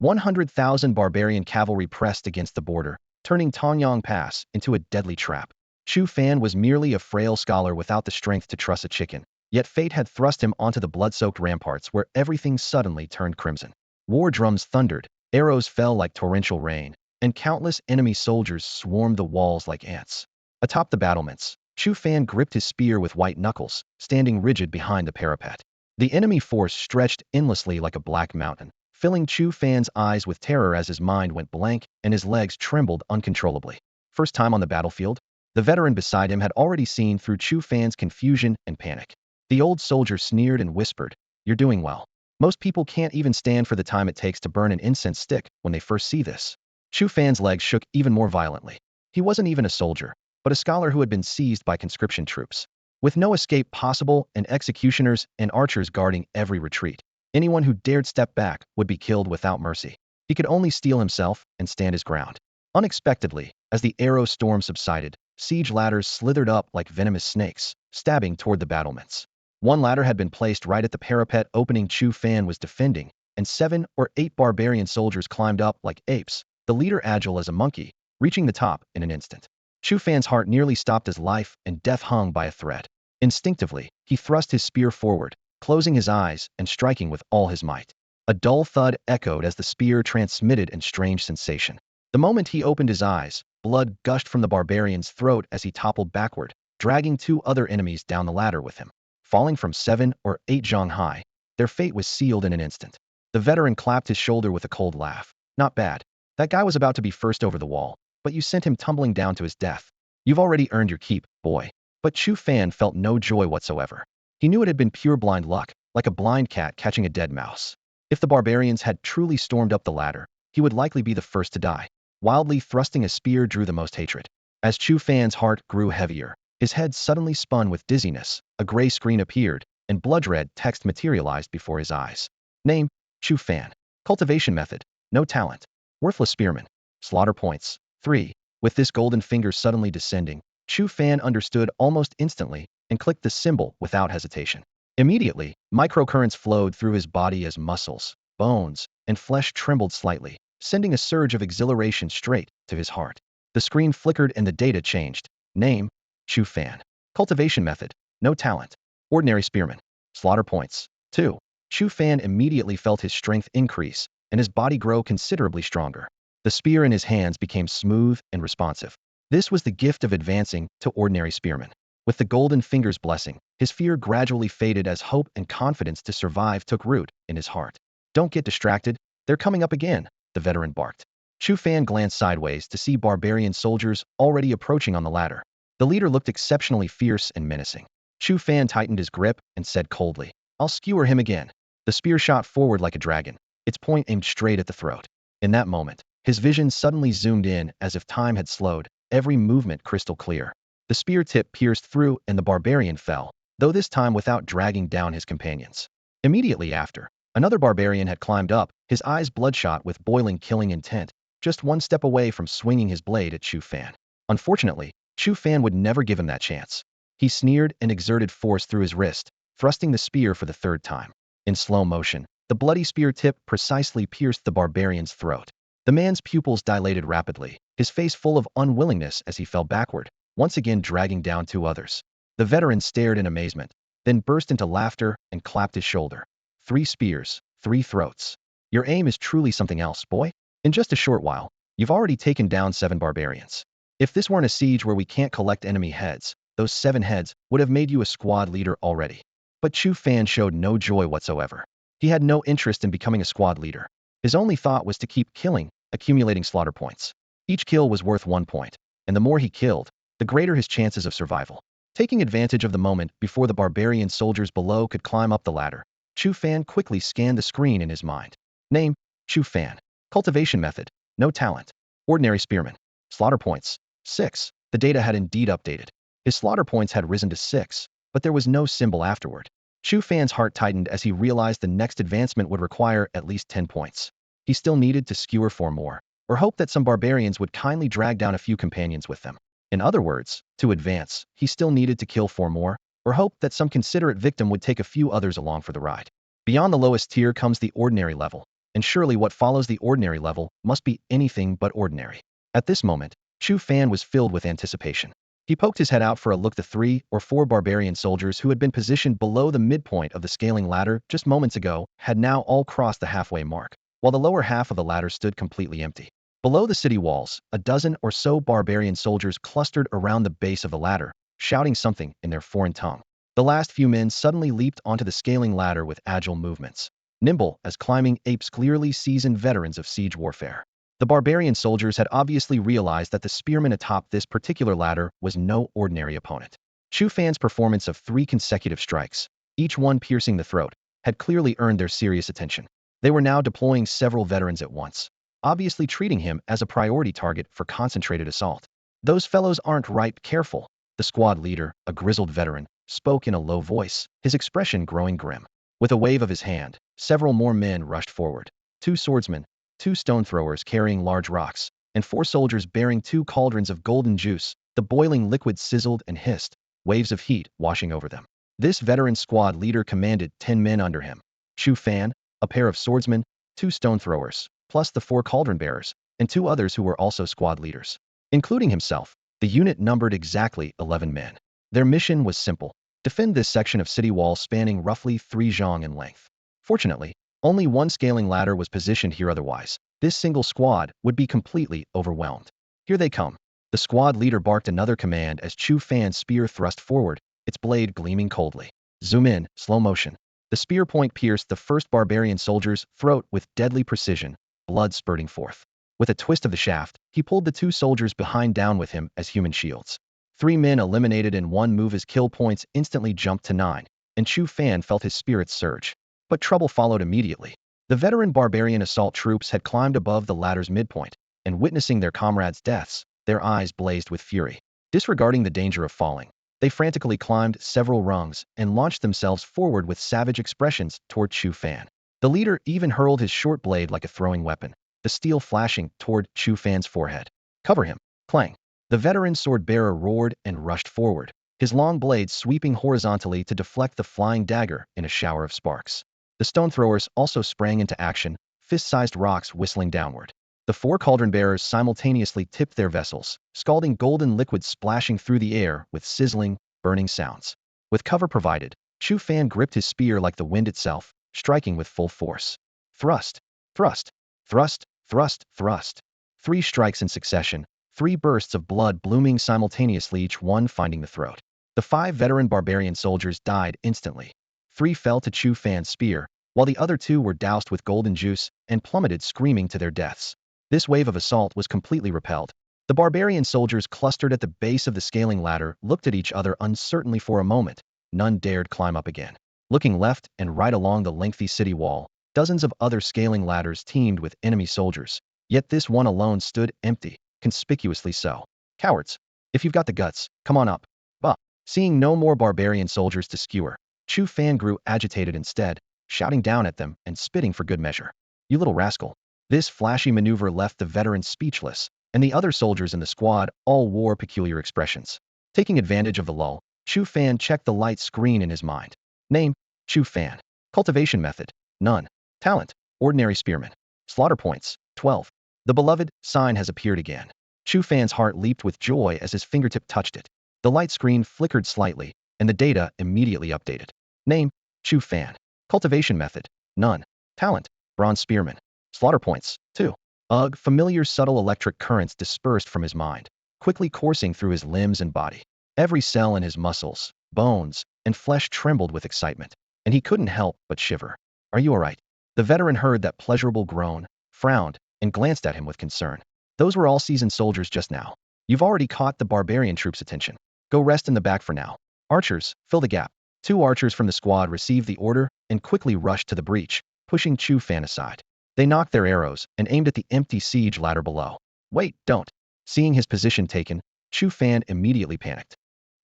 100,000 barbarian cavalry pressed against the border, turning Tonyang Pass into a deadly trap. Chu Fan was merely a frail scholar without the strength to truss a chicken, yet fate had thrust him onto the blood-soaked ramparts where everything suddenly turned crimson. War drums thundered, arrows fell like torrential rain, and countless enemy soldiers swarmed the walls like ants. Atop the battlements, Chu Fan gripped his spear with white knuckles, standing rigid behind the parapet. The enemy force stretched endlessly like a black mountain, filling Chu Fan's eyes with terror as his mind went blank and his legs trembled uncontrollably. First time on the battlefield? The veteran beside him had already seen through Chu Fan's confusion and panic. The old soldier sneered and whispered, "You're doing well. Most people can't even stand for the time it takes to burn an incense stick when they first see this." Chu Fan's legs shook even more violently. He wasn't even a soldier, but a scholar who had been seized by conscription troops. With no escape possible and executioners and archers guarding every retreat, anyone who dared step back would be killed without mercy. He could only steel himself and stand his ground. Unexpectedly, as the arrow storm subsided, siege ladders slithered up like venomous snakes, stabbing toward the battlements. One ladder had been placed right at the parapet opening Chu Fan was defending, and 7 or 8 barbarian soldiers climbed up like apes, the leader agile as a monkey, reaching the top in an instant. Chu Fan's heart nearly stopped as life and death hung by a thread. Instinctively, he thrust his spear forward, closing his eyes and striking with all his might. A dull thud echoed as the spear transmitted a strange sensation. The moment he opened his eyes, blood gushed from the barbarian's throat as he toppled backward, dragging 2 other enemies down the ladder with him. Falling from 7 or 8 zhang high, their fate was sealed in an instant. The veteran clapped his shoulder with a cold laugh. "Not bad. That guy was about to be first over the wall, but you sent him tumbling down to his death. You've already earned your keep, boy." But Chu Fan felt no joy whatsoever. He knew it had been pure blind luck, like a blind cat catching a dead mouse. If the barbarians had truly stormed up the ladder, he would likely be the first to die. Wildly thrusting a spear drew the most hatred. As Chu Fan's heart grew heavier, his head suddenly spun with dizziness, a gray screen appeared, and blood-red text materialized before his eyes. Name, Chu Fan. Cultivation method, no talent. Worthless spearman. Slaughter points, 3. With this golden finger suddenly descending, Chu Fan understood almost instantly and clicked the symbol without hesitation. Immediately, microcurrents flowed through his body as muscles, bones, and flesh trembled slightly, sending a surge of exhilaration straight to his heart. The screen flickered and the data changed. Name, Chu Fan. Cultivation method, no talent. Ordinary spearman. Slaughter points, 2. Chu Fan immediately felt his strength increase and his body grow considerably stronger. The spear in his hands became smooth and responsive. This was the gift of advancing to ordinary spearman. With the golden finger's blessing, his fear gradually faded as hope and confidence to survive took root in his heart. "Don't get distracted. They're coming up again," the veteran barked. Chu Fan glanced sideways to see barbarian soldiers already approaching on the ladder. The leader looked exceptionally fierce and menacing. Chu Fan tightened his grip and said coldly, "I'll skewer him again." The spear shot forward like a dragon, its point aimed straight at the throat. In that moment, his vision suddenly zoomed in as if time had slowed, every movement crystal clear. The spear tip pierced through and the barbarian fell, though this time without dragging down his companions. Immediately after, another barbarian had climbed up, his eyes bloodshot with boiling killing intent, just one step away from swinging his blade at Chu Fan. Unfortunately, Chu Fan would never give him that chance. He sneered and exerted force through his wrist, thrusting the spear for the 3rd time. In slow motion, the bloody spear tip precisely pierced the barbarian's throat. The man's pupils dilated rapidly, his face full of unwillingness as he fell backward, once again dragging down 2 others. The veteran stared in amazement, then burst into laughter and clapped his shoulder. 3 spears, 3 throats. Your aim is truly something else, boy. In just a short while, you've already taken down 7 barbarians. If this weren't a siege where we can't collect enemy heads, those 7 heads would have made you a squad leader already. But Chu Fan showed no joy whatsoever. He had no interest in becoming a squad leader. His only thought was to keep killing, accumulating slaughter points. Each kill was worth 1 point, and the more he killed, the greater his chances of survival. Taking advantage of the moment before the barbarian soldiers below could climb up the ladder, Chu Fan quickly scanned the screen in his mind. Name, Chu Fan. Cultivation method, no talent. Ordinary spearman. Slaughter points, 6. The data had indeed updated. His slaughter points had risen to 6, but there was no symbol afterward. Chu Fan's heart tightened as he realized the next advancement would require at least 10 points. He still needed to skewer 4 more, or hope that some barbarians would kindly drag down a few companions with them. In other words, to advance, he still needed to kill 4 more, or hope that some considerate victim would take a few others along for the ride. Beyond the lowest tier comes the ordinary level, and surely what follows the ordinary level must be anything but ordinary. At this moment, Chu Fan was filled with anticipation. He poked his head out for a look. The 3 or 4 barbarian soldiers who had been positioned below the midpoint of the scaling ladder just moments ago had now all crossed the halfway mark, while the lower half of the ladder stood completely empty. Below the city walls, a dozen or so barbarian soldiers clustered around the base of the ladder, shouting something in their foreign tongue. The last few men suddenly leaped onto the scaling ladder with agile movements, nimble as climbing apes, clearly seasoned veterans of siege warfare. The barbarian soldiers had obviously realized that the spearman atop this particular ladder was no ordinary opponent. Chu Fan's performance of 3 consecutive strikes, each one piercing the throat, had clearly earned their serious attention. They were now deploying several veterans at once, obviously treating him as a priority target for concentrated assault. "Those fellows aren't right, careful," the squad leader, a grizzled veteran, spoke in a low voice, his expression growing grim. With a wave of his hand, several more men rushed forward. 2 swordsmen, 2 stone throwers carrying large rocks, and 4 soldiers bearing 2 cauldrons of golden juice. The boiling liquid sizzled and hissed, waves of heat washing over them. This veteran squad leader commanded 10 men under him. Chu Fan, a pair of swordsmen, 2 stone throwers, plus the 4 cauldron bearers, and 2 others who were also squad leaders. Including himself, the unit numbered exactly 11 men. Their mission was simple: defend this section of city wall spanning roughly 3 zhang in length. Fortunately, only one scaling ladder was positioned here, otherwise this single squad would be completely overwhelmed. "Here they come." The squad leader barked another command as Chu Fan's spear thrust forward, its blade gleaming coldly. Zoom in, slow motion. The spear point pierced the first barbarian soldier's throat with deadly precision, blood spurting forth. With a twist of the shaft, he pulled the 2 soldiers behind down with him as human shields. 3 men eliminated in one move as kill points instantly jumped to 9, and Chu Fan felt his spirits surge. But trouble followed immediately. The veteran barbarian assault troops had climbed above the ladder's midpoint, and witnessing their comrades' deaths, their eyes blazed with fury. Disregarding the danger of falling, they frantically climbed several rungs and launched themselves forward with savage expressions toward Chu Fan. The leader even hurled his short blade like a throwing weapon, the steel flashing toward Chu Fan's forehead. "Cover him!" Clang! The veteran sword-bearer roared and rushed forward, his long blade sweeping horizontally to deflect the flying dagger in a shower of sparks. The stone throwers also sprang into action, fist-sized rocks whistling downward. The 4 cauldron bearers simultaneously tipped their vessels, scalding golden liquid splashing through the air with sizzling, burning sounds. With cover provided, Chu Fan gripped his spear like the wind itself, striking with full force. Thrust, thrust, thrust, thrust, thrust. 3 strikes in succession, 3 bursts of blood blooming simultaneously, each one finding the throat. The 5 veteran barbarian soldiers died instantly. 3 fell to Chu Fan's spear, while the other 2 were doused with golden juice and plummeted screaming to their deaths. This wave of assault was completely repelled. The barbarian soldiers clustered at the base of the scaling ladder looked at each other uncertainly for a moment. None dared climb up again. Looking left and right along the lengthy city wall, dozens of other scaling ladders teemed with enemy soldiers, yet this one alone stood empty, conspicuously so. "Cowards! If you've got the guts, come on up." Bah! Seeing no more barbarian soldiers to skewer, Chu Fan grew agitated instead, shouting down at them and spitting for good measure. "You little rascal." This flashy maneuver left the veterans speechless, and the other soldiers in the squad all wore peculiar expressions. Taking advantage of the lull, Chu Fan checked the light screen in his mind. Name: Chu Fan. Cultivation method: none. Talent: ordinary spearman. Slaughter points: 12. The beloved sign has appeared again. Chu Fan's heart leaped with joy as his fingertip touched it. The light screen flickered slightly, and the data immediately updated. Name: Chu Fan. Cultivation method: none. Talent: bronze spearman. Slaughter points: 2. Ugh, familiar subtle electric currents dispersed from his mind, quickly coursing through his limbs and body. Every cell in his muscles, bones, and flesh trembled with excitement, and he couldn't help but shiver. "Are you all right?" The veteran heard that pleasurable groan, frowned, and glanced at him with concern. "Those were all seasoned soldiers just now. You've already caught the barbarian troops' attention. Go rest in the back for now. Archers, fill the gap." 2 archers from the squad received the order and quickly rushed to the breach, pushing Chu Fan aside. They knocked their arrows and aimed at the empty siege ladder below. "Wait, don't." Seeing his position taken, Chu Fan immediately panicked.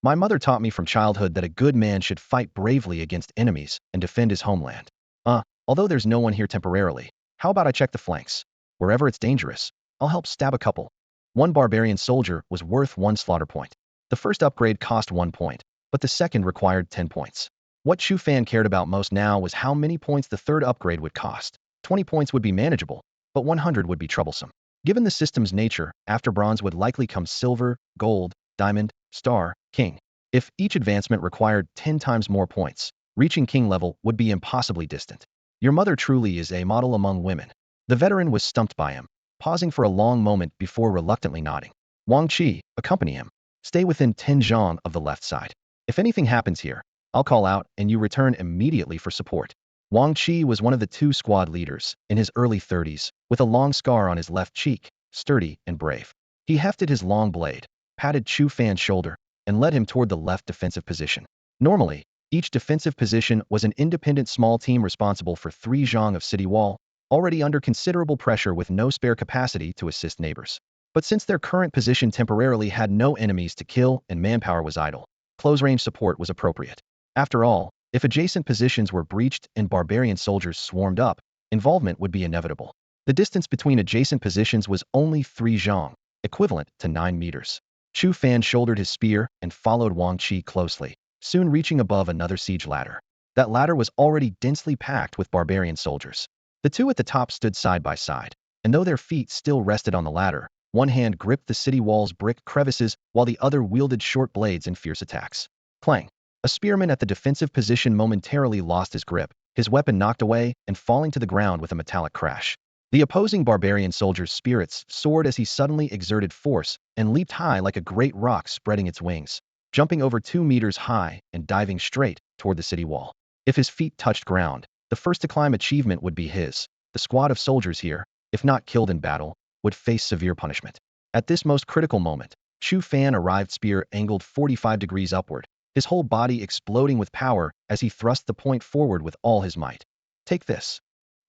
"My mother taught me from childhood that a good man should fight bravely against enemies and defend his homeland. Although there's no one here temporarily, how about I check the flanks? Wherever it's dangerous, I'll help stab a couple." 1 barbarian soldier was worth 1 slaughter point. The first upgrade cost 1 point, but the second required 10 points. What Chu Fan cared about most now was how many points the third upgrade would cost. 20 points would be manageable, but 100 would be troublesome. Given the system's nature, after bronze would likely come silver, gold, diamond, star, king. If each advancement required 10 times more points, reaching king level would be impossibly distant. Your mother truly is a model among women. The veteran was stumped by him, pausing for a long moment before reluctantly nodding. Wang Qi, accompany him. Stay within 10 zhang of the left side. If anything happens here, I'll call out and you return immediately for support. Wang Qi was one of the two squad leaders, in his early 30s, with a long scar on his left cheek, sturdy and brave. He hefted his long blade, patted Chu Fan's shoulder, and led him toward the left defensive position. Normally, each defensive position was an independent small team responsible for 3 zhang of city wall, already under considerable pressure with no spare capacity to assist neighbors. But since their current position temporarily had no enemies to kill and manpower was idle, close-range support was appropriate. After all, if adjacent positions were breached and barbarian soldiers swarmed up, involvement would be inevitable. The distance between adjacent positions was only 3 zhang, equivalent to 9 meters. Chu Fan shouldered his spear and followed Wang Qi closely, soon reaching above another siege ladder. That ladder was already densely packed with barbarian soldiers. The two at the top stood side by side, and though their feet still rested on the ladder, one hand gripped the city wall's brick crevices while the other wielded short blades in fierce attacks. Clang! A spearman at the defensive position momentarily lost his grip, his weapon knocked away and falling to the ground with a metallic crash. The opposing barbarian soldier's spirits soared as he suddenly exerted force and leaped high like a great rock spreading its wings, jumping over 2 meters high and diving straight toward the city wall. If his feet touched ground, the first-to-climb achievement would be his. The squad of soldiers here, if not killed in battle, would face severe punishment. At this most critical moment, Chu Fan arrived spear angled 45 degrees upward, his whole body exploding with power as he thrust the point forward with all his might. Take this.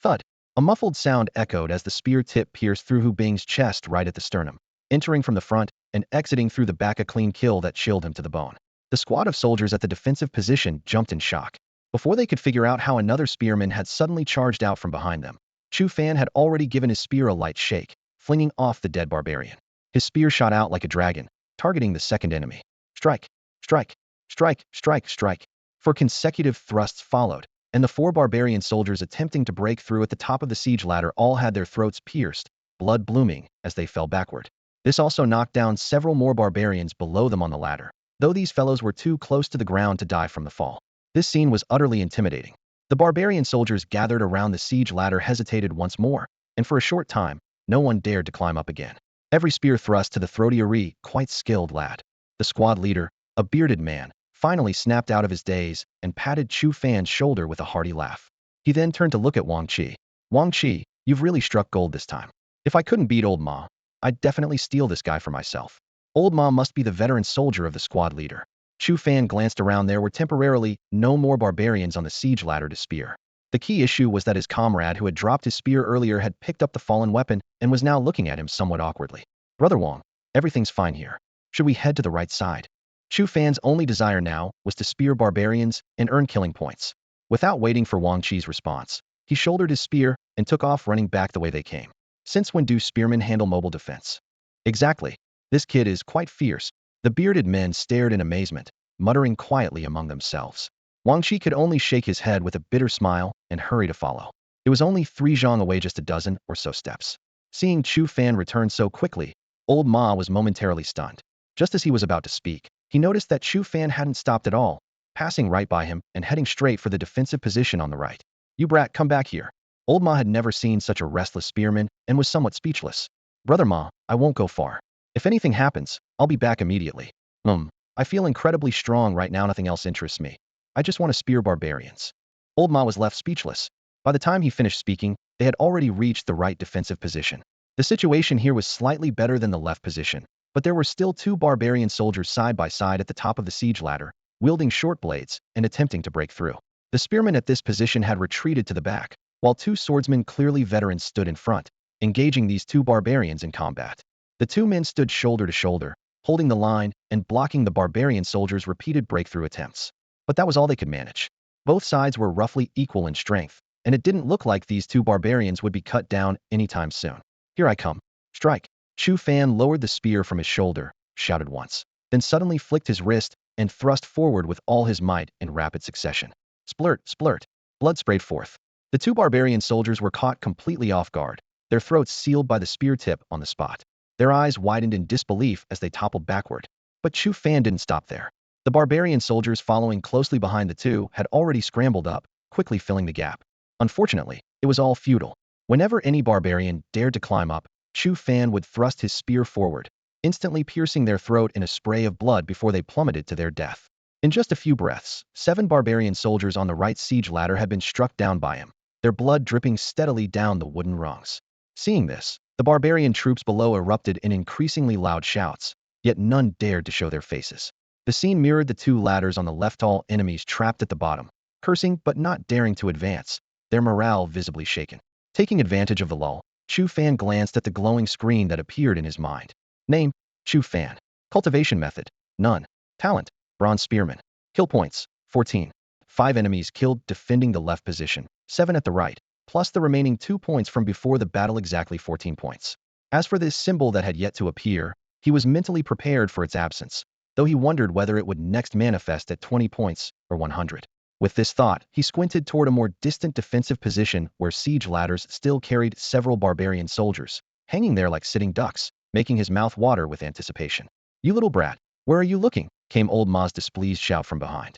Thud. A muffled sound echoed as the spear tip pierced through Hu Bing's chest right at the sternum, entering from the front and exiting through the back, a clean kill that chilled him to the bone. The squad of soldiers at the defensive position jumped in shock. Before they could figure out how another spearman had suddenly charged out from behind them, Chu Fan had already given his spear a light shake, flinging off the dead barbarian. His spear shot out like a dragon, targeting the second enemy. Strike! Strike! Strike! Strike! Strike! 4 consecutive thrusts followed, and the 4 barbarian soldiers attempting to break through at the top of the siege ladder all had their throats pierced, blood blooming as they fell backward. This also knocked down several more barbarians below them on the ladder, though these fellows were too close to the ground to die from the fall. This scene was utterly intimidating. The barbarian soldiers gathered around the siege ladder hesitated once more, and for a short time, no one dared to climb up again. Every spear thrust to the throaty, quite skilled lad. The squad leader, a bearded man, finally snapped out of his daze and patted Chu Fan's shoulder with a hearty laugh. He then turned to look at Wang Qi. Wang Qi, you've really struck gold this time. If I couldn't beat Old Ma, I'd definitely steal this guy for myself. Old Ma must be the veteran soldier of the squad leader. Chu Fan glanced around. There were temporarily no more barbarians on the siege ladder to spear. The key issue was that his comrade who had dropped his spear earlier had picked up the fallen weapon and was now looking at him somewhat awkwardly. Brother Wang, everything's fine here. Should we head to the right side? Chu Fan's only desire now was to spear barbarians and earn killing points. Without waiting for Wang Qi's response, he shouldered his spear and took off running back the way they came. Since when do spearmen handle mobile defense? Exactly. This kid is quite fierce. The bearded men stared in amazement, muttering quietly among themselves. Wang Qi could only shake his head with a bitter smile and hurry to follow. It was only 3 zhang away, just a dozen or so steps. Seeing Chu Fan return so quickly, Old Ma was momentarily stunned. Just as he was about to speak, he noticed that Chu Fan hadn't stopped at all, passing right by him and heading straight for the defensive position on the right. You brat, come back here. Old Ma had never seen such a restless spearman and was somewhat speechless. Brother Ma, I won't go far. If anything happens, I'll be back immediately. I feel incredibly strong right now, nothing else interests me. I just want to spear barbarians. Old Ma was left speechless. By the time he finished speaking, they had already reached the right defensive position. The situation here was slightly better than the left position, but there were still 2 barbarian soldiers side by side at the top of the siege ladder, wielding short blades and attempting to break through. The spearmen at this position had retreated to the back, while 2 swordsmen, clearly veterans, stood in front, engaging these 2 barbarians in combat. The 2 men stood shoulder to shoulder, holding the line and blocking the barbarian soldiers' repeated breakthrough attempts. But that was all they could manage. Both sides were roughly equal in strength, and it didn't look like these 2 barbarians would be cut down anytime soon. Here I come. Strike. Chu Fan lowered the spear from his shoulder, shouted once, then suddenly flicked his wrist and thrust forward with all his might in rapid succession. Splurt, splurt. Blood sprayed forth. The two barbarian soldiers were caught completely off guard, their throats sealed by the spear tip on the spot. Their eyes widened in disbelief as they toppled backward. But Chu Fan didn't stop there. The barbarian soldiers following closely behind the two had already scrambled up, quickly filling the gap. Unfortunately, it was all futile. Whenever any barbarian dared to climb up, Chu Fan would thrust his spear forward, instantly piercing their throat in a spray of blood before they plummeted to their death. In just a few breaths, 7 barbarian soldiers on the right siege ladder had been struck down by him, their blood dripping steadily down the wooden rungs. Seeing this, the barbarian troops below erupted in increasingly loud shouts, yet none dared to show their faces. The scene mirrored the 2 ladders on the left, all enemies trapped at the bottom, cursing but not daring to advance, their morale visibly shaken. Taking advantage of the lull, Chu Fan glanced at the glowing screen that appeared in his mind. Name: Chu Fan. Cultivation method: none. Talent: bronze spearman. Kill points: 14. 5 enemies killed defending the left position, 7 at the right, plus the remaining 2 points from before the battle, exactly 14 points. As for this symbol that had yet to appear, he was mentally prepared for its absence, though he wondered whether it would next manifest at 20 points or 100. With this thought, he squinted toward a more distant defensive position where siege ladders still carried several barbarian soldiers, hanging there like sitting ducks, making his mouth water with anticipation. "You little brat, where are you looking?" came old Ma's displeased shout from behind.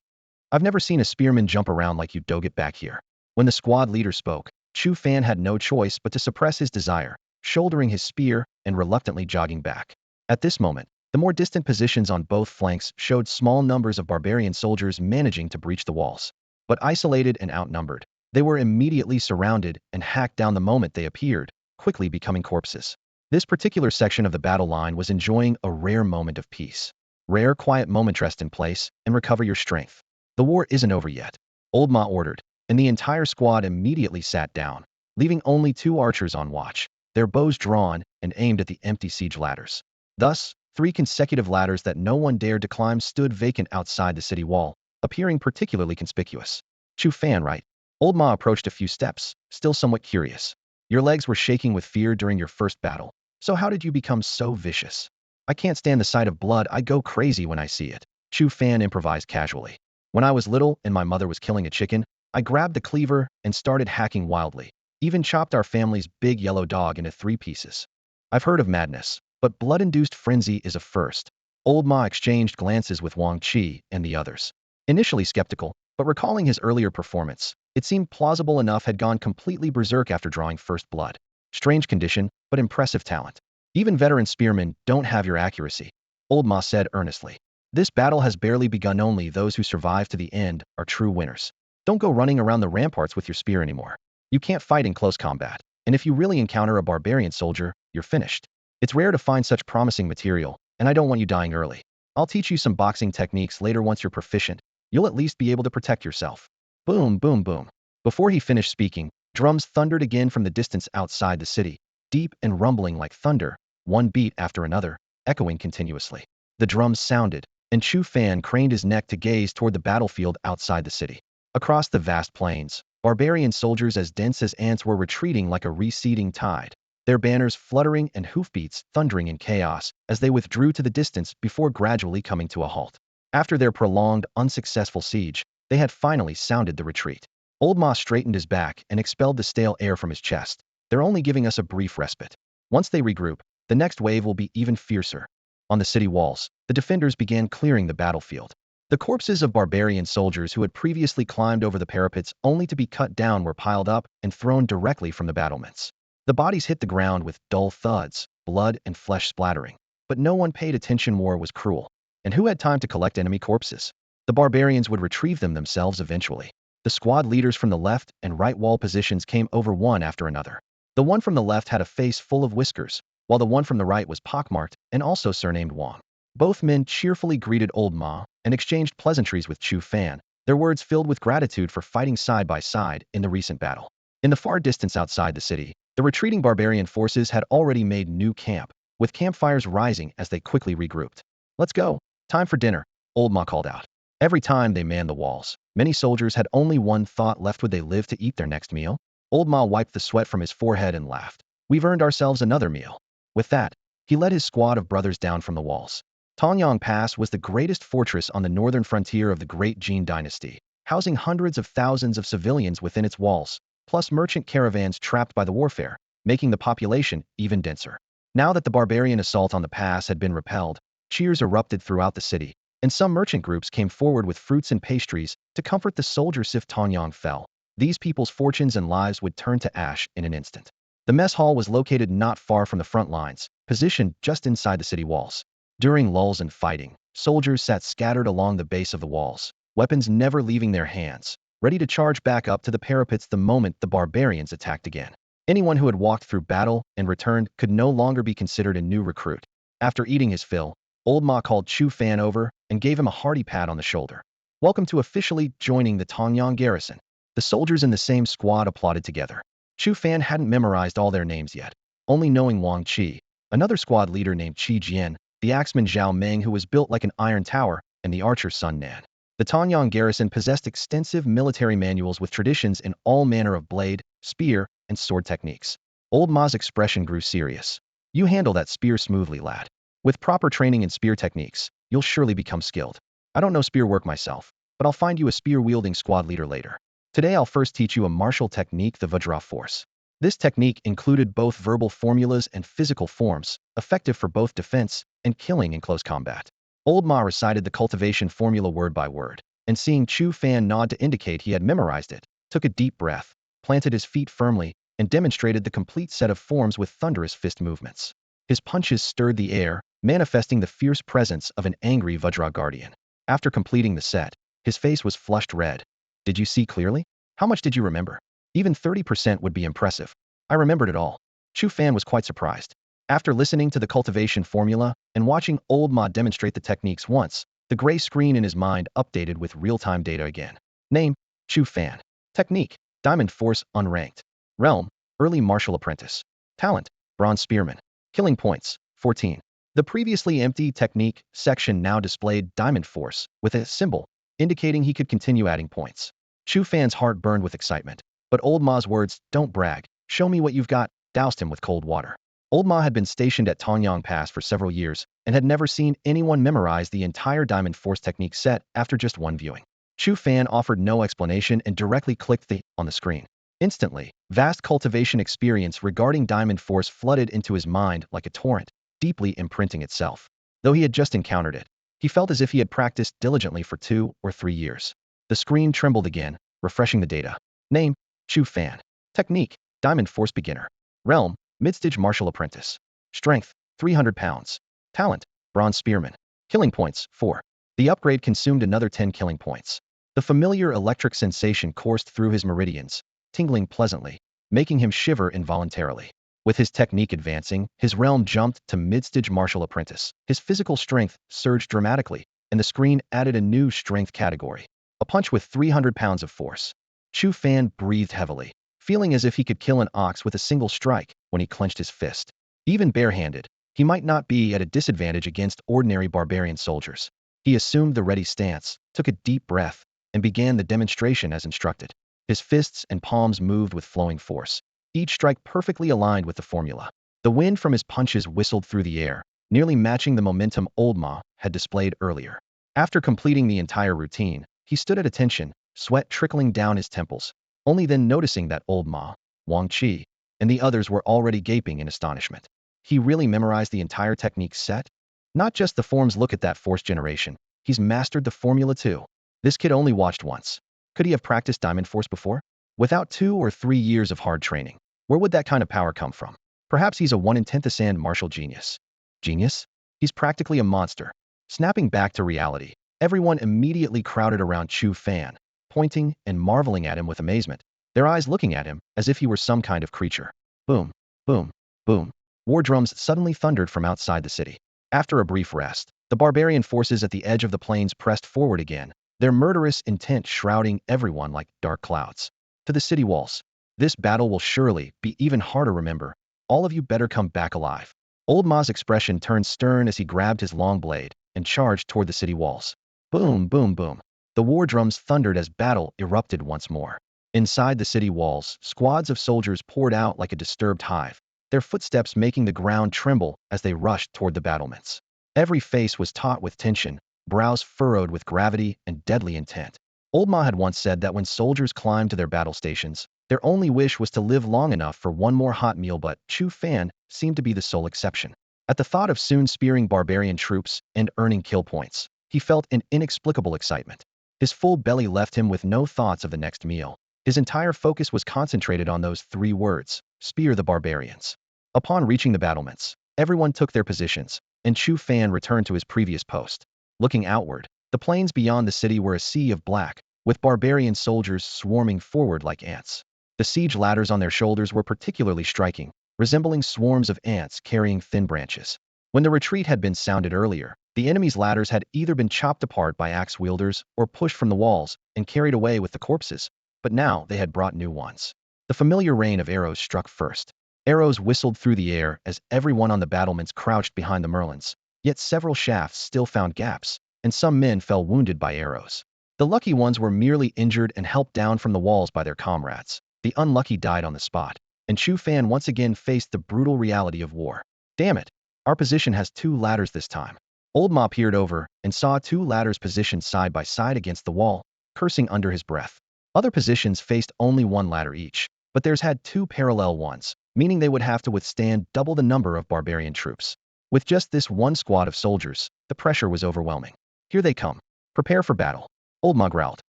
"I've never seen a spearman jump around like you. Get back here." When the squad leader spoke, Chu Fan had no choice but to suppress his desire, shouldering his spear and reluctantly jogging back. At this moment, the more distant positions on both flanks showed small numbers of barbarian soldiers managing to breach the walls. But isolated and outnumbered, they were immediately surrounded and hacked down the moment they appeared, quickly becoming corpses. This particular section of the battle line was enjoying a rare moment of peace. Rare quiet moment. Rest in place and recover your strength. The war isn't over yet, Old Ma ordered, and the entire squad immediately sat down, leaving only 2 archers on watch, their bows drawn and aimed at the empty siege ladders. Thus, 3 consecutive ladders that no one dared to climb stood vacant outside the city wall, appearing particularly conspicuous. "Chu Fan, right?" Old Ma approached a few steps, still somewhat curious. "Your legs were shaking with fear during your first battle, so how did you become so vicious?" "I can't stand the sight of blood. I go crazy when I see it," Chu Fan improvised casually. "When I was little and my mother was killing a chicken, I grabbed the cleaver and started hacking wildly, even chopped our family's big yellow dog into 3 pieces. I've heard of madness, but blood-induced frenzy is a first." Old Ma exchanged glances with Wang Qi and the others. Initially skeptical, but recalling his earlier performance, it seemed plausible enough. Had gone completely berserk after drawing first blood. Strange condition, but impressive talent. "Even veteran spearmen don't have your accuracy," Old Ma said earnestly. "This battle has barely begun. Only those who survive to the end are true winners. Don't go running around the ramparts with your spear anymore. You can't fight in close combat, and if you really encounter a barbarian soldier, you're finished. It's rare to find such promising material, and I don't want you dying early. I'll teach you some boxing techniques later. Once you're proficient, you'll at least be able to protect yourself." Boom, boom, boom. Before he finished speaking, drums thundered again from the distance outside the city, deep and rumbling like thunder, one beat after another, echoing continuously. The drums sounded, and Chu Fan craned his neck to gaze toward the battlefield outside the city. Across the vast plains, barbarian soldiers as dense as ants were retreating like a receding tide, their banners fluttering and hoofbeats thundering in chaos as they withdrew to the distance before gradually coming to a halt. After their prolonged, unsuccessful siege, they had finally sounded the retreat. Old Ma straightened his back and expelled the stale air from his chest. "They're only giving us a brief respite. Once they regroup, the next wave will be even fiercer." On the city walls, the defenders began clearing the battlefield. The corpses of barbarian soldiers who had previously climbed over the parapets only to be cut down were piled up and thrown directly from the battlements. The bodies hit the ground with dull thuds, blood and flesh splattering. But no one paid attention. War was cruel. And who had time to collect enemy corpses? The barbarians would retrieve them themselves eventually. The squad leaders from the left and right wall positions came over one after another. The one from the left had a face full of whiskers, while the one from the right was pockmarked and also surnamed Wang. Both men cheerfully greeted Old Ma and exchanged pleasantries with Chu Fan, their words filled with gratitude for fighting side by side in the recent battle. In the far distance outside the city, the retreating barbarian forces had already made new camp, with campfires rising as they quickly regrouped. "Let's go. Time for dinner," Old Ma called out. Every time they manned the walls, many soldiers had only one thought left: would they live to eat their next meal? Old Ma wiped the sweat from his forehead and laughed. "We've earned ourselves another meal." With that, he led his squad of brothers down from the walls. Tongyang Pass was the greatest fortress on the northern frontier of the Great Jin Dynasty, housing hundreds of thousands of civilians within its walls, plus merchant caravans trapped by the warfare, making the population even denser. Now that the barbarian assault on the pass had been repelled, cheers erupted throughout the city, and some merchant groups came forward with fruits and pastries to comfort the soldiers if Tanyang fell. These people's fortunes and lives would turn to ash in an instant. The mess hall was located not far from the front lines, positioned just inside the city walls. During lulls in fighting, soldiers sat scattered along the base of the walls, weapons never leaving their hands, ready to charge back up to the parapets the moment the barbarians attacked again. Anyone who had walked through battle and returned could no longer be considered a new recruit. After eating his fill, Old Ma called Chu Fan over and gave him a hearty pat on the shoulder. Welcome to officially joining the Tongyang garrison. The soldiers in the same squad applauded together. Chu Fan hadn't memorized all their names yet, only knowing Wang Qi, another squad leader named Qi Jian, the axeman Zhao Meng who was built like an iron tower, and the archer Sun Nan. The Tanyang garrison possessed extensive military manuals with traditions in all manner of blade, spear, and sword techniques. Old Ma's expression grew serious. You handle that spear smoothly, lad. With proper training in spear techniques, you'll surely become skilled. I don't know spear work myself, but I'll find you a spear-wielding squad leader later. Today I'll first teach you a martial technique, the Vajra force. This technique included both verbal formulas and physical forms, effective for both defense and killing in close combat. Old Ma recited the cultivation formula word by word, and seeing Chu Fan nod to indicate he had memorized it, took a deep breath, planted his feet firmly, and demonstrated the complete set of forms with thunderous fist movements. His punches stirred the air, manifesting the fierce presence of an angry Vajra guardian. After completing the set, his face was flushed red. Did you see clearly? How much did you remember? Even 30% would be impressive. I remembered it all. Chu Fan was quite surprised. After listening to the cultivation formula and watching Old Ma demonstrate the techniques once, the gray screen in his mind updated with real-time data again. Name, Chu Fan. Technique, Diamond Force unranked. Realm, Early Martial Apprentice. Talent, Bronze Spearman. Killing points, 14. The previously empty technique section now displayed Diamond Force with a symbol, indicating he could continue adding points. Chu Fan's heart burned with excitement, but Old Ma's words, "Don't brag, show me what you've got," doused him with cold water. Old Ma had been stationed at Tongyang Pass for several years and had never seen anyone memorize the entire Diamond Force technique set after just one viewing. Chu Fan offered no explanation and directly clicked the on the screen. Instantly, vast cultivation experience regarding Diamond Force flooded into his mind like a torrent, deeply imprinting itself. Though he had just encountered it, he felt as if he had practiced diligently for 2 or 3 years. The screen trembled again, refreshing the data. Name, Chu Fan. Technique, Diamond Force Beginner. Realm, Midstage Martial Apprentice. Strength, 300 pounds. Talent, Bronze Spearman. Killing points, 4. The upgrade consumed another 10 killing points. The familiar electric sensation coursed through his meridians, tingling pleasantly, making him shiver involuntarily. With his technique advancing, his realm jumped to Midstage Martial Apprentice. His physical strength surged dramatically, and the screen added a new strength category. A punch with 300 pounds of force. Chu Fan breathed heavily, feeling as if he could kill an ox with a single strike when he clenched his fist. Even barehanded, he might not be at a disadvantage against ordinary barbarian soldiers. He assumed the ready stance, took a deep breath, and began the demonstration as instructed. His fists and palms moved with flowing force, each strike perfectly aligned with the formula. The wind from his punches whistled through the air, nearly matching the momentum Old Ma had displayed earlier. After completing the entire routine, he stood at attention, sweat trickling down his temples, only then noticing that Old Ma, Wang Qi, and the others were already gaping in astonishment. He really memorized the entire technique set? Not just the forms. Look at that force generation. He's mastered the formula too. This kid only watched once. Could he have practiced Diamond Force before? Without 2 or 3 years of hard training, where would that kind of power come from? Perhaps he's a 1 in 10,000 martial genius. Genius? He's practically a monster. Snapping back to reality, everyone immediately crowded around Chu Fan, pointing and marveling at him with amazement, their eyes looking at him as if he were some kind of creature. Boom, boom, boom. War drums suddenly thundered from outside the city. After a brief rest, the barbarian forces at the edge of the plains pressed forward again, their murderous intent shrouding everyone like dark clouds. To the city walls. This battle will surely be even harder. Remember, all of you better come back alive. Old Ma's expression turned stern as he grabbed his long blade and charged toward the city walls. Boom, boom, boom. The war drums thundered as battle erupted once more. Inside the city walls, squads of soldiers poured out like a disturbed hive, their footsteps making the ground tremble as they rushed toward the battlements. Every face was taut with tension, brows furrowed with gravity and deadly intent. Old Ma had once said that when soldiers climbed to their battle stations, Their only wish was to live long enough for one more hot meal, but Chu Fan seemed to be the sole exception. At the thought of soon spearing barbarian troops and earning kill points, he felt an inexplicable excitement. His full belly left him with no thoughts of the next meal. His entire focus was concentrated on those 3 words: spear the barbarians. Upon reaching the battlements, everyone took their positions, and Chu Fan returned to his previous post. Looking outward, the plains beyond the city were a sea of black, with barbarian soldiers swarming forward like ants. The siege ladders on their shoulders were particularly striking, resembling swarms of ants carrying thin branches. When the retreat had been sounded earlier, the enemy's ladders had either been chopped apart by axe wielders or pushed from the walls and carried away with the corpses, but now they had brought new ones. The familiar rain of arrows struck first. Arrows whistled through the air as everyone on the battlements crouched behind the merlins, yet several shafts still found gaps, and some men fell wounded by arrows. The lucky ones were merely injured and helped down from the walls by their comrades. The unlucky died on the spot, and Chu Fan once again faced the brutal reality of war. Damn it! Our position has 2 ladders this time. Old Ma peered over and saw 2 ladders positioned side by side against the wall, cursing under his breath. Other positions faced only 1 ladder each, but theirs had 2 parallel ones, meaning they would have to withstand double the number of barbarian troops. With just this one squad of soldiers, the pressure was overwhelming. Here they come. Prepare for battle. Old Ma growled.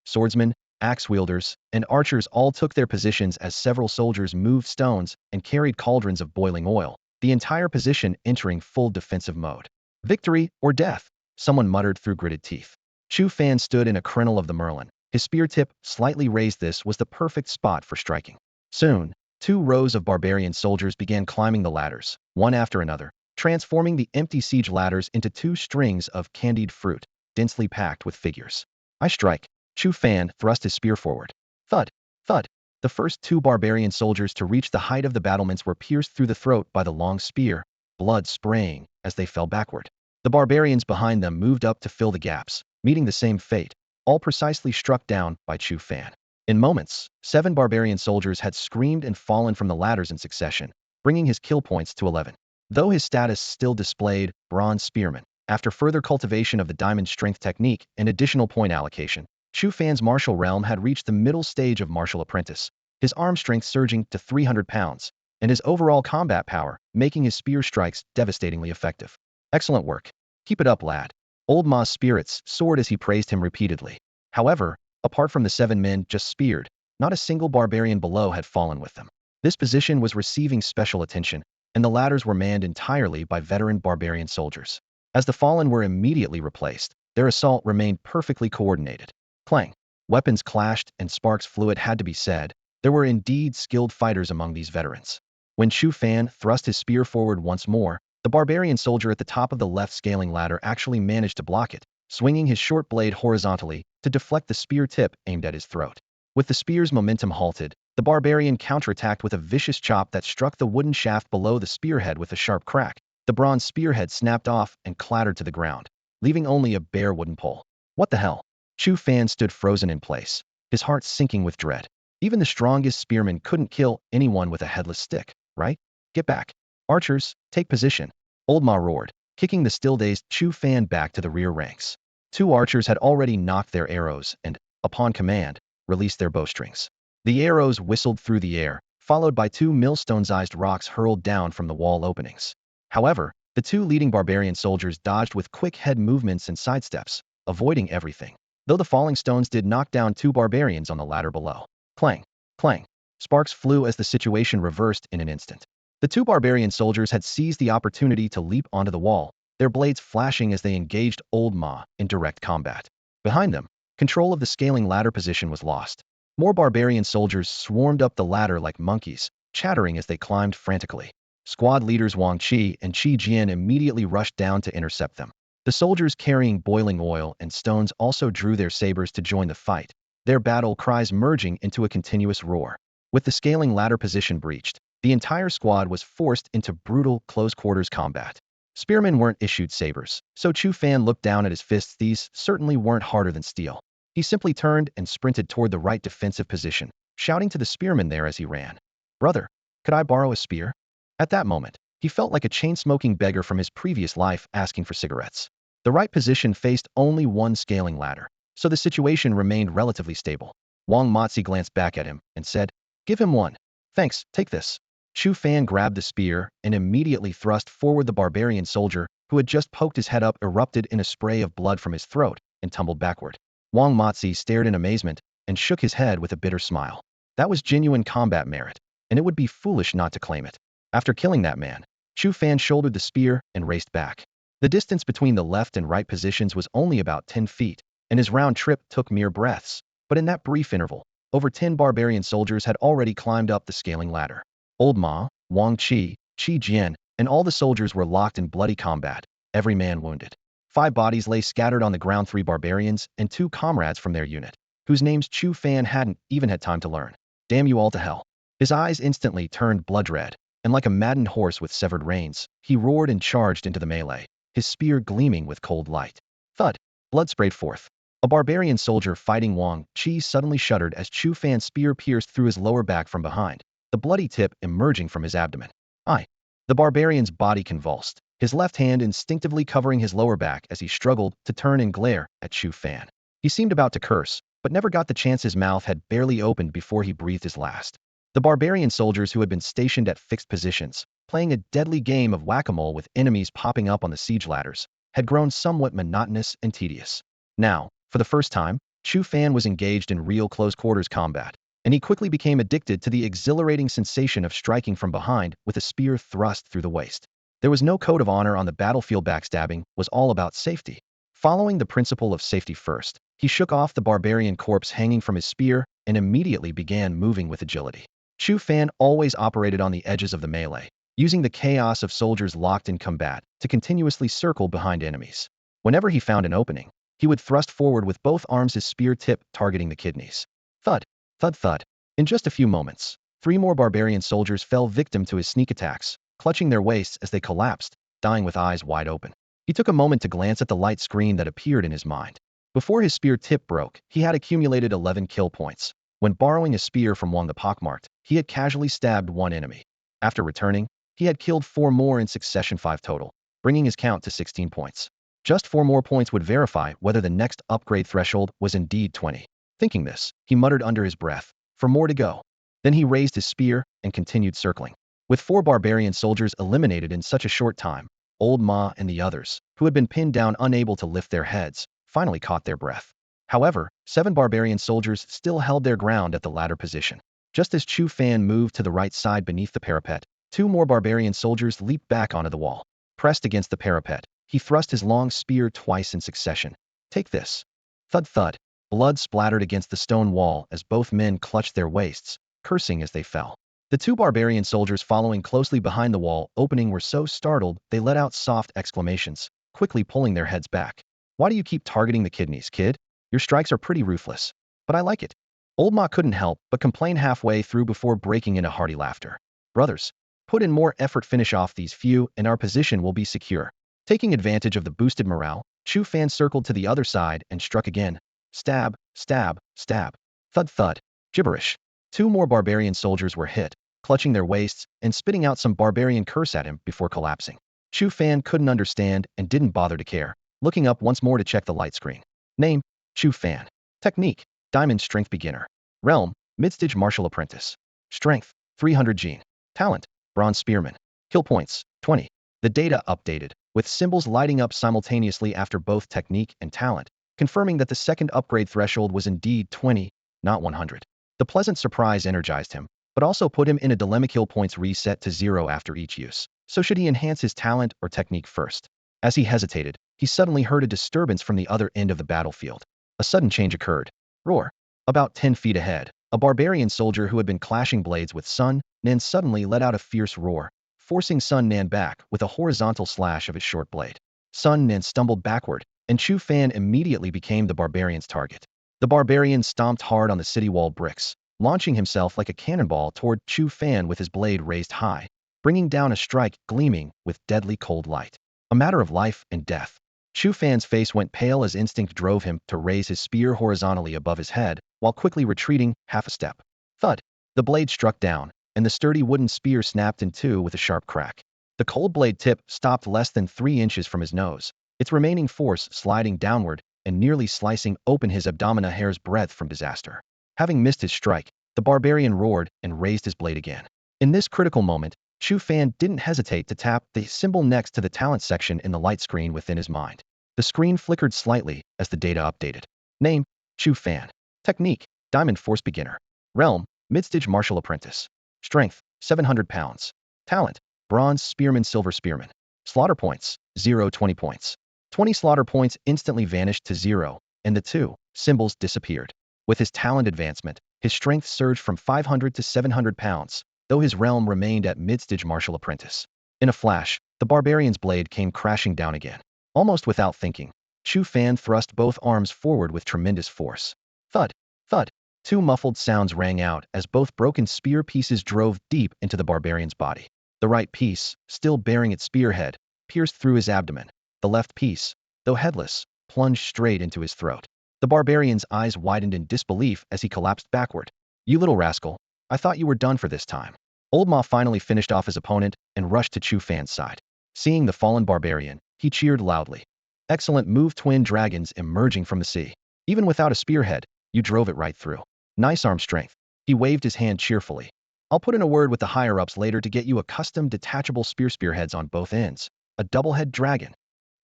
Swordsmen, axe wielders, and archers all took their positions as several soldiers moved stones and carried cauldrons of boiling oil, the entire position entering full defensive mode. Victory or death, someone muttered through gritted teeth. Chu Fan stood in a crenel of the merlin. His spear tip slightly raised. This was the perfect spot for striking. Soon, 2 rows of barbarian soldiers began climbing the ladders, one after another, transforming the empty siege ladders into 2 strings of candied fruit, densely packed with figures. I strike. Chu Fan thrust his spear forward. Thud, thud. The first 2 barbarian soldiers to reach the height of the battlements were pierced through the throat by the long spear, blood spraying as they fell backward. The barbarians behind them moved up to fill the gaps, meeting the same fate, all precisely struck down by Chu Fan. In moments, 7 barbarian soldiers had screamed and fallen from the ladders in succession, bringing his kill points to 11. Though his status still displayed bronze spearman, after further cultivation of the diamond strength technique and additional point allocation, Chu Fan's martial realm had reached the middle stage of martial apprentice, his arm strength surging to 300 pounds, and his overall combat power making his spear strikes devastatingly effective. Excellent work. Keep it up, lad. Old Ma's spirits soared as he praised him repeatedly. However, apart from the 7 men just speared, not a single barbarian below had fallen with them. This position was receiving special attention, and the ladders were manned entirely by veteran barbarian soldiers. As the fallen were immediately replaced, their assault remained perfectly coordinated. Clang. Weapons clashed and sparks flew. It had to be said, there were indeed skilled fighters among these veterans. When Chu Fan thrust his spear forward once more, the barbarian soldier at the top of the left scaling ladder actually managed to block it, swinging his short blade horizontally to deflect the spear tip aimed at his throat. With the spear's momentum halted, the barbarian counterattacked with a vicious chop that struck the wooden shaft below the spearhead with a sharp crack. The bronze spearhead snapped off and clattered to the ground, leaving only a bare wooden pole. What the hell? Chu Fan stood frozen in place, his heart sinking with dread. Even the strongest spearman couldn't kill anyone with a headless stick, right? Get back. Archers, take position. Old Ma roared, kicking the still-dazed Chu Fan back to the rear ranks. 2 archers had already knocked their arrows and, upon command, released their bowstrings. The arrows whistled through the air, followed by 2 millstone-sized rocks hurled down from the wall openings. However, the 2 leading barbarian soldiers dodged with quick head movements and sidesteps, avoiding everything, though the falling stones did knock down 2 barbarians on the ladder below. Clang, clang. Sparks flew as the situation reversed in an instant. The 2 barbarian soldiers had seized the opportunity to leap onto the wall, their blades flashing as they engaged Old Ma in direct combat. Behind them, control of the scaling ladder position was lost. More barbarian soldiers swarmed up the ladder like monkeys, chattering as they climbed frantically. Squad leaders Wang Qi and Qi Jian immediately rushed down to intercept them. The soldiers carrying boiling oil and stones also drew their sabers to join the fight, their battle cries merging into a continuous roar. With the scaling ladder position breached, the entire squad was forced into brutal close-quarters combat. Spearmen weren't issued sabers, so Chu Fan looked down at his fists. These certainly weren't harder than steel. He simply turned and sprinted toward the right defensive position, shouting to the spearman there as he ran. "Brother, could I borrow a spear?" At that moment, he felt like a chain-smoking beggar from his previous life asking for cigarettes. The right position faced only one scaling ladder, so the situation remained relatively stable. Wang Mozi glanced back at him and said, Give him one. Thanks, take this. Chu Fan grabbed the spear and immediately thrust forward. The barbarian soldier, who had just poked his head up, erupted in a spray of blood from his throat and tumbled backward. Wang Matzi stared in amazement and shook his head with a bitter smile. That was genuine combat merit, and it would be foolish not to claim it. After killing that man, Chu Fan shouldered the spear and raced back. The distance between the left and right positions was only about 10 feet, and his round trip took mere breaths. But in that brief interval, over 10 barbarian soldiers had already climbed up the scaling ladder. Old Ma, Wang Qi, Qi Jian, and all the soldiers were locked in bloody combat, every man wounded. 5 bodies lay scattered on the ground, 3 barbarians and 2 comrades from their unit, whose names Chu Fan hadn't even had time to learn. Damn you all to hell. His eyes instantly turned blood red, and like a maddened horse with severed reins, he roared and charged into the melee, his spear gleaming with cold light. Thud! Blood sprayed forth. A barbarian soldier fighting Wang Qi suddenly shuddered as Chu Fan's spear pierced through his lower back from behind, the bloody tip emerging from his abdomen. Aye! The barbarian's body convulsed, his left hand instinctively covering his lower back as he struggled to turn and glare at Chu Fan. He seemed about to curse, but never got the chance. His mouth had barely opened before he breathed his last. The barbarian soldiers, who had been stationed at fixed positions, playing a deadly game of whack-a-mole with enemies popping up on the siege ladders, had grown somewhat monotonous and tedious. Now, for the first time, Chu Fan was engaged in real close-quarters combat, and he quickly became addicted to the exhilarating sensation of striking from behind with a spear thrust through the waist. There was no code of honor on the battlefield. Backstabbing was all about safety. Following the principle of safety first, he shook off the barbarian corpse hanging from his spear and immediately began moving with agility. Chu Fan always operated on the edges of the melee, using the chaos of soldiers locked in combat to continuously circle behind enemies. Whenever he found an opening, he would thrust forward with both arms, his spear tip targeting the kidneys. Thud! Thud thud! In just a few moments, 3 more barbarian soldiers fell victim to his sneak attacks, clutching their waists as they collapsed, dying with eyes wide open. He took a moment to glance at the light screen that appeared in his mind. Before his spear tip broke, he had accumulated 11 kill points. When borrowing a spear from Wang the Pockmarked, he had casually stabbed 1 enemy. After returning, he had killed 4 more in succession, 5 total, bringing his count to 16 points. Just 4 more points would verify whether the next upgrade threshold was indeed 20. Thinking this, he muttered under his breath, "For more to go." Then he raised his spear and continued circling. With 4 barbarian soldiers eliminated in such a short time, Old Ma and the others, who had been pinned down unable to lift their heads, finally caught their breath. However, 7 barbarian soldiers still held their ground at the ladder position. Just as Chu Fan moved to the right side beneath the parapet, 2 more barbarian soldiers leaped back onto the wall. Pressed against the parapet, he thrust his long spear twice in succession. Take this. Thud thud. Blood splattered against the stone wall as both men clutched their waists, cursing as they fell. The 2 barbarian soldiers following closely behind the wall opening were so startled they let out soft exclamations, quickly pulling their heads back. Why do you keep targeting the kidneys, kid? Your strikes are pretty ruthless. But I like it. Old Ma couldn't help but complain halfway through before breaking into hearty laughter. Brothers, put in more effort, finish off these few, and our position will be secure. Taking advantage of the boosted morale, Chu Fan circled to the other side and struck again. Stab, stab, stab. Thud thud. Gibberish. 2 more barbarian soldiers were hit, clutching their waists and spitting out some barbarian curse at him before collapsing. Chu Fan couldn't understand and didn't bother to care, looking up once more to check the light screen. Name: Chu Fan. Technique: Diamond Strength Beginner. Realm: Midstage Martial Apprentice. Strength: 300 gene. Talent: Bronze Spearman. Kill points: 20. The data updated, with symbols lighting up simultaneously after both technique and talent, confirming that the second upgrade threshold was indeed 20, not 100. The pleasant surprise energized him, but also put him in a dilemma. Kill points reset to 0 after each use, so should he enhance his talent or technique first? As he hesitated, he suddenly heard a disturbance from the other end of the battlefield. A sudden change occurred. Roar! About 10 feet ahead, a barbarian soldier who had been clashing blades with Sun Nan suddenly let out a fierce roar, forcing Sun Nan back with a horizontal slash of his short blade. Sun Nan stumbled backward, and Chu Fan immediately became the barbarian's target. The barbarian stomped hard on the city wall bricks, launching himself like a cannonball toward Chu Fan with his blade raised high, bringing down a strike gleaming with deadly cold light. A matter of life and death. Chu Fan's face went pale as instinct drove him to raise his spear horizontally above his head, while quickly retreating half a step. Thud! The blade struck down, and the sturdy wooden spear snapped in 2 with a sharp crack. The cold blade tip stopped less than 3 inches from his nose, its remaining force sliding downward and nearly slicing open his abdomen a hair's breadth from disaster. Having missed his strike, The barbarian roared and raised his blade again. In this critical moment, Chu Fan didn't hesitate to tap the symbol next to the talent section in the light screen within his mind. The screen flickered slightly as the data updated. Name, Chu Fan. Technique, Diamond Force Beginner. Realm, Midstage Martial Apprentice. Strength, 700 pounds. Talent, Bronze Spearman Silver Spearman. Slaughter points, 0 20 points. 20 slaughter points instantly vanished to 0, and the two symbols disappeared. With his talent advancement, his strength surged from 500 to 700 pounds, though his realm remained at Midstage Martial Apprentice. In a flash, the barbarian's blade came crashing down again. Almost without thinking, Chu Fan thrust both arms forward with tremendous force. Thud, thud. Two muffled sounds rang out as both broken spear pieces drove deep into the barbarian's body. The right piece, still bearing its spearhead, pierced through his abdomen. The left piece, though headless, plunged straight into his throat. The barbarian's eyes widened in disbelief as he collapsed backward. You little rascal, I thought you were done for this time. Old Ma finally finished off his opponent and rushed to Chu Fan's side. Seeing the fallen barbarian, he cheered loudly. Excellent move, twin dragons emerging from the sea. Even without a spearhead, you drove it right through. Nice arm strength. He waved his hand cheerfully. I'll put in a word with the higher-ups later to get you a custom detachable spearheads on both ends. A double-head dragon.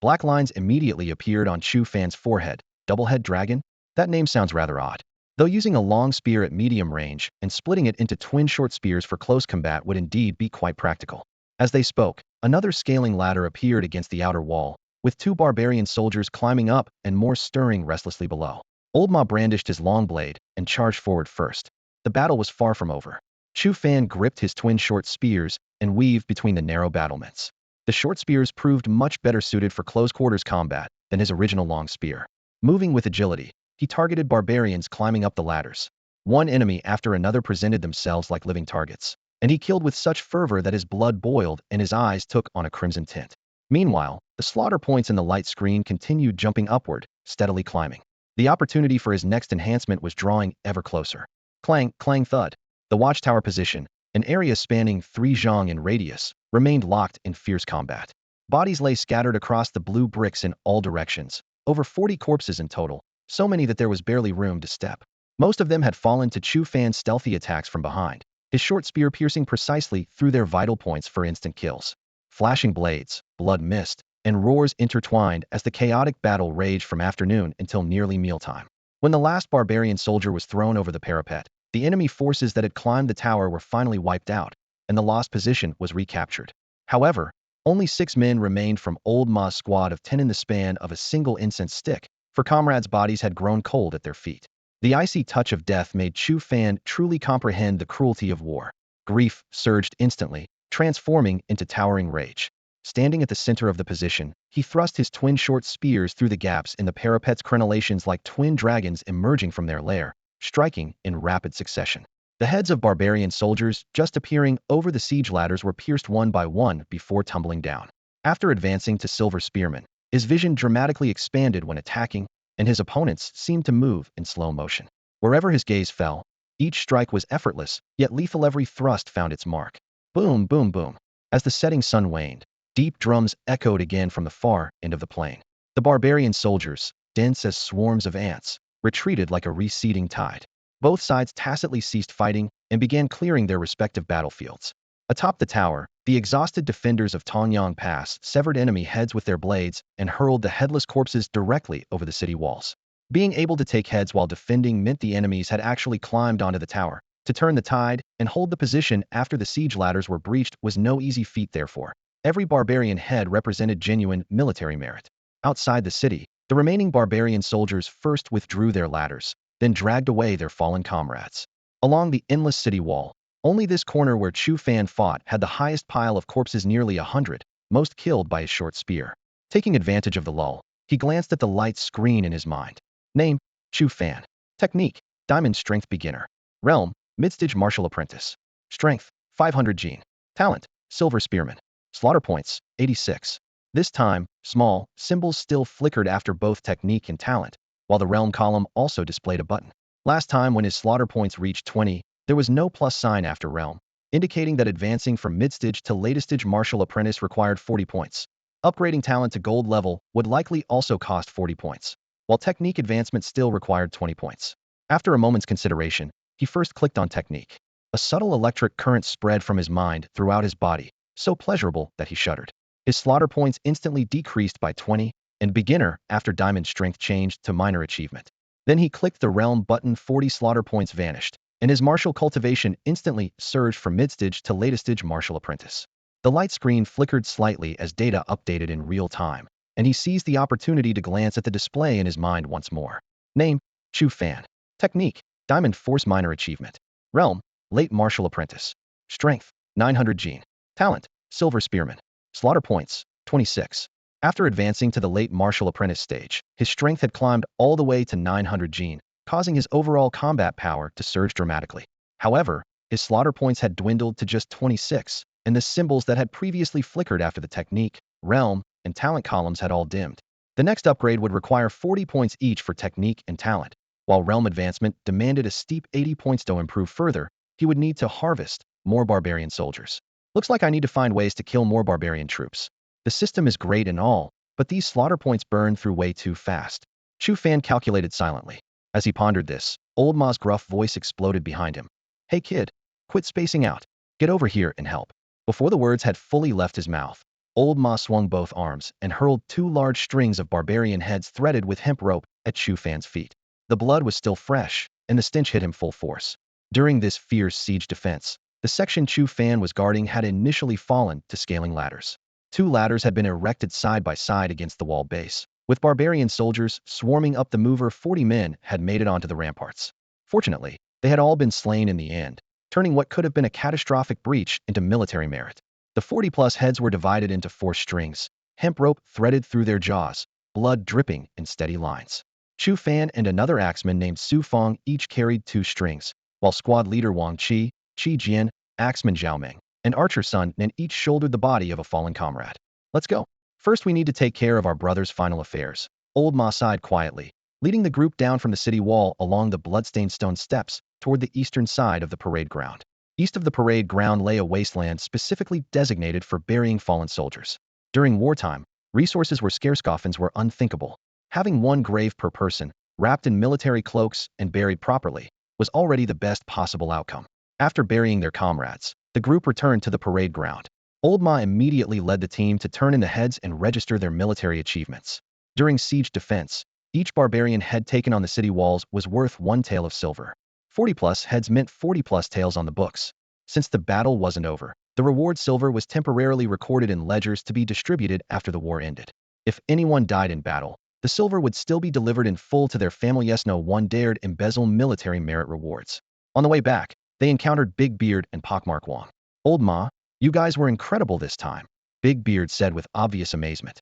Black lines immediately appeared on Chu Fan's forehead. Double-head dragon? That name sounds rather odd. Though using a long spear at medium range and splitting it into twin short spears for close combat would indeed be quite practical. As they spoke, another scaling ladder appeared against the outer wall, with two barbarian soldiers climbing up and more stirring restlessly below. Old Ma brandished his long blade and charged forward first. The battle was far from over. Chu Fan gripped his twin short spears and weaved between the narrow battlements. The short spears proved much better suited for close-quarters combat than his original long spear. Moving with agility, he targeted barbarians climbing up the ladders. One enemy after another presented themselves like living targets, and he killed with such fervor that his blood boiled and his eyes took on a crimson tint. Meanwhile, the slaughter points in the light screen continued jumping upward, steadily climbing. The opportunity for his next enhancement was drawing ever closer. Clang, clang, thud. The watchtower position, an area spanning 3 zhang in radius, remained locked in fierce combat. Bodies lay scattered across the blue bricks in all directions, over 40 corpses in total, so many that there was barely room to step. Most of them had fallen to Chu Fan's stealthy attacks from behind, his short spear piercing precisely through their vital points for instant kills. Flashing blades, blood mist, and roars intertwined as the chaotic battle raged from afternoon until nearly mealtime. When the last barbarian soldier was thrown over the parapet, the enemy forces that had climbed the tower were finally wiped out, and the lost position was recaptured. However, only 6 men remained from Old Ma's squad of 10 in the span of a single incense stick, for comrades' bodies had grown cold at their feet. The icy touch of death made Chu Fan truly comprehend the cruelty of war. Grief surged instantly, transforming into towering rage. Standing at the center of the position, he thrust his twin short spears through the gaps in the parapet's crenellations like twin dragons emerging from their lair, striking in rapid succession. The heads of barbarian soldiers just appearing over the siege ladders were pierced one by one before tumbling down. After advancing to Silver Spearman, his vision dramatically expanded when attacking, and his opponents seemed to move in slow motion. Wherever his gaze fell, each strike was effortless, yet lethal. Every thrust found its mark. Boom, boom, boom. As the setting sun waned, deep drums echoed again from the far end of the plain. The barbarian soldiers, dense as swarms of ants, retreated like a receding tide. Both sides tacitly ceased fighting and began clearing their respective battlefields. Atop the tower, the exhausted defenders of Tongyang Pass severed enemy heads with their blades and hurled the headless corpses directly over the city walls. Being able to take heads while defending meant the enemies had actually climbed onto the tower. To turn the tide and hold the position after the siege ladders were breached was no easy feat therefore. Every barbarian head represented genuine military merit. Outside the city, the remaining barbarian soldiers first withdrew their ladders, then dragged away their fallen comrades. Along the endless city wall, only this corner where Chu Fan fought had the highest pile of corpses, nearly 100, most killed by his short spear. Taking advantage of the lull, he glanced at the light screen in his mind. Name, Chu Fan. Technique, Diamond Strength Beginner. Realm, Midstage Martial Apprentice. Strength, 500 gene. Talent, Silver Spearman. Slaughter points, 86. This time, small symbols still flickered after both technique and talent, while the realm column also displayed a button. Last time when his slaughter points reached 20, there was no plus sign after realm, indicating that advancing from midstage to latestage martial apprentice required 40 points. Upgrading talent to gold level would likely also cost 40 points, while technique advancement still required 20 points. After a moment's consideration, he first clicked on technique. A subtle electric current spread from his mind throughout his body, so pleasurable that he shuddered. His slaughter points instantly decreased by 20, and beginner after diamond strength changed to minor achievement. Then he clicked the realm button, 40 slaughter points vanished, and his martial cultivation instantly surged from mid-stage to latest-stage martial apprentice. The light screen flickered slightly as data updated in real time, and he seized the opportunity to glance at the display in his mind once more. Name, Chu Fan. Technique, Diamond Force Minor Achievement. Realm, Late Martial Apprentice. Strength, 900 gene. Talent, Silver Spearman. Slaughter points, 26. After advancing to the late martial apprentice stage, his strength had climbed all the way to 900 gene, causing his overall combat power to surge dramatically. However, his slaughter points had dwindled to just 26, and the symbols that had previously flickered after the technique, realm, and talent columns had all dimmed. The next upgrade would require 40 points each for technique and talent, while realm advancement demanded a steep 80 points to improve further. He would need to harvest more barbarian soldiers. Looks like I need to find ways to kill more barbarian troops. The system is great and all, but these slaughter points burn through way too fast. Chu Fan calculated silently. As he pondered this, Old Ma's gruff voice exploded behind him. Hey kid, quit spacing out. Get over here and help. Before the words had fully left his mouth, Old Ma swung both arms and hurled 2 large strings of barbarian heads threaded with hemp rope at Chu Fan's feet. The blood was still fresh, and the stench hit him full force. During this fierce siege defense, the section Chu Fan was guarding had initially fallen to scaling ladders. 2 ladders had been erected side by side against the wall base. With barbarian soldiers swarming up the mover, 40 men had made it onto the ramparts. Fortunately, they had all been slain in the end, turning what could have been a catastrophic breach into military merit. The 40-plus heads were divided into 4 strings, hemp rope threaded through their jaws, blood dripping in steady lines. Chu Fan and another axeman named Su Feng each carried 2 strings, while squad leader Wang Qi Jian, axeman Zhao Meng, and archer Sun Nen each shouldered the body of a fallen comrade. Let's go. First we need to take care of our brother's final affairs. Old Ma sighed quietly, leading the group down from the city wall along the bloodstained stone steps toward the eastern side of the parade ground. East of the parade ground lay a wasteland specifically designated for burying fallen soldiers. During wartime, resources were scarce, coffins were unthinkable. Having 1 grave per person, wrapped in military cloaks and buried properly, was already the best possible outcome. After burying their comrades, the group returned to the parade ground. Old Ma immediately led the team to turn in the heads and register their military achievements. During siege defense, each barbarian head taken on the city walls was worth 1 tael of silver. 40-plus heads meant 40-plus taels on the books. Since the battle wasn't over, the reward silver was temporarily recorded in ledgers to be distributed after the war ended. If anyone died in battle, the silver would still be delivered in full to their family. Yes, no one dared embezzle military merit rewards. On the way back, they encountered Big Beard and Pockmark Wong. Old Ma, you guys were incredible this time, Big Beard said with obvious amazement.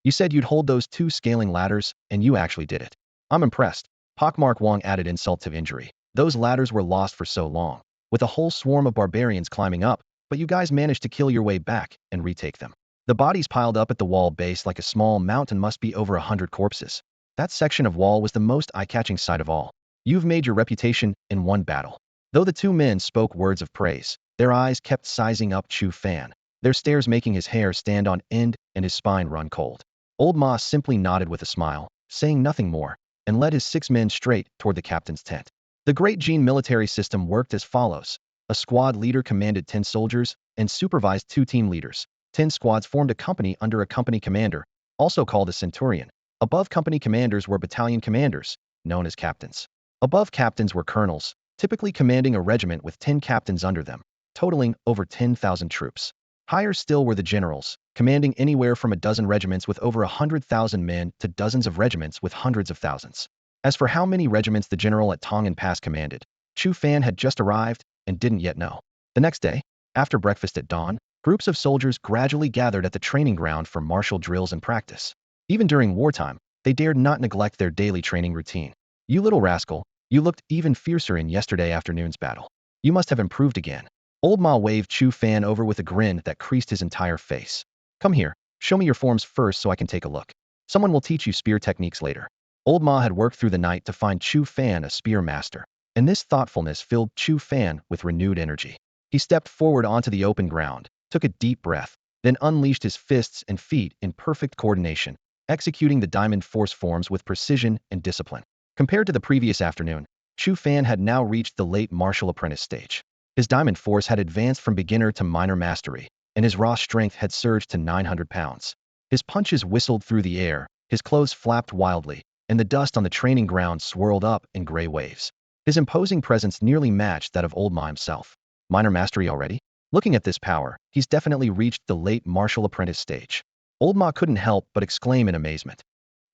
You said you'd hold those 2 scaling ladders, and you actually did it. I'm impressed. Pockmark Wong added insult to injury. Those ladders were lost for so long, with a whole swarm of barbarians climbing up, but you guys managed to kill your way back and retake them. The bodies piled up at the wall base like a small mountain must be over 100 corpses. That section of wall was the most eye-catching sight of all. You've made your reputation in one battle. Though the 2 men spoke words of praise, their eyes kept sizing up Chu Fan, their stares making his hair stand on end and his spine run cold. Old Ma simply nodded with a smile, saying nothing more, and led his 6 men straight toward the captain's tent. The Great Gene military system worked as follows. A squad leader commanded 10 soldiers and supervised 2 team leaders. 10 squads formed a company under a company commander, also called a centurion. Above company commanders were battalion commanders, known as captains. Above captains were colonels, typically commanding a regiment with 10 captains under them, totaling over 10,000 troops. Higher still were the generals, commanding anywhere from a dozen regiments with over 100,000 men to dozens of regiments with hundreds of thousands. As for how many regiments the general at Tongan Pass commanded, Chu Fan had just arrived and didn't yet know. The next day, after breakfast at dawn, groups of soldiers gradually gathered at the training ground for martial drills and practice. Even during wartime, they dared not neglect their daily training routine. You little rascal, you looked even fiercer in yesterday afternoon's battle. You must have improved again. Old Ma waved Chu Fan over with a grin that creased his entire face. Come here, show me your forms first so I can take a look. Someone will teach you spear techniques later. Old Ma had worked through the night to find Chu Fan a spear master, and this thoughtfulness filled Chu Fan with renewed energy. He stepped forward onto the open ground, took a deep breath, then unleashed his fists and feet in perfect coordination, executing the diamond force forms with precision and discipline. Compared to the previous afternoon, Chu Fan had now reached the late martial apprentice stage. His diamond force had advanced from beginner to minor mastery, and his raw strength had surged to 900 pounds. His punches whistled through the air, his clothes flapped wildly, and the dust on the training ground swirled up in gray waves. His imposing presence nearly matched that of old Ma himself. Minor mastery already? Looking at this power, he's definitely reached the late martial apprentice stage. Old Ma couldn't help but exclaim in amazement.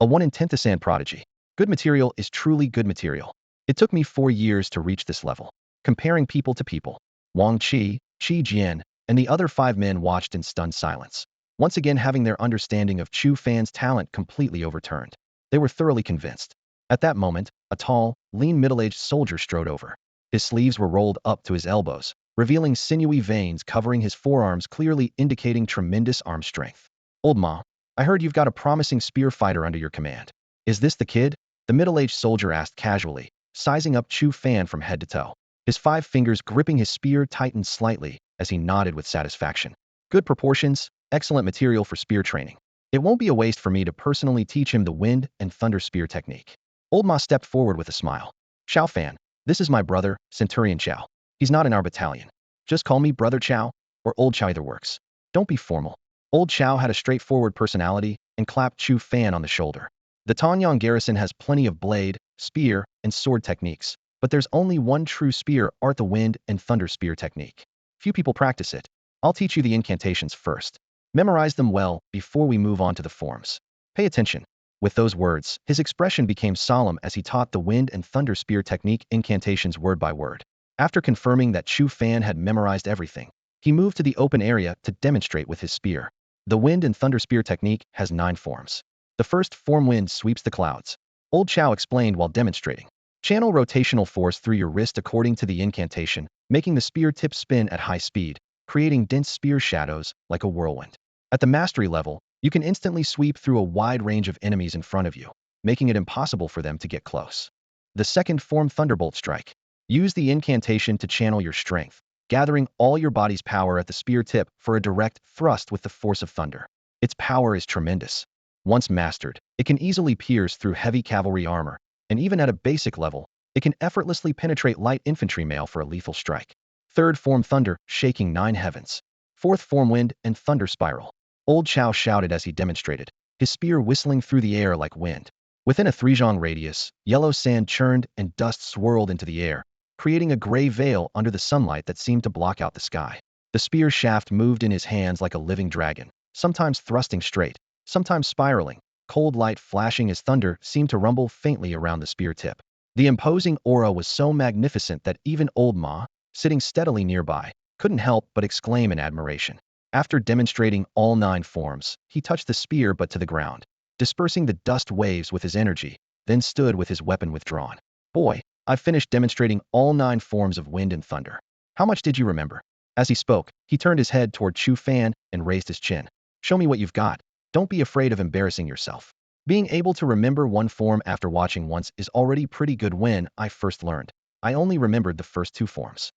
A 1 in 10th prodigy. Good material is truly good material. It took me 4 years to reach this level. Comparing people to people, Wang Qi, Qi Jian, and the other 5 men watched in stunned silence, once again having their understanding of Chu Fan's talent completely overturned. They were thoroughly convinced. At that moment, a tall, lean middle-aged soldier strode over. His sleeves were rolled up to his elbows, revealing sinewy veins covering his forearms, clearly indicating tremendous arm strength. Old Ma, I heard you've got a promising spear fighter under your command. Is this the kid? The middle-aged soldier asked casually, sizing up Chu Fan from head to toe. His 5 fingers gripping his spear tightened slightly as he nodded with satisfaction. Good proportions, excellent material for spear training. It won't be a waste for me to personally teach him the wind and thunder spear technique. Old Ma stepped forward with a smile. Xiao Fan, this is my brother, Centurion Chow. He's not in our battalion. Just call me Brother Chow, or Old Chow, either works. Don't be formal. Old Chow had a straightforward personality and clapped Chu Fan on the shoulder. The Tanyang garrison has plenty of blade, spear, and sword techniques, but there's only one true spear art, the wind and thunder spear technique. Few people practice it. I'll teach you the incantations first. Memorize them well before we move on to the forms. Pay attention. With those words, his expression became solemn as he taught the wind and thunder spear technique incantations word by word. After confirming that Chu Fan had memorized everything, he moved to the open area to demonstrate with his spear. The wind and thunder spear technique has 9 forms. The first form, wind, sweeps the clouds. Old Chow explained while demonstrating. Channel rotational force through your wrist according to the incantation, making the spear tip spin at high speed, creating dense spear shadows like a whirlwind. At the mastery level, you can instantly sweep through a wide range of enemies in front of you, making it impossible for them to get close. The second form, thunderbolt strike. Use the incantation to channel your strength, gathering all your body's power at the spear tip for a direct thrust with the force of thunder. Its power is tremendous. Once mastered, it can easily pierce through heavy cavalry armor, and even at a basic level, it can effortlessly penetrate light infantry mail for a lethal strike. Third form, thunder, shaking 9 heavens. Fourth form, wind and thunder spiral. Old Chow shouted as he demonstrated, his spear whistling through the air like wind. Within a 3-zhang radius, yellow sand churned and dust swirled into the air, creating a gray veil under the sunlight that seemed to block out the sky. The spear shaft moved in his hands like a living dragon, sometimes thrusting straight, sometimes spiraling. Cold light flashing as thunder seemed to rumble faintly around the spear tip. The imposing aura was so magnificent that even Old Ma, sitting steadily nearby, couldn't help but exclaim in admiration. After demonstrating all 9 forms, he touched the spear but to the ground, dispersing the dust waves with his energy, then stood with his weapon withdrawn. Boy, I've finished demonstrating all 9 forms of wind and thunder. How much did you remember? As he spoke, he turned his head toward Chu Fan and raised his chin. Show me what you've got. Don't be afraid of embarrassing yourself. Being able to remember one form after watching once is already pretty good. When I first learned, I only remembered the first 2 forms.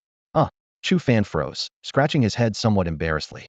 Chu Fan froze, scratching his head somewhat embarrassedly.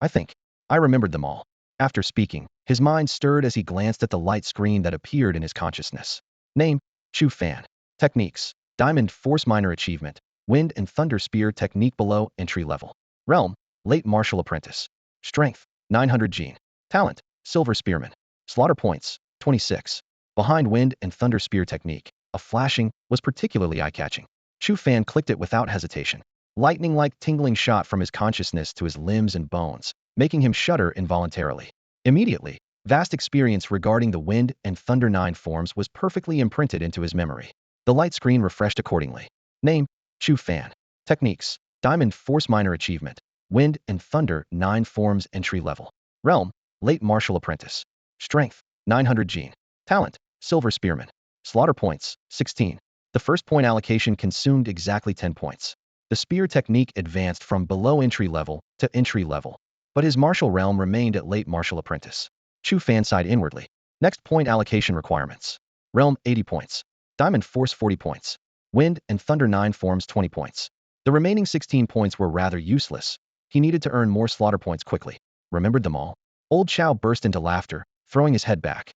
I think I remembered them all. After speaking, his mind stirred as he glanced at the light screen that appeared in his consciousness. Name, Chu Fan. Techniques, Diamond Force Minor Achievement, Wind and Thunder Spear Technique below entry level. Realm, Late Martial Apprentice. Strength, 900 gene. Talent, Silver Spearman. Slaughter points, 26. Behind Wind and Thunder Spear Technique, a flashing was particularly eye-catching. Chu Fan clicked it without hesitation. Lightning-like tingling shot from his consciousness to his limbs and bones, making him shudder involuntarily. Immediately, vast experience regarding the wind and thunder 9 forms was perfectly imprinted into his memory. The light screen refreshed accordingly. Name, Chu Fan. Techniques, Diamond Force Minor Achievement, Wind and Thunder 9 forms entry level. Realm, Late Martial Apprentice. Strength, 900 gene. Talent, Silver Spearman. Slaughter points, 16. The first point allocation consumed exactly 10 points. The spear technique advanced from below entry level to entry level, but his martial realm remained at late martial apprentice. Chu Fan sighed inwardly. Next point allocation requirements. Realm, 80 points. Diamond Force, 40 points. Wind and Thunder 9 forms, 20 points. The remaining 16 points were rather useless. He needed to earn more slaughter points quickly. Remembered them all? Old Chow burst into laughter, throwing his head back.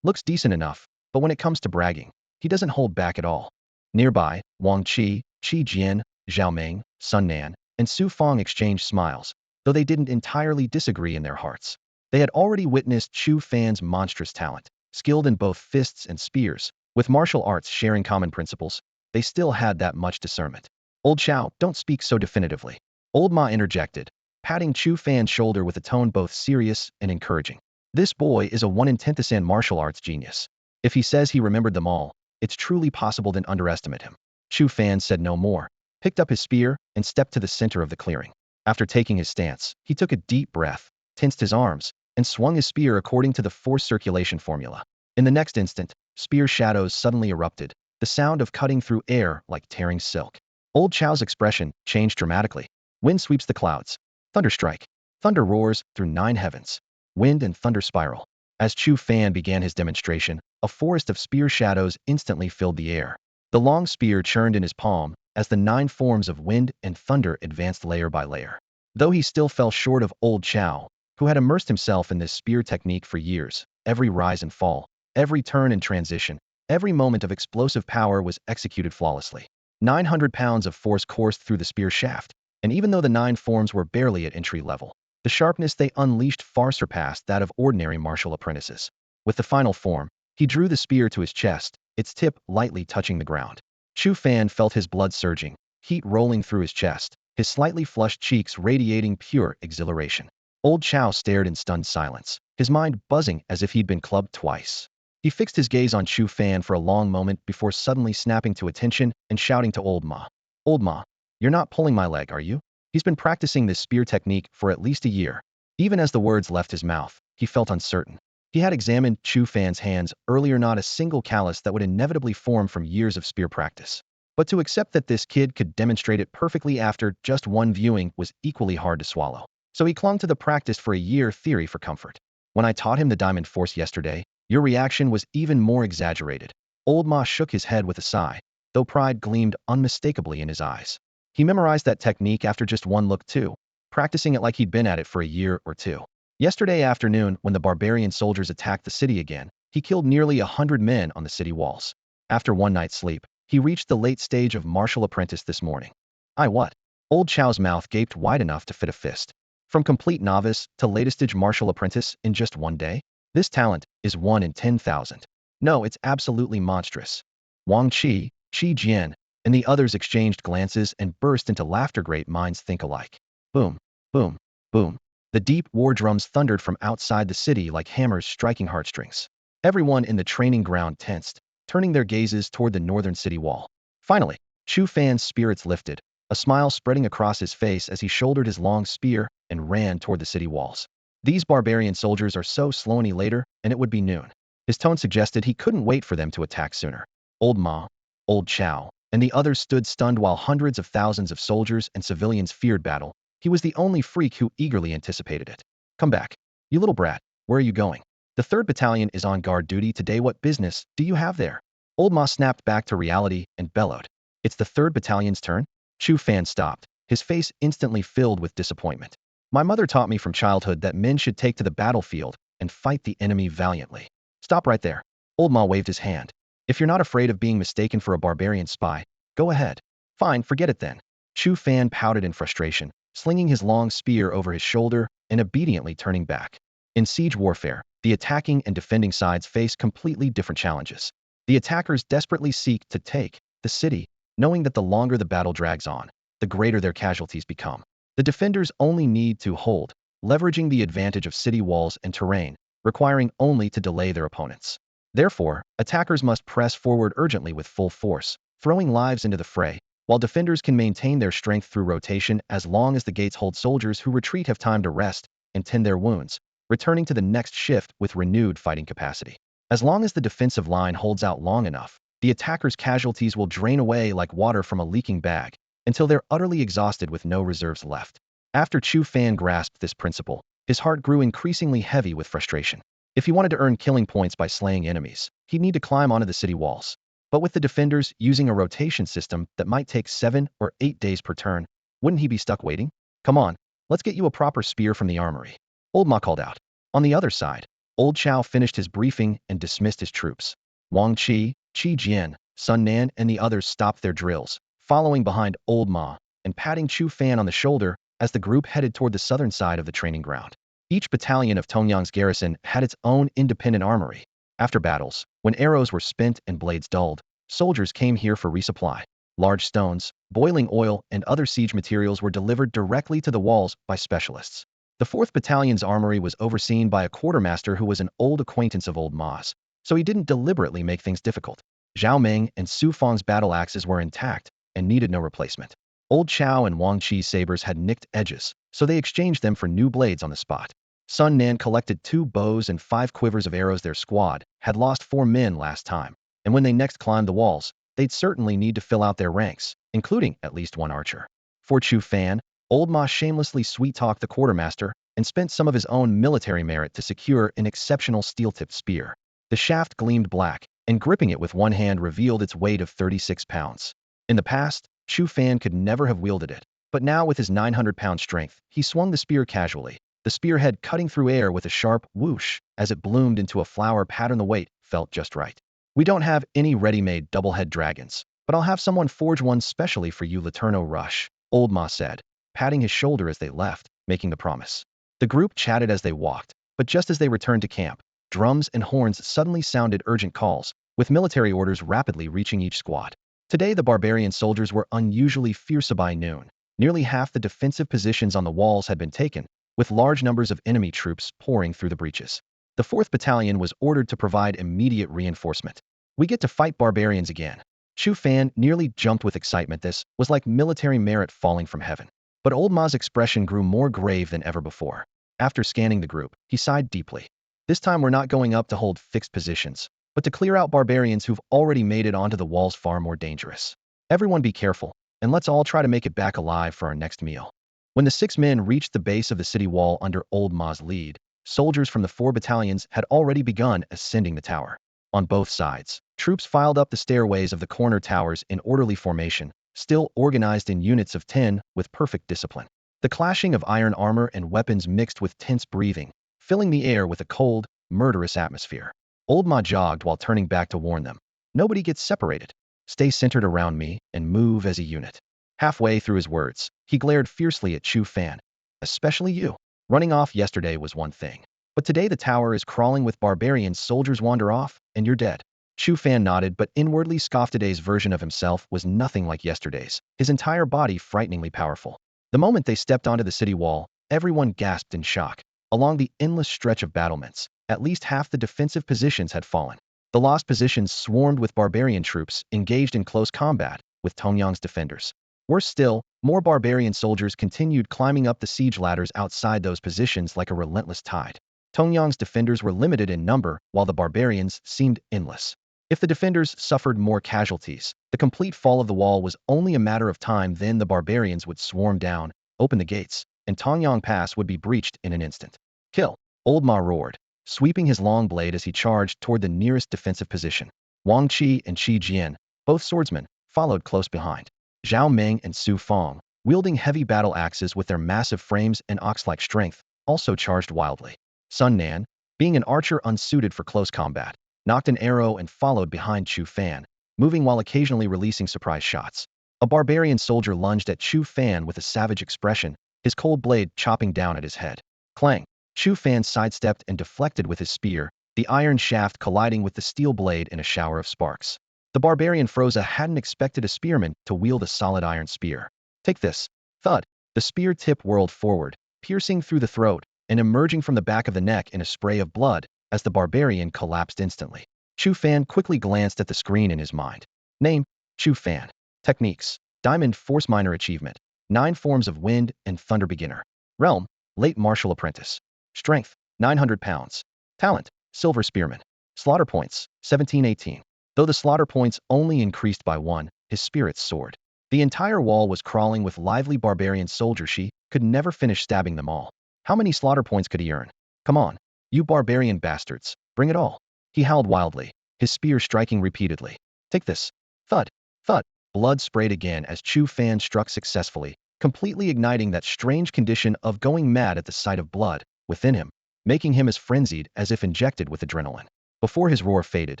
Looks decent enough, but when it comes to bragging, he doesn't hold back at all. Nearby, Wang Qi, Qi Jian, Zhao Meng, Sun Nan, and Su Fong exchanged smiles, though they didn't entirely disagree in their hearts. They had already witnessed Chu Fan's monstrous talent, skilled in both fists and spears. With martial arts sharing common principles, they still had that much discernment. Old Chow, don't speak so definitively. Old Ma interjected, patting Chu Fan's shoulder with a tone both serious and encouraging. This boy is a 1 in 10,000 martial arts genius. If he says he remembered them all, it's truly possible to underestimate him. Chu Fan said no more, picked up his spear, and stepped to the center of the clearing. After taking his stance, he took a deep breath, tensed his arms, and swung his spear according to the force circulation formula. In the next instant, spear shadows suddenly erupted, the sound of cutting through air like tearing silk. Old Chow's expression changed dramatically. Wind sweeps the clouds. Thunderstrike. Thunder roars through 9 heavens. Wind and thunder spiral. As Chu Fan began his demonstration, a forest of spear shadows instantly filled the air. The long spear churned in his palm as the 9 forms of wind and thunder advanced layer by layer. Though he still fell short of Old Chow, who had immersed himself in this spear technique for years, every rise and fall, every turn and transition, every moment of explosive power was executed flawlessly. 900 pounds of force coursed through the spear shaft, and even though the 9 forms were barely at entry level, the sharpness they unleashed far surpassed that of ordinary martial apprentices. With the final form, he drew the spear to his chest, its tip lightly touching the ground. Chu Fan felt his blood surging, heat rolling through his chest, his slightly flushed cheeks radiating pure exhilaration. Old Chow stared in stunned silence, his mind buzzing as if he'd been clubbed twice. He fixed his gaze on Chu Fan for a long moment before suddenly snapping to attention and shouting to Old Ma. Old Ma, you're not pulling my leg, are you? He's been practicing this spear technique for at least a year. Even as the words left his mouth, he felt uncertain. He had examined Chu Fan's hands earlier, not a single callus that would inevitably form from years of spear practice. But to accept that this kid could demonstrate it perfectly after just one viewing was equally hard to swallow. So he clung to the practice for a year theory for comfort. When I taught him the diamond force yesterday, your reaction was even more exaggerated. Old Ma shook his head with a sigh, though pride gleamed unmistakably in his eyes. He memorized that technique after just one look too, practicing it like he'd been at it for a year or two. Yesterday afternoon, when the barbarian soldiers attacked the city again, he killed nearly 100 men on the city walls. After one night's sleep, he reached the late stage of martial apprentice this morning. I what? Old Chow's mouth gaped wide enough to fit a fist. From complete novice to latest-stage martial apprentice in just one day? This talent is 1 in 10,000. No, it's absolutely monstrous. Wang Qi, Qi Jian, and the others exchanged glances and burst into laughter. Great minds think alike. Boom, boom, boom. The deep war drums thundered from outside the city like hammers striking heartstrings. Everyone in the training ground tensed, turning their gazes toward the northern city wall. Finally, Chu Fan's spirits lifted, a smile spreading across his face as he shouldered his long spear and ran toward the city walls. These barbarian soldiers are so slow any later, and it would be noon. His tone suggested he couldn't wait for them to attack sooner. Old Ma, Old Chow, and the others stood stunned while hundreds of thousands of soldiers and civilians feared battle. He was the only freak who eagerly anticipated it. Come back. You little brat, where are you going? The 3rd Battalion is on guard duty today. What business do you have there? Old Ma snapped back to reality and bellowed. It's the 3rd Battalion's turn? Chu Fan stopped, his face instantly filled with disappointment. My mother taught me from childhood that men should take to the battlefield and fight the enemy valiantly. Stop right there. Old Ma waved his hand. If you're not afraid of being mistaken for a barbarian spy, go ahead. Fine, forget it then. Chu Fan pouted in frustration, slinging his long spear over his shoulder and obediently turning back. In siege warfare, the attacking and defending sides face completely different challenges. The attackers desperately seek to take the city, knowing that the longer the battle drags on, the greater their casualties become. The defenders only need to hold, leveraging the advantage of city walls and terrain, requiring only to delay their opponents. Therefore, attackers must press forward urgently with full force, throwing lives into the fray, while defenders can maintain their strength through rotation as long as the gates hold. Soldiers who retreat have time to rest and tend their wounds, returning to the next shift with renewed fighting capacity. As long as the defensive line holds out long enough, the attackers' casualties will drain away like water from a leaking bag, until they're utterly exhausted with no reserves left. After Chu Fan grasped this principle, his heart grew increasingly heavy with frustration. If he wanted to earn killing points by slaying enemies, he'd need to climb onto the city walls. But with the defenders using a rotation system that might take 7 or 8 days per turn, wouldn't he be stuck waiting? Come on, let's get you a proper spear from the armory. Old Ma called out. On the other side, Old Chow finished his briefing and dismissed his troops. Wang Qi, Qi Jian, Sun Nan and the others stopped their drills, following behind Old Ma and patting Chu Fan on the shoulder as the group headed toward the southern side of the training ground. Each battalion of Tongyang's garrison had its own independent armory. After battles, when arrows were spent and blades dulled, soldiers came here for resupply. Large stones, boiling oil, and other siege materials were delivered directly to the walls by specialists. The 4th Battalion's armory was overseen by a quartermaster who was an old acquaintance of Old Ma's, so he didn't deliberately make things difficult. Zhao Meng and Su Fang's battle axes were intact and needed no replacement. Old Chao and Wang Qi's sabers had nicked edges, so they exchanged them for new blades on the spot. Sun Nan collected 2 bows and 5 quivers of arrows. Their squad had lost 4 men last time, and when they next climbed the walls, they'd certainly need to fill out their ranks, including at least 1 archer. For Chu Fan, Old Ma shamelessly sweet-talked the quartermaster and spent some of his own military merit to secure an exceptional steel-tipped spear. The shaft gleamed black, and gripping it with one hand revealed its weight of 36 pounds. In the past, Chu Fan could never have wielded it, but now with his 900-pound strength, he swung the spear casually, the spearhead cutting through air with a sharp whoosh as it bloomed into a flower pattern. The weight felt just right. We don't have any ready-made double-head dragons, but I'll have someone forge one specially for you, Laterno Rush, Old Ma said, patting his shoulder as they left, making the promise. The group chatted as they walked, but just as they returned to camp, drums and horns suddenly sounded urgent calls, with military orders rapidly reaching each squad. Today the barbarian soldiers were unusually fearsome. By noon, nearly half the defensive positions on the walls had been taken, with large numbers of enemy troops pouring through the breaches. The 4th Battalion was ordered to provide immediate reinforcement. We get to fight barbarians again. Chu Fan nearly jumped with excitement. This was like military merit falling from heaven. But Old Ma's expression grew more grave than ever before. After scanning the group, he sighed deeply. This time we're not going up to hold fixed positions, but to clear out barbarians who've already made it onto the walls. Far more dangerous. Everyone be careful, and let's all try to make it back alive for our next meal. When the 6 men reached the base of the city wall under Old Ma's lead, soldiers from the 4 battalions had already begun ascending the tower. On both sides, troops filed up the stairways of the corner towers in orderly formation, still organized in units of 10 with perfect discipline. The clashing of iron armor and weapons mixed with tense breathing, filling the air with a cold, murderous atmosphere. Old Ma jogged while turning back to warn them. Nobody gets separated. Stay centered around me and move as a unit. Halfway through his words, he glared fiercely at Chu Fan. Especially you. Running off yesterday was one thing, but today the tower is crawling with barbarians. Soldiers wander off, and you're dead. Chu Fan nodded but inwardly scoffed. Today's version of himself was nothing like yesterday's, his entire body frighteningly powerful. The moment they stepped onto the city wall, everyone gasped in shock. Along the endless stretch of battlements, at least half the defensive positions had fallen. The lost positions swarmed with barbarian troops engaged in close combat with Tongyang's defenders. Worse still, more barbarian soldiers continued climbing up the siege ladders outside those positions like a relentless tide. Tongyang's defenders were limited in number, while the barbarians seemed endless. If the defenders suffered more casualties, the complete fall of the wall was only a matter of time. Then the barbarians would swarm down, open the gates, and Tongyang Pass would be breached in an instant. Kill! Old Ma roared, sweeping his long blade as he charged toward the nearest defensive position. Wang Qi and Qi Jian, both swordsmen, followed close behind. Zhao Meng and Su Fang, wielding heavy battle axes with their massive frames and ox-like strength, also charged wildly. Sun Nan, being an archer unsuited for close combat, knocked an arrow and followed behind Chu Fan, moving while occasionally releasing surprise shots. A barbarian soldier lunged at Chu Fan with a savage expression, his cold blade chopping down at his head. Clang! Chu Fan sidestepped and deflected with his spear, the iron shaft colliding with the steel blade in a shower of sparks. The barbarian Froza hadn't expected a spearman to wield a solid iron spear. Take this. Thud! The spear tip whirled forward, piercing through the throat and emerging from the back of the neck in a spray of blood as the barbarian collapsed instantly. Chu Fan quickly glanced at the screen in his mind. Name: Chu Fan. Techniques: Diamond Force Minor Achievement. 9 forms of Wind and Thunder Beginner. Realm: Late Martial Apprentice. Strength: 900 pounds. Talent: Silver Spearman. Slaughter points: 1718. Though the slaughter points only increased by 1, his spirits soared. The entire wall was crawling with lively barbarian soldiers. She could never finish stabbing them all. How many slaughter points could he earn? Come on, you barbarian bastards, bring it all. He howled wildly, his spear striking repeatedly. Take this. Thud! Thud! Blood sprayed again as Chu Fan struck successfully, completely igniting that strange condition of going mad at the sight of blood within him, making him as frenzied as if injected with adrenaline. Before his roar faded,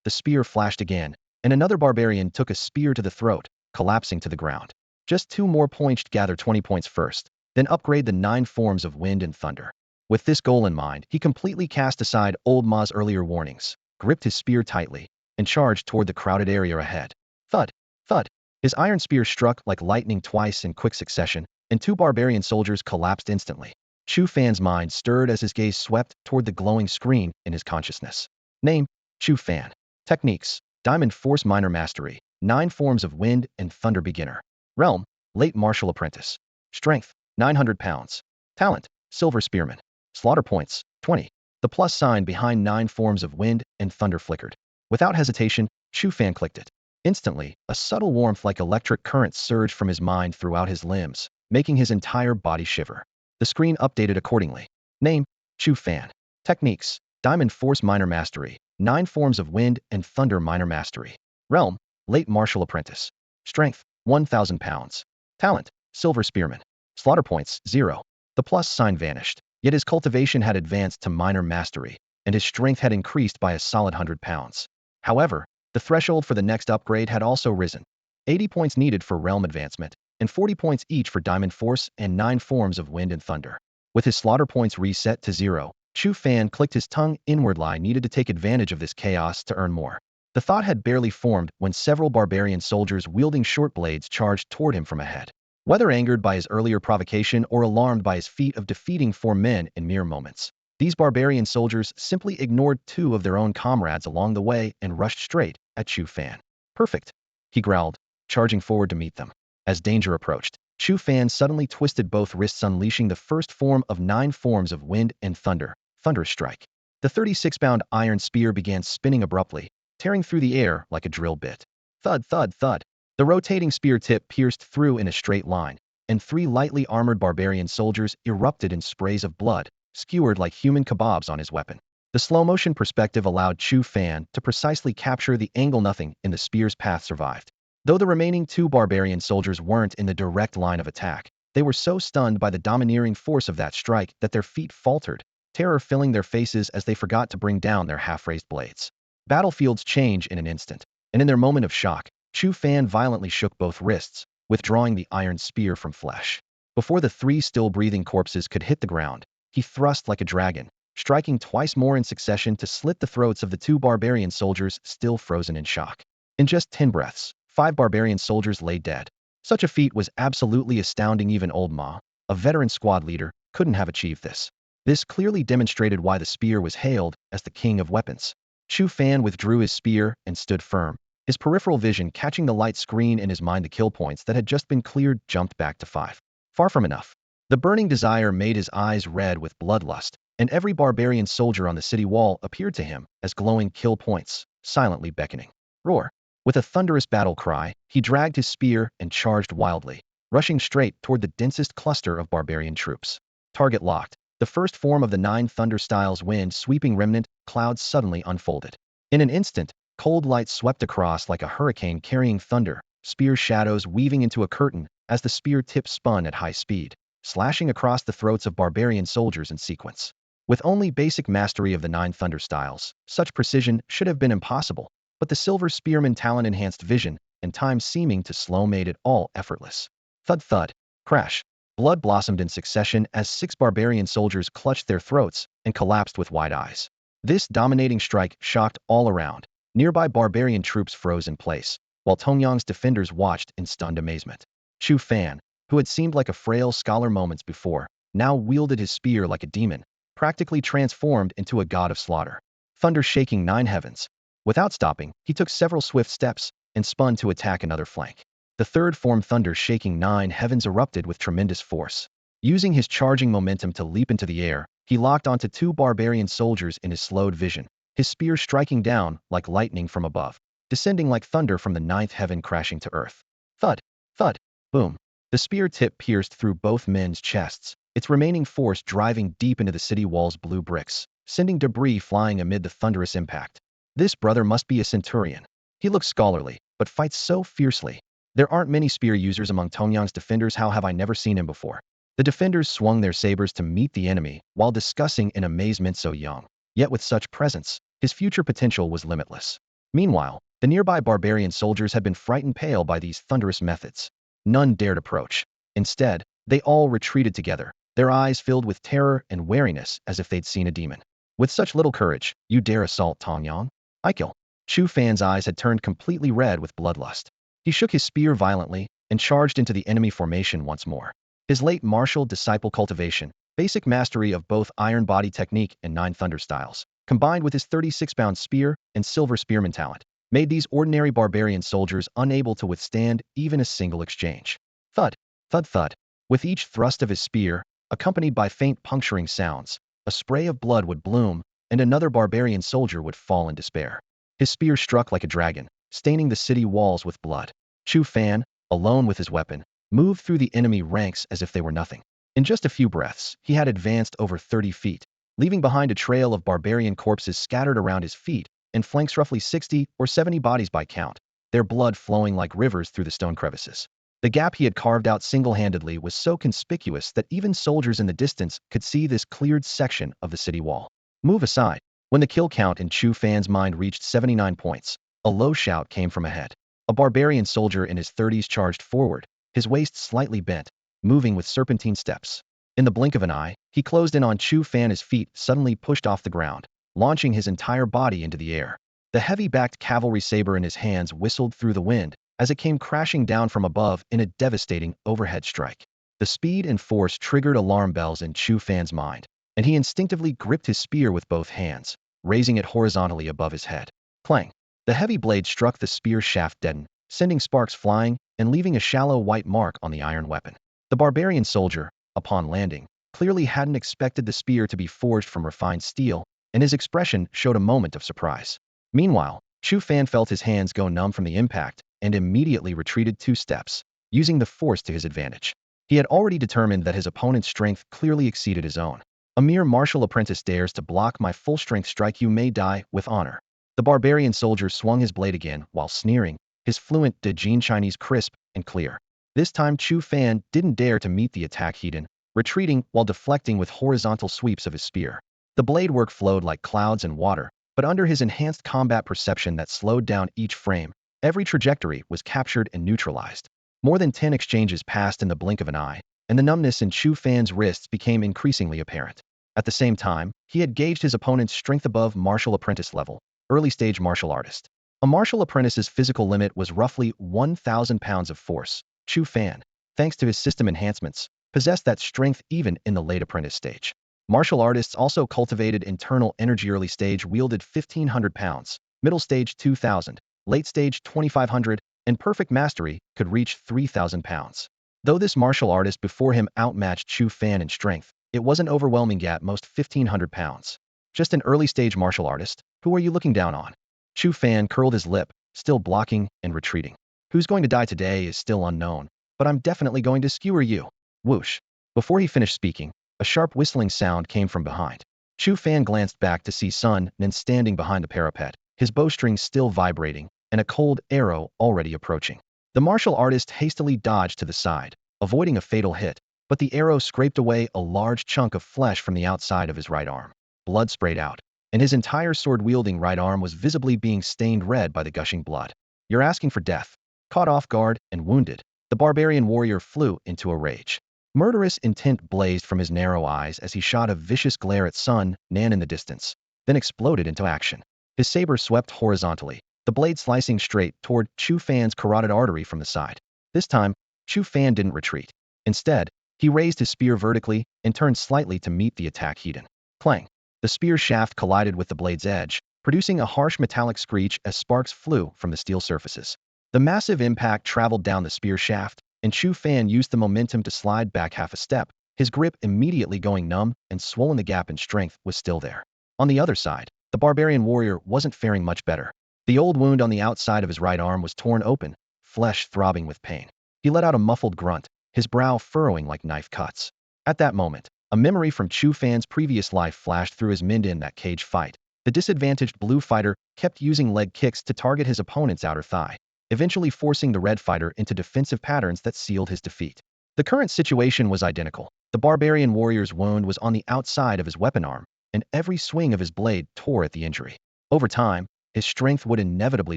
the spear flashed again, and another barbarian took a spear to the throat, collapsing to the ground. Just 2 more points to gather 20 points first, then upgrade the 9 forms of wind and thunder. With this goal in mind, he completely cast aside Old Ma's earlier warnings, gripped his spear tightly, and charged toward the crowded area ahead. Thud! Thud! His iron spear struck like lightning twice in quick succession, and 2 barbarian soldiers collapsed instantly. Chu Fan's mind stirred as his gaze swept toward the glowing screen in his consciousness. Name: Chu Fan. Techniques: Diamond Force Minor Mastery, 9 forms of wind and thunder beginner. Realm: Late Martial Apprentice. Strength: 900 pounds. Talent: Silver Spearman. Slaughter points: 20. The plus sign behind 9 forms of wind and thunder flickered. Without hesitation, Chu Fan clicked it. Instantly, a subtle warmth like electric currents surged from his mind throughout his limbs, making his entire body shiver. The screen updated accordingly. Name: Chu Fan. Techniques: Diamond Force Minor Mastery, 9 forms of wind and thunder minor mastery. Realm: Late Martial Apprentice. Strength: 1,000 pounds. Talent: Silver Spearman. Slaughter points: 0. The plus sign vanished, yet his cultivation had advanced to minor mastery, and his strength had increased by a solid 100 pounds. However, the threshold for the next upgrade had also risen. 80 points needed for realm advancement, and 40 points each for Diamond Force and 9 forms of wind and thunder. With his slaughter points reset to 0, Chu Fan clicked his tongue inwardly needed to take advantage of this chaos to earn more. The thought had barely formed when several barbarian soldiers wielding short blades charged toward him from ahead. Whether angered by his earlier provocation or alarmed by his feat of defeating 4 men in mere moments, these barbarian soldiers simply ignored 2 of their own comrades along the way and rushed straight at Chu Fan. Perfect, he growled, charging forward to meet them. As danger approached, Chu Fan suddenly twisted both wrists, unleashing the first form of 9 forms of wind and thunder, Thunderous Strike. The 36-pound iron spear began spinning abruptly, tearing through the air like a drill bit. Thud, thud, thud. The rotating spear tip pierced through in a straight line, and 3 lightly armored barbarian soldiers erupted in sprays of blood, skewered like human kebabs on his weapon. The slow-motion perspective allowed Chu Fan to precisely capture the angle. Nothing in the spear's path survived. Though the remaining 2 barbarian soldiers weren't in the direct line of attack, they were so stunned by the domineering force of that strike that their feet faltered, terror filling their faces as they forgot to bring down their half-raised blades. Battlefields change in an instant, and in their moment of shock, Chu Fan violently shook both wrists, withdrawing the iron spear from flesh. Before the 3 still-breathing corpses could hit the ground, he thrust like a dragon, striking twice more in succession to slit the throats of the 2 barbarian soldiers still frozen in shock. In just 10 breaths, 5 barbarian soldiers lay dead. Such a feat was absolutely astounding. Even Old Ma, a veteran squad leader, couldn't have achieved this. This clearly demonstrated why the spear was hailed as the king of weapons. Chu Fan withdrew his spear and stood firm, his peripheral vision catching the light screen in his mind. The kill points that had just been cleared jumped back to 5. Far from enough. The burning desire made his eyes red with bloodlust, and every barbarian soldier on the city wall appeared to him as glowing kill points, silently beckoning. Roar! With a thunderous battle cry, he dragged his spear and charged wildly, rushing straight toward the densest cluster of barbarian troops. Target locked. The first form of the 9 thunder styles wind-sweeping remnant clouds suddenly unfolded. In an instant, cold light swept across like a hurricane carrying thunder, spear shadows weaving into a curtain as the spear tip spun at high speed, slashing across the throats of barbarian soldiers in sequence. With only basic mastery of the 9 thunder styles, such precision should have been impossible, but the silver spearman talent-enhanced vision and time seeming to slow made it all effortless. Thud thud, crash. Blood blossomed in succession as 6 barbarian soldiers clutched their throats and collapsed with wide eyes. This dominating strike shocked all around. Nearby barbarian troops froze in place, while Tongyang's defenders watched in stunned amazement. Chu Fan, who had seemed like a frail scholar moments before, now wielded his spear like a demon, practically transformed into a god of slaughter. Thunder shaking 9 heavens. Without stopping, he took several swift steps and spun to attack another flank. The third form, thunder shaking 9 heavens, erupted with tremendous force. Using his charging momentum to leap into the air, he locked onto 2 barbarian soldiers in his slowed vision, his spear striking down like lightning from above, descending like thunder from the 9th heaven crashing to earth. Thud, thud, boom. The spear tip pierced through both men's chests, its remaining force driving deep into the city wall's blue bricks, sending debris flying amid the thunderous impact. This brother must be a centurion. He looks scholarly, but fights so fiercely. There aren't many spear users among Tongyang's defenders. How have I never seen him before? The defenders swung their sabers to meet the enemy while discussing in amazement. So young, yet with such presence, his future potential was limitless. Meanwhile, The nearby barbarian soldiers had been frightened pale by these thunderous methods. None dared approach. Instead, they all retreated together, their eyes filled with terror and wariness as if they'd seen a demon. With such little courage, you dare assault Tongyang? I kill. Chu Fan's eyes had turned completely red with bloodlust. He shook his spear violently and charged into the enemy formation once more. His late martial disciple cultivation, basic mastery of both iron body technique and 9 thunder styles, combined with his 36-pound spear and silver spearman talent, made these ordinary barbarian soldiers unable to withstand even a single exchange. Thud, thud, thud. With each thrust of his spear, accompanied by faint puncturing sounds, a spray of blood would bloom, and another barbarian soldier would fall in despair. His spear struck like a dragon, staining the city walls with blood. Chu Fan, alone with his weapon, moved through the enemy ranks as if they were nothing. In just a few breaths, he had advanced over 30 feet, leaving behind a trail of barbarian corpses scattered around his feet and flanks roughly 60 or 70 bodies by count, their blood flowing like rivers through the stone crevices. The gap he had carved out single-handedly was so conspicuous that even soldiers in the distance could see this cleared section of the city wall. Move aside. When the kill count in Chu Fan's mind reached 79 points, a low shout came from ahead. A barbarian soldier in his 30s charged forward, his waist slightly bent, moving with serpentine steps. In the blink of an eye, he closed in on Chu Fan. His feet suddenly pushed off the ground, launching his entire body into the air. The heavy-backed cavalry saber in his hands whistled through the wind as it came crashing down from above in a devastating overhead strike. The speed and force triggered alarm bells in Chu Fan's mind, and he instinctively gripped his spear with both hands, raising it horizontally above his head. Clang! The heavy blade struck the spear shaft deadened, sending sparks flying and leaving a shallow white mark on the iron weapon. The barbarian soldier, upon landing, clearly hadn't expected the spear to be forged from refined steel, and his expression showed a moment of surprise. Meanwhile, Chu Fan felt his hands go numb from the impact and immediately retreated 2 steps, using the force to his advantage. He had already determined that his opponent's strength clearly exceeded his own. A mere martial apprentice dares to block my full-strength strike. You may die with honor. The barbarian soldier swung his blade again while sneering, his fluent Dejin Chinese crisp and clear. This time Chu Fan didn't dare to meet the attack head-on, retreating while deflecting with horizontal sweeps of his spear. The blade work flowed like clouds and water, but under his enhanced combat perception that slowed down each frame, every trajectory was captured and neutralized. More than 10 exchanges passed in the blink of an eye, and the numbness in Chu Fan's wrists became increasingly apparent. At the same time, he had gauged his opponent's strength above martial apprentice level, early-stage martial artist. A martial apprentice's physical limit was roughly 1,000 pounds of force. Chu Fan, thanks to his system enhancements, possessed that strength even in the late apprentice stage. Martial artists also cultivated internal energy. Early stage wielded 1,500 pounds, middle stage 2,000, late stage 2,500, and perfect mastery could reach 3,000 pounds. Though this martial artist before him outmatched Chu Fan in strength, it wasn't overwhelming at most 1,500 pounds. Just an early-stage martial artist? Who are you looking down on? Chu Fan curled his lip, still blocking and retreating. Who's going to die today is still unknown, but I'm definitely going to skewer you. Whoosh. Before he finished speaking, a sharp whistling sound came from behind. Chu Fan glanced back to see Sun Nen standing behind the parapet, his bowstring still vibrating, and a cold arrow already approaching. The martial artist hastily dodged to the side, avoiding a fatal hit, but the arrow scraped away a large chunk of flesh from the outside of his right arm. Blood sprayed out, and his entire sword-wielding right arm was visibly being stained red by the gushing blood. You're asking for death. Caught off guard and wounded, the barbarian warrior flew into a rage. Murderous intent blazed from his narrow eyes as he shot a vicious glare at Sun Nan in the distance, then exploded into action. His saber swept horizontally, the blade slicing straight toward Chu Fan's carotid artery from the side. This time, Chu Fan didn't retreat. Instead, he raised his spear vertically and turned slightly to meet the attack head-on. Clang! The spear shaft collided with the blade's edge, producing a harsh metallic screech as sparks flew from the steel surfaces. The massive impact traveled down the spear shaft, and Chu Fan used the momentum to slide back half a step, his grip immediately going numb and swollen. The gap in strength was still there. On the other side, the barbarian warrior wasn't faring much better. The old wound on the outside of his right arm was torn open, flesh throbbing with pain. He let out a muffled grunt, his brow furrowing like knife cuts. At that moment, a memory from Chu Fan's previous life flashed through his mind. In that cage fight, the disadvantaged blue fighter kept using leg kicks to target his opponent's outer thigh, eventually forcing the red fighter into defensive patterns that sealed his defeat. The current situation was identical. The barbarian warrior's wound was on the outside of his weapon arm, and every swing of his blade tore at the injury. Over time, his strength would inevitably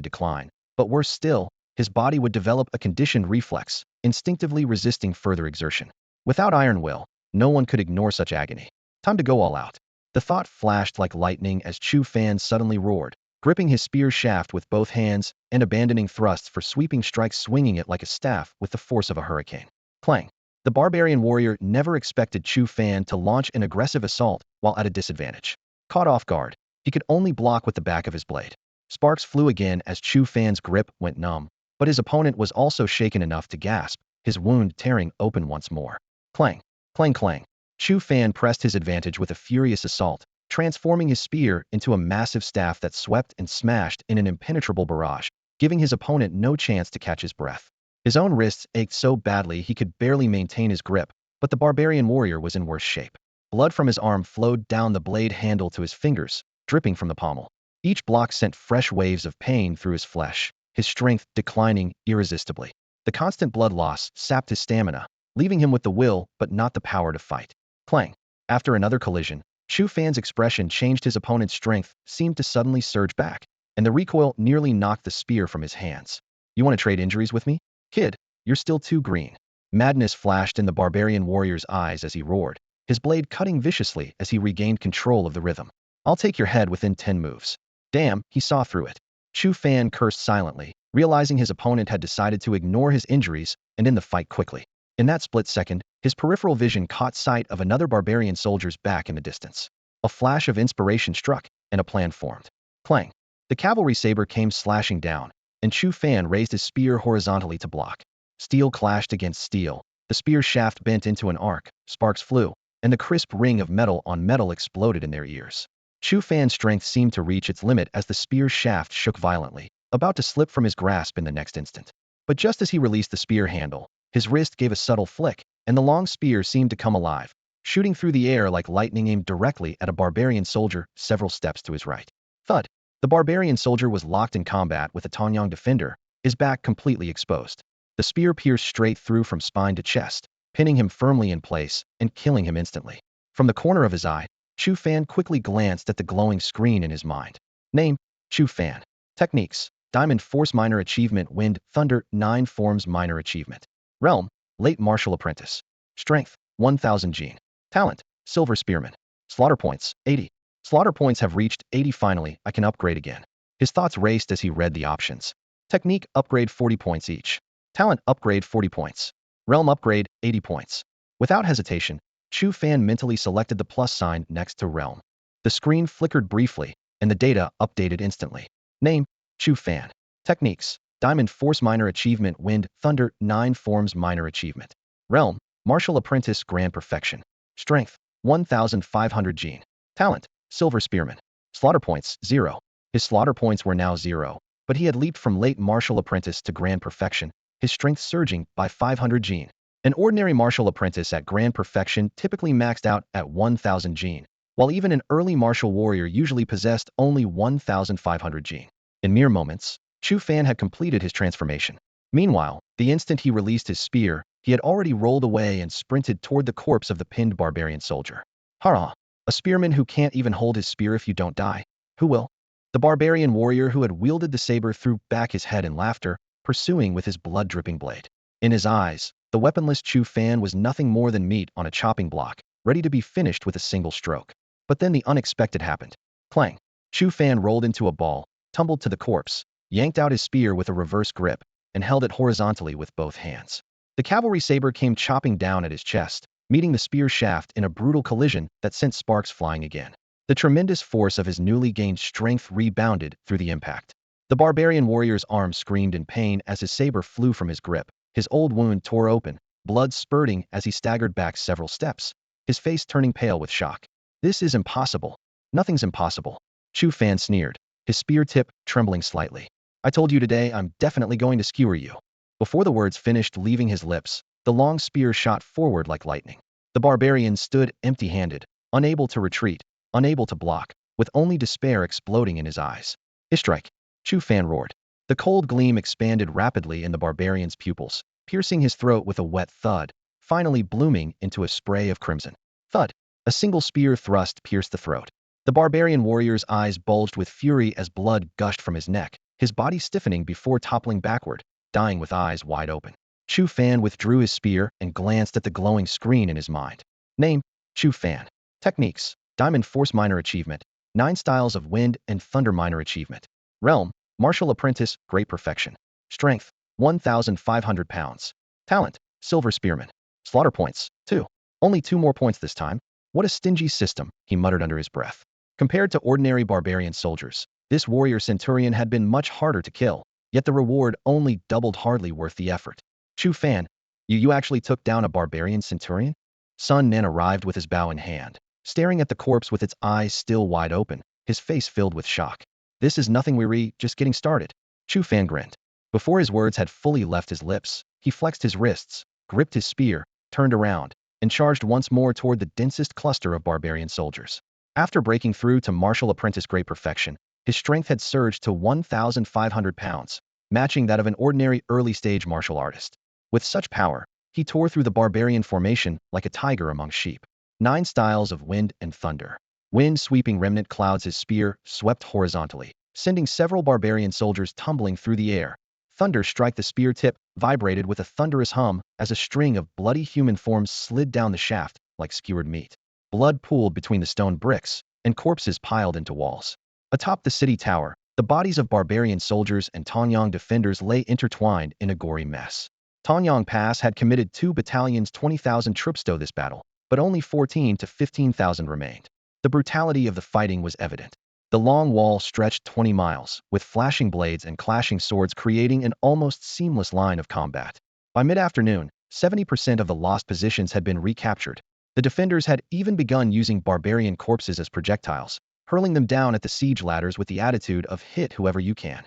decline, But worse still, his body would develop a conditioned reflex, instinctively resisting further exertion. Without iron will, no one could ignore such agony. Time to go all out. The thought flashed like lightning as Chu Fan suddenly roared, gripping his spear shaft with both hands and abandoning thrusts for sweeping strikes, swinging it like a staff with the force of a hurricane. Clang! The barbarian warrior never expected Chu Fan to launch an aggressive assault while at a disadvantage. Caught off guard, he could only block with the back of his blade. Sparks flew again as Chu Fan's grip went numb, but his opponent was also shaken enough to gasp, his wound tearing open once more. Clang! Clang clang! Chu Fan pressed his advantage with a furious assault, transforming his spear into a massive staff that swept and smashed in an impenetrable barrage, giving his opponent no chance to catch his breath. His own wrists ached so badly he could barely maintain his grip, but the barbarian warrior was in worse shape. Blood from his arm flowed down the blade handle to his fingers, dripping from the pommel. Each block sent fresh waves of pain through his flesh, his strength declining irresistibly. The constant blood loss sapped his stamina, leaving him with the will but not the power to fight. Clang! After another collision, Chu Fan's expression changed. His opponent's strength seemed to suddenly surge back, and the recoil nearly knocked the spear from his hands. You want to trade injuries with me? Kid, you're still too green. Madness flashed in the barbarian warrior's eyes as he roared, his blade cutting viciously as he regained control of the rhythm. I'll take your head within 10 moves. Damn, he saw through it. Chu Fan cursed silently, realizing his opponent had decided to ignore his injuries and end the fight quickly. In that split second, his peripheral vision caught sight of another barbarian soldier's back in the distance. A flash of inspiration struck, and a plan formed. Clang! The cavalry saber came slashing down, and Chu Fan raised his spear horizontally to block. Steel clashed against steel, the spear shaft bent into an arc, sparks flew, and the crisp ring of metal on metal exploded in their ears. Chu Fan's strength seemed to reach its limit as the spear shaft shook violently, about to slip from his grasp in the next instant. But just as he released the spear handle, his wrist gave a subtle flick, and the long spear seemed to come alive, shooting through the air like lightning aimed directly at a barbarian soldier several steps to his right. Thud! The barbarian soldier was locked in combat with a Tanyang defender, his back completely exposed. The spear pierced straight through from spine to chest, pinning him firmly in place and killing him instantly. From the corner of his eye, Chu Fan quickly glanced at the glowing screen in his mind. Name: Chu Fan. Techniques: Diamond Force Minor Achievement, Wind, Thunder, 9 Forms Minor Achievement. Realm: Late Martial Apprentice. Strength: 1000 gene. Talent: Silver Spearman. Slaughter points: 80. Slaughter points have reached 80. Finally, I can upgrade again. His thoughts raced as he read the options. Technique upgrade 40 points each. Talent upgrade 40 points. Realm upgrade 80 points. Without hesitation, Chu Fan mentally selected the plus sign next to Realm. The screen flickered briefly, and the data updated instantly. Name: Chu Fan. Techniques: Diamond Force Minor Achievement, Wind, Thunder, 9 Forms Minor Achievement. Realm: Martial Apprentice, Grand Perfection. Strength: 1500 gene. Talent: Silver Spearman. Slaughter points: 0. His slaughter points were now 0, but he had leaped from late martial apprentice to grand perfection, his strength surging by 500 gene. An ordinary martial apprentice at grand perfection typically maxed out at 1000 gene, while even an early martial warrior usually possessed only 1500 gene. In mere moments, Chu Fan had completed his transformation. Meanwhile, the instant he released his spear, he had already rolled away and sprinted toward the corpse of the pinned barbarian soldier. Hurrah! A spearman who can't even hold his spear if you don't die. Who will? The barbarian warrior who had wielded the saber threw back his head in laughter, pursuing with his blood-dripping blade. In his eyes, the weaponless Chu Fan was nothing more than meat on a chopping block, ready to be finished with a single stroke. But then the unexpected happened. Clang! Chu Fan rolled into a ball, tumbled to the corpse, yanked out his spear with a reverse grip, and held it horizontally with both hands. The cavalry saber came chopping down at his chest, meeting the spear shaft in a brutal collision that sent sparks flying again. The tremendous force of his newly gained strength rebounded through the impact. The barbarian warrior's arm screamed in pain as his saber flew from his grip. His old wound tore open, blood spurting as he staggered back several steps, his face turning pale with shock. This is impossible. Nothing's impossible. Chu Fan sneered, his spear tip trembling slightly. I told you today I'm definitely going to skewer you. Before the words finished leaving his lips, the long spear shot forward like lightning. The barbarian stood empty-handed, unable to retreat, unable to block, with only despair exploding in his eyes. Strike! Chu Fan roared. The cold gleam expanded rapidly in the barbarian's pupils, piercing his throat with a wet thud, finally blooming into a spray of crimson. Thud! A single spear thrust pierced the throat. The barbarian warrior's eyes bulged with fury as blood gushed from his neck, his body stiffening before toppling backward, dying with eyes wide open. Chu Fan withdrew his spear and glanced at the glowing screen in his mind. Name: Chu Fan. Techniques: Diamond Force Minor Achievement, 9 Styles of Wind and Thunder Minor Achievement. Realm: Martial Apprentice, Great Perfection. Strength: 1,500 pounds. Talent: Silver Spearman. Slaughter points: 2. Only 2 more points this time. What a stingy system, he muttered under his breath. Compared to ordinary barbarian soldiers, this warrior centurion had been much harder to kill, yet the reward only doubled, hardly worth the effort. Chu Fan, you actually took down a barbarian centurion? Sun Nen arrived with his bow in hand, staring at the corpse with its eyes still wide open, his face filled with shock. This is nothing, we're just getting started. Chu Fan grinned. Before his words had fully left his lips, he flexed his wrists, gripped his spear, turned around, and charged once more toward the densest cluster of barbarian soldiers. After breaking through to Martial Apprentice Great Perfection, his strength had surged to 1,500 pounds, matching that of an ordinary early-stage martial artist. With such power, he tore through the barbarian formation like a tiger among sheep. 9 Styles of Wind and Thunder. Wind sweeping remnant clouds, his spear swept horizontally, sending several barbarian soldiers tumbling through the air. Thunder strike, the spear tip vibrated with a thunderous hum as a string of bloody human forms slid down the shaft like skewered meat. Blood pooled between the stone bricks, and corpses piled into walls. Atop the city tower, the bodies of barbarian soldiers and Tonyang defenders lay intertwined in a gory mess. Tonyang Pass had committed 2 battalions, 20,000 troops to this battle, but only 14 to 15,000 remained. The brutality of the fighting was evident. The long wall stretched 20 miles, with flashing blades and clashing swords creating an almost seamless line of combat. By mid-afternoon, 70% of the lost positions had been recaptured. The defenders had even begun using barbarian corpses as projectiles, hurling them down at the siege ladders with the attitude of "hit whoever you can."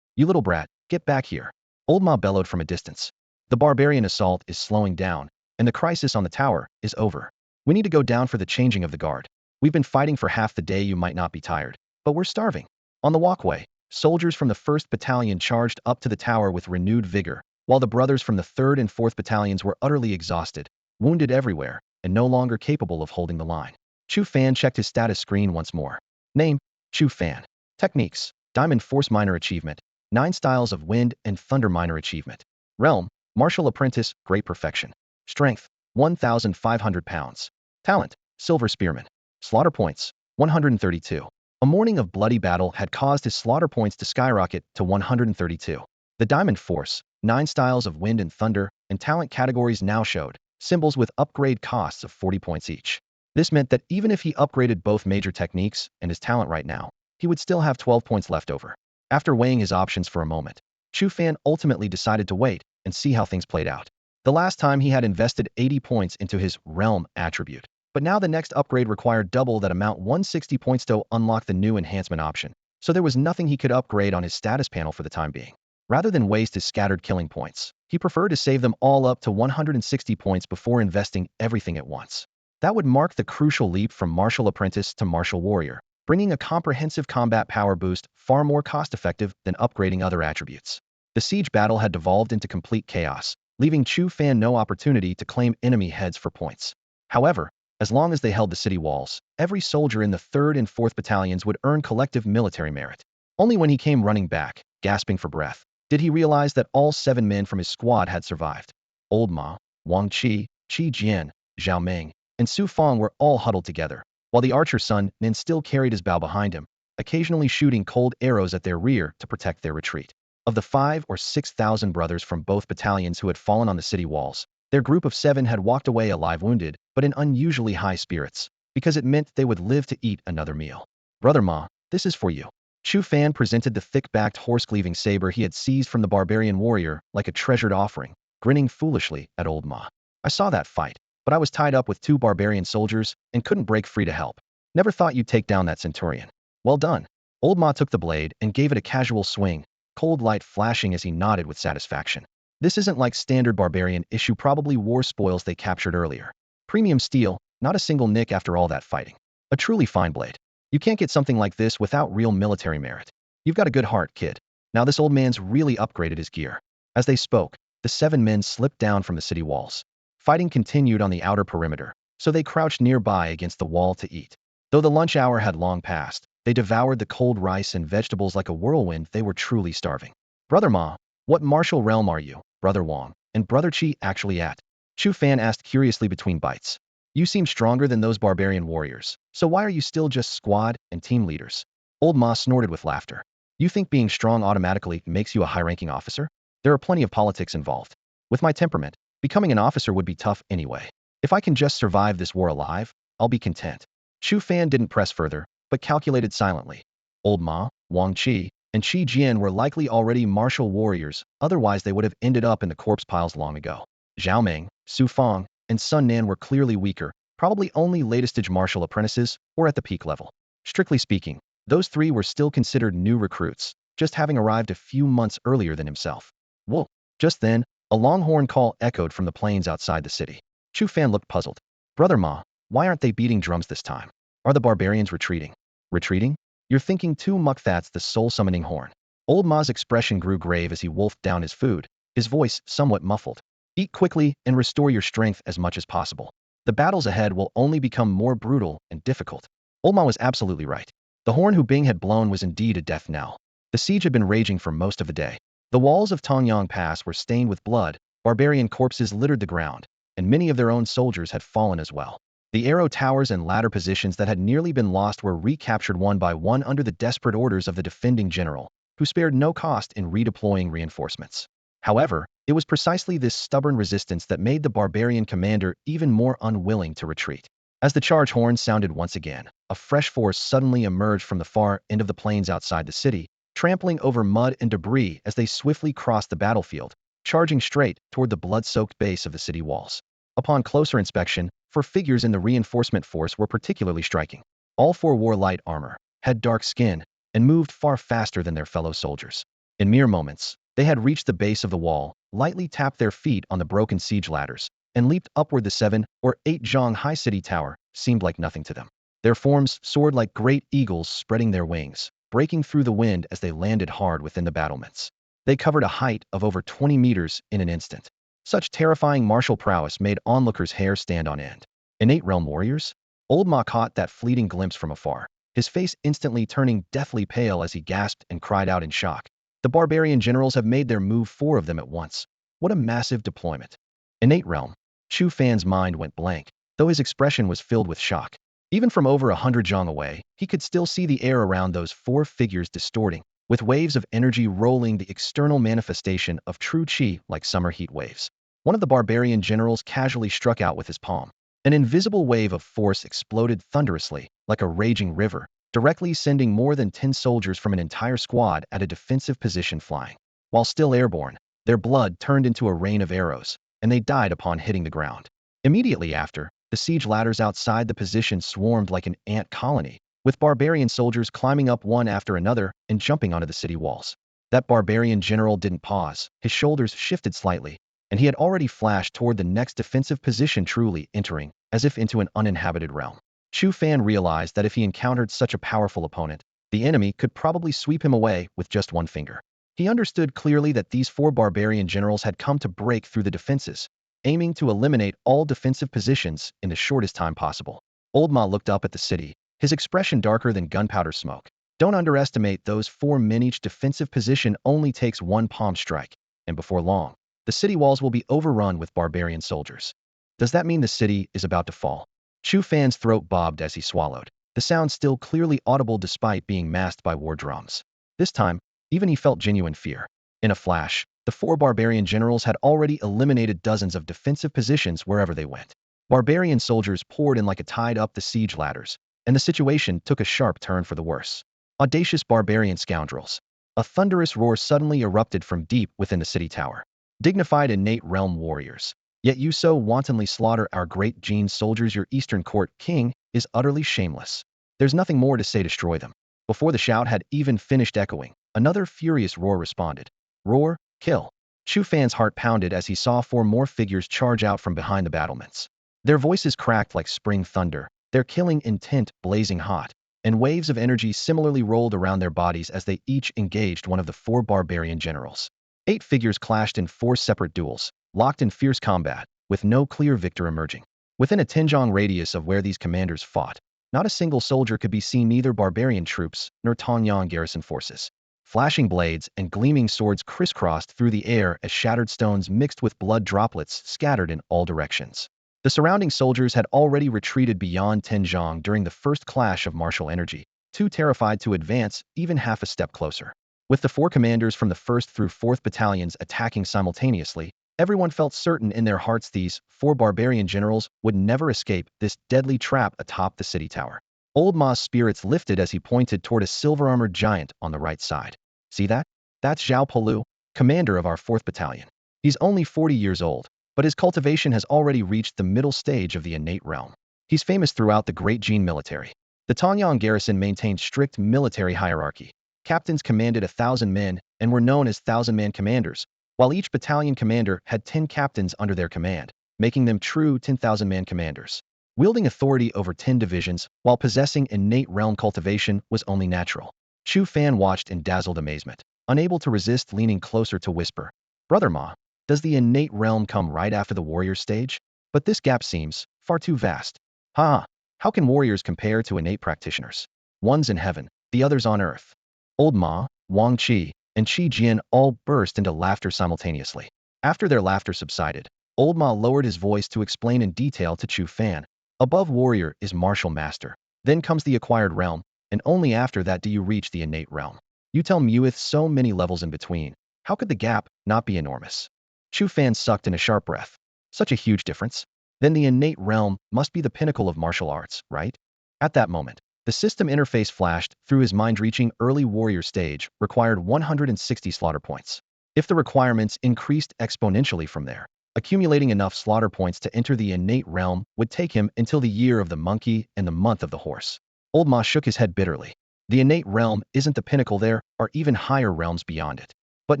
"You little brat, get back here," Old Ma bellowed from a distance. "The barbarian assault is slowing down, and the crisis on the tower is over. We need to go down for the changing of the guard. We've been fighting for half the day, you might not be tired, but we're starving." On the walkway, soldiers from the 1st Battalion charged up to the tower with renewed vigor, while the brothers from the 3rd and 4th Battalions were utterly exhausted, wounded everywhere, and no longer capable of holding the line. Chu Fan checked his status screen once more. Name: Chu Fan. Techniques: Diamond Force Minor Achievement, 9 Styles of Wind and Thunder Minor Achievement. Realm: Martial Apprentice, Great Perfection. Strength: 1,500 pounds. Talent: Silver Spearman. Slaughter points: 132. A morning of bloody battle had caused his slaughter points to skyrocket to 132. The Diamond Force, 9 Styles of Wind and Thunder, and Talent categories now showed symbols with upgrade costs of 40 points each. This meant that even if he upgraded both major techniques and his talent right now, he would still have 12 points left over. After weighing his options for a moment, Chu Fan ultimately decided to wait and see how things played out. The last time he had invested 80 points into his Realm attribute, but now the next upgrade required double that amount, 160 points, to unlock the new enhancement option, so there was nothing he could upgrade on his status panel for the time being. Rather than waste his scattered killing points, he preferred to save them all up to 160 points before investing everything at once. That would mark the crucial leap from Martial Apprentice to Martial Warrior, bringing a comprehensive combat power boost far more cost-effective than upgrading other attributes. The siege battle had devolved into complete chaos, leaving Chu Fan no opportunity to claim enemy heads for points. However, as long as they held the city walls, every soldier in the 3rd and 4th Battalions would earn collective military merit. Only when he came running back, gasping for breath, did he realize that all 7 men from his squad had survived. Old Ma, Wang Qi, Qi Jian, Zhao Meng, and Su Feng were all huddled together, while the archer Sun Nen still carried his bow behind him, occasionally shooting cold arrows at their rear to protect their retreat. Of the 5,000 or 6,000 brothers from both battalions who had fallen on the city walls, their group of 7 had walked away alive, wounded, but in unusually high spirits, because it meant they would live to eat another meal. "Brother Ma, this is for you." Chu Fan presented the thick-backed horse-cleaving saber he had seized from the barbarian warrior like a treasured offering, grinning foolishly at Old Ma. "I saw that fight, but I was tied up with 2 barbarian soldiers and couldn't break free to help. Never thought you'd take down that centurion. Well done." Old Ma took the blade and gave it a casual swing, cold light flashing as he nodded with satisfaction. "This isn't like standard barbarian issue, probably war spoils they captured earlier. Premium steel, not a single nick after all that fighting. A truly fine blade. You can't get something like this without real military merit. You've got a good heart, kid." Now this old man's really upgraded his gear. As they spoke, the 7 men slipped down from the city walls. Fighting continued on the outer perimeter, so they crouched nearby against the wall to eat. Though the lunch hour had long passed, They devoured the cold rice and vegetables like a whirlwind. They were truly starving. Brother Ma, what martial realm are you, Brother Wang, and Brother Qi actually at? Chu Fan asked curiously between bites. You seem stronger than those barbarian warriors, so why are you still just squad and team leaders? Old Ma snorted with laughter. You think being strong automatically makes you a high-ranking officer? There are plenty of politics involved. With my temperament, becoming an officer would be tough anyway. If I can just survive this war alive, I'll be content. Chu Fan didn't press further, but calculated silently. Old Ma, Wang Qi, and Qi Jian were likely already martial warriors, otherwise they would have ended up in the corpse piles long ago. Zhao Meng, Su Feng, and Sun Nan were clearly weaker, probably only latest-stage martial apprentices, or at the peak level. Strictly speaking, those three were still considered new recruits, just having arrived a few months earlier than himself. Whoa! Just then, a longhorn call echoed from the plains outside the city. Chu Fan looked puzzled. Brother Ma, why aren't they beating drums this time? Are the barbarians retreating? Retreating? You're thinking too much. That's the soul-summoning horn. Old Ma's expression grew grave as he wolfed down his food, his voice somewhat muffled. Eat quickly and restore your strength as much as possible. The battles ahead will only become more brutal and difficult. Old Ma was absolutely right. The horn Hu Bing had blown was indeed a death knell. The siege had been raging for most of the day. The walls of Tongyang Pass were stained with blood, barbarian corpses littered the ground, and many of their own soldiers had fallen as well. The arrow towers and ladder positions that had nearly been lost were recaptured one by one under the desperate orders of the defending general, who spared no cost in redeploying reinforcements. However, it was precisely this stubborn resistance that made the barbarian commander even more unwilling to retreat. As the charge horn sounded once again, a fresh force suddenly emerged from the far end of the plains outside the city, trampling over mud and debris as they swiftly crossed the battlefield, charging straight toward the blood-soaked base of the city walls. Upon closer inspection, 4 figures in the reinforcement force were particularly striking. All 4 wore light armor, had dark skin, and moved far faster than their fellow soldiers. In mere moments, they had reached the base of the wall, lightly tapped their feet on the broken siege ladders, and leaped upward. The 7 or 8 Zhang High City Tower seemed like nothing to them. Their forms soared like great eagles, spreading their wings, breaking through the wind as they landed hard within the battlements. They covered a height of over 20 meters in an instant. Such terrifying martial prowess made onlookers' hair stand on end. Innate realm warriors? Old Ma caught that fleeting glimpse from afar, his face instantly turning deathly pale as he gasped and cried out in shock. The barbarian generals have made their move, 4 of them at once. What a massive deployment. Innate realm. Chu Fan's mind went blank, though his expression was filled with shock. Even from over 100 zhang away, he could still see the air around those 4 figures distorting, with waves of energy rolling, the external manifestation of true qi like summer heat waves. One of the barbarian generals casually struck out with his palm. An invisible wave of force exploded thunderously, like a raging river, directly sending more than 10 soldiers from an entire squad at a defensive position flying. While still airborne, their blood turned into a rain of arrows, and they died upon hitting the ground. Immediately after, the siege ladders outside the position swarmed like an ant colony, with barbarian soldiers climbing up one after another and jumping onto the city walls. That barbarian general didn't pause, his shoulders shifted slightly, and he had already flashed toward the next defensive position, truly entering, as if into an uninhabited realm. Chu Fan realized that if he encountered such a powerful opponent, the enemy could probably sweep him away with just one finger. He understood clearly that these 4 barbarian generals had come to break through the defenses, aiming to eliminate all defensive positions in the shortest time possible. Old Ma looked up at the city, his expression darker than gunpowder smoke. Don't underestimate those 4 men. Each defensive position only takes 1 palm strike, and before long, the city walls will be overrun with barbarian soldiers. Does that mean the city is about to fall? Chu Fan's throat bobbed as he swallowed, the sound still clearly audible despite being masked by war drums. This time, even he felt genuine fear. In a flash, the 4 barbarian generals had already eliminated dozens of defensive positions wherever they went. Barbarian soldiers poured in like a tide up the siege ladders, and the situation took a sharp turn for the worse. Audacious barbarian scoundrels. A thunderous roar suddenly erupted from deep within the city tower. Dignified innate realm warriors. Yet you so wantonly slaughter our great Jin soldiers. Your Eastern Court king is utterly shameless. There's nothing more to say. Destroy them. Before the shout had even finished echoing, another furious roar responded. Roar, kill. Chu Fan's heart pounded as he saw 4 more figures charge out from behind the battlements. Their voices cracked like spring thunder, their killing intent blazing hot, and waves of energy similarly rolled around their bodies as they each engaged one of the 4 barbarian generals. 8 figures clashed in 4 separate duels, locked in fierce combat, with no clear victor emerging. Within a 10 zhang radius of where these commanders fought, Not a single soldier could be seen, neither barbarian troops nor Tongyang garrison forces. Flashing blades and gleaming swords crisscrossed through the air as shattered stones mixed with blood droplets scattered in all directions. The surrounding soldiers had already retreated beyond Tianzhong during the first clash of martial energy, too terrified to advance even half a step closer. With the four commanders from the 1st through 4th battalions attacking simultaneously, everyone felt certain in their hearts these four barbarian generals would never escape this deadly trap atop the city tower. Old Ma's spirits lifted as he pointed toward a silver-armored giant on the right side. See that? That's Zhao Polu, commander of our 4th battalion. He's only 40 years old, but his cultivation has already reached the middle stage of the innate realm. He's famous throughout the Great Jin military. The Tongyang garrison maintained strict military hierarchy. Captains commanded 1,000 men and were known as 1,000-man commanders, while each battalion commander had 10 captains under their command, making them true 10,000-man commanders. Wielding authority over 10 divisions while possessing innate realm cultivation was only natural. Chu Fan watched in dazzled amazement, unable to resist leaning closer to whisper, "Brother Ma, does the innate realm come right after the warrior stage? But this gap seems far too vast. Ha! How can warriors compare to innate practitioners? One's in heaven, the other's on earth." Old Ma, Wang Qi, and Qi Jian all burst into laughter simultaneously. After their laughter subsided, Old Ma lowered his voice to explain in detail to Chu Fan. Above warrior is martial master. Then comes the acquired realm, and only after that do you reach the innate realm. You tell me with so many levels in between, how could the gap not be enormous? Chu Fan sucked in a sharp breath. Such a huge difference. Then the innate realm must be the pinnacle of martial arts, right? At that moment, the system interface flashed through his mind. Reaching early warrior stage required 160 slaughter points. If the requirements increased exponentially from there, accumulating enough slaughter points to enter the innate realm would take him until the year of the monkey and the month of the horse. Old Ma shook his head bitterly. The innate realm isn't the pinnacle, there are even higher realms beyond it. But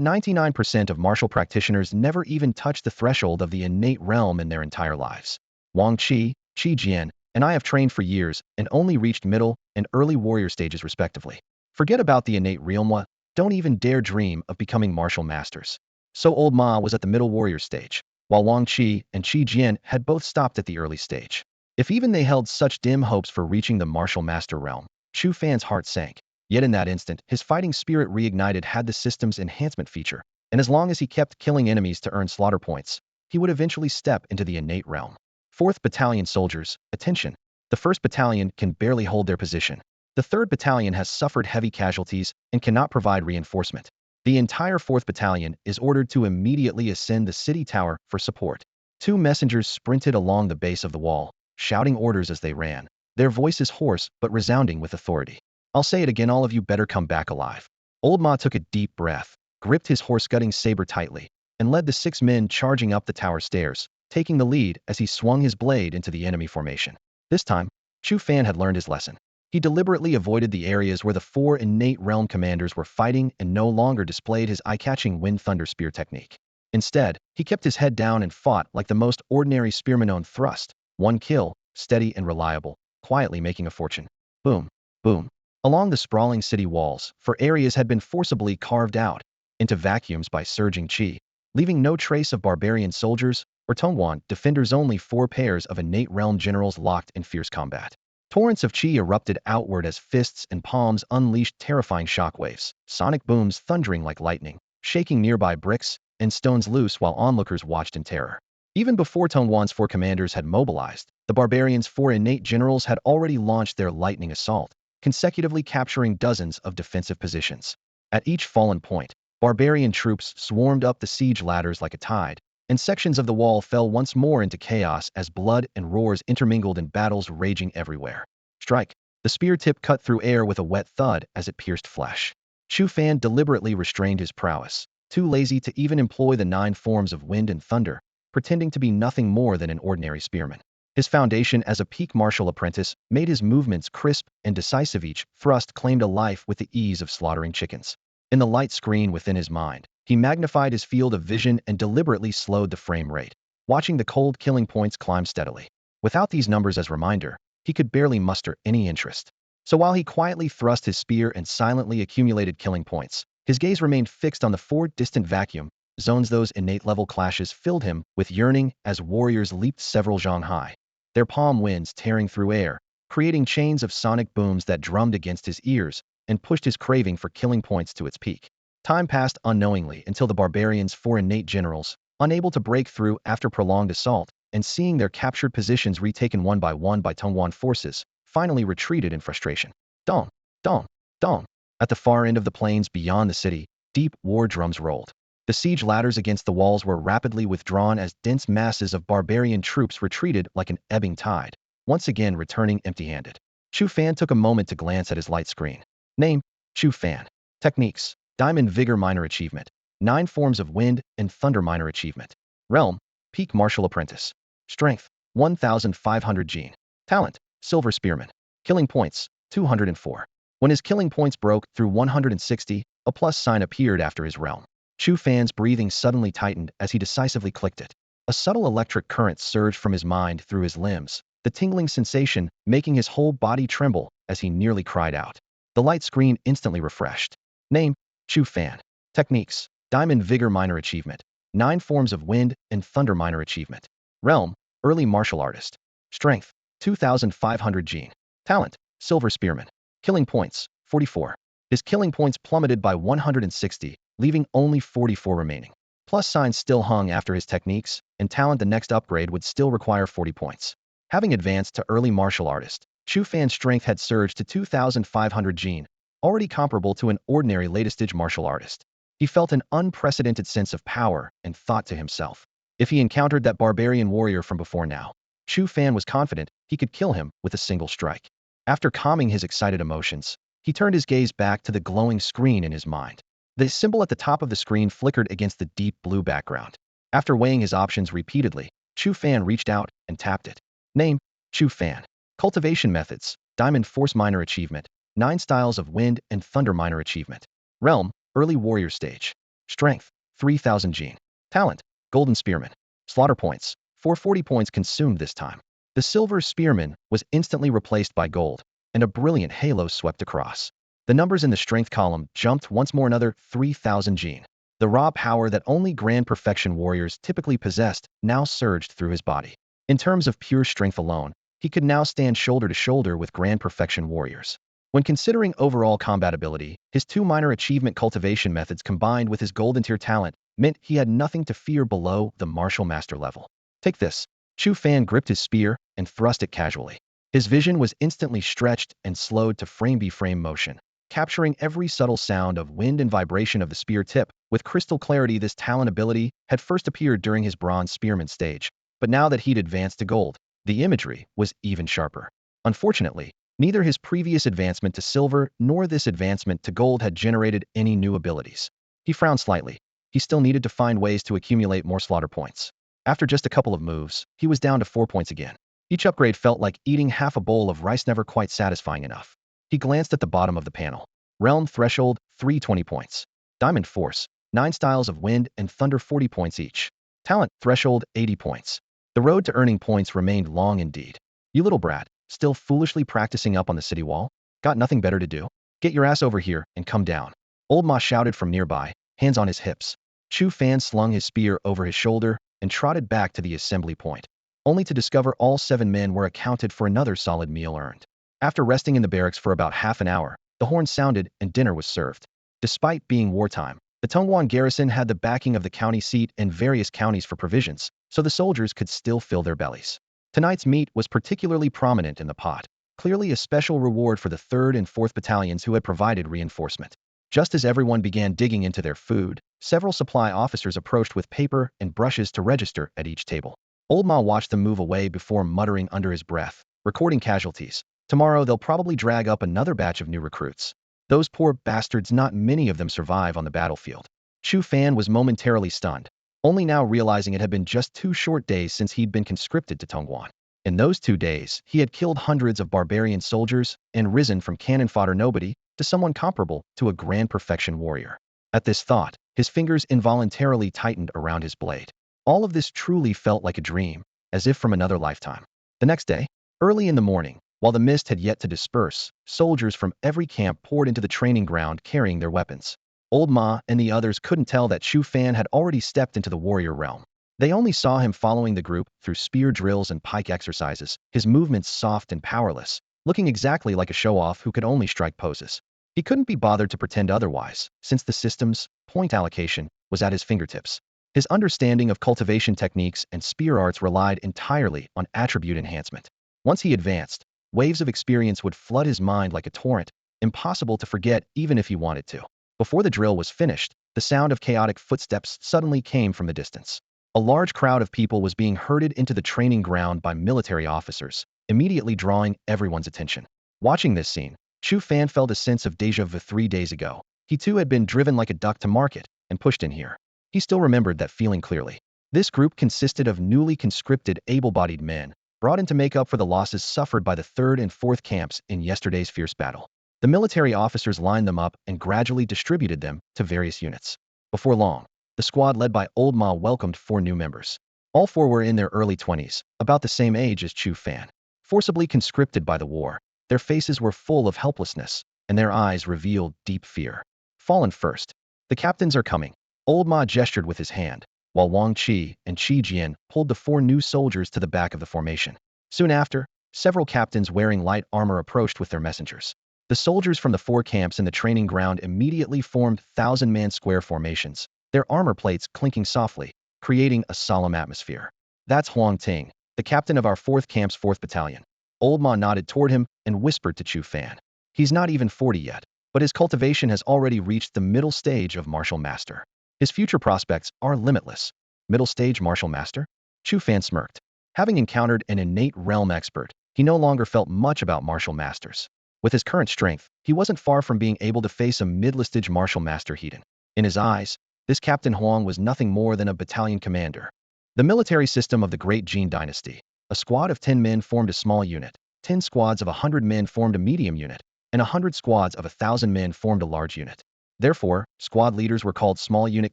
99% of martial practitioners never even touch the threshold of the innate realm in their entire lives. Wang Qi, Qi Jian, and I have trained for years and only reached middle and early warrior stages respectively. Forget about the innate realm, don't even dare dream of becoming martial masters. So Old Ma was at the middle warrior stage, while Wang Qi and Qi Jian had both stopped at the early stage. If even they held such dim hopes for reaching the martial master realm, Chu Fan's heart sank. Yet in that instant, his fighting spirit reignited. Had the system's enhancement feature, and as long as he kept killing enemies to earn slaughter points, he would eventually step into the innate realm. 4th Battalion soldiers, attention. The 1st Battalion can barely hold their position. The 3rd Battalion has suffered heavy casualties and cannot provide reinforcement. The entire 4th Battalion is ordered to immediately ascend the city tower for support. 2 messengers sprinted along the base of the wall, shouting orders as they ran, their voices hoarse but resounding with authority. "I'll say it again, all of you better come back alive." Old Ma took a deep breath, gripped his horse-gutting saber tightly, and led the 6 men charging up the tower stairs, taking the lead as he swung his blade into the enemy formation. This time, Chu Fan had learned his lesson. He deliberately avoided the areas where the 4 innate realm commanders were fighting and no longer displayed his eye-catching wind thunder spear technique. Instead, he kept his head down and fought like the most ordinary spearman on thrust, one kill, steady and reliable, quietly making a fortune. Boom, boom. Along the sprawling city walls, 4 areas had been forcibly carved out into vacuums by surging qi, leaving no trace of barbarian soldiers or Tongwan defenders, only 4 pairs of innate realm generals locked in fierce combat. Torrents of qi erupted outward as fists and palms unleashed terrifying shockwaves, sonic booms thundering like lightning, shaking nearby bricks and stones loose while onlookers watched in terror. Even before Tongwan's 4 commanders had mobilized, the barbarians' 4 innate generals had already launched their lightning assault, consecutively capturing dozens of defensive positions. At each fallen point, barbarian troops swarmed up the siege ladders like a tide, and sections of the wall fell once more into chaos as blood and roars intermingled in battles raging everywhere. Strike! The spear tip cut through air with a wet thud as it pierced flesh. Chu Fan deliberately restrained his prowess, too lazy to even employ the 9 forms of wind and thunder, pretending to be nothing more than an ordinary spearman. His foundation as a peak martial apprentice made his movements crisp and decisive. Each thrust claimed a life with the ease of slaughtering chickens. In the light screen within his mind, he magnified his field of vision and deliberately slowed the frame rate, watching the cold killing points climb steadily. Without these numbers as reminder, he could barely muster any interest. So while he quietly thrust his spear and silently accumulated killing points, his gaze remained fixed on the 4 distant vacuum zones. Those innate level clashes filled him with yearning as warriors leaped several zhang high, their palm winds tearing through air, creating chains of sonic booms that drummed against his ears and pushed his craving for killing points to its peak. Time passed unknowingly until the barbarians' four innate generals, unable to break through after prolonged assault, and seeing their captured positions retaken one by Tongwan forces, finally retreated in frustration. Dong, dong, dong. At the far end of the plains beyond the city, deep war drums rolled. The siege ladders against the walls were rapidly withdrawn as dense masses of barbarian troops retreated like an ebbing tide, once again returning empty-handed. Chu Fan took a moment to glance at his light screen. Name: Chu Fan. Techniques: Diamond Vigor Minor Achievement. 9 forms of Wind and Thunder Minor Achievement. Realm: Peak Martial Apprentice. Strength: 1,500 gene. Talent: Silver Spearman. Killing points: 204. When his killing points broke through 160, a plus sign appeared after his realm. Chu Fan's breathing suddenly tightened as he decisively clicked it. A subtle electric current surged from his mind through his limbs, the tingling sensation making his whole body tremble as he nearly cried out. The light screen instantly refreshed. Name: Chu Fan. Techniques: Diamond Vigor Minor Achievement. 9 forms of Wind and Thunder Minor Achievement. Realm: Early Martial Artist. Strength: 2,500 gene. Talent: Silver Spearman. Killing points: 44. His killing points plummeted by 160, leaving only 44 remaining. Plus signs still hung after his techniques, and talent the next upgrade would still require 40 points. Having advanced to Early Martial Artist, Chu Fan's strength had surged to 2,500 gene, already comparable to an ordinary latest-stage martial artist. He felt an unprecedented sense of power and thought to himself, if he encountered that barbarian warrior from before now, Chu Fan was confident he could kill him with a single strike. After calming his excited emotions, he turned his gaze back to the glowing screen in his mind. The symbol at the top of the screen flickered against the deep blue background. After weighing his options repeatedly, Chu Fan reached out and tapped it. Name: Chu Fan. Cultivation Methods: Diamond Force Minor Achievement. 9 styles of Wind and Thunder Minor Achievement. Realm: Early Warrior Stage. Strength: 3,000 gene. Talent: Golden Spearman. Slaughter points: 440 points consumed this time. The Silver Spearman was instantly replaced by gold, and a brilliant halo swept across. The numbers in the strength column jumped once more, another 3,000 gene. The raw power that only Grand Perfection warriors typically possessed now surged through his body. In terms of pure strength alone, he could now stand shoulder to shoulder with Grand Perfection warriors. When considering overall combatability, his 2 minor achievement cultivation methods combined with his golden tier talent meant he had nothing to fear below the martial master level. Take this. Chu Fan gripped his spear and thrust it casually. His vision was instantly stretched and slowed to frame-by-frame motion, capturing every subtle sound of wind and vibration of the spear tip. With crystal clarity, this talent ability had first appeared during his bronze spearman stage, but now that he'd advanced to gold, the imagery was even sharper. Unfortunately, neither his previous advancement to silver nor this advancement to gold had generated any new abilities. He frowned slightly. He still needed to find ways to accumulate more slaughter points. After just a couple of moves, he was down to 4 points again. Each upgrade felt like eating half a bowl of rice, never quite satisfying enough. He glanced at the bottom of the panel. Realm Threshold, 320 points. Diamond Force, 9 styles of Wind and Thunder, 40 points each. Talent Threshold, 80 points. The road to earning points remained long indeed. You little brat, still foolishly practicing up on the city wall? Got nothing better to do? Get your ass over here and come down. Old Ma shouted from nearby, hands on his hips. Chu Fan slung his spear over his shoulder and trotted back to the assembly point, only to discover all 7 men were accounted for another solid meal earned. After resting in the barracks for about half an hour, the horn sounded and dinner was served. Despite being wartime, the Tongwan garrison had the backing of the county seat and various counties for provisions, so the soldiers could still fill their bellies. Tonight's meat was particularly prominent in the pot, clearly a special reward for the 3rd and 4th battalions who had provided reinforcement. Just as everyone began digging into their food, several supply officers approached with paper and brushes to register at each table. Old Ma watched them move away before muttering under his breath, recording casualties. Tomorrow they'll probably drag up another batch of new recruits. Those poor bastards, not many of them survive on the battlefield. Chu Fan was momentarily stunned, only now realizing it had been just 2 short days since he'd been conscripted to Tongwan. In those 2 days, he had killed hundreds of barbarian soldiers and risen from cannon fodder nobody to someone comparable to a Grand Perfection warrior. At this thought, his fingers involuntarily tightened around his blade. All of this truly felt like a dream, as if from another lifetime. The next day, early in the morning, while the mist had yet to disperse, soldiers from every camp poured into the training ground carrying their weapons. Old Ma and the others couldn't tell that Chu Fan had already stepped into the warrior realm. They only saw him following the group through spear drills and pike exercises, his movements soft and powerless, looking exactly like a show-off who could only strike poses. He couldn't be bothered to pretend otherwise, since the system's point allocation was at his fingertips. His understanding of cultivation techniques and spear arts relied entirely on attribute enhancement. Once he advanced, waves of experience would flood his mind like a torrent, impossible to forget even if he wanted to. Before the drill was finished, the sound of chaotic footsteps suddenly came from the distance. A large crowd of people was being herded into the training ground by military officers, immediately drawing everyone's attention. Watching this scene, Chu Fan felt a sense of déjà vu 3 days ago. He too had been driven like a duck to market and pushed in here. He still remembered that feeling clearly. This group consisted of newly conscripted, able-bodied men, brought in to make up for the losses suffered by the 3rd and 4th camps in yesterday's fierce battle. The military officers lined them up and gradually distributed them to various units. Before long, the squad led by Old Ma welcomed 4 new members. All 4 were in their early 20s, about the same age as Chu Fan. Forcibly conscripted by the war, their faces were full of helplessness, and their eyes revealed deep fear. Fallen first. The captains are coming. Old Ma gestured with his hand, while Wang Qi and Qi Jian pulled the 4 new soldiers to the back of the formation. Soon after, several captains wearing light armor approached with their messengers. The soldiers from the 4 camps in the training ground immediately formed 1,000-man square formations, their armor plates clinking softly, creating a solemn atmosphere. That's Huang Ting, the captain of our 4th camp's 4th battalion. Old Ma nodded toward him and whispered to Chu Fan. He's not even 40 yet, but his cultivation has already reached the middle stage of martial master. His future prospects are limitless. Middle stage martial master? Chu Fan smirked. Having encountered an innate realm expert, he no longer felt much about martial masters. With his current strength, he wasn't far from being able to face a middle-stage martial master Heaton. In his eyes, this Captain Huang was nothing more than a battalion commander. The military system of the Great Jin Dynasty. A squad of 10 men formed a small unit, 10 squads of 100 men formed a medium unit, and 100 squads of 1,000 men formed a large unit. Therefore, squad leaders were called small unit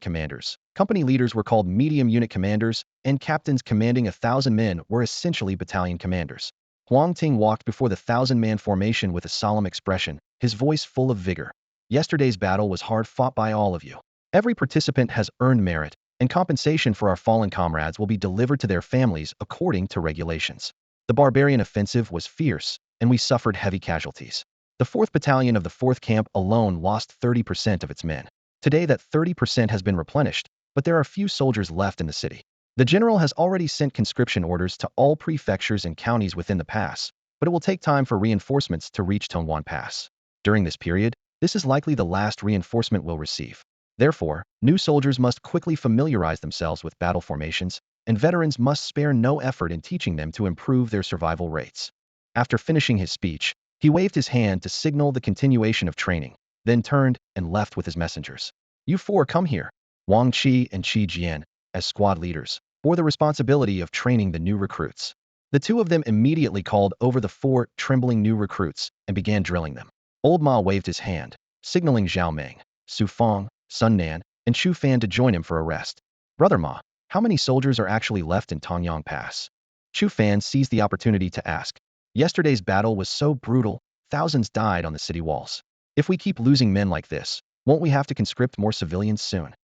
commanders, company leaders were called medium unit commanders, and captains commanding 1,000 men were essentially battalion commanders. Huang Ting walked before the 1,000-man formation with a solemn expression, his voice full of vigor. Yesterday's battle was hard fought by all of you. Every participant has earned merit, and compensation for our fallen comrades will be delivered to their families according to regulations. The barbarian offensive was fierce, and we suffered heavy casualties. The 4th Battalion of the 4th Camp alone lost 30% of its men. Today that 30% has been replenished, but there are few soldiers left in the city. The general has already sent conscription orders to all prefectures and counties within the pass, but it will take time for reinforcements to reach Tongwan Pass. During this period, this is likely the last reinforcement we'll receive. Therefore, new soldiers must quickly familiarize themselves with battle formations, and veterans must spare no effort in teaching them to improve their survival rates. After finishing his speech, he waved his hand to signal the continuation of training, then turned and left with his messengers. You 4 come here. Wang Qi and Qi Jian, as squad leaders, bore the responsibility of training the new recruits. The 2 of them immediately called over the 4 trembling new recruits and began drilling them. Old Ma waved his hand, signaling Zhao Meng, Su Feng, Sun Nan, and Chu Fan to join him for a rest. Brother Ma, how many soldiers are actually left in Tongyang Pass? Chu Fan seized the opportunity to ask. Yesterday's battle was so brutal, thousands died on the city walls. If we keep losing men like this, won't we have to conscript more civilians soon?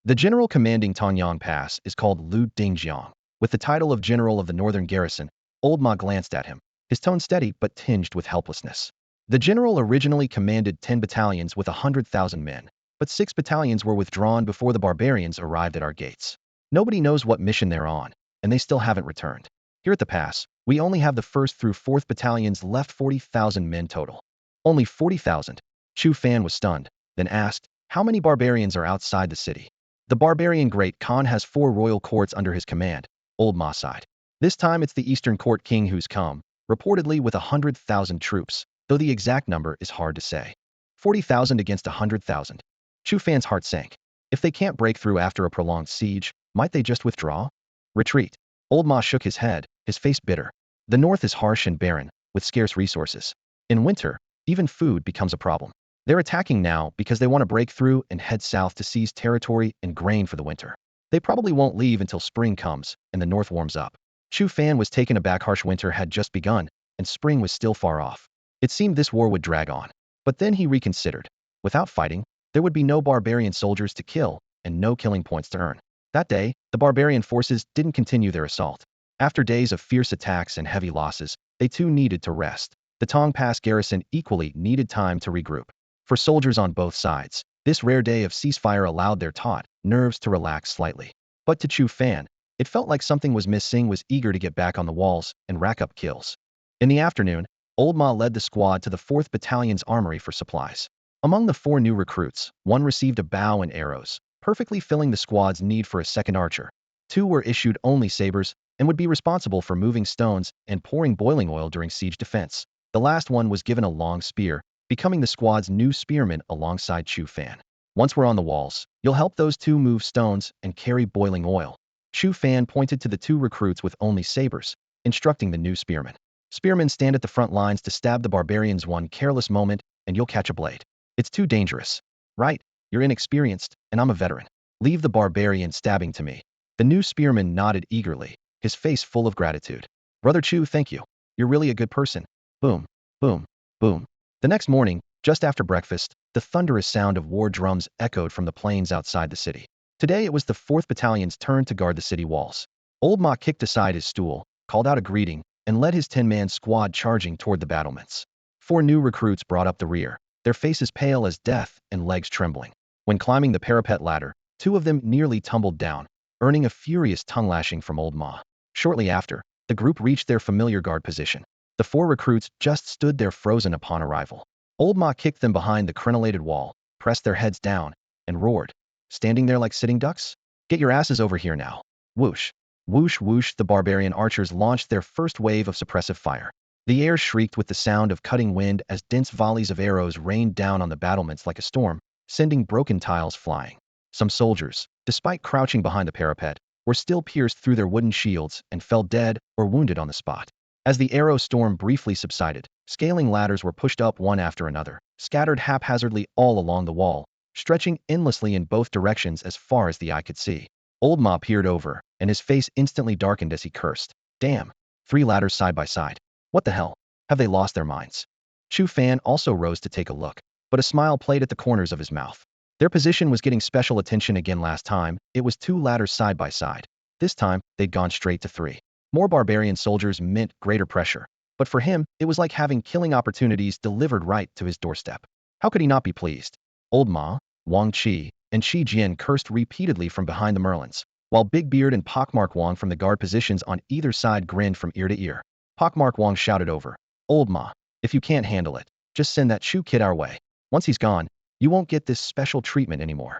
The general commanding Tongyang Pass is called Lu Dingjiang. With the title of General of the Northern Garrison, Old Ma glanced at him, his tone steady but tinged with helplessness. The general originally commanded 10 battalions with 100,000 men, but 6 battalions were withdrawn before the barbarians arrived at our gates. Nobody knows what mission they're on, and they still haven't returned. Here at the pass, we only have the 1st through 4th battalions left, 40,000 men total. Only 40,000? Chu Fan was stunned, then asked, how many barbarians are outside the city? The barbarian Great Khan has 4 royal courts under his command, Old Ma sighed. This time it's the Eastern Court King who's come, reportedly with 100,000 troops, though the exact number is hard to say. 40,000 against 100,000. Chu Fan's heart sank. If they can't break through after a prolonged siege, might they just withdraw? Retreat. Old Ma shook his head, his face bitter. The north is harsh and barren, with scarce resources. In winter, even food becomes a problem. They're attacking now because they want to break through and head south to seize territory and grain for the winter. They probably won't leave until spring comes and the north warms up. Chu Fan was taken aback. Harsh winter had just begun, and spring was still far off. It seemed this war would drag on. But then he reconsidered. Without fighting, there would be no barbarian soldiers to kill, and no killing points to earn. That day, the barbarian forces didn't continue their assault. After days of fierce attacks and heavy losses, they too needed to rest. The Tong Pass garrison equally needed time to regroup. For soldiers on both sides, this rare day of ceasefire allowed their taut nerves to relax slightly. But to Chu Fan, it felt like something was missing, was eager to get back on the walls and rack up kills. In the afternoon, Old Ma led the squad to the 4th Battalion's armory for supplies. Among the 4 new recruits, one received a bow and arrows, perfectly filling the squad's need for a second archer. 2 were issued only sabers and would be responsible for moving stones and pouring boiling oil during siege defense. The last one was given a long spear, becoming the squad's new spearman alongside Chu Fan. Once we're on the walls, you'll help those 2 move stones and carry boiling oil. Chu Fan pointed to the 2 recruits with only sabers, instructing the new spearmen. Spearmen stand at the front lines to stab the barbarians. One careless moment, and you'll catch a blade. It's too dangerous. Right, you're inexperienced, and I'm a veteran. Leave the barbarian stabbing to me. The new spearman nodded eagerly, his face full of gratitude. Brother Chu, thank you. You're really a good person. Boom, boom, boom. The next morning, just after breakfast, the thunderous sound of war drums echoed from the plains outside the city. Today it was the 4th Battalion's turn to guard the city walls. Old Ma kicked aside his stool, called out a greeting, and led his 10-man squad charging toward the battlements. 4 new recruits brought up the rear, their faces pale as death and legs trembling. When climbing the parapet ladder, 2 of them nearly tumbled down, earning a furious tongue-lashing from Old Ma. Shortly after, the group reached their familiar guard position. The 4 recruits just stood there frozen upon arrival. Old Ma kicked them behind the crenellated wall, pressed their heads down, and roared. Standing there like sitting ducks? Get your asses over here now. Whoosh. Whoosh whoosh, the barbarian archers launched their first wave of suppressive fire. The air shrieked with the sound of cutting wind as dense volleys of arrows rained down on the battlements like a storm, sending broken tiles flying. Some soldiers, despite crouching behind the parapet, were still pierced through their wooden shields and fell dead or wounded on the spot. As the arrow storm briefly subsided, scaling ladders were pushed up one after another, scattered haphazardly all along the wall, stretching endlessly in both directions as far as the eye could see. Old Ma peered over, and his face instantly darkened as he cursed. Damn! 3 ladders side by side. What the hell? Have they lost their minds? Chu Fan also rose to take a look, but a smile played at the corners of his mouth. Their position was getting special attention again. Last time, it was 2 ladders side by side. This time, they'd gone straight to 3. More barbarian soldiers meant greater pressure, but for him, it was like having killing opportunities delivered right to his doorstep. How could he not be pleased? Old Ma, Wang Qi, and Shi Jian cursed repeatedly from behind the merlins, while Big Beard and Pockmark Wang from the guard positions on either side grinned from ear to ear. Pockmark Wang shouted over. Old Ma, if you can't handle it, just send that Chu kid our way. Once he's gone, you won't get this special treatment anymore.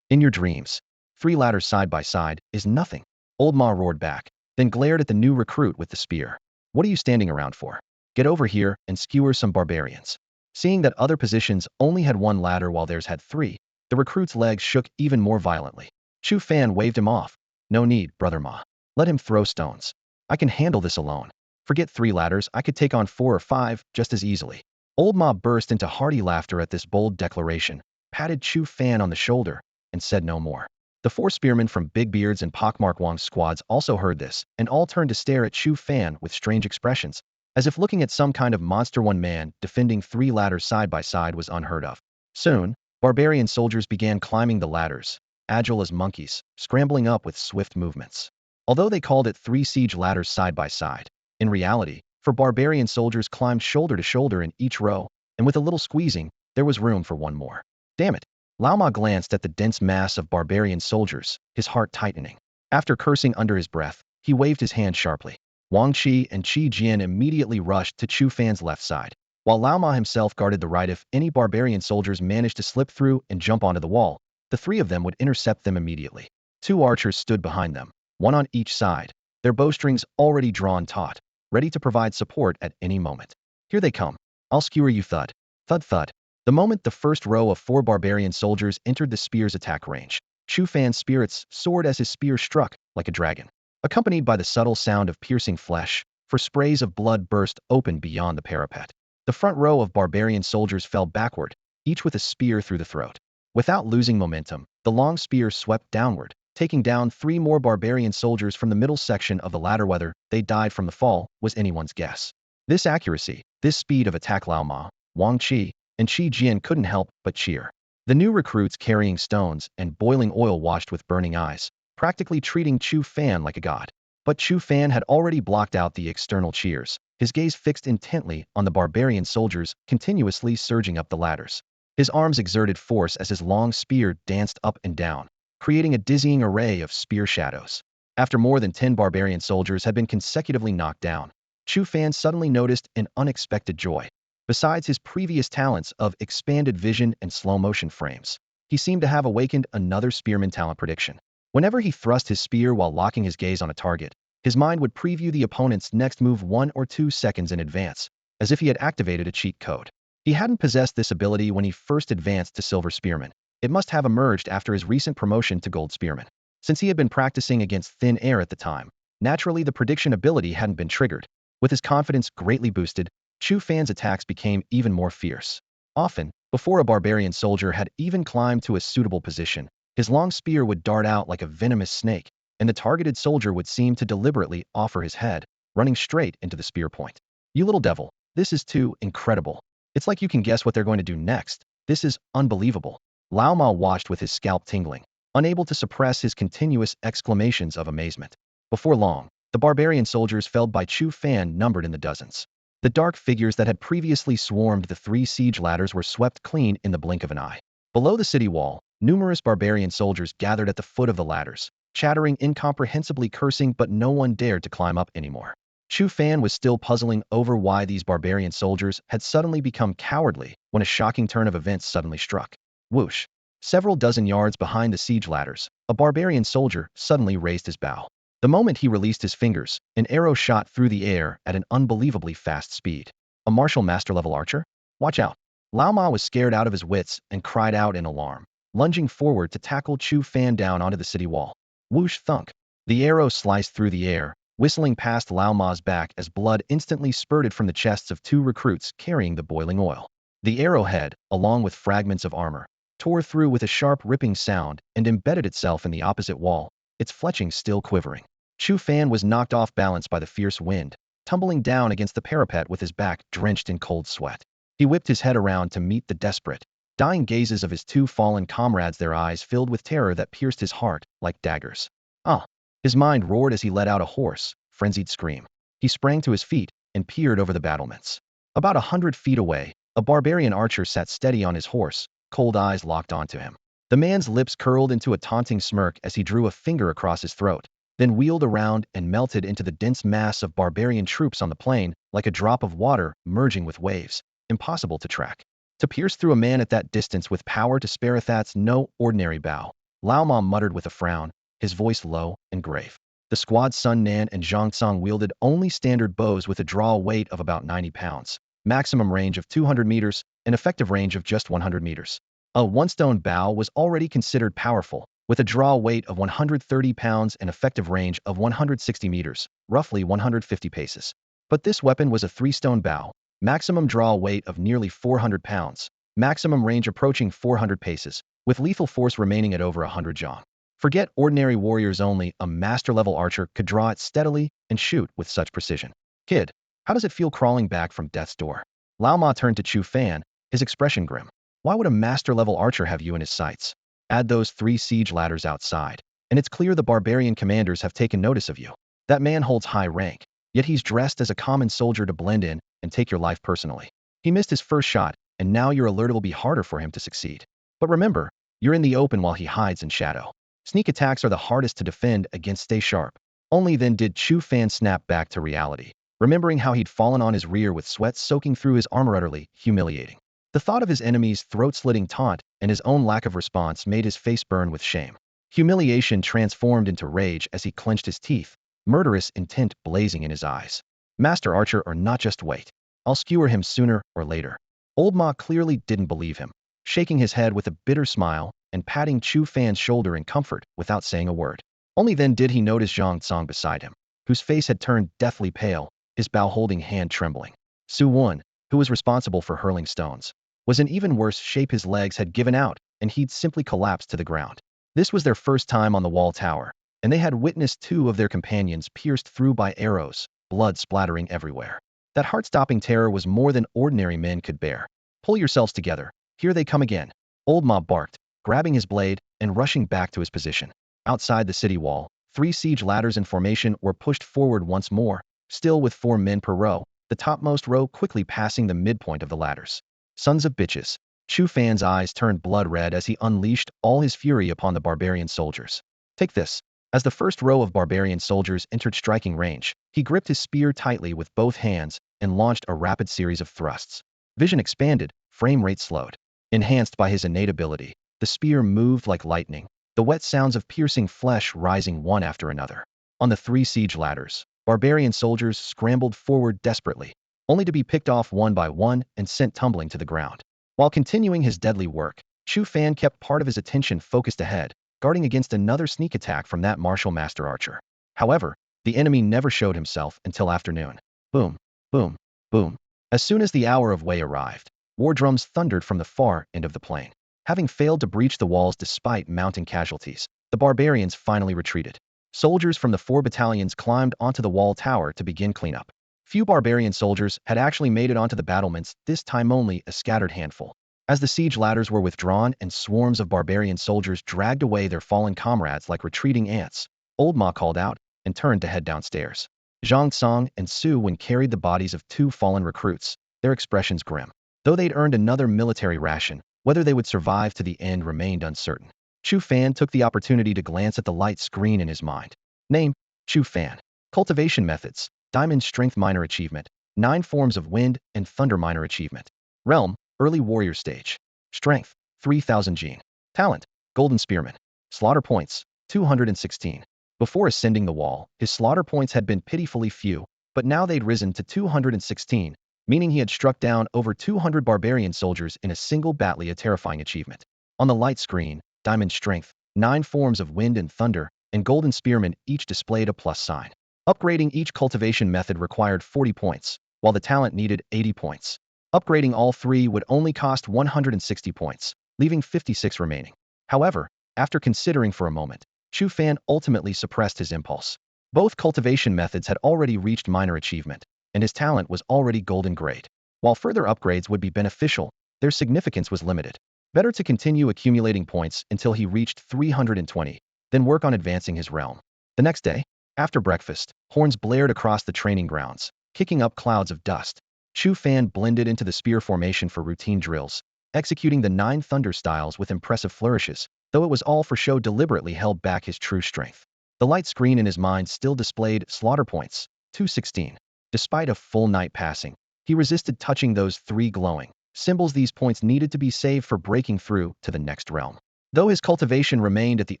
In your dreams. 3 ladders side by side is nothing. Old Ma roared back, then glared at the new recruit with the spear. What are you standing around for? Get over here and skewer some barbarians. Seeing that other positions only had 1 ladder while theirs had 3, the recruit's legs shook even more violently. Chu Fan waved him off. No need, Brother Ma. Let him throw stones. I can handle this alone. Forget 3 ladders, I could take on 4 or 5 just as easily. Old Ma burst into hearty laughter at this bold declaration, patted Chu Fan on the shoulder, and said no more. The 4 spearmen from Big Beard's and Pockmark Wang's squads also heard this, and all turned to stare at Chu Fan with strange expressions, as if looking at some kind of monster. 1 man defending 3 ladders side by side was unheard of. Soon, barbarian soldiers began climbing the ladders, agile as monkeys, scrambling up with swift movements. Although they called it 3 siege ladders side by side, in reality, for barbarian soldiers climbed shoulder to shoulder in each row, and with a little squeezing, there was room for 1 more. Damn it! Lao Ma glanced at the dense mass of barbarian soldiers, his heart tightening. After cursing under his breath, he waved his hand sharply. Wang Qi and Shi Jian immediately rushed to Chu Fan's left side, while Lao Ma himself guarded the right. If any barbarian soldiers managed to slip through and jump onto the wall, the 3 of them would intercept them immediately. 2 archers stood behind them, 1 on each side, their bowstrings already drawn taut, ready to provide support at any moment. Here they come. I'll skewer you. Thud. Thud thud. The moment the first row of 4 barbarian soldiers entered the spear's attack range, Chu Fan's spirits soared as his spear struck like a dragon, accompanied by the subtle sound of piercing flesh, for sprays of blood burst open beyond the parapet. The front row of barbarian soldiers fell backward, each with a spear through the throat. Without losing momentum, the long spear swept downward, taking down 3 more barbarian soldiers from the middle section of the ladder. Whether they died from the fall was anyone's guess. This accuracy, this speed of attack, Lao Ma, Wang Qi, and Shi Jian couldn't help but cheer. The new recruits carrying stones and boiling oil watched with burning eyes, practically treating Chu Fan like a god. But Chu Fan had already blocked out the external cheers, his gaze fixed intently on the barbarian soldiers continuously surging up the ladders. His arms exerted force as his long spear danced up and down, creating a dizzying array of spear shadows. After more than 10 barbarian soldiers had been consecutively knocked down, Chu Fan suddenly noticed an unexpected joy. Besides his previous talents of expanded vision and slow-motion frames, he seemed to have awakened another spearman talent prediction. Whenever he thrust his spear while locking his gaze on a target, his mind would preview the opponent's next move 1 or 2 seconds in advance, as if he had activated a cheat code. He hadn't possessed this ability when he first advanced to Silver Spearman. It must have emerged after his recent promotion to Gold Spearman. Since he had been practicing against thin air at the time, naturally the prediction ability hadn't been triggered. With his confidence greatly boosted, Chu Fan's attacks became even more fierce. Often, before a barbarian soldier had even climbed to a suitable position, his long spear would dart out like a venomous snake, and the targeted soldier would seem to deliberately offer his head, running straight into the spear point. You little devil, this is too incredible. It's like you can guess what they're going to do next. This is unbelievable. Lao Ma watched with his scalp tingling, unable to suppress his continuous exclamations of amazement. Before long, the barbarian soldiers felled by Chu Fan numbered in the dozens. The dark figures that had previously swarmed the 3 siege ladders were swept clean in the blink of an eye. Below the city wall, numerous barbarian soldiers gathered at the foot of the ladders, chattering incomprehensibly cursing, but no one dared to climb up anymore. Chu Fan was still puzzling over why these barbarian soldiers had suddenly become cowardly when a shocking turn of events suddenly struck. Whoosh! Several dozen yards behind the siege ladders, a barbarian soldier suddenly raised his bow. The moment he released his fingers, an arrow shot through the air at an unbelievably fast speed. A martial master-level archer? Watch out! Lao Ma was scared out of his wits and cried out in alarm, lunging forward to tackle Chu Fan down onto the city wall. Whoosh thunk! The arrow sliced through the air, whistling past Lao Ma's back as blood instantly spurted from the chests of 2 recruits carrying the boiling oil. The arrowhead, along with fragments of armor, tore through with a sharp ripping sound and embedded itself in the opposite wall, its fletching still quivering. Chu Fan was knocked off balance by the fierce wind, tumbling down against the parapet with his back drenched in cold sweat. He whipped his head around to meet the desperate, dying gazes of his 2 fallen comrades, their eyes filled with terror that pierced his heart like daggers. Ah! His mind roared as he let out a hoarse, frenzied scream. He sprang to his feet and peered over the battlements. About 100 feet away, a barbarian archer sat steady on his horse, cold eyes locked onto him. The man's lips curled into a taunting smirk as he drew a finger across his throat, then wheeled around and melted into the dense mass of barbarian troops on the plain like a drop of water merging with waves, impossible to track. To pierce through a man at that distance with power to spare, that's no ordinary bow. Lao Ma muttered with a frown, his voice low and grave. The squad's Sun Nan and Zhang Tsang wielded only standard bows with a draw weight of about 90 pounds, maximum range of 200 meters, and effective range of just 100 meters. A one-stone bow was already considered powerful, with a draw weight of 130 pounds and effective range of 160 meters, roughly 150 paces. But this weapon was a 3-stone bow, maximum draw weight of nearly 400 pounds, maximum range approaching 400 paces, with lethal force remaining at over 100 zhang. Forget ordinary warriors, only a master-level archer could draw it steadily and shoot with such precision. Kid, how does it feel crawling back from death's door? Lao Ma turned to Chu Fan, his expression grim. Why would a master-level archer have you in his sights? Add those 3 siege ladders outside, and it's clear the barbarian commanders have taken notice of you. That man holds high rank, yet he's dressed as a common soldier to blend in and take your life personally. He missed his first shot, and now your alert will be harder for him to succeed. But remember, you're in the open while he hides in shadow. Sneak attacks are the hardest to defend against. Stay sharp. Only then did Chu Fan snap back to reality, remembering how he'd fallen on his rear with sweat soaking through his armor, utterly humiliating. The thought of his enemy's throat-slitting taunt and his own lack of response made his face burn with shame. Humiliation transformed into rage as he clenched his teeth, murderous intent blazing in his eyes. Master Archer or not, just wait. I'll skewer him sooner or later. Old Ma clearly didn't believe him, shaking his head with a bitter smile and patting Chu Fan's shoulder in comfort without saying a word. Only then did he notice Zhang Tsang beside him, whose face had turned deathly pale, his bow-holding hand trembling. Su Wen, who was responsible for hurling stones, was in even worse shape. His legs had given out, and he'd simply collapsed to the ground. This was their first time on the wall tower, and they had witnessed 2 of their companions pierced through by arrows, blood splattering everywhere. That heart-stopping terror was more than ordinary men could bear. Pull yourselves together. Here they come again. Old Ma barked, grabbing his blade and rushing back to his position. Outside the city wall, 3 siege ladders in formation were pushed forward once more, still with 4 men per row. the topmost row quickly passing the midpoint of the ladders. Sons of bitches. Chu Fan's eyes turned blood red as he unleashed all his fury upon the barbarian soldiers. Take this. As the first row of barbarian soldiers entered striking range, he gripped his spear tightly with both hands and launched a rapid series of thrusts. Vision expanded, frame rate slowed. Enhanced by his innate ability, the spear moved like lightning, the wet sounds of piercing flesh rising one after another. On the 3 siege ladders, barbarian soldiers scrambled forward desperately, only to be picked off one by one and sent tumbling to the ground. While continuing his deadly work, Chu Fan kept part of his attention focused ahead, guarding against another sneak attack from that martial master archer. However, the enemy never showed himself until afternoon. Boom, boom, boom. As soon as the hour of Wei arrived, war drums thundered from the far end of the plain. Having failed to breach the walls despite mounting casualties, the barbarians finally retreated. Soldiers from the 4 battalions climbed onto the wall tower to begin cleanup. Few barbarian soldiers had actually made it onto the battlements, this time only a scattered handful. As the siege ladders were withdrawn and swarms of barbarian soldiers dragged away their fallen comrades like retreating ants, Old Ma called out and turned to head downstairs. Zhang Tsong and Su Wen carried the bodies of 2 fallen recruits, their expressions grim. Though they'd earned another military ration, whether they would survive to the end remained uncertain. Chu Fan took the opportunity to glance at the light screen in his mind. Name: Chu Fan. Cultivation methods: Diamond Strength Minor Achievement, 9 forms of Wind and Thunder Minor Achievement. Realm: Early Warrior Stage. Strength: 3000 gene. Talent: Golden Spearman. Slaughter points: 216. Before ascending the wall, his slaughter points had been pitifully few, but now they'd risen to 216, meaning he had struck down over 200 barbarian soldiers in a single battle, a terrifying achievement. On the light screen, Diamond Strength, 9 forms of Wind and Thunder, and Golden Spearman each displayed a plus sign. Upgrading each cultivation method required 40 points, while the talent needed 80 points. Upgrading all 3 would only cost 160 points, leaving 56 remaining. However, after considering for a moment, Chu Fan ultimately suppressed his impulse. Both cultivation methods had already reached minor achievement, and his talent was already golden grade. While further upgrades would be beneficial, their significance was limited. Better to continue accumulating points until he reached 320, then work on advancing his realm. The next day, after breakfast, horns blared across the training grounds, kicking up clouds of dust. Chu Fan blended into the spear formation for routine drills, executing the 9 thunder styles with impressive flourishes, though it was all for show deliberately held back his true strength. The light screen in his mind still displayed slaughter points, 216. Despite a full night passing, he resisted touching those 3 glowing symbols. These points needed to be saved for breaking through to the next realm. Though his cultivation remained at the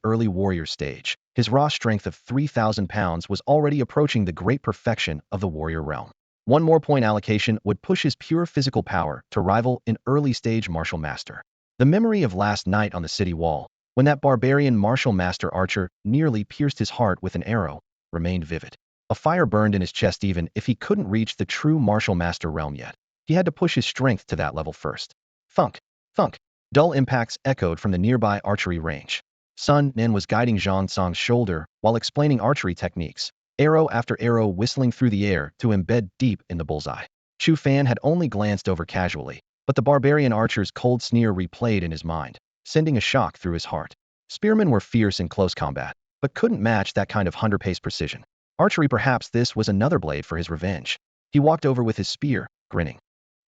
early warrior stage, his raw strength of 3,000 pounds was already approaching the great perfection of the warrior realm. 1 more point allocation would push his pure physical power to rival an early-stage martial master. The memory of last night on the city wall, when that barbarian martial master archer nearly pierced his heart with an arrow, remained vivid. A fire burned in his chest even if he couldn't reach the true martial master realm yet. He had to push his strength to that level first. Thunk, thunk. Dull impacts echoed from the nearby archery range. Sun Nen was guiding Zhang Tsong's shoulder while explaining archery techniques, arrow after arrow whistling through the air to embed deep in the bullseye. Chu Fan had only glanced over casually, but the barbarian archer's cold sneer replayed in his mind, sending a shock through his heart. Spearmen were fierce in close combat, but couldn't match that kind of hunter-pace precision. Archery, perhaps this was another blade for his revenge. He walked over with his spear, grinning.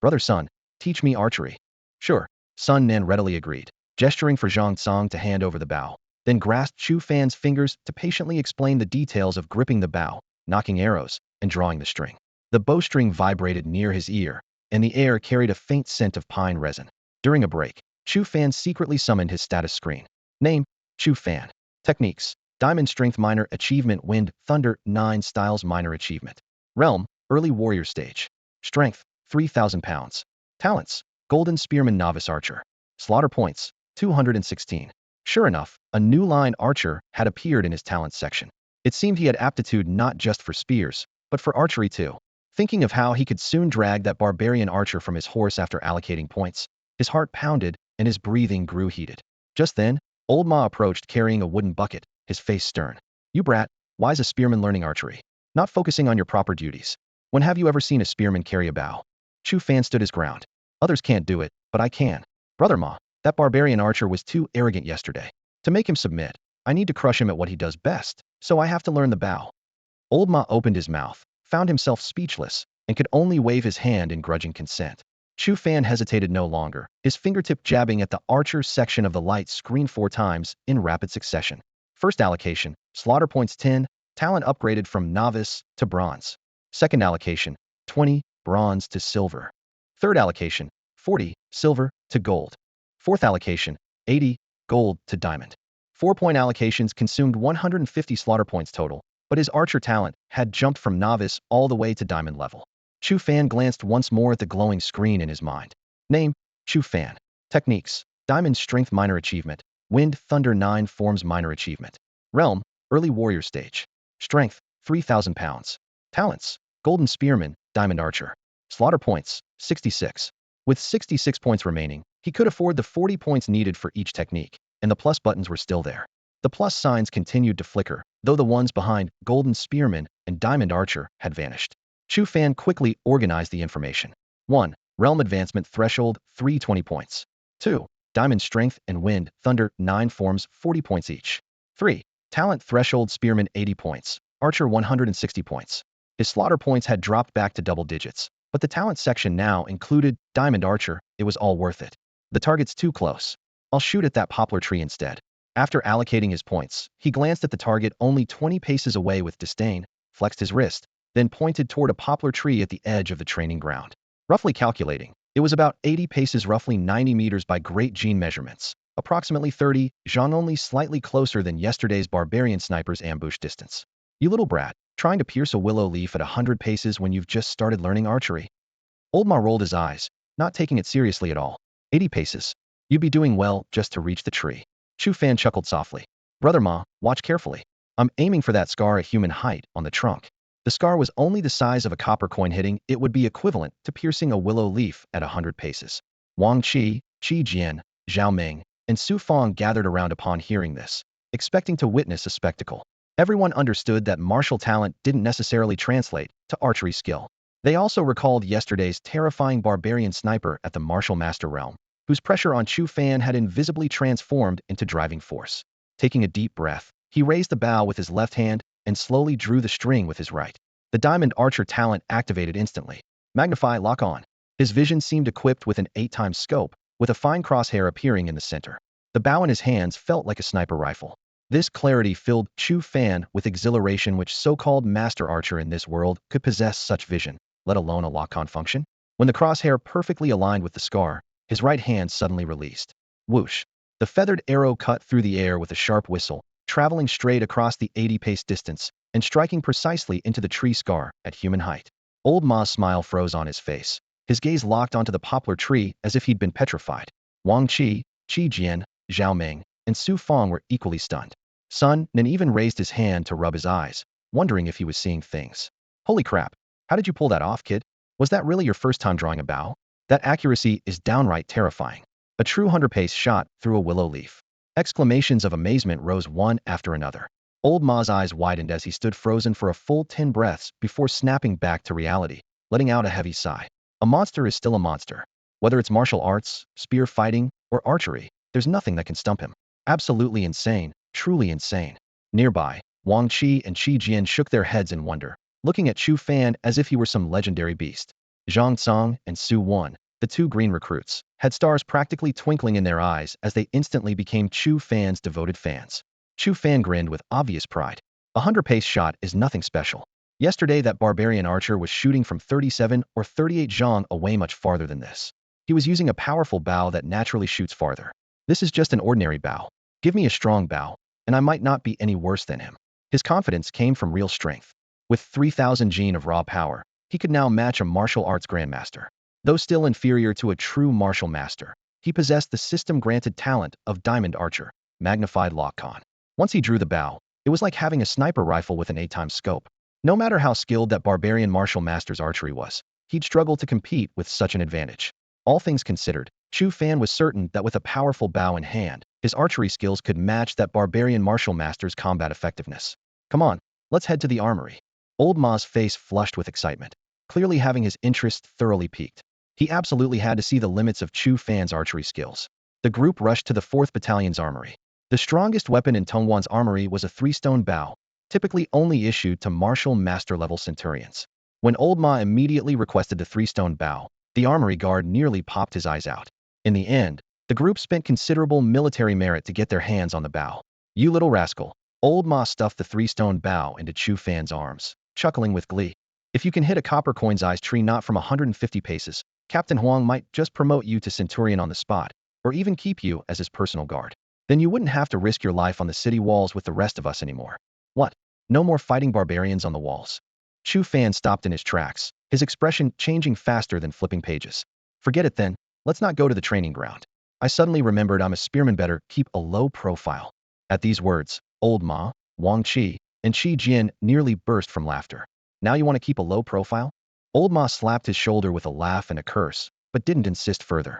Brother Sun, teach me archery. Sure, Sun Nen readily agreed, gesturing for Zhang Tsong to hand over the bow, then grasped Chu Fan's fingers to patiently explain the details of gripping the bow, knocking arrows, and drawing the string. The bowstring vibrated near his ear, and the air carried a faint scent of pine resin. During a break, Chu Fan secretly summoned his status screen. Name: Chu Fan. Techniques: Diamond Strength Minor Achievement, Wind, Thunder, 9 Styles Minor Achievement. Realm: Early Warrior Stage. Strength: 3,000 pounds. Talents: Golden Spearman Novice Archer. Slaughter points: 216. Sure enough, a new line archer had appeared in his talents section. It seemed he had aptitude not just for spears, but for archery too. Thinking of how he could soon drag that barbarian archer from his horse after allocating points, his heart pounded and his breathing grew heated. Just then, Old Ma approached carrying a wooden bucket, his face stern. You brat, why's a spearman learning archery? Not focusing on your proper duties. When have you ever seen a spearman carry a bow? Chu Fan stood his ground. Others can't do it, but I can. Brother Ma, that barbarian archer was too arrogant yesterday. To make him submit, I need to crush him at what he does best, so I have to learn the bow. Old Ma opened his mouth, found himself speechless, and could only wave his hand in grudging consent. Chu Fan hesitated no longer, his fingertip jabbing at the archer's section of the light screen 4 times in rapid succession. First allocation, slaughter points 10, talent upgraded from novice to bronze. Second allocation, 20, bronze to silver. Third allocation, 40, silver to gold. Fourth allocation, 80, gold to diamond. 4-point allocations consumed 150 slaughter points total, but his archer talent had jumped from novice all the way to diamond level. Chu Fan glanced once more at the glowing screen in his mind. Name, Chu Fan. Techniques, Diamond Strength Minor Achievement, Wind Thunder 9 Forms Minor Achievement. Realm, Early Warrior Stage. Strength, 3,000 pounds. Talents, Golden Spearman, Diamond Archer. Slaughter points, 66. With 66 points remaining, he could afford the 40 points needed for each technique, and the plus buttons were still there. The plus signs continued to flicker, though the ones behind Golden Spearman and Diamond Archer had vanished. Chu Fan quickly organized the information. 1. Realm Advancement Threshold, 320 points. 2. Diamond Strength and Wind Thunder 9 forms, 40 points each. 3. Talent Threshold Spearman 80 points, Archer 160 points. His slaughter points had dropped back to double digits, but the talent section now included Diamond Archer. It was all worth it. The target's too close. I'll shoot at that poplar tree instead. After allocating his points, he glanced at the target only 20 paces away with disdain, flexed his wrist, then pointed toward a poplar tree at the edge of the training ground. Roughly calculating, it was about 80 paces, roughly 90 meters by Great Gene measurements, approximately 30, Xiongnu, only slightly closer than yesterday's barbarian sniper's ambush distance. You little brat, trying to pierce a willow leaf at 100 paces when you've just started learning archery. Old Ma rolled his eyes, not taking it seriously at all. 80 paces. You'd be doing well just to reach the tree. Chu Fan chuckled softly. Brother Ma, watch carefully. I'm aiming for that scar at human height on the trunk. The scar was only the size of a copper coin hitting. It would be equivalent to piercing a willow leaf at 100 paces. Wang Qi, Qi Jian, Zhao Ming, and Su Fang gathered around upon hearing this, expecting to witness a spectacle. Everyone understood that martial talent didn't necessarily translate to archery skill. They also recalled yesterday's terrifying barbarian sniper at the martial master realm, whose pressure on Chu Fan had invisibly transformed into driving force. Taking a deep breath, he raised the bow with his left hand and slowly drew the string with his right. The diamond archer talent activated instantly. Magnify, lock on. His vision seemed equipped with an 8x scope, with a fine crosshair appearing in the center. The bow in his hands felt like a sniper rifle. This clarity filled Chu Fan with exhilaration. Which so-called master archer in this world could possess such vision, let alone a lock-on function? When the crosshair perfectly aligned with the scar, his right hand suddenly released. Whoosh! The feathered arrow cut through the air with a sharp whistle, traveling straight across the 80-pace distance and striking precisely into the tree scar at human height. Old Ma's smile froze on his face. His gaze locked onto the poplar tree as if he'd been petrified. Wang Qi, Qi Jian, Zhao Ming, and Su Fang were equally stunned. Sun Nen even raised his hand to rub his eyes, wondering if he was seeing things. Holy crap! How did you pull that off, kid? Was that really your first time drawing a bow? That accuracy is downright terrifying. A true 100-pace shot through a willow leaf. Exclamations of amazement rose one after another. Old Ma's eyes widened as he stood frozen for a full 10 breaths before snapping back to reality, letting out a heavy sigh. A monster is still a monster. Whether it's martial arts, spear fighting, or archery, there's nothing that can stump him. Absolutely insane, truly insane. Nearby, Wang Qi and Qi Jian shook their heads in wonder, looking at Chu Fan as if he were some legendary beast. Zhang Tsang and Su Wan, the two green recruits, had stars practically twinkling in their eyes as they instantly became Chu Fan's devoted fans. Chu Fan grinned with obvious pride. A 100-pace shot is nothing special. Yesterday that barbarian archer was shooting from 37 or 38 zhang away much farther than this. He was using a powerful bow that naturally shoots farther. This is just an ordinary bow. Give me a strong bow, and I might not be any worse than him. His confidence came from real strength. With 3,000 gene of raw power, he could now match a martial arts grandmaster. Though still inferior to a true martial master, he possessed the system-granted talent of Diamond Archer, magnified lock-on. Once he drew the bow, it was like having a sniper rifle with an 8x scope. No matter how skilled that barbarian martial master's archery was, he'd struggle to compete with such an advantage. All things considered, Chu Fan was certain that with a powerful bow in hand, his archery skills could match that barbarian martial master's combat effectiveness. Come on, let's head to the armory. Old Ma's face flushed with excitement, clearly having his interest thoroughly piqued. He absolutely had to see the limits of Chu Fan's archery skills. The group rushed to the 4th Battalion's armory. The strongest weapon in Tongwan's armory was a 3-stone bow, typically only issued to martial master-level centurions. When Old Ma immediately requested the three-stone bow, the armory guard nearly popped his eyes out. In the end, the group spent considerable military merit to get their hands on the bow. You little rascal. Old Ma stuffed the three-stone bow into Chu Fan's arms, chuckling with glee. If you can hit a copper coin-sized tree not from 150 paces, Captain Huang might just promote you to Centurion on the spot, or even keep you as his personal guard. Then you wouldn't have to risk your life on the city walls with the rest of us anymore. What? No more fighting barbarians on the walls. Chu Fan stopped in his tracks, his expression changing faster than flipping pages. Forget it then, let's not go to the training ground. I suddenly remembered I'm a spearman, better keep a low profile. At these words, Old Ma, Wang Qi, and Qi Jian nearly burst from laughter. Now you want to keep a low profile? Old Ma slapped his shoulder with a laugh and a curse, but didn't insist further.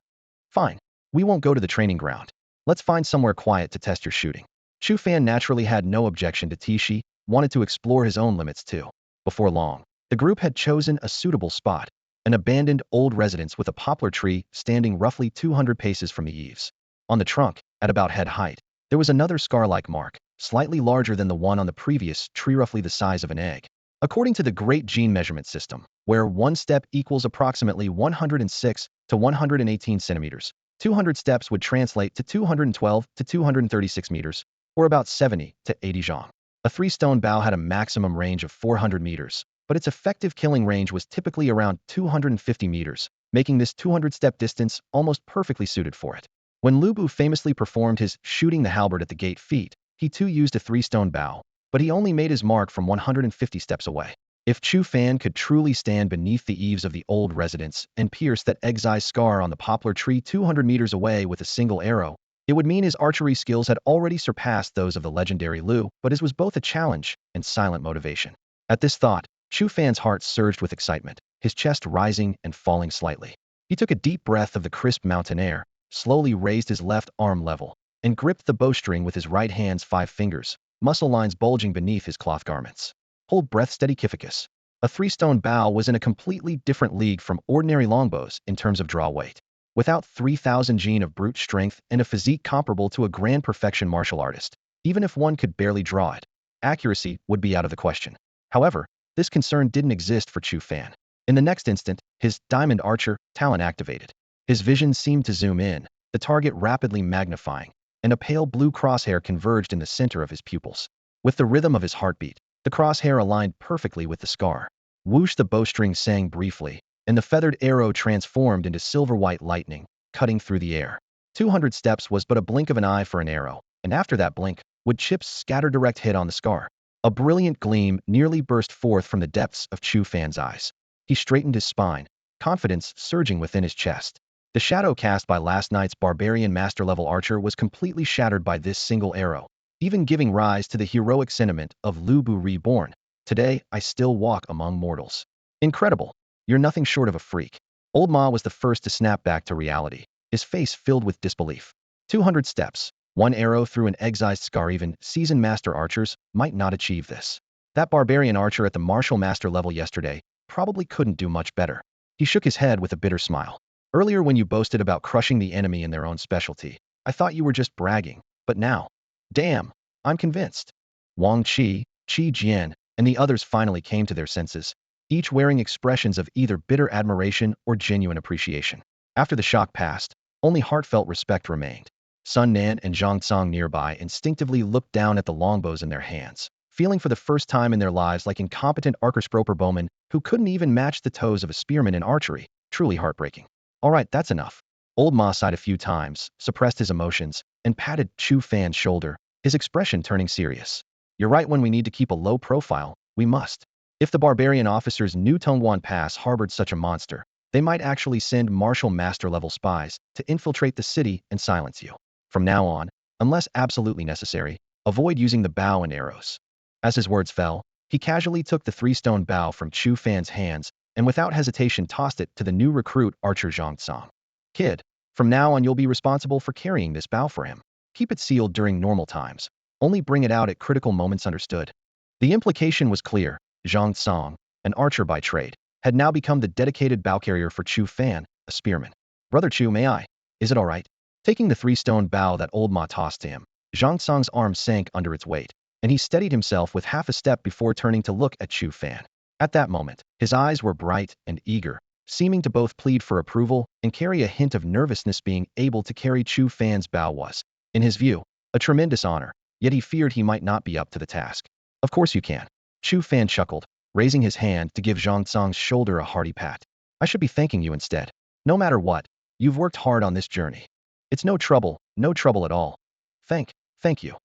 Fine. We won't go to the training ground. Let's find somewhere quiet to test your shooting. Chu Fan naturally had no objection to Tishi, wanted to explore his own limits too. Before long, the group had chosen a suitable spot, an abandoned old residence with a poplar tree standing roughly 200 paces from the eaves. On the trunk, at about head height, there was another scar-like mark, slightly larger than the one on the previous tree, roughly the size of an egg. According to the Great Gene Measurement System, where one step equals approximately 106 to 118 centimeters, 200 steps would translate to 212 to 236 meters, or about 70 to 80 zhang. A three-stone bow had a maximum range of 400 meters, but its effective killing range was typically around 250 meters, making this 200-step distance almost perfectly suited for it. When Lu Bu famously performed his shooting the halberd at the gate feat, he too used a three-stone bow, but he only made his mark from 150 steps away. If Chu Fan could truly stand beneath the eaves of the old residence and pierce that egg-sized scar on the poplar tree 200 meters away with a single arrow, it would mean his archery skills had already surpassed those of the legendary Lu, but his was both a challenge and silent motivation. At this thought, Chu Fan's heart surged with excitement, his chest rising and falling slightly. He took a deep breath of the crisp mountain air, slowly raised his left arm level, and gripped the bowstring with his right hand's 5 fingers, muscle lines bulging beneath his cloth garments. Hold breath, steady Kificus. A three-stone bow was in a completely different league from ordinary longbows in terms of draw weight. Without 3,000 gene of brute strength and a physique comparable to a grand perfection martial artist, even if one could barely draw it, accuracy would be out of the question. However, this concern didn't exist for Chu Fan. In the next instant, his diamond archer talent activated. His vision seemed to zoom in, the target rapidly magnifying, and a pale blue crosshair converged in the center of his pupils. With the rhythm of his heartbeat, the crosshair aligned perfectly with the scar. Whoosh, the bowstring sang briefly, and the feathered arrow transformed into silver-white lightning, cutting through the air. 200 steps was but a blink of an eye for an arrow, and after that blink, would chips scatter direct hit on the scar. A brilliant gleam nearly burst forth from the depths of Chu Fan's eyes. He straightened his spine, confidence surging within his chest. The shadow cast by last night's barbarian master-level archer was completely shattered by this single arrow, even giving rise to the heroic sentiment of Lu Bu reborn. Today, I still walk among mortals. Incredible. You're nothing short of a freak. Old Ma was the first to snap back to reality, his face filled with disbelief. 200 steps, one arrow through an egg-sized scar. Even seasoned master archers might not achieve this. That barbarian archer at the martial master level yesterday probably couldn't do much better. He shook his head with a bitter smile. Earlier when you boasted about crushing the enemy in their own specialty, I thought you were just bragging, but now, damn, I'm convinced. Wang Qi, Qi Jian, and the others finally came to their senses, each wearing expressions of either bitter admiration or genuine appreciation. After the shock passed, only heartfelt respect remained. Sun Nan and Zhang Tsang nearby instinctively looked down at the longbows in their hands, feeling for the first time in their lives like incompetent archersproper bowmen who couldn't even match the toes of a spearman in archery. Truly heartbreaking. All right, that's enough. Old Ma sighed a few times, suppressed his emotions, and patted Chu Fan's shoulder, his expression turning serious. You're right, when we need to keep a low profile, we must. If the barbarian officers knew Tongguan Pass harbored such a monster, they might actually send martial master-level spies to infiltrate the city and silence you. From now on, unless absolutely necessary, avoid using the bow and arrows. As his words fell, he casually took the three-stone bow from Chu Fan's hands and without hesitation tossed it to the new recruit archer Zhang Tsang. Kid, from now on you'll be responsible for carrying this bow for him. Keep it sealed during normal times. Only bring it out at critical moments, understood? The implication was clear. Zhang Tsang, an archer by trade, had now become the dedicated bow carrier for Chu Fan, a spearman. Brother Chu, may I? Is it all right? Taking the three-stone bow that old Ma tossed to him, Zhang Tsang's arm sank under its weight, and he steadied himself with half a step before turning to look at Chu Fan. At that moment, his eyes were bright and eager, seeming to both plead for approval and carry a hint of nervousness. Being able to carry Chu Fan's bow was, in his view, a tremendous honor, yet he feared he might not be up to the task. Of course you can. Chu Fan chuckled, raising his hand to give Zhang Tsang's shoulder a hearty pat. I should be thanking you instead. No matter what, you've worked hard on this journey. It's no trouble at all. Thank you.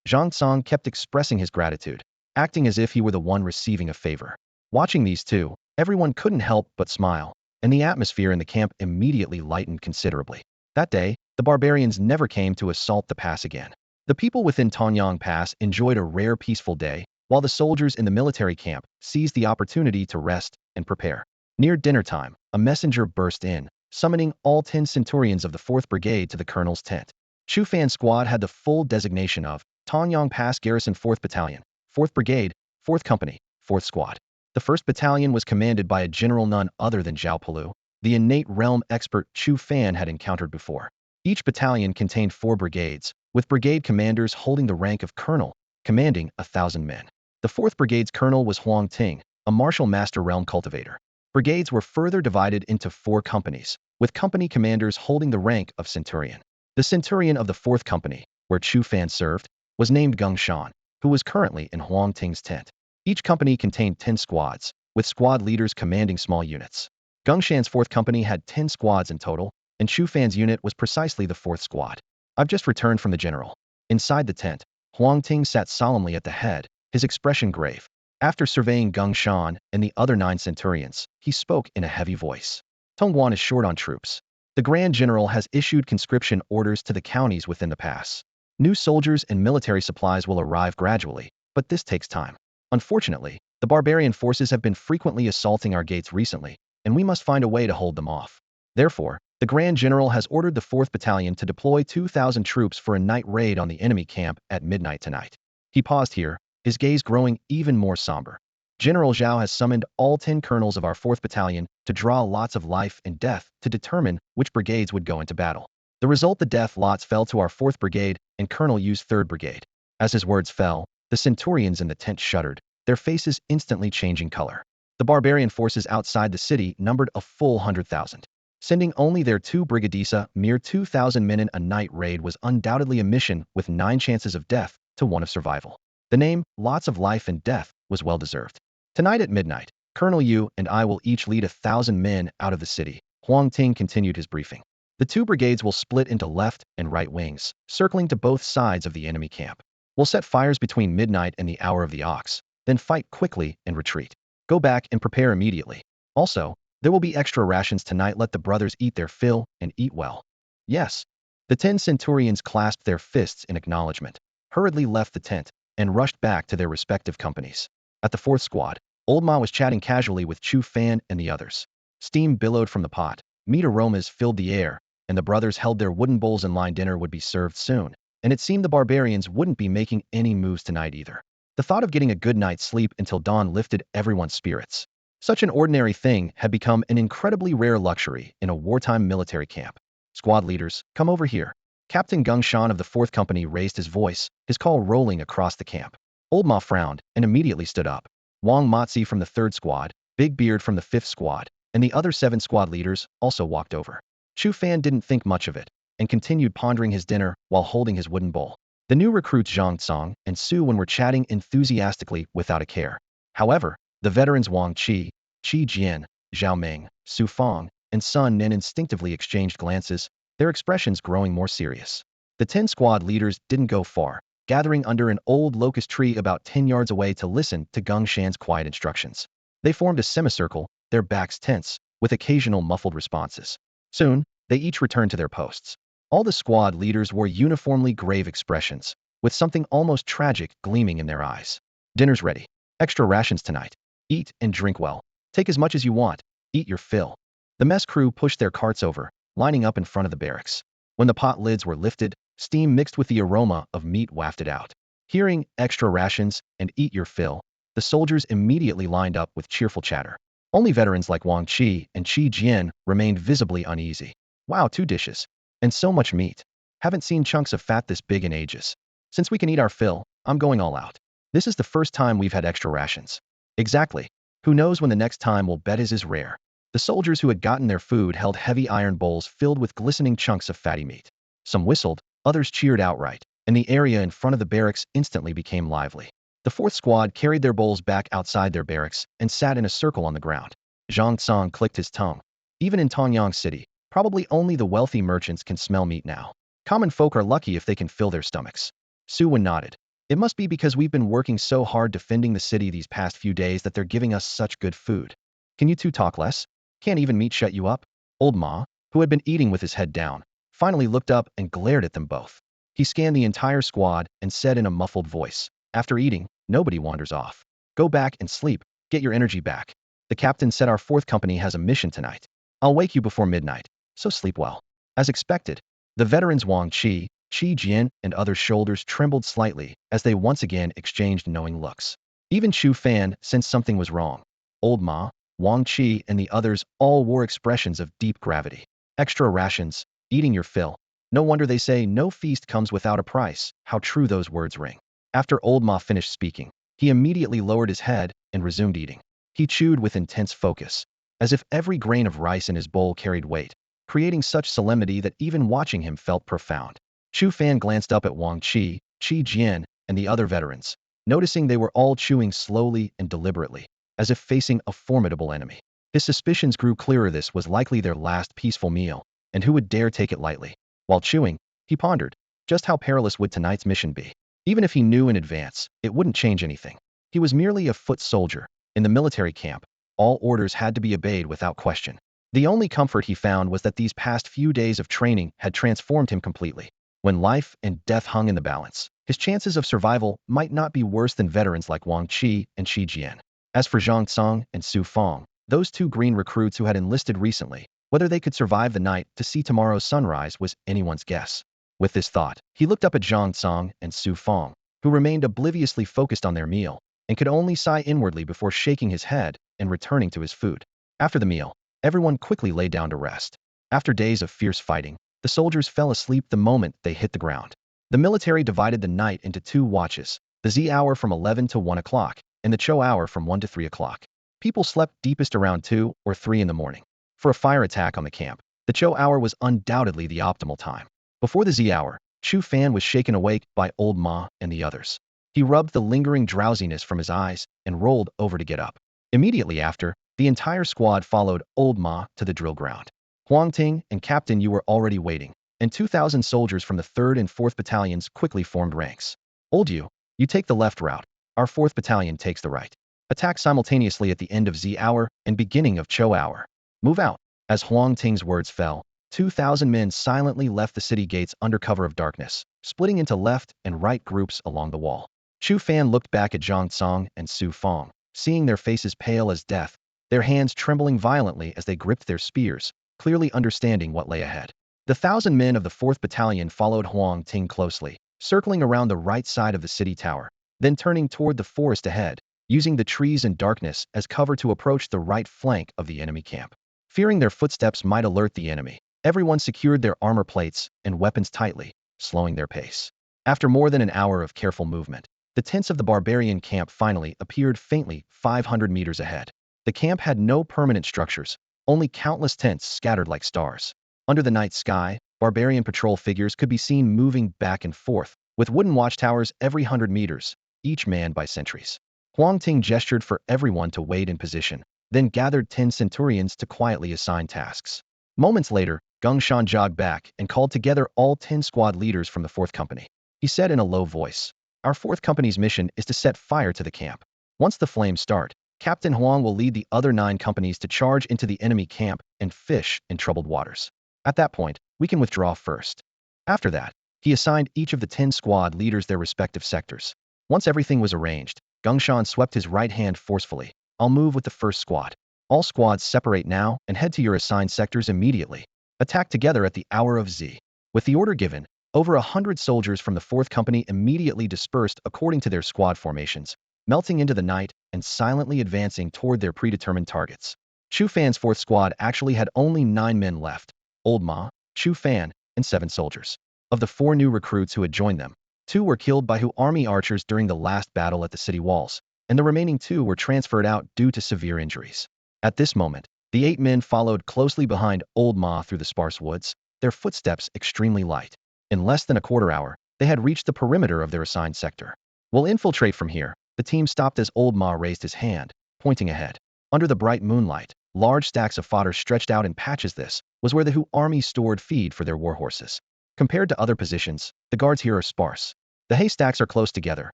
Zhang Tsang kept expressing his gratitude, acting as if he were the one receiving a favor. Watching these two, everyone couldn't help but smile, and the atmosphere in the camp immediately lightened considerably. That day, the barbarians never came to assault the pass again. The people within Tanyang Pass enjoyed a rare peaceful day, while the soldiers in the military camp seized the opportunity to rest and prepare. Near dinner time, a messenger burst in, summoning all 10 centurions of the 4th Brigade to the colonel's tent. Chu Fan squad had the full designation of Tanyang Pass Garrison 4th Battalion, 4th Brigade, 4th Company, 4th Squad. The 1st Battalion was commanded by a general none other than Zhao Palu, the innate realm expert Chu Fan had encountered before. Each battalion contained 4 brigades, with brigade commanders holding the rank of colonel, commanding 1,000 men. The 4th Brigade's colonel was Huang Ting, a martial master realm cultivator. Brigades were further divided into 4 companies, with company commanders holding the rank of centurion. The centurion of the 4th Company, where Chu Fan served, was named Geng Shan, who was currently in Huang Ting's tent. Each company contained 10 squads, with squad leaders commanding small units. Geng Shan's 4th Company had 10 squads in total, and Chu Fan's unit was precisely the 4th squad. I've just returned from the general. Inside the tent, Huang Ting sat solemnly at the head, his expression grave. After surveying Geng Shan and the other 9 centurions, he spoke in a heavy voice. Tongguan is short on troops. The Grand General has issued conscription orders to the counties within the pass. New soldiers and military supplies will arrive gradually, but this takes time. Unfortunately, the barbarian forces have been frequently assaulting our gates recently, and we must find a way to hold them off. Therefore, the Grand General has ordered the 4th Battalion to deploy 2,000 troops for a night raid on the enemy camp at midnight tonight. He paused here, his gaze growing even more somber. General Zhao has summoned all 10 colonels of our 4th Battalion to draw lots of life and death to determine which brigades would go into battle. The result, the death lots fell to our 4th Brigade and Colonel Yu's 3rd Brigade. As his words fell, the centurions in the tent shuddered, their faces instantly changing color. The barbarian forces outside the city numbered a full 100,000. Sending only their 2 brigadisa, mere 2,000 men in a night raid was undoubtedly a mission with 9 chances of death to 1 of survival. The name, lots of life and death, was well deserved. Tonight at midnight, Colonel Yu and I will each lead 1,000 men out of the city. Huang Ting continued his briefing. The 2 brigades will split into left and right wings, circling to both sides of the enemy camp. We'll set fires between midnight and the hour of the ox, then fight quickly and retreat. Go back and prepare immediately. Also, there will be extra rations tonight. Let the brothers eat their fill and eat well. Yes. The 10 centurions clasped their fists in acknowledgement, hurriedly left the tent, and rushed back to their respective companies. At the 4th squad, Old Ma was chatting casually with Chu Fan and the others. Steam billowed from the pot, meat aromas filled the air, and the brothers held their wooden bowls in line. Dinner would be served soon, and it seemed the barbarians wouldn't be making any moves tonight either. The thought of getting a good night's sleep until dawn lifted everyone's spirits. Such an ordinary thing had become an incredibly rare luxury in a wartime military camp. Squad leaders, come over here. Captain Geng Shan of the 4th Company raised his voice, his call rolling across the camp. Old Ma frowned and immediately stood up. Wang Motzi from the 3rd Squad, Big Beard from the 5th Squad, and the other 7 squad leaders also walked over. Chu Fan didn't think much of it, and continued pondering his dinner while holding his wooden bowl. The new recruits Zhang Tsang and Su Wen were chatting enthusiastically without a care. However, the veterans Wang Qi, Qi Jian, Zhao Meng, Su Fang, and Sun Nen instinctively exchanged glances, their expressions growing more serious. The 10 squad leaders didn't go far, gathering under an old locust tree about 10 yards away to listen to Geng Shan's quiet instructions. They formed a semicircle, their backs tense, with occasional muffled responses. Soon, they each returned to their posts. All the squad leaders wore uniformly grave expressions, with something almost tragic gleaming in their eyes. Dinner's ready. Extra rations tonight. Eat and drink well. Take as much as you want. Eat your fill. The mess crew pushed their carts over, lining up in front of the barracks. When the pot lids were lifted, steam mixed with the aroma of meat wafted out. Hearing extra rations and eat your fill, the soldiers immediately lined up with cheerful chatter. Only veterans like Wang Qi and Qi Jian remained visibly uneasy. Wow, 2 dishes. And so much meat. Haven't seen chunks of fat this big in ages. Since we can eat our fill, I'm going all out. This is the first time we've had extra rations. Exactly. Who knows when the next time we'll bet is rare. The soldiers who had gotten their food held heavy iron bowls filled with glistening chunks of fatty meat. Some whistled, others cheered outright, and the area in front of the barracks instantly became lively. The fourth squad carried their bowls back outside their barracks and sat in a circle on the ground. Zhang Tsang clicked his tongue. Even in Tongyang City, probably only the wealthy merchants can smell meat now. Common folk are lucky if they can fill their stomachs. Su Wen nodded. It must be because we've been working so hard defending the city these past few days that they're giving us such good food. Can you two talk less? Can't even meat shut you up? Old Ma, who had been eating with his head down, finally looked up and glared at them both. He scanned the entire squad and said in a muffled voice, "After eating, nobody wanders off. Go back and sleep, get your energy back. The captain said our fourth company has a mission tonight. I'll wake you before midnight, so sleep well." As expected, the veterans Wang Qi, Qi Jian, and others' shoulders trembled slightly as they once again exchanged knowing looks. Even Chu Fan sensed something was wrong. Old Ma, Wang Qi, and the others all wore expressions of deep gravity. Extra rations, eating your fill. No wonder they say no feast comes without a price. How true those words ring. After Old Ma finished speaking, he immediately lowered his head and resumed eating. He chewed with intense focus, as if every grain of rice in his bowl carried weight, creating such solemnity that even watching him felt profound. Chu Fan glanced up at Wang Qi, Qi Jian, and the other veterans, noticing they were all chewing slowly and deliberately, as if facing a formidable enemy. His suspicions grew clearer. This was likely their last peaceful meal, and who would dare take it lightly? While chewing, he pondered, just how perilous would tonight's mission be? Even if he knew in advance, it wouldn't change anything. He was merely a foot soldier. In the military camp, all orders had to be obeyed without question. The only comfort he found was that these past few days of training had transformed him completely. When life and death hung in the balance, his chances of survival might not be worse than veterans like Wang Qi and Qi Jian. As for Zhang Tsang and Su Fang, those two green recruits who had enlisted recently, whether they could survive the night to see tomorrow's sunrise was anyone's guess. With this thought, he looked up at Zhang Tsang and Su Fang, who remained obliviously focused on their meal, and could only sigh inwardly before shaking his head and returning to his food. After the meal, everyone quickly lay down to rest. After days of fierce fighting, the soldiers fell asleep the moment they hit the ground. The military divided the night into two watches, the Z hour from 11 to 1 o'clock, and the Cho hour from 1 to 3 o'clock. People slept deepest around 2 or 3 in the morning. For a fire attack on the camp, the Cho hour was undoubtedly the optimal time. Before the Z hour, Chu Fan was shaken awake by Old Ma and the others. He rubbed the lingering drowsiness from his eyes and rolled over to get up. Immediately after, the entire squad followed Old Ma to the drill ground. Huang Ting and Captain Yu were already waiting, and 2,000 soldiers from the 3rd and 4th battalions quickly formed ranks. Old Yu, you take the left route. Our 4th battalion takes the right. Attack simultaneously at the end of Z hour and beginning of Cho hour. Move out. As Huang Ting's words fell, 2,000 men silently left the city gates under cover of darkness, splitting into left and right groups along the wall. Chu Fan looked back at Zhang Tsang and Su Fang, seeing their faces pale as death, their hands trembling violently as they gripped their spears, clearly understanding what lay ahead. The 1,000 men of the 4th Battalion followed Huang Ting closely, circling around the right side of the city tower, then turning toward the forest ahead, using the trees and darkness as cover to approach the right flank of the enemy camp. Fearing their footsteps might alert the enemy, everyone secured their armor plates and weapons tightly, slowing their pace. After more than an hour of careful movement, the tents of the barbarian camp finally appeared faintly 500 meters ahead. The camp had no permanent structures, only countless tents scattered like stars. Under the night sky, barbarian patrol figures could be seen moving back and forth, with wooden watchtowers every 100 meters, each manned by sentries. Huang Ting gestured for everyone to wait in position, then gathered 10 centurions to quietly assign tasks. Moments later, Geng Shan jogged back and called together all 10 squad leaders from the 4th Company. He said in a low voice, "Our 4th Company's mission is to set fire to the camp. Once the flames start, Captain Huang will lead the other 9 companies to charge into the enemy camp and fish in troubled waters. At that point, we can withdraw first." After that, he assigned each of the 10 squad leaders their respective sectors. Once everything was arranged, Geng Shan swept his right hand forcefully. "I'll move with the first squad. All squads separate now and head to your assigned sectors immediately. Attack together at the hour of Z." With the order given, over 100 soldiers from the 4th Company immediately dispersed according to their squad formations, melting into the night and silently advancing toward their predetermined targets. Chu Fan's 4th squad actually had only 9 men left: Old Ma, Chu Fan, and 7 soldiers. Of the 4 new recruits who had joined them, 2 were killed by Hu army archers during the last battle at the city walls. and the remaining 2 were transferred out due to severe injuries. At this moment, the 8 men followed closely behind Old Ma through the sparse woods, their footsteps extremely light. In less than a quarter hour, they had reached the perimeter of their assigned sector. "We'll infiltrate from here." The team stopped as Old Ma raised his hand, pointing ahead. Under the bright moonlight, large stacks of fodder stretched out in patches. This was where the Hu army stored feed for their war horses. Compared to other positions, the guards here are sparse. The haystacks are close together,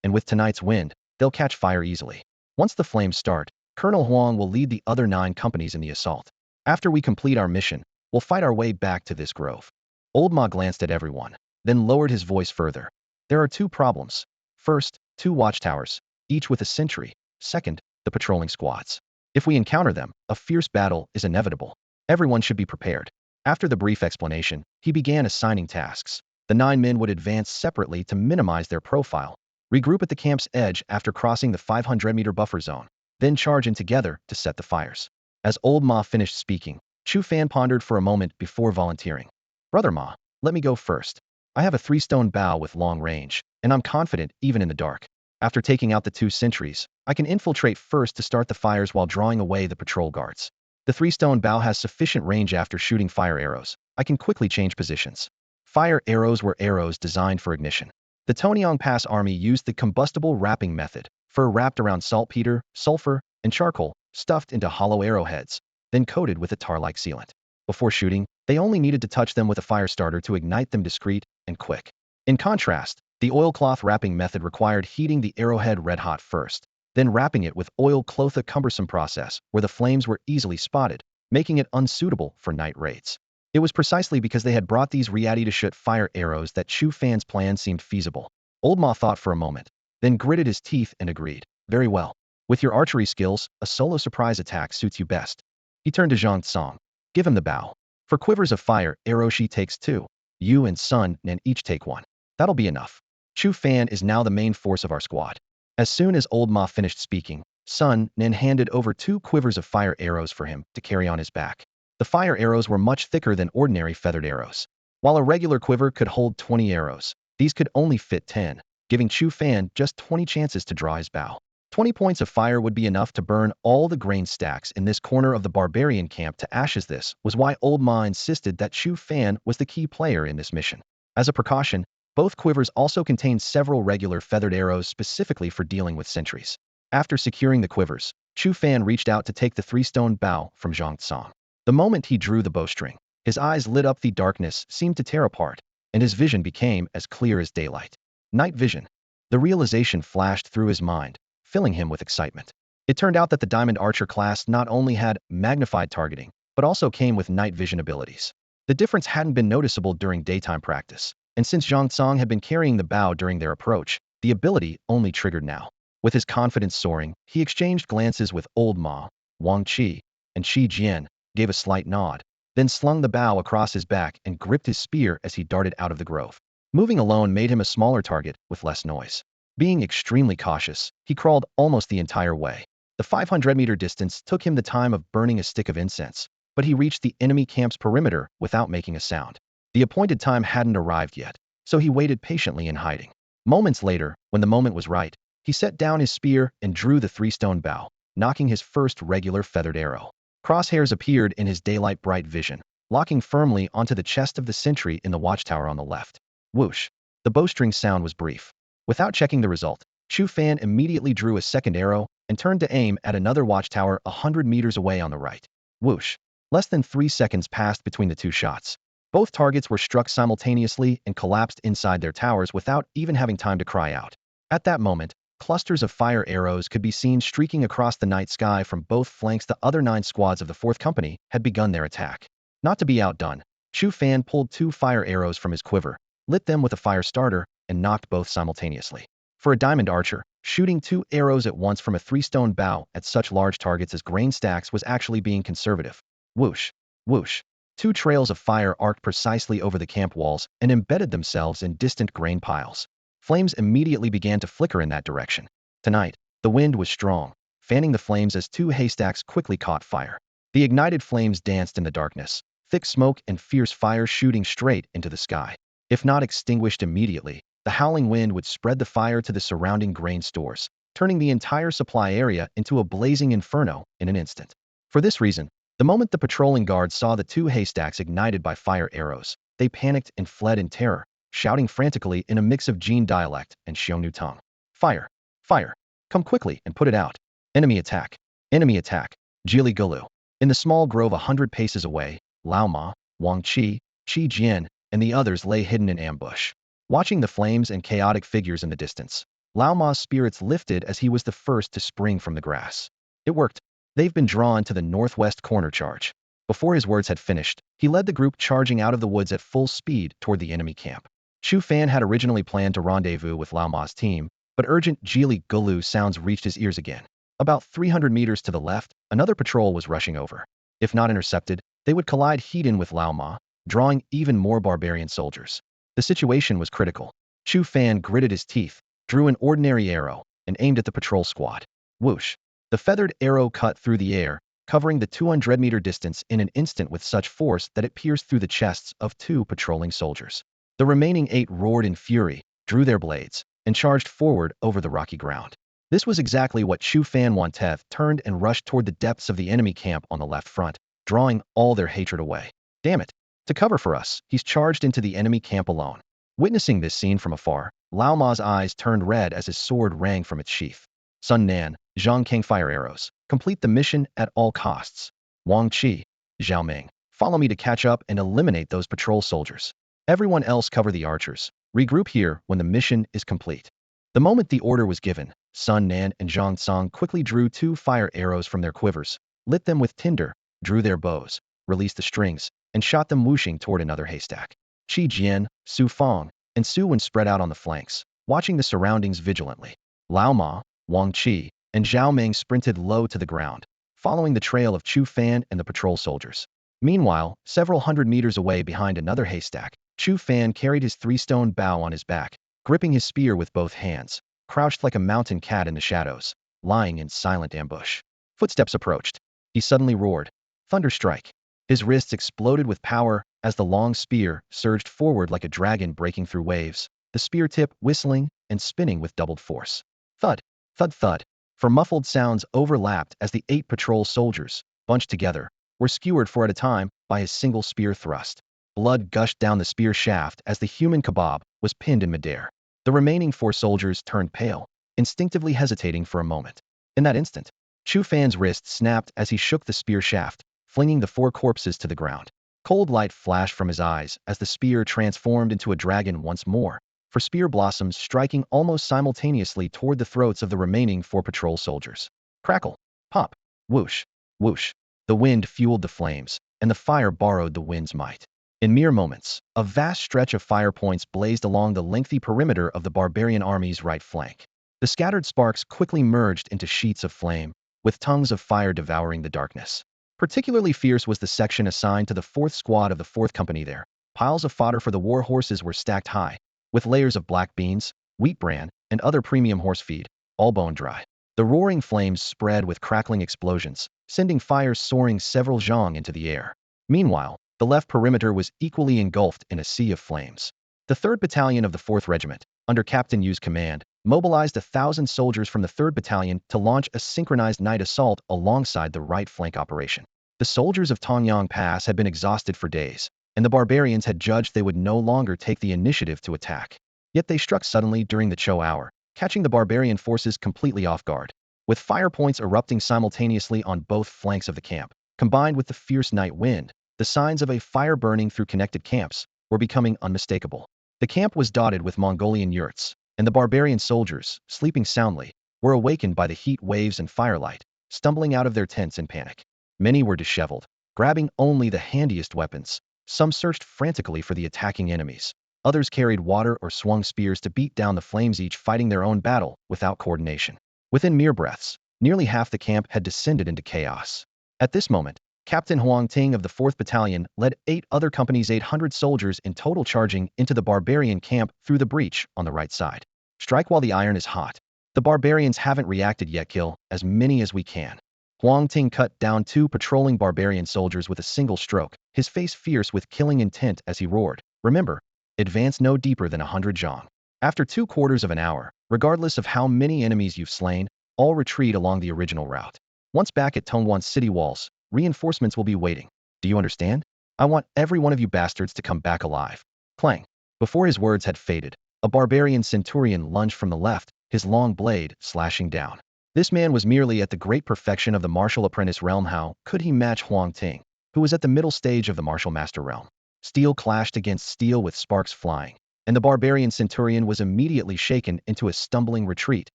and with tonight's wind, they'll catch fire easily. Once the flames start, Colonel Huang will lead the other 9 companies in the assault. After we complete our mission, we'll fight our way back to this grove. Old Ma glanced at everyone, then lowered his voice further. There are 2 problems. First, 2 watchtowers, each with a sentry. Second, the patrolling squads. If we encounter them, a fierce battle is inevitable. Everyone should be prepared. After the brief explanation, he began assigning tasks. The 9 men would advance separately to minimize their profile, regroup at the camp's edge after crossing the 500-meter buffer zone, then charge in together to set the fires. As Old Ma finished speaking, Chu Fan pondered for a moment before volunteering. "Brother Ma, let me go first. I have a 3-stone bow with long range, and I'm confident even in the dark. After taking out the 2 sentries, I can infiltrate first to start the fires while drawing away the patrol guards. The 3-stone bow has sufficient range after shooting fire arrows. I can quickly change positions." Fire arrows were arrows designed for ignition. The Tonyang Pass army used the combustible wrapping method, fur wrapped around saltpeter, sulfur, and charcoal, stuffed into hollow arrowheads, then coated with a tar-like sealant. Before shooting, they only needed to touch them with a fire starter to ignite them discreet and quick. In contrast, the oilcloth wrapping method required heating the arrowhead red-hot first, then wrapping it with oilcloth, a cumbersome process where the flames were easily spotted, making it unsuitable for night raids. It was precisely because they had brought these ready to shoot fire arrows that Chu Fan's plan seemed feasible. Old Ma thought for a moment, then gritted his teeth and agreed. "Very well. With your archery skills, a solo surprise attack suits you best." He turned to Zhang Tsong. "Give him the bow. For quivers of fire arrow she takes 2. You and Sun Nan each take 1. That'll be enough." Chu Fan is now the main force of our squad. As soon as Old Ma finished speaking, Sun Nan handed over 2 quivers of fire arrows for him to carry on his back. The fire arrows were much thicker than ordinary feathered arrows. While a regular quiver could hold 20 arrows, these could only fit 10, giving Chu Fan just 20 chances to draw his bow. 20 points of fire would be enough to burn all the grain stacks in this corner of the barbarian camp to ashes. This was why Old Ma insisted that Chu Fan was the key player in this mission. As a precaution, both quivers also contained several regular feathered arrows specifically for dealing with sentries. After securing the quivers, Chu Fan reached out to take the 3-stone bow from Zhang Tsong. The moment he drew the bowstring, his eyes lit up, the darkness seemed to tear apart, and his vision became as clear as daylight. Night vision. The realization flashed through his mind, filling him with excitement. It turned out that the Diamond Archer class not only had magnified targeting, but also came with night vision abilities. The difference hadn't been noticeable during daytime practice, and since Zhang Tsong had been carrying the bow during their approach, the ability only triggered now. With his confidence soaring, he exchanged glances with Old Ma, Wang Qi, and Shi Jian, gave a slight nod, then slung the bow across his back and gripped his spear as he darted out of the grove. Moving alone made him a smaller target with less noise. Being extremely cautious, he crawled almost the entire way. The 500-meter distance took him the time of burning a stick of incense, but he reached the enemy camp's perimeter without making a sound. The appointed time hadn't arrived yet, so he waited patiently in hiding. Moments later, when the moment was right, he set down his spear and drew the 3-stone bow, knocking his first regular feathered arrow. Crosshairs appeared in his daylight bright vision, locking firmly onto the chest of the sentry in the watchtower on the left. Whoosh! The bowstring sound was brief. Without checking the result, Chu Fan immediately drew a second arrow and turned to aim at another watchtower 100 meters away on the right. Whoosh! Less than 3 seconds passed between the 2 shots. Both targets were struck simultaneously and collapsed inside their towers without even having time to cry out. At that moment, clusters of fire arrows could be seen streaking across the night sky from both flanks. The other 9 squads of the 4th Company had begun their attack. Not to be outdone, Chu Fan pulled 2 fire arrows from his quiver, lit them with a fire starter, and knocked both simultaneously. For a diamond archer, shooting 2 arrows at once from a 3-stone bow at such large targets as grain stacks was actually being conservative. Whoosh! Whoosh! 2 trails of fire arced precisely over the camp walls and embedded themselves in distant grain piles. Flames immediately began to flicker in that direction. Tonight, the wind was strong, fanning the flames as 2 haystacks quickly caught fire. The ignited flames danced in the darkness, thick smoke and fierce fire shooting straight into the sky. If not extinguished immediately, the howling wind would spread the fire to the surrounding grain stores, turning the entire supply area into a blazing inferno in an instant. For this reason, the moment the patrolling guards saw the two haystacks ignited by fire arrows, they panicked and fled in terror, shouting frantically in a mix of Jin dialect and Xiongnu tongue. Fire! Fire! Come quickly and put it out! Enemy attack! Enemy attack! Jili Gulu. In the small grove 100 paces away, Lao Ma, Wang Qi, Qi Jian, and the others lay hidden in ambush. Watching the flames and chaotic figures in the distance, Lao Ma's spirits lifted as he was the first to spring from the grass. It worked. They've been drawn to the northwest corner charge. Before his words had finished, he led the group charging out of the woods at full speed toward the enemy camp. Chu Fan had originally planned to rendezvous with Lao Ma's team, but urgent Jili Gulu sounds reached his ears again. About 300 meters to the left, another patrol was rushing over. If not intercepted, they would collide head-on with Lao Ma, drawing even more barbarian soldiers. The situation was critical. Chu Fan gritted his teeth, drew an ordinary arrow, and aimed at the patrol squad. Whoosh! The feathered arrow cut through the air, covering the 200-meter distance in an instant with such force that it pierced through the chests of 2 patrolling soldiers. The remaining 8 roared in fury, drew their blades, and charged forward over the rocky ground. This was exactly what Chu Fan wanted, turned and rushed toward the depths of the enemy camp on the left front, drawing all their hatred away. Damn it! To cover for us, he's charged into the enemy camp alone. Witnessing this scene from afar, Lao Ma's eyes turned red as his sword rang from its sheath. Sun Nan, Zhang King fire arrows. Complete the mission at all costs. Wang Qi, Zhao Ming, follow me to catch up and eliminate those patrol soldiers. Everyone else cover the archers. Regroup here when the mission is complete. The moment the order was given, Sun Nan and Zhang Tsang quickly drew 2 fire arrows from their quivers, lit them with tinder, drew their bows, released the strings, and shot them whooshing toward another haystack. Qi Jian, Su Fang, and Su Wen spread out on the flanks, watching the surroundings vigilantly. Lao Ma, Wang Qi, and Zhao Ming sprinted low to the ground, following the trail of Chu Fan and the patrol soldiers. Meanwhile, several hundred meters away behind another haystack, Chu Fan carried his 3-stone bow on his back, gripping his spear with both hands, crouched like a mountain cat in the shadows, lying in silent ambush. Footsteps approached. He suddenly roared, "Thunderstrike!" His wrists exploded with power as the long spear surged forward like a dragon breaking through waves, the spear tip whistling and spinning with doubled force. Thud, thud, thud. For muffled sounds overlapped as the 8 patrol soldiers, bunched together, were skewered 4 at a time by his single spear thrust. Blood gushed down the spear shaft as the human kebab was pinned in midair. The remaining 4 soldiers turned pale, instinctively hesitating for a moment. In that instant, Chu Fan's wrist snapped as he shook the spear shaft, flinging the 4 corpses to the ground. Cold light flashed from his eyes as the spear transformed into a dragon once more, for spear blossoms striking almost simultaneously toward the throats of the remaining 4 patrol soldiers. Crackle, pop, whoosh, whoosh. The wind fueled the flames, and the fire borrowed the wind's might. In mere moments, a vast stretch of fire points blazed along the lengthy perimeter of the barbarian army's right flank. The scattered sparks quickly merged into sheets of flame, with tongues of fire devouring the darkness. Particularly fierce was the section assigned to the 4th Squad of the 4th Company there. Piles of fodder for the war horses were stacked high, with layers of black beans, wheat bran, and other premium horse feed, all bone dry. The roaring flames spread with crackling explosions, sending fires soaring several zhang into the air. Meanwhile, the left perimeter was equally engulfed in a sea of flames. The 3rd Battalion of the 4th Regiment, under Captain Yu's command, mobilized 1,000 soldiers from the 3rd Battalion to launch a synchronized night assault alongside the right flank operation. The soldiers of Tongyang Pass had been exhausted for days, and the barbarians had judged they would no longer take the initiative to attack. Yet they struck suddenly during the Cho hour, catching the barbarian forces completely off guard. With fire points erupting simultaneously on both flanks of the camp, combined with the fierce night wind, the signs of a fire burning through connected camps were becoming unmistakable. The camp was dotted with Mongolian yurts, and the barbarian soldiers, sleeping soundly, were awakened by the heat waves and firelight, stumbling out of their tents in panic. Many were disheveled, grabbing only the handiest weapons. Some searched frantically for the attacking enemies. Others carried water or swung spears to beat down the flames, each fighting their own battle without coordination. Within mere breaths, nearly half the camp had descended into chaos. At this moment, Captain Huang Ting of the 4th Battalion led 8 other companies' 800 soldiers in total charging into the barbarian camp through the breach on the right side. Strike while the iron is hot. The barbarians haven't reacted yet. Kill as many as we can. Huang Ting cut down 2 patrolling barbarian soldiers with a single stroke, his face fierce with killing intent as he roared, "Remember, advance no deeper than 100 zhang." After 2/4 of an hour, Regardless of how many enemies you've slain, all retreat along the original route. Once back at Tongwan's city walls, reinforcements will be waiting. Do you understand? I want every one of you bastards to come back alive. Clang. Before his words had faded, a barbarian centurion lunged from the left, his long blade slashing down. This man was merely at the great perfection of the martial apprentice realm. How could he match Huang Ting, who was at the middle stage of the martial master realm? Steel clashed against steel with sparks flying, and the barbarian centurion was immediately shaken into a stumbling retreat,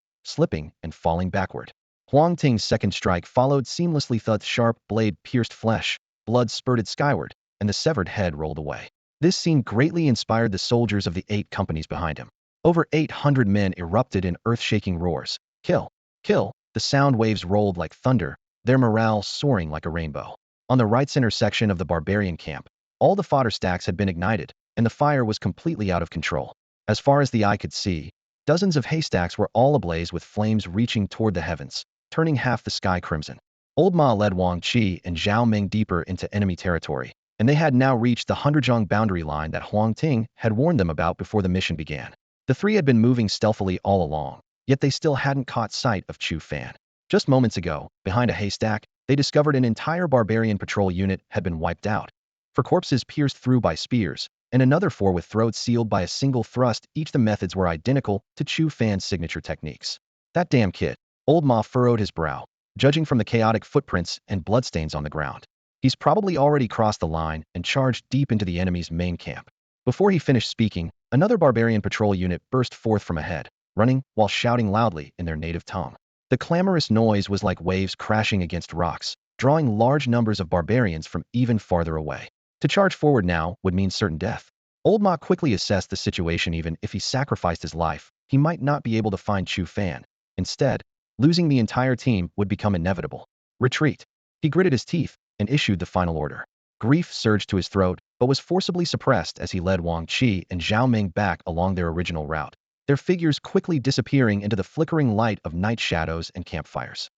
slipping and falling backward. Huang Ting's second strike followed seamlessly. Thud's sharp blade pierced flesh, blood spurted skyward, and the severed head rolled away. This scene greatly inspired the soldiers of the 8 companies behind him. Over 800 men erupted in earth-shaking roars. Kill! Kill! The sound waves rolled like thunder, their morale soaring like a rainbow. On the right center section of the barbarian camp, all the fodder stacks had been ignited, and the fire was completely out of control. As far as the eye could see, dozens of haystacks were all ablaze with flames reaching toward the heavens, turning half the sky crimson. Old Ma led Wang Qi and Zhao Ming deeper into enemy territory, and they had now reached the Hundredzhang boundary line that Huang Ting had warned them about before the mission began. The 3 had been moving stealthily all along, yet they still hadn't caught sight of Chu Fan. Just moments ago, behind a haystack, they discovered an entire barbarian patrol unit had been wiped out. 4 corpses pierced through by spears, and another 4 with throats sealed by a single thrust. Each the methods were identical to Chu Fan's signature techniques. That damn kid. Old Ma furrowed his brow, judging from the chaotic footprints and bloodstains on the ground. He's probably already crossed the line and charged deep into the enemy's main camp. Before he finished speaking, another barbarian patrol unit burst forth from ahead, running while shouting loudly in their native tongue. The clamorous noise was like waves crashing against rocks, drawing large numbers of barbarians from even farther away. To charge forward now would mean certain death. Old Ma quickly assessed the situation. Even if he sacrificed his life, he might not be able to find Chu Fan. Instead, losing the entire team would become inevitable. Retreat. He gritted his teeth and issued the final order. Grief surged to his throat, but was forcibly suppressed as he led Wang Qi and Zhao Ming back along their original route, their figures quickly disappearing into the flickering light of night shadows and campfires.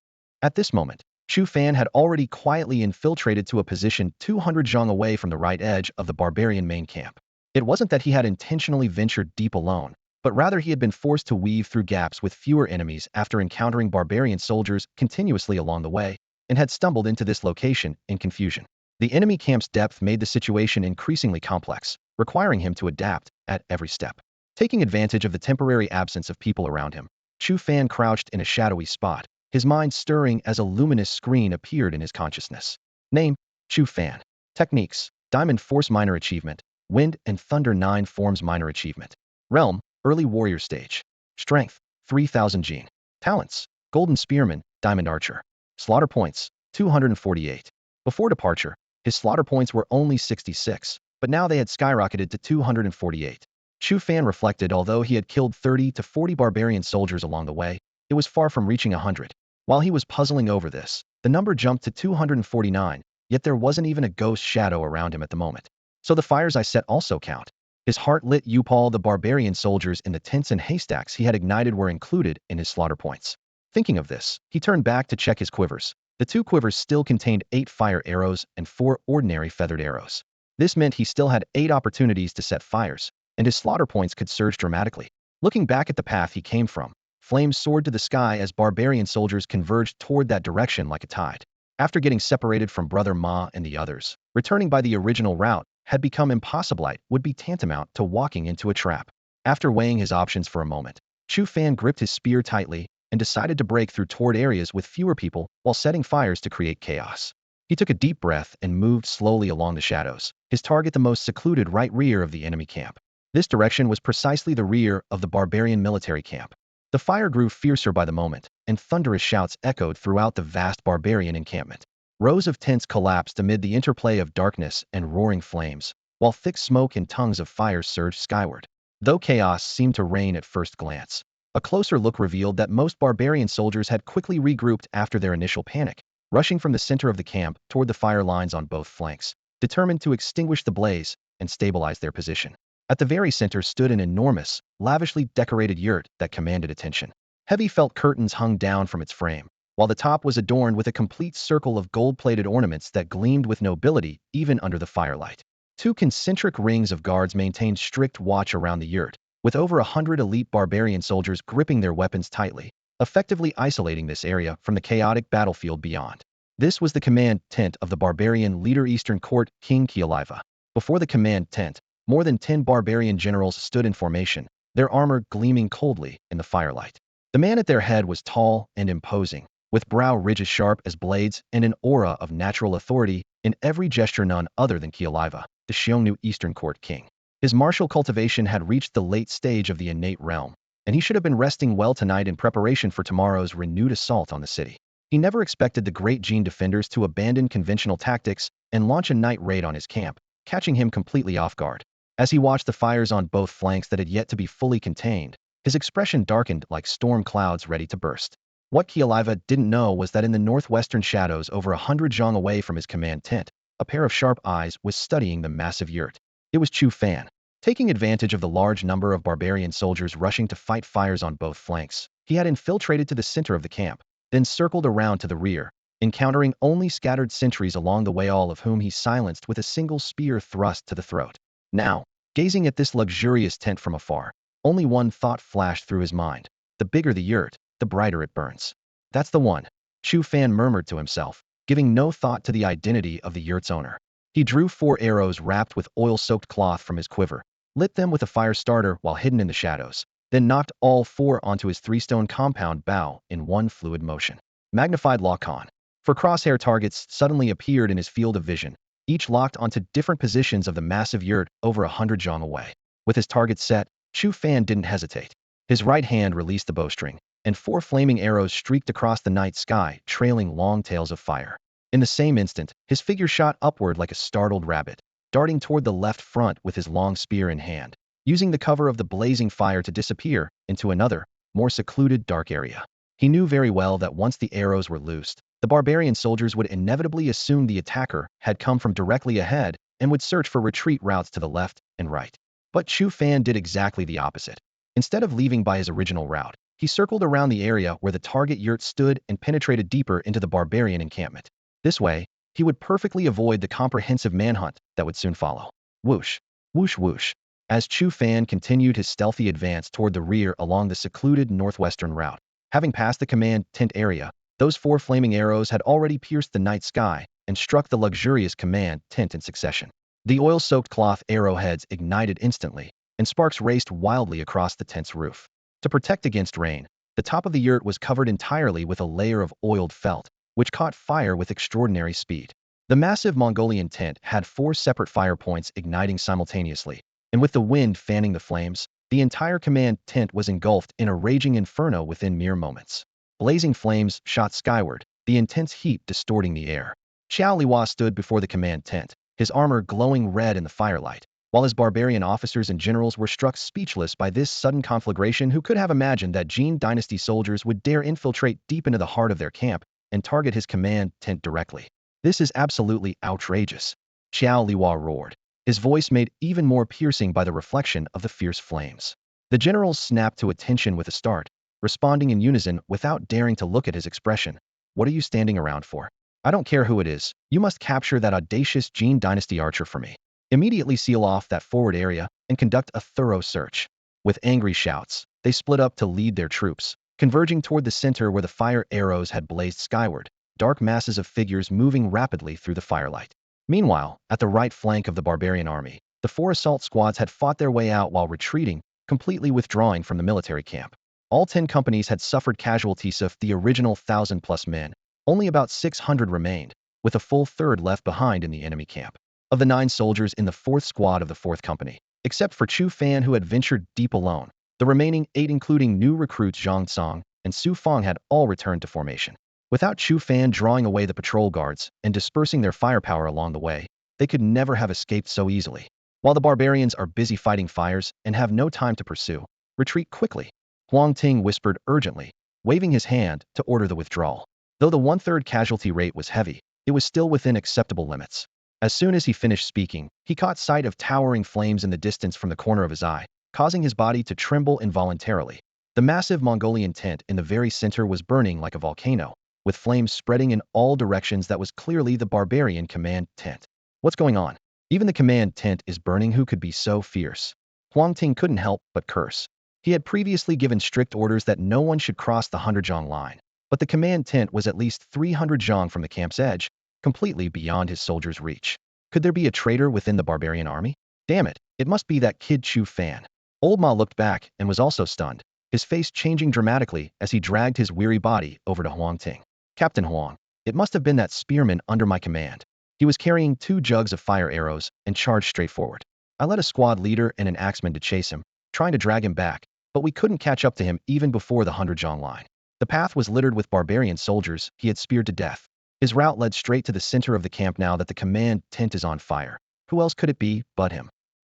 At this moment, Chu Fan had already quietly infiltrated to a position 200 zhang away from the right edge of the barbarian main camp. It wasn't that he had intentionally ventured deep alone, but rather he had been forced to weave through gaps with fewer enemies after encountering barbarian soldiers continuously along the way, and had stumbled into this location in confusion. The enemy camp's depth made the situation increasingly complex, requiring him to adapt at every step. Taking advantage of the temporary absence of people around him, Chu Fan crouched in a shadowy spot, his mind stirring as a luminous screen appeared in his consciousness. Name: Chu Fan. Techniques: Diamond Force Minor Achievement, Wind and Thunder 9 Forms Minor Achievement. Realm: Early Warrior Stage. Strength: 3000 gene. Talents: Golden Spearman, Diamond Archer. Slaughter points: 248. Before departure, his slaughter points were only 66, but now they had skyrocketed to 248. Chu Fan reflected although he had killed 30 to 40 barbarian soldiers along the way, it was far from reaching 100. While he was puzzling over this, the number jumped to 249, yet there wasn't even a ghost shadow around him at the moment. So the fires I set also count. His heart lit up. All the barbarian soldiers in the tents and haystacks he had ignited were included in his slaughter points. Thinking of this, he turned back to check his quivers. The 2 quivers still contained 8 fire arrows and 4 ordinary feathered arrows. This meant he still had 8 opportunities to set fires, and his slaughter points could surge dramatically. Looking back at the path he came from, flames soared to the sky as barbarian soldiers converged toward that direction like a tide. After getting separated from Brother Ma and the others, returning by the original route had become impossible. It would be tantamount to walking into a trap. After weighing his options for a moment, Chu Fan gripped his spear tightly and decided to break through toward areas with fewer people while setting fires to create chaos. He took a deep breath and moved slowly along the shadows, his target the most secluded right rear of the enemy camp. This direction was precisely the rear of the barbarian military camp. The fire grew fiercer by the moment, and thunderous shouts echoed throughout the vast barbarian encampment. Rows of tents collapsed amid the interplay of darkness and roaring flames, while thick smoke and tongues of fire surged skyward. Though chaos seemed to reign at first glance, a closer look revealed that most barbarian soldiers had quickly regrouped after their initial panic, rushing from the center of the camp toward the fire lines on both flanks, determined to extinguish the blaze and stabilize their position. At the very center stood an enormous, lavishly decorated yurt that commanded attention. Heavy felt curtains hung down from its frame, while the top was adorned with a complete circle of gold-plated ornaments that gleamed with nobility even under the firelight. 2 concentric rings of guards maintained strict watch around the yurt, with over 100 elite barbarian soldiers gripping their weapons tightly, effectively isolating this area from the chaotic battlefield beyond. This was the command tent of the barbarian leader Eastern Court, King Kialiva. Before the command tent, more than 10 barbarian generals stood in formation, their armor gleaming coldly in the firelight. The man at their head was tall and imposing, with brow ridges sharp as blades and an aura of natural authority in every gesture, none other than Kialiva, the Xiongnu Eastern Court king. His martial cultivation had reached the late stage of the innate realm, and he should have been resting well tonight in preparation for tomorrow's renewed assault on the city. He never expected the great Jin defenders to abandon conventional tactics and launch a night raid on his camp, catching him completely off guard. As he watched the fires on both flanks that had yet to be fully contained, his expression darkened like storm clouds ready to burst. What Kialiva didn't know was that in the northwestern shadows over 100 zhang away from his command tent, a pair of sharp eyes was studying the massive yurt. It was Chu Fan. Taking advantage of the large number of barbarian soldiers rushing to fight fires on both flanks, he had infiltrated to the center of the camp, then circled around to the rear, encountering only scattered sentries along the way, all of whom he silenced with a single spear thrust to the throat. Now, gazing at this luxurious tent from afar, only one thought flashed through his mind. The bigger the yurt, the brighter it burns. That's the one, Chu Fan murmured to himself, giving no thought to the identity of the yurt's owner. He drew 4 arrows wrapped with oil-soaked cloth from his quiver, lit them with a fire starter while hidden in the shadows, then knocked all 4 onto his 3-stone compound bow in one fluid motion. Magnified lock-on. 4 crosshair targets suddenly appeared in his field of vision, each locked onto different positions of the massive yurt over 100 zhang away. With his target set, Chu Fan didn't hesitate. His right hand released the bowstring, and 4 flaming arrows streaked across the night sky, trailing long tails of fire. In the same instant, his figure shot upward like a startled rabbit, darting toward the left front with his long spear in hand, using the cover of the blazing fire to disappear into another, more secluded dark area. He knew very well that once the arrows were loosed, the barbarian soldiers would inevitably assume the attacker had come from directly ahead and would search for retreat routes to the left and right. But Chu Fan did exactly the opposite. Instead of leaving by his original route, he circled around the area where the target yurt stood and penetrated deeper into the barbarian encampment. This way, he would perfectly avoid the comprehensive manhunt that would soon follow. Whoosh, whoosh, whoosh. As Chu Fan continued his stealthy advance toward the rear along the secluded northwestern route, having passed the command tent area, those 4 flaming arrows had already pierced the night sky and struck the luxurious command tent in succession. The oil-soaked cloth arrowheads ignited instantly, and sparks raced wildly across the tent's roof. To protect against rain, the top of the yurt was covered entirely with a layer of oiled felt, which caught fire with extraordinary speed. The massive Mongolian tent had 4 separate fire points igniting simultaneously, and with the wind fanning the flames, the entire command tent was engulfed in a raging inferno within mere moments. Blazing flames shot skyward, the intense heat distorting the air. Xiao Liwa stood before the command tent, his armor glowing red in the firelight, while his barbarian officers and generals were struck speechless by this sudden conflagration. Who could have imagined that Jin dynasty soldiers would dare infiltrate deep into the heart of their camp and target his command tent directly? This is absolutely outrageous, Xiao Liwa roared, his voice made even more piercing by the reflection of the fierce flames. The generals snapped to attention with a start, responding in unison without daring to look at his expression. What are you standing around for? I don't care who it is, you must capture that audacious Jin dynasty archer for me. Immediately seal off that forward area and conduct a thorough search. With angry shouts, they split up to lead their troops, converging toward the center where the fire arrows had blazed skyward, dark masses of figures moving rapidly through the firelight. Meanwhile, at the right flank of the barbarian army, the 4 assault squads had fought their way out while retreating, completely withdrawing from the military camp. All 10 companies had suffered casualties of the original 1,000+ men. Only about 600 remained, with a full third left behind in the enemy camp. Of the 9 soldiers in the 4th squad of the 4th company, except for Chu Fan who had ventured deep alone, the remaining 8 including new recruits Zhang Song and Su Feng had all returned to formation. Without Chu Fan drawing away the patrol guards and dispersing their firepower along the way, they could never have escaped so easily. While the barbarians are busy fighting fires and have no time to pursue, retreat quickly, Huang Ting whispered urgently, waving his hand to order the withdrawal. Though the 1/3 casualty rate was heavy, it was still within acceptable limits. As soon as he finished speaking, he caught sight of towering flames in the distance from the corner of his eye, causing his body to tremble involuntarily. The massive Mongolian tent in the very center was burning like a volcano, with flames spreading in all directions. That was clearly the barbarian command tent. What's going on? Even the command tent is burning. Who could be so fierce? Huang Ting couldn't help but curse. He had previously given strict orders that no one should cross the 100 zhang line, but the command tent was at least 300 zhang from the camp's edge, completely beyond his soldiers' reach. Could there be a traitor within the barbarian army? Damn it, it must be that kid Chu Fan. Old Ma looked back and was also stunned, his face changing dramatically as he dragged his weary body over to Huang Ting. Captain Huang, it must have been that spearman under my command. He was carrying 2 jugs of fire arrows and charged straight forward. I led a squad leader and an axeman to chase him, trying to drag him back, but we couldn't catch up to him even before the 100 zhang line. The path was littered with barbarian soldiers he had speared to death. His route led straight to the center of the camp now that the command tent is on fire. Who else could it be but him?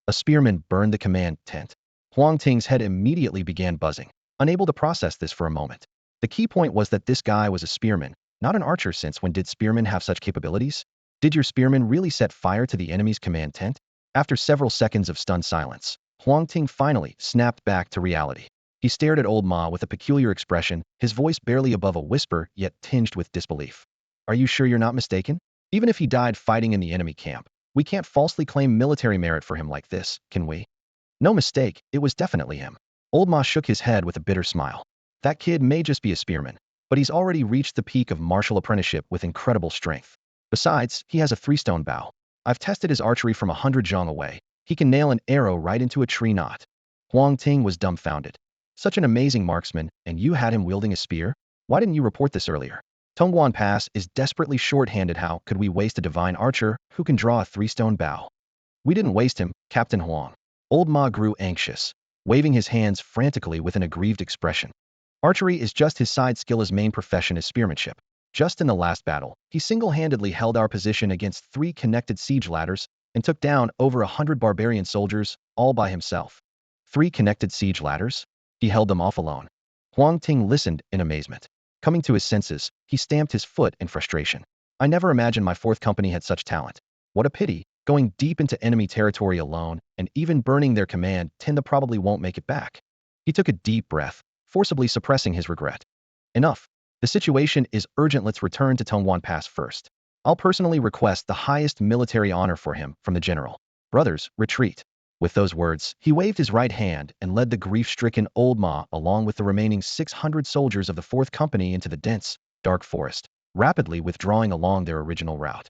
A spearman burned the command tent. Huang Ting's head immediately began buzzing, unable to process this for a moment. The key point was that this guy was a spearman, not an archer, since when did spearmen have such capabilities? Did your spearman really set fire to the enemy's command tent? After several seconds of stunned silence, Huang Ting finally snapped back to reality. He stared at old Ma with a peculiar expression, his voice barely above a whisper yet tinged with disbelief. Are you sure you're not mistaken? Even if he died fighting in the enemy camp, we can't falsely claim military merit for him like this, can we? No mistake, it was definitely him. Old Ma shook his head with a bitter smile. That kid may just be a spearman, but he's already reached the peak of martial apprenticeship with incredible strength. Besides, he has a 3-stone bow. I've tested his archery from 100 zhang away. He can nail an arrow right into a tree knot. Huang Ting was dumbfounded. Such an amazing marksman, and you had him wielding a spear? Why didn't you report this earlier? Tongguan Pass is desperately short-handed. How could we waste a divine archer who can draw a 3-stone bow? We didn't waste him, Captain Huang. Old Ma grew anxious, waving his hands frantically with an aggrieved expression. Archery is just his side skill. His main profession is spearmanship. Just in the last battle, he single-handedly held our position against 3 connected siege ladders and took down over 100 barbarian soldiers, all by himself. 3 connected siege ladders? He held them off alone. Huang Ting listened in amazement. Coming to his senses, he stamped his foot in frustration. I never imagined my 4th company had such talent. What a pity, going deep into enemy territory alone and even burning their command tent probably won't make it back. He took a deep breath, forcibly suppressing his regret. Enough. The situation is urgent. Let's return to Tongguan Pass first. I'll personally request the highest military honor for him from the general. Brothers, retreat. With those words, he waved his right hand and led the grief-stricken old Ma along with the remaining 600 soldiers of the 4th Company into the dense, dark forest, rapidly withdrawing along their original route.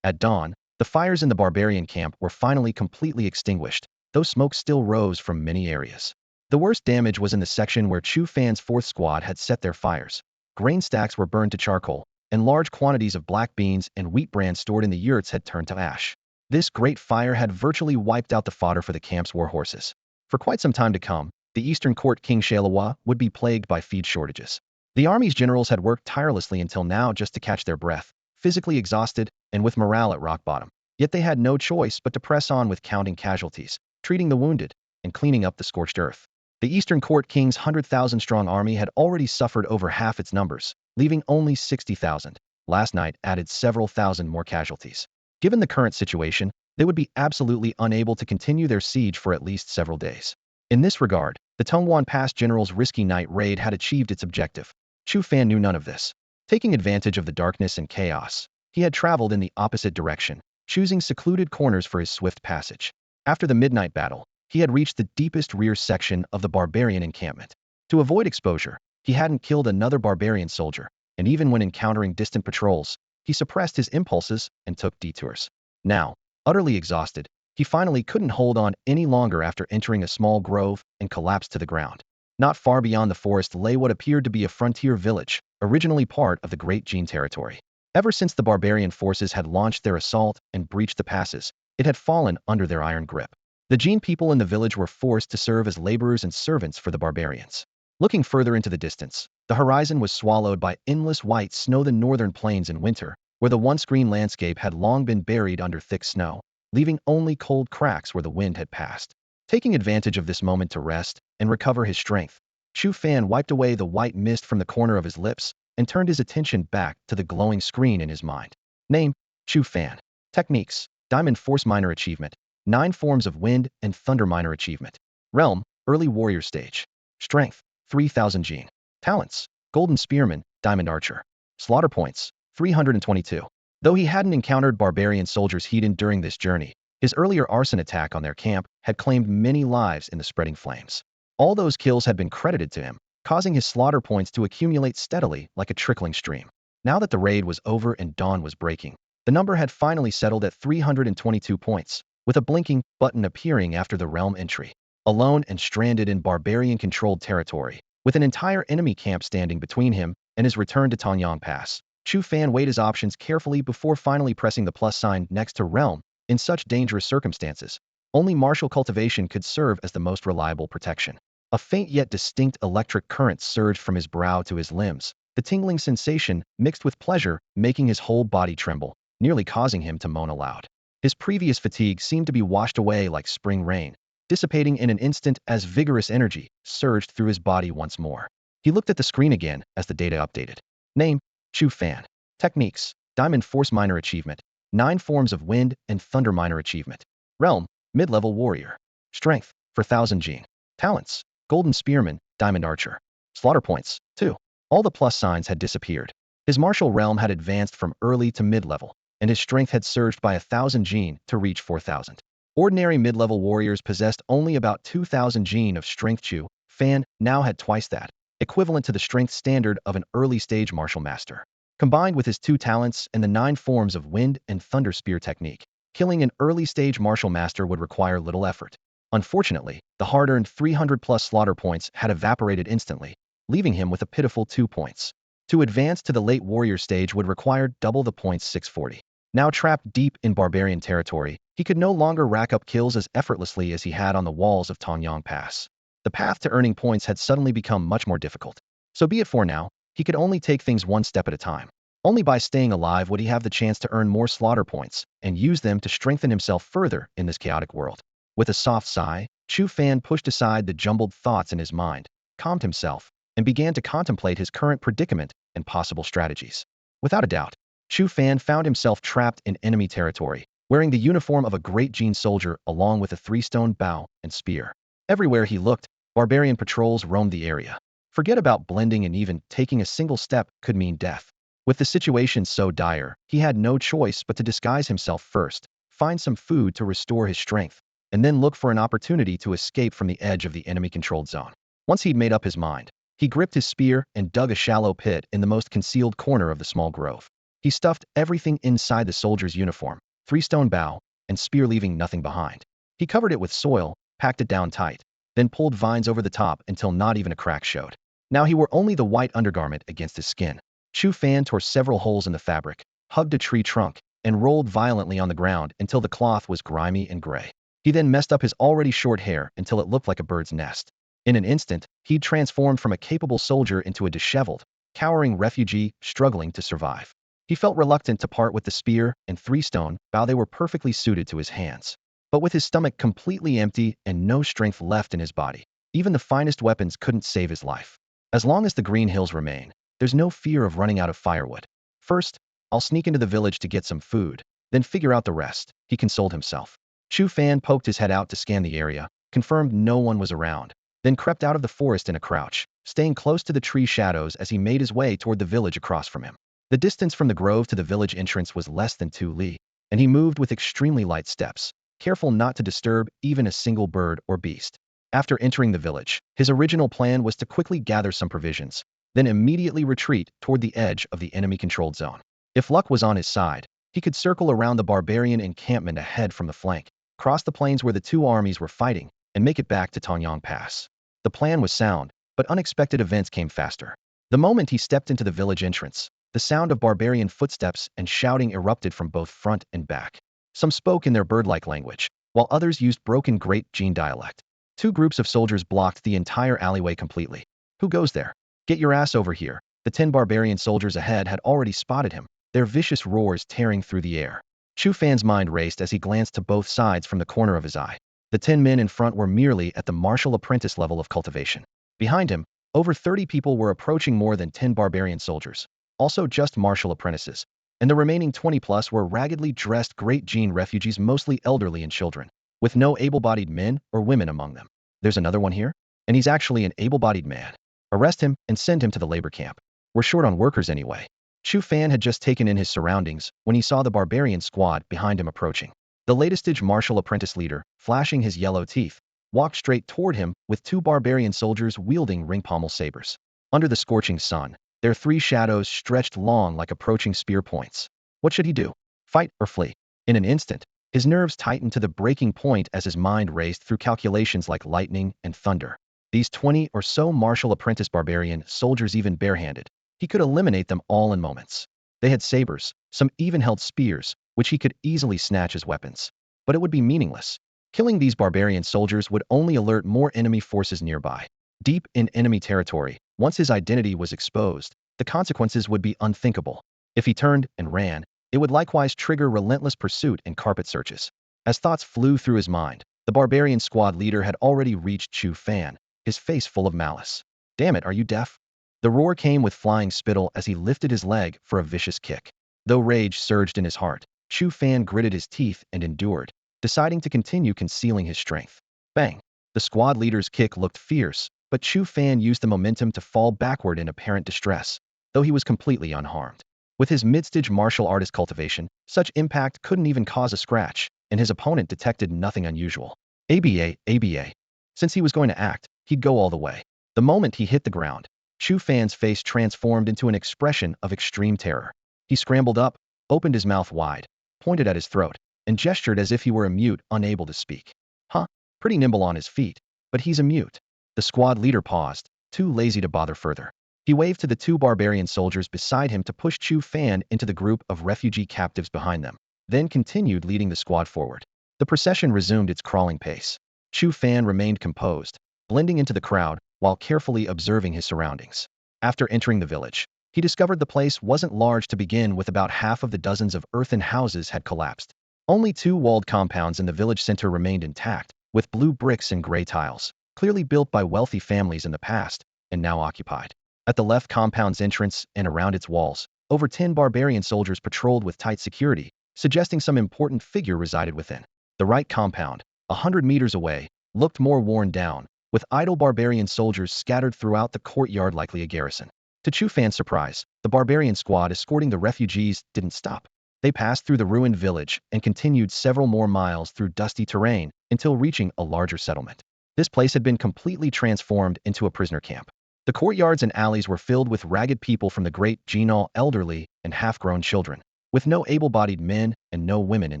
At dawn, the fires in the barbarian camp were finally completely extinguished, though smoke still rose from many areas. The worst damage was in the section where Chu Fan's 4th squad had set their fires. Grain stacks were burned to charcoal, and large quantities of black beans and wheat bran stored in the yurts had turned to ash. This great fire had virtually wiped out the fodder for the camp's war horses. For quite some time to come, the Eastern Court King Shalawa would be plagued by feed shortages. The army's generals had worked tirelessly until now just to catch their breath, physically exhausted and with morale at rock bottom. Yet they had no choice but to press on with counting casualties, treating the wounded, and cleaning up the scorched earth. The Eastern Court King's 100,000-strong army had already suffered over half its numbers, leaving only 60,000. Last night added several thousand more casualties. Given the current situation, they would be absolutely unable to continue their siege for at least several days. In this regard, the Tongguan Pass general's risky night raid had achieved its objective. Chu Fan knew none of this. Taking advantage of the darkness and chaos, he had traveled in the opposite direction, choosing secluded corners for his swift passage. After the midnight battle, he had reached the deepest rear section of the barbarian encampment. To avoid exposure, he hadn't killed another barbarian soldier, and even when encountering distant patrols, he suppressed his impulses and took detours. Now, utterly exhausted, he finally couldn't hold on any longer after entering a small grove and collapsed to the ground. Not far beyond the forest lay what appeared to be a frontier village, originally part of the Great Jin territory. Ever since the barbarian forces had launched their assault and breached the passes, it had fallen under their iron grip. The Jin people in the village were forced to serve as laborers and servants for the barbarians. Looking further into the distance, the horizon was swallowed by endless white snow. The northern plains in winter, where the once green landscape had long been buried under thick snow, leaving only cold cracks where the wind had passed. Taking advantage of this moment to rest and recover his strength, Chu Fan wiped away the white mist from the corner of his lips and turned his attention back to the glowing screen in his mind. Name: Chu Fan. Techniques: Diamond Force Minor Achievement. 9 forms of Wind and Thunder Minor Achievement. Realm: Early Warrior Stage. Strength: 3,000 Gene. Talents: Golden Spearman, Diamond Archer. Slaughter points: 322. Though he hadn't encountered barbarian soldiers hidden during this journey, His earlier arson attack on their camp had claimed many lives in the spreading flames. All those kills had been credited to him, causing his slaughter points to accumulate steadily like a trickling stream. Now that the raid was over and dawn was breaking, the number had finally settled at 322 points, with a blinking button appearing after the realm entry. Alone and stranded in barbarian-controlled territory, with an entire enemy camp standing between him and his return to Tanyang Pass, Chu Fan weighed his options carefully before finally pressing the plus sign next to realm. In such dangerous circumstances, only martial cultivation could serve as the most reliable protection. A faint yet distinct electric current surged from his brow to his limbs, the tingling sensation, mixed with pleasure, making his whole body tremble, nearly causing him to moan aloud. His previous fatigue seemed to be washed away like spring rain, dissipating in an instant as vigorous energy surged through his body once more. He looked at the screen again as the data updated. Name: Chu Fan. Techniques: Diamond Force Minor Achievement. 9 forms of Wind and Thunder Minor Achievement. Realm: Mid-level Warrior. Strength: 4000 gene. Talents: Golden Spearman, Diamond Archer. Slaughter points: 2. All the plus signs had disappeared. His martial realm had advanced from early to mid-level, and his strength had surged by 1000 gene to reach 4000. Ordinary mid-level warriors possessed only about 2000 gene of strength. Chu Fan now had twice that, equivalent to the strength standard of an early-stage martial master. Combined with his 2 talents and the 9 forms of Wind and Thunder Spear technique, killing an early-stage martial master would require little effort. Unfortunately, the hard-earned 300-plus slaughter points had evaporated instantly, leaving him with a pitiful 2 points. To advance to the late warrior stage would require double the points, 640. Now trapped deep in barbarian territory, he could no longer rack up kills as effortlessly as he had on the walls of Tanyang Pass. The path to earning points had suddenly become much more difficult. So be it for now, he could only take things one step at a time. Only by staying alive would he have the chance to earn more slaughter points and use them to strengthen himself further in this chaotic world. With a soft sigh, Chu Fan pushed aside the jumbled thoughts in his mind, calmed himself, and began to contemplate his current predicament and possible strategies. Without a doubt, Chu Fan found himself trapped in enemy territory, wearing the uniform of a great Jin soldier along with a 3-stone bow and spear. Everywhere he looked, barbarian patrols roamed the area. Forget about blending, and even taking a single step could mean death. With the situation so dire, he had no choice but to disguise himself first, find some food to restore his strength, and then look for an opportunity to escape from the edge of the enemy-controlled zone. Once he'd made up his mind, he gripped his spear and dug a shallow pit in the most concealed corner of the small grove. He stuffed everything inside the soldier's uniform, 3-stone bow, and spear, leaving nothing behind. He covered it with soil, packed it down tight, then pulled vines over the top until not even a crack showed. Now he wore only the white undergarment against his skin. Chu Fan tore several holes in the fabric, hugged a tree trunk, and rolled violently on the ground until the cloth was grimy and gray. He then messed up his already short hair until it looked like a bird's nest. In an instant, he'd transformed from a capable soldier into a disheveled, cowering refugee struggling to survive. He felt reluctant to part with the spear and 3-stone bow. They were perfectly suited to his hands. But with his stomach completely empty and no strength left in his body, even the finest weapons couldn't save his life. As long as the green hills remain, there's no fear of running out of firewood. First, I'll sneak into the village to get some food, then figure out the rest, he consoled himself. Chu Fan poked his head out to scan the area, confirmed no one was around, then crept out of the forest in a crouch, staying close to the tree shadows as he made his way toward the village across from him. The distance from the grove to the village entrance was less than 2 li, and he moved with extremely light steps, careful not to disturb even a single bird or beast. After entering the village, his original plan was to quickly gather some provisions, then immediately retreat toward the edge of the enemy-controlled zone. If luck was on his side, he could circle around the barbarian encampment ahead from the flank, cross the plains where the 2 armies were fighting, and make it back to Tanyang Pass. The plan was sound, but unexpected events came faster. The moment he stepped into the village entrance, the sound of barbarian footsteps and shouting erupted from both front and back. Some spoke in their bird-like language, while others used broken Great Jin dialect. 2 groups of soldiers blocked the entire alleyway completely. Who goes there? Get your ass over here. The 10 barbarian soldiers ahead had already spotted him, their vicious roars tearing through the air. Chu Fan's mind raced as he glanced to both sides from the corner of his eye. The 10 men in front were merely at the martial apprentice level of cultivation. Behind him, over 30 people were approaching, more than 10 barbarian soldiers, also just martial apprentices, and the remaining 20+ were raggedly dressed Great Jin refugees, mostly elderly and children, with no able-bodied men or women among them. There's another one here? And he's actually an able-bodied man. Arrest him and send him to the labor camp. We're short on workers anyway. Chu Fan had just taken in his surroundings when he saw the barbarian squad behind him approaching. The latest martial apprentice leader, flashing his yellow teeth, walked straight toward him with two barbarian soldiers wielding ring-pommel sabers. Under the scorching sun, their three shadows stretched long like approaching spear points. What should he do? Fight or flee? In an instant, his nerves tightened to the breaking point as his mind raced through calculations like lightning and thunder. These 20 or so martial apprentice barbarian soldiers, even barehanded, he could eliminate them all in moments. They had sabers, some even held spears, which he could easily snatch as weapons. But it would be meaningless. Killing these barbarian soldiers would only alert more enemy forces nearby. Deep in enemy territory, once his identity was exposed, the consequences would be unthinkable. If he turned and ran, it would likewise trigger relentless pursuit and carpet searches. As thoughts flew through his mind, the barbarian squad leader had already reached Chu Fan, his face full of malice. "Damn it, are you deaf?" The roar came with flying spittle as he lifted his leg for a vicious kick. Though rage surged in his heart, Chu Fan gritted his teeth and endured, deciding to continue concealing his strength. Bang! The squad leader's kick looked fierce, but Chu Fan used the momentum to fall backward in apparent distress, though he was completely unharmed. With his mid-stage martial artist cultivation, such impact couldn't even cause a scratch, and his opponent detected nothing unusual. ABA. Since he was going to act, he'd go all the way. The moment he hit the ground, Chu Fan's face transformed into an expression of extreme terror. He scrambled up, opened his mouth wide, pointed at his throat, and gestured as if he were a mute unable to speak. Huh, pretty nimble on his feet, but he's a mute. The squad leader paused, too lazy to bother further. He waved to the two barbarian soldiers beside him to push Chu Fan into the group of refugee captives behind them, then continued leading the squad forward. The procession resumed its crawling pace. Chu Fan remained composed, blending into the crowd while carefully observing his surroundings. After entering the village, he discovered the place wasn't large to begin with. About half of the dozens of earthen houses had collapsed. Only two walled compounds in the village center remained intact, with blue bricks and gray tiles, clearly built by wealthy families in the past, and now occupied. At the left compound's entrance and around its walls, over 10 barbarian soldiers patrolled with tight security, suggesting some important figure resided within. The right compound, 100 meters away, looked more worn down, with idle barbarian soldiers scattered throughout the courtyard, likely a garrison. To Chu Fan's surprise, the barbarian squad escorting the refugees didn't stop. They passed through the ruined village and continued several more miles through dusty terrain until reaching a larger settlement. This place had been completely transformed into a prisoner camp. The courtyards and alleys were filled with ragged people from the Great Genal, elderly and half-grown children, with no able-bodied men and no women in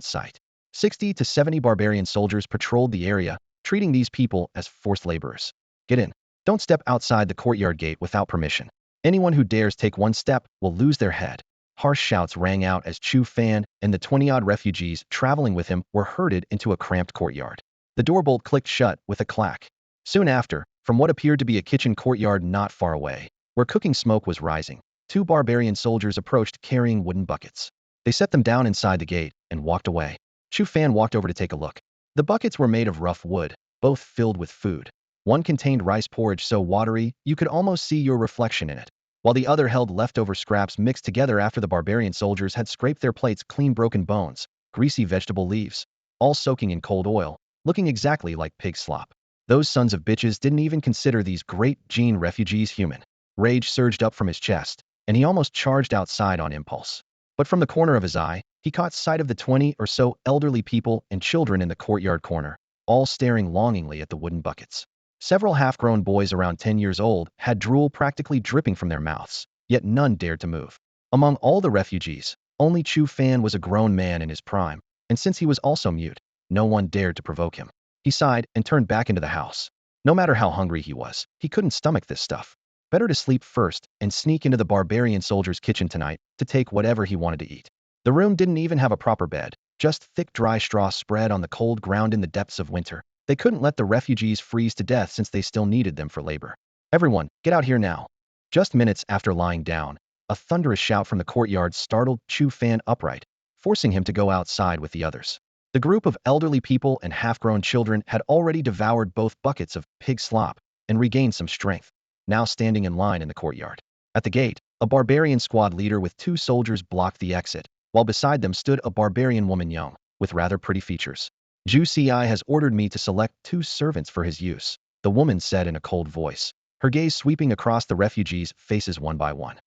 sight. 60 to 70 barbarian soldiers patrolled the area, treating these people as forced laborers. "Get in. Don't step outside the courtyard gate without permission. Anyone who dares take one step will lose their head." Harsh shouts rang out as Chu Fan and the 20-odd refugees traveling with him were herded into a cramped courtyard. The door bolt clicked shut with a clack. Soon after, from what appeared to be a kitchen courtyard not far away, where cooking smoke was rising, two barbarian soldiers approached carrying wooden buckets. They set them down inside the gate and walked away. Chu Fan walked over to take a look. The buckets were made of rough wood, both filled with food. One contained rice porridge so watery you could almost see your reflection in it, while the other held leftover scraps mixed together after the barbarian soldiers had scraped their plates clean. Broken bones, greasy vegetable leaves, all soaking in cold oil, looking exactly like pig slop. Those sons of bitches didn't even consider these Great Gene refugees human. Rage surged up from his chest, and he almost charged outside on impulse. But from the corner of his eye, he caught sight of the 20 or so elderly people and children in the courtyard corner, all staring longingly at the wooden buckets. Several half-grown boys around 10 years old had drool practically dripping from their mouths, yet none dared to move. Among all the refugees, only Chu Fan was a grown man in his prime, and since he was also mute, no one dared to provoke him. He sighed and turned back into the house. No matter how hungry he was, he couldn't stomach this stuff. Better to sleep first and sneak into the barbarian soldier's kitchen tonight to take whatever he wanted to eat. The room didn't even have a proper bed, just thick dry straw spread on the cold ground. In the depths of winter, they couldn't let the refugees freeze to death since they still needed them for labor. "Everyone, get out here now." Just minutes after lying down, a thunderous shout from the courtyard startled Chu Fan upright, forcing him to go outside with the others. The group of elderly people and half-grown children had already devoured both buckets of pig slop and regained some strength, now standing in line in the courtyard. At the gate, a barbarian squad leader with two soldiers blocked the exit, while beside them stood a barbarian woman young, with rather pretty features. "Zhu Ci has ordered me to select 2 servants for his use," the woman said in a cold voice, her gaze sweeping across the refugees' faces one by one.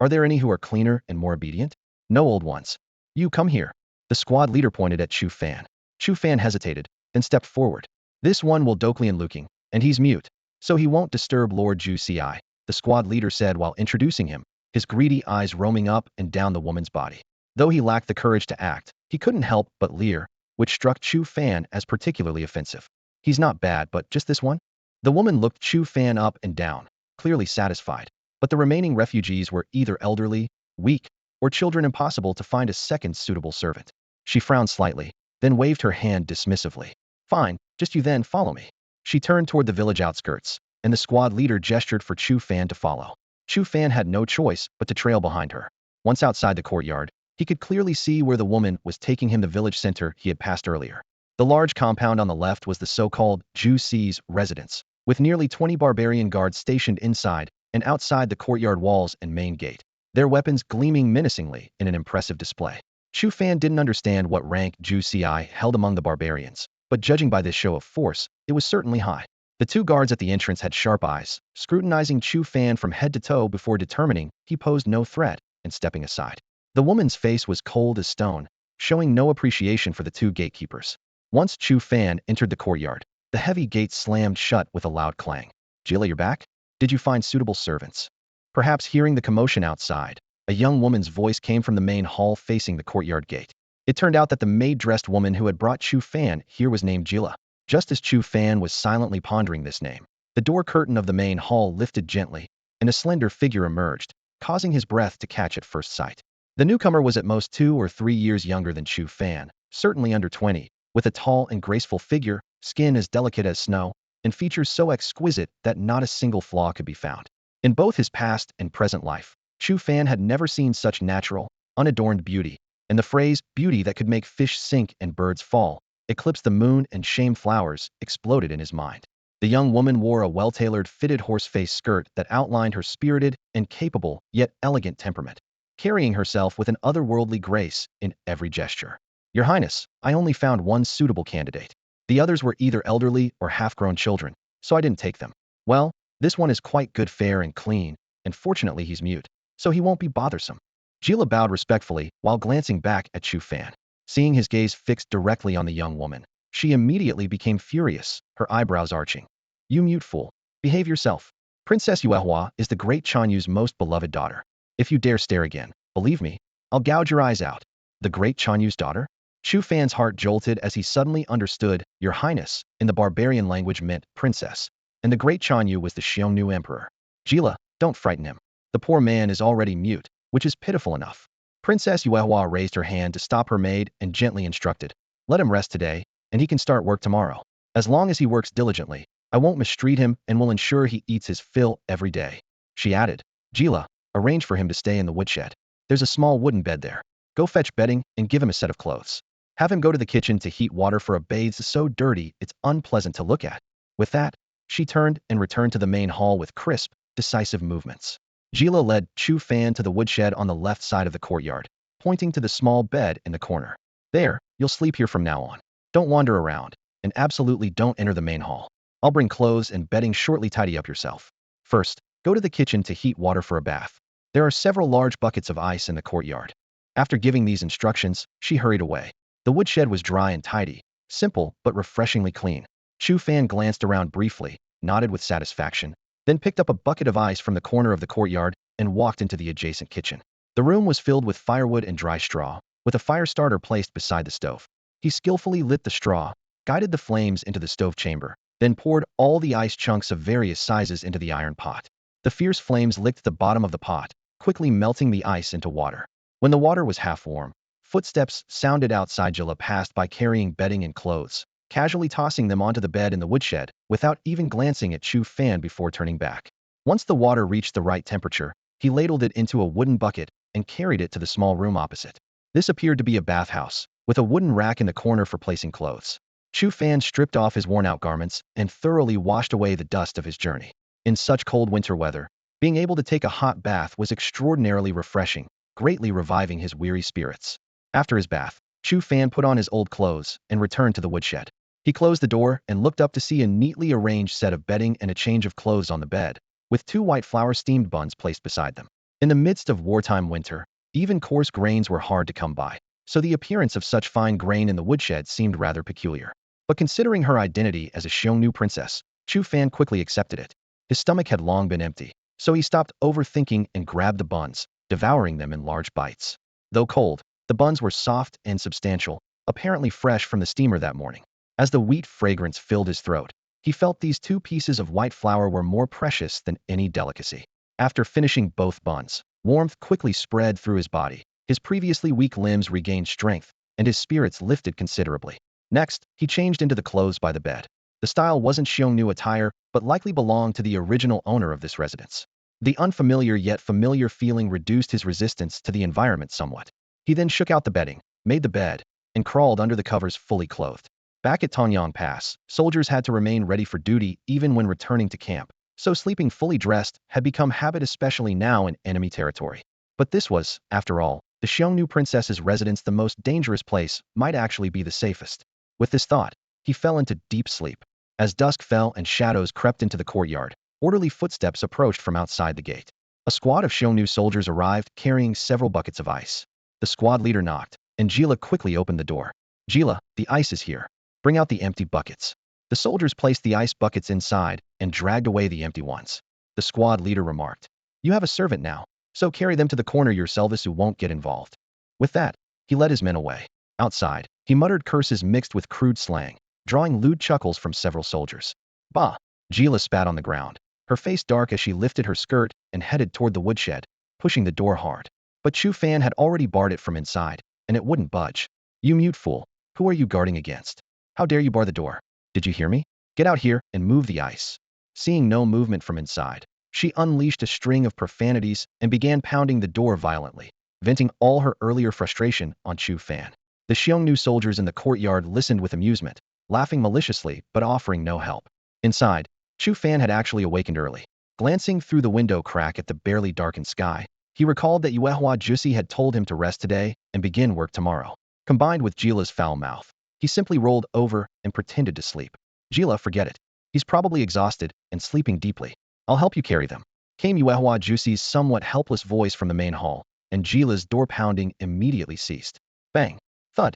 Are there any who are cleaner and more obedient?" "No, old ones. You come here." The squad leader pointed at Chu Fan. Chu Fan hesitated, then stepped forward. This one will Doklian Luking, and he's mute, so he won't disturb Lord Ju Ci, the squad leader said while introducing him, his greedy eyes roaming up and down the woman's body. Though he lacked the courage to act, he couldn't help but leer, which struck Chu Fan as particularly offensive. He's not bad, but just this one? The woman looked Chu Fan up and down, clearly satisfied. But the remaining refugees were either elderly, weak, or children impossible to find a second suitable servant. She frowned slightly, then waved her hand dismissively. Fine, just you then follow me. She turned toward the village outskirts, and the squad leader gestured for Chu Fan to follow. Chu Fan had no choice but to trail behind her. Once outside the courtyard, he could clearly see where the woman was taking him, the village center he had passed earlier. The large compound on the left was the so-called Ju Ci's residence, with nearly 20 barbarian guards stationed inside and outside the courtyard walls and main gate, their weapons gleaming menacingly in an impressive display. Chu Fan didn't understand what rank Ju Ci held among the barbarians, but judging by this show of force, it was certainly high. The two guards at the entrance had sharp eyes, scrutinizing Chu Fan from head to toe before determining he posed no threat and stepping aside. The woman's face was cold as stone, showing no appreciation for the two gatekeepers. Once Chu Fan entered the courtyard, the heavy gate slammed shut with a loud clang. Jilla, you're back? Did you find suitable servants? Perhaps hearing the commotion outside, a young woman's voice came from the main hall facing the courtyard gate. It turned out that the maid-dressed woman who had brought Chu Fan here was named Jilla. Just as Chu Fan was silently pondering this name, the door curtain of the main hall lifted gently, and a slender figure emerged, causing his breath to catch at first sight. The newcomer was at most 2 or 3 years younger than Chu Fan, certainly under 20, with a tall and graceful figure, skin as delicate as snow, and features so exquisite that not a single flaw could be found. In both his past and present life, Chu Fan had never seen such natural, unadorned beauty, and the phrase beauty that could make fish sink and birds fall, eclipse the moon and shame flowers, exploded in his mind. The young woman wore a well-tailored fitted horse-face skirt that outlined her spirited and capable yet elegant temperament, carrying herself with an otherworldly grace in every gesture. Your Highness, I only found one suitable candidate. The others were either elderly or half-grown children, so I didn't take them. Well, this one is quite good fare and clean, and fortunately he's mute, so he won't be bothersome. Jilla bowed respectfully while glancing back at Chu Fan. Seeing his gaze fixed directly on the young woman, she immediately became furious, her eyebrows arching. You mute fool. Behave yourself. Princess Yuehua is the great Xiongnu's most beloved daughter. If you dare stare again, believe me, I'll gouge your eyes out. The great Xiongnu's daughter? Chu Fan's heart jolted as he suddenly understood, Your Highness, in the barbarian language meant princess, and the great Xiongnu was the Xiongnu emperor. Jilla, don't frighten him. The poor man is already mute, which is pitiful enough. Princess Yuehua raised her hand to stop her maid and gently instructed, Let him rest today, and he can start work tomorrow. As long as he works diligently, I won't mistreat him and will ensure he eats his fill every day. She added, Jilla, arrange for him to stay in the woodshed. There's a small wooden bed there. Go fetch bedding and give him a set of clothes. Have him go to the kitchen to heat water for a bathe so dirty it's unpleasant to look at. With that, she turned and returned to the main hall with crisp, decisive movements. Jilla led Chu Fan to the woodshed on the left side of the courtyard, pointing to the small bed in the corner. There, you'll sleep here from now on. Don't wander around, and absolutely don't enter the main hall. I'll bring clothes and bedding shortly. Tidy up yourself. First, go to the kitchen to heat water for a bath. There are several large buckets of ice in the courtyard. After giving these instructions, she hurried away. The woodshed was dry and tidy, simple but refreshingly clean. Chu Fan glanced around briefly, nodded with satisfaction, then picked up a bucket of ice from the corner of the courtyard and walked into the adjacent kitchen. The room was filled with firewood and dry straw, with a fire starter placed beside the stove. He skillfully lit the straw, guided the flames into the stove chamber, then poured all the ice chunks of various sizes into the iron pot. The fierce flames licked the bottom of the pot, quickly melting the ice into water. When the water was half warm, footsteps sounded outside. Jilla passed by carrying bedding and clothes, casually tossing them onto the bed in the woodshed, without even glancing at Chu Fan before turning back. Once the water reached the right temperature, he ladled it into a wooden bucket and carried it to the small room opposite. This appeared to be a bathhouse, with a wooden rack in the corner for placing clothes. Chu Fan stripped off his worn-out garments and thoroughly washed away the dust of his journey. In such cold winter weather, being able to take a hot bath was extraordinarily refreshing, greatly reviving his weary spirits. After his bath, Chu Fan put on his old clothes and returned to the woodshed. He closed the door and looked up to see a neatly arranged set of bedding and a change of clothes on the bed, with 2 white flour steamed buns placed beside them. In the midst of wartime winter, even coarse grains were hard to come by. so the appearance of such fine grain in the woodshed seemed rather peculiar. But considering her identity as a Xiongnu princess, Chu Fan quickly accepted it. His stomach had long been empty, so he stopped overthinking and grabbed the buns, devouring them in large bites. Though cold, the buns were soft and substantial, apparently fresh from the steamer that morning. As the wheat fragrance filled his throat, he felt these 2 pieces of white flour were more precious than any delicacy. After finishing both buns, warmth quickly spread through his body. His previously weak limbs regained strength, and his spirits lifted considerably. Next, he changed into the clothes by the bed. The style wasn't Xiongnu attire, but likely belonged to the original owner of this residence. The unfamiliar yet familiar feeling reduced his resistance to the environment somewhat. He then shook out the bedding, made the bed, and crawled under the covers fully clothed. Back at Tanyang Pass, soldiers had to remain ready for duty even when returning to camp, so sleeping fully dressed had become habit, especially now in enemy territory. But this was, after all, the Xiongnu princess's residence. The most dangerous place might actually be the safest. With this thought, he fell into deep sleep. As dusk fell and shadows crept into the courtyard, orderly footsteps approached from outside the gate. A squad of Xiongnu soldiers arrived, carrying several buckets of ice. The squad leader knocked, and Jila quickly opened the door. Jila, the ice is here. Bring out the empty buckets. The soldiers placed the ice buckets inside and dragged away the empty ones. The squad leader remarked, "You have a servant now, so carry them to the corner yourselves who won't get involved." With that, he led his men away. Outside, he muttered curses mixed with crude slang, drawing lewd chuckles from several soldiers. Bah! Jila spat on the ground, her face dark as she lifted her skirt and headed toward the woodshed, pushing the door hard. But Chu Fan had already barred it from inside, and it wouldn't budge. "You mute fool! Who are you guarding against? How dare you bar the door? Did you hear me? Get out here and move the ice." Seeing no movement from inside, she unleashed a string of profanities and began pounding the door violently, venting all her earlier frustration on Chu Fan. The Xiongnu soldiers in the courtyard listened with amusement, laughing maliciously but offering no help. Inside, Chu Fan had actually awakened early. Glancing through the window crack at the barely darkened sky, he recalled that Yuehua Jusi had told him to rest today and begin work tomorrow. Combined with Jila's foul mouth, he simply rolled over and pretended to sleep. "Jila, forget it. He's probably exhausted and sleeping deeply. I'll help you carry them," came Yuehua Jusi's somewhat helpless voice from the main hall, and Jila's door pounding immediately ceased. Bang! Thud!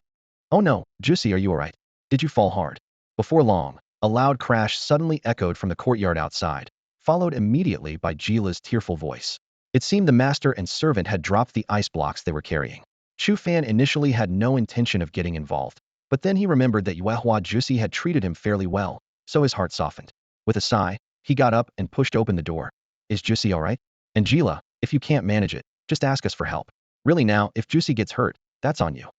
"Oh no, Jusi, are you alright? Did you fall hard?" Before long, a loud crash suddenly echoed from the courtyard outside, followed immediately by Jila's tearful voice. It seemed the master and servant had dropped the ice blocks they were carrying. Chu Fan initially had no intention of getting involved, but then he remembered that Yuehua Jusi had treated him fairly well, so his heart softened. With a sigh, he got up and pushed open the door. "Is Jusi alright? And Jila, if you can't manage it, just ask us for help. Really now, if Jusi gets hurt, that's on you."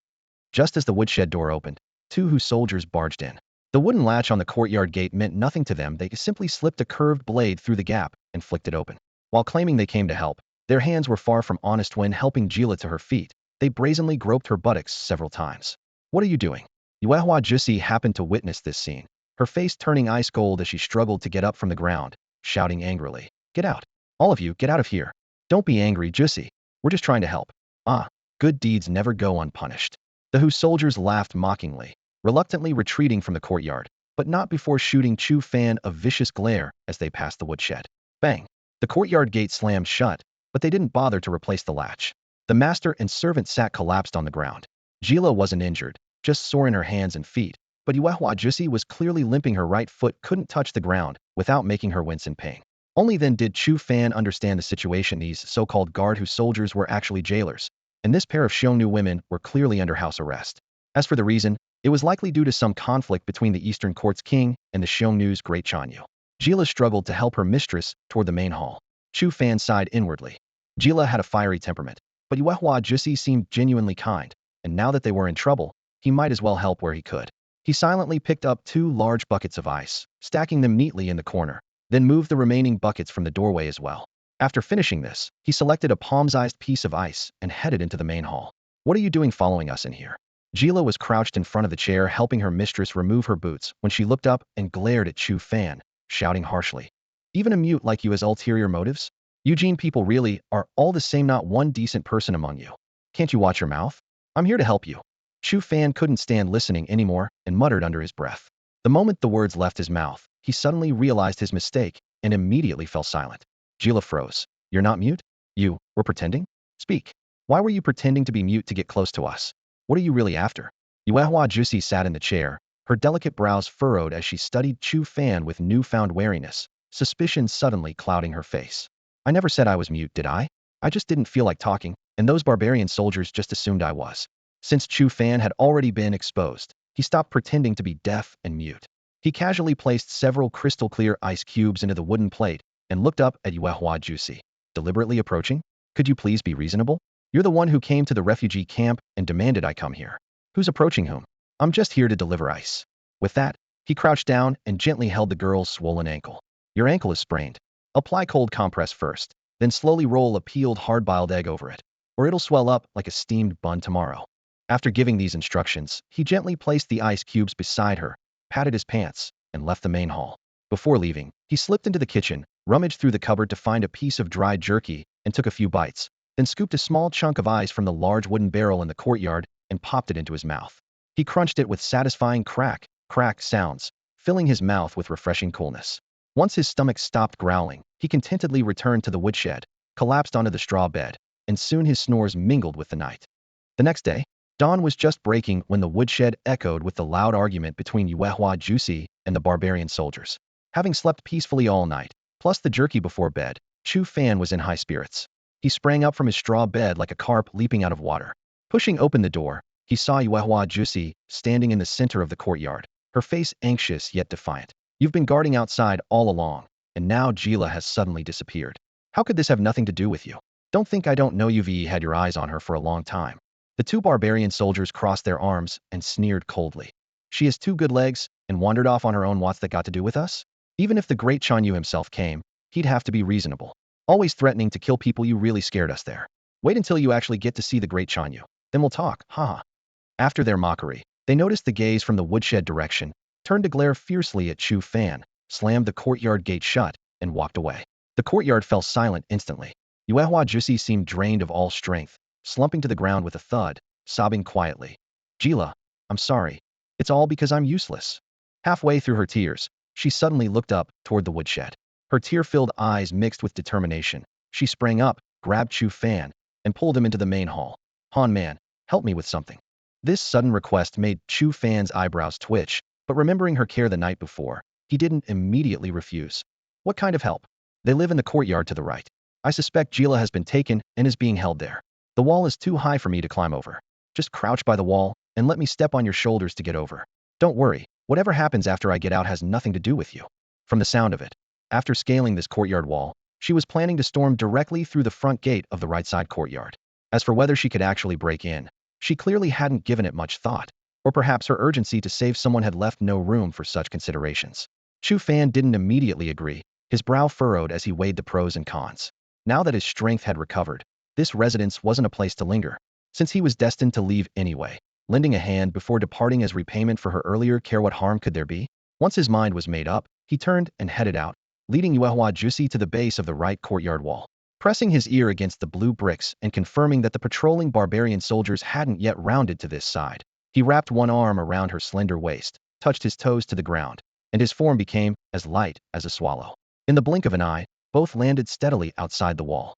Just as the woodshed door opened, 2 soldiers barged in. The wooden latch on the courtyard gate meant nothing to them. They simply slipped a curved blade through the gap and flicked it open. While claiming they came to help, their hands were far from honest. When helping Jila to her feet, they brazenly groped her buttocks several times. "What are you doing?" Yuehua Jusi happened to witness this scene, her face turning ice cold as she struggled to get up from the ground, shouting angrily, "Get out! All of you, get out of here! Don't be angry, Jusi. We're just trying to help." "Ah, good deeds never go unpunished." The Hu soldiers laughed mockingly, reluctantly retreating from the courtyard, but not before shooting Chu Fan a vicious glare as they passed the woodshed. Bang! The courtyard gate slammed shut, but they didn't bother to replace the latch. The master and servant sat collapsed on the ground. Jila wasn't injured, just sore in her hands and feet, but Yuehua Jusi was clearly limping. Her right foot couldn't touch the ground without making her wince in pain. Only then did Chu Fan understand the situation. These so-called guard Hu soldiers were actually jailers, and this pair of Xiongnu women were clearly under house arrest. As for the reason, it was likely due to some conflict between the Eastern Court's king and the Xiongnu's great Xiongnu. Jila struggled to help her mistress toward the main hall. Chu Fan sighed inwardly. Jila had a fiery temperament, but Yuehua Jusi seemed genuinely kind, and now that they were in trouble, he might as well help where he could. He silently picked up 2 large buckets of ice, stacking them neatly in the corner, then moved the remaining buckets from the doorway as well. After finishing this, he selected a palm-sized piece of ice and headed into the main hall. "What are you doing following us in here?" Jila was crouched in front of the chair helping her mistress remove her boots when she looked up and glared at Chu Fan, shouting harshly, "Even a mute like you has ulterior motives? Eugene people really are all the same, not one decent person among you. Can't you watch your mouth? I'm here to help you." Chu Fan couldn't stand listening anymore and muttered under his breath. The moment the words left his mouth, he suddenly realized his mistake and immediately fell silent. Jila froze. "You're not mute? You were pretending? Speak. Why were you pretending to be mute to get close to us?" What are you really after? Yuehua Juicy sat in the chair, her delicate brows furrowed as she studied Chu Fan with newfound wariness, suspicion suddenly clouding her face. I never said I was mute, did I? I just didn't feel like talking, and those barbarian soldiers just assumed I was. Since Chu Fan had already been exposed, he stopped pretending to be deaf and mute. He casually placed several crystal-clear ice cubes into the wooden plate and looked up at Yuehua Juicy, deliberately approaching. Could you please be reasonable? You're the one who came to the refugee camp and demanded I come here. Who's approaching whom? I'm just here to deliver ice. With that, he crouched down and gently held the girl's swollen ankle. Your ankle is sprained. Apply cold compress first, then slowly roll a peeled hard-boiled egg over it, or it'll swell up like a steamed bun tomorrow. After giving these instructions, he gently placed the ice cubes beside her, patted his pants, and left the main hall. Before leaving, he slipped into the kitchen, rummaged through the cupboard to find a piece of dried jerky, and took a few bites, then scooped a small chunk of ice from the large wooden barrel in the courtyard and popped it into his mouth. He crunched it with satisfying crack, crack sounds, filling his mouth with refreshing coolness. Once his stomach stopped growling, he contentedly returned to the woodshed, collapsed onto the straw bed, and soon his snores mingled with the night. The next day, dawn was just breaking when the woodshed echoed with the loud argument between Yuehua Juicy and the barbarian soldiers. Having slept peacefully all night, plus the jerky before bed, Chu Fan was in high spirits. He sprang up from his straw bed like a carp leaping out of water. Pushing open the door, he saw Yuehua Juicy standing in the center of the courtyard, her face anxious yet defiant. You've been guarding outside all along, and now Jila has suddenly disappeared. How could this have nothing to do with you? Don't think I don't know you've had your eyes on her for a long time. The two barbarian soldiers crossed their arms and sneered coldly. She has two good legs and wandered off on her own. What's that got to do with us? Even if the great Xiongnu himself came, he'd have to be reasonable. Always threatening to kill people. You really scared us there. Wait until you actually get to see the great Xiongnu. Then we'll talk, haha. After their mockery, they noticed the gaze from the woodshed direction, turned to glare fiercely at Chu Fan, slammed the courtyard gate shut, and walked away. The courtyard fell silent instantly. Yuehua Juicy seemed drained of all strength, slumping to the ground with a thud, sobbing quietly. Jila, I'm sorry. It's all because I'm useless. Halfway through her tears, she suddenly looked up toward the woodshed. Her tear-filled eyes mixed with determination. She sprang up, grabbed Chu Fan, and pulled him into the main hall. Han man, help me with something. This sudden request made Chu Fan's eyebrows twitch, but remembering her care the night before, he didn't immediately refuse. What kind of help? They live in the courtyard to the right. I suspect Jila has been taken and is being held there. The wall is too high for me to climb over. Just crouch by the wall and let me step on your shoulders to get over. Don't worry, whatever happens after I get out has nothing to do with you. From the sound of it, after scaling this courtyard wall, she was planning to storm directly through the front gate of the right side courtyard. As for whether she could actually break in, she clearly hadn't given it much thought, or perhaps her urgency to save someone had left no room for such considerations. Chu Fan didn't immediately agree, his brow furrowed as he weighed the pros and cons. Now that his strength had recovered, this residence wasn't a place to linger, since he was destined to leave anyway, lending a hand before departing as repayment for her earlier care. What harm could there be? Once his mind was made up, he turned and headed out, leading Yuehua Juicy to the base of the right courtyard wall. Pressing his ear against the blue bricks and confirming that the patrolling barbarian soldiers hadn't yet rounded to this side, he wrapped one arm around her slender waist, touched his toes to the ground, and his form became as light as a swallow. In the blink of an eye, both landed steadily outside the wall.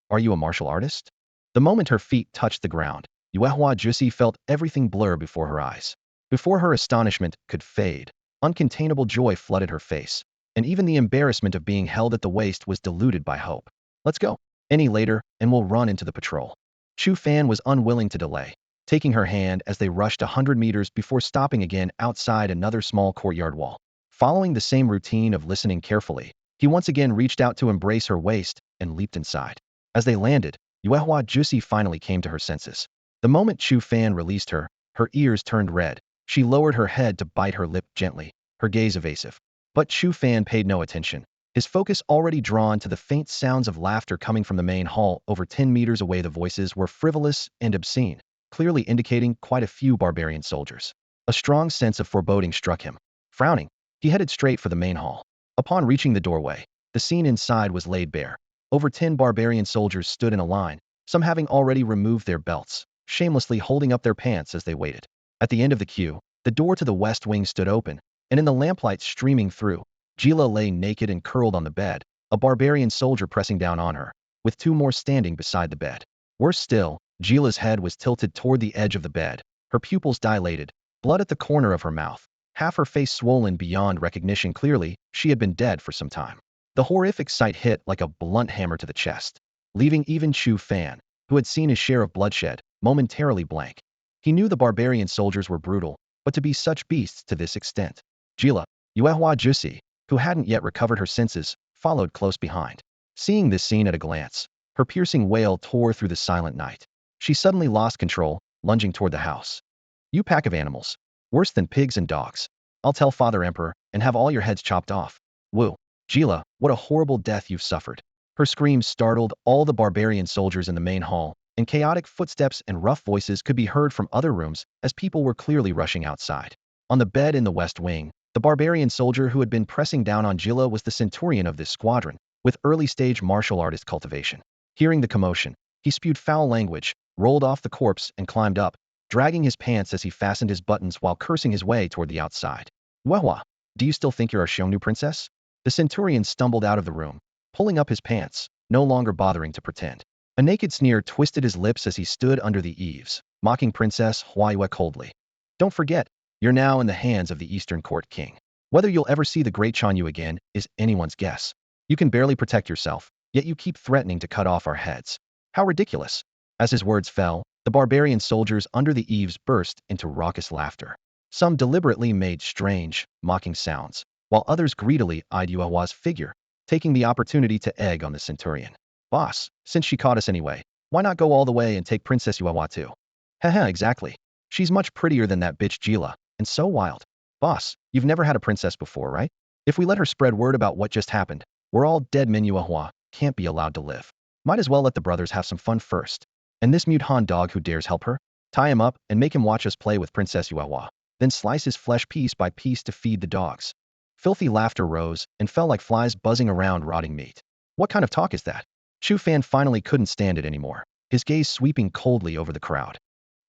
Are you a martial artist? The moment her feet touched the ground, Yuehua Juicy felt everything blur before her eyes. Before her astonishment could fade, uncontainable joy flooded her face, and even the embarrassment of being held at the waist was diluted by hope. Let's go. Any later, and we'll run into the patrol. Chu Fan was unwilling to delay, taking her hand as they rushed 100 meters before stopping again outside another small courtyard wall. Following the same routine of listening carefully, he once again reached out to embrace her waist and leaped inside. As they landed, Yuehua Juicy finally came to her senses. The moment Chu Fan released her, her ears turned red. She lowered her head to bite her lip gently, her gaze evasive. But Chu Fan paid no attention, his focus already drawn to the faint sounds of laughter coming from the main hall over 10 meters away. The voices were frivolous and obscene, clearly indicating quite a few barbarian soldiers. A strong sense of foreboding struck him. Frowning, he headed straight for the main hall. Upon reaching the doorway, the scene inside was laid bare. Over 10 barbarian soldiers stood in a line, some having already removed their belts, shamelessly holding up their pants as they waited. At the end of the queue, the door to the west wing stood open, and in the lamplight streaming through, Jila lay naked and curled on the bed, a barbarian soldier pressing down on her, with two more standing beside the bed. Worse still, Gila's head was tilted toward the edge of the bed, her pupils dilated, blood at the corner of her mouth, half her face swollen beyond recognition. Clearly, she had been dead for some time. The horrific sight hit like a blunt hammer to the chest, leaving even Chu Fan, who had seen his share of bloodshed, momentarily blank. He knew the barbarian soldiers were brutal, but to be such beasts to this extent. Gila, Yuehua Jusi, who hadn't yet recovered her senses, followed close behind. Seeing this scene at a glance, her piercing wail tore through the silent night. She suddenly lost control, lunging toward the house. You pack of animals. Worse than pigs and dogs. I'll tell Father Emperor and have all your heads chopped off. Woo. Gila, what a horrible death you've suffered. Her screams startled all the barbarian soldiers in the main hall, and chaotic footsteps and rough voices could be heard from other rooms as people were clearly rushing outside. On the bed in the west wing, the barbarian soldier who had been pressing down on Gila was the centurion of this squadron, with early-stage martial artist cultivation. Hearing the commotion, he spewed foul language, rolled off the corpse, and climbed up, dragging his pants as he fastened his buttons while cursing his way toward the outside. Yuehua, do you still think you're a Xiongnu princess? The centurion stumbled out of the room, pulling up his pants, no longer bothering to pretend. A naked sneer twisted his lips as he stood under the eaves, mocking Princess Huayue coldly. Don't forget, you're now in the hands of the Eastern Court King. Whether you'll ever see the great Xiongnu again is anyone's guess. You can barely protect yourself, yet you keep threatening to cut off our heads. How ridiculous. As his words fell, the barbarian soldiers under the eaves burst into raucous laughter. Some deliberately made strange, mocking sounds, while others greedily eyed Yuehua's figure, taking the opportunity to egg on the centurion. Boss, since she caught us anyway, why not go all the way and take Princess Yuehua too? Haha, exactly. She's much prettier than that bitch Gila, and so wild. Boss, you've never had a princess before, right? If we let her spread word about what just happened, we're all dead men. Yuehua can't be allowed to live. Might as well let the brothers have some fun first. And this mute Han dog who dares help her? Tie him up and make him watch us play with Princess Yuehua. Then slice his flesh piece by piece to feed the dogs. Filthy laughter rose and fell like flies buzzing around rotting meat. What kind of talk is that? Chu Fan finally couldn't stand it anymore, his gaze sweeping coldly over the crowd.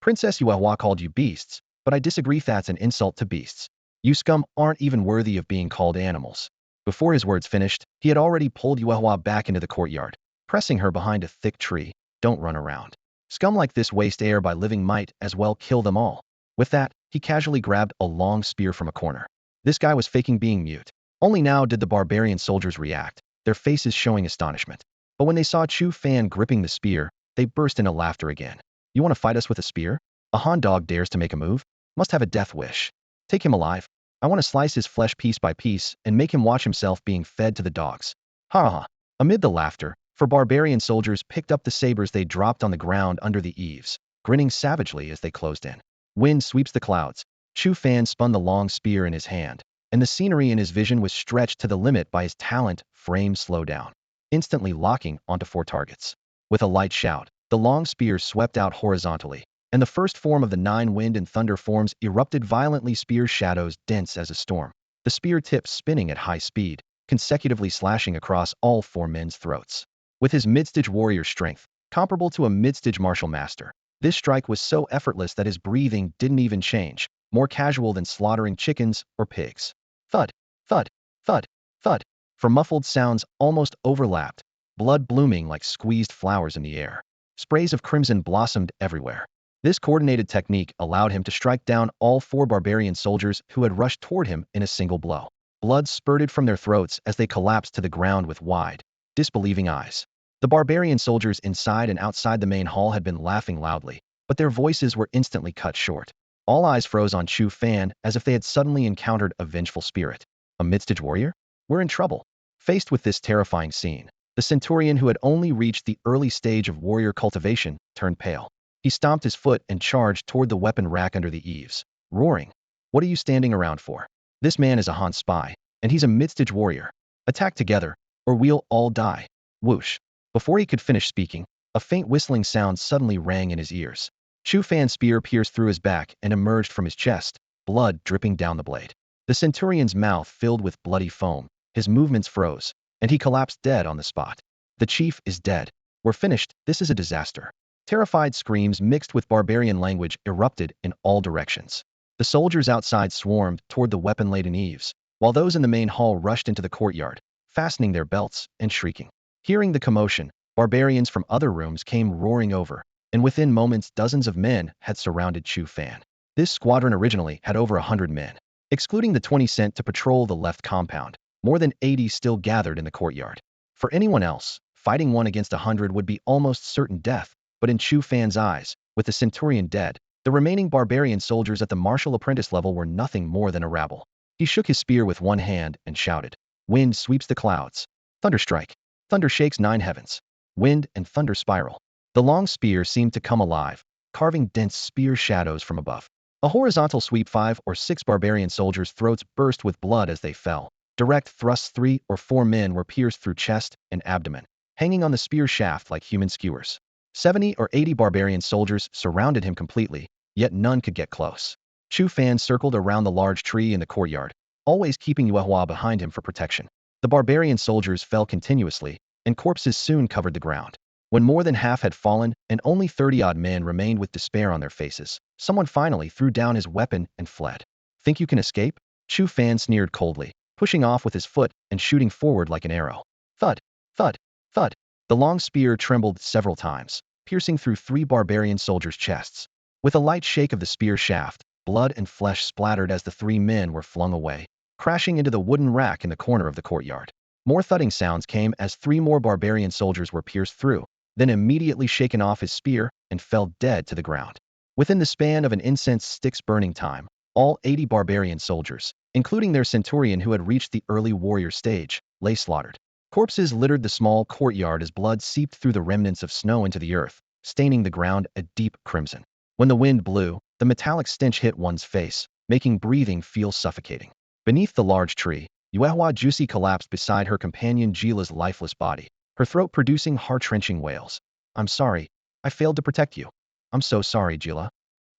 Princess Yuehua called you beasts, but I disagree. That's an insult to beasts. You scum aren't even worthy of being called animals. Before his words finished, he had already pulled Yuehua back into the courtyard, pressing her behind a thick tree. Don't run around. Scum like this waste air by living might as well kill them all. With that, he casually grabbed a long spear from a corner. This guy was faking being mute. Only now did the barbarian soldiers react, their faces showing astonishment. But when they saw Chu Fan gripping the spear, they burst into laughter again. You want to fight us with a spear? A Han dog dares to make a move? Must have a death wish. Take him alive. I want to slice his flesh piece by piece and make him watch himself being fed to the dogs. Ha ha. Amid the laughter, four barbarian soldiers picked up the sabers they dropped on the ground under the eaves, grinning savagely as they closed in. Wind sweeps the clouds. Chu Fan spun the long spear in his hand, and the scenery in his vision was stretched to the limit by his talent. Frame slow down, instantly locking onto four targets. With a light shout, the long spear swept out horizontally, and the first form of the 9 wind and thunder forms erupted violently. Spear shadows dense as a storm. The spear tips spinning at high speed, consecutively slashing across all 4 men's throats. With his mid-stage warrior strength, comparable to a mid-stage martial master, this strike was so effortless that his breathing didn't even change, more casual than slaughtering chickens or pigs. Thud, thud, thud, thud. For muffled sounds almost overlapped, blood blooming like squeezed flowers in the air. Sprays of crimson blossomed everywhere. This coordinated technique allowed him to strike down all 4 barbarian soldiers who had rushed toward him in a single blow. Blood spurted from their throats as they collapsed to the ground with wide, disbelieving eyes. The barbarian soldiers inside and outside the main hall had been laughing loudly, but their voices were instantly cut short. All eyes froze on Chu Fan as if they had suddenly encountered a vengeful spirit. A mid-stage warrior? We're in trouble. Faced with this terrifying scene, the centurion who had only reached the early stage of warrior cultivation turned pale. He stomped his foot and charged toward the weapon rack under the eaves, roaring. What are you standing around for? This man is a Han spy, and he's a mid-stage warrior. Attack together, or we'll all die. Whoosh. Before he could finish speaking, a faint whistling sound suddenly rang in his ears. Chu Fan's spear pierced through his back and emerged from his chest, blood dripping down the blade. The centurion's mouth filled with bloody foam, his movements froze, and he collapsed dead on the spot. The chief is dead. We're finished. This is a disaster. Terrified screams mixed with barbarian language erupted in all directions. The soldiers outside swarmed toward the weapon-laden eaves, while those in the main hall rushed into the courtyard, fastening their belts and shrieking. Hearing the commotion, barbarians from other rooms came roaring over, and within moments dozens of men had surrounded Chu Fan. This squadron originally had over 100 men. Excluding the 20 sent to patrol the left compound, more than 80 still gathered in the courtyard. For anyone else, fighting 1 against 100 would be almost certain death, but in Chu Fan's eyes, with the centurion dead, the remaining barbarian soldiers at the martial apprentice level were nothing more than a rabble. He shook his spear with one hand and shouted, "Wind sweeps the clouds. Thunderstrike. Thunder shakes 9 heavens. Wind and thunder spiral." The long spear seemed to come alive, carving dense spear shadows from above. A horizontal sweep, 5 or 6 barbarian soldiers' throats burst with blood as they fell. Direct thrusts, 3 or 4 men were pierced through chest and abdomen, hanging on the spear shaft like human skewers. 70 or 80 barbarian soldiers surrounded him completely, yet none could get close. Chu Fan circled around the large tree in the courtyard, always keeping Yuehua behind him for protection. The barbarian soldiers fell continuously, and corpses soon covered the ground. When more than half had fallen and only 30-odd men remained with despair on their faces, someone finally threw down his weapon and fled. "Think you can escape?" Chu Fan sneered coldly, pushing off with his foot and shooting forward like an arrow. Thud, thud, thud. The long spear trembled several times, piercing through 3 barbarian soldiers' chests. With a light shake of the spear shaft, blood and flesh splattered as the 3 men were flung away, crashing into the wooden rack in the corner of the courtyard. More thudding sounds came as 3 more barbarian soldiers were pierced through, then immediately shaken off his spear and fell dead to the ground. Within the span of an incense stick's burning time, all 80 barbarian soldiers, including their centurion who had reached the early warrior stage, lay slaughtered. Corpses littered the small courtyard as blood seeped through the remnants of snow into the earth, staining the ground a deep crimson. When the wind blew, the metallic stench hit one's face, making breathing feel suffocating. Beneath the large tree, Yuehua Juicy collapsed beside her companion Jila's lifeless body, her throat producing heart-wrenching wails. "I'm sorry. I failed to protect you. I'm so sorry, Jila."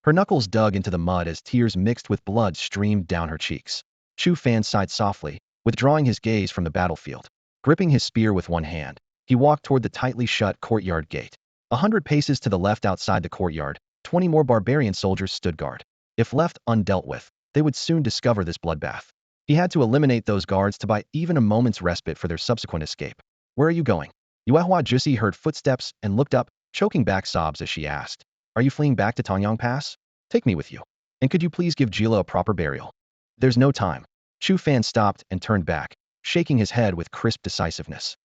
Her knuckles dug into the mud as tears mixed with blood streamed down her cheeks. Chu Fan sighed softly, withdrawing his gaze from the battlefield. Gripping his spear with one hand, he walked toward the tightly shut courtyard gate. 100 paces to the left outside the courtyard, 20 more barbarian soldiers stood guard. If left undealt with, they would soon discover this bloodbath. He had to eliminate those guards to buy even a moment's respite for their subsequent escape. "Where are you going?" Yuehua Juicy heard footsteps and looked up, choking back sobs as she asked, "Are you fleeing back to Tanyang Pass? Take me with you. And could you please give Jila a proper burial?" "There's no time." Chu Fan stopped and turned back, shaking his head with crisp decisiveness.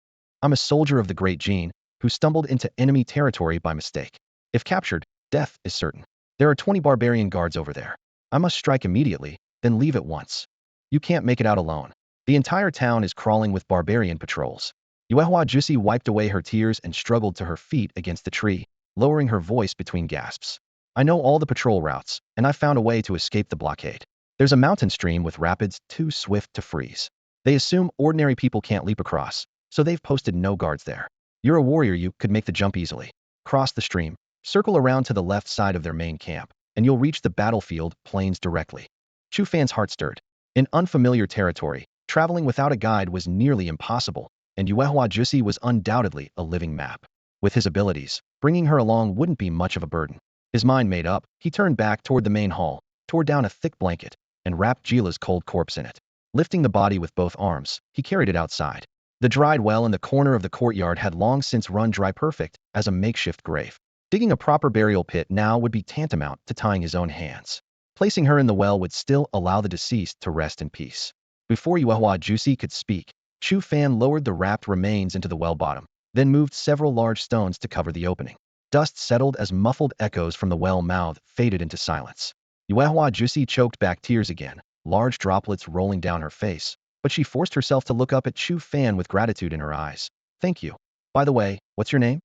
"I'm a soldier of the Great Gene, who stumbled into enemy territory by mistake. If captured, death is certain. There are 20 barbarian guards over there. I must strike immediately, then leave at once. You can't make it out alone. The entire town is crawling with barbarian patrols." Yuehua Juicy wiped away her tears and struggled to her feet against the tree, lowering her voice between gasps. "I know all the patrol routes, and I found a way to escape the blockade. There's a mountain stream with rapids too swift to freeze. They assume ordinary people can't leap across, so they've posted no guards there. You're a warrior, you could make the jump easily. Cross the stream, circle around to the left side of their main camp, and you'll reach the battlefield plains directly." Chu Fan's heart stirred. In unfamiliar territory, traveling without a guide was nearly impossible, and Yuehua Juicy was undoubtedly a living map. With his abilities, bringing her along wouldn't be much of a burden. His mind made up, he turned back toward the main hall, tore down a thick blanket, and wrapped Jila's cold corpse in it. Lifting the body with both arms, he carried it outside. The dried well in the corner of the courtyard had long since run dry, perfect as a makeshift grave. Digging a proper burial pit now would be tantamount to tying his own hands. Placing her in the well would still allow the deceased to rest in peace. Before Yuehua Juicy could speak, Chu Fan lowered the wrapped remains into the well bottom, then moved several large stones to cover the opening. Dust settled as muffled echoes from the well mouth faded into silence. Yuehua Juicy choked back tears again, large droplets rolling down her face, but she forced herself to look up at Chu Fan with gratitude in her eyes. "Thank you. By the way, what's your name?"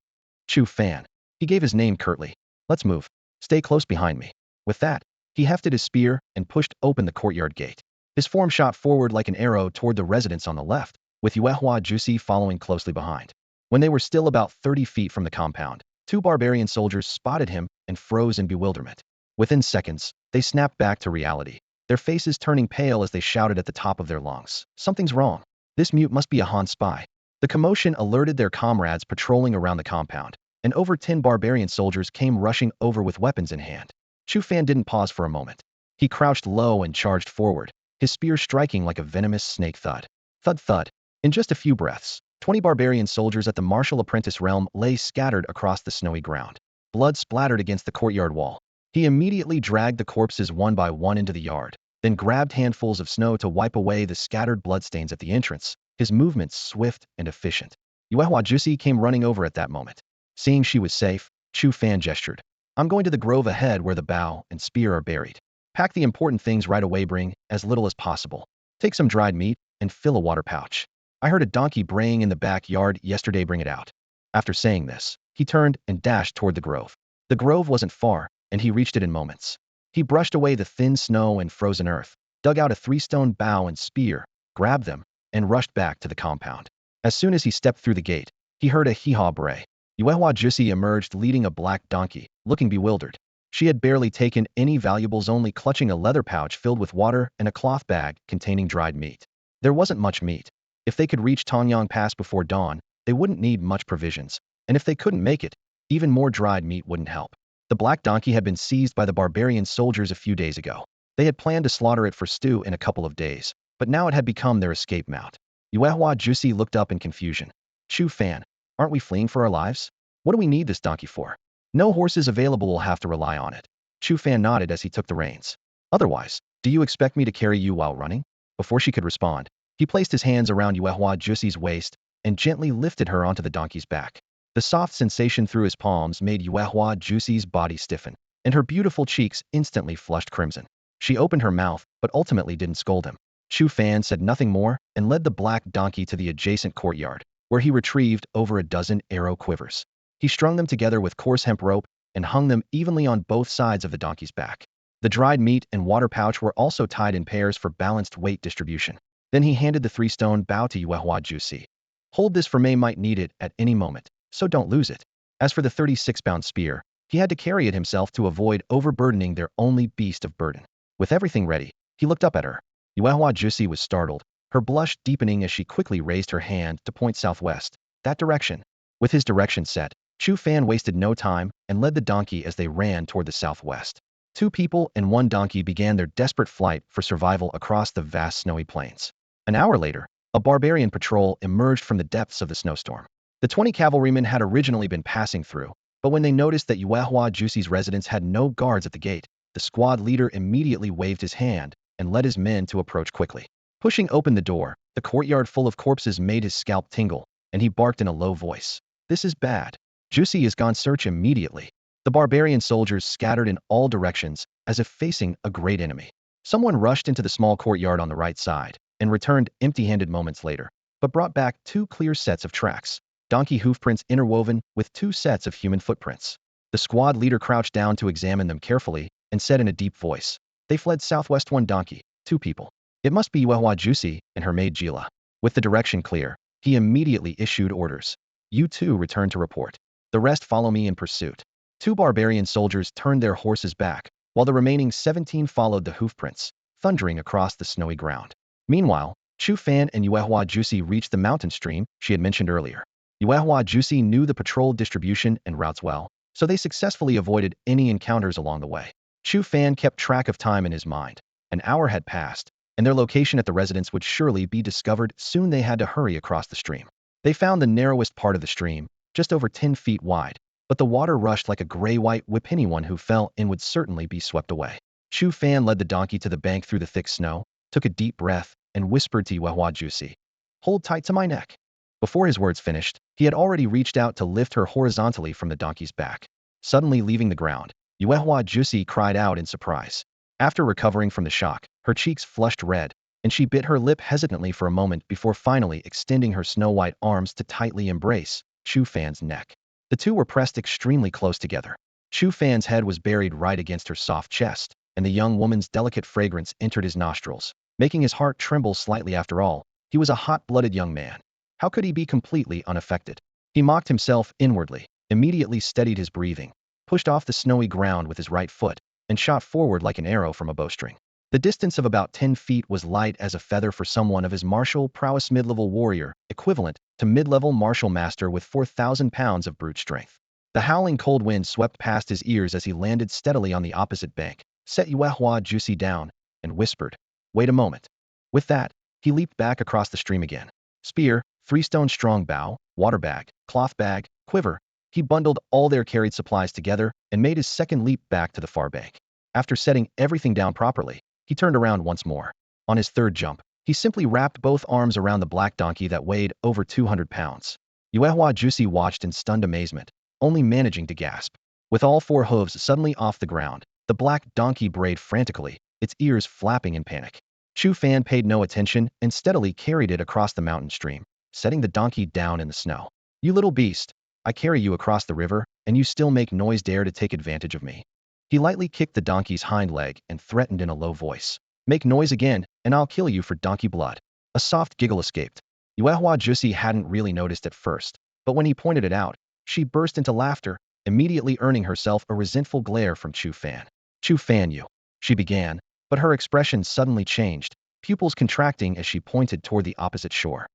"Chu Fan." He gave his name curtly. "Let's move. Stay close behind me." With that, he hefted his spear and pushed open the courtyard gate. His form shot forward like an arrow toward the residence on the left, with Yuehua Juicy following closely behind. When they were still about 30 feet from the compound, 2 barbarian soldiers spotted him and froze in bewilderment. Within seconds, they snapped back to reality, their faces turning pale as they shouted at the top of their lungs, "Something's wrong. This mute must be a Han spy." The commotion alerted their comrades patrolling around the compound, and over 10 barbarian soldiers came rushing over with weapons in hand. Chu Fan didn't pause for a moment. He crouched low and charged forward, his spear striking like a venomous snake. Thud. Thud thud. In just a few breaths, 20 barbarian soldiers at the martial apprentice realm lay scattered across the snowy ground. Blood splattered against the courtyard wall. He immediately dragged the corpses one by one into the yard, then grabbed handfuls of snow to wipe away the scattered bloodstains at the entrance, his movements swift and efficient. Yuehua came running over at that moment. Seeing she was safe, Chu Fan gestured. I'm going to the grove ahead where the bow and spear are buried. Pack the important things right away, bring as little as possible. Take some dried meat and fill a water pouch. I heard a donkey braying in the backyard yesterday, bring it out. After saying this, he turned and dashed toward the grove. The grove wasn't far, and he reached it in moments. He brushed away the thin snow and frozen earth, dug out a 3-stone bow and spear, grabbed them, and rushed back to the compound. As soon as he stepped through the gate, he heard a hee-haw bray. Yuehua emerged leading a black donkey, looking bewildered. She had barely taken any valuables, only clutching a leather pouch filled with water and a cloth bag containing dried meat. There wasn't much meat. If they could reach Tonyang Pass before dawn, they wouldn't need much provisions, and if they couldn't make it, even more dried meat wouldn't help. The black donkey had been seized by the barbarian soldiers a few days ago. They had planned to slaughter it for stew in a couple of days, but now it had become their escape mount. Yuehua looked up in confusion. Chu Fan, aren't we fleeing for our lives? What do we need this donkey for? No horses available, will have to rely on it. Chu Fan nodded as he took the reins. Otherwise, do you expect me to carry you while running? Before she could respond, he placed his hands around Yuehua waist and gently lifted her onto the donkey's back. The soft sensation through his palms made Yuehua body stiffen, and her beautiful cheeks instantly flushed crimson. She opened her mouth, but ultimately didn't scold him. Chu Fan said nothing more and led the black donkey to the adjacent courtyard, where he retrieved over a dozen arrow quivers. He strung them together with coarse hemp rope and hung them evenly on both sides of the donkey's back. The dried meat and water pouch were also tied in pairs for balanced weight distribution. Then he handed the 3-stone bow to Yuehua. Hold this, for May might need it at any moment, so don't lose it. As for the 36-pound spear, he had to carry it himself to avoid overburdening their only beast of burden. With everything ready, he looked up at her. Yuehua was startled, her blush deepening as she quickly raised her hand to point southwest. That direction. With his direction set, Chu Fan wasted no time and led the donkey as they ran toward the southwest. 2 people and 1 donkey began their desperate flight for survival across the vast snowy plains. An hour later, a barbarian patrol emerged from the depths of the snowstorm. The 20 cavalrymen had originally been passing through, but when they noticed that Yuehua residence had no guards at the gate, the squad leader immediately waved his hand and led his men to approach quickly. Pushing open the door, the courtyard full of corpses made his scalp tingle, and he barked in a low voice. This is bad. Juicy is gone, search immediately. The barbarian soldiers scattered in all directions, as if facing a great enemy. Someone rushed into the small courtyard on the right side, and returned empty-handed moments later, but brought back 2 clear sets of tracks, donkey hoofprints interwoven with 2 sets of human footprints. The squad leader crouched down to examine them carefully, and said in a deep voice, they fled southwest, 1 donkey, 2 people. It must be Yuehua and her maid Gila. With the direction clear, he immediately issued orders. You 2 return to report. The rest follow me in pursuit. 2 barbarian soldiers turned their horses back, while the remaining 17 followed the hoofprints, thundering across the snowy ground. Meanwhile, Chu Fan and Yuehua reached the mountain stream she had mentioned earlier. Yuehua knew the patrol distribution and routes well, so they successfully avoided any encounters along the way. Chu Fan kept track of time in his mind. An hour had passed, and their location at the residence would surely be discovered. Soon they had to hurry across the stream. They found the narrowest part of the stream, just over 10 feet wide, but the water rushed like a gray-white whip. Anyone who fell in would certainly be swept away. Chu Fan led the donkey to the bank through the thick snow, took a deep breath, and whispered to Yuehua, hold tight to my neck. Before his words finished, he had already reached out to lift her horizontally from the donkey's back. Suddenly leaving the ground, Yuehua cried out in surprise. After recovering from the shock, her cheeks flushed red, and she bit her lip hesitantly for a moment before finally extending her snow-white arms to tightly embrace Chu Fan's neck. The 2 were pressed extremely close together. Chu Fan's head was buried right against her soft chest, and the young woman's delicate fragrance entered his nostrils, making his heart tremble slightly. After all, he was a hot-blooded young man. How could he be completely unaffected? He mocked himself inwardly, immediately steadied his breathing, pushed off the snowy ground with his right foot, and shot forward like an arrow from a bowstring. The distance of about 10 feet was light as a feather for someone of his martial prowess. Mid-level warrior, equivalent to mid-level martial master with 4,000 pounds of brute strength. The howling cold wind swept past his ears as he landed steadily on the opposite bank, set Yuehua down, and whispered, wait a moment. With that, he leaped back across the stream again. Spear, 3-stone strong bow, water bag, cloth bag, quiver, He bundled all their carried supplies together and made his second leap back to the far bank. After setting everything down properly, he turned around once more. On his third jump, he simply wrapped both arms around the black donkey that weighed over 200 pounds. Yuehua Juicy watched in stunned amazement, only managing to gasp. With all four hooves suddenly off the ground, the black donkey brayed frantically, its ears flapping in panic. Chu Fan paid no attention and steadily carried it across the mountain stream, setting the donkey down in the snow. "You little beast, I carry you across the river, and you still make noise, dare to take advantage of me." He lightly kicked the donkey's hind leg and threatened in a low voice, "Make noise again, and I'll kill you for donkey blood." A soft giggle escaped. Yuehua Juicy hadn't really noticed at first, but when he pointed it out, she burst into laughter, immediately earning herself a resentful glare from Chu Fan. "Chu Fan, you," she began, but her expression suddenly changed, pupils contracting as she pointed toward the opposite shore.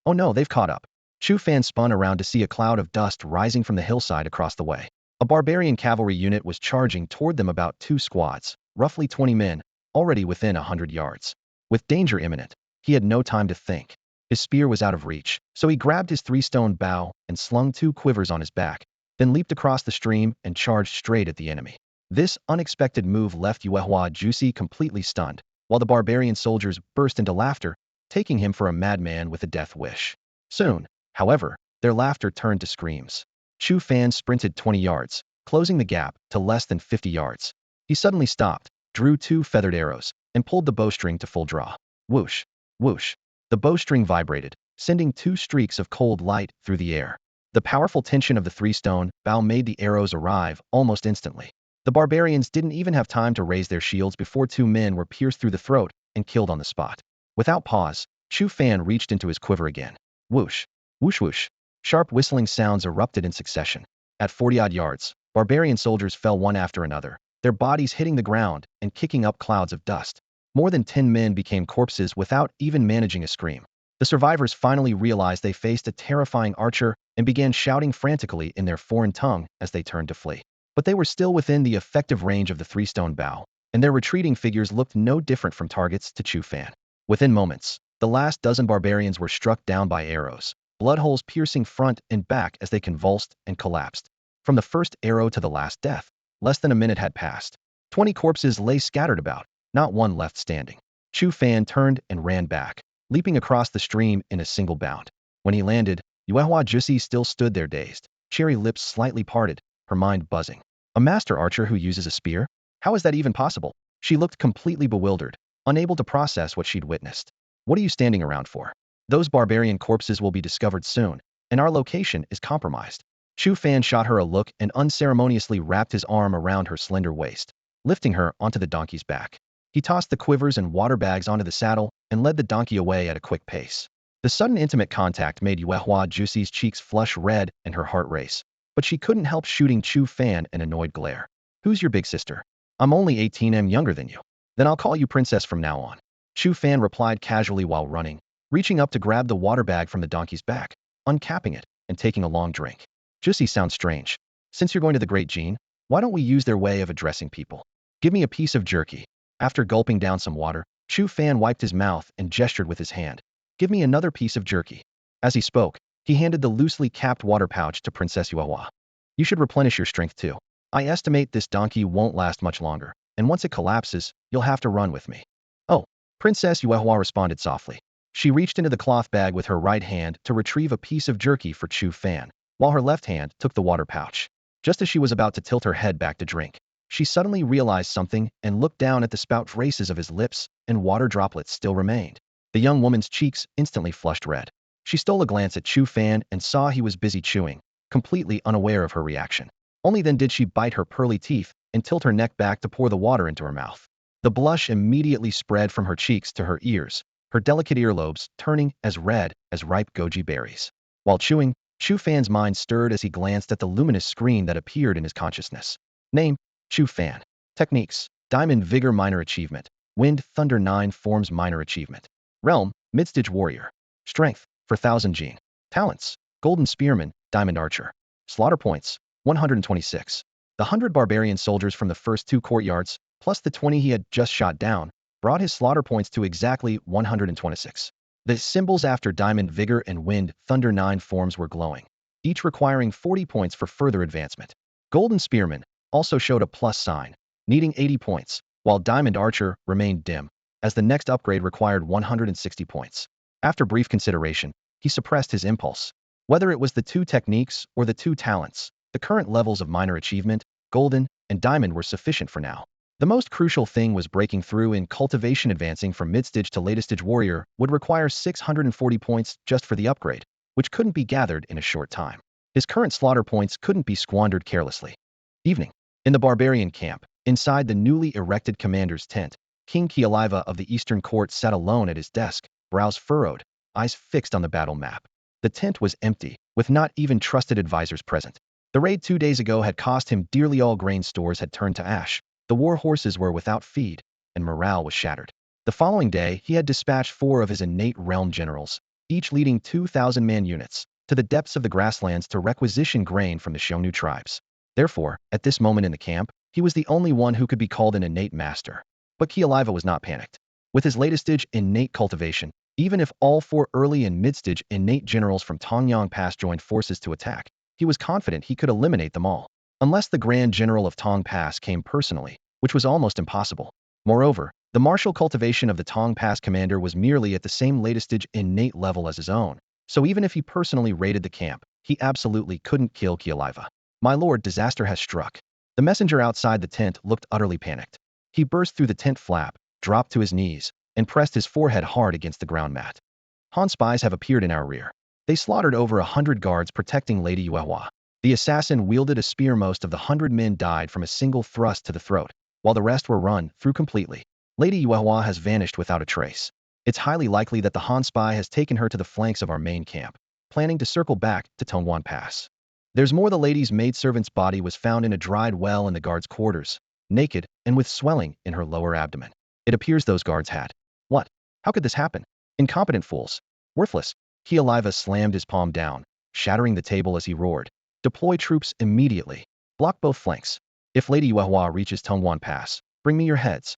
"Oh no, they've caught up." Chu Fan spun around to see a cloud of dust rising from the hillside across the way. A barbarian cavalry unit was charging toward them, about 2 squads, roughly 20 men, already within 100 yards. With danger imminent, he had no time to think. His spear was out of reach, so he grabbed his 3-stone bow and slung 2 quivers on his back, then leaped across the stream and charged straight at the enemy. This unexpected move left Yuehua Juicy completely stunned, while the barbarian soldiers burst into laughter, taking him for a madman with a death wish. Soon, however, their laughter turned to screams. Chu Fan sprinted 20 yards, closing the gap to less than 50 yards. He suddenly stopped, drew 2 feathered arrows, and pulled the bowstring to full draw. Whoosh! Whoosh! The bowstring vibrated, sending 2 streaks of cold light through the air. The powerful tension of the 3-stone bow made the arrows arrive almost instantly. The barbarians didn't even have time to raise their shields before 2 men were pierced through the throat and killed on the spot. Without pause, Chu Fan reached into his quiver again. Whoosh! Whoosh whoosh! Sharp whistling sounds erupted in succession. At 40-odd yards, barbarian soldiers fell one after another, their bodies hitting the ground and kicking up clouds of dust. More than 10 men became corpses without even managing a scream. The survivors finally realized they faced a terrifying archer and began shouting frantically in their foreign tongue as they turned to flee. But they were still within the effective range of the 3-stone bow, and their retreating figures looked no different from targets to Chu Fan. Within moments, the last dozen barbarians were struck down by arrows, blood holes piercing front and back as they convulsed and collapsed. From the first arrow to the last death, less than a minute had passed. 20 corpses lay scattered about, not one left standing. Chu Fan turned and ran back, leaping across the stream in a single bound. When he landed, Yuehua Juicy still stood there dazed, cherry lips slightly parted, her mind buzzing. A master archer who uses a spear? How is that even possible? She looked completely bewildered, unable to process what she'd witnessed. "What are you standing around for? Those barbarian corpses will be discovered soon, and our location is compromised." Chu Fan shot her a look and unceremoniously wrapped his arm around her slender waist, lifting her onto the donkey's back. He tossed the quivers and water bags onto the saddle and led the donkey away at a quick pace. The sudden intimate contact made Yuehua Juicy's cheeks flush red and her heart race, but she couldn't help shooting Chu Fan an annoyed glare. "Who's your big sister?" "I'm only 18 younger than you." "Then I'll call you princess from now on." Chu Fan replied casually while running, reaching up to grab the water bag from the donkey's back, uncapping it, and taking a long drink. "Juicy sounds strange. Since you're going to the Great Gene, why don't we use their way of addressing people? Give me a piece of jerky." After gulping down some water, Chu Fan wiped his mouth and gestured with his hand. "Give me another piece of jerky." As he spoke, he handed the loosely capped water pouch to Princess Yuehua. "You should replenish your strength too. I estimate this donkey won't last much longer, and once it collapses, you'll have to run with me." "Oh," Princess Yuehua responded softly. She reached into the cloth bag with her right hand to retrieve a piece of jerky for Chu Fan, while her left hand took the water pouch. Just as she was about to tilt her head back to drink, she suddenly realized something and looked down at the spout traces of his lips, and water droplets still remained. The young woman's cheeks instantly flushed red. She stole a glance at Chu Fan and saw he was busy chewing, completely unaware of her reaction. Only then did she bite her pearly teeth and tilt her neck back to pour the water into her mouth. The blush immediately spread from her cheeks to her ears, her delicate earlobes turning as red as ripe goji berries. While chewing, Chu Fan's mind stirred as he glanced at the luminous screen that appeared in his consciousness. Name: Chu Fan. Techniques: Diamond Vigor Minor Achievement. Wind Thunder 9 Forms Minor Achievement. Realm: Midstage Warrior. Strength: 4000 gene. Talents: Golden Spearman, Diamond Archer. Slaughter points: 126. The 100 barbarian soldiers from the first 2 courtyards, plus the 20 he had just shot down, brought his slaughter points to exactly 126. The symbols after Diamond Vigor and Wind Thunder 9 forms were glowing. each requiring 40 points for further advancement. Golden Spearman also showed a plus sign, needing 80 points, while Diamond Archer remained dim, as the next upgrade required 160 points. After brief consideration, he suppressed his impulse. Whether it was the two techniques or the two talents, the current levels of minor achievement, Golden and Diamond, were sufficient for now. The most crucial thing was breaking through in cultivation. Advancing from mid-stage to late-stage warrior would require 640 points just for the upgrade, which couldn't be gathered in a short time. His current slaughter points couldn't be squandered carelessly. Evening. In the barbarian camp, inside the newly erected commander's tent, King Kialiva of the Eastern Court sat alone at his desk, brows furrowed, eyes fixed on the battle map. The tent was empty, with not even trusted advisors present. The raid 2 days ago had cost him dearly. All grain stores had turned to ash, the war horses were without feed, and morale was shattered. The following day, he had dispatched 4 of his innate realm generals, each leading 2,000-man units, to the depths of the grasslands to requisition grain from the Xiongnu tribes. Therefore, at this moment in the camp, he was the only one who could be called an innate master. But Kialiva was not panicked. With his latest stage innate cultivation, even if all 4 early and mid-stage innate generals from Tongyang Pass joined forces to attack, he was confident he could eliminate them all, unless the Grand General of Tong Pass came personally, which was almost impossible. Moreover, the martial cultivation of the Tong Pass commander was merely at the same latest stage innate level as his own, so even if he personally raided the camp, he absolutely couldn't kill Kialiva. My lord, disaster has struck. The messenger outside the tent looked utterly panicked. He burst through the tent flap, dropped to his knees, and pressed his forehead hard against the ground mat. Han spies have appeared in our rear. They slaughtered over 100 guards protecting Lady Yuehua. The assassin wielded a spear. Most of the 100 men died from a single thrust to the throat, while the rest were run through completely. Lady Yuehua has vanished without a trace. It's highly likely that the Han spy has taken her to the flanks of our main camp, planning to circle back to Tongwan Pass. There's more. The lady's maidservant's body was found in a dried well in the guards' quarters, naked and with swelling in her lower abdomen. It appears those guards had. What? How could this happen? Incompetent fools. Worthless. Kialiva slammed his palm down, shattering the table as he roared. Deploy troops immediately. Block both flanks. If Lady Yuehua reaches Tongwan Pass, bring me your heads.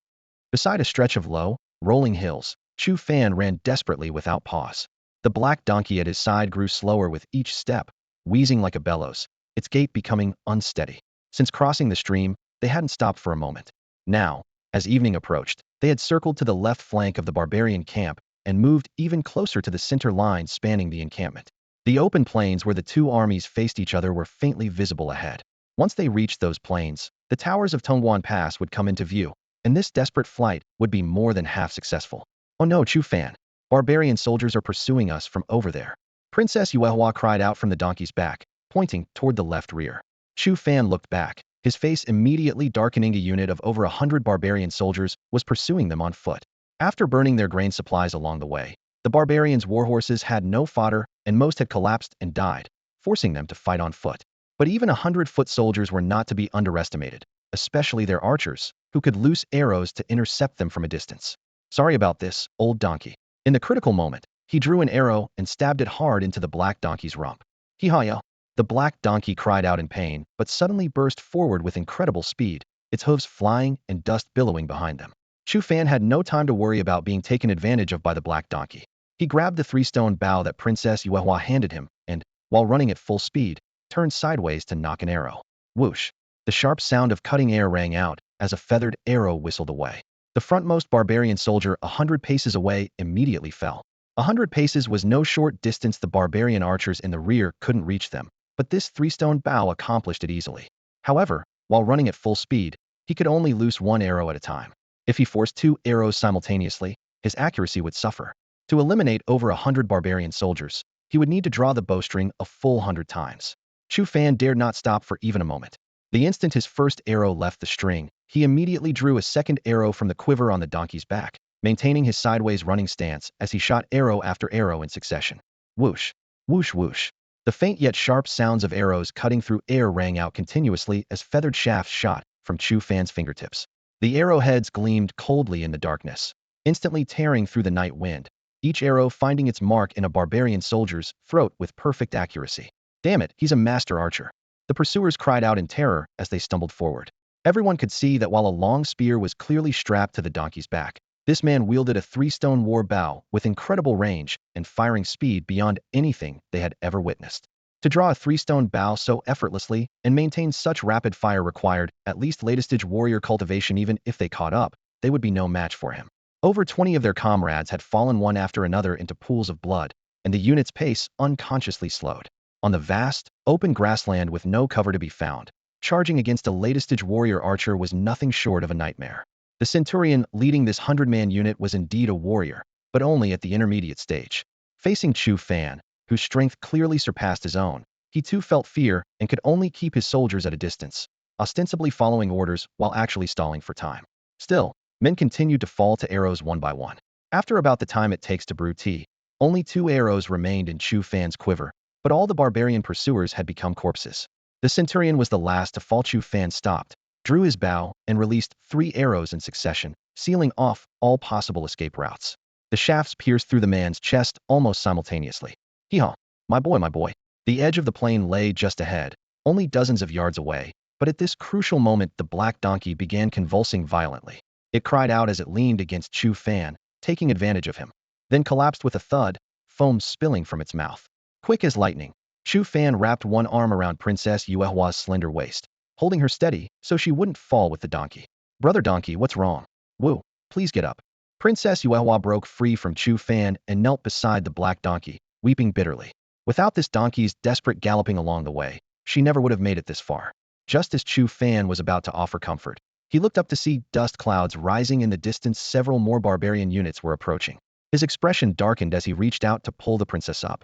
Beside a stretch of low, rolling hills, Chu Fan ran desperately without pause. The black donkey at his side grew slower with each step, wheezing like a bellows, its gait becoming unsteady. Since crossing the stream, they hadn't stopped for a moment. Now, as evening approached, they had circled to the left flank of the barbarian camp and moved even closer to the center line spanning the encampment. The open plains where the two armies faced each other were faintly visible ahead. Once they reached those plains, the towers of Tongwan Pass would come into view, and this desperate flight would be more than half successful. Oh no, Chu Fan! Barbarian soldiers are pursuing us from over there. Princess Yuehua cried out from the donkey's back, pointing toward the left rear. Chu Fan looked back, his face immediately darkening. A unit of over 100 barbarian soldiers was pursuing them on foot. After burning their grain supplies along the way, the barbarians' warhorses had no fodder, and most had collapsed and died, forcing them to fight on foot. But even 100-foot soldiers were not to be underestimated, especially their archers, who could loose arrows to intercept them from a distance. Sorry about this, old donkey. In the critical moment, he drew an arrow and stabbed it hard into the black donkey's rump. Hee-haw! The black donkey cried out in pain, but suddenly burst forward with incredible speed, its hooves flying and dust billowing behind them. Chu Fan had no time to worry about being taken advantage of by the black donkey. He grabbed the 3-stone bow that Princess Yuehua handed him and, while running at full speed, turned sideways to nock an arrow. Whoosh! The sharp sound of cutting air rang out as a feathered arrow whistled away. The frontmost barbarian soldier 100 paces away immediately fell. 100 paces was no short distance. The barbarian archers in the rear couldn't reach them, but this 3-stone bow accomplished it easily. However, while running at full speed, he could only loose 1 arrow at a time. If he forced 2 arrows simultaneously, his accuracy would suffer. To eliminate over 100 barbarian soldiers, he would need to draw the bowstring a full 100 times. Chu Fan dared not stop for even a moment. The instant his first arrow left the string, he immediately drew a second arrow from the quiver on the donkey's back, maintaining his sideways running stance as he shot arrow after arrow in succession. Whoosh! Whoosh whoosh! The faint yet sharp sounds of arrows cutting through air rang out continuously as feathered shafts shot from Chu Fan's fingertips. The arrowheads gleamed coldly in the darkness, instantly tearing through the night wind, each arrow finding its mark in a barbarian soldier's throat with perfect accuracy. Damn it, he's a master archer! The pursuers cried out in terror as they stumbled forward. Everyone could see that while a long spear was clearly strapped to the donkey's back, this man wielded a 3-stone war bow with incredible range and firing speed beyond anything they had ever witnessed. To draw a three-stone bow so effortlessly and maintain such rapid fire required at least late-stage warrior cultivation. Even if they caught up, they would be no match for him. Over 20 of their comrades had fallen one after another into pools of blood, and the unit's pace unconsciously slowed. On the vast, open grassland with no cover to be found, charging against a late-stage warrior archer was nothing short of a nightmare. The centurion leading this 100-man unit was indeed a warrior, but only at the intermediate stage. Facing Chu Fan, whose strength clearly surpassed his own, he too felt fear and could only keep his soldiers at a distance, ostensibly following orders while actually stalling for time. Still, men continued to fall to arrows one by one. After about the time it takes to brew tea, only 2 arrows remained in Chu Fan's quiver, but all the barbarian pursuers had become corpses. The centurion was the last to fall. Chu Fan stopped, drew his bow, and released 3 arrows in succession, sealing off all possible escape routes. The shafts pierced through the man's chest almost simultaneously. Hee-haw, my boy, my boy. The edge of the plain lay just ahead, only dozens of yards away, but at this crucial moment the black donkey began convulsing violently. It cried out as it leaned against Chu Fan, taking advantage of him, then collapsed with a thud, foam spilling from its mouth. Quick as lightning, Chu Fan wrapped one arm around Princess Yuehua's slender waist, holding her steady so she wouldn't fall with the donkey. Brother donkey, what's wrong? Woo, please get up. Princess Yuehua broke free from Chu Fan and knelt beside the black donkey, weeping bitterly. Without this donkey's desperate galloping along the way, she never would have made it this far. Just as Chu Fan was about to offer comfort, he looked up to see dust clouds rising in the distance. Several more barbarian units were approaching. His expression darkened as he reached out to pull the princess up.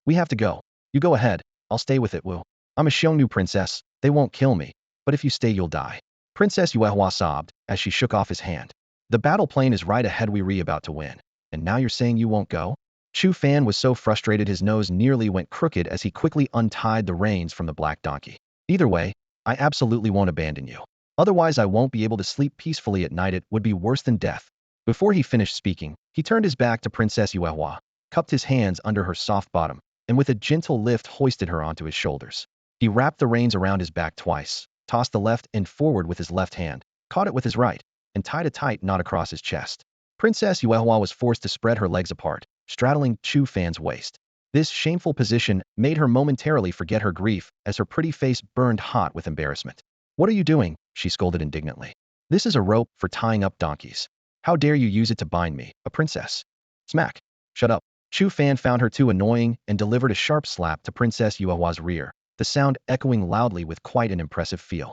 We have to go. You go ahead. I'll stay with it, Wu. I'm a Xiongnu princess. They won't kill me. But if you stay, you'll die. Princess Yuehua sobbed as she shook off his hand. The battle plane is right ahead. We're about to win. And now you're saying you won't go? Chu Fan was so frustrated his nose nearly went crooked as he quickly untied the reins from the black donkey. Either way, I absolutely won't abandon you. Otherwise I won't be able to sleep peacefully at night. It would be worse than death. Before he finished speaking, he turned his back to Princess Yuehua, cupped his hands under her soft bottom, and with a gentle lift hoisted her onto his shoulders. He wrapped the reins around his back twice, tossed the left end forward with his left hand, caught it with his right, and tied a tight knot across his chest. Princess Yuehua was forced to spread her legs apart, straddling Chu Fan's waist. This shameful position made her momentarily forget her grief as her pretty face burned hot with embarrassment. What are you doing? She scolded indignantly. This is a rope for tying up donkeys. How dare you use it to bind me, a princess? Smack. Shut up. Chu Fan found her too annoying and delivered a sharp slap to Princess Yuehua's rear, the sound echoing loudly with quite an impressive feel.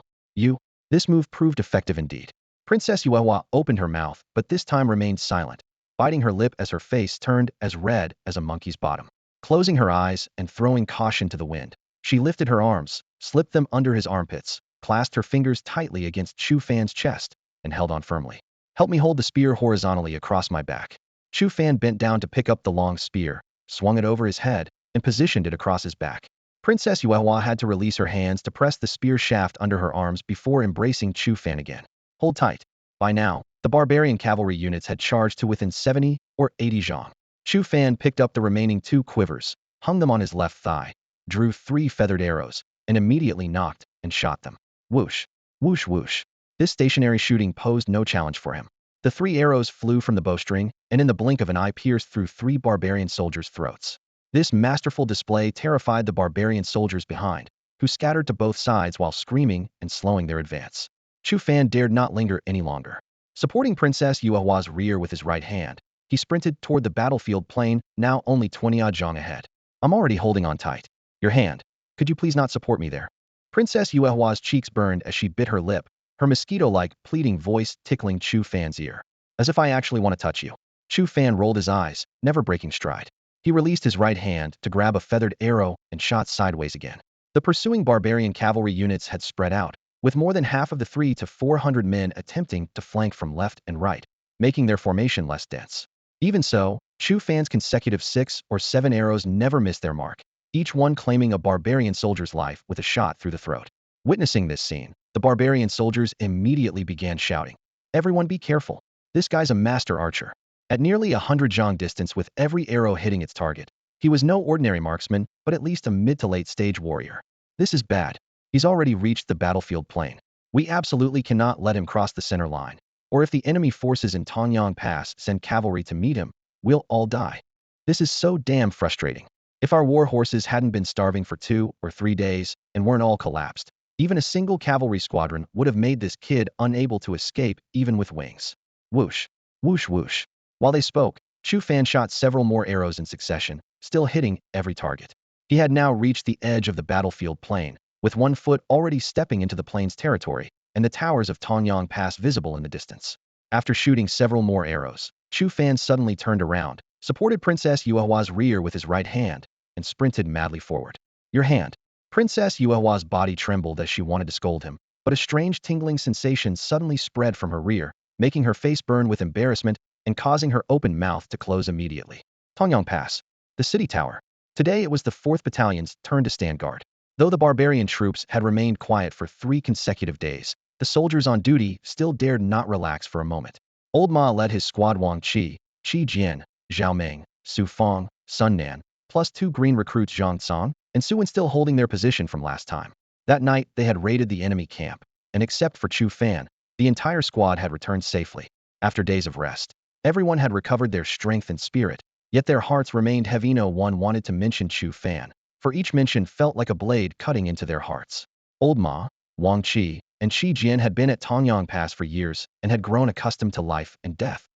This move proved effective indeed. Princess Yuehua opened her mouth, but this time remained silent, biting her lip as her face turned as red as a monkey's bottom. Closing her eyes and throwing caution to the wind, she lifted her arms, slipped them under his armpits, clasped her fingers tightly against Chu Fan's chest, and held on firmly. Help me hold the spear horizontally across my back. Chu Fan bent down to pick up the long spear, swung it over his head, and positioned it across his back. Princess Yuehua had to release her hands to press the spear shaft under her arms before embracing Chu Fan again. Hold tight. By now, the barbarian cavalry units had charged to within 70 or 80 zhang. Chu Fan picked up the remaining 2 quivers, hung them on his left thigh, drew 3 feathered arrows, and immediately knocked and shot them. Whoosh, whoosh, whoosh. This stationary shooting posed no challenge for him. The 3 arrows flew from the bowstring, and in the blink of an eye pierced through 3 barbarian soldiers' throats. This masterful display terrified the barbarian soldiers behind, who scattered to both sides while screaming and slowing their advance. Chu Fan dared not linger any longer. Supporting Princess Yuehua's rear with his right hand, he sprinted toward the battlefield plain, now only 20-odd zhang ahead. I'm already holding on tight. Your hand. Could you please not support me there? Princess Yuehua's cheeks burned as she bit her lip, her mosquito-like, pleading voice tickling Chu Fan's ear. As if I actually want to touch you. Chu Fan rolled his eyes, never breaking stride. He released his right hand to grab a feathered arrow and shot sideways again. The pursuing barbarian cavalry units had spread out, with more than half of the 300 to 400 men attempting to flank from left and right, making their formation less dense. Even so, Chu Fan's consecutive 6 or 7 arrows never missed their mark, each one claiming a barbarian soldier's life with a shot through the throat. Witnessing this scene, the barbarian soldiers immediately began shouting, "Everyone be careful. This guy's a master archer." At nearly 100 zhang distance with every arrow hitting its target, he was no ordinary marksman, but at least a mid to late stage warrior. This is bad. He's already reached the battlefield plain. We absolutely cannot let him cross the center line, or if the enemy forces in Tongyang Pass send cavalry to meet him, we'll all die. This is so damn frustrating. If our war horses hadn't been starving for 2 or 3 days and weren't all collapsed, even a single cavalry squadron would have made this kid unable to escape even with wings. Whoosh, whoosh, whoosh. While they spoke, Chu Fan shot several more arrows in succession, still hitting every target. He had now reached the edge of the battlefield plain, with one foot already stepping into the plain's territory, and the towers of Tongyang Pass visible in the distance. After shooting several more arrows, Chu Fan suddenly turned around, supported Princess Yuehua's rear with his right hand, and sprinted madly forward. Your hand. Princess Yuehua's body trembled as she wanted to scold him, but a strange tingling sensation suddenly spread from her rear, making her face burn with embarrassment and causing her open mouth to close immediately. Tongyang Pass. The city tower. Today it was the 4th Battalion's turn to stand guard. Though the barbarian troops had remained quiet for 3 consecutive days, the soldiers on duty still dared not relax for a moment. Old Ma led his squad Wang Qi, Qi Jian, Zhao Meng, Su Feng, Sun Nan, plus 2 green recruits Zhang Tsang, and Su Wen still holding their position from last time. That night, they had raided the enemy camp, and except for Chu Fan, the entire squad had returned safely. After days of rest, everyone had recovered their strength and spirit, yet their hearts remained heavy. No one wanted to mention Chu Fan, for each mention felt like a blade cutting into their hearts. Old Ma, Wang Qi, and Qi Jian had been at Tongyang Pass for years and had grown accustomed to life and death.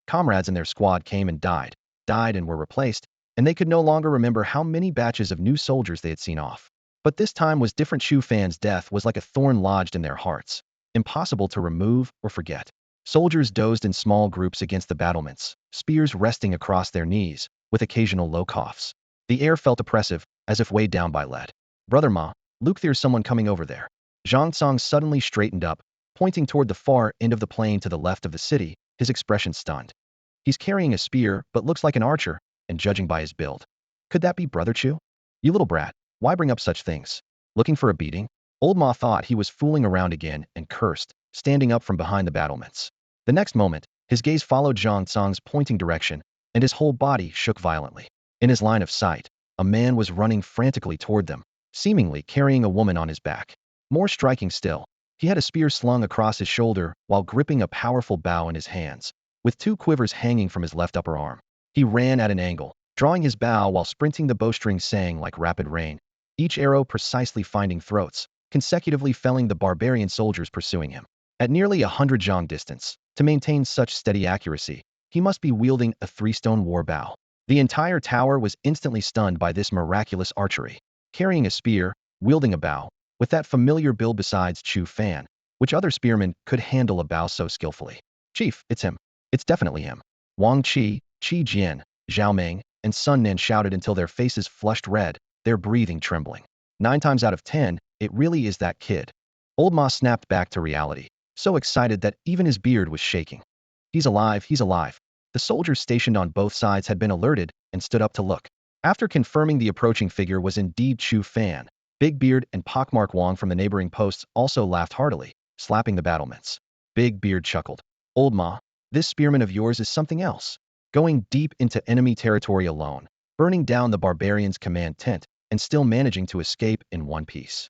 Comrades in their squad came and died and were replaced, and they could no longer remember how many batches of new soldiers they had seen off. But this time was different. Chu Fan's death was like a thorn lodged in their hearts, impossible to remove or forget. Soldiers dozed in small groups against the battlements, spears resting across their knees, with occasional low coughs. The air felt oppressive, as if weighed down by lead. Brother Ma, Luke, there's someone coming over there. Zhang Tsang suddenly straightened up, pointing toward the far end of the plain to the left of the city, his expression stunned. He's carrying a spear, but looks like an archer, and judging by his build. Could that be Brother Chu? You little brat, why bring up such things? Looking for a beating? Old Ma thought he was fooling around again and cursed, standing up from behind the battlements. The next moment, his gaze followed Zhang Tsang's pointing direction, and his whole body shook violently. In his line of sight, a man was running frantically toward them, seemingly carrying a woman on his back. More striking still, he had a spear slung across his shoulder while gripping a powerful bow in his hands, with 2 quivers hanging from his left upper arm. He ran at an angle, drawing his bow while sprinting, the bowstring sang like rapid rain, each arrow precisely finding throats, consecutively felling the barbarian soldiers pursuing him. At nearly 100 zhang distance, to maintain such steady accuracy, he must be wielding a 3-stone war bow. The entire tower was instantly stunned by this miraculous archery. Carrying a spear, wielding a bow, with that familiar build besides Chu Fan, which other spearmen could handle a bow so skillfully? Chief, it's him. It's definitely him. Wang Qi, Qi Jian, Zhao Meng, and Sun Nan shouted until their faces flushed red, their breathing trembling. 9 times out of 10, it really is that kid. Old Ma snapped back to reality, so excited that even his beard was shaking. He's alive, he's alive. The soldiers stationed on both sides had been alerted and stood up to look. After confirming the approaching figure was indeed Chu Fan, Big Beard and Pockmark Wang from the neighboring posts also laughed heartily, slapping the battlements. Big Beard chuckled. Old Ma, this spearman of yours is something else. Going deep into enemy territory alone, burning down the barbarians' command tent, and still managing to escape in one piece.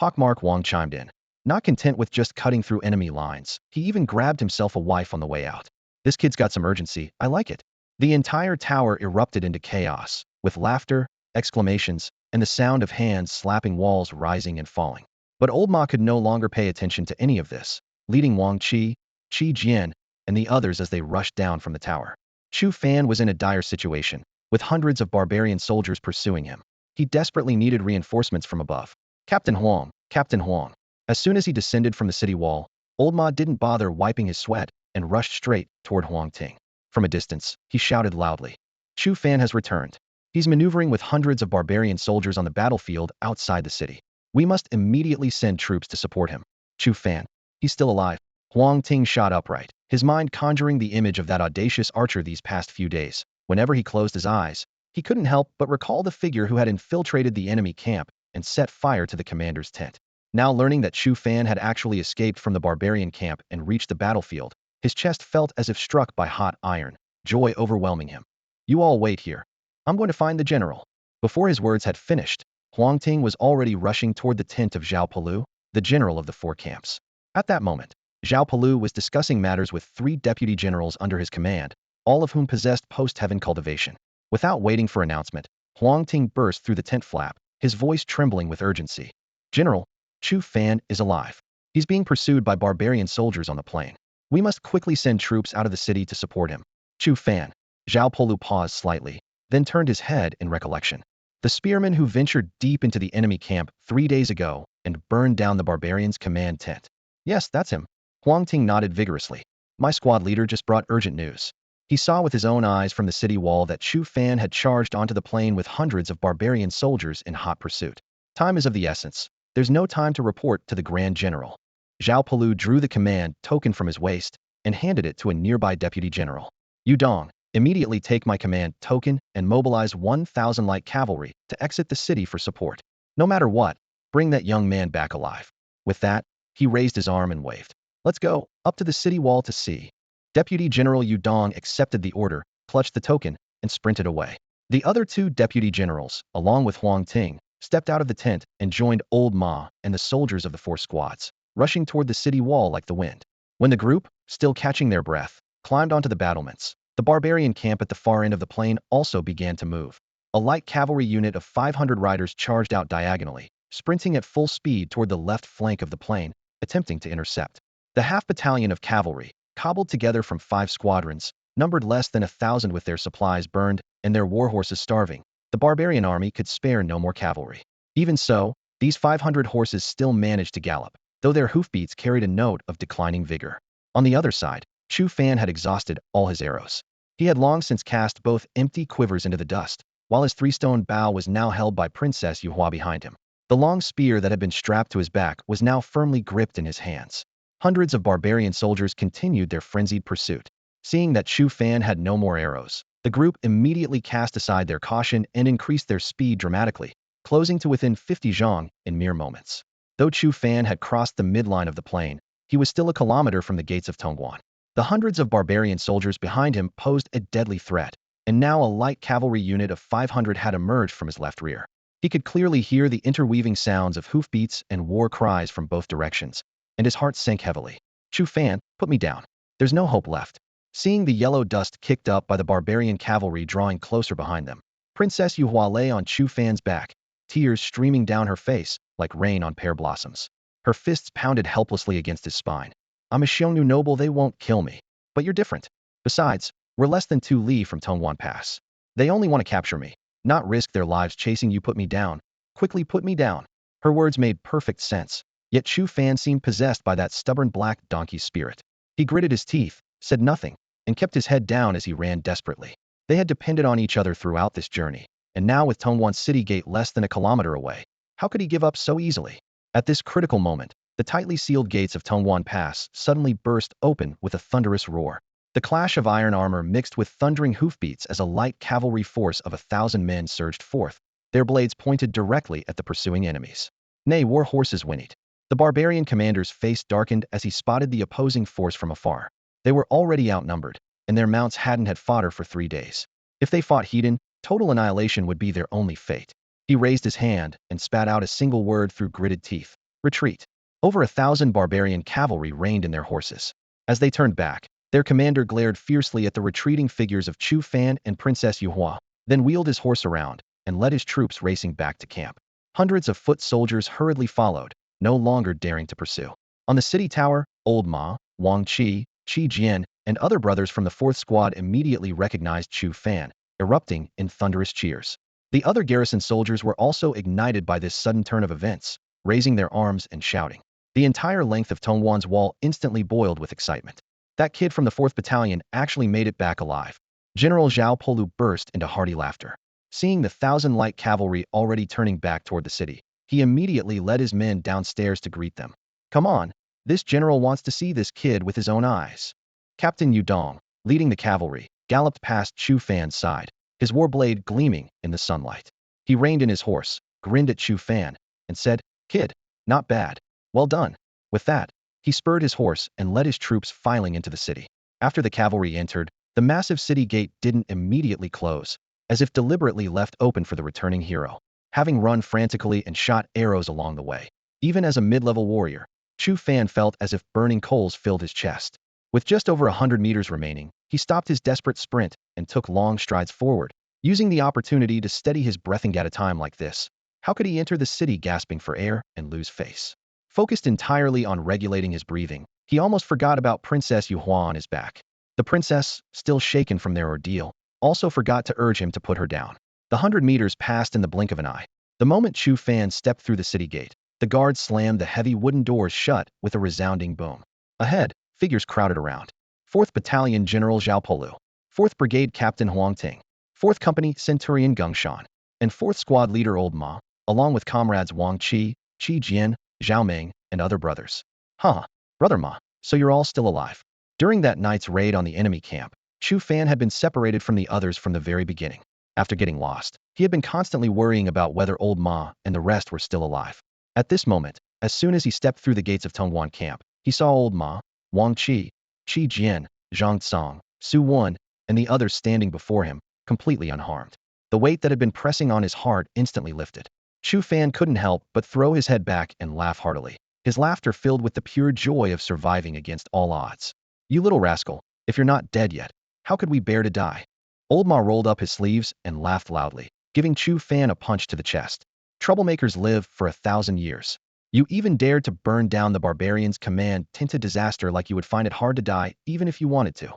Pockmark Wang chimed in. Not content with just cutting through enemy lines, he even grabbed himself a wife on the way out. This kid's got some urgency, I like it. The entire tower erupted into chaos, with laughter, exclamations, and the sound of hands slapping walls rising and falling. But Old Ma could no longer pay attention to any of this, leading Wang Qi, Qi Jian, and the others as they rushed down from the tower. Chu Fan was in a dire situation, with hundreds of barbarian soldiers pursuing him. He desperately needed reinforcements from above. Captain Huang, Captain Huang. As soon as he descended from the city wall, Old Ma didn't bother wiping his sweat and rushed straight toward Huang Ting. From a distance, he shouted loudly. Chu Fan has returned. He's maneuvering with hundreds of barbarian soldiers on the battlefield outside the city. We must immediately send troops to support him. Chu Fan. He's still alive. Huang Ting shot upright, his mind conjuring the image of that audacious archer these past few days. Whenever he closed his eyes, he couldn't help but recall the figure who had infiltrated the enemy camp and set fire to the commander's tent. Now learning that Chu Fan had actually escaped from the barbarian camp and reached the battlefield, his chest felt as if struck by hot iron, joy overwhelming him. You all wait here. I'm going to find the general. Before his words had finished, Huang Ting was already rushing toward the tent of Zhao Palu, the general of the 4 camps. At that moment, Zhao Palu was discussing matters with 3 deputy generals under his command, all of whom possessed post-heaven cultivation. Without waiting for announcement, Huang Ting burst through the tent flap, his voice trembling with urgency. General, Chu Fan is alive. He's being pursued by barbarian soldiers on the plain. We must quickly send troops out of the city to support him. Chu Fan. Zhao Polu paused slightly, then turned his head in recollection. The spearman who ventured deep into the enemy camp 3 days ago and burned down the barbarians' command tent. Yes, that's him. Huang Ting nodded vigorously. My squad leader just brought urgent news. He saw with his own eyes from the city wall that Chu Fan had charged onto the plain with hundreds of barbarian soldiers in hot pursuit. Time is of the essence. There's no time to report to the Grand General. Zhao Polu drew the command token from his waist and handed it to a nearby deputy general. Yudong, immediately take my command token and mobilize 1,000 light cavalry to exit the city for support. No matter what, bring that young man back alive. With that, he raised his arm and waved. Let's go, up to the city wall to see. Deputy General Yudong accepted the order, clutched the token, and sprinted away. The other 2 deputy generals, along with Huang Ting, stepped out of the tent and joined Old Ma and the soldiers of the 4 squads, rushing toward the city wall like the wind. When the group, still catching their breath, climbed onto the battlements, the barbarian camp at the far end of the plain also began to move. A light cavalry unit of 500 riders charged out diagonally, sprinting at full speed toward the left flank of the plain, attempting to intercept. The half-battalion of cavalry, cobbled together from 5 squadrons, numbered less than 1,000 with their supplies burned and their warhorses starving. The barbarian army could spare no more cavalry. Even so, these 500 horses still managed to gallop, though their hoofbeats carried a note of declining vigor. On the other side, Chu Fan had exhausted all his arrows. He had long since cast both empty quivers into the dust, while his 3-stone bow was now held by Princess Yuhua behind him. The long spear that had been strapped to his back was now firmly gripped in his hands. Hundreds of barbarian soldiers continued their frenzied pursuit. Seeing that Chu Fan had no more arrows, the group immediately cast aside their caution and increased their speed dramatically, closing to within 50 zhang in mere moments. Though Chu Fan had crossed the midline of the plain, he was still a kilometer from the gates of Tongguan. The hundreds of barbarian soldiers behind him posed a deadly threat, and now a light cavalry unit of 500 had emerged from his left rear. He could clearly hear the interweaving sounds of hoofbeats and war cries from both directions, and his heart sank heavily. Chu Fan, put me down. There's no hope left. Seeing the yellow dust kicked up by the barbarian cavalry drawing closer behind them, Princess Yuhua lay on Chu Fan's back, tears streaming down her face like rain on pear blossoms. Her fists pounded helplessly against his spine. I'm a Xiongnu noble, they won't kill me. But you're different. Besides, we're less than 2 li from Tongguan Pass. They only want to capture me, not risk their lives chasing you. Put me down. Quickly put me down. Her words made perfect sense, yet Chu Fan seemed possessed by that stubborn black donkey spirit. He gritted his teeth, said nothing, and kept his head down as he ran desperately. They had depended on each other throughout this journey, and now with Tongguan city gate less than a kilometer away, how could he give up so easily? At this critical moment, the tightly sealed gates of Tongguan Pass suddenly burst open with a thunderous roar. The clash of iron armor mixed with thundering hoofbeats as a light cavalry force of 1,000 men surged forth, their blades pointed directly at the pursuing enemies. Nay, war horses whinnied. The barbarian commander's face darkened as he spotted the opposing force from afar. They were already outnumbered, and their mounts hadn't had fodder for 3 days. If they fought heathen, total annihilation would be their only fate. He raised his hand and spat out a single word through gritted teeth. Retreat. Over 1,000 barbarian cavalry reined in their horses. As they turned back, their commander glared fiercely at the retreating figures of Chu Fan and Princess Yuhua, then wheeled his horse around and led his troops racing back to camp. Hundreds of foot soldiers hurriedly followed, no longer daring to pursue. On the city tower, Old Ma, Wang Qi, Qi Jian, and other brothers from the 4th squad immediately recognized Chu Fan, erupting in thunderous cheers. The other garrison soldiers were also ignited by this sudden turn of events, raising their arms and shouting. The entire length of Tongguan's wall instantly boiled with excitement. That kid from the 4th Battalion actually made it back alive. General Zhao Polu burst into hearty laughter. Seeing the 1,000 light cavalry already turning back toward the city, he immediately led his men downstairs to greet them. Come on, this general wants to see this kid with his own eyes. Captain Yudong, leading the cavalry, galloped past Chu Fan's side, his war blade gleaming in the sunlight. He reined in his horse, grinned at Chu Fan, and said, "Kid, not bad. Well done." With that, he spurred his horse and led his troops filing into the city. After the cavalry entered, the massive city gate didn't immediately close, as if deliberately left open for the returning hero. Having run frantically and shot arrows along the way, even as a mid-level warrior, Chu Fan felt as if burning coals filled his chest. With just over 100 meters remaining, he stopped his desperate sprint and took long strides forward, using the opportunity to steady his breathing at a time like this. How could he enter the city gasping for air and lose face? Focused entirely on regulating his breathing, he almost forgot about Princess Yuhua on his back. The princess, still shaken from their ordeal, also forgot to urge him to put her down. The 100 meters passed in the blink of an eye. The moment Chu Fan stepped through the city gate, the guards slammed the heavy wooden doors shut with a resounding boom. Ahead, figures crowded around. 4th Battalion General Zhao Polu, 4th Brigade Captain Huang Ting, 4th Company Centurion Geng Shan, and 4th Squad Leader Old Ma, along with comrades Wang Qi, Qi Jian, Zhao Ming, and other brothers. Huh, brother Ma, so you're all still alive. During that night's raid on the enemy camp, Chu Fan had been separated from the others from the very beginning. After getting lost, he had been constantly worrying about whether Old Ma and the rest were still alive. At this moment, as soon as he stepped through the gates of Tongguan camp, he saw Old Ma, Wang Qi, Qi Jian, Zhang Tsong, Su Wan, and the others standing before him, completely unharmed. The weight that had been pressing on his heart instantly lifted. Chu Fan couldn't help but throw his head back and laugh heartily, his laughter filled with the pure joy of surviving against all odds. You little rascal, if you're not dead yet, how could we bear to die? Old Ma rolled up his sleeves and laughed loudly, giving Chu Fan a punch to the chest. Troublemakers live for 1,000 years. You even dared to burn down the barbarians' command-tinted disaster like you would find it hard to die even if you wanted to.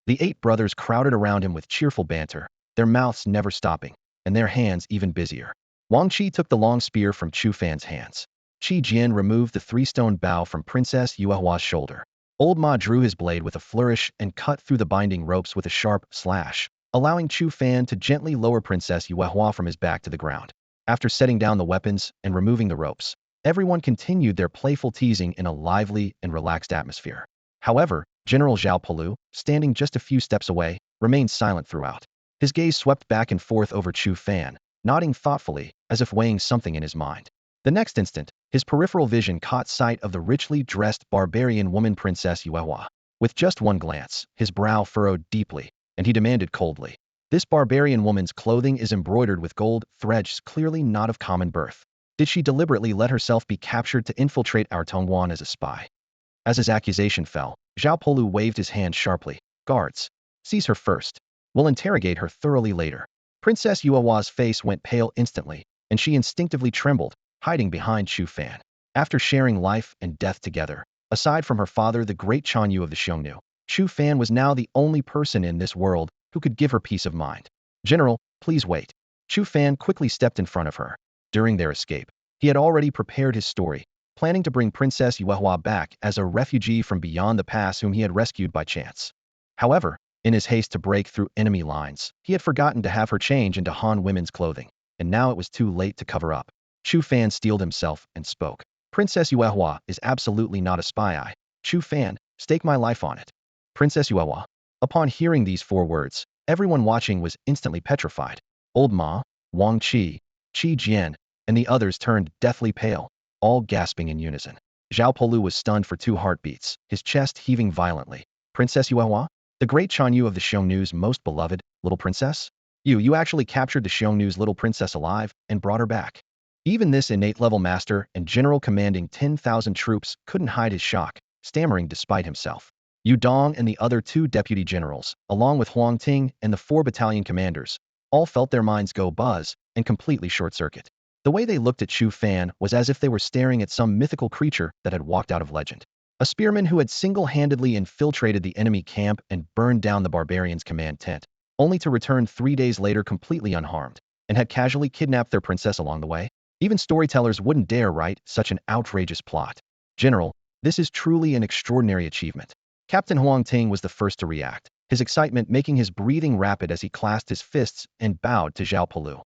The 8 brothers crowded around him with cheerful banter, their mouths never stopping, and their hands even busier. Wang Qi took the long spear from Chu Fan's hands. Qi Jian removed the 3-stone bow from Princess Yuehua's shoulder. Old Ma drew his blade with a flourish and cut through the binding ropes with a sharp slash, allowing Chu Fan to gently lower Princess Yuehua from his back to the ground. After setting down the weapons and removing the ropes, everyone continued their playful teasing in a lively and relaxed atmosphere. However, General Zhao Polu, standing just a few steps away, remained silent throughout. His gaze swept back and forth over Chu Fan, nodding thoughtfully, as if weighing something in his mind. The next instant, his peripheral vision caught sight of the richly dressed barbarian woman Princess Yuehua. With just one glance, his brow furrowed deeply, and he demanded coldly, "This barbarian woman's clothing is embroidered with gold threads clearly not of common birth. Did she deliberately let herself be captured to infiltrate our Tongguan as a spy?" As his accusation fell, Zhao Polu waved his hand sharply. "Guards, seize her first. We'll interrogate her thoroughly later." Princess Yuehua's face went pale instantly, and she instinctively trembled, hiding behind Chu Fan. After sharing life and death together, aside from her father the great Xiongnu of the Xiongnu, Chu Fan was now the only person in this world who could give her peace of mind. "General, please wait." Chu Fan quickly stepped in front of her. During their escape, he had already prepared his story, planning to bring Princess Yuehua back as a refugee from beyond the pass whom he had rescued by chance. However, in his haste to break through enemy lines, he had forgotten to have her change into Han women's clothing, and now it was too late to cover up. Chu Fan steeled himself and spoke. "Princess Yuehua is absolutely not a spy. Chu Fan, stake my life on it." Princess Yuehua. Upon hearing these 4 words, everyone watching was instantly petrified. Old Ma, Wang Qi, Qi Jian, and the others turned deathly pale, all gasping in unison. Zhao Polu was stunned for 2 heartbeats, his chest heaving violently. "Princess Yuehua? The great Xiongnu of the Xiongnu's most beloved, little princess? You actually captured the Xiongnu's little princess alive and brought her back." Even this innate level master and general commanding 10,000 troops couldn't hide his shock, stammering despite himself. Yu Dong and the other 2 deputy generals, along with Huang Ting and the 4 battalion commanders, all felt their minds go buzz and completely short-circuit. The way they looked at Chu Fan was as if they were staring at some mythical creature that had walked out of legend. A spearman who had single-handedly infiltrated the enemy camp and burned down the barbarians' command tent, only to return 3 days later completely unharmed, and had casually kidnapped their princess along the way. Even storytellers wouldn't dare write such an outrageous plot. "General, this is truly an extraordinary achievement." Captain Huang Ting was the first to react, his excitement making his breathing rapid as he clasped his fists and bowed to Zhao Polu.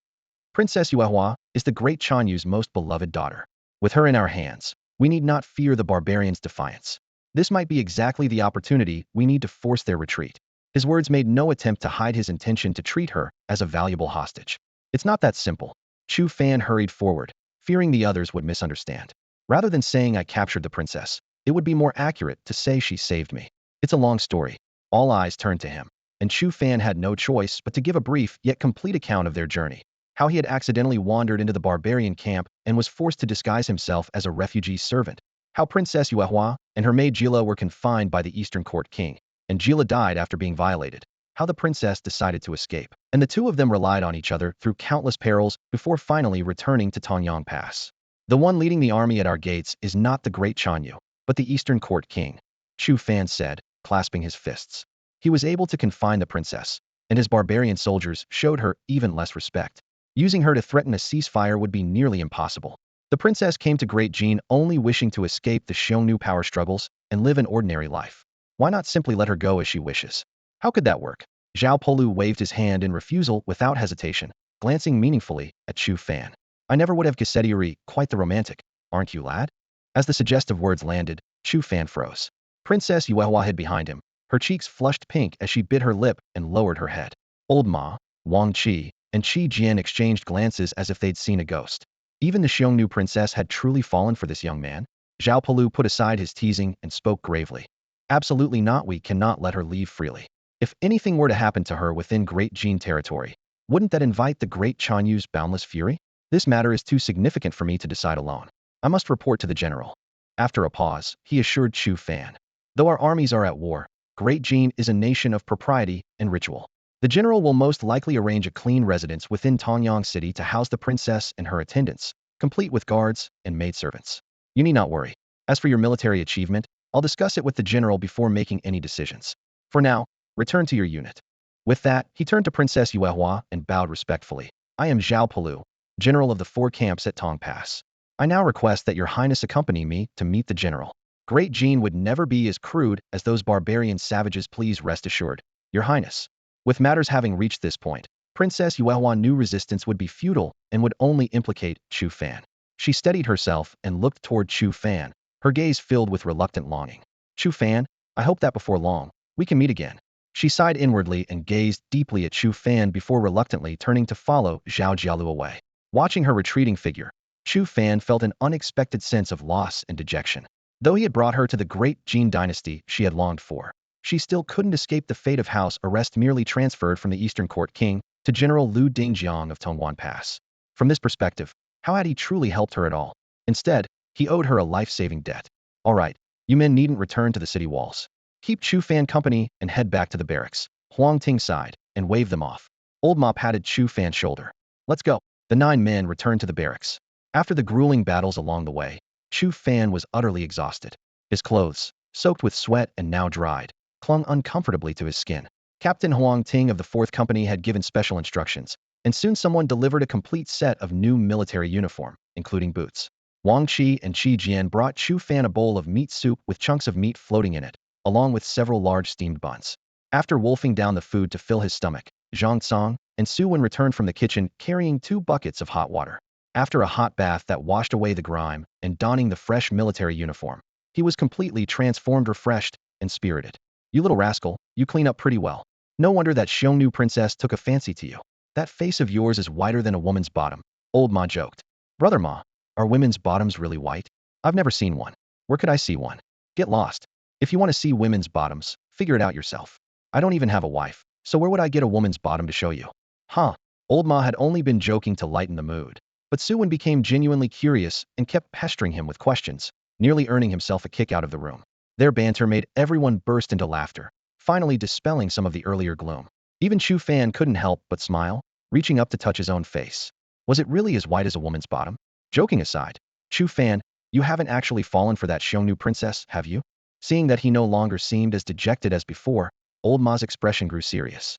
"Princess Yuehua is the great Xiongnu's most beloved daughter. With her in our hands, we need not fear the barbarians' defiance. This might be exactly the opportunity we need to force their retreat." His words made no attempt to hide his intention to treat her as a valuable hostage. "It's not that simple." Chu Fan hurried forward, fearing the others would misunderstand. "Rather than saying I captured the princess, it would be more accurate to say she saved me. It's a long story." All eyes turned to him, and Chu Fan had no choice but to give a brief yet complete account of their journey. How he had accidentally wandered into the barbarian camp and was forced to disguise himself as a refugee servant. How Princess Yuehua and her maid Jila were confined by the Eastern Court King, and Jila died after being violated. how the princess decided to escape, and the two of them relied on each other through countless perils before finally returning to Tongyang Pass. The one leading the army at our gates is not the great Xiongnu, but the Eastern Court King, Chu Fan said, clasping his fists. He was able to confine the princess, and his barbarian soldiers showed her even less respect. Using her to threaten a ceasefire would be nearly impossible. The princess came to Great Jean only wishing to escape the Xiongnu power struggles and live an ordinary life. Why not simply let her go as she wishes? How could that work? Zhao Polu waved his hand in refusal without hesitation, glancing meaningfully at Chu Fan. I never would have guessed you're quite the romantic, aren't you, lad? As the suggestive words landed, Chu Fan froze. Princess Yuehua hid behind him, her cheeks flushed pink as she bit her lip and lowered her head. Old Ma, Wang Qi, and Qi Jian exchanged glances as if they'd seen a ghost. Even the Xiongnu princess had truly fallen for this young man. Zhao Polu put aside his teasing and spoke gravely. Absolutely not, we cannot let her leave freely. If anything were to happen to her within Great Jean territory, wouldn't that invite the Great Xiongnu's boundless fury? This matter is too significant for me to decide alone. I must report to the general. After a pause, he assured Chu Fan. Though our armies are at war, Great Jean is a nation of propriety and ritual. The general will most likely arrange a clean residence within Tongyang City to house the princess and her attendants, complete with guards and maidservants. You need not worry. As for your military achievement, I'll discuss it with the general before making any decisions. For now, return to your unit. With that, he turned to Princess Yuehua and bowed respectfully. I am Zhao Polu, general of the 4 camps at Tong Pass. I now request that your highness accompany me to meet the general. Great Jean would never be as crude as those barbarian savages, please rest assured, your highness. With matters having reached this point, Princess Yuehua knew resistance would be futile and would only implicate Chu Fan. She steadied herself and looked toward Chu Fan, her gaze filled with reluctant longing. Chu Fan, I hope that before long, we can meet again. She sighed inwardly and gazed deeply at Chu Fan before reluctantly turning to follow Zhao Jialu away. Watching her retreating figure, Chu Fan felt an unexpected sense of loss and dejection. Though he had brought her to the great Jin dynasty she had longed for, she still couldn't escape the fate of House Arrest, merely transferred from the Eastern Court King to General Lu Dingjiang of Tongwan Pass. From this perspective, how had he truly helped her at all? Instead, he owed her a life-saving debt. All right, you men needn't return to the city walls. Keep Chu Fan company and head back to the barracks. Huang Ting sighed and waved them off. Old Ma patted Chu Fan's shoulder. Let's go. The 9 men returned to the barracks. After the grueling battles along the way, Chu Fan was utterly exhausted. His clothes, soaked with sweat and now dried, clung uncomfortably to his skin. Captain Huang Ting of the 4th Company had given special instructions, and soon someone delivered a complete set of new military uniform, including boots. Wang Qi and Qi Jian brought Chu Fan a bowl of meat soup with chunks of meat floating in it, along with several large steamed buns. After wolfing down the food to fill his stomach, Zhang Tsang and Su Wen returned from the kitchen carrying 2 buckets of hot water. After a hot bath that washed away the grime and donning the fresh military uniform, he was completely transformed, refreshed, and spirited. You little rascal, you clean up pretty well. No wonder that Xiongnu princess took a fancy to you. That face of yours is whiter than a woman's bottom, Old Ma joked. Brother Ma, are women's bottoms really white? I've never seen one. Where could I see one? Get lost. If you want to see women's bottoms, figure it out yourself. I don't even have a wife, so where would I get a woman's bottom to show you? Huh. Old Ma had only been joking to lighten the mood, but Su Wen became genuinely curious and kept pestering him with questions, nearly earning himself a kick out of the room. Their banter made everyone burst into laughter, finally dispelling some of the earlier gloom. Even Chu Fan couldn't help but smile, reaching up to touch his own face. Was it really as white as a woman's bottom? Joking aside, Chu Fan, you haven't actually fallen for that Xiongnu princess, have you? Seeing that he no longer seemed as dejected as before, Old Ma's expression grew serious.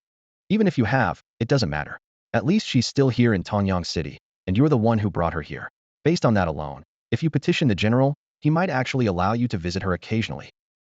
Even if you have, it doesn't matter. At least she's still here in Tongyang City, and you're the one who brought her here. Based on that alone, if you petition the general, he might actually allow you to visit her occasionally.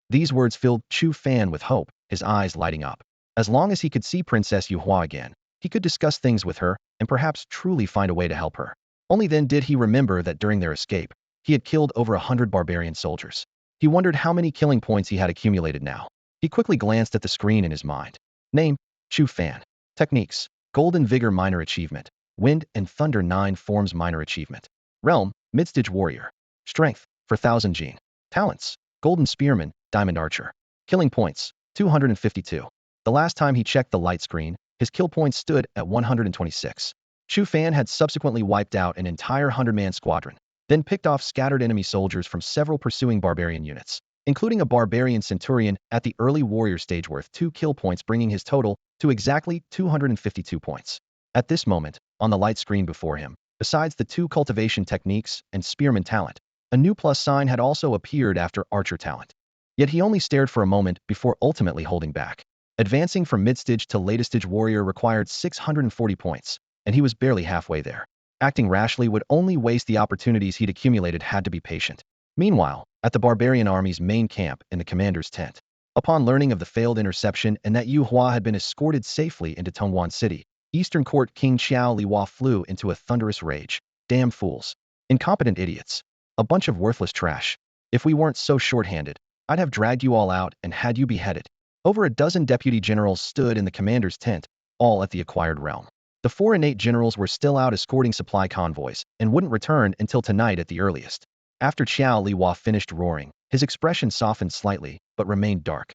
These words filled Chu Fan with hope, his eyes lighting up. As long as he could see Princess Yuehua again, he could discuss things with her and perhaps truly find a way to help her. Only then did he remember that during their escape, he had killed over 100 barbarian soldiers. He wondered how many killing points he had accumulated now. He quickly glanced at the screen in his mind. Name, Chu Fan. Techniques, Golden Vigor minor achievement. Wind and Thunder 9 forms minor achievement. Realm, Midstage Warrior. Strength, 4000 Gene. Talents, Golden Spearman, Diamond Archer. Killing points, 252. The last time he checked the light screen, his kill points stood at 126. Chu Fan had subsequently wiped out an entire 100-man squadron, then picked off scattered enemy soldiers from several pursuing barbarian units. including a barbarian centurion at the early warrior stage worth 2 kill points, bringing his total to exactly 252 points. At this moment, on the light screen before him, besides the 2 cultivation techniques and spearman talent, a new plus sign had also appeared after archer talent. Yet he only stared for a moment before ultimately holding back. Advancing from mid-stage to latest stage warrior required 640 points, and he was barely halfway there. Acting rashly would only waste the opportunities he'd accumulated. Had to be patient. Meanwhile, at the barbarian army's main camp in the commander's tent, upon learning of the failed interception and that Yu Hua had been escorted safely into Tongwan City, Eastern Court King Xiao Liwa flew into a thunderous rage. Damn fools. Incompetent idiots. A bunch of worthless trash. If we weren't so short-handed, I'd have dragged you all out and had you beheaded. Over a dozen deputy generals stood in the commander's tent, all at the acquired realm. The 4 innate generals were still out escorting supply convoys and wouldn't return until tonight at the earliest. After Xiao Liwa finished roaring, his expression softened slightly, but remained dark.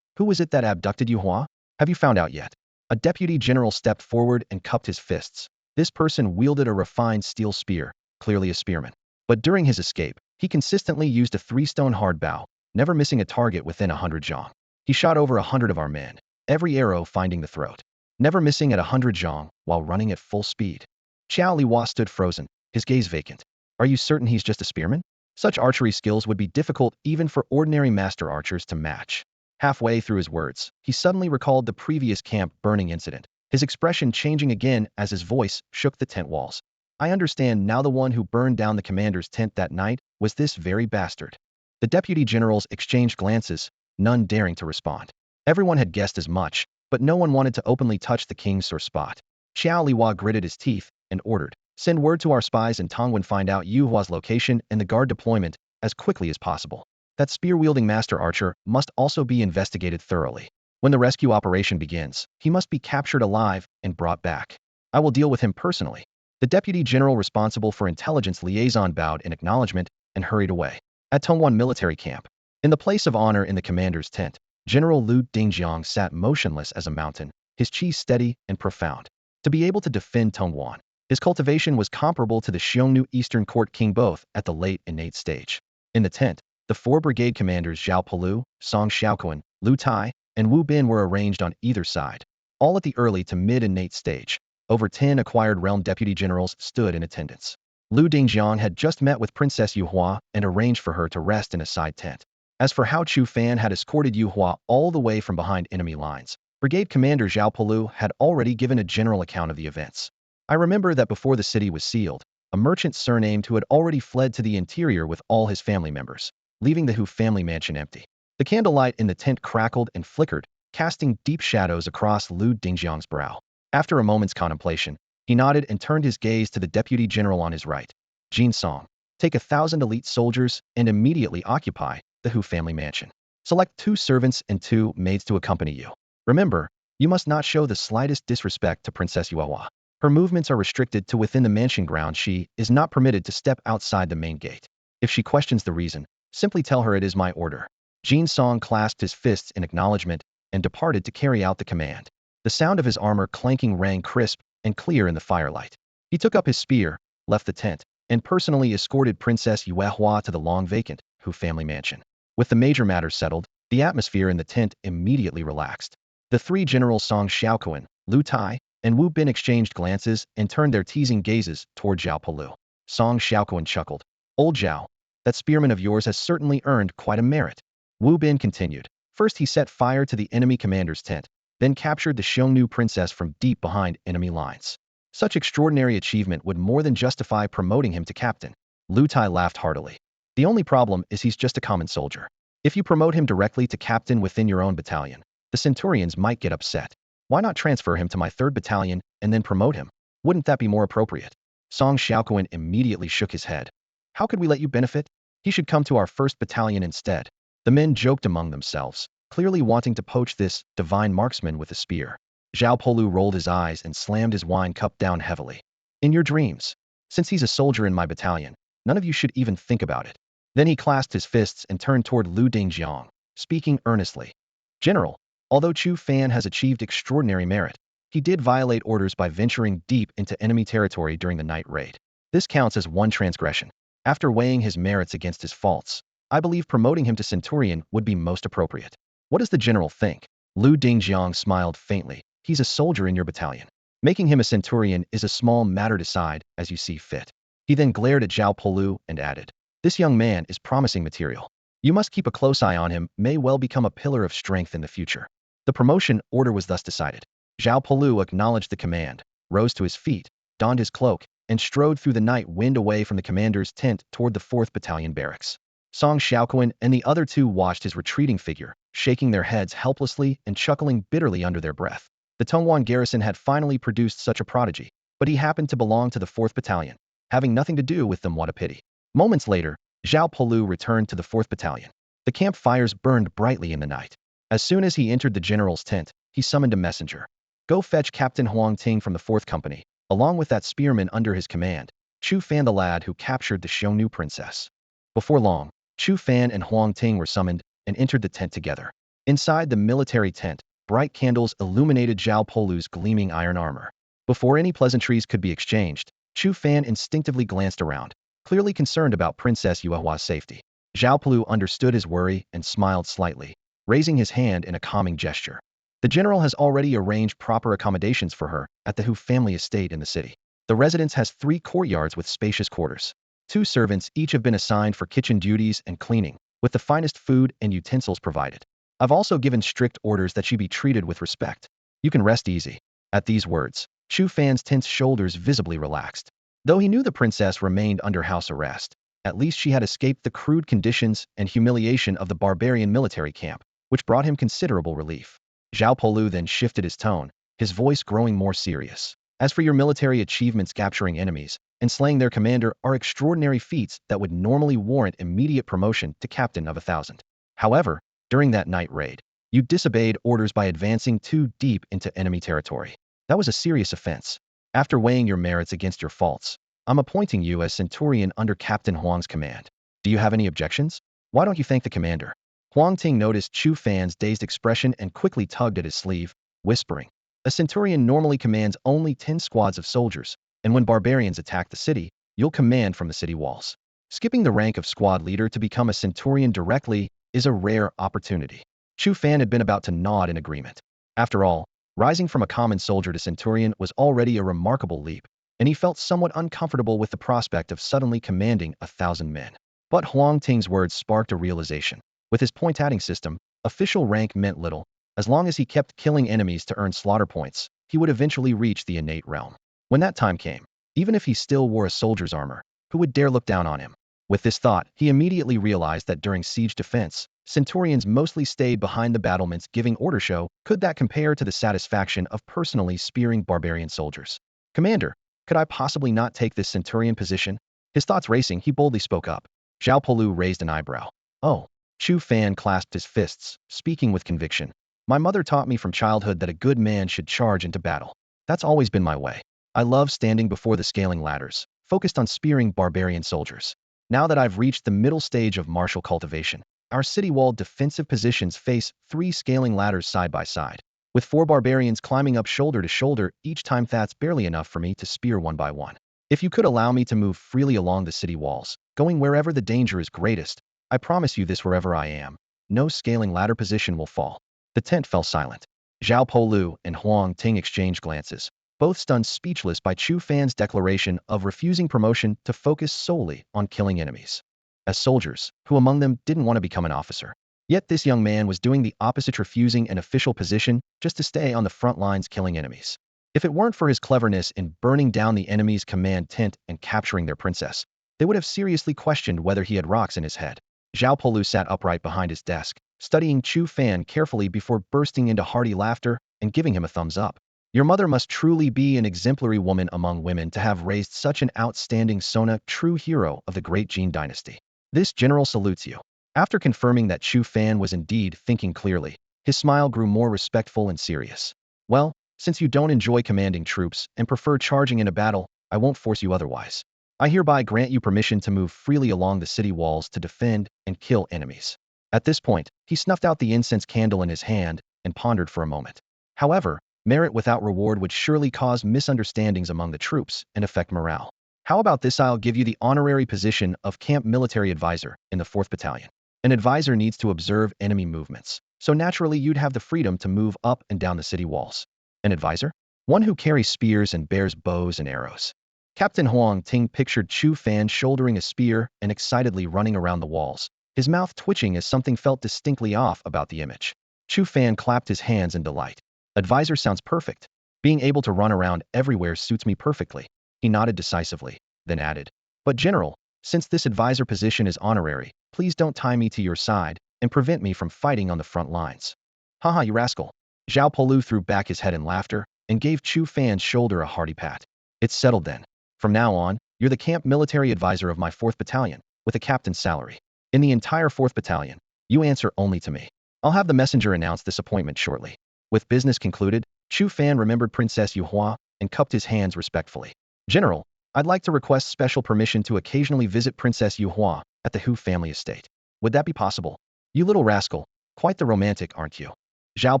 Who was it that abducted Yu Hua? Have you found out yet? A deputy general stepped forward and cupped his fists. This person wielded a refined steel spear, clearly a spearman. But during his escape, he consistently used a 3-stone hard bow, never missing a target within 100 zhong. He shot over 100 of our men, every arrow finding the throat, never missing at 100 zhong while running at full speed. Xiao Liwa stood frozen, his gaze vacant. Are you certain he's just a spearman? Such archery skills would be difficult even for ordinary master archers to match. Halfway through his words, he suddenly recalled the previous camp burning incident, his expression changing again as his voice shook the tent walls. I understand now, the one who burned down the commander's tent that night was this very bastard. The deputy generals exchanged glances, none daring to respond. Everyone had guessed as much, but no one wanted to openly touch the king's sore spot. Xiao Liwa gritted his teeth and ordered, send word to our spies in Tongwan, find out Yu Hua's location and the guard deployment as quickly as possible. That spear-wielding master archer must also be investigated thoroughly. When the rescue operation begins, he must be captured alive and brought back. I will deal with him personally. The deputy general responsible for intelligence liaison bowed in acknowledgement and hurried away. At Tongwan military camp, in the place of honor in the commander's tent, General Lu Dingjiang sat motionless as a mountain, his chi steady and profound. To be able to defend Tongwan, his cultivation was comparable to the Xiongnu Eastern Court King, both at the late innate stage. In the tent, the 4 brigade commanders Zhao Pelu, Song Xiaoquan, Lu Tai, and Wu Bin were arranged on either side, all at the early to mid-innate stage. Over 10 acquired realm deputy generals stood in attendance. Lu Dingjiang had just met with Princess Yu Hua and arranged for her to rest in a side tent. As for how Chu Fan had escorted Yu Hua all the way from behind enemy lines, Brigade Commander Zhao Pelu had already given a general account of the events. I remember that before the city was sealed, a merchant surnamed who had already fled to the interior with all his family members, leaving the Hu family mansion empty. The candlelight in the tent crackled and flickered, casting deep shadows across Lu Dingjiang's brow. After a moment's contemplation, he nodded and turned his gaze to the deputy general on his right. Jin Song, take 1,000 elite soldiers and immediately occupy the Hu family mansion. Select 2 servants and 2 maids to accompany you. Remember, you must not show the slightest disrespect to Princess Yu Hua. Her movements are restricted to within the mansion grounds. She is not permitted to step outside the main gate. If she questions the reason, simply tell her it is my order. Jin Song clasped his fists in acknowledgement and departed to carry out the command. The sound of his armor clanking rang crisp and clear in the firelight. He took up his spear, left the tent, and personally escorted Princess Yu Hua to the long-vacant Hu family mansion. With the major matters settled, the atmosphere in the tent immediately relaxed. The 3 generals Song Xiaoquan, Lu Tai, and Wu Bin exchanged glances and turned their teasing gazes toward Zhao Pelu. Song Xiaoquan chuckled. Old Zhao, that spearman of yours has certainly earned quite a merit. Wu Bin continued. First he set fire to the enemy commander's tent, then captured the Xiongnu princess from deep behind enemy lines. Such extraordinary achievement would more than justify promoting him to captain. Lu Tai laughed heartily. The only problem is he's just a common soldier. If you promote him directly to captain within your own battalion, the centurions might get upset. Why not transfer him to my 3rd battalion and then promote him? Wouldn't that be more appropriate? Song Xiaoquan immediately shook his head. How could we let you benefit? He should come to our 1st battalion instead. The men joked among themselves, clearly wanting to poach this divine marksman with a spear. Zhao Pelu rolled his eyes and slammed his wine cup down heavily. In your dreams. Since he's a soldier in my battalion, none of you should even think about it. Then he clasped his fists and turned toward Lu Dingjiang, speaking earnestly. General, although Chu Fan has achieved extraordinary merit, he did violate orders by venturing deep into enemy territory during the night raid. This counts as one transgression. After weighing his merits against his faults, I believe promoting him to centurion would be most appropriate. What does the general think? Lu Dingjiang smiled faintly. He's a soldier in your battalion. Making him a centurion is a small matter. Decide as you see fit. He then glared at Zhao Polu and added, this young man is promising material. You must keep a close eye on him, may well become a pillar of strength in the future. The promotion order was thus decided. Zhao Polu acknowledged the command, rose to his feet, donned his cloak, and strode through the night wind away from the commander's tent toward the 4th Battalion barracks. Song Xiaoquan and the other two watched his retreating figure, shaking their heads helplessly and chuckling bitterly under their breath. The Tongwan garrison had finally produced such a prodigy, but he happened to belong to the 4th Battalion, having nothing to do with them. What a pity. Moments later, Zhao Polu returned to the 4th Battalion. The campfires burned brightly in the night. As soon as he entered the general's tent, he summoned a messenger. Go fetch Captain Huang Ting from the 4th Company, along with that spearman under his command, Chu Fan, the lad who captured the Xiongnu princess. Before long, Chu Fan and Huang Ting were summoned and entered the tent together. Inside the military tent, bright candles illuminated Zhao Polu's gleaming iron armor. Before any pleasantries could be exchanged, Chu Fan instinctively glanced around, clearly concerned about Princess Yuehua's safety. Zhao Polu understood his worry and smiled slightly, raising his hand in a calming gesture. The general has already arranged proper accommodations for her at the Hu family estate in the city. The residence has 3 courtyards with spacious quarters. 2 servants each have been assigned for kitchen duties and cleaning, with the finest food and utensils provided. I've also given strict orders that she be treated with respect. You can rest easy. At these words, Chu Fan's tense shoulders visibly relaxed. Though he knew the princess remained under house arrest, at least she had escaped the crude conditions and humiliation of the barbarian military camp, which brought him considerable relief. Zhao Polu then shifted his tone, his voice growing more serious. As for your military achievements, capturing enemies and slaying their commander are extraordinary feats that would normally warrant immediate promotion to captain of 1,000. However, during that night raid, you disobeyed orders by advancing too deep into enemy territory. That was a serious offense. After weighing your merits against your faults, I'm appointing you as centurion under Captain Huang's command. Do you have any objections? Why don't you thank the commander? Huang Ting noticed Chu Fan's dazed expression and quickly tugged at his sleeve, whispering, a centurion normally commands only 10 squads of soldiers, and when barbarians attack the city, you'll command from the city walls. Skipping the rank of squad leader to become a centurion directly is a rare opportunity. Chu Fan had been about to nod in agreement. After all, rising from a common soldier to centurion was already a remarkable leap, and he felt somewhat uncomfortable with the prospect of suddenly commanding 1,000 men. But Huang Ting's words sparked a realization. With his point-adding system, official rank meant little. As long as he kept killing enemies to earn slaughter points, he would eventually reach the innate realm. When that time came, even if he still wore a soldier's armor, who would dare look down on him? With this thought, he immediately realized that during siege defense, centurions mostly stayed behind the battlements giving order show. Could that compare to the satisfaction of personally spearing barbarian soldiers? Commander, could I possibly not take this centurion position? His thoughts racing, he boldly spoke up. Zhao Polu raised an eyebrow. Oh. Chu Fan clasped his fists, speaking with conviction. My mother taught me from childhood that a good man should charge into battle. That's always been my way. I love standing before the scaling ladders, focused on spearing barbarian soldiers. Now that I've reached the middle stage of martial cultivation, our city-walled defensive positions face 3 scaling ladders side by side, with 4 barbarians climbing up shoulder to shoulder each time. That's barely enough for me to spear one by one. If you could allow me to move freely along the city walls, going wherever the danger is greatest, I promise you this, wherever I am, no scaling ladder position will fall. The tent fell silent. Zhao Polu and Huang Ting exchanged glances, both stunned speechless by Chu Fan's declaration of refusing promotion to focus solely on killing enemies. As soldiers, who among them didn't want to become an officer? Yet this young man was doing the opposite, refusing an official position just to stay on the front lines killing enemies. If it weren't for his cleverness in burning down the enemy's command tent and capturing their princess, they would have seriously questioned whether he had rocks in his head. Zhao Polu sat upright behind his desk, studying Chu Fan carefully before bursting into hearty laughter and giving him a thumbs up. Your mother must truly be an exemplary woman among women to have raised such an outstanding Sona, true hero of the great Jin dynasty. This general salutes you. After confirming that Chu Fan was indeed thinking clearly, his smile grew more respectful and serious. Well, since you don't enjoy commanding troops and prefer charging in a battle, I won't force you otherwise. I hereby grant you permission to move freely along the city walls to defend and kill enemies. At this point, he snuffed out the incense candle in his hand and pondered for a moment. However, merit without reward would surely cause misunderstandings among the troops and affect morale. How about this? I'll give you the honorary position of camp military advisor in the 4th Battalion. An advisor needs to observe enemy movements, so naturally you'd have the freedom to move up and down the city walls. An advisor? One who carries spears and bears bows and arrows. Captain Huang Ting pictured Chu Fan shouldering a spear and excitedly running around the walls, his mouth twitching as something felt distinctly off about the image. Chu Fan clapped his hands in delight. Advisor sounds perfect. Being able to run around everywhere suits me perfectly. He nodded decisively, then added, but General, since this advisor position is honorary, please don't tie me to your side and prevent me from fighting on the front lines. Haha, you rascal. Zhao Polu threw back his head in laughter and gave Chu Fan's shoulder a hearty pat. It's settled then. From now on, you're the camp military advisor of my 4th Battalion, with a captain's salary. In the entire 4th Battalion, you answer only to me. I'll have the messenger announce this appointment shortly. With business concluded, Chu Fan remembered Princess Yuhua and cupped his hands respectfully. General, I'd like to request special permission to occasionally visit Princess Yuhua at the Hu family estate. Would that be possible? You little rascal, quite the romantic, aren't you? Zhao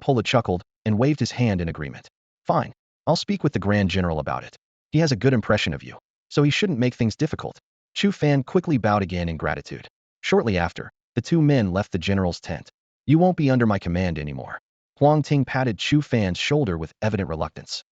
Pola chuckled and waved his hand in agreement. Fine, I'll speak with the Grand General about it. He has a good impression of you, so he shouldn't make things difficult. Chu Fan quickly bowed again in gratitude. Shortly after, the two men left the general's tent. You won't be under my command anymore. Huang Ting patted Chu Fan's shoulder with evident reluctance.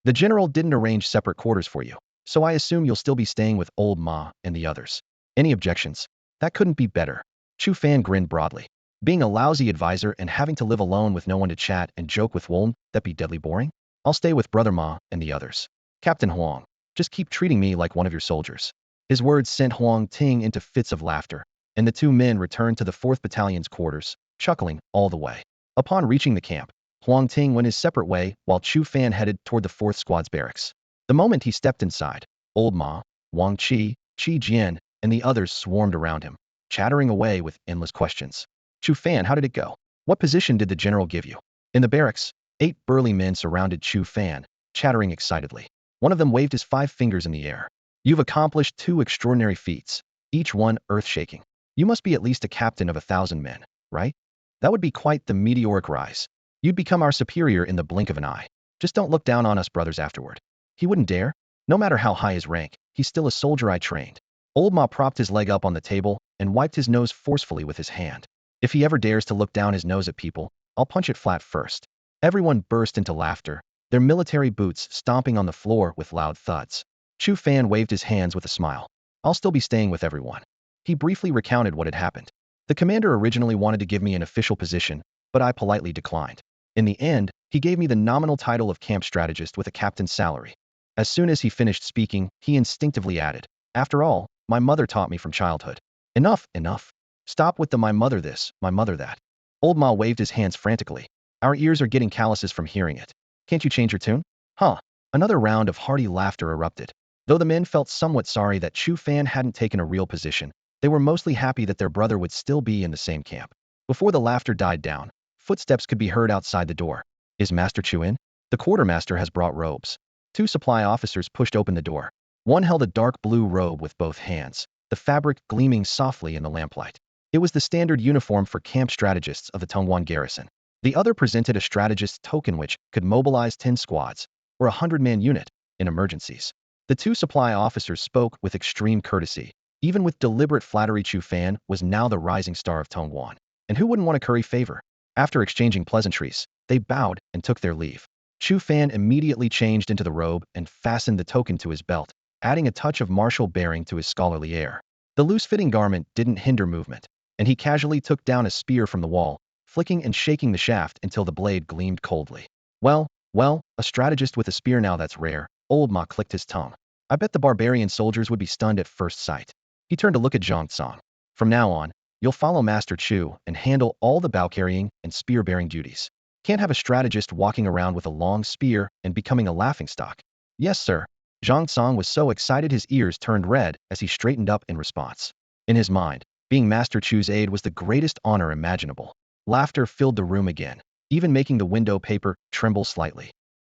The general didn't arrange separate quarters for you, so I assume you'll still be staying with old Ma and the others. Any objections? That couldn't be better. Chu Fan grinned broadly. Being a lousy advisor and having to live alone with no one to chat and joke with won't that be deadly boring? I'll stay with Brother Ma and the others. Captain Huang, just keep treating me like one of your soldiers. His words sent Huang Ting into fits of laughter, and the two men returned to the 4th Battalion's quarters, chuckling all the way. Upon reaching the camp, Huang Ting went his separate way while Chu Fan headed toward the 4th Squad's barracks. The moment he stepped inside, old Ma, Wang Qi, Qi Jian, and the others swarmed around him, chattering away with endless questions. Chu Fan, how did it go? What position did the general give you? In the barracks, 8 burly men surrounded Chu Fan, chattering excitedly. One of them waved his 5 fingers in the air. You've accomplished 2 extraordinary feats, each one earth-shaking. You must be at least a captain of 1,000 men, right? That would be quite the meteoric rise. You'd become our superior in the blink of an eye. Just don't look down on us brothers afterward. He wouldn't dare. No matter how high his rank, he's still a soldier I trained. Old Ma propped his leg up on the table and wiped his nose forcefully with his hand. If he ever dares to look down his nose at people, I'll punch it flat first. Everyone burst into laughter, their military boots stomping on the floor with loud thuds. Chu Fan waved his hands with a smile. I'll still be staying with everyone. He briefly recounted what had happened. The commander originally wanted to give me an official position, but I politely declined. In the end, he gave me the nominal title of camp strategist with a captain's salary. As soon as he finished speaking, he instinctively added, after all, my mother taught me from childhood. Enough, enough. Stop with the my mother this, my mother that. Old Ma waved his hands frantically. Our ears are getting calluses from hearing it. Can't you change your tune? Huh. Another round of hearty laughter erupted. Though the men felt somewhat sorry that Chu Fan hadn't taken a real position, they were mostly happy that their brother would still be in the same camp. Before the laughter died down, footsteps could be heard outside the door. Is Master Chu in? The quartermaster has brought robes. 2 supply officers pushed open the door. One held a dark blue robe with both hands, the fabric gleaming softly in the lamplight. It was the standard uniform for camp strategists of the Tongwan garrison. The other presented a strategist's token which could mobilize 10 squads, or a 100-man unit, in emergencies. The 2 supply officers spoke with extreme courtesy. Even with deliberate flattery, Chu Fan was now the rising star of Tongwan. And who wouldn't want to curry favor? After exchanging pleasantries, they bowed and took their leave. Chu Fan immediately changed into the robe and fastened the token to his belt, adding a touch of martial bearing to his scholarly air. The loose-fitting garment didn't hinder movement, and he casually took down a spear from the wall, flicking and shaking the shaft until the blade gleamed coldly. Well, a strategist with a spear now, that's rare. Old Ma clicked his tongue. I bet the barbarian soldiers would be stunned at first sight. He turned to look at Zhang Tsang. From now on, you'll follow Master Chu and handle all the bow-carrying and spear-bearing duties. Can't have a strategist walking around with a long spear and becoming a laughingstock. Yes, sir. Zhang Tsang was so excited his ears turned red as he straightened up in response. In his mind, being Master Chu's aide was the greatest honor imaginable. Laughter filled the room again, even making the window paper tremble slightly.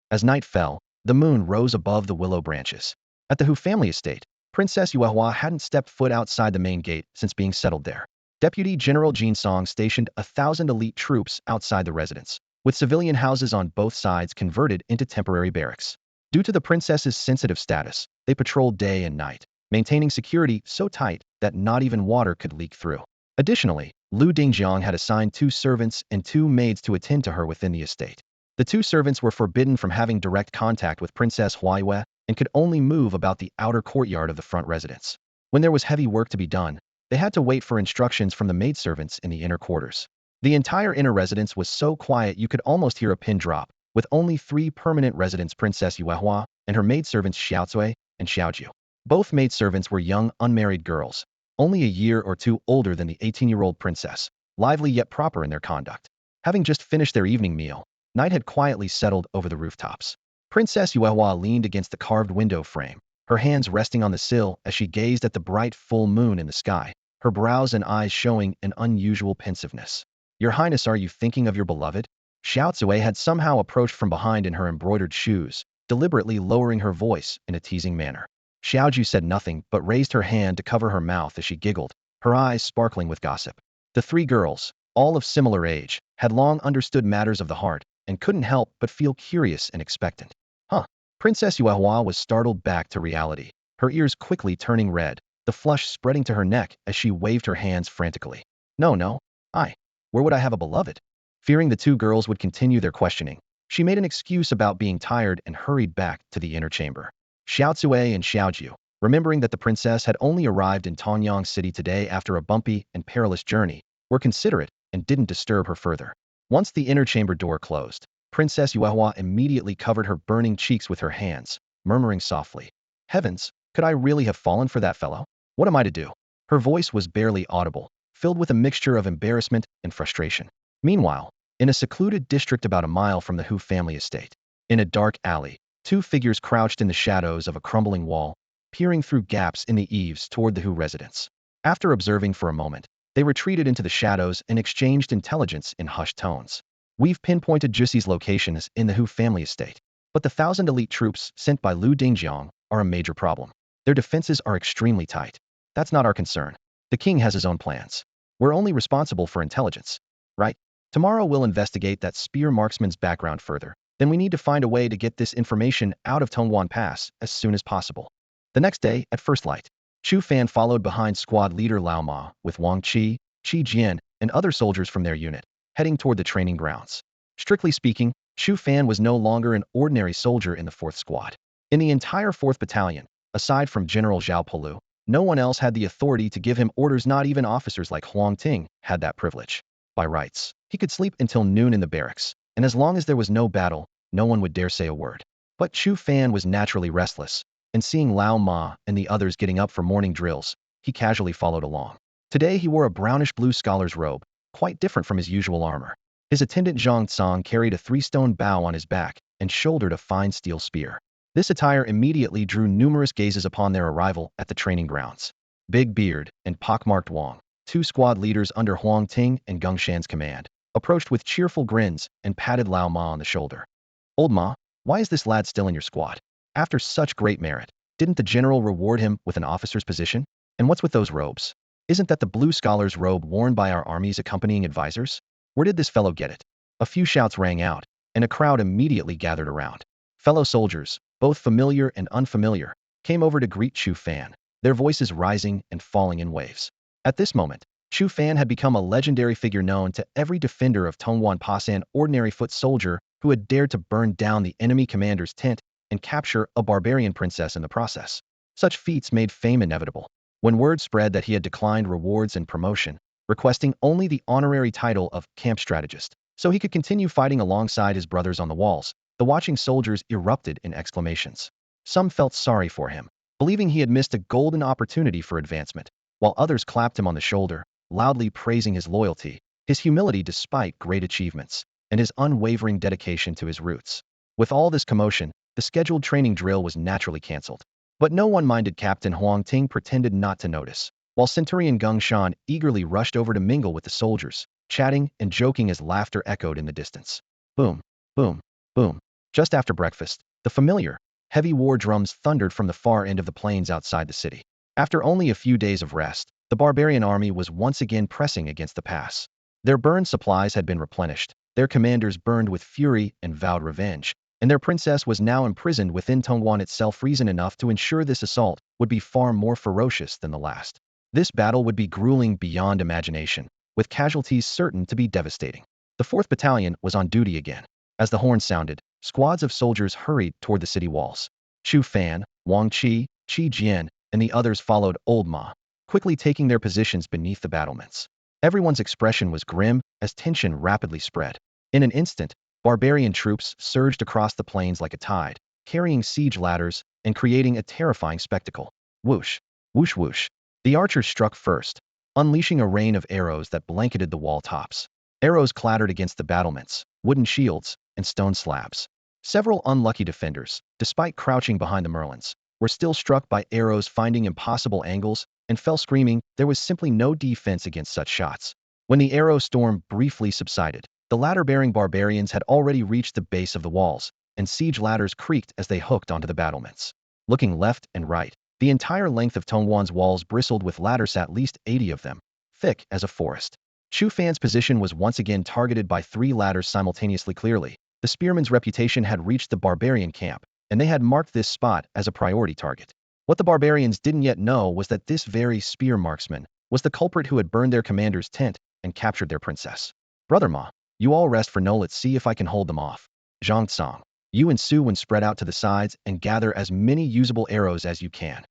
As night fell, the moon rose above the willow branches. At the Hu family estate, Princess Yuehua hadn't stepped foot outside the main gate since being settled there. Deputy General Jin Song stationed 1,000 elite troops outside the residence, with civilian houses on both sides converted into temporary barracks. Due to the princess's sensitive status, they patrolled day and night, maintaining security so tight that not even water could leak through. Additionally, Lu Dingjiang had assigned 2 servants and 2 maids to attend to her within the estate. The 2 servants were forbidden from having direct contact with Princess Huaiyue and could only move about the outer courtyard of the front residence. When there was heavy work to be done, they had to wait for instructions from the maidservants in the inner quarters. The entire inner residence was so quiet you could almost hear a pin drop, with only 3 permanent residents, Princess Yuehua and her maidservants Xiaocui and Xiaoju. Both maidservants were young, unmarried girls, only a year or 2 older than the 18-year-old princess, lively yet proper in their conduct. Having just finished their evening meal, night had quietly settled over the rooftops. Princess Yuehua leaned against the carved window frame, her hands resting on the sill as she gazed at the bright full moon in the sky, her brows and eyes showing an unusual pensiveness. "Your Highness, are you thinking of your beloved?" Xiao Zui had somehow approached from behind in her embroidered shoes, deliberately lowering her voice in a teasing manner. Xiaoju said nothing but raised her hand to cover her mouth as she giggled, her eyes sparkling with gossip. The 3 girls, all of similar age, had long understood matters of the heart and couldn't help but feel curious and expectant. Huh? Princess Yuehua was startled back to reality, her ears quickly turning red, the flush spreading to her neck as she waved her hands frantically. No, where would I have a beloved?" Fearing the 2 girls would continue their questioning, she made an excuse about being tired and hurried back to the inner chamber. Xiao Zui and Xiaoju, remembering that the princess had only arrived in Tongyang City today after a bumpy and perilous journey, were considerate and didn't disturb her further. Once the inner chamber door closed, Princess Yuehua immediately covered her burning cheeks with her hands, murmuring softly, "Heavens, could I really have fallen for that fellow? What am I to do?" Her voice was barely audible, filled with a mixture of embarrassment and frustration. Meanwhile, in a secluded district about a mile from the Hu family estate, in a dark alley, 2 figures crouched in the shadows of a crumbling wall, peering through gaps in the eaves toward the Hu residence. After observing for a moment, they retreated into the shadows and exchanged intelligence in hushed tones. "We've pinpointed Jussi's location as in the Hu family estate, but the 1,000 elite troops sent by Lu Dingjiang are a major problem. Their defenses are extremely tight. That's not our concern. The king has his own plans. We're only responsible for intelligence. Right? Tomorrow we'll investigate that spear marksman's background further. Then we need to find a way to get this information out of Tongwan Pass as soon as possible." The next day, at first light, Chu Fan followed behind squad leader Lao Ma with Wang Qi, Qi Jian, and other soldiers from their unit, heading toward the training grounds. Strictly speaking, Chu Fan was no longer an ordinary soldier in the 4th Squad. In the entire 4th Battalion, aside from General Zhao Polu, no one else had the authority to give him orders. Not even officers like Huang Ting had that privilege. By rights, he could sleep until noon in the barracks, and as long as there was no battle, no one would dare say a word. But Chu Fan was naturally restless, and seeing Lao Ma and the others getting up for morning drills, he casually followed along. Today he wore a brownish-blue scholar's robe, quite different from his usual armor. His attendant Zhang Tsang carried a 3-stone bow on his back and shouldered a fine steel spear. This attire immediately drew numerous gazes upon their arrival at the training grounds. Big Beard and pockmarked Wang, 2 squad leaders under Huang Ting and Geng Shan's command, approached with cheerful grins and patted Lao Ma on the shoulder. "Old Ma, why is this lad still in your squad? After such great merit, didn't the general reward him with an officer's position? And what's with those robes? Isn't that the blue scholar's robe worn by our army's accompanying advisors? Where did this fellow get it?" A few shouts rang out, and a crowd immediately gathered around. Fellow soldiers, both familiar and unfamiliar, came over to greet Chu Fan, their voices rising and falling in waves. At this moment, Chu Fan had become a legendary figure known to every defender of Tongwan Pass, an ordinary foot soldier who had dared to burn down the enemy commander's tent and capture a barbarian princess in the process. Such feats made fame inevitable. When word spread that he had declined rewards and promotion, requesting only the honorary title of camp strategist, so he could continue fighting alongside his brothers on the walls, the watching soldiers erupted in exclamations. Some felt sorry for him, believing he had missed a golden opportunity for advancement, while others clapped him on the shoulder, loudly praising his loyalty, his humility despite great achievements, and his unwavering dedication to his roots. With all this commotion, the scheduled training drill was naturally cancelled. But no one minded. Captain Huang Ting pretended not to notice, while Centurion Geng Shan eagerly rushed over to mingle with the soldiers, chatting and joking as laughter echoed in the distance. Boom, boom, boom. Just after breakfast, the familiar, heavy war drums thundered from the far end of the plains outside the city. After only a few days of rest, the barbarian army was once again pressing against the pass. Their burned supplies had been replenished, their commanders burned with fury and vowed revenge, and their princess was now imprisoned within Tongwan itself. Reason enough to ensure this assault would be far more ferocious than the last. This battle would be grueling beyond imagination, with casualties certain to be devastating. The 4th Battalion was on duty again. As the horn sounded, squads of soldiers hurried toward the city walls. Chu Fan, Wang Qi, Qi Jian, and the others followed Old Ma, quickly taking their positions beneath the battlements. Everyone's expression was grim as tension rapidly spread. In an instant, barbarian troops surged across the plains like a tide, carrying siege ladders and creating a terrifying spectacle. Whoosh, whoosh whoosh. The archers struck first, unleashing a rain of arrows that blanketed the wall tops. Arrows clattered against the battlements, wooden shields, and stone slabs. Several unlucky defenders, despite crouching behind the merlins, were still struck by arrows finding impossible angles and fell screaming. There was simply no defense against such shots. When the arrow storm briefly subsided, the ladder-bearing barbarians had already reached the base of the walls, and siege ladders creaked as they hooked onto the battlements. Looking left and right, the entire length of Tongwan's walls bristled with ladders, at least 80 of them, thick as a forest. Chu Fan's position was once again targeted by 3 ladders simultaneously. Clearly, the spearman's reputation had reached the barbarian camp, and they had marked this spot as a priority target. What the barbarians didn't yet know was that this very spear marksman was the culprit who had burned their commander's tent and captured their princess. Brother Ma, you all rest for now. Let's see if I can hold them off. Zhang Tsang, you and Su Wen spread out to the sides and gather as many usable arrows as you can.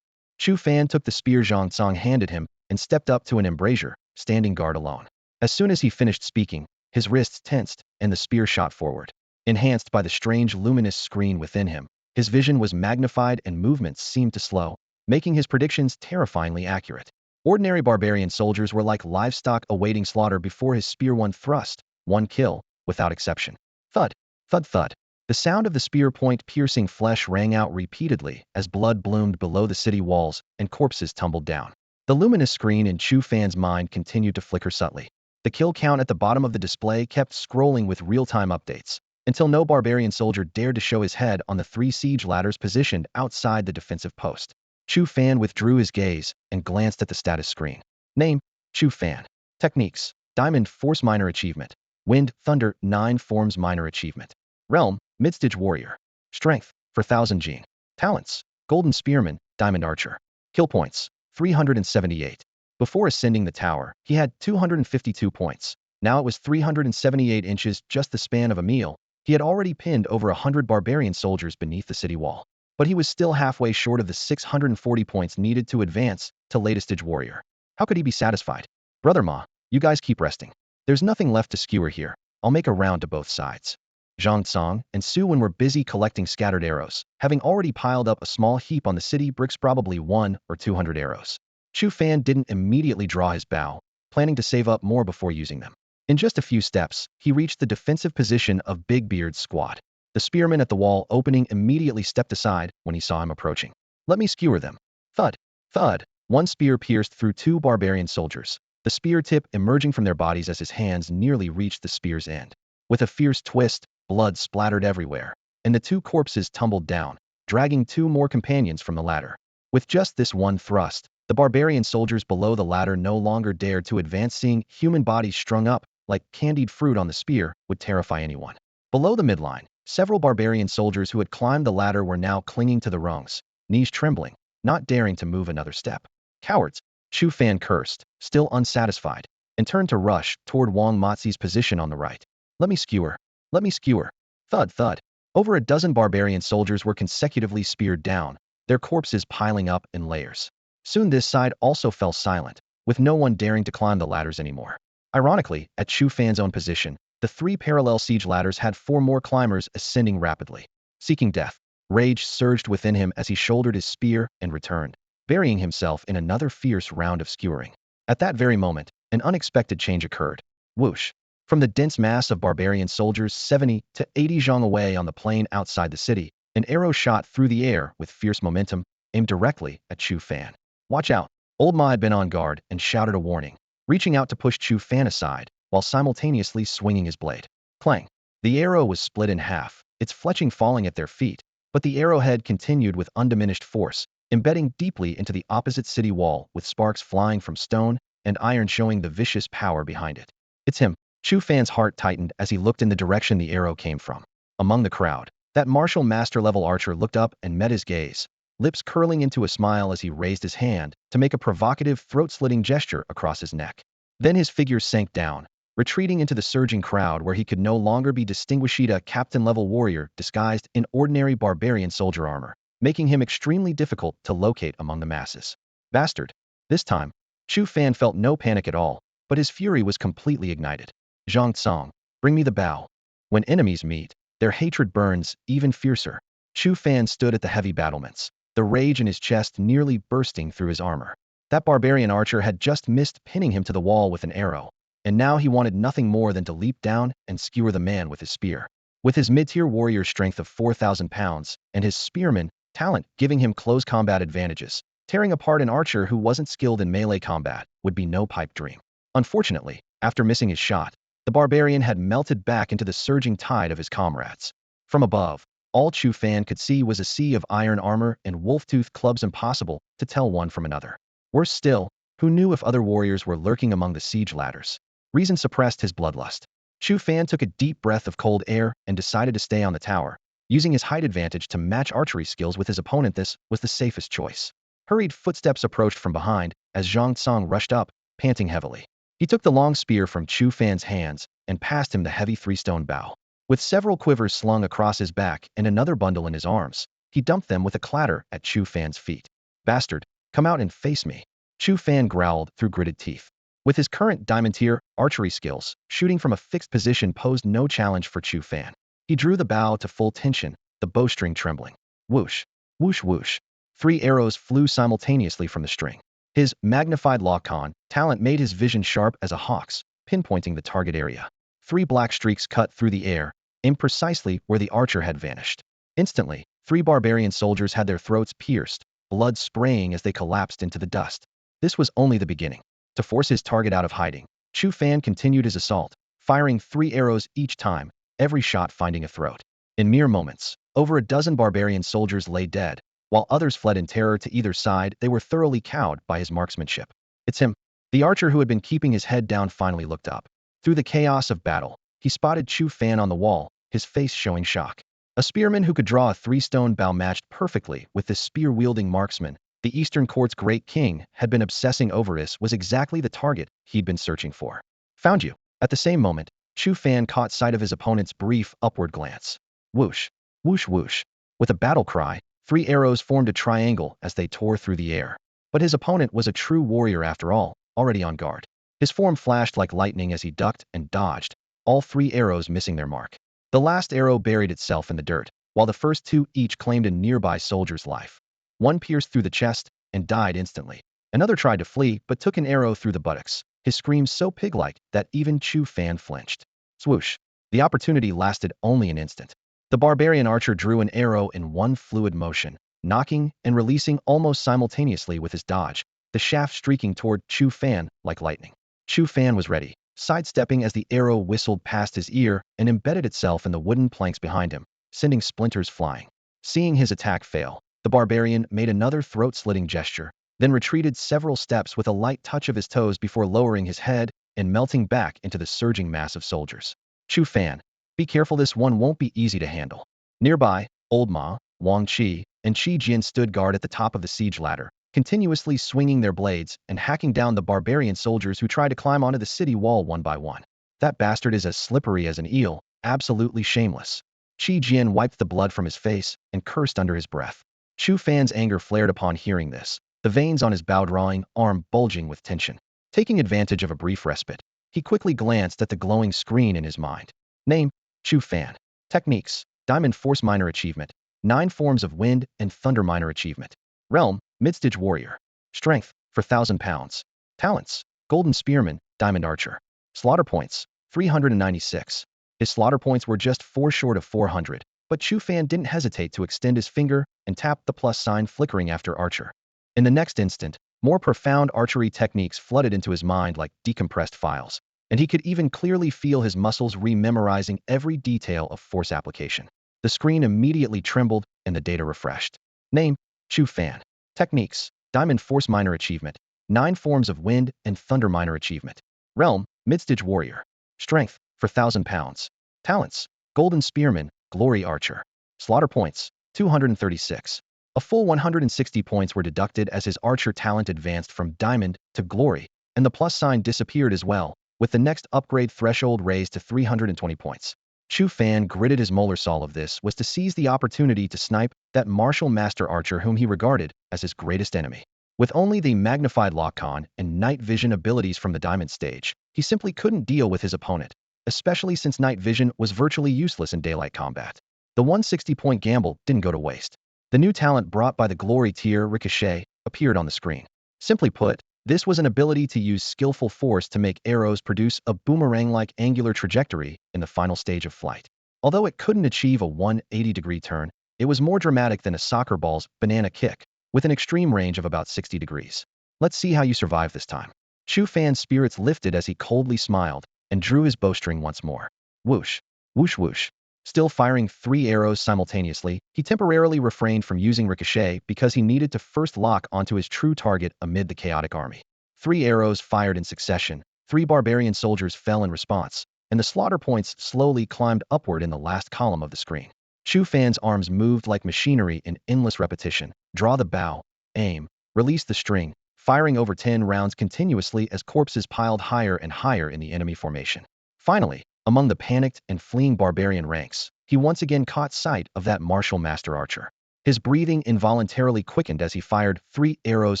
Chu Fan took the spear Zhang Tsang handed him and stepped up to an embrasure, standing guard alone. As soon as he finished speaking, his wrists tensed and the spear shot forward. Enhanced by the strange luminous screen within him, his vision was magnified and movements seemed to slow, making his predictions terrifyingly accurate. Ordinary barbarian soldiers were like livestock awaiting slaughter before his spear. One thrust, one kill, without exception. Thud, thud, thud. The sound of the spear point piercing flesh rang out repeatedly as blood bloomed below the city walls and corpses tumbled down. The luminous screen in Chu Fan's mind continued to flicker subtly. The kill count at the bottom of the display kept scrolling with real-time updates, until no barbarian soldier dared to show his head on the 3 siege ladders positioned outside the defensive post. Chu Fan withdrew his gaze and glanced at the status screen. Name, Chu Fan. Techniques, Diamond Force Minor Achievement. Wind, Thunder, 9 Forms Minor Achievement. Realm, Midstage Warrior. Strength, 4000 Gene. Talents, Golden Spearman, Diamond Archer. Kill points, 378. Before ascending the tower, he had 252 points. Now it was 378 inches, just the span of a meal. He had already pinned over 100 barbarian soldiers beneath the city wall. But he was still halfway short of the 640 points needed to advance to latest stage warrior. How could he be satisfied? Brother Ma, you guys keep resting. There's nothing left to skewer here. I'll make a round to both sides. Zhang Tsang and Su Wen were busy collecting scattered arrows, having already piled up a small heap on the city bricks, probably 100 or 200 arrows. Chu Fan didn't immediately draw his bow, planning to save up more before using them. In just a few steps, he reached the defensive position of Big Beard's squad. The spearman at the wall opening immediately stepped aside when he saw him approaching. Let me skewer them. Thud, thud. One spear pierced through 2 barbarian soldiers, the spear tip emerging from their bodies as his hands nearly reached the spear's end. With a fierce twist, blood splattered everywhere, and the 2 corpses tumbled down, dragging 2 more companions from the ladder. With just this one thrust, the barbarian soldiers below the ladder no longer dared to advance. Seeing human bodies strung up like candied fruit on the spear would terrify anyone. Below the midline, several barbarian soldiers who had climbed the ladder were now clinging to the rungs, knees trembling, not daring to move another step. Cowards, Chu Fan cursed, still unsatisfied, and turned to rush toward Wang Mozi's position on the right. Let me skewer. Let me skewer. Thud, thud. Over a dozen barbarian soldiers were consecutively speared down, their corpses piling up in layers. Soon this side also fell silent, with no one daring to climb the ladders anymore. Ironically, at Chu Fan's own position, the 3 parallel siege ladders had 4 more climbers ascending rapidly. Seeking death, rage surged within him as he shouldered his spear and returned, burying himself in another fierce round of skewering. At that very moment, an unexpected change occurred. Whoosh! From the dense mass of barbarian soldiers 70 to 80 zhang away on the plain outside the city, an arrow shot through the air with fierce momentum, aimed directly at Chu Fan. Watch out! Old Ma had been on guard and shouted a warning, reaching out to push Chu Fan aside, while simultaneously swinging his blade. Clang! The arrow was split in half, its fletching falling at their feet, but the arrowhead continued with undiminished force, embedding deeply into the opposite city wall with sparks flying from stone and iron showing the vicious power behind it. It's him! Chu Fan's heart tightened as he looked in the direction the arrow came from. Among the crowd, that martial master-level archer looked up and met his gaze, lips curling into a smile as he raised his hand to make a provocative throat-slitting gesture across his neck. Then his figure sank down, retreating into the surging crowd where he could no longer be distinguished a captain-level warrior disguised in ordinary barbarian soldier armor, making him extremely difficult to locate among the masses. Bastard. This time, Chu Fan felt no panic at all, but his fury was completely ignited. Zhang Tsong, bring me the bow. When enemies meet, their hatred burns even fiercer. Chu Fan stood at the heavy battlements, the rage in his chest nearly bursting through his armor. That barbarian archer had just missed pinning him to the wall with an arrow, and now he wanted nothing more than to leap down and skewer the man with his spear. With his mid-tier warrior strength of 4,000 pounds and his spearman talent giving him close combat advantages, tearing apart an archer who wasn't skilled in melee combat would be no pipe dream. Unfortunately, after missing his shot, the barbarian had melted back into the surging tide of his comrades. From above, all Chu Fan could see was a sea of iron armor and wolf-tooth clubs, impossible to tell one from another. Worse still, who knew if other warriors were lurking among the siege ladders? Reason suppressed his bloodlust. Chu Fan took a deep breath of cold air and decided to stay on the tower. Using his height advantage to match archery skills with his opponent, this was the safest choice. Hurried footsteps approached from behind as Zhang Tsong rushed up, panting heavily. He took the long spear from Chu Fan's hands and passed him the heavy three-stone bow. With several quivers slung across his back and another bundle in his arms, he dumped them with a clatter at Chu Fan's feet. Bastard, come out and face me. Chu Fan growled through gritted teeth. With his current diamond-tier archery skills, shooting from a fixed position posed no challenge for Chu Fan. He drew the bow to full tension, the bowstring trembling. Whoosh, whoosh, whoosh. 3 arrows flew simultaneously from the string. His magnified lock-on talent made his vision sharp as a hawk's, pinpointing the target area. 3 black streaks cut through the air, aimed precisely where the archer had vanished. Instantly, 3 barbarian soldiers had their throats pierced, blood spraying as they collapsed into the dust. This was only the beginning. To force his target out of hiding, Chu Fan continued his assault, firing 3 arrows each time, every shot finding a throat. In mere moments, over a dozen barbarian soldiers lay dead, while others fled in terror to either side. They were thoroughly cowed by his marksmanship. It's him. The archer who had been keeping his head down finally looked up. Through the chaos of battle, he spotted Chu Fan on the wall, his face showing shock. A spearman who could draw a 3-stone bow matched perfectly with this spear-wielding marksman. The Eastern Court's great king had been obsessing over this was exactly the target he'd been searching for. Found you. At the same moment, Chu Fan caught sight of his opponent's brief upward glance. Whoosh, whoosh, whoosh. With a battle cry, 3 arrows formed a triangle as they tore through the air. But his opponent was a true warrior after all, already on guard. His form flashed like lightning as he ducked and dodged, all 3 arrows missing their mark. The last arrow buried itself in the dirt, while the first 2 each claimed a nearby soldier's life. One pierced through the chest and died instantly. Another tried to flee but took an arrow through the buttocks, his screams so pig-like that even Chu Fan flinched. Swoosh. The opportunity lasted only an instant. The barbarian archer drew an arrow in one fluid motion, knocking and releasing almost simultaneously with his dodge, the shaft streaking toward Chu Fan like lightning. Chu Fan was ready, sidestepping as the arrow whistled past his ear and embedded itself in the wooden planks behind him, sending splinters flying. Seeing his attack fail, the barbarian made another throat-slitting gesture, then retreated several steps with a light touch of his toes before lowering his head and melting back into the surging mass of soldiers. Chu Fan, be careful, this one won't be easy to handle. Nearby, Old Ma, Wang Qi, and Qi Jian stood guard at the top of the siege ladder, continuously swinging their blades and hacking down the barbarian soldiers who tried to climb onto the city wall one by one. That bastard is as slippery as an eel, absolutely shameless. Qi Jian wiped the blood from his face and cursed under his breath. Chu Fan's anger flared upon hearing this, the veins on his bow-drawing arm bulging with tension. Taking advantage of a brief respite, he quickly glanced at the glowing screen in his mind. Name, Chu Fan. Techniques, Diamond Force Minor Achievement. 9 forms of Wind and Thunder Minor Achievement. Realm, Midstage Warrior. Strength, 4,000 pounds. Talents, Golden Spearman, Diamond Archer. Slaughter points, 396. His slaughter points were just 4 short of 400, but Chu Fan didn't hesitate to extend his finger and tap the plus sign flickering after Archer. In the next instant, more profound archery techniques flooded into his mind like decompressed files, and he could even clearly feel his muscles rememorizing every detail of force application. The screen immediately trembled and the data refreshed. Name, Chu Fan. Techniques, Diamond Force Minor Achievement. 9 forms of Wind and Thunder Minor Achievement. Realm, Midstage Warrior. Strength, 4,000 pounds. Talents, Golden Spearman, Glory Archer. Slaughter points, 236. A full 160 points were deducted as his archer talent advanced from Diamond to Glory, and the plus sign disappeared as well, with the next upgrade threshold raised to 320 points. Chu Fan gritted his molar saw of this was to seize the opportunity to snipe that martial master archer whom he regarded as his greatest enemy. With only the magnified lock-on and night vision abilities from the diamond stage, he simply couldn't deal with his opponent, especially since night vision was virtually useless in daylight combat. The 160-point gamble didn't go to waste. The new talent brought by the glory tier, Ricochet, appeared on the screen. Simply put, this was an ability to use skillful force to make arrows produce a boomerang-like angular trajectory in the final stage of flight. Although it couldn't achieve a 180-degree turn, it was more dramatic than a soccer ball's banana kick, with an extreme range of about 60 degrees. Let's see how you survive this time. Chu Fan's spirits lifted as he coldly smiled and drew his bowstring once more. Whoosh, whoosh whoosh. Still firing 3 arrows simultaneously, he temporarily refrained from using Ricochet because he needed to first lock onto his true target amid the chaotic army. 3 arrows fired in succession, 3 barbarian soldiers fell in response, and the slaughter points slowly climbed upward in the last column of the screen. Chu Fan's arms moved like machinery in endless repetition. Draw the bow, aim, release the string, firing over 10 rounds continuously as corpses piled higher and higher in the enemy formation. Finally, among the panicked and fleeing barbarian ranks, he once again caught sight of that martial master archer. His breathing involuntarily quickened as he fired 3 arrows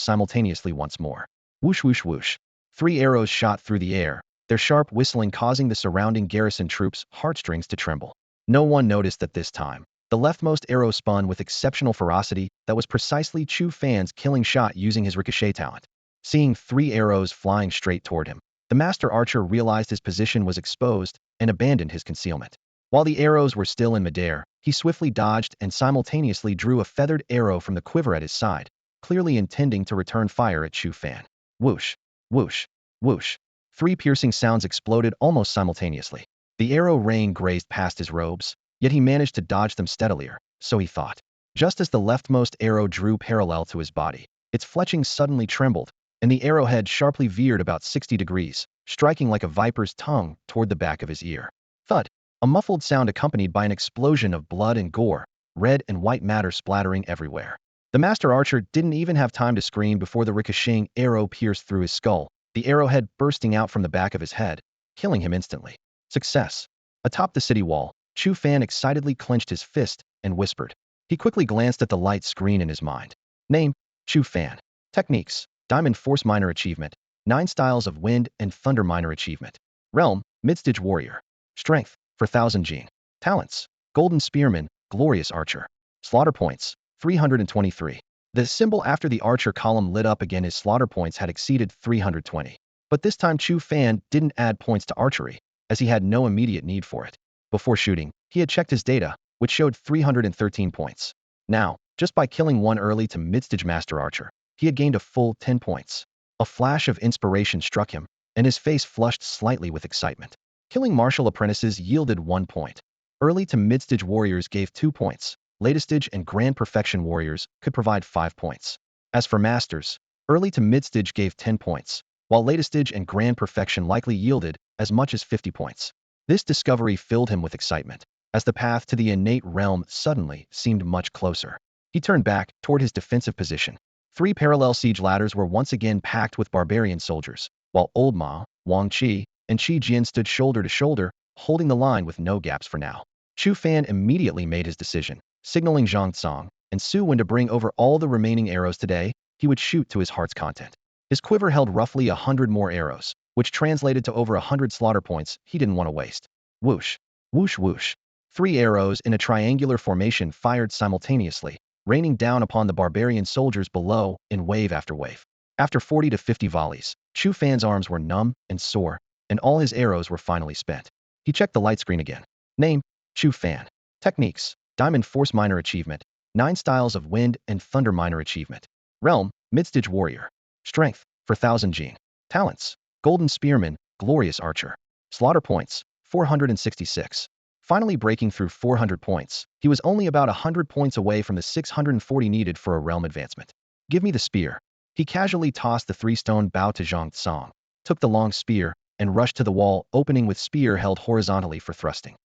simultaneously once more. Whoosh whoosh whoosh. 3 arrows shot through the air, their sharp whistling causing the surrounding garrison troops' heartstrings to tremble. No one noticed that this time. The leftmost arrow spun with exceptional ferocity that was precisely Chu Fan's killing shot using his ricochet talent. Seeing 3 arrows flying straight toward him, the master archer realized his position was exposed and abandoned his concealment. While the arrows were still in midair, he swiftly dodged and simultaneously drew a feathered arrow from the quiver at his side, clearly intending to return fire at Chu Fan. Whoosh, whoosh, whoosh. 3 piercing sounds exploded almost simultaneously. The arrow rain grazed past his robes, yet he managed to dodge them steadily, so he thought. Just as the leftmost arrow drew parallel to his body, its fletching suddenly trembled, and the arrowhead sharply veered about 60 degrees, striking like a viper's tongue toward the back of his ear. Thud! A muffled sound accompanied by an explosion of blood and gore, red and white matter splattering everywhere. The master archer didn't even have time to scream before the ricocheting arrow pierced through his skull, the arrowhead bursting out from the back of his head, killing him instantly. Success! Atop the city wall, Chu Fan excitedly clenched his fist and whispered. He quickly glanced at the light screen in his mind. Name, Chu Fan. Techniques, Diamond Force Minor Achievement, 9 Styles of Wind and Thunder Minor Achievement. Realm, Midstage Warrior. Strength, 4000 gene. Talents, Golden Spearman, Glorious Archer. Slaughter points, 323. The symbol after the archer column lit up again. His slaughter points had exceeded 320. But this time Chu Fan didn't add points to archery, as he had no immediate need for it. Before shooting, he had checked his data, which showed 313 points. Now, just by killing one early to midstage master archer, he had gained a full 10 points. A flash of inspiration struck him, and his face flushed slightly with excitement. Killing martial apprentices yielded 1 point. Early to midstage warriors gave 2 points. Latestage and grand perfection warriors could provide 5 points. As for masters, early to midstage gave 10 points, while latestage and grand perfection likely yielded as much as 50 points. This discovery filled him with excitement, as the path to the innate realm suddenly seemed much closer. He turned back toward his defensive position. 3 parallel siege ladders were once again packed with barbarian soldiers, while Old Ma, Wang Qi, and Qi Jian stood shoulder to shoulder, holding the line with no gaps for now. Chu Fan immediately made his decision, signaling Zhang Tsong and Su Wen to bring over all the remaining arrows today. He would shoot to his heart's content. His quiver held roughly 100 more arrows, which translated to over 100 slaughter points he didn't want to waste. Whoosh, whoosh whoosh. 3 arrows in a triangular formation fired simultaneously, raining down upon the barbarian soldiers below in wave after wave. After 40 to 50 volleys, Chu Fan's arms were numb and sore, and all his arrows were finally spent. He checked the light screen again. Name, Chu Fan. Techniques, Diamond Force Minor Achievement, 9 Styles of Wind and Thunder Minor Achievement. Realm, Midstage Warrior. Strength, 4000 gene. Talents, Golden Spearman, Glorious Archer. Slaughter points, 466. Finally breaking through 400 points, he was only about 100 points away from the 640 needed for a realm advancement. Give me the spear. He casually tossed the 3-stone bow to Zhang Tsong, took the long spear, and rushed to the wall, opening with spear held horizontally for thrusting.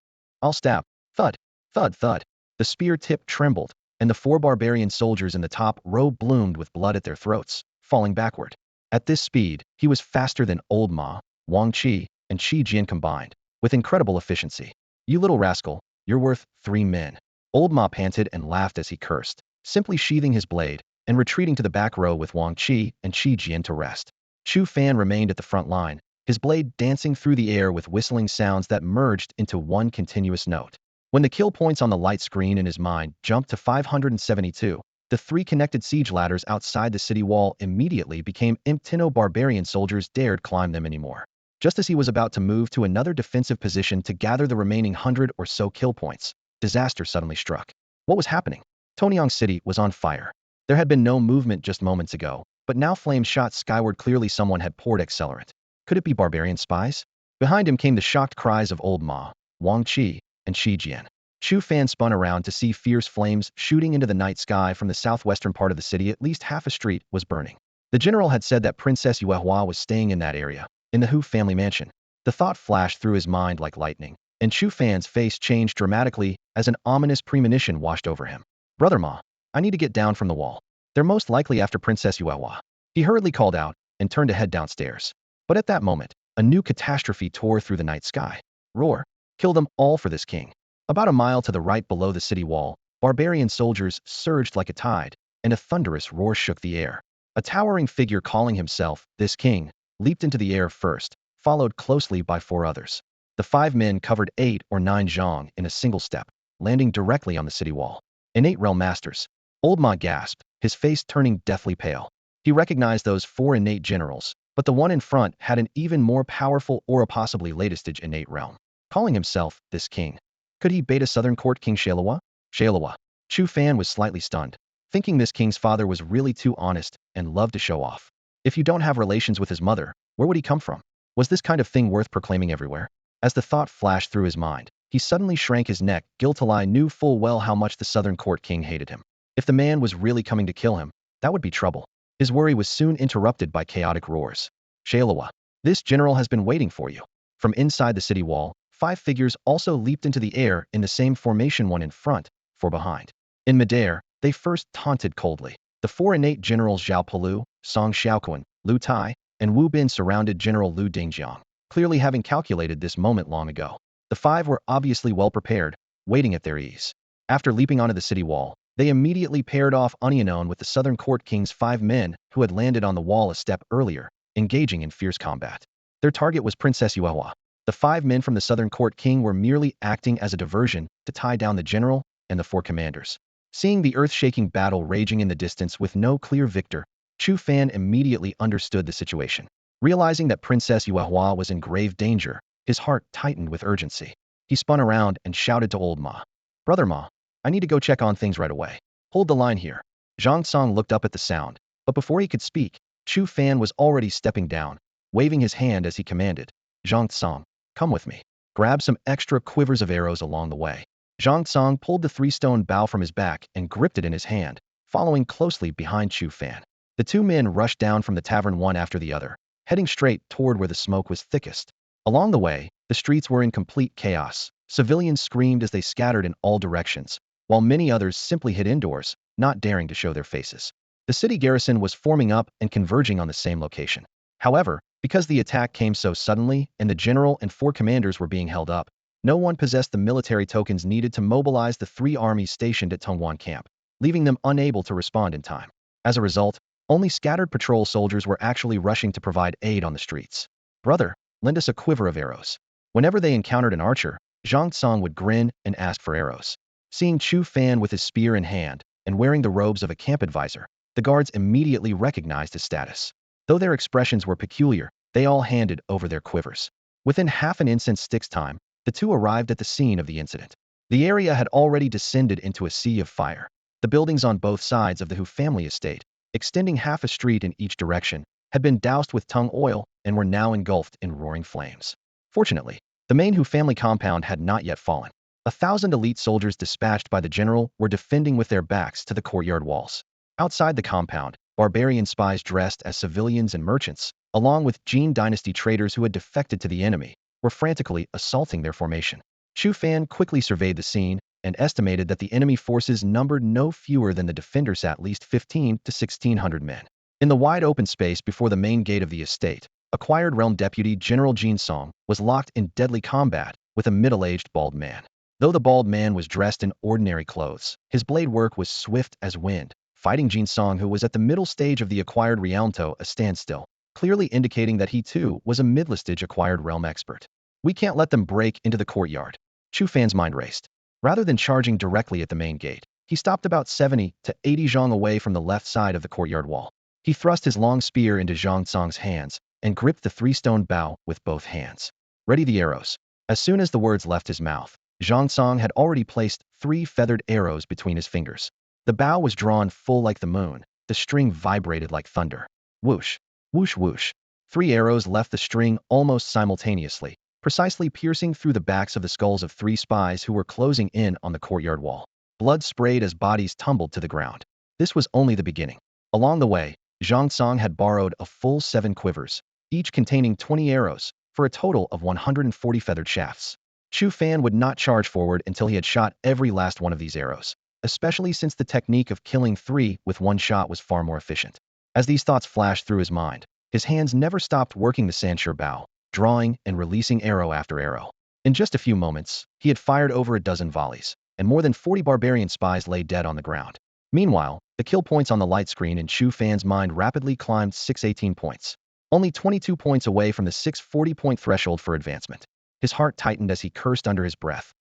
I'll stab. Thud, thud, thud. The spear tip trembled, and the 4 barbarian soldiers in the top row bloomed with blood at their throats, falling backward. At this speed, he was faster than Old Ma, Wang Qi, and Qi Jian combined, with incredible efficiency. "You little rascal, you're worth 3 men." Old Ma panted and laughed as he cursed, simply sheathing his blade and retreating to the back row with Wang Qi and Qi Jian to rest. Chu Fan remained at the front line, his blade dancing through the air with whistling sounds that merged into one continuous note. When the kill points on the light screen in his mind jumped to 572, the 3 connected siege ladders outside the city wall immediately became empty. No barbarian soldiers dared climb them anymore. Just as he was about to move to another defensive position to gather the remaining 100 or so kill points, disaster suddenly struck. What was happening? Tonyang City was on fire. There had been no movement just moments ago, but now flames shot skyward. Clearly someone had poured accelerant. Could it be barbarian spies? Behind him came the shocked cries of Old Ma, Wang Qi, and Qi Jian. Chu Fan spun around to see fierce flames shooting into the night sky from the southwestern part of the city. At least half a street was burning. The general had said that Princess Yuehua was staying in that area, in the Hu family mansion. The thought flashed through his mind like lightning, and Chu Fan's face changed dramatically as an ominous premonition washed over him. "Brother Ma, I need to get down from the wall. They're most likely after Princess Yuehua." He hurriedly called out and turned to head downstairs. But at that moment, a new catastrophe tore through the night sky. Roar! Kill them all for this king. About a mile to the right below the city wall, barbarian soldiers surged like a tide, and a thunderous roar shook the air. A towering figure calling himself this king leaped into the air first, followed closely by 4 others. The 5 men covered 8 or 9 zhang in a single step, landing directly on the city wall. Innate realm masters. Old Ma gasped, his face turning deathly pale. He recognized those 4 innate generals, but the one in front had an even more powerful aura, possibly latest-stage innate realm. Calling himself this king. Could he bait a southern court king Xiaolua? Xiaolua. Chu Fan was slightly stunned, thinking this king's father was really too honest and loved to show off. If you don't have relations with his mother, where would he come from? Was this kind of thing worth proclaiming everywhere? As the thought flashed through his mind, he suddenly shrank his neck. Giltalai knew full well how much the southern court king hated him. If the man was really coming to kill him, that would be trouble. His worry was soon interrupted by chaotic roars. "Xiaolua, this general has been waiting for you." From inside the city wall, 5 figures also leaped into the air in the same formation, one in front, 4 behind. In midair, they first taunted coldly. The 4 innate generals Zhao Pelu, Song Xiaoquan, Lu Tai, and Wu Bin surrounded General Lu Dingjiang, clearly having calculated this moment long ago. The 5 were obviously well prepared, waiting at their ease. After leaping onto the city wall, they immediately paired off unbeknown with the southern court king's 5 men who had landed on the wall a step earlier, engaging in fierce combat. Their target was Princess Yuehua. The 5 men from the southern court king were merely acting as a diversion to tie down the general and the 4 commanders. Seeing the earth-shaking battle raging in the distance with no clear victor, Chu Fan immediately understood the situation. Realizing that Princess Yuehua was in grave danger, his heart tightened with urgency. He spun around and shouted to Old Ma, "Brother Ma, I need to go check on things right away. Hold the line here." Zhang Song looked up at the sound, but before he could speak, Chu Fan was already stepping down, waving his hand as he commanded, "Zhang Song, come with me. Grab some extra quivers of arrows along the way." Zhang Song pulled the 3-stone bow from his back and gripped it in his hand, following closely behind Chu Fan. The 2 men rushed down from the tavern one after the other, heading straight toward where the smoke was thickest. Along the way, the streets were in complete chaos. Civilians screamed as they scattered in all directions, while many others simply hid indoors, not daring to show their faces. The city garrison was forming up and converging on the same location. However, because the attack came so suddenly and the general and 4 commanders were being held up, no one possessed the military tokens needed to mobilize the 3 armies stationed at Tongwan camp, leaving them unable to respond in time. As a result, only scattered patrol soldiers were actually rushing to provide aid on the streets. "Brother, lend us a quiver of arrows." Whenever they encountered an archer, Zhang Song would grin and ask for arrows. Seeing Chu Fan with his spear in hand and wearing the robes of a camp advisor, the guards immediately recognized his status. Though their expressions were peculiar, they all handed over their quivers. Within half an incense stick's time, the 2 arrived at the scene of the incident. The area had already descended into a sea of fire. The buildings on both sides of the Hu family estate, extending half a street in each direction, had been doused with tung oil and were now engulfed in roaring flames. Fortunately, the main Hu family compound had not yet fallen. 1,000 elite soldiers dispatched by the general were defending with their backs to the courtyard walls. Outside the compound, barbarian spies dressed as civilians and merchants, along with Jin dynasty traders who had defected to the enemy, were frantically assaulting their formation. Chu Fan quickly surveyed the scene and estimated that the enemy forces numbered no fewer than the defenders, at least 15 to 1,600 men. In the wide open space before the main gate of the estate, acquired realm deputy General Jin Song was locked in deadly combat with a middle-aged bald man. Though the bald man was dressed in ordinary clothes, his blade work was swift as wind, fighting Jin Song, who was at the middle stage of the acquired realm to a standstill, clearly indicating that he too was a middle-stage acquired realm expert. We can't let them break into the courtyard. Chu Fan's mind raced. Rather than charging directly at the main gate, he stopped about 70 to 80 zhang away from the left side of the courtyard wall. He thrust his long spear into Zhang Tsong's hands and gripped the three-stone bow with both hands. Ready the arrows. As soon as the words left his mouth, Zhang Tsong had already placed 3 feathered arrows between his fingers. The bow was drawn full like the moon. The string vibrated like thunder. Whoosh, whoosh, whoosh. 3 arrows left the string almost simultaneously, precisely piercing through the backs of the skulls of 3 spies who were closing in on the courtyard wall. Blood sprayed as bodies tumbled to the ground. This was only the beginning. Along the way, Zhang Tsong had borrowed a full 7 quivers, each containing 20 arrows, for a total of 140 feathered shafts. Chu Fan would not charge forward until he had shot every last one of these arrows, especially since the technique of killing 3 with 1 shot was far more efficient. As these thoughts flashed through his mind, his hands never stopped working the Sanshur bow, drawing and releasing arrow after arrow. In just a few moments, he had fired over a dozen volleys, and more than 40 barbarian spies lay dead on the ground. Meanwhile, the kill points on the light screen in Chu Fan's mind rapidly climbed 618 points, only 22 points away from the 640-point threshold for advancement. His heart tightened as he cursed under his breath.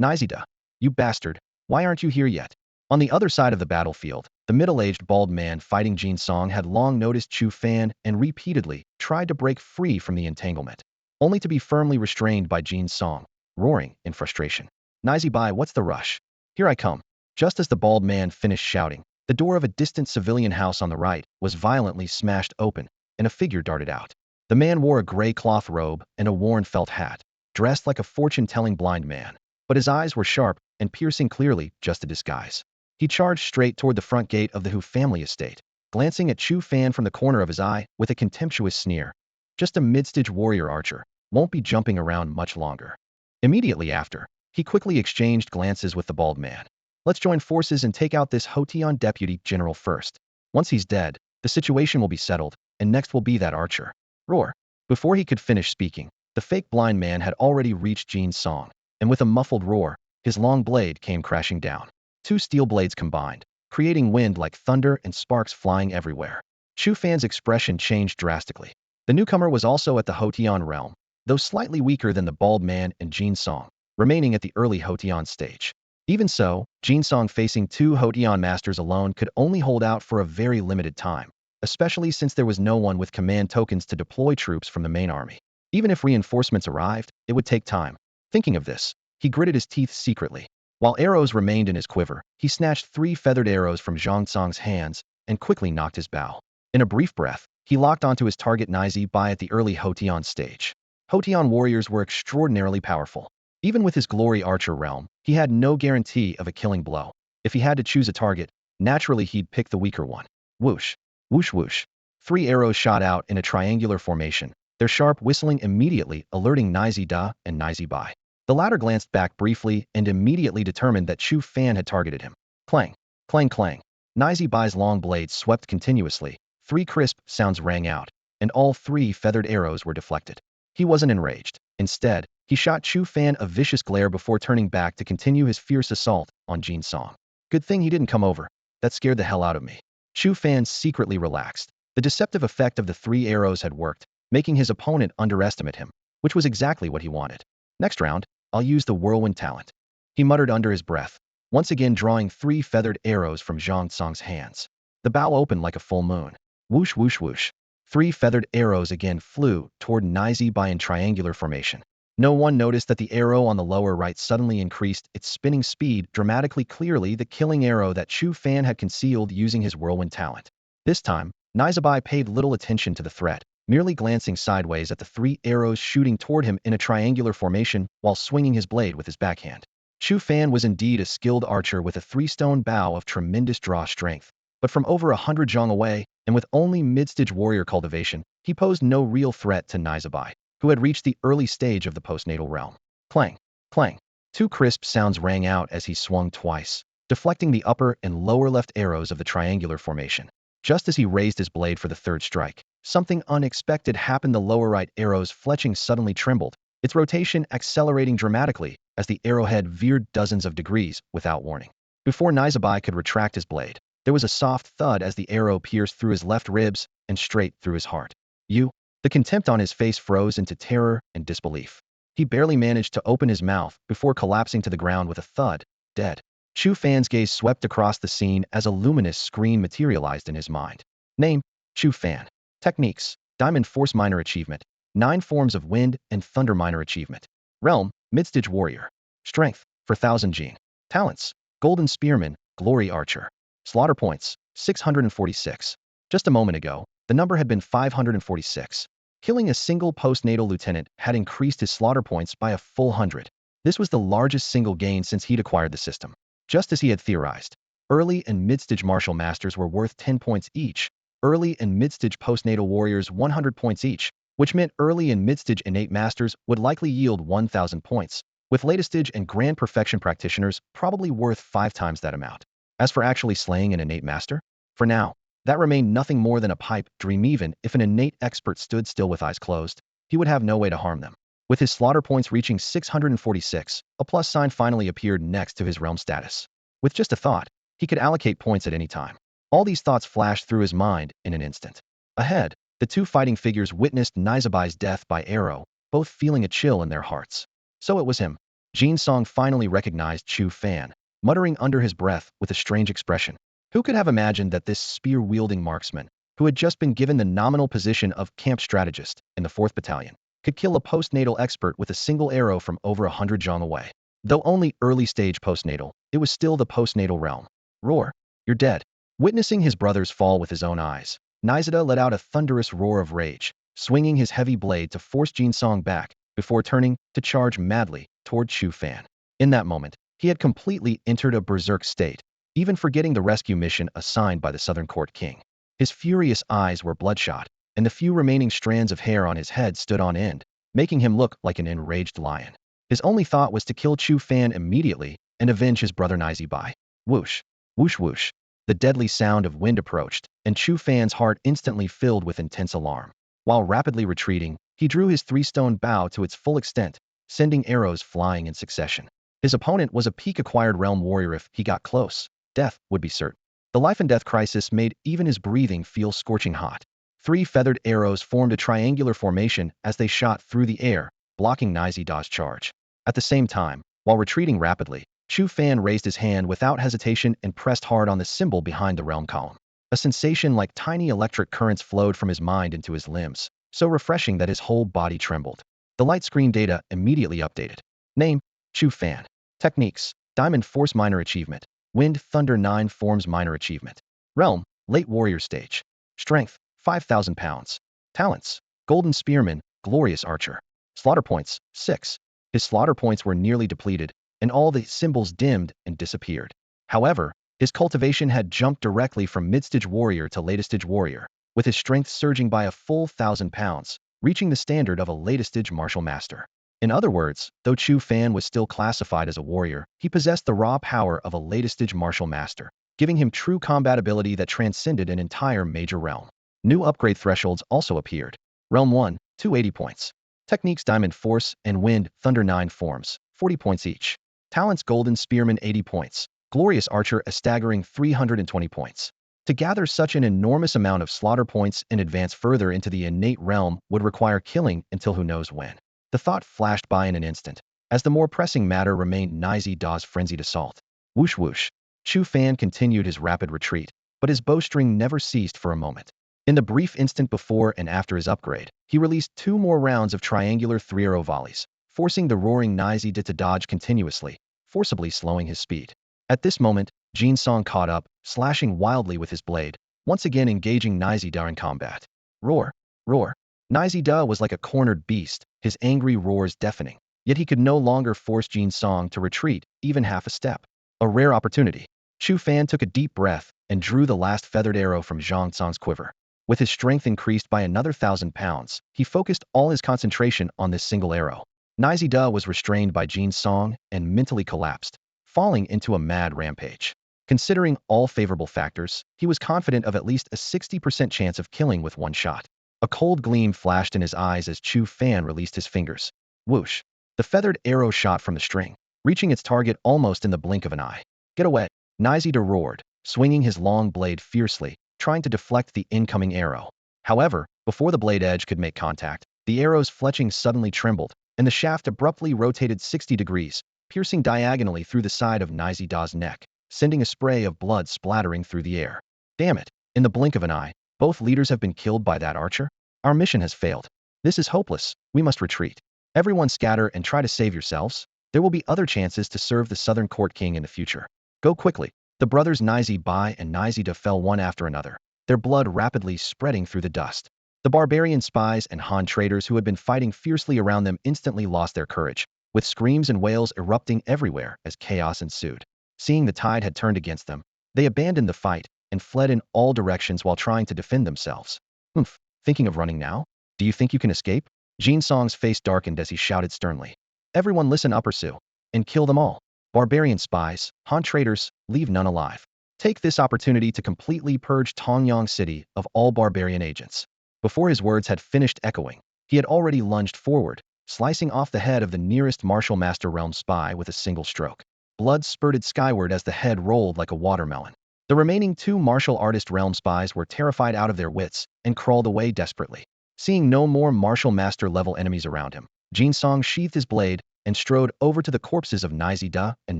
Nizida, you bastard, why aren't you here yet? On the other side of the battlefield, the middle-aged bald man fighting Jin Song had long noticed Chu Fan and repeatedly tried to break free from the entanglement, only to be firmly restrained by Jin Song, roaring in frustration. Nizibai, what's the rush? Here I come. Just as the bald man finished shouting, the door of a distant civilian house on the right was violently smashed open, and a figure darted out. The man wore a gray cloth robe and a worn felt hat, dressed like a fortune-telling blind man, but his eyes were sharp and piercing, clearly just a disguise. He charged straight toward the front gate of the Hu family estate, glancing at Chu Fan from the corner of his eye with a contemptuous sneer. Just a mid-stage warrior archer, won't be jumping around much longer. Immediately after, he quickly exchanged glances with the bald man. Let's join forces and take out this Hotian deputy general first. Once he's dead, the situation will be settled, and next will be that archer. Roar. Before he could finish speaking, the fake blind man had already reached Jin Song, and with a muffled roar, his long blade came crashing down. 2 steel blades combined, creating wind like thunder and sparks flying everywhere. Chu Fan's expression changed drastically. The newcomer was also at the Hotian realm, though slightly weaker than the bald man and Jin Song, remaining at the early Hotian stage. Even so, Jin Song facing 2 Hotian masters alone could only hold out for a very limited time, especially since there was no one with command tokens to deploy troops from the main army. Even if reinforcements arrived, it would take time. Thinking of this, he gritted his teeth secretly. While arrows remained in his quiver, he snatched 3 feathered arrows from Zhang Tsong's hands and quickly knocked his bow. In a brief breath, he locked onto his target Nizi Bai at the early Hotian stage. Hotian warriors were extraordinarily powerful. Even with his glory archer realm, he had no guarantee of a killing blow. If he had to choose a target, naturally he'd pick the weaker one. Whoosh, whoosh, whoosh. 3 arrows shot out in a triangular formation, their sharp whistling immediately alerting Nizi Da and Nizi Bai. The latter glanced back briefly and immediately determined that Chu Fan had targeted him. Clang, clang, clang. Nizi Bai's long blades swept continuously. 3 crisp sounds rang out, and all 3 feathered arrows were deflected. He wasn't enraged. Instead, he shot Chu Fan a vicious glare before turning back to continue his fierce assault on Jin Song. Good thing he didn't come over. That scared the hell out of me. Chu Fan secretly relaxed. The deceptive effect of the 3 arrows had worked, making his opponent underestimate him, which was exactly what he wanted. Next round, I'll use the whirlwind talent. He muttered under his breath, once again drawing 3 feathered arrows from Zhang Tsong's hands. The bow opened like a full moon. Whoosh, whoosh, whoosh. 3 feathered arrows again flew toward Nizi Bai in triangular formation. No one noticed that the arrow on the lower right suddenly increased its spinning speed dramatically, clearly the killing arrow that Chu Fan had concealed using his whirlwind talent. This time, Nizi Bai paid little attention to the threat, merely glancing sideways at the 3 arrows shooting toward him in a triangular formation while swinging his blade with his backhand. Chu Fan was indeed a skilled archer with a 3-stone bow of tremendous draw strength, but from over 100 zhang away, and with only mid-stage warrior cultivation, he posed no real threat to Nizi Bai, who had reached the early stage of the postnatal realm. Clang, clang. 2 crisp sounds rang out as he swung twice, deflecting the upper and lower left arrows of the triangular formation. Just as he raised his blade for the third strike, something unexpected happened. The lower right arrow's fletching suddenly trembled, its rotation accelerating dramatically as the arrowhead veered dozens of degrees without warning. Before Nizabai could retract his blade, there was a soft thud as the arrow pierced through his left ribs and straight through his heart. You? The contempt on his face froze into terror and disbelief. He barely managed to open his mouth before collapsing to the ground with a thud, dead. Chu Fan's gaze swept across the scene as a luminous screen materialized in his mind. Name: Chu Fan. Techniques: Diamond Force Minor Achievement. 9 forms of Wind and Thunder Minor Achievement. Realm: Midstage Warrior. Strength: 4000 gene. Talents: Golden Spearman, Glory Archer. Slaughter points: 646. Just a moment ago, the number had been 546. Killing a single postnatal lieutenant had increased his slaughter points by a full 100. This was the largest single gain since he'd acquired the system. Just as he had theorized, early and mid-stage martial masters were worth 10 points each, early and mid-stage postnatal warriors 100 points each, which meant early and mid-stage innate masters would likely yield 1,000 points, with latest-stage and grand perfection practitioners probably worth 5 times that amount. As for actually slaying an innate master, for now, that remained nothing more than a pipe dream. Even if an innate expert stood still with eyes closed, he would have no way to harm them. With his slaughter points reaching 646, a plus sign finally appeared next to his realm status. With just a thought, he could allocate points at any time. All these thoughts flashed through his mind in an instant. Ahead, the two fighting figures witnessed Nizabai's death by arrow, both feeling a chill in their hearts. So it was him. Jin Song finally recognized Chu Fan, muttering under his breath with a strange expression. Who could have imagined that this spear-wielding marksman, who had just been given the nominal position of camp strategist in the 4th Battalion, could kill a postnatal expert with a single arrow from over 100 jong away? Though only early-stage postnatal, it was still the postnatal realm. Roar! You're dead. Witnessing his brothers fall with his own eyes, Nizada let out a thunderous roar of rage, swinging his heavy blade to force Jin Song back, before turning to charge madly toward Chu Fan. In that moment, he had completely entered a berserk state, even forgetting the rescue mission assigned by the Southern Court King. His furious eyes were bloodshot, and the few remaining strands of hair on his head stood on end, making him look like an enraged lion. His only thought was to kill Chu Fan immediately and avenge his brother Nizabai. Whoosh! Whoosh whoosh! The deadly sound of wind approached, and Chu Fan's heart instantly filled with intense alarm. While rapidly retreating, he drew his 3-stone bow to its full extent, sending arrows flying in succession. His opponent was a peak-acquired realm warrior. If he got close, death would be certain. The life-and-death crisis made even his breathing feel scorching hot. 3 feathered arrows formed a triangular formation as they shot through the air, blocking Nizada's charge. At the same time, while retreating rapidly, Chu Fan raised his hand without hesitation and pressed hard on the symbol behind the realm column. A sensation like tiny electric currents flowed from his mind into his limbs, so refreshing that his whole body trembled. The light screen data immediately updated. Name: Chu Fan. Techniques: Diamond Force Minor Achievement. Wind Thunder 9 Forms Minor Achievement. Realm: Late Warrior Stage. Strength: 5,000 pounds. Talents: Golden Spearman, Glorious Archer. Slaughter points: 6. His slaughter points were nearly depleted, and all the symbols dimmed and disappeared. However, his cultivation had jumped directly from mid-stage warrior to latest-stage warrior, with his strength surging by a full 1,000 pounds, reaching the standard of a latest-stage martial master. In other words, though Chu Fan was still classified as a warrior, he possessed the raw power of a latest-stage martial master, giving him true combat ability that transcended an entire major realm. New upgrade thresholds also appeared. Realm 1, 280 points. Techniques: Diamond Force and Wind Thunder 9 forms, 40 points each. Talents: Golden Spearman 80 points. Glorious Archer a staggering 320 points. To gather such an enormous amount of slaughter points and advance further into the innate realm would require killing until who knows when. The thought flashed by in an instant, as the more pressing matter remained Nizada's frenzied assault. Whoosh whoosh! Chu Fan continued his rapid retreat, but his bowstring never ceased for a moment. In the brief instant before and after his upgrade, he released 2 more rounds of triangular 3-arrow volleys, forcing the roaring Nizada to dodge continuously, forcibly slowing his speed. At this moment, Jin Song caught up, slashing wildly with his blade, once again engaging Nizada in combat. Roar! Roar! Nizada was like a cornered beast, his angry roars deafening, yet he could no longer force Jin Song to retreat even half a step. A rare opportunity. Chu Fan took a deep breath and drew the last feathered arrow from Zhang Tsang's quiver. With his strength increased by another 1,000 pounds, he focused all his concentration on this single arrow. Nizada was restrained by Jin Song and mentally collapsed, falling into a mad rampage. Considering all favorable factors, he was confident of at least a 60% chance of killing with one shot. A cold gleam flashed in his eyes as Chu Fan released his fingers. Whoosh! The feathered arrow shot from the string, reaching its target almost in the blink of an eye. Get away! Nizida roared, swinging his long blade fiercely, trying to deflect the incoming arrow. However, before the blade edge could make contact, the arrow's fletching suddenly trembled, and the shaft abruptly rotated 60 degrees, piercing diagonally through the side of Nizida's neck, sending a spray of blood splattering through the air. Damn it! In the blink of an eye, both leaders have been killed by that archer? Our mission has failed. This is hopeless. We must retreat. Everyone scatter and try to save yourselves. There will be other chances to serve the Southern Court King in the future. Go quickly. The brothers Nizi Bai and Nizida fell one after another, their blood rapidly spreading through the dust. The barbarian spies and Han traders who had been fighting fiercely around them instantly lost their courage, with screams and wails erupting everywhere as chaos ensued. Seeing the tide had turned against them, they abandoned the fight and fled in all directions while trying to defend themselves. Humph, thinking of running now? Do you think you can escape? Jin Song's face darkened as he shouted sternly. Everyone listen up, pursue, and kill them all. Barbarian spies, Han traitors, leave none alive. Take this opportunity to completely purge Tongyang City of all barbarian agents. Before his words had finished echoing, he had already lunged forward, slicing off the head of the nearest martial master realm spy with a single stroke. Blood spurted skyward as the head rolled like a watermelon. The remaining two martial artist realm spies were terrified out of their wits and crawled away desperately. Seeing no more martial master level enemies around him, Jin Song sheathed his blade and strode over to the corpses of Nizida and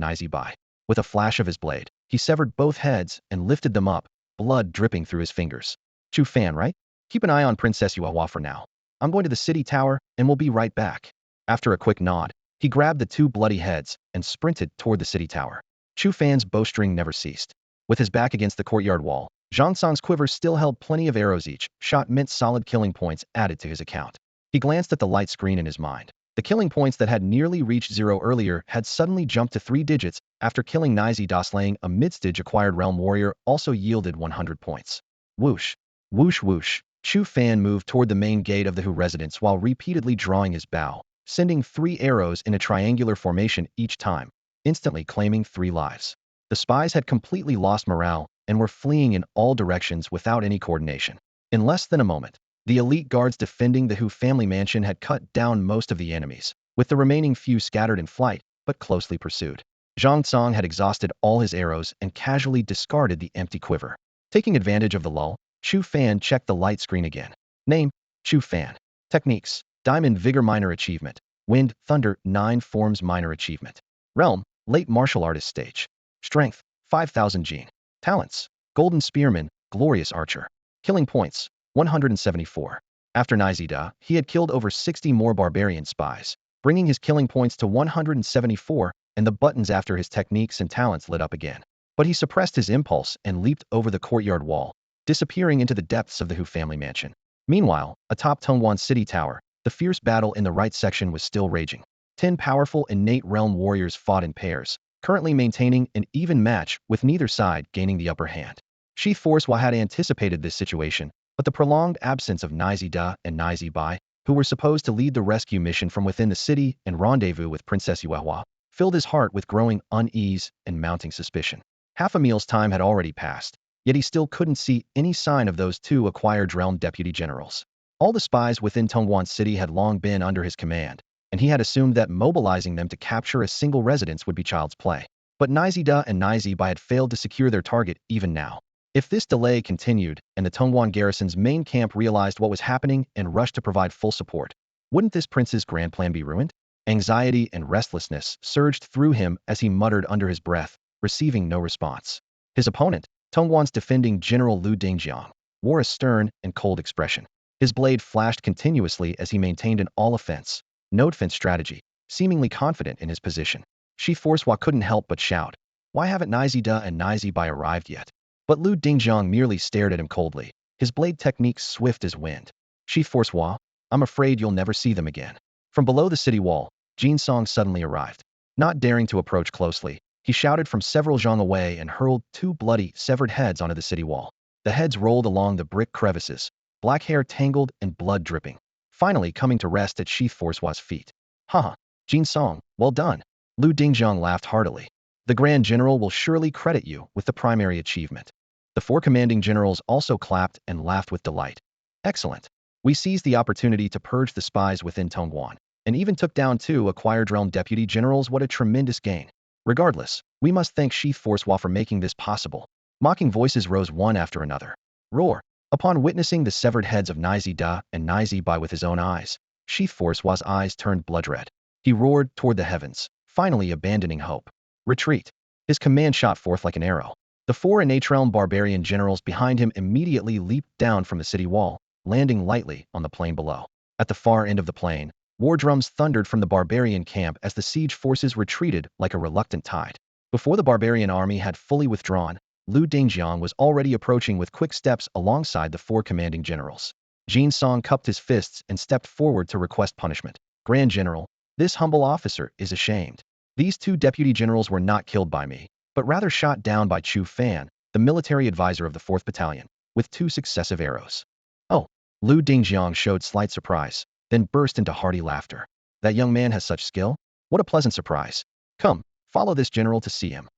Nizi Bai. With a flash of his blade, he severed both heads and lifted them up, blood dripping through his fingers. Chu Fan, right? Keep an eye on Princess Yuehua for now. I'm going to the city tower and we'll be right back. After a quick nod, he grabbed the two bloody heads and sprinted toward the city tower. Chu Fan's bowstring never ceased. With his back against the courtyard wall, Zhang Song's quiver still held plenty of arrows each, shot meant solid killing points added to his account. He glanced at the light screen in his mind. The killing points that had nearly reached 0 earlier had suddenly jumped to 3 digits after killing Nizi Da, slaying a mid-stage acquired realm warrior also yielded 100 points. Whoosh! Whoosh whoosh! Chu Fan moved toward the main gate of the Hu residence while repeatedly drawing his bow, sending 3 arrows in a triangular formation each time, instantly claiming 3 lives. The spies had completely lost morale and were fleeing in all directions without any coordination. In less than a moment, the elite guards defending the Hu family mansion had cut down most of the enemies, with the remaining few scattered in flight, but closely pursued. Zhang Song had exhausted all his arrows and casually discarded the empty quiver. Taking advantage of the lull, Chu Fan checked the light screen again. Name: Chu Fan. Techniques: Diamond Vigor Minor Achievement. Wind, Thunder, 9 Forms Minor Achievement. Realm: Late Martial Artist Stage. Strength: 5000 Gene. Talents: Golden Spearman, Glorious Archer. Killing points: 174. After Nizida, he had killed over 60 more barbarian spies, bringing his killing points to 174, and the buttons after his techniques and talents lit up again. But he suppressed his impulse and leaped over the courtyard wall, disappearing into the depths of the Hu family mansion. Meanwhile, atop Tongwan City Tower, the fierce battle in the right section was still raging. 10 powerful innate realm warriors fought in pairs, currently maintaining an even match with neither side gaining the upper hand. Shi Forcehua had anticipated this situation, but the prolonged absence of Nizida and Nizi Bai, who were supposed to lead the rescue mission from within the city and rendezvous with Princess Yuehua, filled his heart with growing unease and mounting suspicion. Half a meal's time had already passed, yet he still couldn't see any sign of those 2 acquired realm deputy generals. All the spies within Tongwan City had long been under his command, and he had assumed that mobilizing them to capture a single residence would be child's play. But Nizida and Nizi Bai had failed to secure their target even now. If this delay continued and the Tongwan garrison's main camp realized what was happening and rushed to provide full support, wouldn't this prince's grand plan be ruined? Anxiety and restlessness surged through him as he muttered under his breath, receiving no response. His opponent, Tongwan's defending General Lu Dingjiang, wore a stern and cold expression. His blade flashed continuously as he maintained an all-offense, no-defense strategy, seemingly confident in his position. Shi Forcehua couldn't help but shout, "Why haven't Nizida and Nizi Bai arrived yet?" But Lu Dingjiang merely stared at him coldly, his blade technique swift as wind. "Shi Forcehua, I'm afraid you'll never see them again." From below the city wall, Jin Song suddenly arrived. Not daring to approach closely, he shouted from several zhang away and hurled 2 bloody, severed heads onto the city wall. The heads rolled along the brick crevices, black hair tangled and blood dripping, finally coming to rest at Shi Forcehua's feet. "Haha, Jin Song, well done." Lu Dingjiang laughed heartily. The Grand General will surely credit you with the primary achievement. The 4 commanding generals also clapped and laughed with delight. Excellent. We seized the opportunity to purge the spies within Tongguan, and even took down 2 acquired realm deputy generals. What a tremendous gain. Regardless, we must thank Chief Forcehua for making this possible. Mocking voices rose one after another. Roar. Upon witnessing the severed heads of Nizi Da and Nizi Bai with his own eyes, Chief Forcehua's eyes turned blood-red. He roared toward the heavens, finally abandoning hope. Retreat. His command shot forth like an arrow. The 4 innate realm barbarian generals behind him immediately leaped down from the city wall, landing lightly on the plain below. At the far end of the plain, war drums thundered from the barbarian camp as the siege forces retreated like a reluctant tide. Before the barbarian army had fully withdrawn, Lu Dingjiang was already approaching with quick steps alongside the 4 commanding generals. Jin Song cupped his fists and stepped forward to request punishment. Grand General, this humble officer is ashamed. These 2 deputy generals were not killed by me, but rather shot down by Chu Fan, the military advisor of the 4th Battalion, with 2 successive arrows. Oh, Lu Dingjiang showed slight surprise, then burst into hearty laughter. That young man has such skill? What a pleasant surprise. Come, follow this general to see him.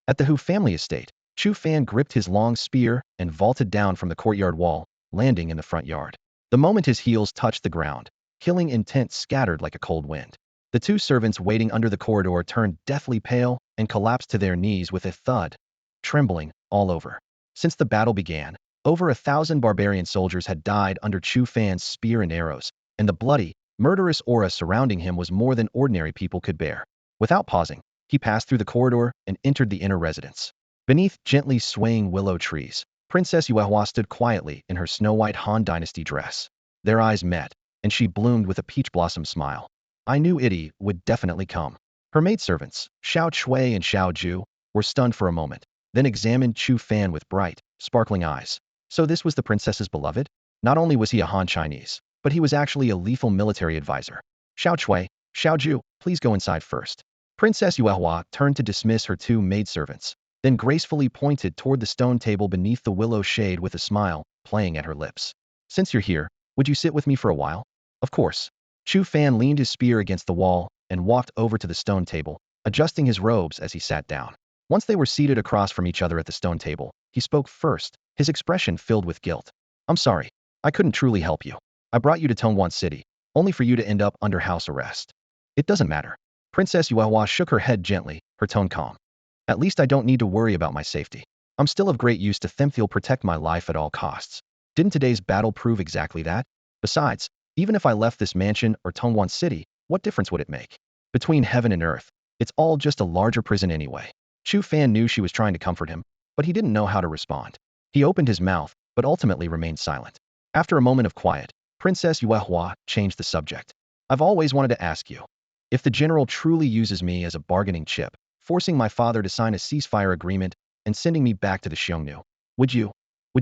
At the Hu family estate, Chu Fan gripped his long spear and vaulted down from the courtyard wall, landing in the front yard. The moment his heels touched the ground, killing intent scattered like a cold wind. The 2 servants waiting under the corridor turned deathly pale and collapsed to their knees with a thud, trembling all over. Since the battle began, over 1,000 barbarian soldiers had died under Chu Fan's spear and arrows, and the bloody, murderous aura surrounding him was more than ordinary people could bear. Without pausing, he passed through the corridor and entered the inner residence. Beneath gently swaying willow trees, Princess Yuehua stood quietly in her snow-white Han Dynasty dress. Their eyes met, and she bloomed with a peach blossom smile. I knew Idi would definitely come. Her maidservants, Xiao Chui and Xiao Ju, were stunned for a moment, then examined Chu Fan with bright, sparkling eyes. So this was the princess's beloved? Not only was he a Han Chinese, but he was actually a lethal military advisor. Xiao Chui, Xiao Ju, please go inside first. Princess Yuehua turned to dismiss her 2 maidservants, then gracefully pointed toward the stone table beneath the willow shade with a smile playing at her lips. Since you're here, would you sit with me for a while? Of course. Chu Fan leaned his spear against the wall and walked over to the stone table, adjusting his robes as he sat down. Once they were seated across from each other at the stone table, he spoke first, his expression filled with guilt. I'm sorry. I couldn't truly help you. I brought you to Tongguan City, only for you to end up under house arrest. It doesn't matter. Princess Yuehua shook her head gently, her tone calm. At least I don't need to worry about my safety. I'm still of great use to Themthiel protect my life at all costs. Didn't today's battle prove exactly that? Besides, even if I left this mansion or Tongguan City, what difference would it make? Between heaven and earth, it's all just a larger prison anyway. Chu Fan knew she was trying to comfort him, but he didn't know how to respond. He opened his mouth, but ultimately remained silent. After a moment of quiet, Princess Yuehua changed the subject. I've always wanted to ask you, if the general truly uses me as a bargaining chip, forcing my father to sign a ceasefire agreement and sending me back to the Xiongnu, would you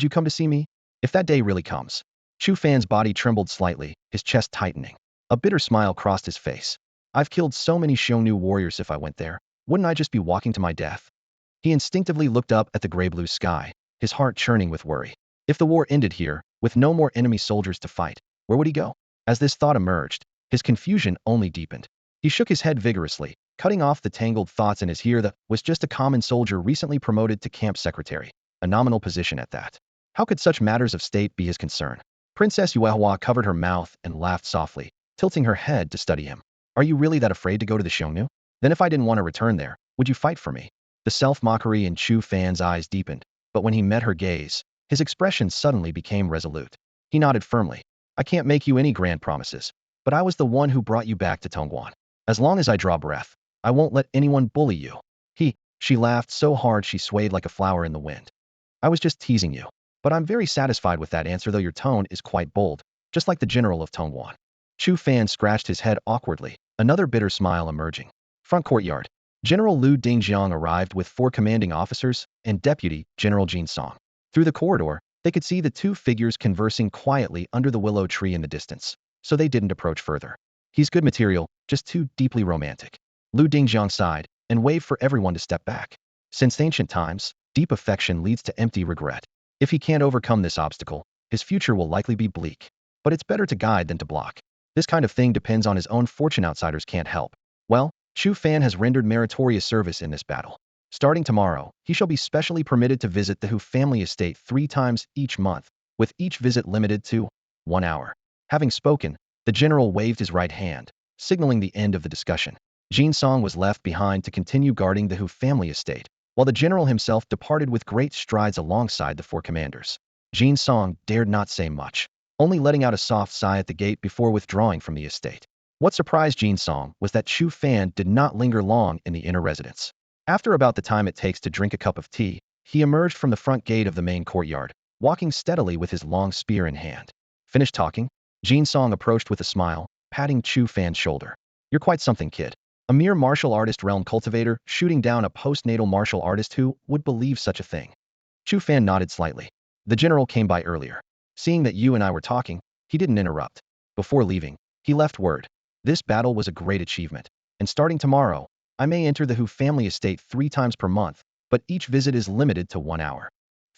come to see me? If that day really comes. Chu Fan's body trembled slightly, his chest tightening. A bitter smile crossed his face. I've killed so many Xiongnu warriors. If I went there, wouldn't I just be walking to my death? He instinctively looked up at the gray-blue sky, his heart churning with worry. If the war ended here, with no more enemy soldiers to fight, where would he go? As this thought emerged, his confusion only deepened. He shook his head vigorously, cutting off the tangled thoughts in his ear. That was just a common soldier recently promoted to camp secretary, a nominal position at that. How could such matters of state be his concern? Princess Yuehua covered her mouth and laughed softly, tilting her head to study him. Are you really that afraid to go to the Xiongnu? Then if I didn't want to return there, would you fight for me? The self-mockery in Chu Fan's eyes deepened, but when he met her gaze, his expression suddenly became resolute. He nodded firmly. I can't make you any grand promises, but I was the one who brought you back to Tongguan. As long as I draw breath, I won't let anyone bully you. She laughed so hard she swayed like a flower in the wind. I was just teasing you. But I'm very satisfied with that answer, though your tone is quite bold, just like the general of Tongguan. Chu Fan scratched his head awkwardly, another bitter smile emerging. Front courtyard. General Lu Dingjiang arrived with 4 commanding officers and Deputy General Jin Song. Through the corridor, they could see the 2 figures conversing quietly under the willow tree in the distance, so they didn't approach further. He's good material, just too deeply romantic. Lu Dingjiang sighed and waved for everyone to step back. Since ancient times, deep affection leads to empty regret. If he can't overcome this obstacle, his future will likely be bleak. But it's better to guide than to block. This kind of thing depends on his own fortune. Outsiders can't help. Well, Chu Fan has rendered meritorious service in this battle. Starting tomorrow, he shall be specially permitted to visit the Hu family estate 3 times each month, with each visit limited to 1 hour. Having spoken, the general waved his right hand, signaling the end of the discussion. Jin Song was left behind to continue guarding the Hu family estate, while the general himself departed with great strides alongside the 4 commanders. Jin Song dared not say much, only letting out a soft sigh at the gate before withdrawing from the estate. What surprised Jin Song was that Chu Fan did not linger long in the inner residence. After about the time it takes to drink a cup of tea, he emerged from the front gate of the main courtyard, walking steadily with his long spear in hand. Finished talking? Jin Song approached with a smile, patting Chu Fan's shoulder. You're quite something, kid. A mere martial artist realm cultivator shooting down a postnatal martial artist who would believe such a thing. Chu Fan nodded slightly. The general came by earlier. Seeing that you and I were talking, he didn't interrupt. Before leaving, he left word. This battle was a great achievement, and starting tomorrow, I may enter the Hu family estate 3 times per month, but each visit is limited to 1 hour.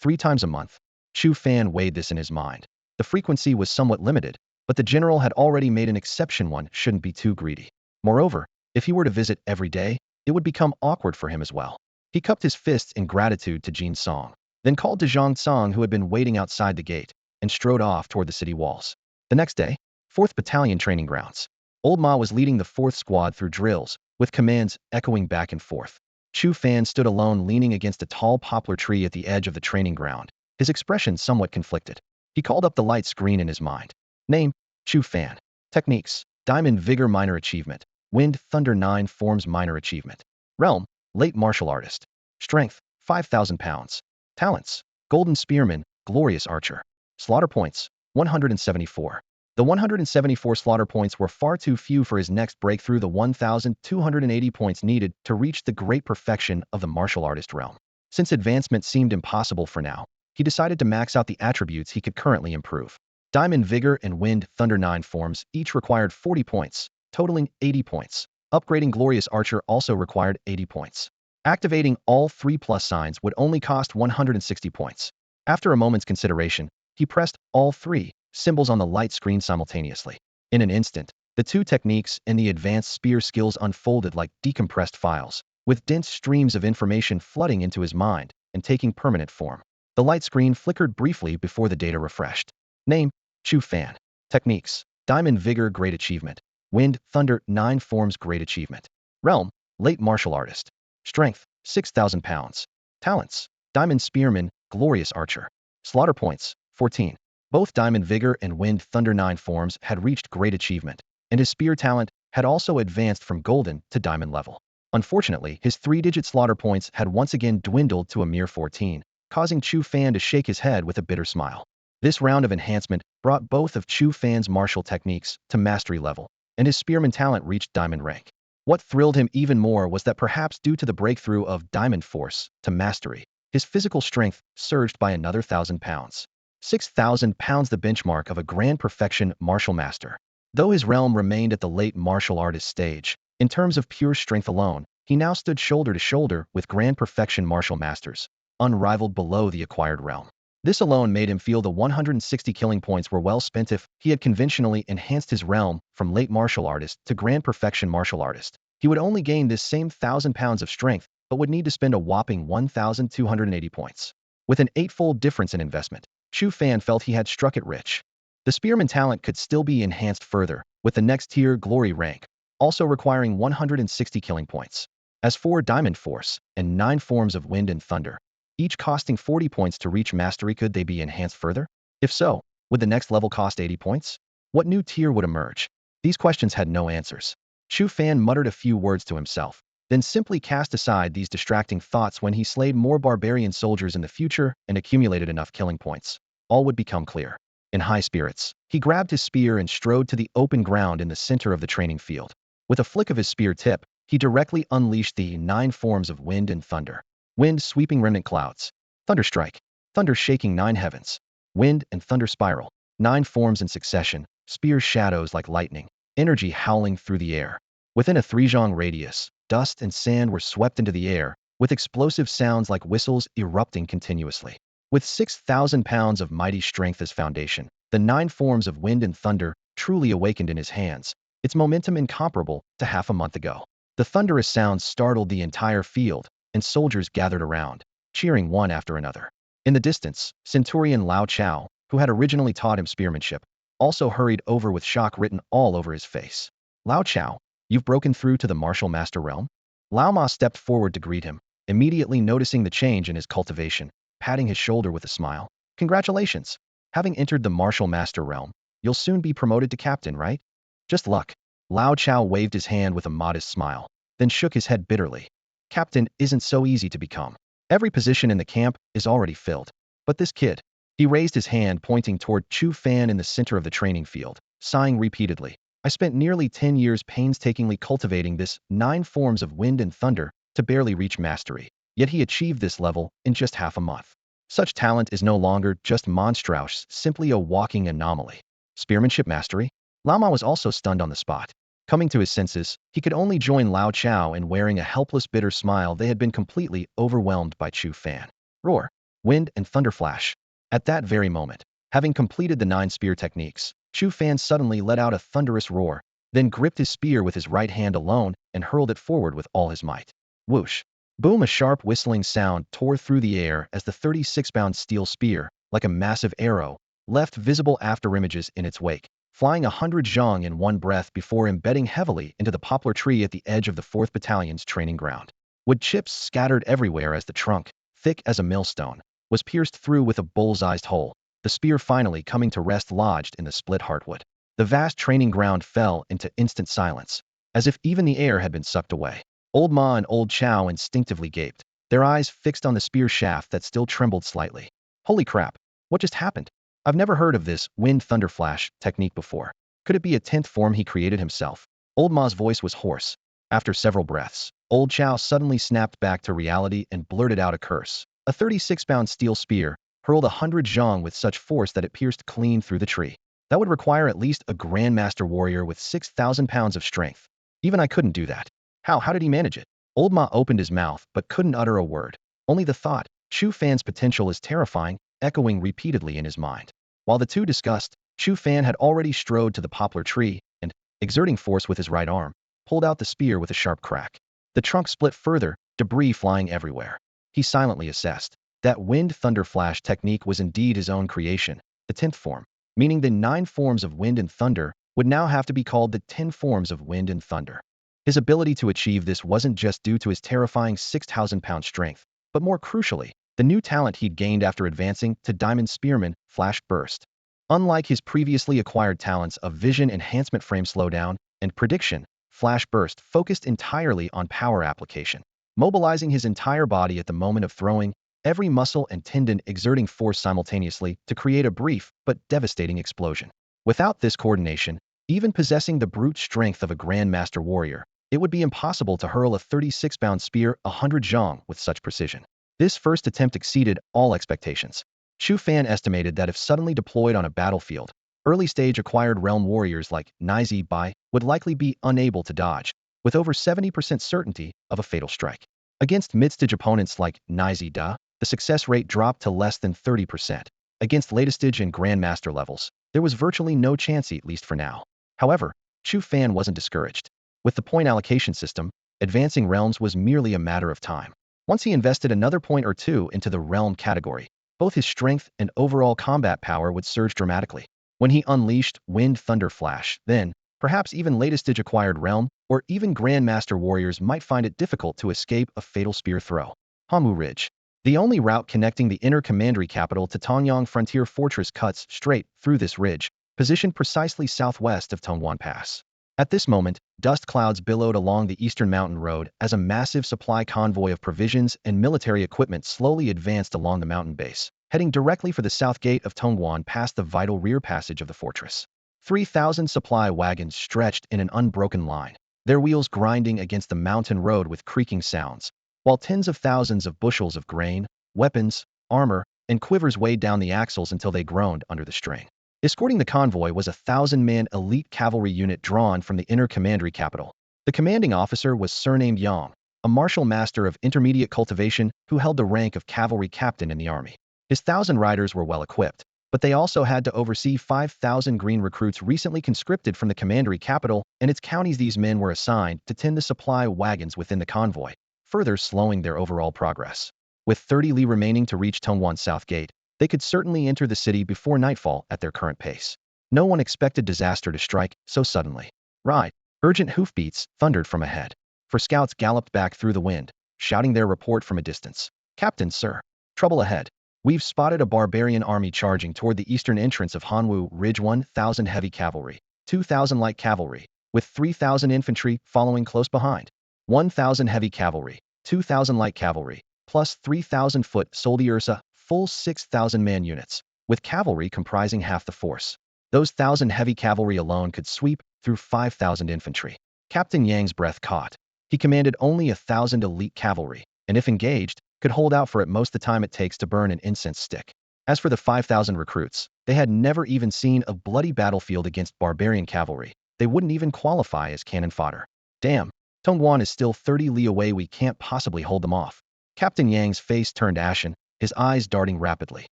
3 times a month. Chu Fan weighed this in his mind. The frequency was somewhat limited, but the general had already made an exception. One shouldn't be too greedy. Moreover, if he were to visit every day, it would become awkward for him as well. He cupped his fists in gratitude to Jin Song, then called to Zhang Song, who had been waiting outside the gate, and strode off toward the city walls. The next day, 4th Battalion Training Grounds. Old Ma was leading the 4th Squad through drills, with commands echoing back and forth. Chu Fan stood alone leaning against a tall poplar tree at the edge of the training ground, his expression somewhat conflicted. He called up the light screen in his mind. Name, Chu Fan. Techniques, Diamond Vigor Minor Achievement. Wind Thunder 9 Forms Minor Achievement. Realm, Late Martial Artist. Strength, 5,000 pounds. Talents, Golden Spearman, Glorious Archer. Slaughter points, 174. The 174 slaughter points were far too few for his next breakthrough, the 1,280 points needed to reach the great perfection of the martial artist realm. Since advancement seemed impossible for now, he decided to max out the attributes he could currently improve. Diamond Vigor and Wind Thunder 9 forms each required 40 points, totaling 80 points. Upgrading Glorious Archer also required 80 points. Activating all 3 plus signs would only cost 160 points. After a moment's consideration, he pressed all 3 symbols on the light screen simultaneously. In an instant, the 2 techniques and the advanced spear skills unfolded like decompressed files, with dense streams of information flooding into his mind and taking permanent form. The light screen flickered briefly before the data refreshed. Name, Chu Fan. Techniques, Diamond Vigor Great Achievement. Wind Thunder 9 Forms Great Achievement. Realm, Late Martial Artist. Strength, 6,000 pounds. Talents, Diamond Spearman, Glorious Archer. Slaughter points, 14. Both Diamond Vigor and Wind Thunder 9 forms had reached great achievement, and his spear talent had also advanced from golden to diamond level. Unfortunately, his 3-digit slaughter points had once again dwindled to a mere 14, causing Chu Fan to shake his head with a bitter smile. This round of enhancement brought both of Chu Fan's martial techniques to mastery level, and his spearman talent reached diamond rank. What thrilled him even more was that perhaps due to the breakthrough of Diamond Force to mastery, his physical strength surged by another 1,000 pounds. 6,000 pounds, the benchmark of a grand perfection martial master. Though his realm remained at the late martial artist stage, in terms of pure strength alone, he now stood shoulder to shoulder with grand perfection martial masters, unrivaled below the acquired realm. This alone made him feel the 160 killing points were well spent if he had conventionally enhanced his realm from late martial artist to grand perfection martial artist. He would only gain this same 1,000 pounds of strength, but would need to spend a whopping 1,280 points. With an 8-fold difference in investment, Chu Fan felt he had struck it rich. The spearman talent could still be enhanced further, with the next tier glory rank, also requiring 160 killing points. As for Diamond Force and 9 forms of Wind and Thunder, each costing 40 points to reach mastery, could they be enhanced further? If so, would the next level cost 80 points? What new tier would emerge? These questions had no answers. Chu Fan muttered a few words to himself, then simply cast aside these distracting thoughts. When he slayed more barbarian soldiers in the future and accumulated enough killing points, all would become clear. In high spirits, he grabbed his spear and strode to the open ground in the center of the training field. With a flick of his spear tip, he directly unleashed the 9 forms of Wind and Thunder. Wind sweeping remnant clouds. Thunder strike. Thunder shaking 9 heavens. Wind and thunder spiral. 9 forms in succession. Spear shadows like lightning. Energy howling through the air. Within a 3-zhang radius, dust and sand were swept into the air, with explosive sounds like whistles erupting continuously. With 6,000 pounds of mighty strength as foundation, the 9 forms of Wind and Thunder truly awakened in his hands, its momentum incomparable to half a month ago. The thunderous sounds startled the entire field, and soldiers gathered around, cheering one after another. In the distance, Centurion Lao Chao, who had originally taught him spearmanship, also hurried over with shock written all over his face. Lao Chao, you've broken through to the martial master realm? Lao Ma stepped forward to greet him, immediately noticing the change in his cultivation, patting his shoulder with a smile. Congratulations! Having entered the martial master realm, you'll soon be promoted to captain, right? Just luck. Lao Chao waved his hand with a modest smile, then shook his head bitterly. Captain isn't so easy to become. Every position in the camp is already filled. But this kid. He raised his hand pointing toward Chu Fan in the center of the training field, sighing repeatedly. I spent nearly 10 years painstakingly cultivating this 9 forms of wind and thunder to barely reach mastery. Yet he achieved this level in just half a month. Such talent is no longer just monstrous, simply a walking anomaly. Spearmanship mastery? Lama was also stunned on the spot. Coming to his senses, he could only join Lao Chao in wearing a helpless bitter smile. They had been completely overwhelmed by Chu Fan. Roar, wind and thunder flash. At that very moment, having completed the 9 spear techniques, Chu Fan suddenly let out a thunderous roar, then gripped his spear with his right hand alone and hurled it forward with all his might. Whoosh! Boom! A sharp whistling sound tore through the air as the 36-pound steel spear, like a massive arrow, left visible afterimages in its wake, flying 100 zhang in one breath before embedding heavily into the poplar tree at the edge of the 4th Battalion's training ground. Wood chips scattered everywhere as the trunk, thick as a millstone, was pierced through with a bull's-eyed hole, the spear finally coming to rest lodged in the split heartwood. The vast training ground fell into instant silence, as if even the air had been sucked away. Old Ma and Old Chow instinctively gaped, their eyes fixed on the spear shaft that still trembled slightly. Holy crap, what just happened? I've never heard of this wind thunder flash technique before. Could it be a 10th form he created himself? Old Ma's voice was hoarse. After several breaths, Old Chow suddenly snapped back to reality and blurted out a curse. A 36-pound steel spear hurled 100 zhang with such force that it pierced clean through the tree. That would require at least a grandmaster warrior with 6,000 pounds of strength. Even I couldn't do that. How did he manage it? Old Ma opened his mouth but couldn't utter a word. Only the thought, Chu Fan's potential is terrifying, echoing repeatedly in his mind. While the two discussed, Chu Fan had already strode to the poplar tree and, exerting force with his right arm, pulled out the spear with a sharp crack. The trunk split further, debris flying everywhere. He silently assessed. That wind thunder flash technique was indeed his own creation, the 10th form, meaning the 9 forms of wind and thunder would now have to be called the 10 forms of wind and thunder. His ability to achieve this wasn't just due to his terrifying 6,000-pound strength, but more crucially, the new talent he'd gained after advancing to Diamond Spearman, Flash Burst. Unlike his previously acquired talents of Vision Enhancement, Frame Slowdown, and Prediction, Flash Burst focused entirely on power application, mobilizing his entire body at the moment of throwing, every muscle and tendon exerting force simultaneously to create a brief but devastating explosion. Without this coordination, even possessing the brute strength of a Grandmaster warrior, it would be impossible to hurl a 36-pound spear 100 zhang with such precision. This first attempt exceeded all expectations. Chu Fan estimated that if suddenly deployed on a battlefield, early-stage acquired realm warriors like Nizi Bai would likely be unable to dodge, with over 70% certainty of a fatal strike. Against mid-stage opponents like Nizi Da, the success rate dropped to less than 30%. Against latest-stage and Grandmaster levels, there was virtually no chance, at least for now. However, Chu Fan wasn't discouraged. With the point allocation system, advancing realms was merely a matter of time. Once he invested another point or two into the realm category, both his strength and overall combat power would surge dramatically. When he unleashed Wind Thunder Flash, then, perhaps even latest-stage acquired realm, or even Grandmaster warriors might find it difficult to escape a fatal spear throw. Hamu Ridge. The only route connecting the inner commandery capital to Tongyang Frontier Fortress cuts straight through this ridge, positioned precisely southwest of Tongguan Pass. At this moment, dust clouds billowed along the eastern mountain road as a massive supply convoy of provisions and military equipment slowly advanced along the mountain base, heading directly for the south gate of Tongguan past the vital rear passage of the fortress. 3,000 supply wagons stretched in an unbroken line, their wheels grinding against the mountain road with creaking sounds, while tens of thousands of bushels of grain, weapons, armor, and quivers weighed down the axles until they groaned under the strain. Escorting the convoy was a 1,000-man elite cavalry unit drawn from the inner commandery capital. The commanding officer was surnamed Yang, a martial master of intermediate cultivation who held the rank of cavalry captain in the army. His 1,000 riders were well equipped, but they also had to oversee 5,000 green recruits recently conscripted from the commandery capital and its counties. These men were assigned to tend the supply wagons within the convoy, further slowing their overall progress. With 30 li remaining to reach Tongwan's south gate, they could certainly enter the city before nightfall at their current pace. No one expected disaster to strike so suddenly. Right. Urgent hoofbeats thundered from ahead. For scouts galloped back through the wind, shouting their report from a distance. Captain, sir. Trouble ahead. We've spotted a barbarian army charging toward the eastern entrance of Hanwu Ridge. 1,000 heavy cavalry, 2,000 light cavalry, with 3,000 infantry following close behind. 1,000 heavy cavalry, 2,000 light cavalry, plus 3,000 foot soldiers, a full 6,000 man units, with cavalry comprising half the force. Those 1,000 heavy cavalry alone could sweep through 5,000 infantry. Captain Yang's breath caught. He commanded only 1,000 elite cavalry, and if engaged, could hold out for at most the time it takes to burn an incense stick. As for the 5,000 recruits, they had never even seen a bloody battlefield against barbarian cavalry. They wouldn't even qualify as cannon fodder. Damn, Tongwan is still 30 li away. We can't possibly hold them off. Captain Yang's face turned ashen, his eyes darting rapidly.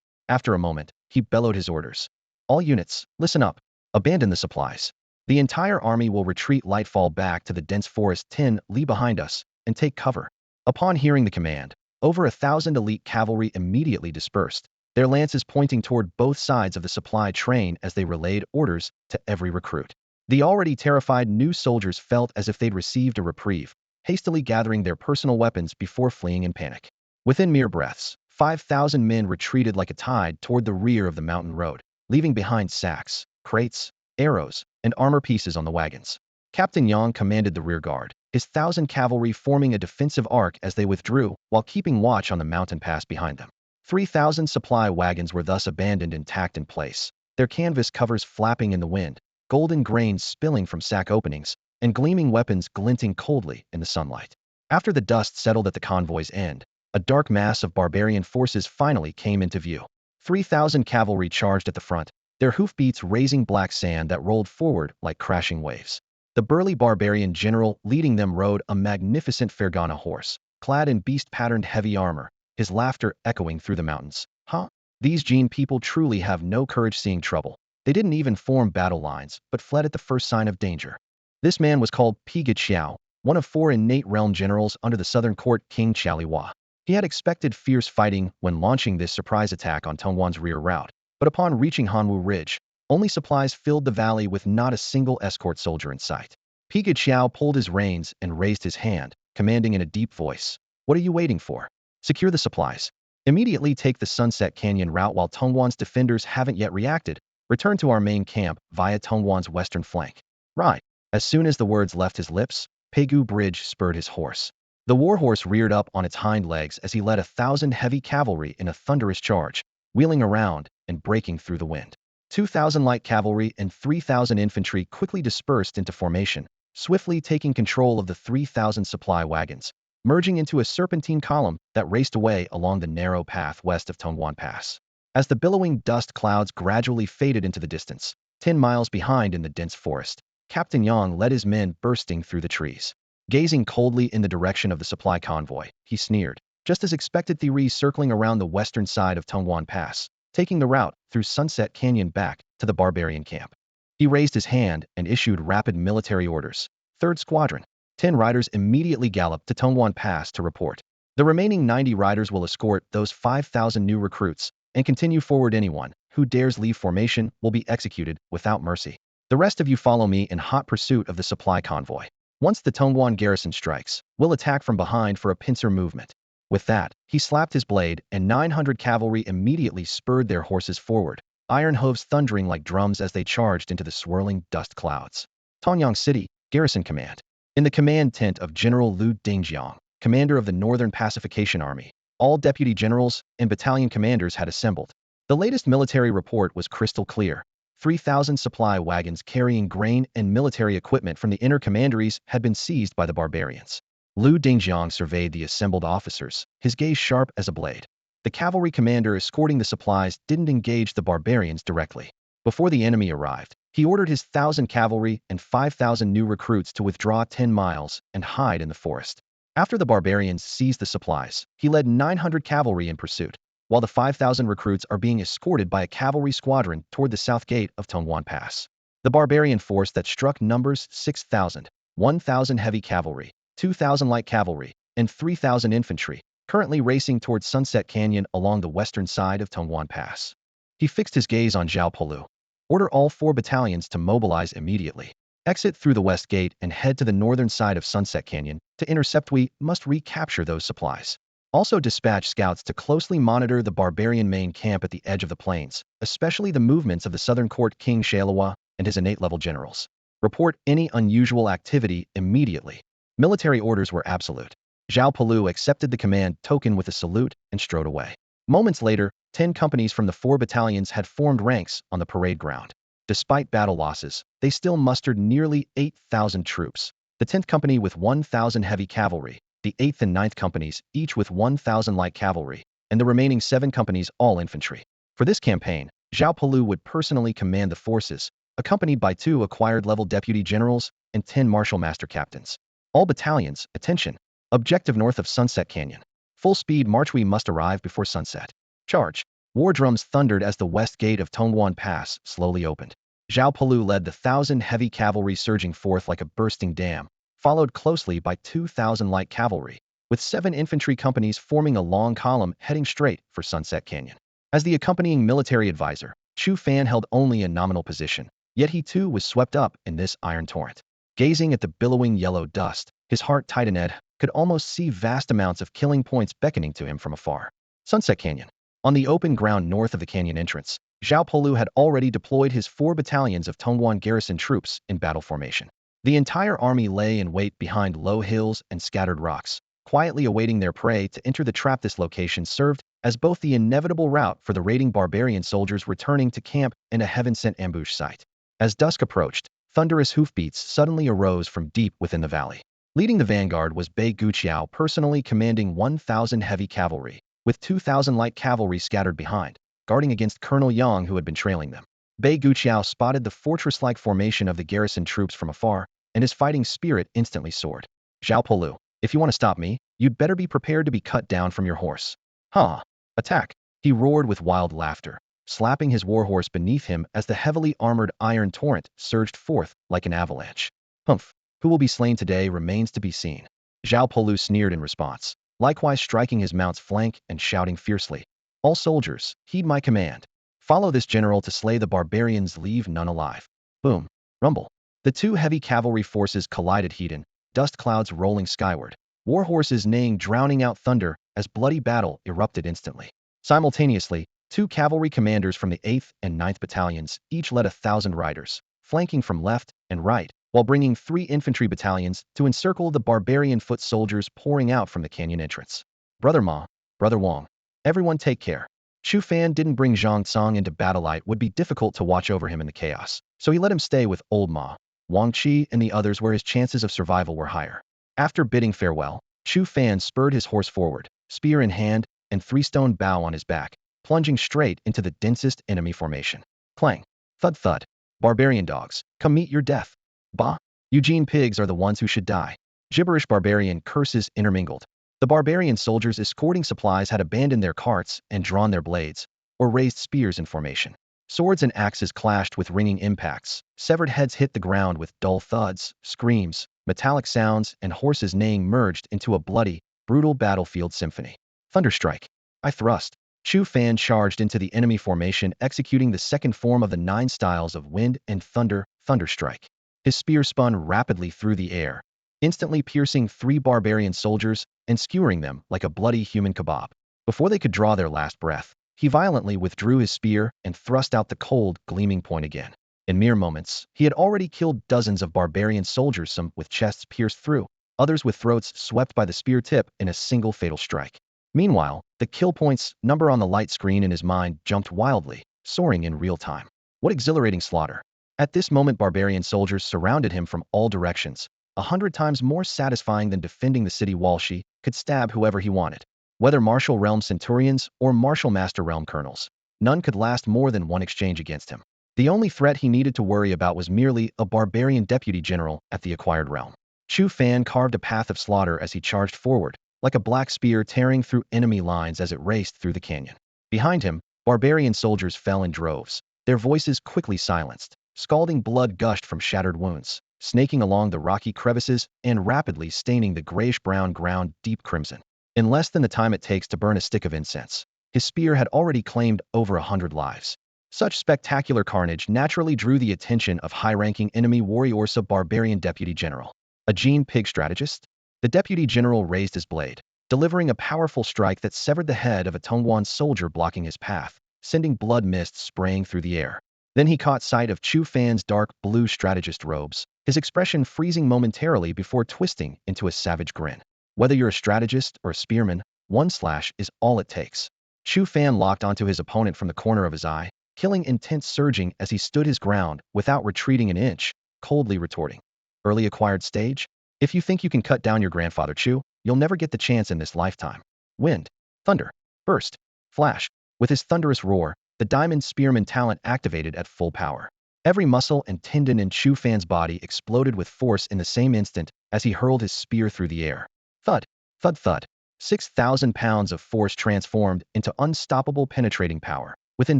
After a moment, he bellowed his orders. All units, listen up. Abandon the supplies. The entire army will retreat light fall back to the dense forest 10 li behind us, and take cover. Upon hearing the command, over 1,000 elite cavalry immediately dispersed, their lances pointing toward both sides of the supply train as they relayed orders to every recruit. The already terrified new soldiers felt as if they'd received a reprieve, hastily gathering their personal weapons before fleeing in panic. Within mere breaths, 5,000 men retreated like a tide toward the rear of the mountain road, leaving behind sacks, crates, arrows, and armor pieces on the wagons. Captain Yang commanded the rear guard, his 1,000 cavalry forming a defensive arc as they withdrew while keeping watch on the mountain pass behind them. 3,000 supply wagons were thus abandoned intact in place, their canvas covers flapping in the wind, golden grains spilling from sack openings, and gleaming weapons glinting coldly in the sunlight. After the dust settled at the convoy's end, a dark mass of barbarian forces finally came into view. 3,000 cavalry charged at the front, their hoofbeats raising black sand that rolled forward like crashing waves. The burly barbarian general leading them rode a magnificent Fergana horse, clad in beast-patterned heavy armor, his laughter echoing through the mountains. Huh? These Jin people truly have no courage seeing trouble. They didn't even form battle lines, but fled at the first sign of danger. This man was called Piga Xiao, one of 4 innate realm generals under the southern court King Chaliwa. He had expected fierce fighting when launching this surprise attack on Tongwan's rear route, but upon reaching Hanwu Ridge, only supplies filled the valley with not a single escort soldier in sight. Piga Xiao pulled his reins and raised his hand, commanding in a deep voice, "What are you waiting for? Secure the supplies. Immediately take the Sunset Canyon route while Tongwan's defenders haven't yet reacted. Return to our main camp via Tongwan's western flank." Right. As soon as the words left his lips, Pegu Bridge spurred his horse. The warhorse reared up on its hind legs as he led 1,000 heavy cavalry in a thunderous charge, wheeling around and breaking through the wind. 2,000 light cavalry and 3,000 infantry quickly dispersed into formation, swiftly taking control of the 3,000 supply wagons, merging into a serpentine column that raced away along the narrow path west of Tongwan Pass. As the billowing dust clouds gradually faded into the distance, 10 miles behind in the dense forest, Captain Yang led his men bursting through the trees. Gazing coldly in the direction of the supply convoy, he sneered, just as expected, theories circling around the western side of Tongwan Pass, taking the route through Sunset Canyon back to the barbarian camp. He raised his hand and issued rapid military orders. 3rd Squadron. 10 riders immediately galloped to Tongwan Pass to report. The remaining 90 riders will escort those 5,000 new recruits and continue forward. Anyone who dares leave formation will be executed without mercy. The rest of you follow me in hot pursuit of the supply convoy. Once the Tongwan garrison strikes, we'll attack from behind for a pincer movement. With that, he slapped his blade, and 900 cavalry immediately spurred their horses forward, iron hooves thundering like drums as they charged into the swirling dust clouds. Tonyang City, Garrison Command. In the command tent of General Liu Dingjiang, commander of the Northern Pacification Army, all deputy generals and battalion commanders had assembled. The latest military report was crystal clear. 3,000 supply wagons carrying grain and military equipment from the inner commanderies had been seized by the barbarians. Liu Dingjiang surveyed the assembled officers, his gaze sharp as a blade. The cavalry commander escorting the supplies didn't engage the barbarians directly. Before the enemy arrived, he ordered his 1,000 cavalry and 5,000 new recruits to withdraw 10 miles and hide in the forest. After the barbarians seized the supplies, he led 900 cavalry in pursuit, while the 5,000 recruits are being escorted by a cavalry squadron toward the south gate of Tongwan Pass. The barbarian force that struck numbers 6,000, 1,000 heavy cavalry, 2,000 light cavalry, and 3,000 infantry, currently racing towards Sunset Canyon along the western side of Tongwan Pass. He fixed his gaze on Zhao Polu. Order all 4 battalions to mobilize immediately. Exit through the west gate and head to the northern side of Sunset Canyon to intercept. We must recapture those supplies. Also dispatch scouts to closely monitor the barbarian main camp at the edge of the plains, especially the movements of the southern court King Shalawa and his innate-level generals. Report any unusual activity immediately. Military orders were absolute. Zhao Polu accepted the command token with a salute and strode away. Moments later, 10 companies from the 4 battalions had formed ranks on the parade ground. Despite battle losses, they still mustered nearly 8,000 troops. The 10th company with 1,000 heavy cavalry, the 8th and 9th companies each with 1,000 light cavalry, and the remaining 7 companies all infantry. For this campaign, Zhao Polu would personally command the forces, accompanied by 2 acquired-level deputy generals and 10 marshal master captains. All battalions, attention! Objective north of Sunset Canyon. Full speed march. We must arrive before sunset. Charge! War drums thundered as the west gate of Tongwan Pass slowly opened. Zhao Polu led the 1,000 heavy cavalry surging forth like a bursting dam, followed closely by 2,000 light cavalry, with 7 infantry companies forming a long column heading straight for Sunset Canyon. As the accompanying military advisor, Chu Fan held only a nominal position, yet he too was swept up in this iron torrent. Gazing at the billowing yellow dust, his heart tightened. Ed could almost see vast amounts of killing points beckoning to him from afar. Sunset Canyon. On the open ground north of the canyon entrance, Zhao Polu had already deployed his 4 battalions of Tongwan garrison troops in battle formation. The entire army lay in wait behind low hills and scattered rocks, quietly awaiting their prey to enter the trap. This location served as both the inevitable route for the raiding barbarian soldiers returning to camp and a heaven-sent ambush site. As dusk approached, thunderous hoofbeats suddenly arose from deep within the valley. Leading the vanguard was Bei Guqiao, personally commanding 1,000 heavy cavalry, with 2,000 light cavalry scattered behind, guarding against Colonel Yang who had been trailing them. Bei Guqiao spotted the fortress-like formation of the garrison troops from afar, and his fighting spirit instantly soared. Zhao Polu, if you want to stop me, you'd better be prepared to be cut down from your horse. Ha! Attack! He roared with wild laughter, slapping his warhorse beneath him as the heavily armored iron torrent surged forth like an avalanche. Humph! Who will be slain today remains to be seen. Zhao Polu sneered in response, likewise striking his mount's flank and shouting fiercely, "All soldiers, heed my command. Follow this general to slay the barbarians, leave none alive." Boom! Rumble! The 2 heavy cavalry forces collided heat-in, dust clouds rolling skyward, warhorses neighing, drowning out thunder as bloody battle erupted instantly. Simultaneously, 2 cavalry commanders from the 8th and 9th battalions each led 1,000 riders, flanking from left and right, while bringing 3 infantry battalions to encircle the barbarian foot soldiers pouring out from the canyon entrance. Brother Ma, Brother Wang, everyone take care. Chu Fan didn't bring Zhang Tsang into battle. It would be difficult to watch over him in the chaos, so he let him stay with old Ma, Wang Qi and the others where his chances of survival were higher. After bidding farewell, Chu Fan spurred his horse forward, spear in hand and 3-stone bow on his back, plunging straight into the densest enemy formation. Clang! Thud thud! Barbarian dogs, come meet your death. Bah! Eugene pigs are the ones who should die. Gibberish barbarian curses intermingled. The barbarian soldiers escorting supplies had abandoned their carts and drawn their blades, or raised spears in formation. Swords and axes clashed with ringing impacts. Severed heads hit the ground with dull thuds, screams, metallic sounds, and horses neighing merged into a bloody, brutal battlefield symphony. Thunderstrike! I thrust. Chu Fan charged into the enemy formation, executing the second form of the 9 styles of wind and thunder, Thunderstrike. His spear spun rapidly through the air, instantly piercing 3 barbarian soldiers and skewering them like a bloody human kebab. Before they could draw their last breath, he violently withdrew his spear and thrust out the cold, gleaming point again. In mere moments, he had already killed dozens of barbarian soldiers, some with chests pierced through, others with throats swept by the spear tip in a single fatal strike. Meanwhile, the kill points number on the light screen in his mind jumped wildly, soaring in real time. What exhilarating slaughter! At this moment, barbarian soldiers surrounded him from all directions, 100 times more satisfying than defending the city wall. She could stab whoever he wanted. Whether martial realm centurions or martial master realm colonels, none could last more than one exchange against him. The only threat he needed to worry about was merely a barbarian deputy general at the acquired realm. Chu Fan carved a path of slaughter as he charged forward, like a black spear tearing through enemy lines as it raced through the canyon. Behind him, barbarian soldiers fell in droves, their voices quickly silenced. Scalding blood gushed from shattered wounds. snaking along the rocky crevices and rapidly staining the grayish-brown ground deep crimson. In less than the time it takes to burn a stick of incense, his spear had already claimed over 100 lives. Such spectacular carnage naturally drew the attention of high-ranking enemy warriorsa barbarian deputy general. A Gene Pig strategist? The deputy general raised his blade, delivering a powerful strike that severed the head of a Tongguan soldier blocking his path, sending blood mists spraying through the air. Then he caught sight of Chu Fan's dark blue strategist robes, his expression freezing momentarily before twisting into a savage grin. Whether you're a strategist or a spearman, one slash is all it takes. Chu Fan locked onto his opponent from the corner of his eye, killing intent surging as he stood his ground without retreating an inch, coldly retorting. Early acquired stage? If you think you can cut down your grandfather Chu, you'll never get the chance in this lifetime. Wind, thunder, burst, flash. With his thunderous roar, the diamond spearman talent activated at full power. Every muscle and tendon in Chu Fan's body exploded with force in the same instant as he hurled his spear through the air. Thud, thud, thud. 6,000 pounds of force transformed into unstoppable penetrating power. Within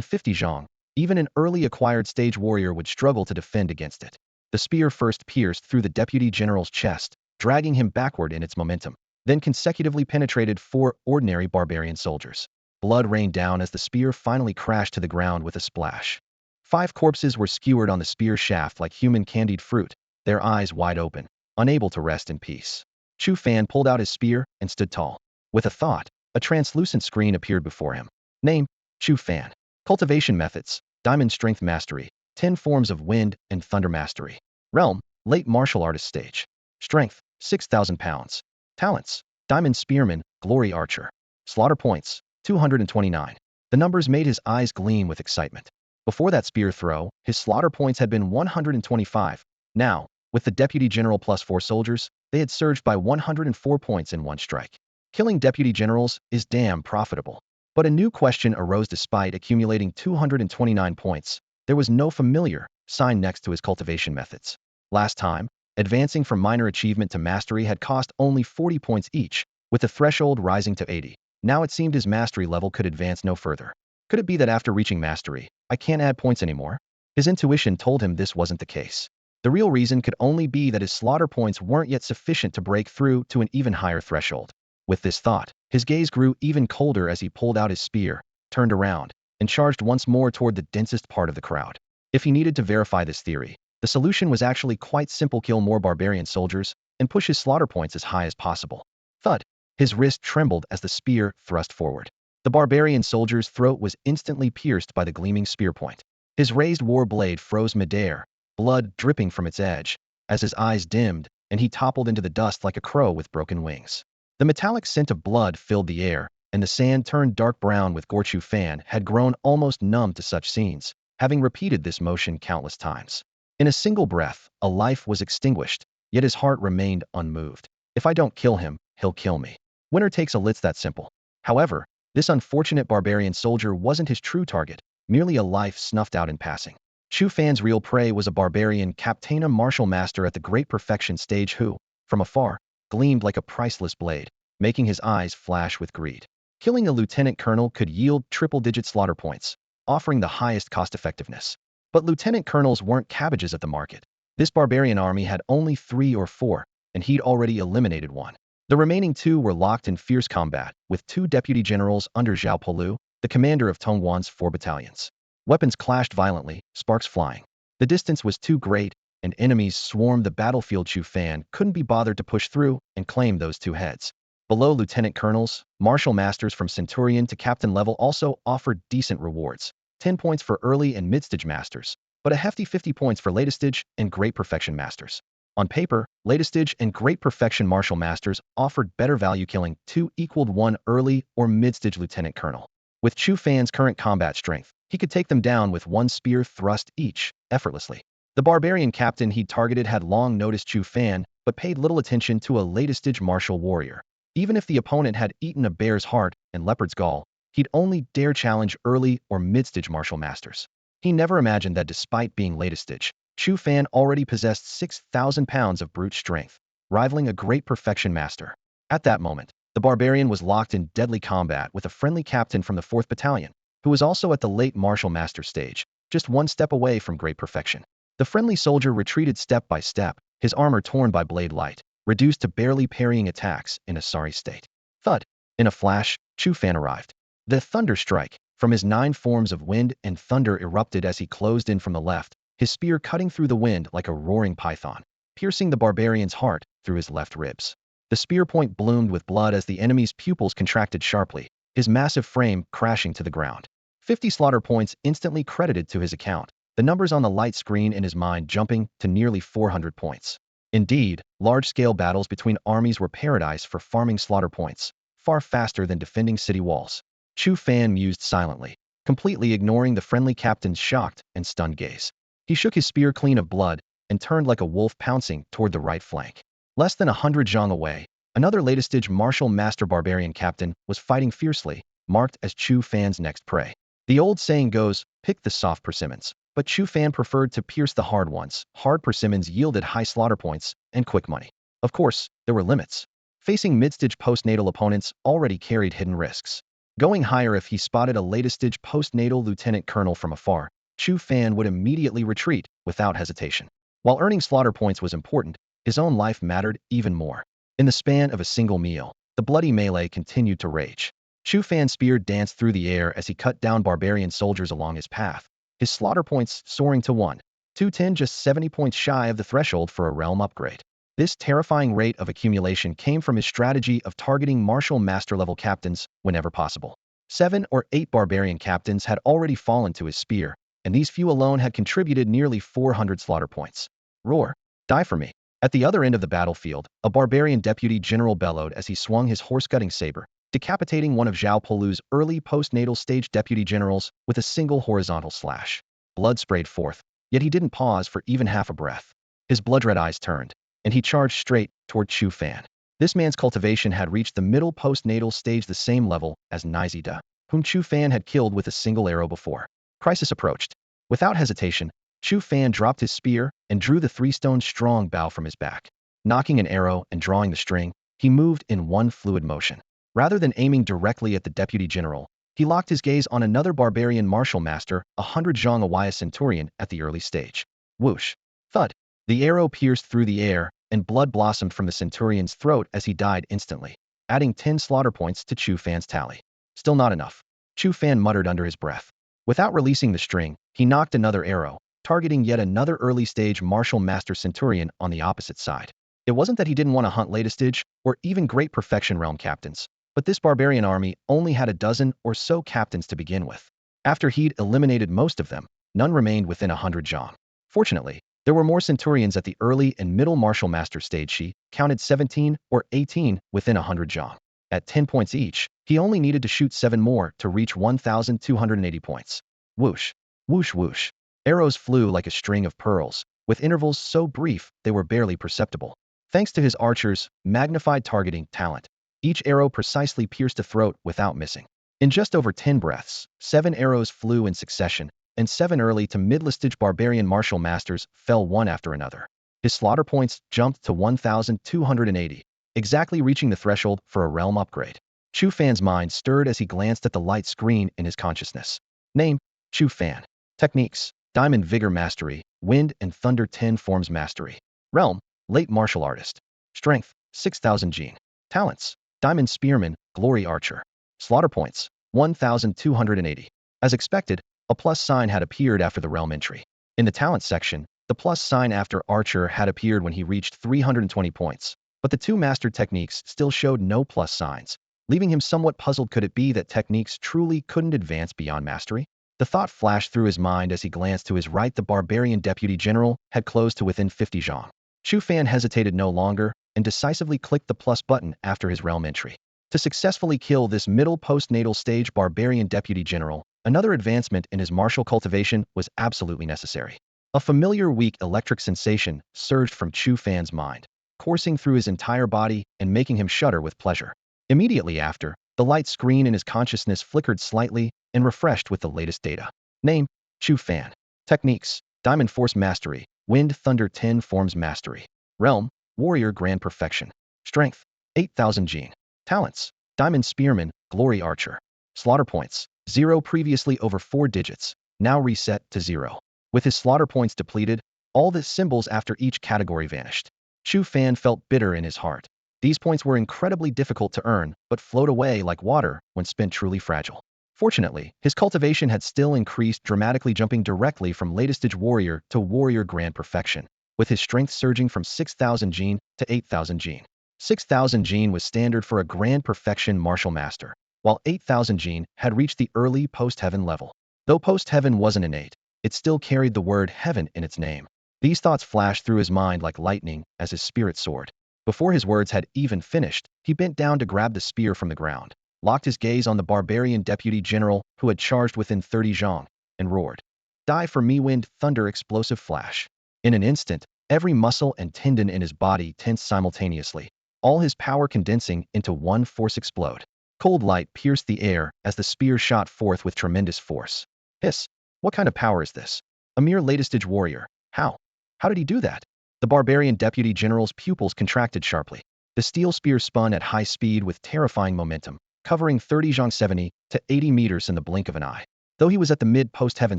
50 zhong, even an early acquired stage warrior would struggle to defend against it. The spear first pierced through the deputy general's chest, dragging him backward in its momentum, then consecutively penetrated 4 ordinary barbarian soldiers. Blood rained down as the spear finally crashed to the ground with a splash. 5 corpses were skewered on the spear shaft like human candied fruit, their eyes wide open, unable to rest in peace. Chu Fan pulled out his spear and stood tall. With a thought, a translucent screen appeared before him. Name, Chu Fan. Cultivation methods, Diamond Strength Mastery, 10 forms of Wind and Thunder Mastery. Realm, Late Martial Artist Stage. Strength, 6,000 pounds. Talents, Diamond Spearman, Glory Archer. Slaughter points, 229. The numbers made his eyes gleam with excitement. Before that spear throw, his slaughter points had been 125. Now, with the deputy general plus 4 soldiers, they had surged by 104 points in one strike. Killing deputy generals is damn profitable. But a new question arose despite accumulating 229 points. There was no familiar sign next to his cultivation methods. Last time, advancing from minor achievement to mastery had cost only 40 points each, with the threshold rising to 80. Now it seemed his mastery level could advance no further. Could it be that after reaching mastery, I can't add points anymore? His intuition told him this wasn't the case. The real reason could only be that his slaughter points weren't yet sufficient to break through to an even higher threshold. With this thought, his gaze grew even colder as he pulled out his spear, turned around, and charged once more toward the densest part of the crowd. If he needed to verify this theory, the solution was actually quite simple: kill more barbarian soldiers and push his slaughter points as high as possible. Thud! His wrist trembled as the spear thrust forward. The barbarian soldier's throat was instantly pierced by the gleaming spear point. His raised war blade froze midair, blood dripping from its edge, as his eyes dimmed and he toppled into the dust like a crow with broken wings. The metallic scent of blood filled the air, and the sand turned dark brown with gore. Chu Fan had grown almost numb to such scenes, having repeated this motion countless times. In a single breath, a life was extinguished, yet his heart remained unmoved. If I don't kill him, he'll kill me. Winner takes all. It's that simple. However, this unfortunate barbarian soldier wasn't his true target, merely a life snuffed out in passing. Chu Fan's real prey was a barbarian Captaina martial master at the Great Perfection stage who, from afar, gleamed like a priceless blade, making his eyes flash with greed. Killing a lieutenant colonel could yield triple-digit slaughter points, offering the highest cost-effectiveness. But lieutenant colonels weren't cabbages at the market. This barbarian army had only 3 or 4, and he'd already eliminated one. The remaining 2 were locked in fierce combat, with 2 deputy generals under Zhao Polu, the commander of Tongguan's 4 battalions. Weapons clashed violently, sparks flying. The distance was too great, and enemies swarmed the battlefield. Chu Fan couldn't be bothered to push through and claim those 2 heads. Below, lieutenant colonels, martial masters from centurion to captain level also offered decent rewards. 10 points for early and mid-stage masters, but a hefty 50 points for latest stage and great perfection masters. On paper, latest stage and great perfection martial masters offered better value. Killing 2 equaled 1 early or mid-stage lieutenant colonel. With Chu Fan's current combat strength, he could take them down with 1 spear thrust each, effortlessly. The barbarian captain he'd targeted had long noticed Chu Fan, but paid little attention to a latest stage martial warrior. Even if the opponent had eaten a bear's heart and leopard's gall, he'd only dare challenge early or mid-stage martial masters. He never imagined that despite being latest stage, Chu Fan already possessed 6,000 pounds of brute strength, rivaling a great perfection master. At that moment, the barbarian was locked in deadly combat with a friendly captain from the 4th Battalion, who was also at the late martial master stage, just 1 step away from great perfection. The friendly soldier retreated step by step, his armor torn by blade light, reduced to barely parrying attacks in a sorry state. Thud! In a flash, Chu Fan arrived. The thunder strike, from his 9 forms of wind and thunder erupted as he closed in from the left, his spear cutting through the wind like a roaring python, piercing the barbarian's heart through his left ribs. The spear point bloomed with blood as the enemy's pupils contracted sharply, his massive frame crashing to the ground. 50 slaughter points instantly credited to his account, the numbers on the light screen in his mind jumping to nearly 400 points. Indeed, large-scale battles between armies were paradise for farming slaughter points, far faster than defending city walls. Chu Fan mused silently, completely ignoring the friendly captain's shocked and stunned gaze. He shook his spear clean of blood and turned like a wolf pouncing toward the right flank. Less than 100 zhang away, another latest-stage martial master barbarian captain was fighting fiercely, marked as Chu Fan's next prey. The old saying goes, pick the soft persimmons, but Chu Fan preferred to pierce the hard ones. Hard persimmons yielded high slaughter points and quick money. Of course, there were limits. Facing mid-stage postnatal opponents already carried hidden risks. Going higher if he spotted a latest-stage postnatal lieutenant colonel from afar, Chu Fan would immediately retreat without hesitation. While earning slaughter points was important, his own life mattered even more. In the span of a single meal, the bloody melee continued to rage. Chu Fan's spear danced through the air as he cut down barbarian soldiers along his path, his slaughter points soaring to 1,210, just 70 points shy of the threshold for a realm upgrade. This terrifying rate of accumulation came from his strategy of targeting martial master-level captains whenever possible. 7 or 8 barbarian captains had already fallen to his spear, and these few alone had contributed nearly 400 slaughter points. Roar! Die for me! At the other end of the battlefield, a barbarian deputy general bellowed as he swung his horse-cutting saber, decapitating one of Zhao Polu's early postnatal stage deputy generals with a single horizontal slash. Blood sprayed forth, yet he didn't pause for even half a breath. His blood-red eyes turned, and he charged straight toward Chu Fan. This man's cultivation had reached the middle postnatal stage, the same level as Nizida, whom Chu Fan had killed with a single arrow before. Crisis approached. Without hesitation, Chu Fan dropped his spear and drew the 3-stone-strong bow from his back. Knocking an arrow and drawing the string, he moved in one fluid motion. Rather than aiming directly at the deputy general, he locked his gaze on another barbarian martial master, 100 zhang away centurion at the early stage. Whoosh! Thud! The arrow pierced through the air, and blood blossomed from the centurion's throat as he died instantly, adding 10 slaughter points to Chu Fan's tally. Still not enough. Chu Fan muttered under his breath. Without releasing the string, he knocked another arrow, targeting yet another early-stage martial master centurion on the opposite side. It wasn't that he didn't want to hunt latest-stage or even great perfection realm captains, but this barbarian army only had a dozen or so captains to begin with. After he'd eliminated most of them, none remained within 100 zhang. Fortunately, there were more centurions at the early and middle martial master stage. She counted 17 or 18 within 100 zhang. At 10 points each, he only needed to shoot 7 more to reach 1,280 points. Whoosh! Whoosh whoosh! Arrows flew like a string of pearls, with intervals so brief they were barely perceptible. Thanks to his archer's magnified targeting talent, each arrow precisely pierced a throat without missing. In just over 10 breaths, 7 arrows flew in succession, and 7 early to mid-listage barbarian martial masters fell one after another. His slaughter points jumped to 1,280, exactly reaching the threshold for a realm upgrade. Chu Fan's mind stirred as he glanced at the light screen in his consciousness. Name: Chu Fan. Techniques: Diamond Vigor Mastery, Wind and Thunder 10 Forms Mastery. Realm: Late Martial Artist. Strength: 6,000 gene. Talents: Diamond Spearman, Glory Archer. Slaughter points: 1,280. As expected, a plus sign had appeared after the realm entry. In the talent section, the plus sign after Archer had appeared when he reached 320 points, but the 2 mastered techniques still showed no plus signs, leaving him somewhat puzzled. Could it be that techniques truly couldn't advance beyond mastery? The thought flashed through his mind as he glanced to his right. The barbarian deputy general had closed to within 50 zhang. Chu Fan hesitated no longer and decisively clicked the plus button after his realm entry. To successfully kill this middle postnatal stage barbarian deputy general, another advancement in his martial cultivation was absolutely necessary. A familiar weak electric sensation surged from Chu Fan's mind, coursing through his entire body and making him shudder with pleasure. Immediately after, the light screen in his consciousness flickered slightly and refreshed with the latest data. Name: Chu Fan. Techniques: Diamond Force Mastery, Wind Thunder 10 Forms Mastery. Realm: Warrior Grand Perfection. Strength: 8,000 gene. Talents: Diamond Spearman, Glory Archer. Slaughter points: 0. Previously over 4 digits, now reset to 0. With his slaughter points depleted, All the symbols after each category vanished. Chu Fan felt bitter in his heart. These points were incredibly difficult to earn, but flowed away like water when spent truly fragile. Fortunately, his cultivation had still increased dramatically, jumping directly from latest stage warrior to warrior grand perfection, with his strength surging from 6,000 gene to 8,000 gene. 6,000 gene was standard for a grand perfection martial master, while 8,000 gene had reached the early post-heaven level. Though post-heaven wasn't innate, it still carried the word heaven in its name. These thoughts flashed through his mind like lightning as his spirit soared. Before his words had even finished, he bent down to grab the spear from the ground, locked his gaze on the barbarian deputy general who had charged within 30 zhong, and roared. Die for me, wind, thunder, explosive flash. In an instant, every muscle and tendon in his body tensed simultaneously, all his power condensing into one force explode. Cold light pierced the air as the spear shot forth with tremendous force. Hiss! What kind of power is this? A mere latest stage warrior. How? How did he do that? The barbarian deputy general's pupils contracted sharply. The steel spear spun at high speed with terrifying momentum, covering 30 zhong 70 to 80 meters in the blink of an eye. Though he was at the mid-post-heaven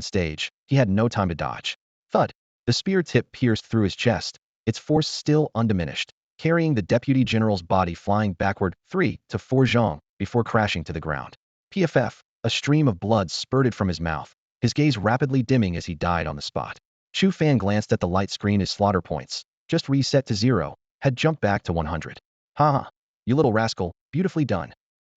stage, he had no time to dodge. Thud! The spear tip pierced through his chest, its force still undiminished, carrying the deputy general's body flying backward 3 to 4 zhong before crashing to the ground. PFF, a stream of blood spurted from his mouth, his gaze rapidly dimming as he died on the spot. Chu Fan glanced at the light screen. His slaughter points, just reset to 0, had jumped back to 100. Haha, you little rascal, beautifully done.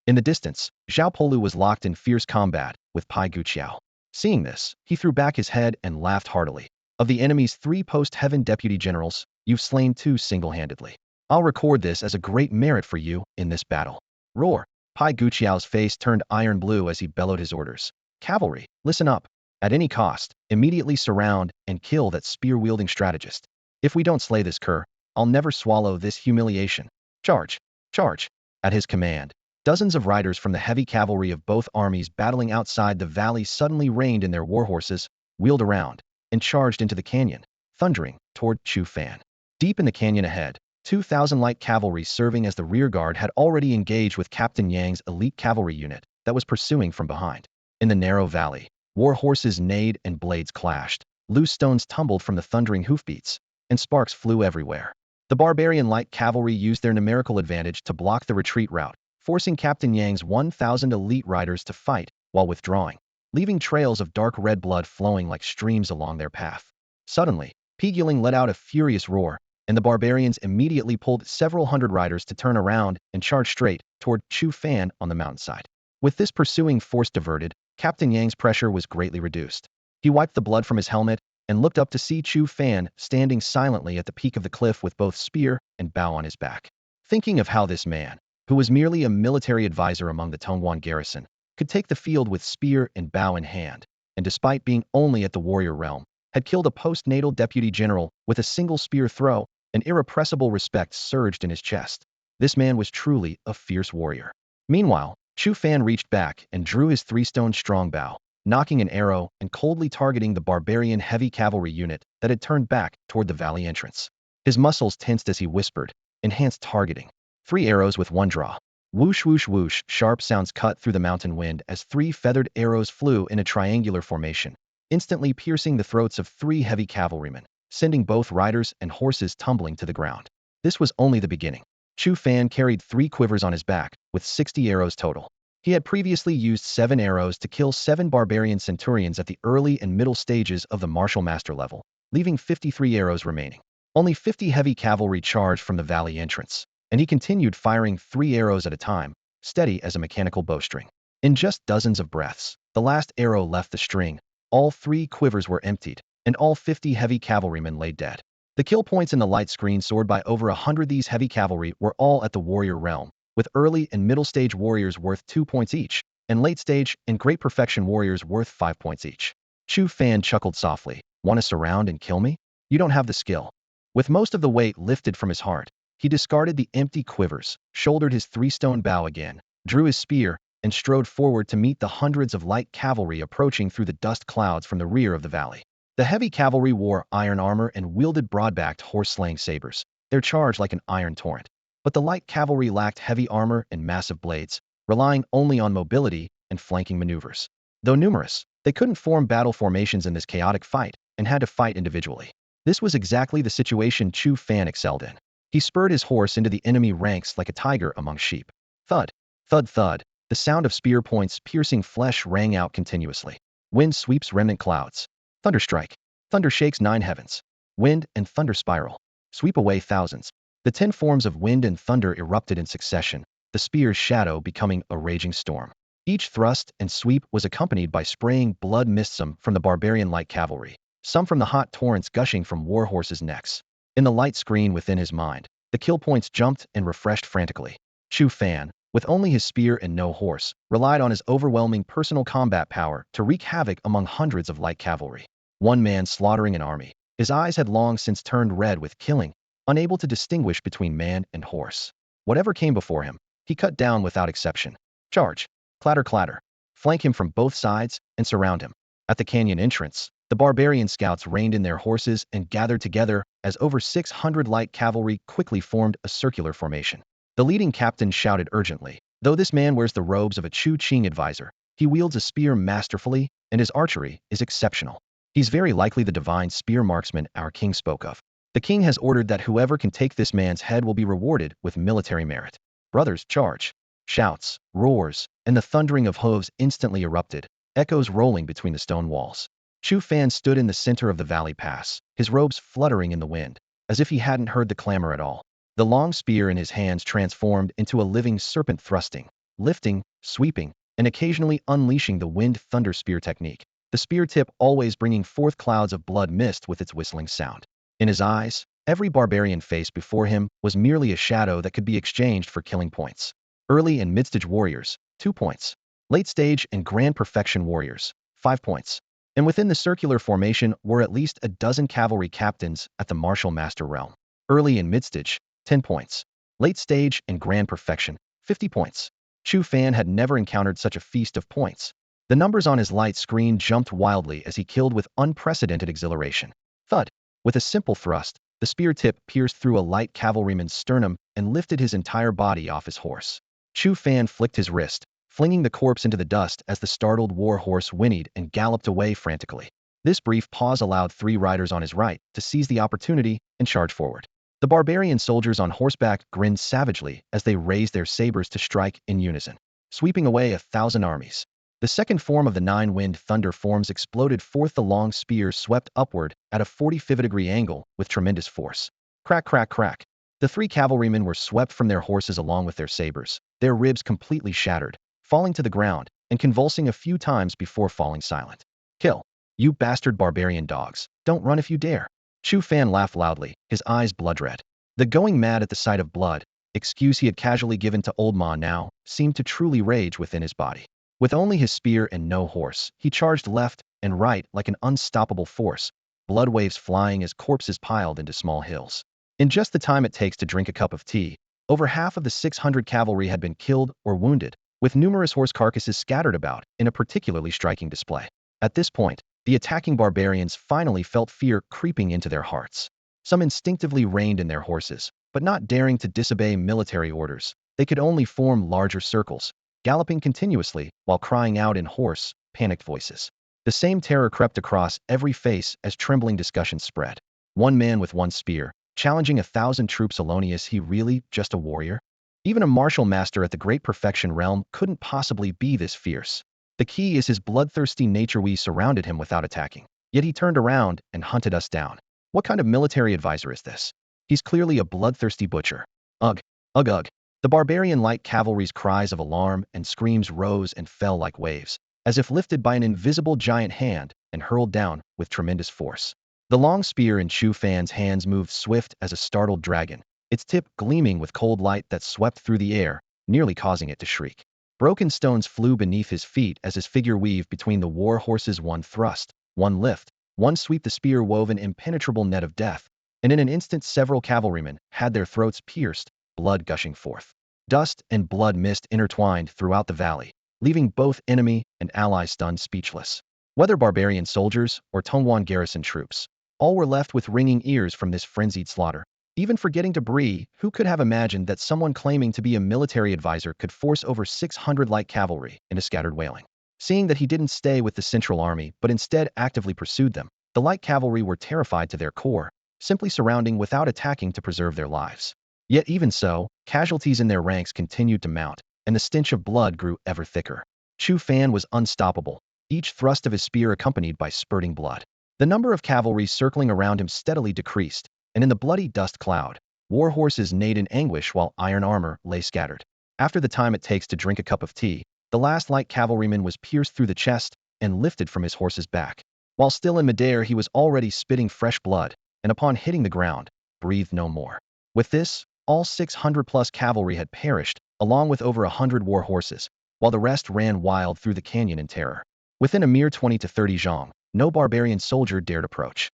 In the distance, Zhao Polu was locked in fierce combat with Pai Guqiao. Seeing this, he threw back his head and laughed heartily. Of the enemy's 3 post-heaven deputy generals, you've slain 2 single-handedly. I'll record this as a great merit for you in this battle. Roar! Pai Guqiao's face turned iron blue as he bellowed his orders. Cavalry, listen up. At any cost, immediately surround and kill that spear-wielding strategist. If we don't slay this cur, I'll never swallow this humiliation. Charge! Charge! At his command, dozens of riders from the heavy cavalry of both armies battling outside the valley suddenly reined in their warhorses, wheeled around, and charged into the canyon, thundering toward Chu Fan. Deep in the canyon ahead, 2,000 light cavalry serving as the rearguard had already engaged with Captain Yang's elite cavalry unit that was pursuing from behind. In the narrow valley, war horses neighed and blades clashed, loose stones tumbled from the thundering hoofbeats, and sparks flew everywhere. The barbarian light cavalry used their numerical advantage to block the retreat route, forcing Captain Yang's 1,000 elite riders to fight while withdrawing, leaving trails of dark red blood flowing like streams along their path. Suddenly, Piguling let out a furious roar, and the barbarians immediately pulled several hundred riders to turn around and charge straight toward Chu Fan on the mountainside. With this pursuing force diverted, Captain Yang's pressure was greatly reduced. He wiped the blood from his helmet and looked up to see Chu Fan standing silently at the peak of the cliff with both spear and bow on his back. Thinking of how this man, who was merely a military advisor among the Tongguan garrison, could take the field with spear and bow in hand, and despite being only at the warrior realm, had killed a postnatal deputy general with a single spear throw, an irrepressible respect surged in his chest. This man was truly a fierce warrior. Meanwhile, Chu Fan reached back and drew his 3-stone strong bow, knocking an arrow and coldly targeting the barbarian heavy cavalry unit that had turned back toward the valley entrance. His muscles tensed as he whispered, enhanced targeting. 3 arrows with 1 draw. Whoosh whoosh whoosh, sharp sounds cut through the mountain wind as 3 feathered arrows flew in a triangular formation, instantly piercing the throats of 3 heavy cavalrymen, sending both riders and horses tumbling to the ground. This was only the beginning. Chu Fan carried 3 quivers on his back, with 60 arrows total. He had previously used 7 arrows to kill 7 barbarian centurions at the early and middle stages of the martial master level, leaving 53 arrows remaining. Only 50 heavy cavalry charged from the valley entrance, and he continued firing 3 arrows at a time, steady as a mechanical bowstring. In just dozens of breaths, the last arrow left the string, all 3 quivers were emptied, and all 50 heavy cavalrymen lay dead. The kill points in the light screen soared by over 100. These heavy cavalry were all at the warrior realm, with early and middle stage warriors worth 2 points each, and late stage and great perfection warriors worth 5 points each. Chu Fan chuckled softly. Want to surround and kill me? You don't have the skill. With most of the weight lifted from his heart, he discarded the empty quivers, shouldered his 3-stone bow again, drew his spear, and strode forward to meet the hundreds of light cavalry approaching through the dust clouds from the rear of the valley. The heavy cavalry wore iron armor and wielded broad-backed horse-slaying sabers, their charge like an iron torrent. But the light cavalry lacked heavy armor and massive blades, relying only on mobility and flanking maneuvers. Though numerous, they couldn't form battle formations in this chaotic fight and had to fight individually. This was exactly the situation Chu Fan excelled in. He spurred his horse into the enemy ranks like a tiger among sheep. Thud, thud, thud. The sound of spear points piercing flesh rang out continuously. Wind sweeps remnant clouds. Thunderstrike. Thunder shakes 9 heavens. Wind and thunder spiral. Sweep away thousands. The 10 forms of wind and thunder erupted in succession, the spear's shadow becoming a raging storm. Each thrust and sweep was accompanied by spraying blood mists, some from the barbarian light cavalry, some from the hot torrents gushing from war horses' necks. In the light screen within his mind, the kill points jumped and refreshed frantically. Chu Fan, with only his spear and no horse, relied on his overwhelming personal combat power to wreak havoc among hundreds of light cavalry. One man slaughtering an army. His eyes had long since turned red with killing, unable to distinguish between man and horse. Whatever came before him, he cut down without exception. Charge! Clatter, clatter! Flank him from both sides and surround him. At the canyon entrance, the barbarian scouts reined in their horses and gathered together as over 600 light cavalry quickly formed a circular formation. The leading captain shouted urgently, "Though this man wears the robes of a Chu Qing advisor, he wields a spear masterfully, and his archery is exceptional. He's very likely the divine spear marksman our king spoke of. The king has ordered that whoever can take this man's head will be rewarded with military merit. Brothers, charge!" Shouts, roars, and the thundering of hooves instantly erupted, echoes rolling between the stone walls. Chu Fan stood in the center of the valley pass, his robes fluttering in the wind, as if he hadn't heard the clamor at all. The long spear in his hands transformed into a living serpent, thrusting, lifting, sweeping, and occasionally unleashing the wind thunder spear technique, the spear tip always bringing forth clouds of blood mist with its whistling sound. In his eyes, every barbarian face before him was merely a shadow that could be exchanged for killing points. Early and mid-stage warriors, 2 points. Late stage and grand perfection warriors, 5 points. And within the circular formation were at least a dozen cavalry captains at the martial master realm. Early and mid-stage, 10 points. Late stage and grand perfection, 50 points. Chu Fan had never encountered such a feast of points. The numbers on his light screen jumped wildly as he killed with unprecedented exhilaration. Thud! With a simple thrust, the spear tip pierced through a light cavalryman's sternum and lifted his entire body off his horse. Chu Fan flicked his wrist, flinging the corpse into the dust as the startled war horse whinnied and galloped away frantically. This brief pause allowed 3 riders on his right to seize the opportunity and charge forward. The barbarian soldiers on horseback grinned savagely as they raised their sabers to strike in unison, sweeping away 1,000 armies. The second form of the 9 wind thunder forms exploded forth. The long spears swept upward at a 45-degree angle with tremendous force. Crack, crack, crack. The 3 cavalrymen were swept from their horses along with their sabers, their ribs completely shattered, falling to the ground and convulsing a few times before falling silent. "Kill! You bastard barbarian dogs! Don't run if you dare!" Chu Fan laughed loudly, his eyes blood-red. The going mad at the sight of blood, excuse he had casually given to old Ma now, seemed to truly rage within his body. With only his spear and no horse, he charged left and right like an unstoppable force, blood waves flying as corpses piled into small hills. In just the time it takes to drink a cup of tea, over half of the 600 cavalry had been killed or wounded, with numerous horse carcasses scattered about in a particularly striking display. At this point, the attacking barbarians finally felt fear creeping into their hearts. Some instinctively reined in their horses, but not daring to disobey military orders, they could only form larger circles, galloping continuously while crying out in hoarse, panicked voices. The same terror crept across every face as trembling discussions spread. One man with one spear, challenging 1,000 troops alone. Is he really just a warrior? Even a martial master at the great perfection realm couldn't possibly be this fierce. The key is his bloodthirsty nature. We surrounded him without attacking, yet he turned around and hunted us down. What kind of military advisor is this? He's clearly a bloodthirsty butcher. Ugh, ugh, ugh. The barbarian light cavalry's cries of alarm and screams rose and fell like waves, as if lifted by an invisible giant hand and hurled down with tremendous force. The long spear in Chu Fan's hands moved swift as a startled dragon, its tip gleaming with cold light that swept through the air, nearly causing it to shriek. Broken stones flew beneath his feet as his figure weaved between the war horses. One thrust, one lift, one sweep. The spear wove an impenetrable net of death, and in an instant several cavalrymen had their throats pierced, blood gushing forth. Dust and blood mist intertwined throughout the valley, leaving both enemy and ally stunned speechless. Whether barbarian soldiers or Tongwan garrison troops, all were left with ringing ears from this frenzied slaughter. Even forgetting to breathe, who could have imagined that someone claiming to be a military advisor could force over 600 light cavalry into scattered wailing? Seeing that he didn't stay with the Central Army but instead actively pursued them, The light cavalry were terrified to their core, simply surrounding without attacking to preserve their lives. Yet even so, casualties in their ranks continued to mount, and the stench of blood grew ever thicker. Chu Fan was unstoppable, each thrust of his spear accompanied by spurting blood. The number of cavalry circling around him steadily decreased, and in the bloody dust cloud, war horses neighed in anguish while iron armor lay scattered. After the time it takes to drink a cup of tea, the last light cavalryman was pierced through the chest and lifted from his horse's back. While still in midair, he was already spitting fresh blood, and upon hitting the ground, breathed no more. With this, all 600-plus cavalry had perished, along with over 100 war horses, while the rest ran wild through the canyon in terror. Within a mere 20 to 30 zhang, no barbarian soldier dared approach.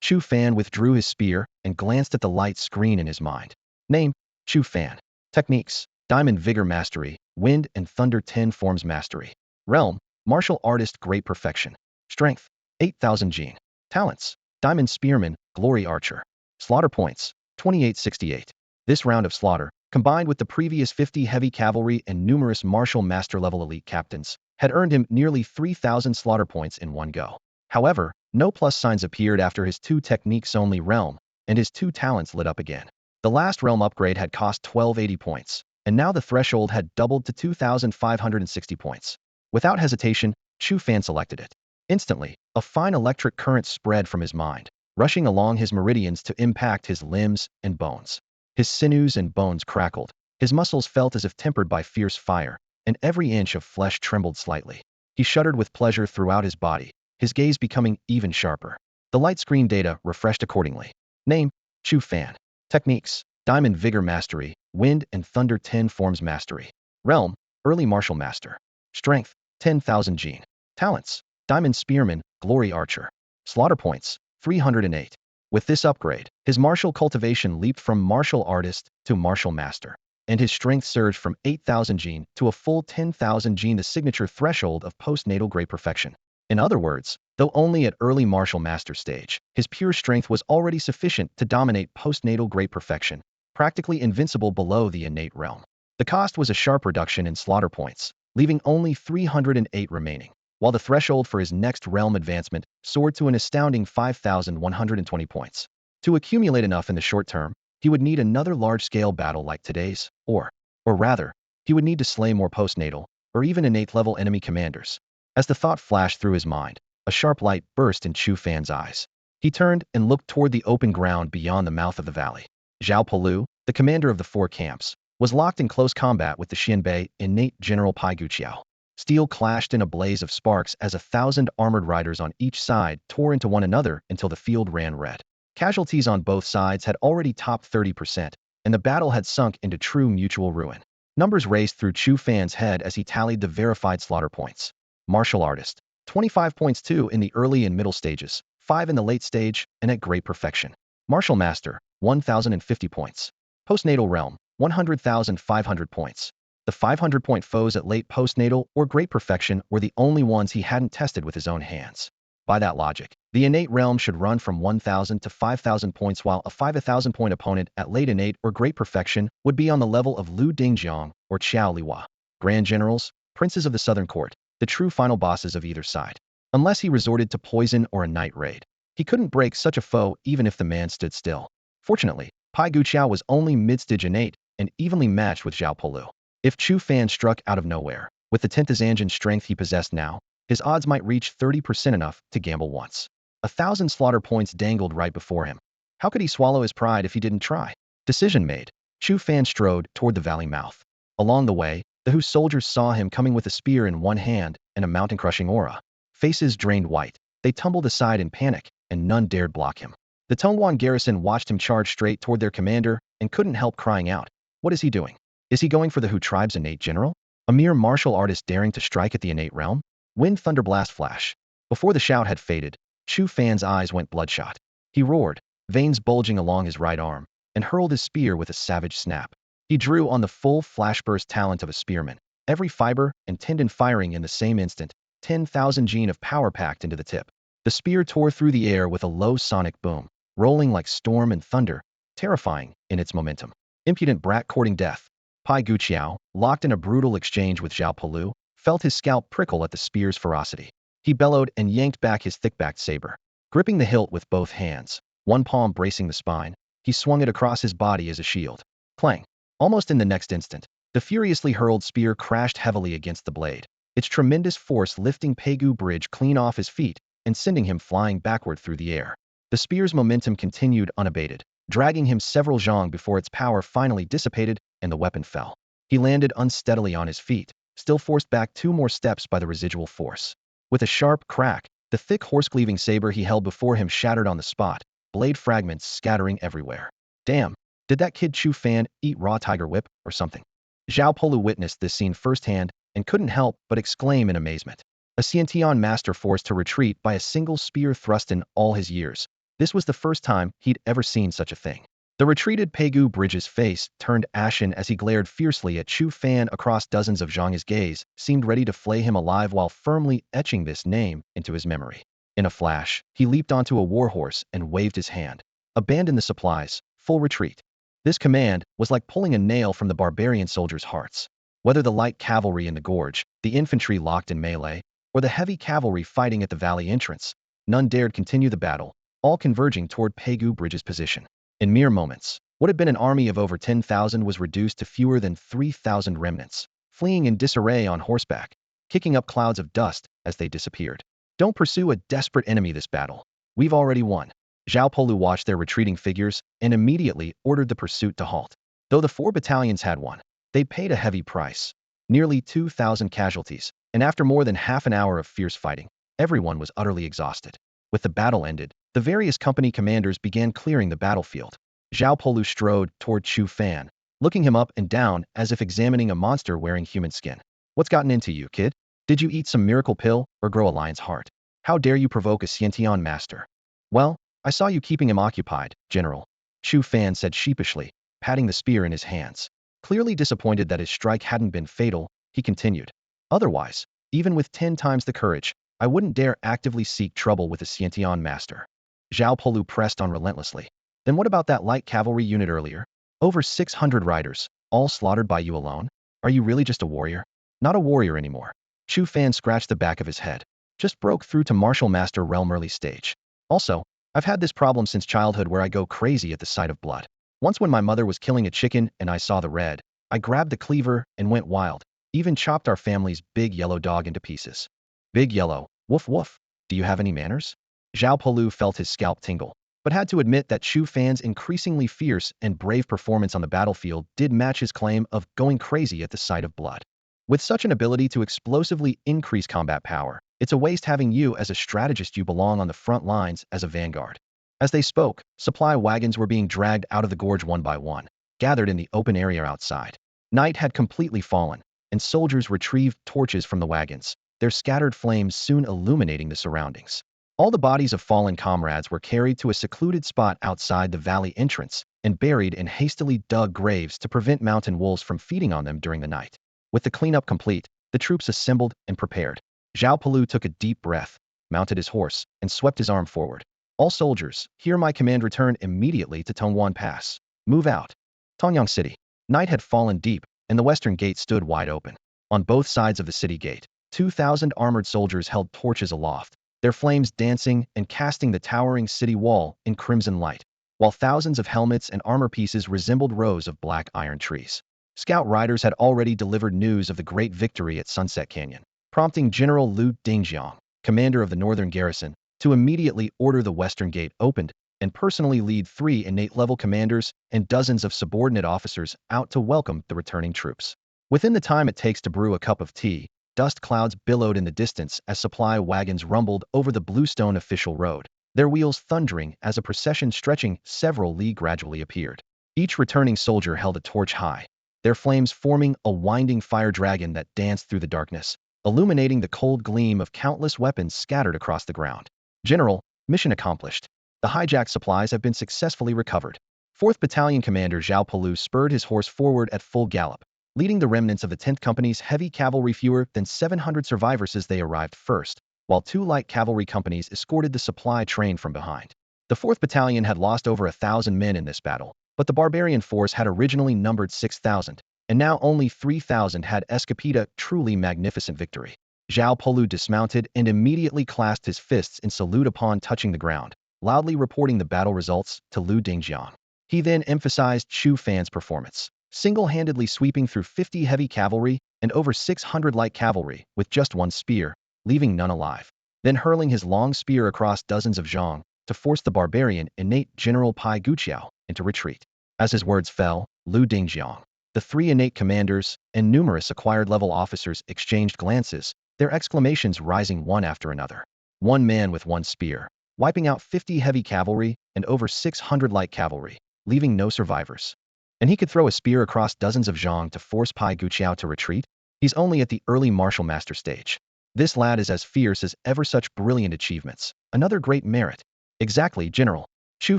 Chu Fan withdrew his spear and glanced at the light screen in his mind. Name, Chu Fan. Techniques, Diamond Vigor Mastery, Wind and Thunder 10 Forms Mastery. Realm, Martial Artist Great Perfection. Strength, 8,000 gene. Talents, Diamond Spearman, Glory Archer. Slaughter points, 2868. This round of slaughter, combined with the previous 50 heavy cavalry and numerous martial master-level elite captains, had earned him nearly 3,000 slaughter points in one go. However, no plus signs appeared after his 2 techniques only realm, and his 2 talents lit up again. The last realm upgrade had cost 1280 points, and now the threshold had doubled to 2,560 points. Without hesitation, Chu Fan selected it. Instantly, a fine electric current spread from his mind, rushing along his meridians to impact his limbs and bones. His sinews and bones crackled, his muscles felt as if tempered by fierce fire, and every inch of flesh trembled slightly. He shuddered with pleasure throughout his body, his gaze becoming even sharper. The light screen data refreshed accordingly. Name, Chu Fan. Techniques, Diamond Vigor Mastery, Wind and Thunder 10 Forms Mastery. Realm, Early Martial Master. Strength, 10,000 gene. Talents, Diamond Spearman, Glory Archer. Slaughter points, 308. With this upgrade, his martial cultivation leaped from martial artist to martial master, and his strength surged from 8,000 gene to a full 10,000 gene, the signature threshold of postnatal great perfection. In other words, though only at early martial master stage, his pure strength was already sufficient to dominate postnatal great perfection, practically invincible below the innate realm. The cost was a sharp reduction in slaughter points, leaving only 308 remaining, while the threshold for his next realm advancement soared to an astounding 5,120 points. To accumulate enough in the short term, he would need another large-scale battle like today's, or rather, he would need to slay more postnatal, or even innate-level enemy commanders. As the thought flashed through his mind, a sharp light burst in Chu Fan's eyes. He turned and looked toward the open ground beyond the mouth of the valley. Zhao Pelu, the commander of the 4 camps, was locked in close combat with the Xianbei innate General Pai Guqiao. Steel clashed in a blaze of sparks as 1,000 armored riders on each side tore into one another until the field ran red. Casualties on both sides had already topped 30%, and the battle had sunk into true mutual ruin. Numbers raced through Chu Fan's head as he tallied the verified slaughter points. Martial Artist, 25 points 2 in the early and middle stages, 5 in the late stage, and at great perfection. Martial Master, 1,050 points. Postnatal Realm, 100,500 points. The 500-point foes at late postnatal or great perfection were the only ones he hadn't tested with his own hands. By that logic, the innate realm should run from 1,000 to 5,000 points, while a 5,000-point opponent at late innate or great perfection would be on the level of Lu Dingjiang or Qiao Liwa. Grand Generals, Princes of the Southern Court, the true final bosses of either side. Unless he resorted to poison or a night raid, he couldn't break such a foe even if the man stood still. Fortunately, Pai Guqiao was only mid-stage innate and evenly matched with Zhao Pelu. If Chu Fan struck out of nowhere, with the 10th Zanjin strength he possessed now, his odds might reach 30%, enough to gamble once. 1,000 slaughter points dangled right before him. How could he swallow his pride if he didn't try? Decision made, Chu Fan strode toward the valley mouth. Along the way, the Hu soldiers saw him coming with a spear in one hand and a mountain-crushing aura. Faces drained white, they tumbled aside in panic, and none dared block him. The Tongguan garrison watched him charge straight toward their commander and couldn't help crying out, "What is he doing? Is he going for the Hu tribe's innate general? A mere martial artist daring to strike at the innate realm?" Wind thunderblast flash. Before the shout had faded, Chu Fan's eyes went bloodshot. He roared, veins bulging along his right arm, and hurled his spear with a savage snap. He drew on the full flashburst talent of a spearman, every fiber and tendon firing in the same instant, 10,000 gene of power packed into the tip. The spear tore through the air with a low sonic boom, rolling like storm and thunder, terrifying in its momentum. Impudent brat courting death. Pai Guqiao, locked in a brutal exchange with Zhao Pelu, felt his scalp prickle at the spear's ferocity. He bellowed and yanked back his thick-backed saber. Gripping the hilt with both hands, one palm bracing the spine, he swung it across his body as a shield. Clang! Almost in the next instant, the furiously hurled spear crashed heavily against the blade, its tremendous force lifting Pegu Bridge clean off his feet and sending him flying backward through the air. The spear's momentum continued unabated, dragging him several zhang before its power finally dissipated and the weapon fell. He landed unsteadily on his feet, still forced back 2 more steps by the residual force. With a sharp crack, the thick horse-cleaving saber he held before him shattered on the spot, blade fragments scattering everywhere. Damn, did that kid Chu Fan eat raw tiger whip or something? Zhao Polu witnessed this scene firsthand and couldn't help but exclaim in amazement. A Xiantian master forced to retreat by a single spear thrust in all his years. This was the first time he'd ever seen such a thing. The retreated Pegu Bridge's face turned ashen as he glared fiercely at Chu Fan across dozens of zhang. His gaze seemed ready to flay him alive while firmly etching this name into his memory. In a flash, he leaped onto a warhorse and waved his hand. Abandon the supplies, full retreat. This command was like pulling a nail from the barbarian soldiers' hearts. Whether the light cavalry in the gorge, the infantry locked in melee, or the heavy cavalry fighting at the valley entrance, none dared continue the battle, all converging toward Pegu Bridge's position. In mere moments, what had been an army of over 10,000 was reduced to fewer than 3,000 remnants, fleeing in disarray on horseback, kicking up clouds of dust as they disappeared. Don't pursue a desperate enemy this battle. We've already won. Zhao Polu watched their retreating figures and immediately ordered the pursuit to halt. Though the 4 battalions had won, they paid a heavy price. Nearly 2,000 casualties, and after more than half an hour of fierce fighting, everyone was utterly exhausted. With the battle ended, the various company commanders began clearing the battlefield. Zhao Polu strode toward Chu Fan, looking him up and down as if examining a monster wearing human skin. What's gotten into you, kid? Did you eat some miracle pill or grow a lion's heart? How dare you provoke a Xiantian master? Well, I saw you keeping him occupied, General. Chu Fan said sheepishly, patting the spear in his hands. Clearly disappointed that his strike hadn't been fatal, he continued. Otherwise, even with 10 times the courage, I wouldn't dare actively seek trouble with a Xiantian master. Zhao Polu pressed on relentlessly. Then what about that light cavalry unit earlier? Over 600 riders, all slaughtered by you alone? Are you really just a warrior? Not a warrior anymore. Chu Fan scratched the back of his head. Just broke through to Martial Master realm early stage. Also, I've had this problem since childhood where I go crazy at the sight of blood. Once when my mother was killing a chicken and I saw the red, I grabbed the cleaver and went wild, even chopped our family's big yellow dog into pieces. Big Yellow, woof woof, do you have any manners? Zhao Polu felt his scalp tingle, but had to admit that Chu Fan's increasingly fierce and brave performance on the battlefield did match his claim of going crazy at the sight of blood. With such an ability to explosively increase combat power, it's a waste having you as a strategist. You belong on the front lines as a vanguard. As they spoke, supply wagons were being dragged out of the gorge one by one, gathered in the open area outside. Night had completely fallen, and soldiers retrieved torches from the wagons, their scattered flames soon illuminating the surroundings. All the bodies of fallen comrades were carried to a secluded spot outside the valley entrance and buried in hastily dug graves to prevent mountain wolves from feeding on them during the night. With the cleanup complete, the troops assembled and prepared. Zhao Polu took a deep breath, mounted his horse, and swept his arm forward. All soldiers, hear my command. Return immediately to Tongwan Pass. Move out. Tongyang City. Night had fallen deep, and the western gate stood wide open. On both sides of the city gate, 2,000 armored soldiers held torches aloft, their flames dancing and casting the towering city wall in crimson light, while thousands of helmets and armor pieces resembled rows of black iron trees. Scout riders had already delivered news of the great victory at Sunset Canyon, prompting General Liu Dingjiang, commander of the northern garrison, to immediately order the western gate opened and personally lead 3 innate-level commanders and dozens of subordinate officers out to welcome the returning troops. Within the time it takes to brew a cup of tea, dust clouds billowed in the distance as supply wagons rumbled over the Bluestone official road, their wheels thundering as a procession stretching several li gradually appeared. Each returning soldier held a torch high, their flames forming a winding fire dragon that danced through the darkness, illuminating the cold gleam of countless weapons scattered across the ground. General, mission accomplished. The hijacked supplies have been successfully recovered. 4th Battalion Commander Zhao Polu spurred his horse forward at full gallop, leading the remnants of the 10th Company's heavy cavalry. Fewer than 700 survivors as they arrived first, while 2 light cavalry companies escorted the supply train from behind. The 4th Battalion had lost over 1,000 men in this battle, but the barbarian force had originally numbered 6,000, and now only 3,000 had escaped a truly magnificent victory. Zhao Polu dismounted and immediately clasped his fists in salute upon touching the ground, loudly reporting the battle results to Lu Dingjiang. He then emphasized Chu Fan's performance, single-handedly sweeping through 50 heavy cavalry and over 600 light cavalry with just one spear, leaving none alive, then hurling his long spear across dozens of zhang to force the barbarian innate General Pai Guqiao into retreat. As his words fell, Lu Dingjiang, the three innate commanders, and numerous acquired-level officers exchanged glances, their exclamations rising one after another. One man with one spear, wiping out 50 heavy cavalry and over 600 light cavalry, leaving no survivors. And he could throw a spear across dozens of zhang to force Pai Guqiao to retreat? He's only at the early martial master stage. This lad is as fierce as ever. Such brilliant achievements. Another great merit. Exactly, General. Chu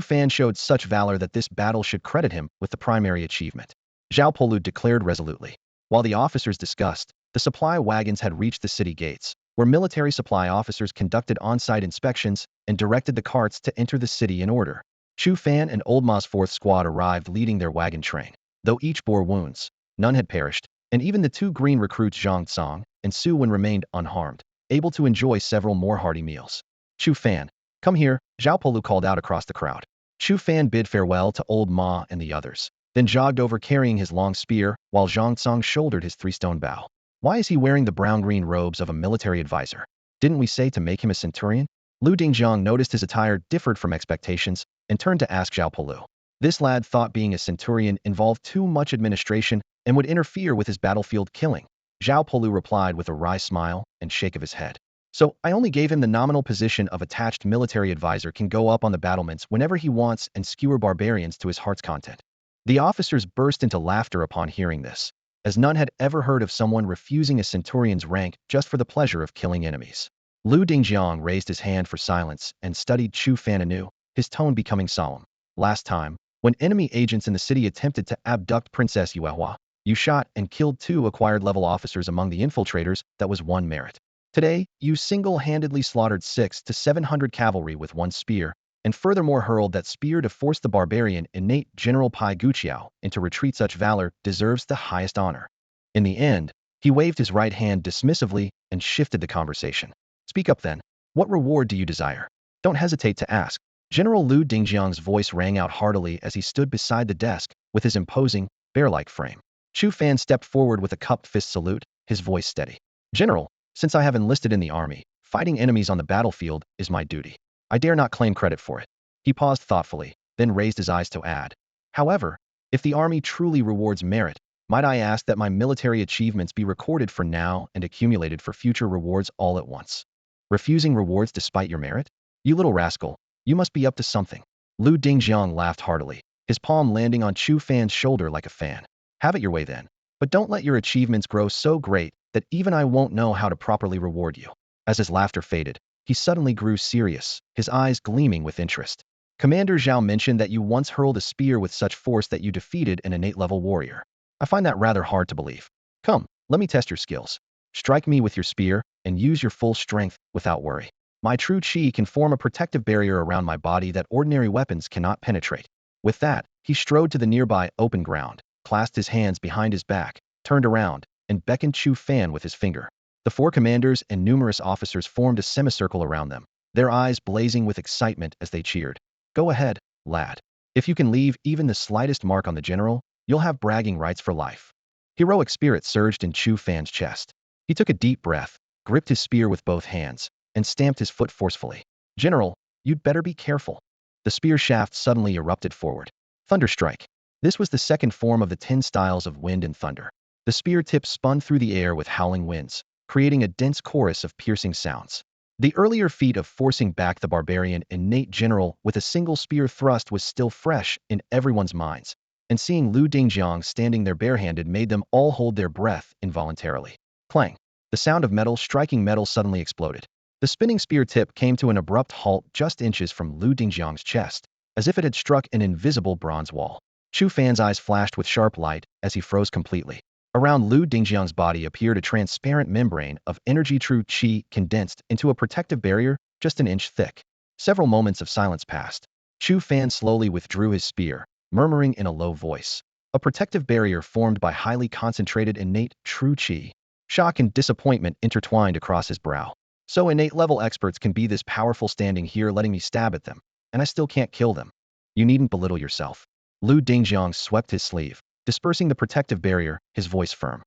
Fan showed such valor that this battle should credit him with the primary achievement. Zhao Polu declared resolutely. While the officers discussed, the supply wagons had reached the city gates, where military supply officers conducted on-site inspections and directed the carts to enter the city in order. Chu Fan and Old Ma's 4th Squad arrived leading their wagon train. Though each bore wounds, none had perished, and even the two green recruits Zhang Tsang and Su Wen remained unharmed, able to enjoy several more hearty meals. Chu Fan, come here, Zhao Polu called out across the crowd. Chu Fan bid farewell to Old Ma and the others, then jogged over carrying his long spear, while Zhang Tsang shouldered his 3-stone bow. Why is he wearing the brown-green robes of a military advisor? Didn't we say to make him a centurion? Lu Dingjiang noticed his attire differed from expectations and turned to ask Zhao Polu. This lad thought being a centurion involved too much administration and would interfere with his battlefield killing. Zhao Polu replied with a wry smile and shake of his head. So, I only gave him the nominal position of attached military advisor, can go up on the battlements whenever he wants and skewer barbarians to his heart's content. The officers burst into laughter upon hearing this, as none had ever heard of someone refusing a centurion's rank just for the pleasure of killing enemies. Lu Dingjiang raised his hand for silence and studied Chu Fan anew, his tone becoming solemn. Last time, when enemy agents in the city attempted to abduct Princess Yuehua, you shot and killed 2 acquired-level officers among the infiltrators. That was one merit. Today, you single-handedly slaughtered 600 to 700 cavalry with one spear, and furthermore hurled that spear to force the barbarian innate General Pai Guqiao into retreat. Such valor deserves the highest honor. In the end, he waved his right hand dismissively and shifted the conversation. Speak up then. What reward do you desire? Don't hesitate to ask. General Lu Dingjiang's voice rang out heartily as he stood beside the desk with his imposing, bear-like frame. Chu Fan stepped forward with a cupped fist salute, his voice steady. General, since I have enlisted in the army, fighting enemies on the battlefield is my duty. I dare not claim credit for it. He paused thoughtfully, then raised his eyes to add. However, if the army truly rewards merit, might I ask that my military achievements be recorded for now and accumulated for future rewards all at once? Refusing rewards despite your merit? You little rascal, you must be up to something. Lu Dingjiang laughed heartily, his palm landing on Chu Fan's shoulder like a fan. Have it your way then. But don't let your achievements grow so great that even I won't know how to properly reward you. As his laughter faded, he suddenly grew serious, his eyes gleaming with interest. Commander Zhao mentioned that you once hurled a spear with such force that you defeated an innate-level warrior. I find that rather hard to believe. Come, let me test your skills. Strike me with your spear, and use your full strength, without worry. My true chi can form a protective barrier around my body that ordinary weapons cannot penetrate. With that, he strode to the nearby open ground, clasped his hands behind his back, turned around, and beckoned Chu Fan with his finger. The 4 commanders and numerous officers formed a semicircle around them, their eyes blazing with excitement as they cheered. Go ahead, lad. If you can leave even the slightest mark on the general, you'll have bragging rights for life. Heroic spirit surged in Chu Fan's chest. He took a deep breath, gripped his spear with both hands, and stamped his foot forcefully. General, you'd better be careful. The spear shaft suddenly erupted forward. Thunderstrike. This was the second form of the 10 styles of wind and thunder. The spear tip spun through the air with howling winds, creating a dense chorus of piercing sounds. The earlier feat of forcing back the barbarian innate general with a single spear thrust was still fresh in everyone's minds, and seeing Lu Dingjiang standing there barehanded made them all hold their breath involuntarily. Clang! The sound of metal striking metal suddenly exploded. The spinning spear tip came to an abrupt halt just inches from Lu Dingjiang's chest, as if it had struck an invisible bronze wall. Chu Fan's eyes flashed with sharp light as he froze completely. Around Lu Dingjiang's body appeared a transparent membrane of energy true chi condensed into a protective barrier just an inch thick. Several moments of silence passed. Chu Fan slowly withdrew his spear, murmuring in a low voice. A protective barrier formed by highly concentrated innate true chi. Shock and disappointment intertwined across his brow. So innate level experts can be this powerful standing here letting me stab at them, and I still can't kill them. You needn't belittle yourself. Lu Dingjiang swept his sleeve, dispersing the protective barrier, his voice firm.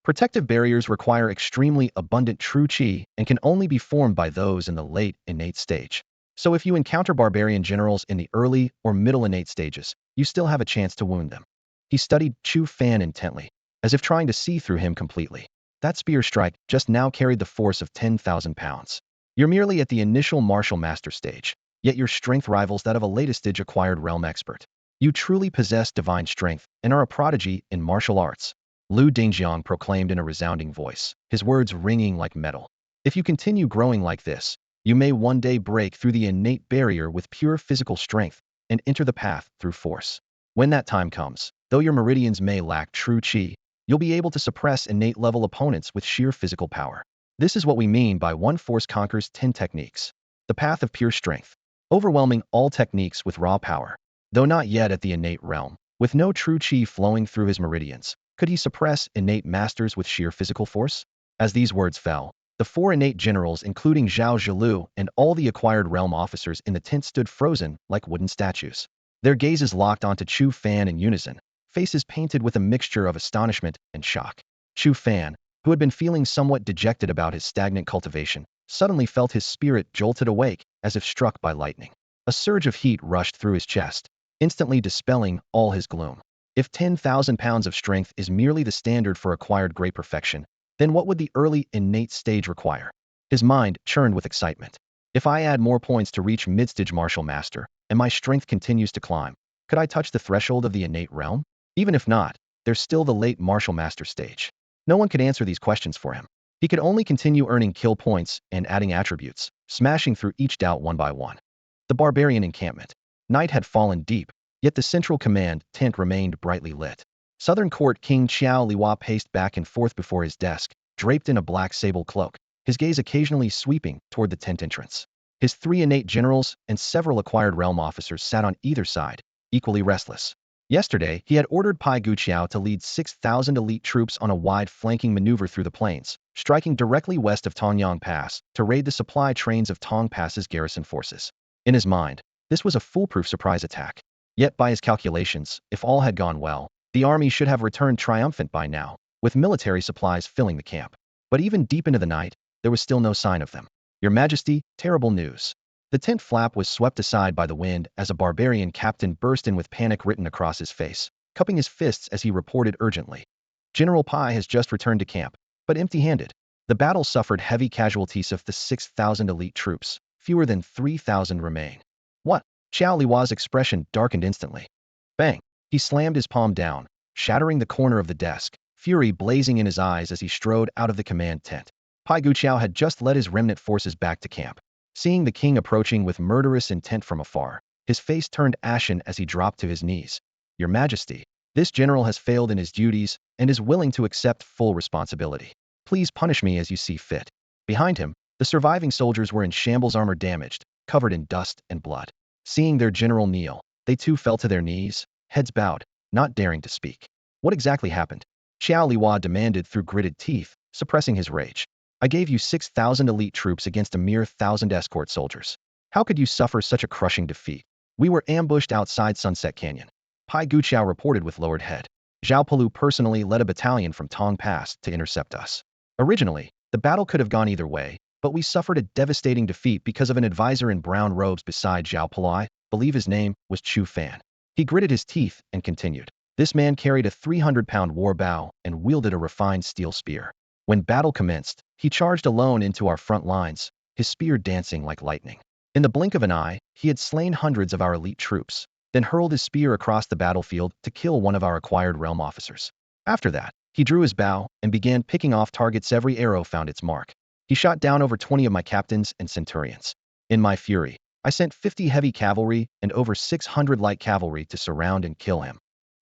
Protective barriers require extremely abundant true qi and can only be formed by those in the late innate stage. So if you encounter barbarian generals in the early or middle innate stages, you still have a chance to wound them. He studied Chu Fan intently, as if trying to see through him completely. That spear strike just now carried the force of 10,000 pounds. You're merely at the initial martial master stage, yet your strength rivals that of a later stage acquired realm expert. You truly possess divine strength and are a prodigy in martial arts. Lu Dingjiang proclaimed in a resounding voice, his words ringing like metal. If you continue growing like this, you may one day break through the innate barrier with pure physical strength and enter the path through force. When that time comes, though your meridians may lack true qi, you'll be able to suppress innate level opponents with sheer physical power. This is what we mean by one force conquers 10 techniques. The path of pure strength, overwhelming all techniques with raw power. Though not yet at the innate realm, with no true qi flowing through his meridians, could he suppress innate masters with sheer physical force? As these words fell, the 4 innate generals including Zhao Zhilu and all the acquired realm officers in the tent stood frozen like wooden statues. Their gazes locked onto Chu Fan in unison, faces painted with a mixture of astonishment and shock. Chu Fan, who had been feeling somewhat dejected about his stagnant cultivation, suddenly felt his spirit jolted awake as if struck by lightning. A surge of heat rushed through his chest, instantly dispelling all his gloom. If 10,000 pounds of strength is merely the standard for acquired great perfection, then what would the early innate stage require? His mind churned with excitement. If I add more points to reach mid-stage martial master, and my strength continues to climb, could I touch the threshold of the innate realm? Even if not, there's still the late martial master stage. No one could answer these questions for him. He could only continue earning kill points and adding attributes, smashing through each doubt one by one. The barbarian encampment. Night had fallen deep, yet the central command tent remained brightly lit. Southern Court King Xiao Liwa paced back and forth before his desk, draped in a black sable cloak, his gaze occasionally sweeping toward the tent entrance. His 3 innate generals and several acquired realm officers sat on either side, equally restless. Yesterday, he had ordered Pai Guqiao to lead 6,000 elite troops on a wide flanking maneuver through the plains, striking directly west of Tongyang Pass to raid the supply trains of Tong Pass's garrison forces. In his mind, this was a foolproof surprise attack. Yet by his calculations, if all had gone well, the army should have returned triumphant by now, with military supplies filling the camp. But even deep into the night, there was still no sign of them. Your Majesty, terrible news. The tent flap was swept aside by the wind as a barbarian captain burst in with panic written across his face, cupping his fists as he reported urgently. General Pai has just returned to camp, but empty-handed. The battle suffered heavy casualties of the 6,000 elite troops. Fewer than 3,000 remain. What? Xiao Liwa's expression darkened instantly. Bang! He slammed his palm down, shattering the corner of the desk, fury blazing in his eyes as he strode out of the command tent. Pai Guqiao had just led his remnant forces back to camp. Seeing the king approaching with murderous intent from afar, his face turned ashen as he dropped to his knees. Your Majesty, this general has failed in his duties and is willing to accept full responsibility. Please punish me as you see fit. Behind him, the surviving soldiers were in shambles, armor damaged, covered in dust and blood. Seeing their general kneel, they too fell to their knees, heads bowed, not daring to speak. What exactly happened? Xiao Liwa demanded through gritted teeth, suppressing his rage. I gave you 6,000 elite troops against a mere 1,000 escort soldiers. How could you suffer such a crushing defeat? We were ambushed outside Sunset Canyon. Pai Guqiao reported with lowered head. Zhao Palu personally led a battalion from Tong Pass to intercept us. Originally, the battle could have gone either way, but we suffered a devastating defeat because of an advisor in brown robes beside Zhao Palu. I believe his name was Chu Fan. He gritted his teeth and continued. This man carried a 300-pound war bow and wielded a refined steel spear. When battle commenced, he charged alone into our front lines, his spear dancing like lightning. In the blink of an eye, he had slain hundreds of our elite troops, then hurled his spear across the battlefield to kill one of our acquired realm officers. After that, he drew his bow and began picking off targets. Every arrow found its mark. He shot down over 20 of my captains and centurions. In my fury, I sent 50 heavy cavalry and over 600 light cavalry to surround and kill him.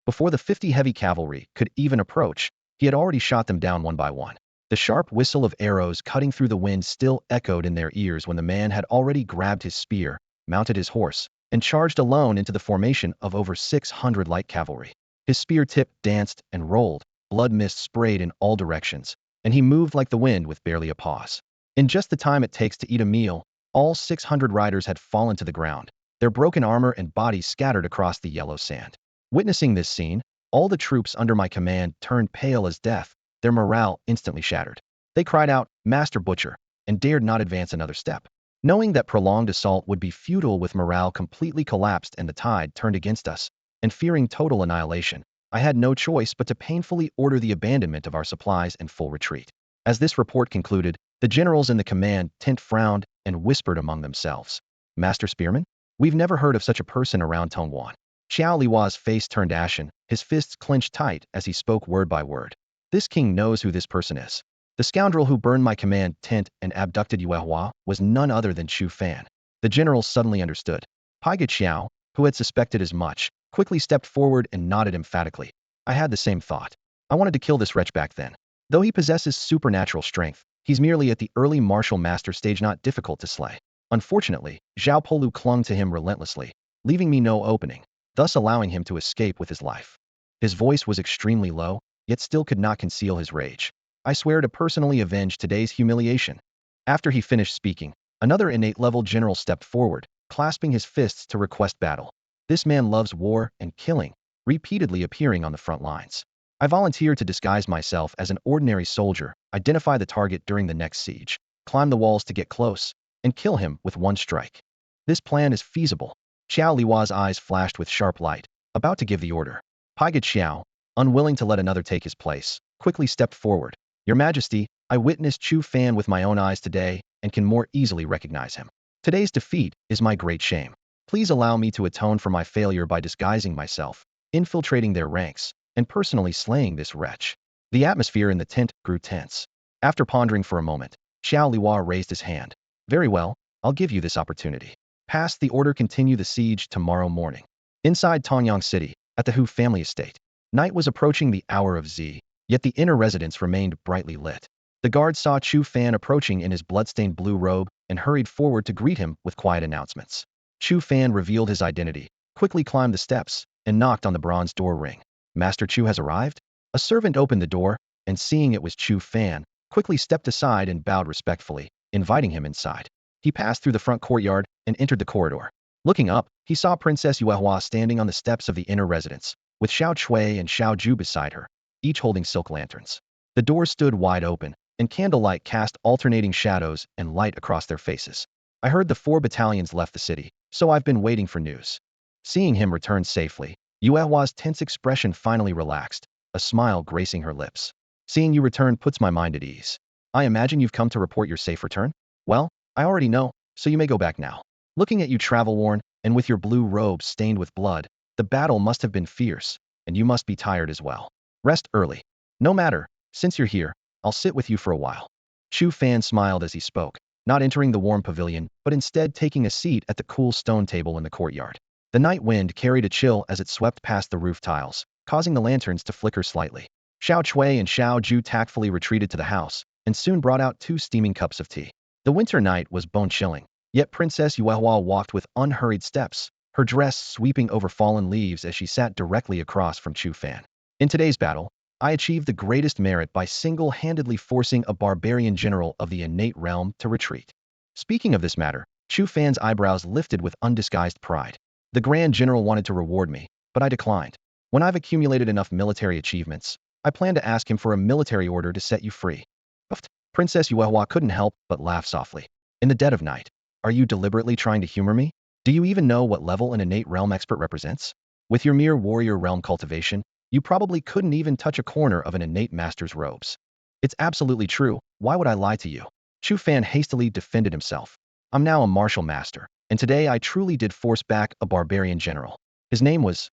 Before the 50 heavy cavalry could even approach, he had already shot them down one by one. The sharp whistle of arrows cutting through the wind still echoed in their ears when the man had already grabbed his spear, mounted his horse, and charged alone into the formation of over 600 light cavalry. His spear tip danced and rolled, blood mist sprayed in all directions, and he moved like the wind with barely a pause. In just the time it takes to eat a meal, all 600 riders had fallen to the ground, their broken armor and bodies scattered across the yellow sand. Witnessing this scene, all the troops under my command turned pale as death, their morale instantly shattered. They cried out, "Master Butcher," and dared not advance another step. Knowing that prolonged assault would be futile with morale completely collapsed and the tide turned against us, and fearing total annihilation, I had no choice but to painfully order the abandonment of our supplies and full retreat. As this report concluded, the generals in the command tent frowned and whispered among themselves. "Master Spearman? We've never heard of such a person around Tongwan." Xiao Liwa's face turned ashen, his fists clenched tight as he spoke word by word. This king knows who this person is. The scoundrel who burned my command tent and abducted Yuehua was none other than Chu Fan. The generals suddenly understood. Paiga Xiao, who had suspected as much, quickly stepped forward and nodded emphatically. I had the same thought. I wanted to kill this wretch back then. Though he possesses supernatural strength, he's merely at the early martial master stage, not difficult to slay. Unfortunately, Zhao Polu clung to him relentlessly, leaving me no opening, thus allowing him to escape with his life. His voice was extremely low, yet still could not conceal his rage. I swear to personally avenge today's humiliation. After he finished speaking, another innate-level general stepped forward, clasping his fists to request battle. This man loves war and killing, repeatedly appearing on the front lines. I volunteer to disguise myself as an ordinary soldier, identify the target during the next siege, climb the walls to get close, and kill him with one strike. This plan is feasible. Xiao Liwa's eyes flashed with sharp light, about to give the order. Paiga Xiao, unwilling to let another take his place, quickly stepped forward. "Your Majesty, I witnessed Chu Fan with my own eyes today and can more easily recognize him. Today's defeat is my great shame. Please allow me to atone for my failure by disguising myself, infiltrating their ranks, and personally slaying this wretch." The atmosphere in the tent grew tense. After pondering for a moment, Xiao Liwa raised his hand. "Very well, I'll give you this opportunity. Pass the order, continue the siege tomorrow morning." Inside Tongyang City, at the Hu family estate, night was approaching the hour of Z, yet the inner residence remained brightly lit. The guard saw Chu Fan approaching in his bloodstained blue robe and hurried forward to greet him with quiet announcements. Chu Fan revealed his identity, quickly climbed the steps, and knocked on the bronze door ring. "Master Chu has arrived?" A servant opened the door, and seeing it was Chu Fan, quickly stepped aside and bowed respectfully, inviting him inside. He passed through the front courtyard and entered the corridor. Looking up, he saw Princess Yuehua standing on the steps of the inner residence, with Xiao Chui and Xiao Ju beside her, each holding silk lanterns. The door stood wide open, and candlelight cast alternating shadows and light across their faces. "I heard the 4 battalions left the city, so I've been waiting for news." Seeing him return safely, Yuehua's tense expression finally relaxed, a smile gracing her lips. "Seeing you return puts my mind at ease. I imagine you've come to report your safe return? Well, I already know, so you may go back now. Looking at you travel-worn, and with your blue robe stained with blood, the battle must have been fierce, and you must be tired as well. Rest early. No matter, since you're here, I'll sit with you for a while." Chu Fan smiled as he spoke, not entering the warm pavilion, but instead taking a seat at the cool stone table in the courtyard. The night wind carried a chill as it swept past the roof tiles, causing the lanterns to flicker slightly. Xiao Chui and Xiao Ju tactfully retreated to the house, and soon brought out 2 steaming cups of tea. The winter night was bone-chilling, yet Princess Yuehua walked with unhurried steps, her dress sweeping over fallen leaves as she sat directly across from Chu Fan. "In today's battle, I achieved the greatest merit by single-handedly forcing a barbarian general of the innate realm to retreat." Speaking of this matter, Chu Fan's eyebrows lifted with undisguised pride. "The Grand General wanted to reward me, but I declined. When I've accumulated enough military achievements, I plan to ask him for a military order to set you free." Puffed. Princess Yuehua couldn't help but laugh softly. "In the dead of night, are you deliberately trying to humor me? Do you even know what level an innate realm expert represents? With your mere warrior realm cultivation, you probably couldn't even touch a corner of an innate master's robes." "It's absolutely true. Why would I lie to you?" Chu Fan hastily defended himself. "I'm now a martial master, and today I truly did force back a barbarian general. His name was,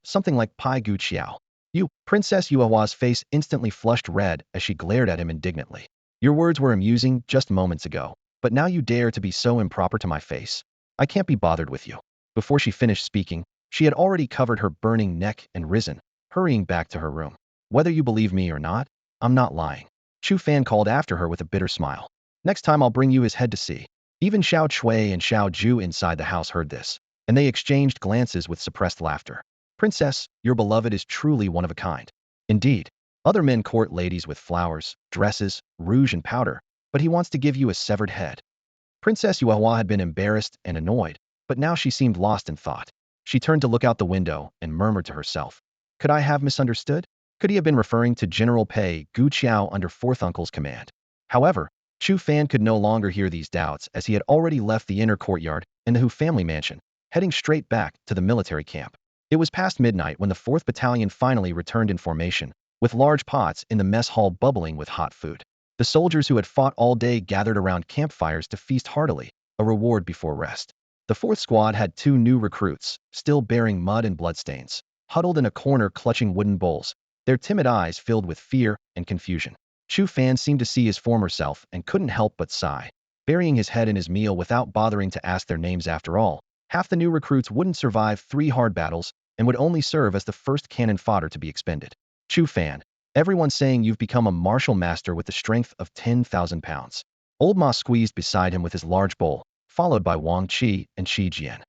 something like Pai Gu Qiao." "You." Princess Yuehua's face instantly flushed red as she glared at him indignantly. "Your words were amusing just moments ago, but now you dare to be so improper to my face? I can't be bothered with you." Before she finished speaking, she had already covered her burning neck and risen, hurrying back to her room. "Whether you believe me or not, I'm not lying." Chu Fan called after her with a bitter smile. "Next time I'll bring you his head to see." Even Xiao Chui and Xiao Ju inside the house heard this, and they exchanged glances with suppressed laughter. "Princess, your beloved is truly one of a kind." "Indeed." Other men court ladies with flowers, dresses, rouge and powder, but he wants to give you a severed head. Princess Yuehua had been embarrassed and annoyed, but now she seemed lost in thought. She turned to look out the window and murmured to herself, "Could I have misunderstood? Could he have been referring to General Pei Gu Qiao under Fourth Uncle's command?" However, Chu Fan could no longer hear these doubts as he had already left the inner courtyard in the Hu family mansion, heading straight back to the military camp. It was past midnight when the 4th Battalion finally returned in formation, with large pots in the mess hall bubbling with hot food. The soldiers who had fought all day gathered around campfires to feast heartily, a reward before rest. The 4th squad had 2 new recruits, still bearing mud and bloodstains, huddled in a corner clutching wooden bowls, their timid eyes filled with fear and confusion. Chu Fan seemed to see his former self and couldn't help but sigh. Burying his head in his meal without bothering to ask their names after all, half the new recruits wouldn't survive 3 hard battles and would only serve as the first cannon fodder to be expended. Chu Fan, everyone's saying you've become a martial master with the strength of 10,000 pounds. Old Ma squeezed beside him with his large bowl, followed by Wang Qi and Qi Jian.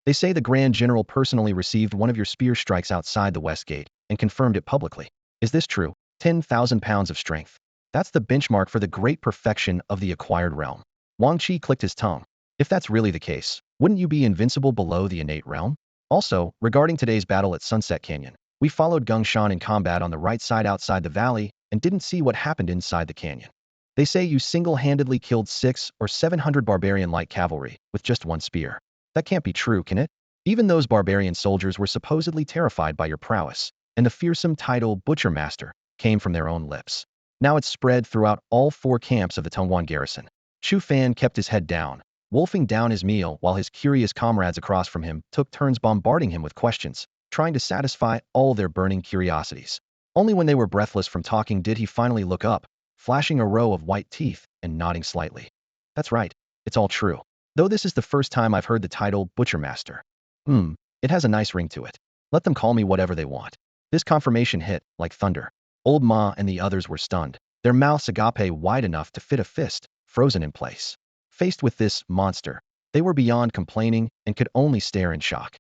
They say the Grand General personally received one of your spear strikes outside the West Gate and confirmed it publicly. Is this true? 10,000 pounds of strength. That's the benchmark for the great perfection of the acquired realm. Wang Qi clicked his tongue. If that's really the case, wouldn't you be invincible below the innate realm? Also, regarding today's battle at Sunset Canyon, we followed Gungshan in combat on the right side outside the valley and didn't see what happened inside the canyon. They say you single-handedly killed 600 or 700 barbarian light cavalry with just one spear. That can't be true, can it? Even those barbarian soldiers were supposedly terrified by your prowess, and the fearsome title Butcher Master came from their own lips. Now it's spread throughout all 4 camps of the Tongwan garrison. Chu Fan kept his head down, wolfing down his meal while his curious comrades across from him took turns bombarding him with questions, trying to satisfy all their burning curiosities. Only when they were breathless from talking did he finally look up, flashing a row of white teeth and nodding slightly. That's right, it's all true. Though this is the first time I've heard the title Butcher Master. It has a nice ring to it. Let them call me whatever they want. This confirmation hit like thunder. Old Ma and the others were stunned, their mouths agape wide enough to fit a fist, frozen in place. Faced with this monster, they were beyond complaining and could only stare in shock.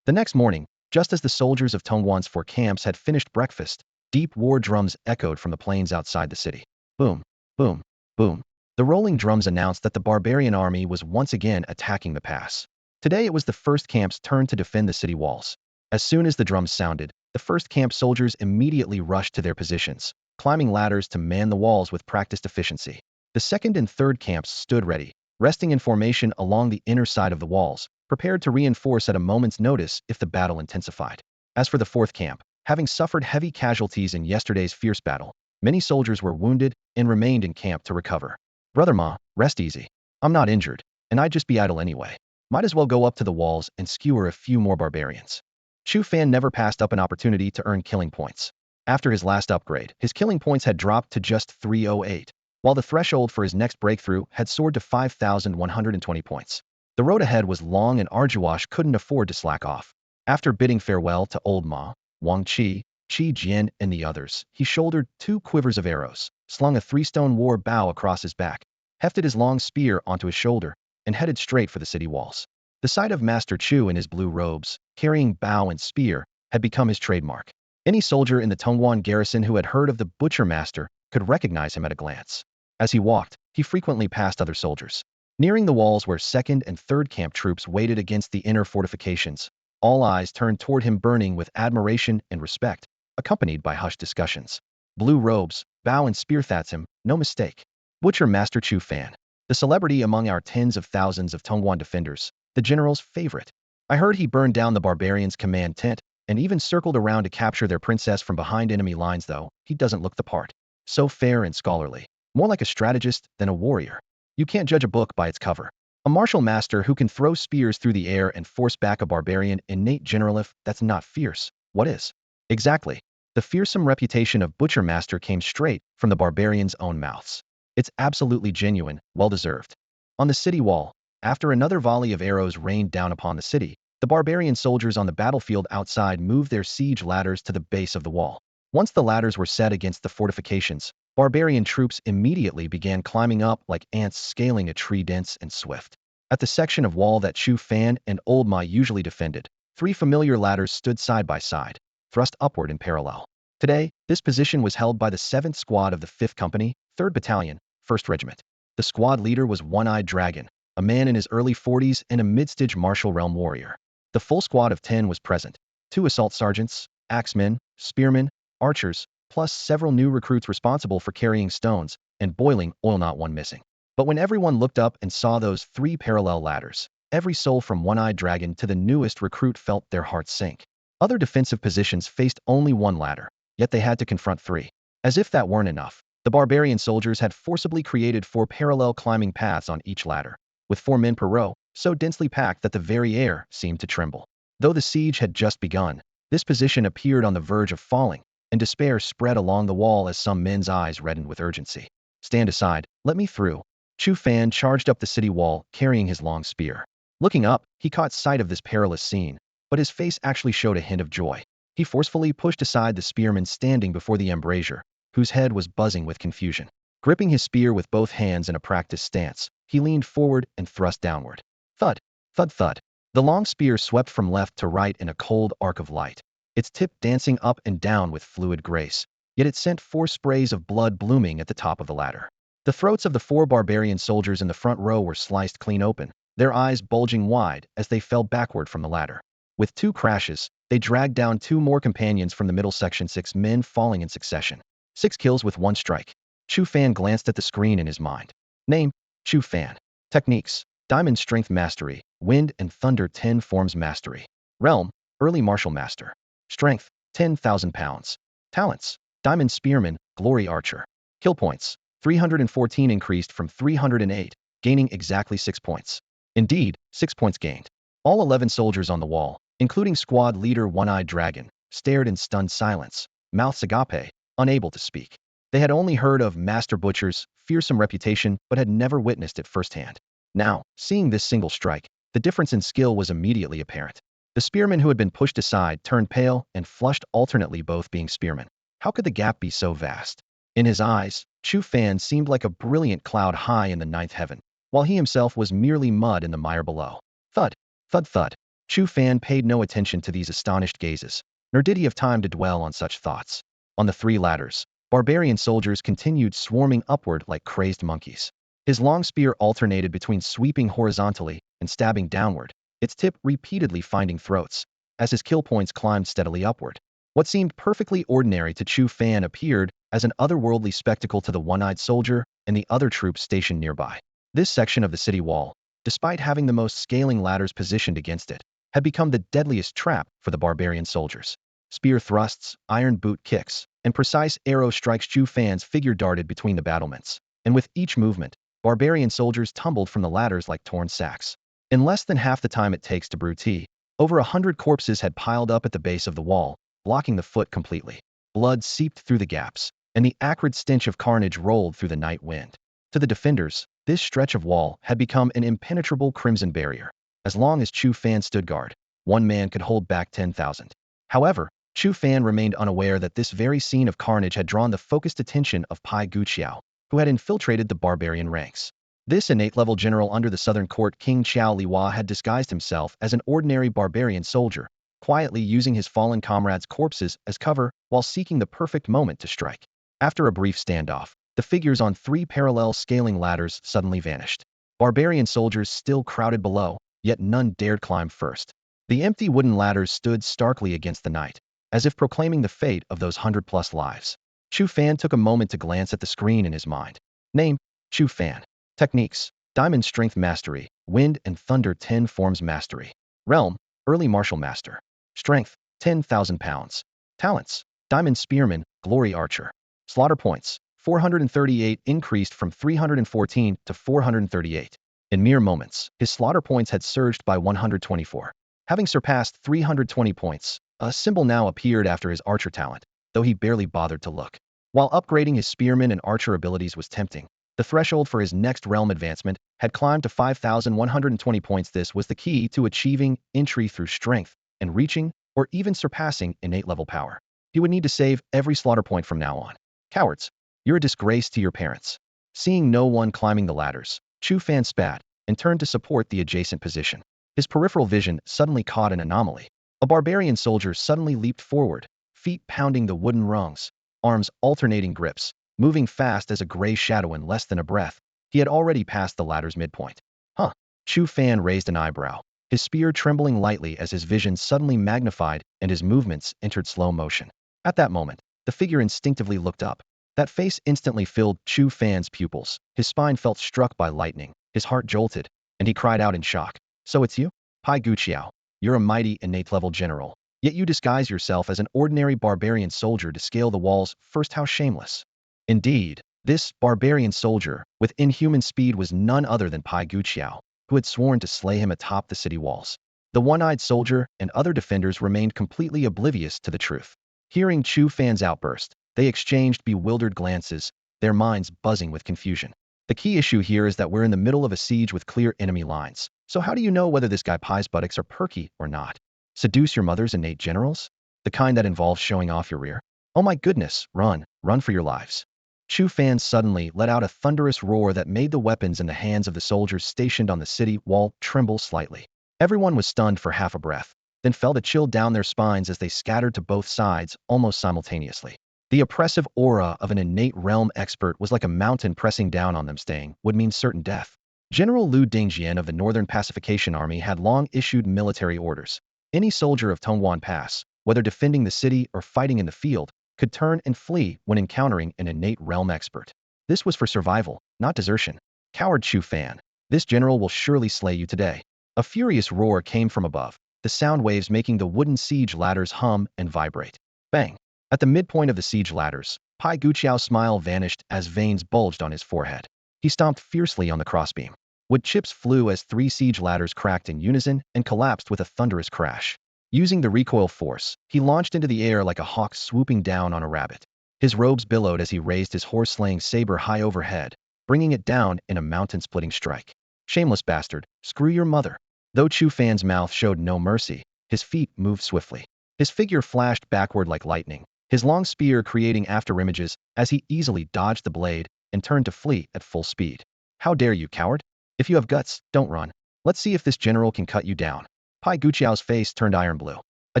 The next morning, just as the soldiers of Tongwan's 4 camps had finished breakfast, deep war drums echoed from the plains outside the city. Boom, boom, boom. The rolling drums announced that the barbarian army was once again attacking the pass. Today it was the 1st camp's turn to defend the city walls. As soon as the drums sounded, the 1st camp soldiers immediately rushed to their positions, climbing ladders to man the walls with practiced efficiency. The 2nd and 3rd camps stood ready, resting in formation along the inner side of the walls, prepared to reinforce at a moment's notice if the battle intensified. As for the 4th camp, having suffered heavy casualties in yesterday's fierce battle, many soldiers were wounded and remained in camp to recover. Brother Ma, rest easy. I'm not injured, and I'd just be idle anyway. Might as well go up to the walls and skewer a few more barbarians. Chu Fan never passed up an opportunity to earn killing points. After his last upgrade, his killing points had dropped to just 308, while the threshold for his next breakthrough had soared to 5,120 points. The road ahead was long and arduous, couldn't afford to slack off. After bidding farewell to Old Ma, Wang Qi, Qi Jian, and the others, he shouldered 2 quivers of arrows, slung a 3-stone war bow across his back, hefted his long spear onto his shoulder, and headed straight for the city walls. The sight of Master Chu in his blue robes, carrying bow and spear, had become his trademark. Any soldier in the Tongwan garrison who had heard of the Butcher Master could recognize him at a glance. As he walked, he frequently passed other soldiers. Nearing the walls where 2nd and 3rd camp troops waited against the inner fortifications, all eyes turned toward him burning with admiration and respect, accompanied by hushed discussions. Blue robes, bow and spear, that's him, no mistake. Butcher Master Chu Fan, the celebrity among our tens of thousands of Tongwan defenders, the general's favorite. I heard he burned down the barbarians' command tent and even circled around to capture their princess from behind enemy lines, though he doesn't look the part. So fair and scholarly, more like a strategist than a warrior. You can't judge a book by its cover. A martial master who can throw spears through the air and force back a barbarian innate general. If that's not fierce, what is? Exactly. The fearsome reputation of Butcher Master came straight from the barbarians' own mouths. It's absolutely genuine, well-deserved. On the city wall, after another volley of arrows rained down upon the city, the barbarian soldiers on the battlefield outside moved their siege ladders to the base of the wall. Once the ladders were set against the fortifications, barbarian troops immediately began climbing up like ants scaling a tree, dense and swift. At the section of wall that Chu Fan and Old Ma usually defended, 3 familiar ladders stood side by side, thrust upward in parallel. Today, this position was held by the 7th Squad of the 5th Company, 3rd Battalion, 1st Regiment. The squad leader was One-Eyed Dragon, a man in his early 40s and a mid-stage martial realm warrior. The full squad of 10 was present: 2 assault sergeants, axemen, spearmen, archers, plus several new recruits responsible for carrying stones and boiling oil, not one missing. But when everyone looked up and saw those 3 parallel ladders, every soul from One-Eyed Dragon to the newest recruit felt their hearts sink. Other defensive positions faced only one ladder, yet they had to confront 3. As if that weren't enough, the barbarian soldiers had forcibly created 4 parallel climbing paths on each ladder, with 4 men per row, so densely packed that the very air seemed to tremble. Though the siege had just begun, this position appeared on the verge of falling, and despair spread along the wall as some men's eyes reddened with urgency. "Stand aside, let me through." Chu Fan charged up the city wall, carrying his long spear. Looking up, he caught sight of this perilous scene, but his face actually showed a hint of joy. He forcefully pushed aside the spearman standing before the embrasure, whose head was buzzing with confusion. Gripping his spear with both hands in a practiced stance, he leaned forward and thrust downward. Thud, thud, thud. The long spear swept from left to right in a cold arc of light, its tip dancing up and down with fluid grace, yet it sent 4 sprays of blood blooming at the top of the ladder. The throats of the 4 barbarian soldiers in the front row were sliced clean open, their eyes bulging wide as they fell backward from the ladder. With 2 crashes, they dragged down 2 more companions from the middle section, 6 men falling in succession. 6 kills with 1 strike. Chu Fan glanced at the screen in his mind. Name: Chu Fan. Techniques: Diamond Strength Mastery, Wind and Thunder 10 Forms Mastery. Realm: Early Martial Master. Strength: 10,000 pounds. Talents: Diamond Spearman, Glory Archer. Kill points: 314 increased from 308, gaining exactly 6 points. Indeed, 6 points gained. All 11 soldiers on the wall, including squad leader One-Eyed Dragon, stared in stunned silence, mouths agape, unable to speak. They had only heard of Master Butcher's fearsome reputation but had never witnessed it firsthand. Now, seeing this single strike, the difference in skill was immediately apparent. The spearman who had been pushed aside turned pale and flushed alternately, both being spearmen. How could the gap be so vast? In his eyes, Chu Fan seemed like a brilliant cloud high in the 9th heaven, while he himself was merely mud in the mire below. Thud, thud, thud. Chu Fan paid no attention to these astonished gazes, nor did he have time to dwell on such thoughts. On the 3 ladders, barbarian soldiers continued swarming upward like crazed monkeys. His long spear alternated between sweeping horizontally and stabbing downward, its tip repeatedly finding throats, as his kill points climbed steadily upward. What seemed perfectly ordinary to Chu Fan appeared as an otherworldly spectacle to the one-eyed soldier and the other troops stationed nearby. This section of the city wall, despite having the most scaling ladders positioned against it, had become the deadliest trap for the barbarian soldiers. Spear thrusts, iron boot kicks, and precise arrow strikes. Chu Fan's figure darted between the battlements, and with each movement, barbarian soldiers tumbled from the ladders like torn sacks. In less than half the time it takes to brew tea, over 100 corpses had piled up at the base of the wall, blocking the foot completely. Blood seeped through the gaps, and the acrid stench of carnage rolled through the night wind. To the defenders, this stretch of wall had become an impenetrable crimson barrier. As long as Chu Fan stood guard, one man could hold back 10,000. However, Chu Fan remained unaware that this very scene of carnage had drawn the focused attention of Pai Guqiao, who had infiltrated the barbarian ranks. This innate-level general under the southern court, King Xiao Liwa, had disguised himself as an ordinary barbarian soldier, quietly using his fallen comrades' corpses as cover while seeking the perfect moment to strike. After a brief standoff, the figures on 3 parallel scaling ladders suddenly vanished. Barbarian soldiers still crowded below, yet none dared climb first. The empty wooden ladders stood starkly against the night, as if proclaiming the fate of those 100+ lives. Chu Fan took a moment to glance at the screen in his mind. Name: Chu Fan. Techniques: Diamond Strength Mastery, Wind and Thunder 10 Forms Mastery. Realm: Early Martial Master. Strength: 10,000 pounds. Talents: Diamond Spearman, Glory Archer. Slaughter points: 438 increased from 314 to 438. In mere moments, his slaughter points had surged by 124. Having surpassed 320 points, a symbol now appeared after his archer talent, though he barely bothered to look. While upgrading his spearman and archer abilities was tempting, the threshold for his next realm advancement had climbed to 5,120 points. This was the key to achieving entry through strength and reaching, or even surpassing, innate level power. He would need to save every slaughter point from now on. Cowards! You're a disgrace to your parents. Seeing no one climbing the ladders, Chu Fan spat and turned to support the adjacent position. His peripheral vision suddenly caught an anomaly. A barbarian soldier suddenly leaped forward, feet pounding the wooden rungs, arms alternating grips, moving fast as a gray shadow in less than a breath. He had already passed the ladder's midpoint. Huh. Chu Fan raised an eyebrow, his spear trembling lightly as his vision suddenly magnified and his movements entered slow motion. At that moment, the figure instinctively looked up. That face instantly filled Chu Fan's pupils. His spine felt struck by lightning, his heart jolted, and he cried out in shock. So it's you? Pai Guqiao. You're a mighty innate-level general. Yet you disguise yourself as an ordinary barbarian soldier to scale the walls. First, how shameless. Indeed, this barbarian soldier, with inhuman speed, was none other than Pai Guqiao, who had sworn to slay him atop the city walls. The one-eyed soldier and other defenders remained completely oblivious to the truth. Hearing Chu Fan's outburst, they exchanged bewildered glances, their minds buzzing with confusion. The key issue here is that we're in the middle of a siege with clear enemy lines. So how do you know whether this guy Pai's buttocks are perky or not? Seduce your mother's innate generals? The kind that involves showing off your rear? Oh my goodness, run, run for your lives. Chu Fan suddenly let out a thunderous roar that made the weapons in the hands of the soldiers stationed on the city wall tremble slightly. Everyone was stunned for half a breath, then felt a chill down their spines as they scattered to both sides almost simultaneously. The oppressive aura of an innate realm expert was like a mountain pressing down on them. Staying would mean certain death. General Liu Dingjian of the Northern Pacification Army had long issued military orders. Any soldier of Tongwan Pass, whether defending the city or fighting in the field, could turn and flee when encountering an innate realm expert. This was for survival, not desertion. Coward Chu Fan, this general will surely slay you today. A furious roar came from above, the sound waves making the wooden siege ladders hum and vibrate. Bang! At the midpoint of the siege ladders, Pai Guqiao's smile vanished as veins bulged on his forehead. He stomped fiercely on the crossbeam. Wood chips flew as 3 siege ladders cracked in unison and collapsed with a thunderous crash. Using the recoil force, he launched into the air like a hawk swooping down on a rabbit. His robes billowed as he raised his horse-slaying saber high overhead, bringing it down in a mountain-splitting strike. Shameless bastard, screw your mother. Though Chu Fan's mouth showed no mercy, his feet moved swiftly. His figure flashed backward like lightning, his long spear creating afterimages as he easily dodged the blade and turned to flee at full speed. How dare you, coward? If you have guts, don't run. Let's see if this general can cut you down. Pai Guqiao's face turned iron blue. A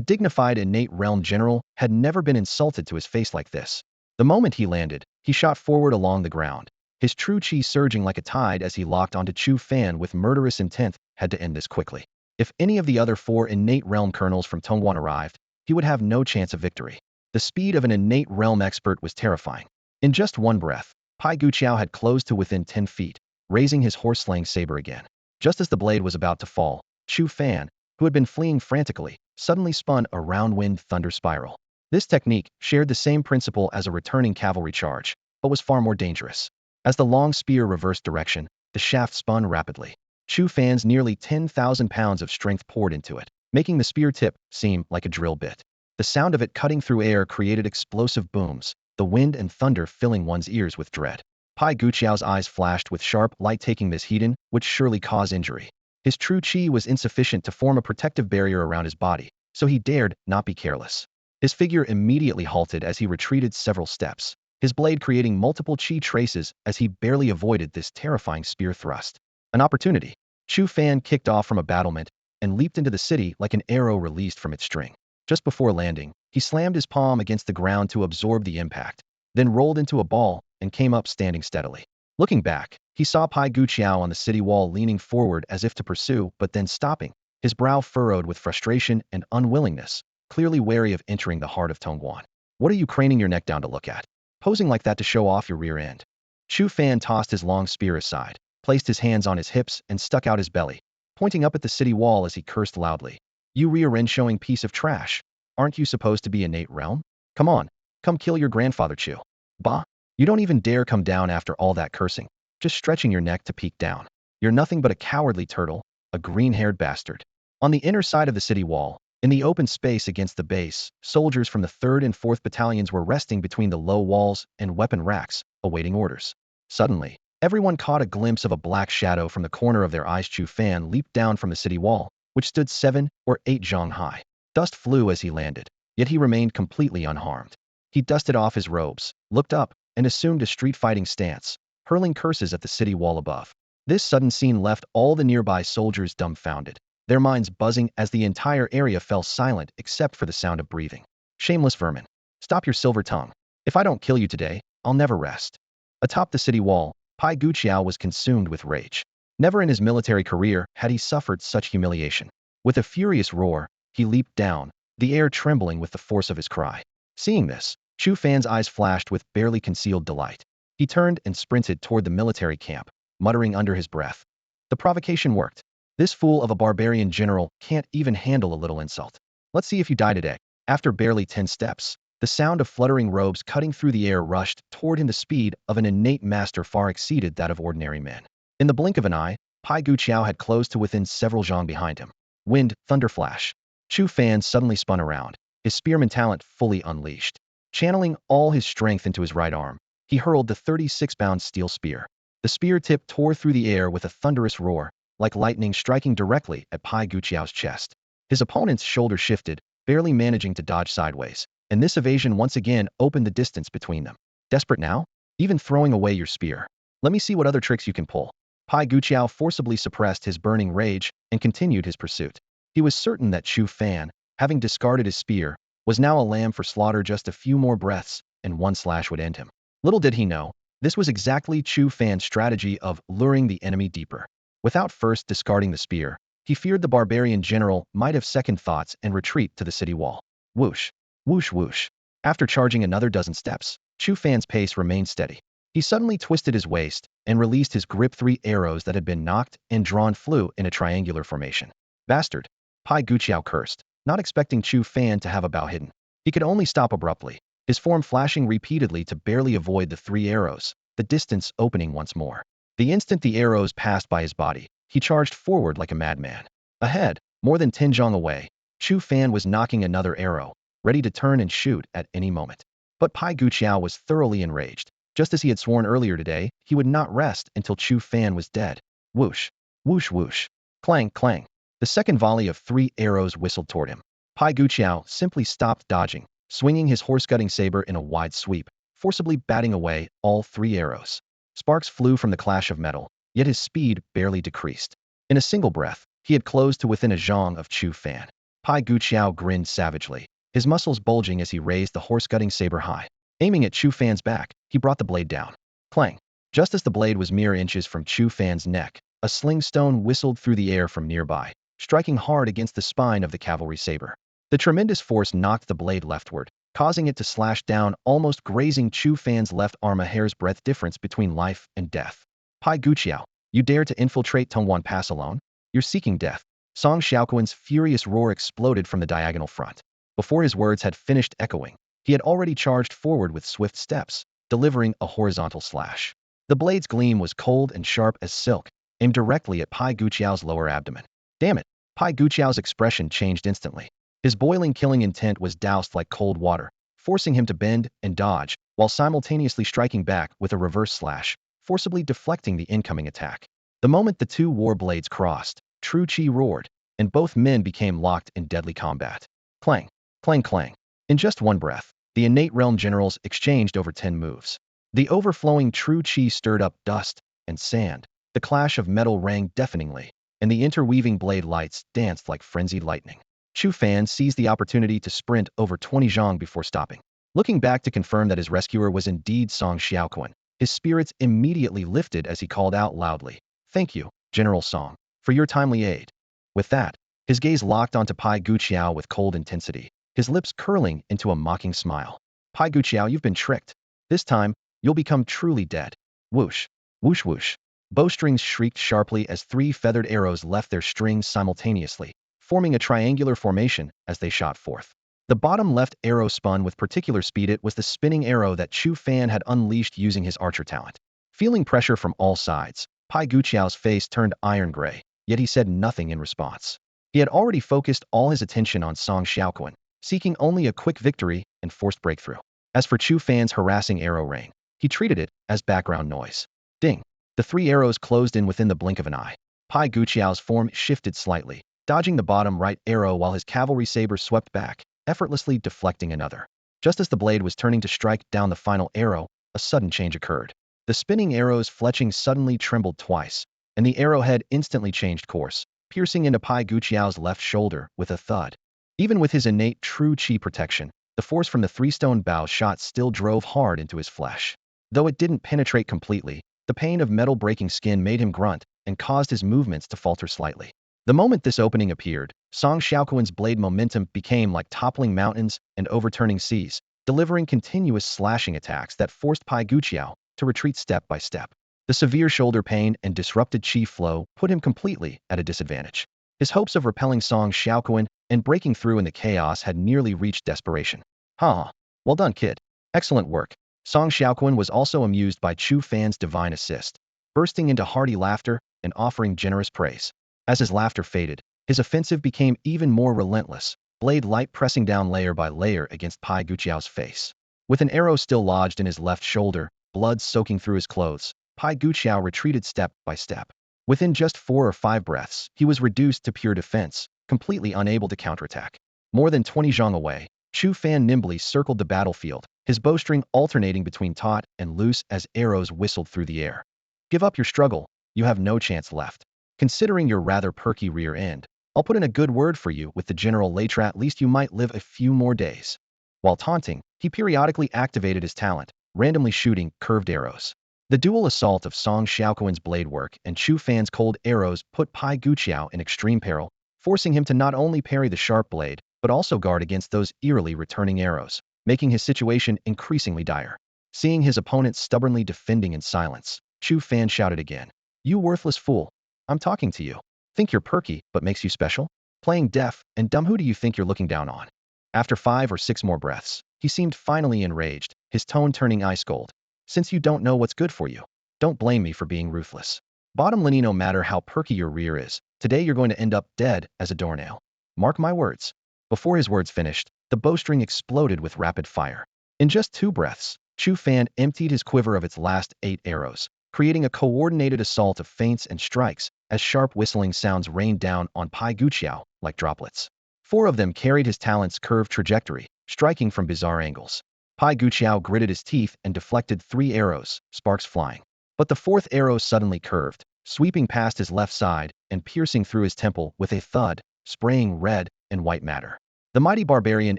dignified innate realm general had never been insulted to his face like this. The moment he landed, he shot forward along the ground, his true chi surging like a tide as he locked onto Chu Fan with murderous intent. Had to end this quickly. If any of the other 4 innate realm colonels from Tongwan arrived, he would have no chance of victory. The speed of an innate realm expert was terrifying. In just one breath, Pai Guqiao had closed to within 10 feet, raising his horse-slaying saber again. Just as the blade was about to fall, Chu Fan, who had been fleeing frantically, suddenly spun a round-wind thunder spiral. This technique shared the same principle as a returning cavalry charge, but was far more dangerous. As the long spear reversed direction, the shaft spun rapidly. Chu Fan's nearly 10,000 pounds of strength poured into it, making the spear tip seem like a drill bit. The sound of it cutting through air created explosive booms, the wind and thunder filling one's ears with dread. Pai Guqiao's eyes flashed with sharp light, taking this heat in would surely cause injury. His true chi was insufficient to form a protective barrier around his body, so he dared not be careless. His figure immediately halted as he retreated several steps, his blade creating multiple chi traces as he barely avoided this terrifying spear thrust. An opportunity. Chu Fan kicked off from a battlement and leaped into the city like an arrow released from its string. Just before landing, he slammed his palm against the ground to absorb the impact, then rolled into a ball and came up standing steadily. Looking back, he saw Pai Guqiao on the city wall leaning forward as if to pursue, but then stopping, his brow furrowed with frustration and unwillingness, clearly wary of entering the heart of Tongwan. What are you craning your neck down to look at? Posing like that to show off your rear end? Chu Fan tossed his long spear aside, placed his hands on his hips and stuck out his belly, pointing up at the city wall as he cursed loudly. You rear-end showing piece of trash. Aren't you supposed to be innate realm? Come on, come kill your grandfather, Chu. Bah, you don't even dare come down after all that cursing, just stretching your neck to peek down. You're nothing but a cowardly turtle, a green-haired bastard. On the inner side of the city wall, in the open space against the base, soldiers from the 3rd and 4th battalions were resting between the low walls and weapon racks, awaiting orders. Suddenly, everyone caught a glimpse of a black shadow from the corner of their eyes. Chu Fan leaped down from the city wall, which stood 7 or 8 zhang high. Dust flew as he landed, yet he remained completely unharmed. He dusted off his robes, looked up, and assumed a street-fighting stance, hurling curses at the city wall above. This sudden scene left all the nearby soldiers dumbfounded, their minds buzzing as the entire area fell silent except for the sound of breathing. Shameless vermin. Stop your silver tongue. If I don't kill you today, I'll never rest. Atop the city wall, Pai Guqiao was consumed with rage. Never in his military career had he suffered such humiliation. With a furious roar, he leaped down, the air trembling with the force of his cry. Seeing this, Chu Fan's eyes flashed with barely concealed delight. He turned and sprinted toward the military camp, muttering under his breath. The provocation worked. This fool of a barbarian general can't even handle a little insult. Let's see if you die today. After barely 10 steps, the sound of fluttering robes cutting through the air rushed toward him. The speed of an innate master far exceeded that of ordinary men. In the blink of an eye, Pai Guqiao had closed to within several zhang behind him. Wind, thunder flash. Chu Fan suddenly spun around, his spearman talent fully unleashed. Channeling all his strength into his right arm, he hurled the 36-pound steel spear. The spear tip tore through the air with a thunderous roar, like lightning striking directly at Pai Guqiao's chest. His opponent's shoulder shifted, barely managing to dodge sideways, and this evasion once again opened the distance between them. Desperate now? Even throwing away your spear. Let me see what other tricks you can pull. Pai Guqiao forcibly suppressed his burning rage and continued his pursuit. He was certain that Chu Fan, having discarded his spear, was now a lamb for slaughter. Just a few more breaths, and one slash would end him. Little did he know, this was exactly Chu Fan's strategy of luring the enemy deeper. Without first discarding the spear, he feared the barbarian general might have second thoughts and retreat to the city wall. Whoosh, whoosh, whoosh. After charging another dozen steps, Chu Fan's pace remained steady. He suddenly twisted his waist and released his grip. 3 arrows that had been knocked and drawn flew in a triangular formation. Bastard! Pai Guqiao cursed, not expecting Chu Fan to have a bow hidden. He could only stop abruptly, his form flashing repeatedly to barely avoid the 3 arrows, the distance opening once more. The instant the arrows passed by his body, he charged forward like a madman. Ahead, more than 10 zhang away, Chu Fan was knocking another arrow, ready to turn and shoot at any moment. But Pai Guqiao was thoroughly enraged. Just as he had sworn earlier today, he would not rest until Chu Fan was dead. Whoosh, whoosh, whoosh. Clang, clang. The second volley of 3 arrows whistled toward him. Pai Guqiao simply stopped dodging, swinging his horse-cutting saber in a wide sweep, forcibly batting away all 3 arrows. Sparks flew from the clash of metal, yet his speed barely decreased. In a single breath, he had closed to within a zhang of Chu Fan. Pai Guqiao grinned savagely, his muscles bulging as he raised the horse-cutting saber high. Aiming at Chu Fan's back, he brought the blade down. Clang! Just as the blade was mere inches from Chu Fan's neck, a sling stone whistled through the air from nearby, striking hard against the spine of the cavalry saber. The tremendous force knocked the blade leftward, causing it to slash down, almost grazing Chu Fan's left arm. A hair's breadth difference between life and death. Pai Guqiao, you dare to infiltrate Tongwan Pass alone? You're seeking death. Song Xiaoquan's furious roar exploded from the diagonal front. Before his words had finished echoing, he had already charged forward with swift steps, delivering a horizontal slash. The blade's gleam was cold and sharp as silk, aimed directly at Pai Guqiao's lower abdomen. Damn it! Pai Guqiao's expression changed instantly. His boiling killing intent was doused like cold water, forcing him to bend and dodge, while simultaneously striking back with a reverse slash, forcibly deflecting the incoming attack. The moment the 2 war blades crossed, true qi roared, and both men became locked in deadly combat. Clang, clang, clang. In just one breath, the innate realm generals exchanged over 10 moves. The overflowing true qi stirred up dust and sand. The clash of metal rang deafeningly, and the interweaving blade lights danced like frenzied lightning. Chu Fan seized the opportunity to sprint over 20 zhang before stopping. Looking back to confirm that his rescuer was indeed Song Xiaoquan, his spirits immediately lifted as he called out loudly, "Thank you, General Song, for your timely aid." With that, his gaze locked onto Pai Guqiao with cold intensity, his lips curling into a mocking smile. Pai Guqiao, you've been tricked. This time, you'll become truly dead. Whoosh, whoosh, whoosh. Bowstrings shrieked sharply as 3 feathered arrows left their strings simultaneously, forming a triangular formation as they shot forth. The bottom left arrow spun with particular speed. It was the spinning arrow that Chu Fan had unleashed using his archer talent. Feeling pressure from all sides, Pai Guqiao's face turned iron gray, yet he said nothing in response. He had already focused all his attention on Song Xiaoquan, seeking only a quick victory and forced breakthrough. As for Chu Fan's harassing arrow rain, he treated it as background noise. Ding! The 3 arrows closed in within the blink of an eye. Pai Guqiao's form shifted slightly, dodging the bottom right arrow while his cavalry saber swept back, effortlessly deflecting another. Just as the blade was turning to strike down the final arrow, a sudden change occurred. The spinning arrow's fletching suddenly trembled twice, and the arrowhead instantly changed course, piercing into Pai Guqiao's left shoulder with a thud. Even with his innate true qi protection, The force from the three-stone bow shot still drove hard into his flesh. Though it didn't penetrate completely, the pain of metal-breaking skin made him grunt and caused his movements to falter slightly. The moment this opening appeared, Song Xiaoquan's blade momentum became like toppling mountains and overturning seas, delivering continuous slashing attacks that forced Pai Guqiao to retreat step by step. The severe shoulder pain and disrupted chi flow put him completely at a disadvantage. His hopes of repelling Song Xiaoquan and breaking through in the chaos had nearly reached desperation. "Ha! Well done, kid. Excellent work." Song Xiaoquan was also amused by Chu Fan's divine assist, bursting into hearty laughter and offering generous praise. As his laughter faded, his offensive became even more relentless, blade light pressing down layer by layer against Pai Guqiao's face. With an arrow still lodged in his left shoulder, blood soaking through his clothes, Pai Guqiao retreated step by step. Within just 4 or 5 breaths, he was reduced to pure defense, completely unable to counterattack. More than 20 zhang away, Chu Fan nimbly circled the battlefield, his bowstring alternating between taut and loose as arrows whistled through the air. "Give up your struggle, you have no chance left. Considering your rather perky rear end, I'll put in a good word for you with the General later, at least you might live a few more days." While taunting, he periodically activated his talent, randomly shooting curved arrows. The dual assault of Song Xiaoquan's blade work and Chu Fan's cold arrows put Pai Guqiao in extreme peril, forcing him to not only parry the sharp blade, but also guard against those eerily returning arrows, making his situation increasingly dire. Seeing his opponent stubbornly defending in silence, Chu Fan shouted again, "You worthless fool! I'm talking to you. Think you're perky, but makes you special? Playing deaf and dumb, who do you think you're looking down on?" After 5 or 6 more breaths, he seemed finally enraged, his tone turning ice cold. "Since you don't know what's good for you, don't blame me for being ruthless. Bottom line, no matter how perky your rear is, today you're going to end up dead as a doornail. Mark my words." Before his words finished, the bowstring exploded with rapid fire. In just 2 breaths, Chu Fan emptied his quiver of its last 8 arrows, creating a coordinated assault of feints and strikes as sharp whistling sounds rained down on Pai Guqiao like droplets. 4 of them carried his talent's curved trajectory, striking from bizarre angles. Pai Guqiao gritted his teeth and deflected 3 arrows, sparks flying. But the 4th arrow suddenly curved, sweeping past his left side and piercing through his temple with a thud, spraying red and white matter. The mighty barbarian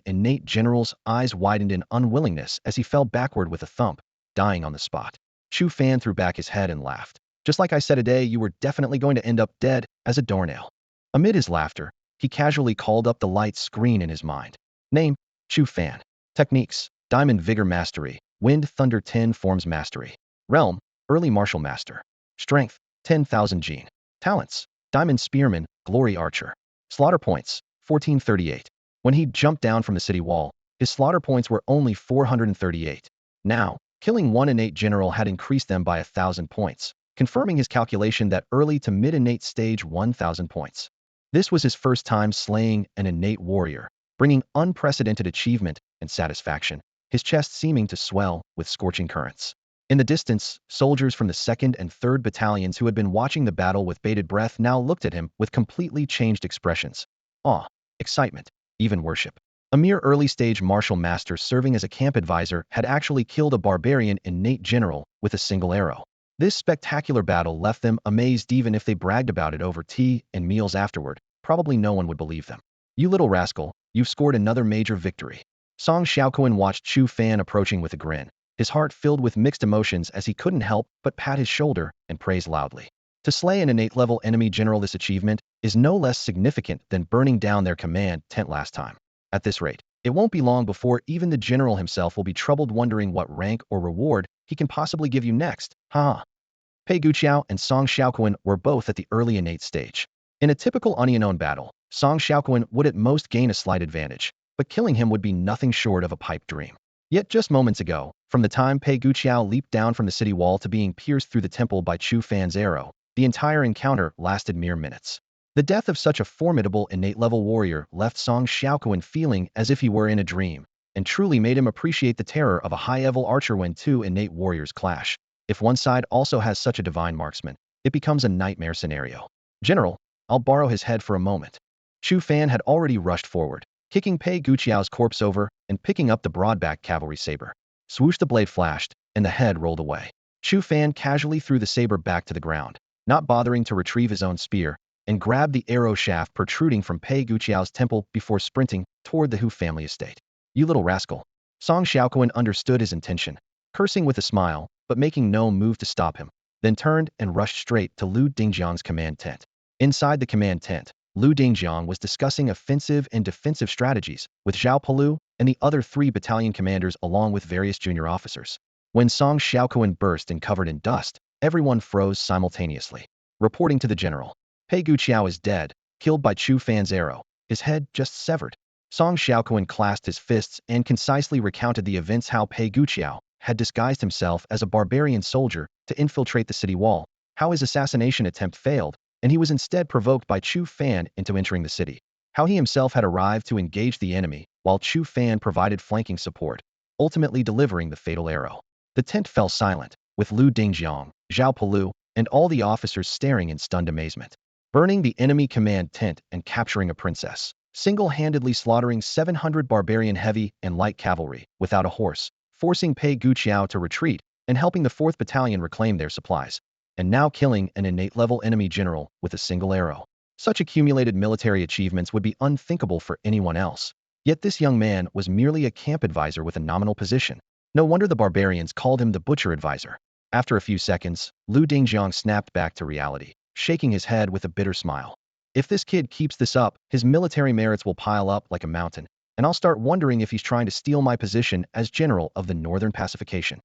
innate general's eyes widened in unwillingness as he fell backward with a thump, dying on the spot. Chu Fan threw back his head and laughed. "Just like I said today, you were definitely going to end up dead as a doornail." Amid his laughter, he casually called up the light screen in his mind. Name, Chu Fan. Techniques, Diamond Vigor Mastery, Wind Thunder 10 Forms Mastery. Realm, Early Martial Master. Strength, 10,000 gene. Talents, Diamond Spearman, Glory Archer. Slaughter points, 1438. When he jumped down from the city wall, his slaughter points were only 438. Now, killing one innate general had increased them by 1,000 points, confirming his calculation that early to mid-innate stage 1,000 points. This was his first time slaying an innate warrior, bringing unprecedented achievement and satisfaction, his chest seeming to swell with scorching currents. In the distance, soldiers from the 2nd and 3rd battalions who had been watching the battle with bated breath now looked at him with completely changed expressions. Awe, excitement, even worship. A mere early-stage martial master serving as a camp advisor had actually killed a barbarian innate general with a single arrow. This spectacular battle left them amazed. Even if they bragged about it over tea and meals afterward, probably no one would believe them. "You little rascal, you've scored another major victory." Song Xiaoquan watched Chu Fan approaching with a grin, his heart filled with mixed emotions as he couldn't help but pat his shoulder and praise loudly. To slay an innate-level enemy general, this achievement is no less significant than burning down their command tent last time. At this rate, it won't be long before even the general himself will be troubled wondering what rank or reward he can possibly give you next. Ha! Pai Guqiao and Song Xiaoquan were both at the early innate stage. In a typical unknown battle, Song Xiaoquan would at most gain a slight advantage, but killing him would be nothing short of a pipe dream. Yet just moments ago, from the time Pai Guqiao leaped down from the city wall to being pierced through the temple by Chu Fan's arrow, the entire encounter lasted mere minutes. The death of such a formidable innate-level warrior left Song Xiaoquan feeling as if he were in a dream, and truly made him appreciate the terror of a high-level archer when 2 innate warriors clash. If one side also has such a divine marksman, it becomes a nightmare scenario. "General, I'll borrow his head for a moment." Chu Fan had already rushed forward, kicking Pai Guqiao's corpse over and picking up the broad-backed cavalry saber. Swoosh, the blade flashed, and the head rolled away. Chu Fan casually threw the saber back to the ground, not bothering to retrieve his own spear, and grabbed the arrow shaft protruding from Pai Guqiao's temple before sprinting toward the Hu family estate. You little rascal. Song Xiaoquan understood his intention, cursing with a smile, but making no move to stop him, then turned and rushed straight to Lu Dingjiang's command tent. Inside the command tent, Lu Dingjiang was discussing offensive and defensive strategies with Zhao Pelu and the other 3 battalion commanders along with various junior officers. When Song Xiaoquan burst and covered in dust, everyone froze simultaneously. Reporting to the general, Pei Guqiao is dead, killed by Chu Fan's arrow, his head just severed. Song Xiaoquan clasped his fists and concisely recounted the events how Pei Guqiao had disguised himself as a barbarian soldier to infiltrate the city wall, how his assassination attempt failed, and he was instead provoked by Chu Fan into entering the city, how he himself had arrived to engage the enemy while Chu Fan provided flanking support, ultimately delivering the fatal arrow. The tent fell silent, with Lu Dingjiang, Zhao Pelu, and all the officers staring in stunned amazement. Burning the enemy command tent and capturing a princess, single-handedly slaughtering 700 barbarian heavy and light cavalry without a horse, forcing Pei Guqiao to retreat and helping the 4th Battalion reclaim their supplies, and now killing an innate-level enemy general with a single arrow. Such accumulated military achievements would be unthinkable for anyone else. Yet this young man was merely a camp advisor with a nominal position. No wonder the barbarians called him the Butcher Advisor. After a few seconds, Lu Dingjiang snapped back to reality, shaking his head with a bitter smile. If this kid keeps this up, his military merits will pile up like a mountain, and I'll start wondering if he's trying to steal my position as general of the Northern Pacification.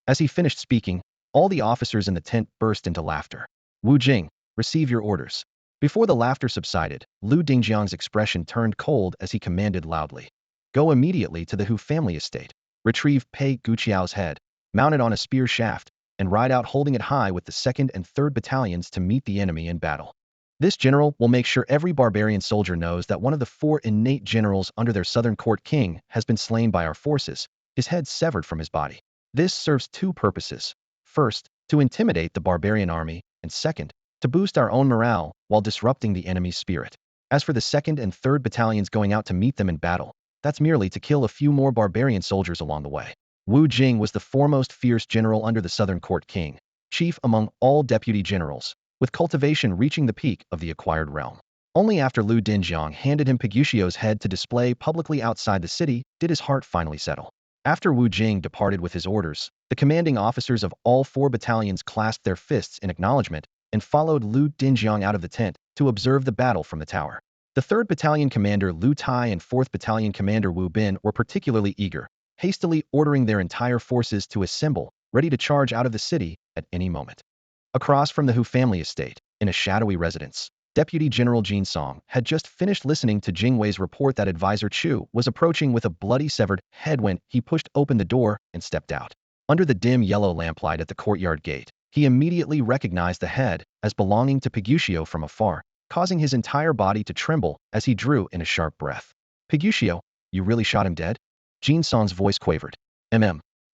As he finished speaking, all the officers in the tent burst into laughter. Wu Jing, receive your orders. Before the laughter subsided, Lu Dingjiang's expression turned cold as he commanded loudly. Go immediately to the Hu family estate. Retrieve Pei Guqiao's head, mount it on a spear shaft, and ride out holding it high with the 2nd and 3rd battalions to meet the enemy in battle. This general will make sure every barbarian soldier knows that one of the 4 innate generals under their southern court king has been slain by our forces, his head severed from his body. This serves 2 purposes. First, to intimidate the barbarian army, and second, to boost our own morale while disrupting the enemy's spirit. As for the 2nd and 3rd battalions going out to meet them in battle, that's merely to kill a few more barbarian soldiers along the way. Wu Jing was the foremost fierce general under the southern court king, chief among all deputy generals, with cultivation reaching the peak of the acquired realm. Only after Lu Dingjiang handed him Piguccio's head to display publicly outside the city did his heart finally settle. After Wu Jing departed with his orders, the commanding officers of all 4 battalions clasped their fists in acknowledgement and followed Lu Dingjiang out of the tent to observe the battle from the tower. The 3rd Battalion Commander Lu Tai and 4th Battalion Commander Wu Bin were particularly eager, hastily ordering their entire forces to assemble, ready to charge out of the city at any moment. Across from the Hu family estate, in a shadowy residence, Deputy General Jin Song had just finished listening to Jing Wei's report that Advisor Chu was approaching with a bloody severed head when he pushed open the door and stepped out. Under the dim yellow lamplight at the courtyard gate, he immediately recognized the head as belonging to Piguccio from afar, causing his entire body to tremble as he drew in a sharp breath. Piguccio, you really shot him dead? Jin Song's voice quavered.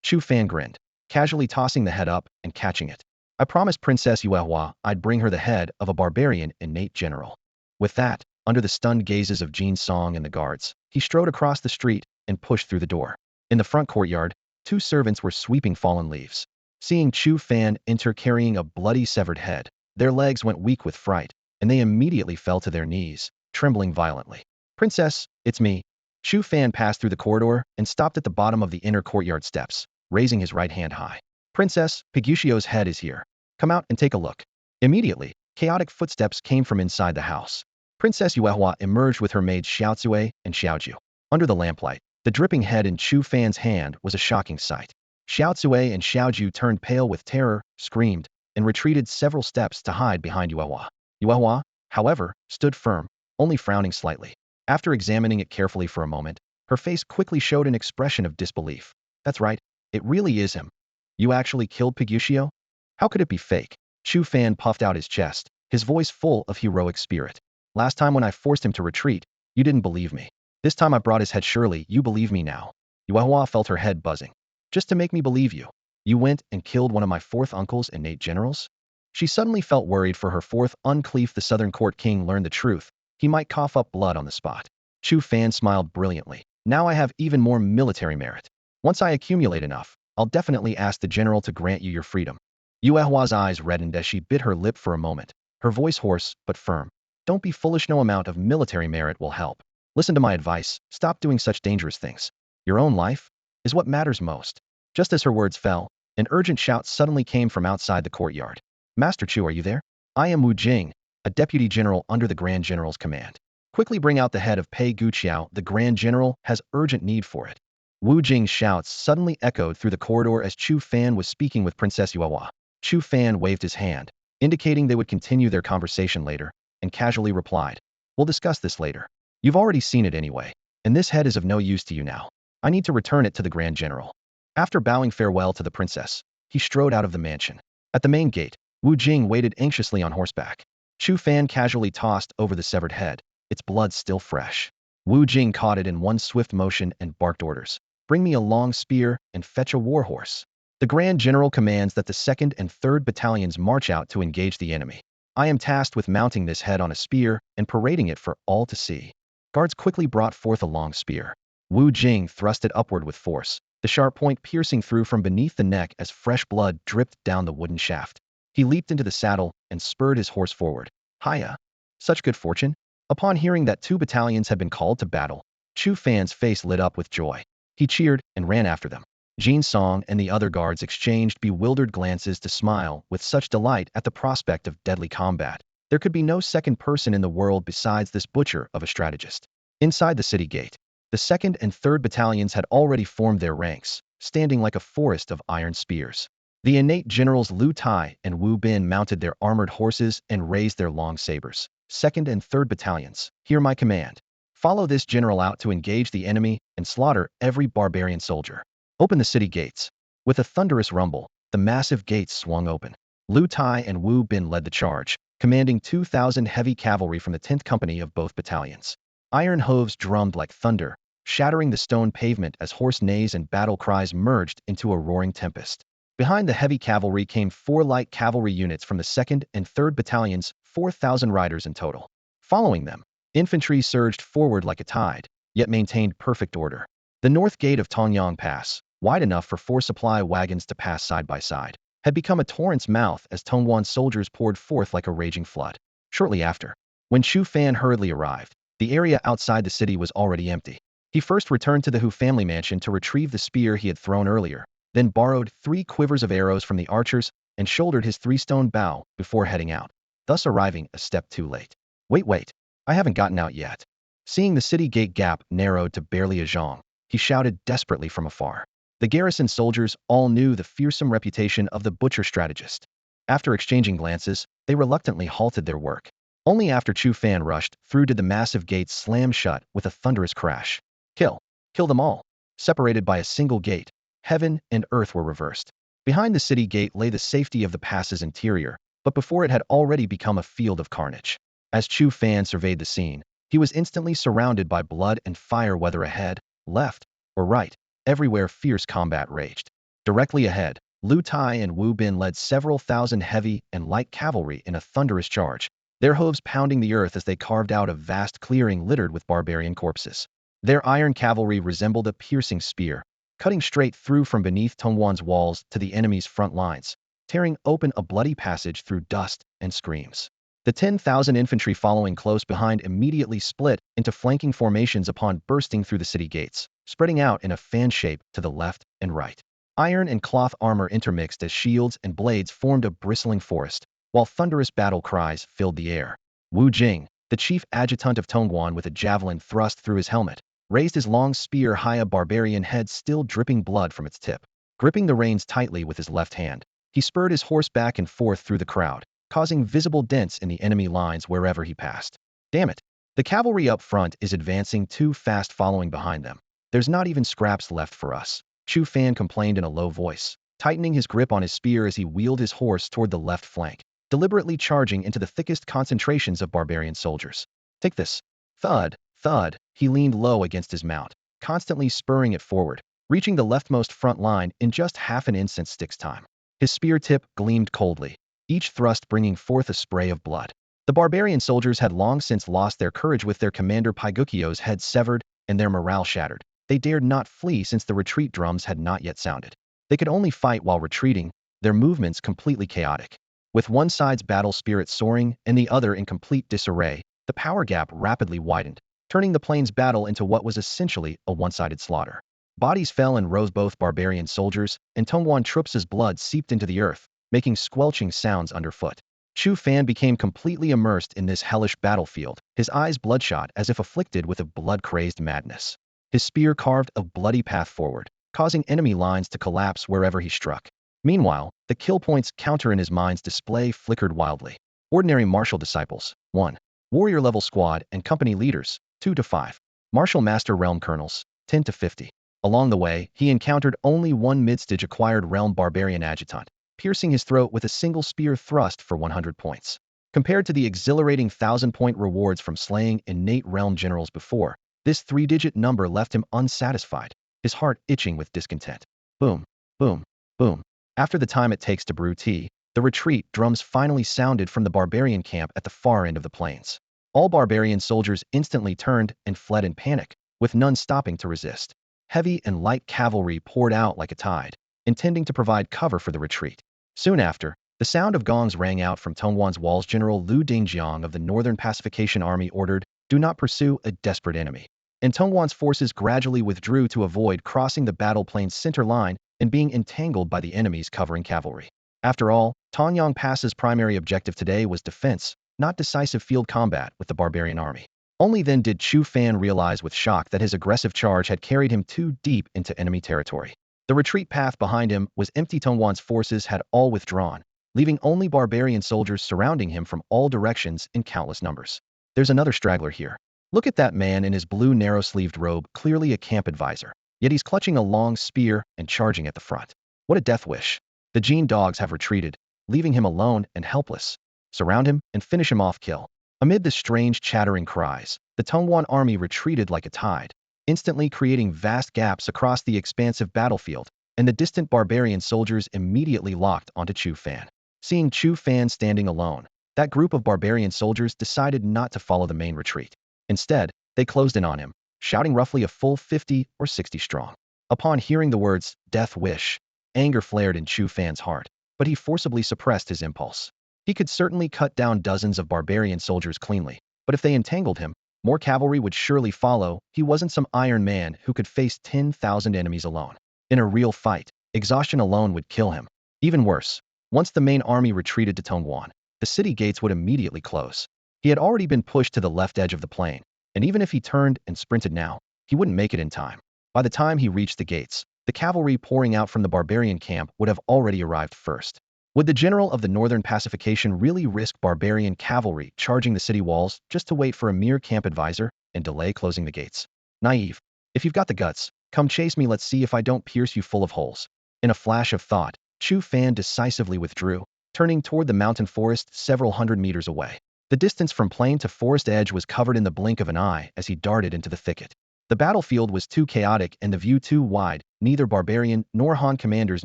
Chu Fan grinned, casually tossing the head up and catching it. I promised Princess Yuehua I'd bring her the head of a barbarian innate general. With that, under the stunned gazes of Jin Song and the guards, he strode across the street and pushed through the door. In the front courtyard, 2 servants were sweeping fallen leaves. Seeing Chu Fan enter carrying a bloody severed head, their legs went weak with fright, and they immediately fell to their knees, trembling violently. Princess, it's me. Chu Fan passed through the corridor and stopped at the bottom of the inner courtyard steps, raising his right hand high. Princess, Piguccio's head is here. Come out and take a look. Immediately, chaotic footsteps came from inside the house. Princess Yuehua emerged with her maids Xiaozue and Xiaoju. Under the lamplight, the dripping head in Chu Fan's hand was a shocking sight. Xiaozue and Xiaoju turned pale with terror, screamed, and retreated several steps to hide behind Yuehua. Yuehua, however, stood firm, only frowning slightly. After examining it carefully for a moment, her face quickly showed an expression of disbelief. That's right, it really is him. You actually killed Piguccio? How could it be fake? Chu Fan puffed out his chest, his voice full of heroic spirit. Last time when I forced him to retreat, you didn't believe me. This time I brought his head, surely you believe me now. Yuehua felt her head buzzing. Just to make me believe you. You went and killed one of my 4th uncle's innate generals? She suddenly felt worried for her 4th uncle if the Southern Court King learned the truth. He might cough up blood on the spot. Chu Fan smiled brilliantly. Now I have even more military merit. Once I accumulate enough, I'll definitely ask the general to grant you your freedom. Yuehua's eyes reddened as she bit her lip for a moment, her voice hoarse but firm. Don't be foolish, no amount of military merit will help. Listen to my advice, stop doing such dangerous things. Your own life is what matters most. Just as her words fell, an urgent shout suddenly came from outside the courtyard. Master Chu, are you there? I am Wu Jing, a deputy general under the Grand General's command. Quickly bring out the head of Pei Guqiao, the Grand General has urgent need for it. Wu Jing's shouts suddenly echoed through the corridor as Chu Fan was speaking with Princess Yuehua. Chu Fan waved his hand, indicating they would continue their conversation later, and casually replied, "We'll discuss this later. You've already seen it anyway, and this head is of no use to you now. I need to return it to the Grand General." After bowing farewell to the princess, he strode out of the mansion. At the main gate, Wu Jing waited anxiously on horseback. Chu Fan casually tossed over the severed head, its blood still fresh. Wu Jing caught it in one swift motion and barked orders. "Bring me a long spear and fetch a war horse." The Grand General commands that the 2nd and 3rd Battalions march out to engage the enemy. I am tasked with mounting this head on a spear and parading it for all to see. Guards quickly brought forth a long spear. Wu Jing thrust it upward with force, the sharp point piercing through from beneath the neck as fresh blood dripped down the wooden shaft. He leaped into the saddle and spurred his horse forward. Hiya! Such good fortune? Upon hearing that 2 battalions had been called to battle, Chu Fan's face lit up with joy. He cheered and ran after them. Jin Song and the other guards exchanged bewildered glances to smile with such delight at the prospect of deadly combat. There could be no second person in the world besides this butcher of a strategist. Inside the city gate, the 2nd and 3rd battalions had already formed their ranks, standing like a forest of iron spears. The innate generals Lu Tai and Wu Bin mounted their armored horses and raised their long sabers. 2nd and 3rd battalions, hear my command. Follow this general out to engage the enemy and slaughter every barbarian soldier. Open the city gates. With a thunderous rumble, the massive gates swung open. Lu Tai and Wu Bin led the charge, commanding 2,000 heavy cavalry from the 10th Company of both battalions. Iron hooves drummed like thunder, shattering the stone pavement as hoarse neighs and battle cries merged into a roaring tempest. Behind the heavy cavalry came 4 light cavalry units from the 2nd and 3rd battalions, 4,000 riders in total. Following them, infantry surged forward like a tide, yet maintained perfect order. The north gate of Tongyang Pass, wide enough for 4 supply wagons to pass side by side, had become a torrent's mouth as Tongwan soldiers poured forth like a raging flood. Shortly after, when Chu Fan hurriedly arrived, the area outside the city was already empty. He first returned to the Hu family mansion to retrieve the spear he had thrown earlier, then borrowed 3 quivers of arrows from the archers and shouldered his 3-stone bow before heading out, thus arriving a step too late. Wait, I haven't gotten out yet. Seeing the city gate gap narrowed to barely a zhong, he shouted desperately from afar. The garrison soldiers all knew the fearsome reputation of the butcher strategist. After exchanging glances, they reluctantly halted their work. Only after Chu Fan rushed through did the massive gates slam shut with a thunderous crash. Kill them all. Separated by a single gate, heaven and earth were reversed. Behind the city gate lay the safety of the pass's interior, but before it had already become a field of carnage. As Chu Fan surveyed the scene, he was instantly surrounded by blood and fire, whether ahead, left, or right. Everywhere fierce combat raged. Directly ahead, Lu Tai and Wu Bin led several thousand heavy and light cavalry in a thunderous charge, their hooves pounding the earth as they carved out a vast clearing littered with barbarian corpses. Their iron cavalry resembled a piercing spear, cutting straight through from beneath Tongwan's walls to the enemy's front lines, tearing open a bloody passage through dust and screams. The 10,000 infantry following close behind immediately split into flanking formations upon bursting through the city gates, spreading out in a fan shape to the left and right. Iron and cloth armor intermixed as shields and blades formed a bristling forest, while thunderous battle cries filled the air. Wu Jing, the chief adjutant of Tongwan with a javelin thrust through his helmet, raised his long spear high, a barbarian head still dripping blood from its tip. Gripping the reins tightly with his left hand, he spurred his horse back and forth through the crowd, causing visible dents in the enemy lines wherever he passed. Damn it! The cavalry up front is advancing too fast following behind them. There's not even scraps left for us, Chu Fan complained in a low voice, tightening his grip on his spear as he wheeled his horse toward the left flank, deliberately charging into the thickest concentrations of barbarian soldiers. Take this. Thud, thud, he leaned low against his mount, constantly spurring it forward, reaching the leftmost front line in just half an instant's stick's time. His spear tip gleamed coldly, each thrust bringing forth a spray of blood. The barbarian soldiers had long since lost their courage with their commander Paigukio's head severed and their morale shattered. They dared not flee since the retreat drums had not yet sounded. They could only fight while retreating, their movements completely chaotic. With one side's battle spirit soaring and the other in complete disarray, the power gap rapidly widened, turning the plains battle into what was essentially a one-sided slaughter. Bodies fell and rose both barbarian soldiers, and Tongwan troops' blood seeped into the earth, making squelching sounds underfoot. Chu Fan became completely immersed in this hellish battlefield, his eyes bloodshot as if afflicted with a blood-crazed madness. His spear carved a bloody path forward, causing enemy lines to collapse wherever he struck. Meanwhile, the kill points counter in his mind's display flickered wildly. Ordinary martial disciples, 1. Warrior level squad and company leaders, 2 to 5. Martial master realm colonels, 10 to 50. Along the way, he encountered only one mid-stage acquired realm barbarian adjutant, piercing his throat with a single spear thrust for 100 points. Compared to the exhilarating 1,000-point rewards from slaying innate realm generals before, this 3-digit number left him unsatisfied, his heart itching with discontent. Boom, boom, boom. After the time it takes to brew tea, the retreat drums finally sounded from the barbarian camp at the far end of the plains. All barbarian soldiers instantly turned and fled in panic, with none stopping to resist. Heavy and light cavalry poured out like a tide, intending to provide cover for the retreat. Soon after, the sound of gongs rang out from Tongwan's walls. General Liu Dingjiang of the Northern Pacification Army ordered, "Do not pursue a desperate enemy." And Tongwan's forces gradually withdrew to avoid crossing the battle plain's center line and being entangled by the enemy's covering cavalry. After all, Tanyang Pass's primary objective today was defense, not decisive field combat with the barbarian army. Only then did Chu Fan realize with shock that his aggressive charge had carried him too deep into enemy territory. The retreat path behind him was empty. Tongwan's forces had all withdrawn, leaving only barbarian soldiers surrounding him from all directions in countless numbers. There's another straggler here. Look at that man in his blue narrow-sleeved robe, clearly a camp advisor. Yet he's clutching a long spear and charging at the front. What a death wish. The Gene dogs have retreated, leaving him alone and helpless. Surround him and finish him off. Kill. Amid the strange chattering cries, the Tongwan army retreated like a tide, instantly creating vast gaps across the expansive battlefield, and the distant barbarian soldiers immediately locked onto Chu Fan. Seeing Chu Fan standing alone, that group of barbarian soldiers decided not to follow the main retreat. Instead, they closed in on him, shouting roughly a full 50 or 60 strong. Upon hearing the words, "death wish," anger flared in Chu Fan's heart, but he forcibly suppressed his impulse. He could certainly cut down dozens of barbarian soldiers cleanly, but if they entangled him, more cavalry would surely follow. He wasn't some Iron Man who could face 10,000 enemies alone. In a real fight, exhaustion alone would kill him. Even worse, once the main army retreated to Tongwan, the city gates would immediately close. He had already been pushed to the left edge of the plain, and even if he turned and sprinted now, he wouldn't make it in time. By the time he reached the gates, the cavalry pouring out from the barbarian camp would have already arrived first. Would the general of the Northern Pacification really risk barbarian cavalry charging the city walls just to wait for a mere camp advisor and delay closing the gates? Naive. If you've got the guts, come chase me. Let's see if I don't pierce you full of holes. In a flash of thought, Chu Fan decisively withdrew, turning toward the mountain forest several hundred meters away. The distance from plain to forest edge was covered in the blink of an eye as he darted into the thicket. The battlefield was too chaotic and the view too wide. Neither barbarian nor Han commanders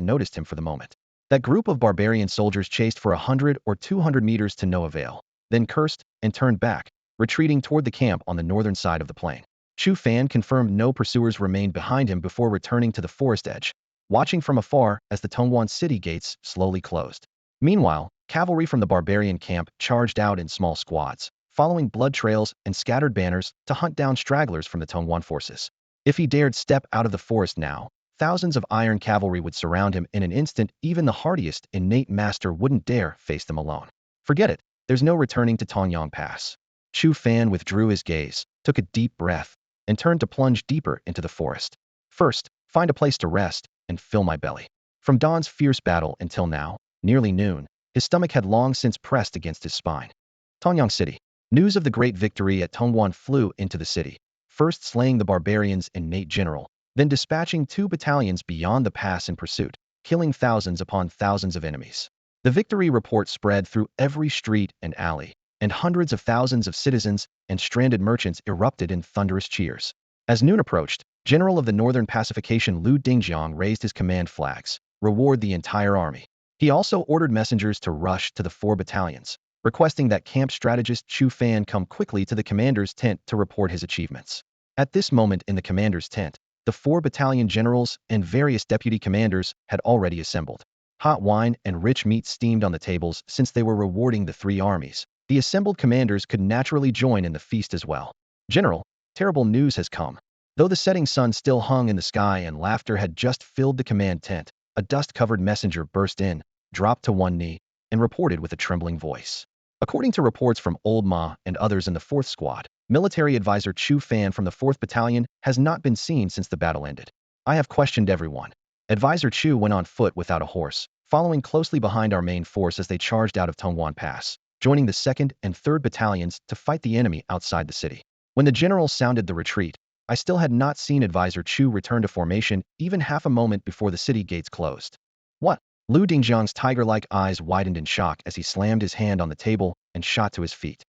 noticed him for the moment. That group of barbarian soldiers chased for 100 or 200 meters to no avail, then cursed and turned back, retreating toward the camp on the northern side of the plain. Chu Fan confirmed no pursuers remained behind him before returning to the forest edge, watching from afar as the Tongwan city gates slowly closed. Meanwhile, cavalry from the barbarian camp charged out in small squads, following blood trails and scattered banners to hunt down stragglers from the Tongwan forces. If he dared step out of the forest now, thousands of iron cavalry would surround him in an instant. Even the hardiest innate master wouldn't dare face them alone. Forget it, there's no returning to Tanyang Pass. Chu Fan withdrew his gaze, took a deep breath, and turned to plunge deeper into the forest. First, find a place to rest and fill my belly. From dawn's fierce battle until now, nearly noon, his stomach had long since pressed against his spine. Tanyang City. News of the great victory at Tongwan flew into the city, first slaying the barbarians' innate general, then dispatching 2 battalions beyond the pass in pursuit, killing thousands upon thousands of enemies. The victory report spread through every street and alley, and hundreds of thousands of citizens and stranded merchants erupted in thunderous cheers. As noon approached, General of the Northern Pacification Liu Dingjiang raised his command flags, reward the entire army. He also ordered messengers to rush to the 4 battalions, requesting that camp strategist Chu Fan come quickly to the commander's tent to report his achievements. At this moment in the commander's tent, the 4 battalion generals and various deputy commanders had already assembled. Hot wine and rich meat steamed on the tables. Since they were rewarding the 3 armies, the assembled commanders could naturally join in the feast as well. "General, terrible news has come. Though the setting sun still hung in the sky and laughter had just filled the command tent, a dust-covered messenger burst in, dropped to one knee, and reported with a trembling voice. According to reports from Old Ma and others in the 4th Squad, military advisor Chu Fan from the 4th Battalion has not been seen since the battle ended. I have questioned everyone. Advisor Chu went on foot without a horse, following closely behind our main force as they charged out of Tongwan Pass, joining the 2nd and 3rd Battalions to fight the enemy outside the city. When the general sounded the retreat, I still had not seen Advisor Chu return to formation even half a moment before the city gates closed. What? Lu Dingjiang's tiger-like eyes widened in shock as he slammed his hand on the table and shot to his feet.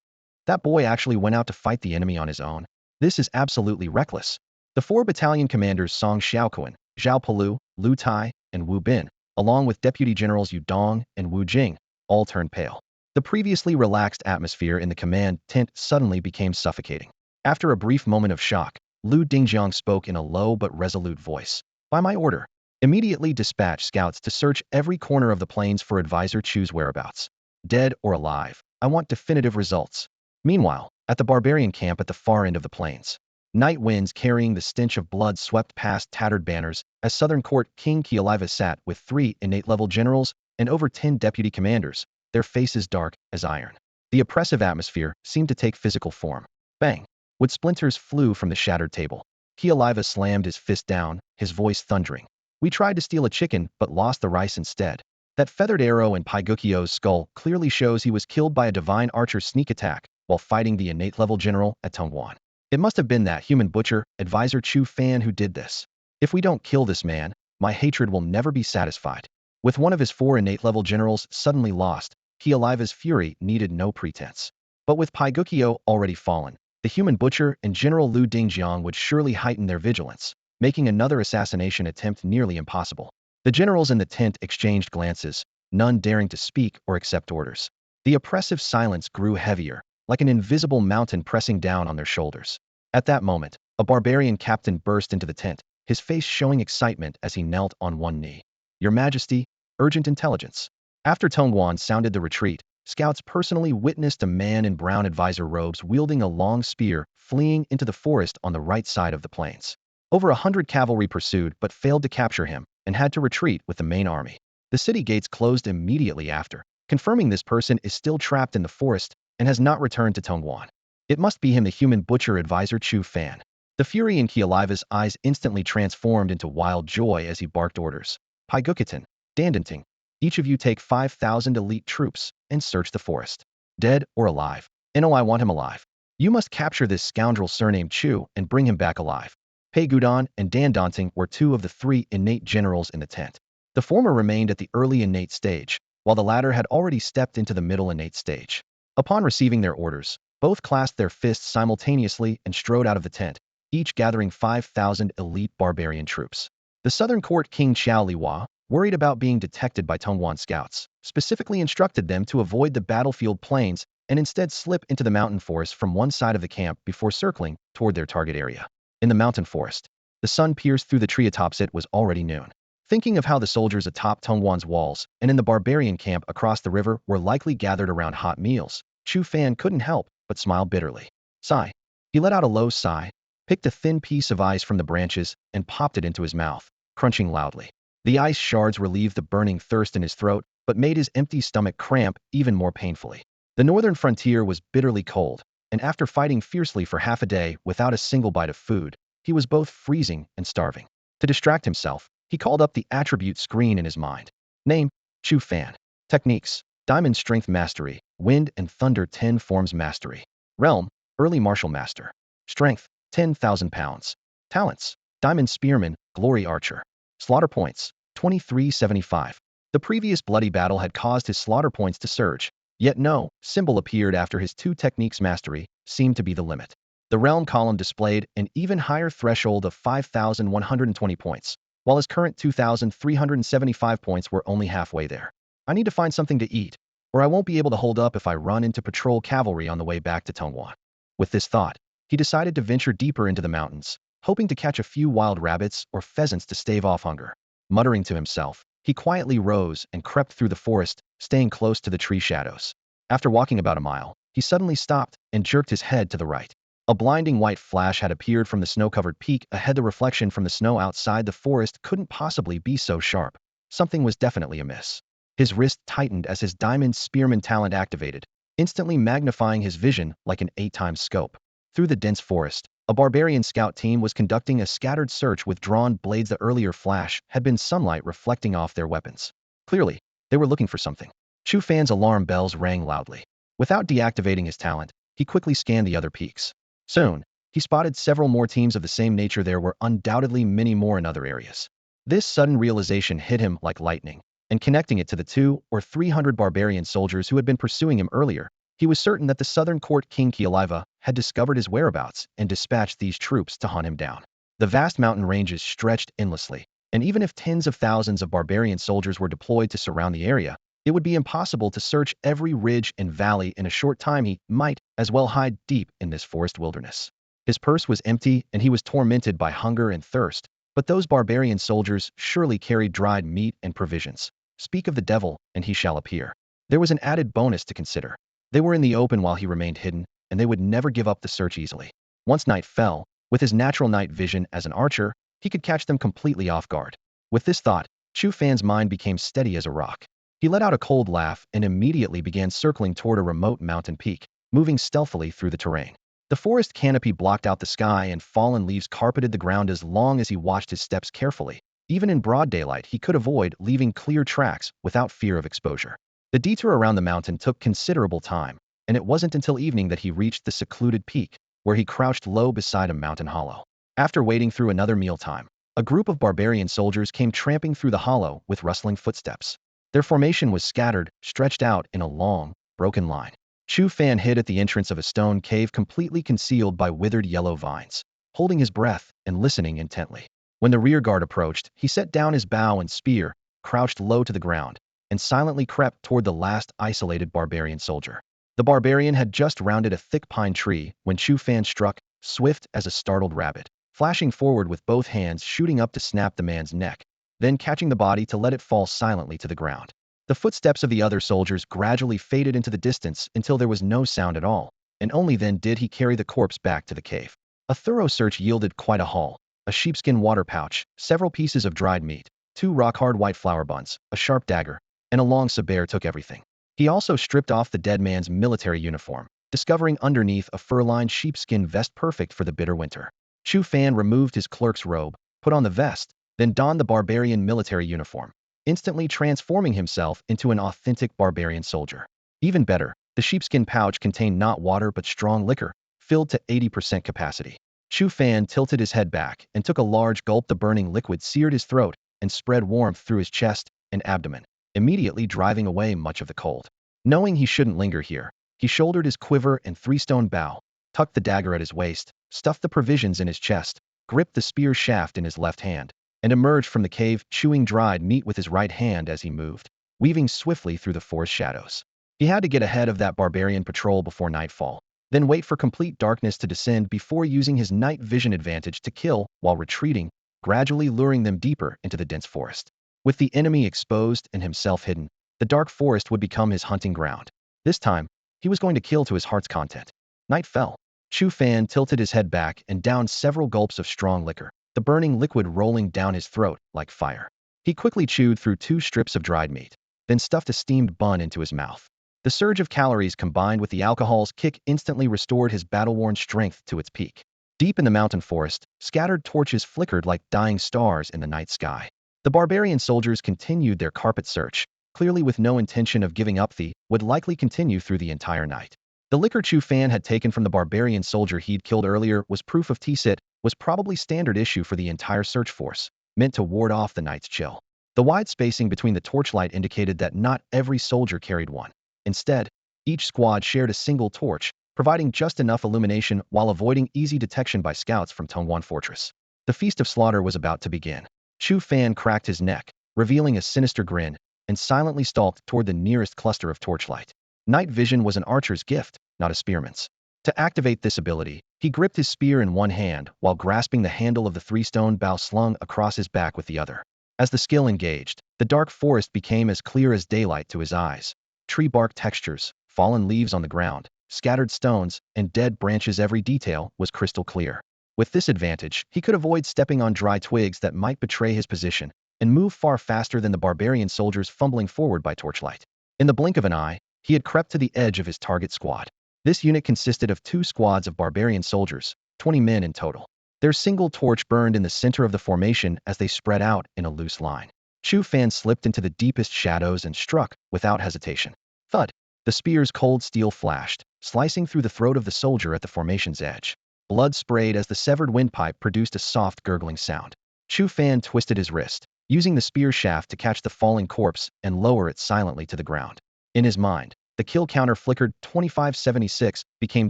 That boy actually went out to fight the enemy on his own? This is absolutely reckless. The 4 battalion commanders Song Xiaoquan, Zhao Pelu, Lu Tai, and Wu Bin, along with Deputy Generals Yu Dong and Wu Jing, all turned pale. The previously relaxed atmosphere in the command tent suddenly became suffocating. After a brief moment of shock, Lu Dingjiang spoke in a low but resolute voice. By my order, immediately dispatch scouts to search every corner of the plains for Advisor Chu's whereabouts. Dead or alive, I want definitive results. Meanwhile, at the barbarian camp at the far end of the plains, night winds carrying the stench of blood swept past tattered banners as Southern Court King Kialiva sat with 3 innate-level generals and over 10 deputy commanders, their faces dark as iron. The oppressive atmosphere seemed to take physical form. Bang! Wood splinters flew from the shattered table. Kialiva slammed his fist down, his voice thundering. We tried to steal a chicken, but lost the rice instead. That feathered arrow in Paigukio's skull clearly shows he was killed by a divine archer's sneak attack while fighting the innate-level general at Tongwan. It must have been that human butcher, Advisor Chu Fan, who did this. If we don't kill this man, my hatred will never be satisfied. With one of his 4 innate-level generals suddenly lost, Kialiva's fury needed no pretense. But with Paigukio already fallen, the human butcher and General Lu Dingjiang would surely heighten their vigilance, making another assassination attempt nearly impossible. The generals in the tent exchanged glances, none daring to speak or accept orders. The oppressive silence grew heavier, like an invisible mountain pressing down on their shoulders. At that moment, a barbarian captain burst into the tent, his face showing excitement as he knelt on one knee. Your Majesty, urgent intelligence. After Tongwan sounded the retreat, scouts personally witnessed a man in brown advisor robes wielding a long spear fleeing into the forest on the right side of the plains. Over 100 cavalry pursued but failed to capture him and had to retreat with the main army. The city gates closed immediately after, confirming this person is still trapped in the forest and has not returned to Tongwan. It must be him, the human butcher Advisor Chu Fan. The fury in Kialiva's eyes instantly transformed into wild joy as he barked orders. Paigukitan, Dandanting, each of you take 5,000 elite troops and search the forest. Dead or alive. No, I want him alive. You must capture this scoundrel surnamed Chu and bring him back alive. Pei Gudan and Dandanting were 2 of the 3 innate generals in the tent. The former remained at the early innate stage, while the latter had already stepped into the middle innate stage. Upon receiving their orders, both clasped their fists simultaneously and strode out of the tent, each gathering 5,000 elite barbarian troops. The Southern Court King Xiao Liwa, worried about being detected by Tongwan scouts, specifically instructed them to avoid the battlefield plains and instead slip into the mountain forest from one side of the camp before circling toward their target area. In the mountain forest, the sun pierced through the tree atop it was already noon. Thinking of how the soldiers atop Tongwan's walls and in the barbarian camp across the river were likely gathered around hot meals, Chu Fan couldn't help but smile bitterly. Sigh. He let out a low sigh, picked a thin piece of ice from the branches, and popped it into his mouth, crunching loudly. The ice shards relieved the burning thirst in his throat, but made his empty stomach cramp even more painfully. The northern frontier was bitterly cold, and after fighting fiercely for half a day without a single bite of food, he was both freezing and starving. To distract himself, he called up the attribute screen in his mind. Name, Chu Fan. Techniques, Diamond Strength Mastery, Wind and Thunder 10 Forms Mastery. Realm, Early Martial Master. Strength, 10,000 pounds. Talents, Diamond Spearman, Glory Archer. Slaughter points, 2375. The previous bloody battle had caused his slaughter points to surge, yet no symbol appeared after his 2 techniques mastery seemed to be the limit. The realm column displayed an even higher threshold of 5,120 points, while his current 2,375 points were only halfway there. I need to find something to eat, or I won't be able to hold up if I run into patrol cavalry on the way back to Tongwan. With this thought, he decided to venture deeper into the mountains, hoping to catch a few wild rabbits or pheasants to stave off hunger. Muttering to himself, he quietly rose and crept through the forest, staying close to the tree shadows. After walking about a mile, he suddenly stopped and jerked his head to the right. A blinding white flash had appeared from the snow-covered peak ahead. The reflection from the snow outside the forest couldn't possibly be so sharp. Something was definitely amiss. His wrist tightened as his diamond spearman talent activated, instantly magnifying his vision like an 8-times scope. Through the dense forest, a barbarian scout team was conducting a scattered search with drawn blades. The earlier flash had been sunlight reflecting off their weapons. Clearly, they were looking for something. Chu Fan's alarm bells rang loudly. Without deactivating his talent, he quickly scanned the other peaks. Soon, he spotted several more teams of the same nature. There were undoubtedly many more in other areas. This sudden realization hit him like lightning, and connecting it to the 200 or 300 barbarian soldiers who had been pursuing him earlier, he was certain that the southern court king Kialiva had discovered his whereabouts and dispatched these troops to hunt him down. The vast mountain ranges stretched endlessly, and even if tens of thousands of barbarian soldiers were deployed to surround the area, it would be impossible to search every ridge and valley in a short time. He might as well hide deep in this forest wilderness. His purse was empty and he was tormented by hunger and thirst, but those barbarian soldiers surely carried dried meat and provisions. Speak of the devil, and he shall appear. There was an added bonus to consider. They were in the open while he remained hidden, and they would never give up the search easily. Once night fell, with his natural night vision as an archer, he could catch them completely off guard. With this thought, Chu Fan's mind became steady as a rock. He let out a cold laugh and immediately began circling toward a remote mountain peak, moving stealthily through the terrain. The forest canopy blocked out the sky and fallen leaves carpeted the ground. As long as he watched his steps carefully, even in broad daylight he could avoid leaving clear tracks without fear of exposure. The detour around the mountain took considerable time, and it wasn't until evening that he reached the secluded peak, where he crouched low beside a mountain hollow. After waiting through another mealtime, a group of barbarian soldiers came tramping through the hollow with rustling footsteps. Their formation was scattered, stretched out in a long, broken line. Chu Fan hid at the entrance of a stone cave completely concealed by withered yellow vines, holding his breath and listening intently. When the rear guard approached, he set down his bow and spear, crouched low to the ground, and silently crept toward the last isolated barbarian soldier. The barbarian had just rounded a thick pine tree when Chu Fan struck, swift as a startled rabbit, flashing forward with both hands, shooting up to snap the man's neck, then catching the body to let it fall silently to the ground. The footsteps of the other soldiers gradually faded into the distance until there was no sound at all, and only then did he carry the corpse back to the cave. A thorough search yielded quite a haul: a sheepskin water pouch, several pieces of dried meat, 2 rock-hard white flour buns, a sharp dagger, and a long saber took everything. He also stripped off the dead man's military uniform, discovering underneath a fur-lined sheepskin vest perfect for the bitter winter. Chu Fan removed his clerk's robe, put on the vest, then donned the barbarian military uniform, instantly transforming himself into an authentic barbarian soldier. Even better, the sheepskin pouch contained not water but strong liquor, filled to 80% capacity. Chu Fan tilted his head back and took a large gulp. The burning liquid seared his throat and spread warmth through his chest and abdomen, immediately driving away much of the cold. Knowing he shouldn't linger here, he shouldered his quiver and 3-stone bow, tucked the dagger at his waist, stuffed the provisions in his chest, gripped the spear shaft in his left hand, and emerged from the cave, chewing dried meat with his right hand as he moved, weaving swiftly through the forest shadows. He had to get ahead of that barbarian patrol before nightfall, then wait for complete darkness to descend before using his night vision advantage to kill while retreating, gradually luring them deeper into the dense forest. With the enemy exposed and himself hidden, the dark forest would become his hunting ground. This time, he was going to kill to his heart's content. Night fell. Chu Fan tilted his head back and downed several gulps of strong liquor, the burning liquid rolling down his throat like fire. He quickly chewed through 2 strips of dried meat, then stuffed a steamed bun into his mouth. The surge of calories combined with the alcohol's kick instantly restored his battle-worn strength to its peak. Deep in the mountain forest, scattered torches flickered like dying stars in the night sky. The barbarian soldiers continued their carpet search, clearly with no intention of giving up. They would likely continue through the entire night. The liquor Chu Fan had taken from the barbarian soldier he'd killed earlier was proof of T-sit, was probably standard issue for the entire search force, meant to ward off the night's chill. The wide spacing between the torchlight indicated that not every soldier carried one. Instead, each squad shared a single torch, providing just enough illumination while avoiding easy detection by scouts from Tongwan Fortress. The feast of slaughter was about to begin. Chu Fan cracked his neck, revealing a sinister grin, and silently stalked toward the nearest cluster of torchlight. Night vision was an archer's gift, not a spearman's. To activate this ability, he gripped his spear in one hand while grasping the handle of the 3-stone bow slung across his back with the other. As the skill engaged, the dark forest became as clear as daylight to his eyes. Tree bark textures, fallen leaves on the ground, scattered stones, and dead branches. Every detail was crystal clear. With this advantage, he could avoid stepping on dry twigs that might betray his position, and move far faster than the barbarian soldiers fumbling forward by torchlight. In the blink of an eye, he had crept to the edge of his target squad. This unit consisted of 2 squads of barbarian soldiers, 20 men in total. Their single torch burned in the center of the formation as they spread out in a loose line. Chu Fan slipped into the deepest shadows and struck, without hesitation. Thud! The spear's cold steel flashed, slicing through the throat of the soldier at the formation's edge. Blood sprayed as the severed windpipe produced a soft gurgling sound. Chu Fan twisted his wrist, using the spear shaft to catch the falling corpse and lower it silently to the ground. In his mind, the kill counter flickered. 2576 became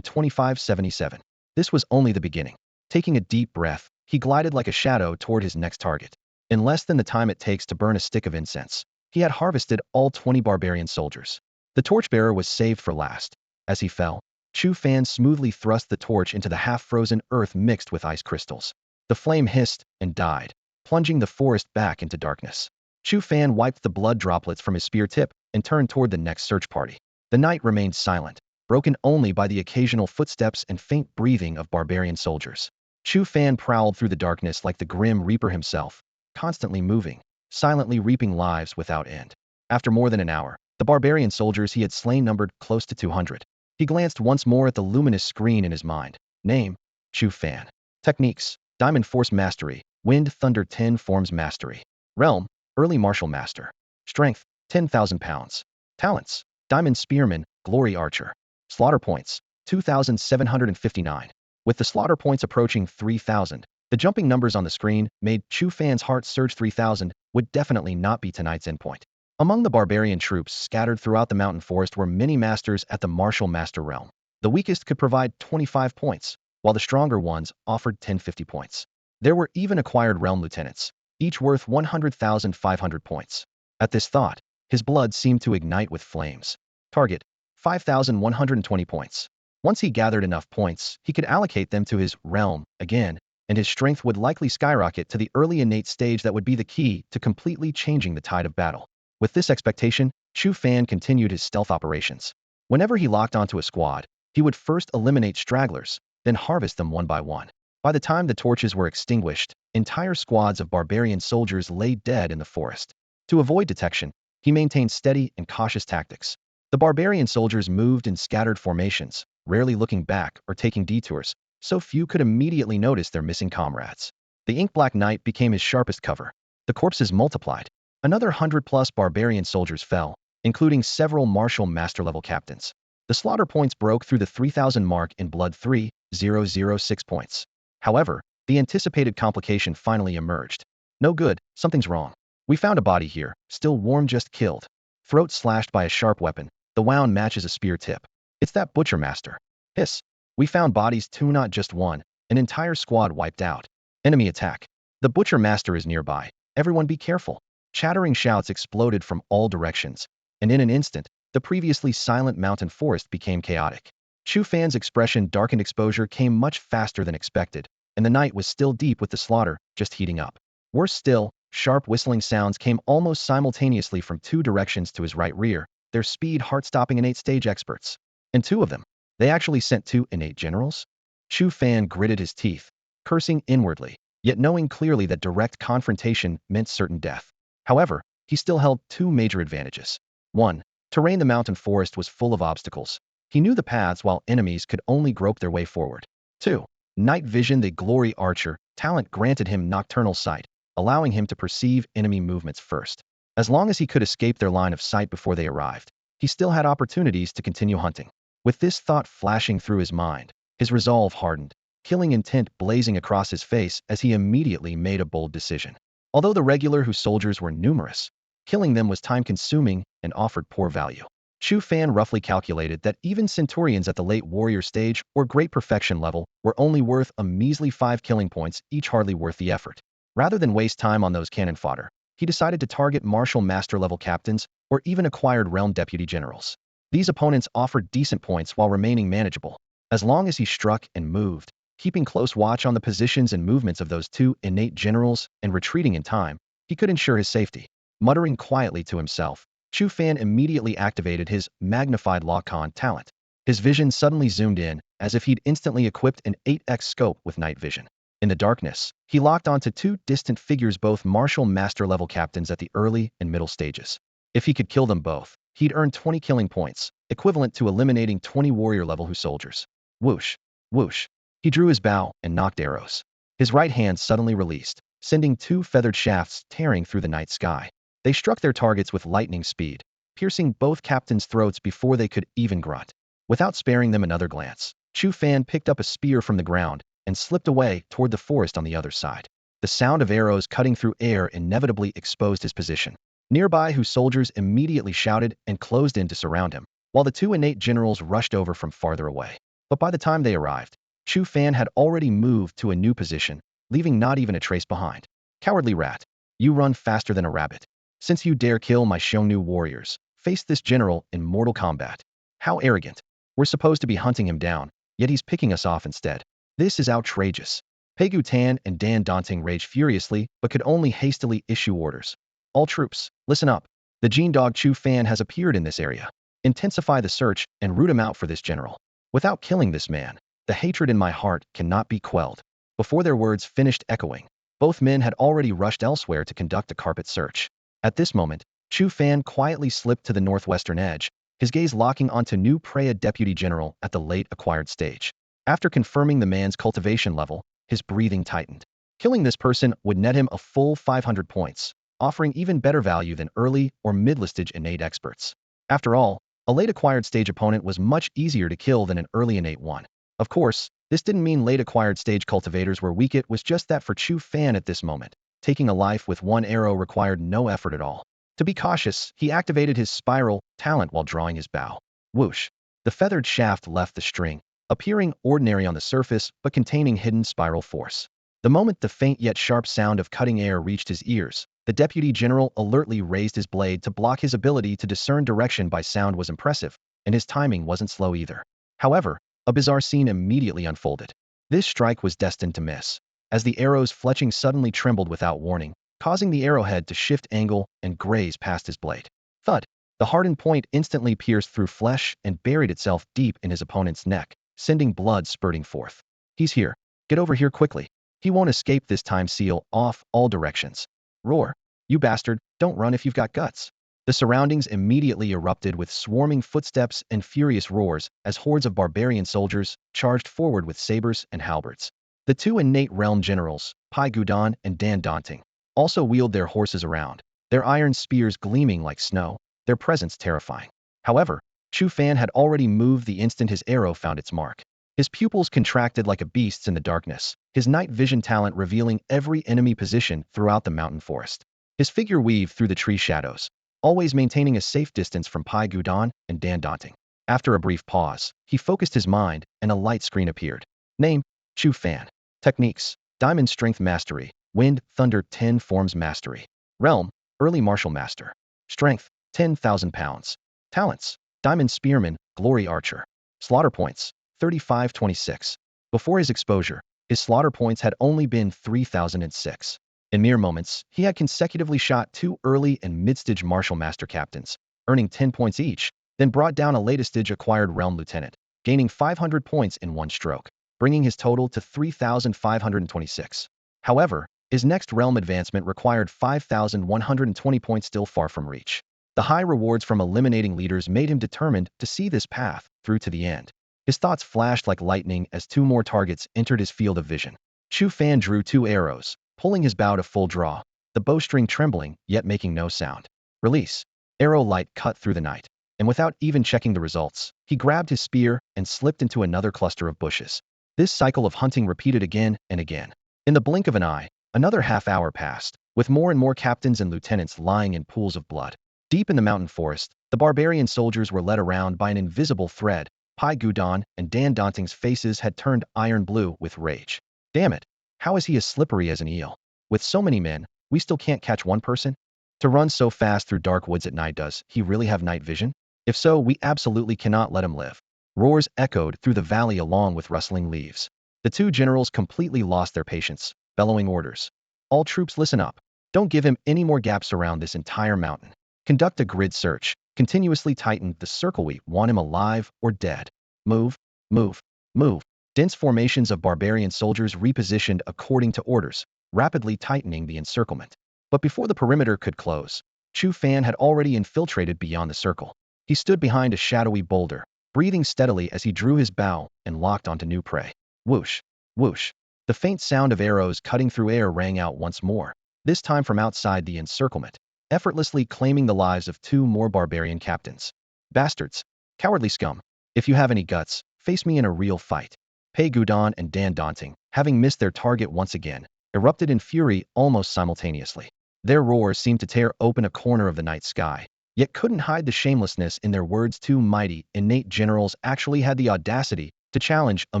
2577. This was only the beginning. Taking a deep breath, he glided like a shadow toward his next target. In less than the time it takes to burn a stick of incense, he had harvested all 20 barbarian soldiers. The torchbearer was saved for last. As he fell, Chu Fan smoothly thrust the torch into the half-frozen earth mixed with ice crystals. The flame hissed and died, plunging the forest back into darkness. Chu Fan wiped the blood droplets from his spear tip and turned toward the next search party. The night remained silent, broken only by the occasional footsteps and faint breathing of barbarian soldiers. Chu Fan prowled through the darkness like the grim reaper himself, constantly moving, silently reaping lives without end. After more than an hour, the barbarian soldiers he had slain numbered close to 200. He glanced once more at the luminous screen in his mind. Name: Chu Fan. Techniques: Diamond Force Mastery, Wind Thunder 10 Forms Mastery. Realm: Early Martial Master. Strength: 10,000 pounds. Talents: Diamond Spearman, Glory Archer. Slaughter points: 2,759. With the slaughter points approaching 3,000, the jumping numbers on the screen made Chu Fan's heart surge. 3,000 would definitely not be tonight's endpoint. Among the barbarian troops scattered throughout the mountain forest were many masters at the martial master realm. The weakest could provide 25 points, while the stronger ones offered 1050 points. There were even acquired realm lieutenants, each worth 100,500 points. At this thought, his blood seemed to ignite with flames. Target: 5,120 points. Once he gathered enough points, he could allocate them to his realm again, and his strength would likely skyrocket to the early innate stage that would be the key to completely changing the tide of battle. With this expectation, Chu Fan continued his stealth operations. Whenever he locked onto a squad, he would first eliminate stragglers, then harvest them one by one. By the time the torches were extinguished, entire squads of barbarian soldiers lay dead in the forest. To avoid detection, he maintained steady and cautious tactics. The barbarian soldiers moved in scattered formations, rarely looking back or taking detours, so few could immediately notice their missing comrades. The ink-black night became his sharpest cover. The corpses multiplied. Another 100-plus barbarian soldiers fell, including several martial master-level captains. The slaughter points broke through the 3,000 mark in blood. 3,006 points. However, the anticipated complication finally emerged. No good, something's wrong. We found a body here, still warm, just killed. Throat slashed by a sharp weapon, the wound matches a spear tip. It's that butcher master. Hiss. We found bodies too, not just one, an entire squad wiped out. Enemy attack. The butcher master is nearby. Everyone be careful. Chattering shouts exploded from all directions, and in an instant, the previously silent mountain forest became chaotic. Chu Fan's expression darkened. Exposure came much faster than expected, and the night was still deep with the slaughter just heating up. Worse still, sharp whistling sounds came almost simultaneously from 2 directions to his right rear, their speed heart-stopping. Innate stage experts. And 2 of them. They actually sent 2 innate generals? Chu Fan gritted his teeth, cursing inwardly, yet knowing clearly that direct confrontation meant certain death. However, he still held 2 major advantages. 1. Terrain: the mountain forest was full of obstacles. He knew the paths while enemies could only grope their way forward. 2. Night vision: the Glory Archer talent granted him nocturnal sight, allowing him to perceive enemy movements first. As long as he could escape their line of sight before they arrived, he still had opportunities to continue hunting. With this thought flashing through his mind, his resolve hardened, killing intent blazing across his face as he immediately made a bold decision. Although the regular Hu soldiers were numerous, killing them was time-consuming and offered poor value. Chu Fan roughly calculated that even centurions at the late warrior stage or great perfection level were only worth a measly 5 killing points each, hardly worth the effort. Rather than waste time on those cannon fodder, he decided to target martial master-level captains or even acquired realm deputy generals. These opponents offered decent points while remaining manageable, as long as he struck and moved, keeping close watch on the positions and movements of those 2 innate generals and retreating in time. He could ensure his safety. Muttering quietly to himself, Chu Fan immediately activated his magnified lock-on talent. His vision suddenly zoomed in, as if he'd instantly equipped an 8x scope with night vision. In the darkness, he locked onto two distant figures, both martial master-level captains at the early and middle stages. If he could kill them both, he'd earn 20 killing points, equivalent to eliminating 20 warrior-level Hu soldiers. Whoosh! Whoosh! He drew his bow and knocked arrows. His right hand suddenly released, sending two feathered shafts tearing through the night sky. They struck their targets with lightning speed, piercing both captains' throats before they could even grunt. Without sparing them another glance, Chu Fan picked up a spear from the ground and slipped away toward the forest on the other side. The sound of arrows cutting through air inevitably exposed his position. Nearby, Hu soldiers immediately shouted and closed in to surround him, while the two innate generals rushed over from farther away. But by the time they arrived, Chu Fan had already moved to a new position, leaving not even a trace behind. Cowardly rat, you run faster than a rabbit. Since you dare kill my Xiongnu warriors, face this general in mortal combat. How arrogant. We're supposed to be hunting him down, yet he's picking us off instead. This is outrageous. Pegu Tan and Dan Daunting raged furiously, but could only hastily issue orders. All troops, listen up. The Gene Dog Chu Fan has appeared in this area. Intensify the search and root him out for this general. Without killing this man, the hatred in my heart cannot be quelled. Before their words finished echoing, both men had already rushed elsewhere to conduct a carpet search. At this moment, Chu Fan quietly slipped to the northwestern edge, his gaze locking onto new prey, a deputy general at the late acquired stage. After confirming the man's cultivation level, his breathing tightened. Killing this person would net him a full 500 points, offering even better value than early or mid-listage innate experts. After all, a late acquired stage opponent was much easier to kill than an early innate one. Of course, this didn't mean late acquired stage cultivators were weak. It was just that for Chu Fan at this moment, taking a life with one arrow required no effort at all. To be cautious, he activated his spiral talent while drawing his bow. Whoosh! The feathered shaft left the string, appearing ordinary on the surface but containing hidden spiral force. The moment the faint yet sharp sound of cutting air reached his ears, the deputy general alertly raised his blade to block. His ability to discern direction by sound was impressive, and his timing wasn't slow either. However, a bizarre scene immediately unfolded. This strike was destined to miss, as the arrow's fletching suddenly trembled without warning, causing the arrowhead to shift angle and graze past his blade. Thud! The hardened point instantly pierced through flesh and buried itself deep in his opponent's neck, sending blood spurting forth. He's here. Get over here quickly. He won't escape this time. Seal off all directions. Roar. You bastard, don't run if you've got guts. The surroundings immediately erupted with swarming footsteps and furious roars as hordes of barbarian soldiers charged forward with sabers and halberds. The two innate realm generals, Pai Gudan and Dan Daunting, also wheeled their horses around, their iron spears gleaming like snow, their presence terrifying. However, Chu Fan had already moved the instant his arrow found its mark. His pupils contracted like a beast's in the darkness, his night vision talent revealing every enemy position throughout the mountain forest. His figure weaved through the tree shadows, always maintaining a safe distance from Pai Gudan and Dan Daunting. After a brief pause, he focused his mind, and a light screen appeared. Name, Chu Fan. Techniques, Diamond Strength Mastery, Wind, Thunder 10 Forms Mastery. Realm, Early Martial Master. Strength, 10,000 pounds. Talents, Diamond Spearman, Glory Archer. Slaughter points, 3526. Before his exposure, his slaughter points had only been 3006. In mere moments, he had consecutively shot two early and mid-stage martial master captains, earning 10 points each, then brought down a later-stage acquired realm lieutenant, gaining 500 points in one stroke, bringing his total to 3,526. However, his next realm advancement required 5,120 points, still far from reach. The high rewards from eliminating leaders made him determined to see this path through to the end. His thoughts flashed like lightning as two more targets entered his field of vision. Chu Fan drew two arrows, pulling his bow to full draw, the bowstring trembling yet making no sound. Release. Arrow light cut through the night, and without even checking the results, he grabbed his spear and slipped into another cluster of bushes. This cycle of hunting repeated again and again. In the blink of an eye, another half-hour passed, with more and more captains and lieutenants lying in pools of blood. Deep in the mountain forest, the barbarian soldiers were led around by an invisible thread. Pai Gudan and Dan Daunting's faces had turned iron blue with rage. Damn it! How is he as slippery as an eel? With so many men, we still can't catch one person? To run so fast through dark woods at night, does he really have night vision? If so, we absolutely cannot let him live. Roars echoed through the valley along with rustling leaves. The two generals completely lost their patience, bellowing orders. All troops listen up. Don't give him any more gaps around this entire mountain. Conduct a grid search. Continuously tighten the circle. We want him alive or dead. Move, move, move. Dense formations of barbarian soldiers repositioned according to orders, rapidly tightening the encirclement. But before the perimeter could close, Chu Fan had already infiltrated beyond the circle. He stood behind a shadowy boulder, breathing steadily as he drew his bow and locked onto new prey. Whoosh, whoosh. The faint sound of arrows cutting through air rang out once more, this time from outside the encirclement, effortlessly claiming the lives of two more barbarian captains. Bastards! Cowardly scum! If you have any guts, face me in a real fight. Pei Gudon and Dan Daunting, having missed their target once again, erupted in fury almost simultaneously. Their roars seemed to tear open a corner of the night sky, yet couldn't hide the shamelessness in their words. Two mighty, innate generals actually had the audacity to challenge a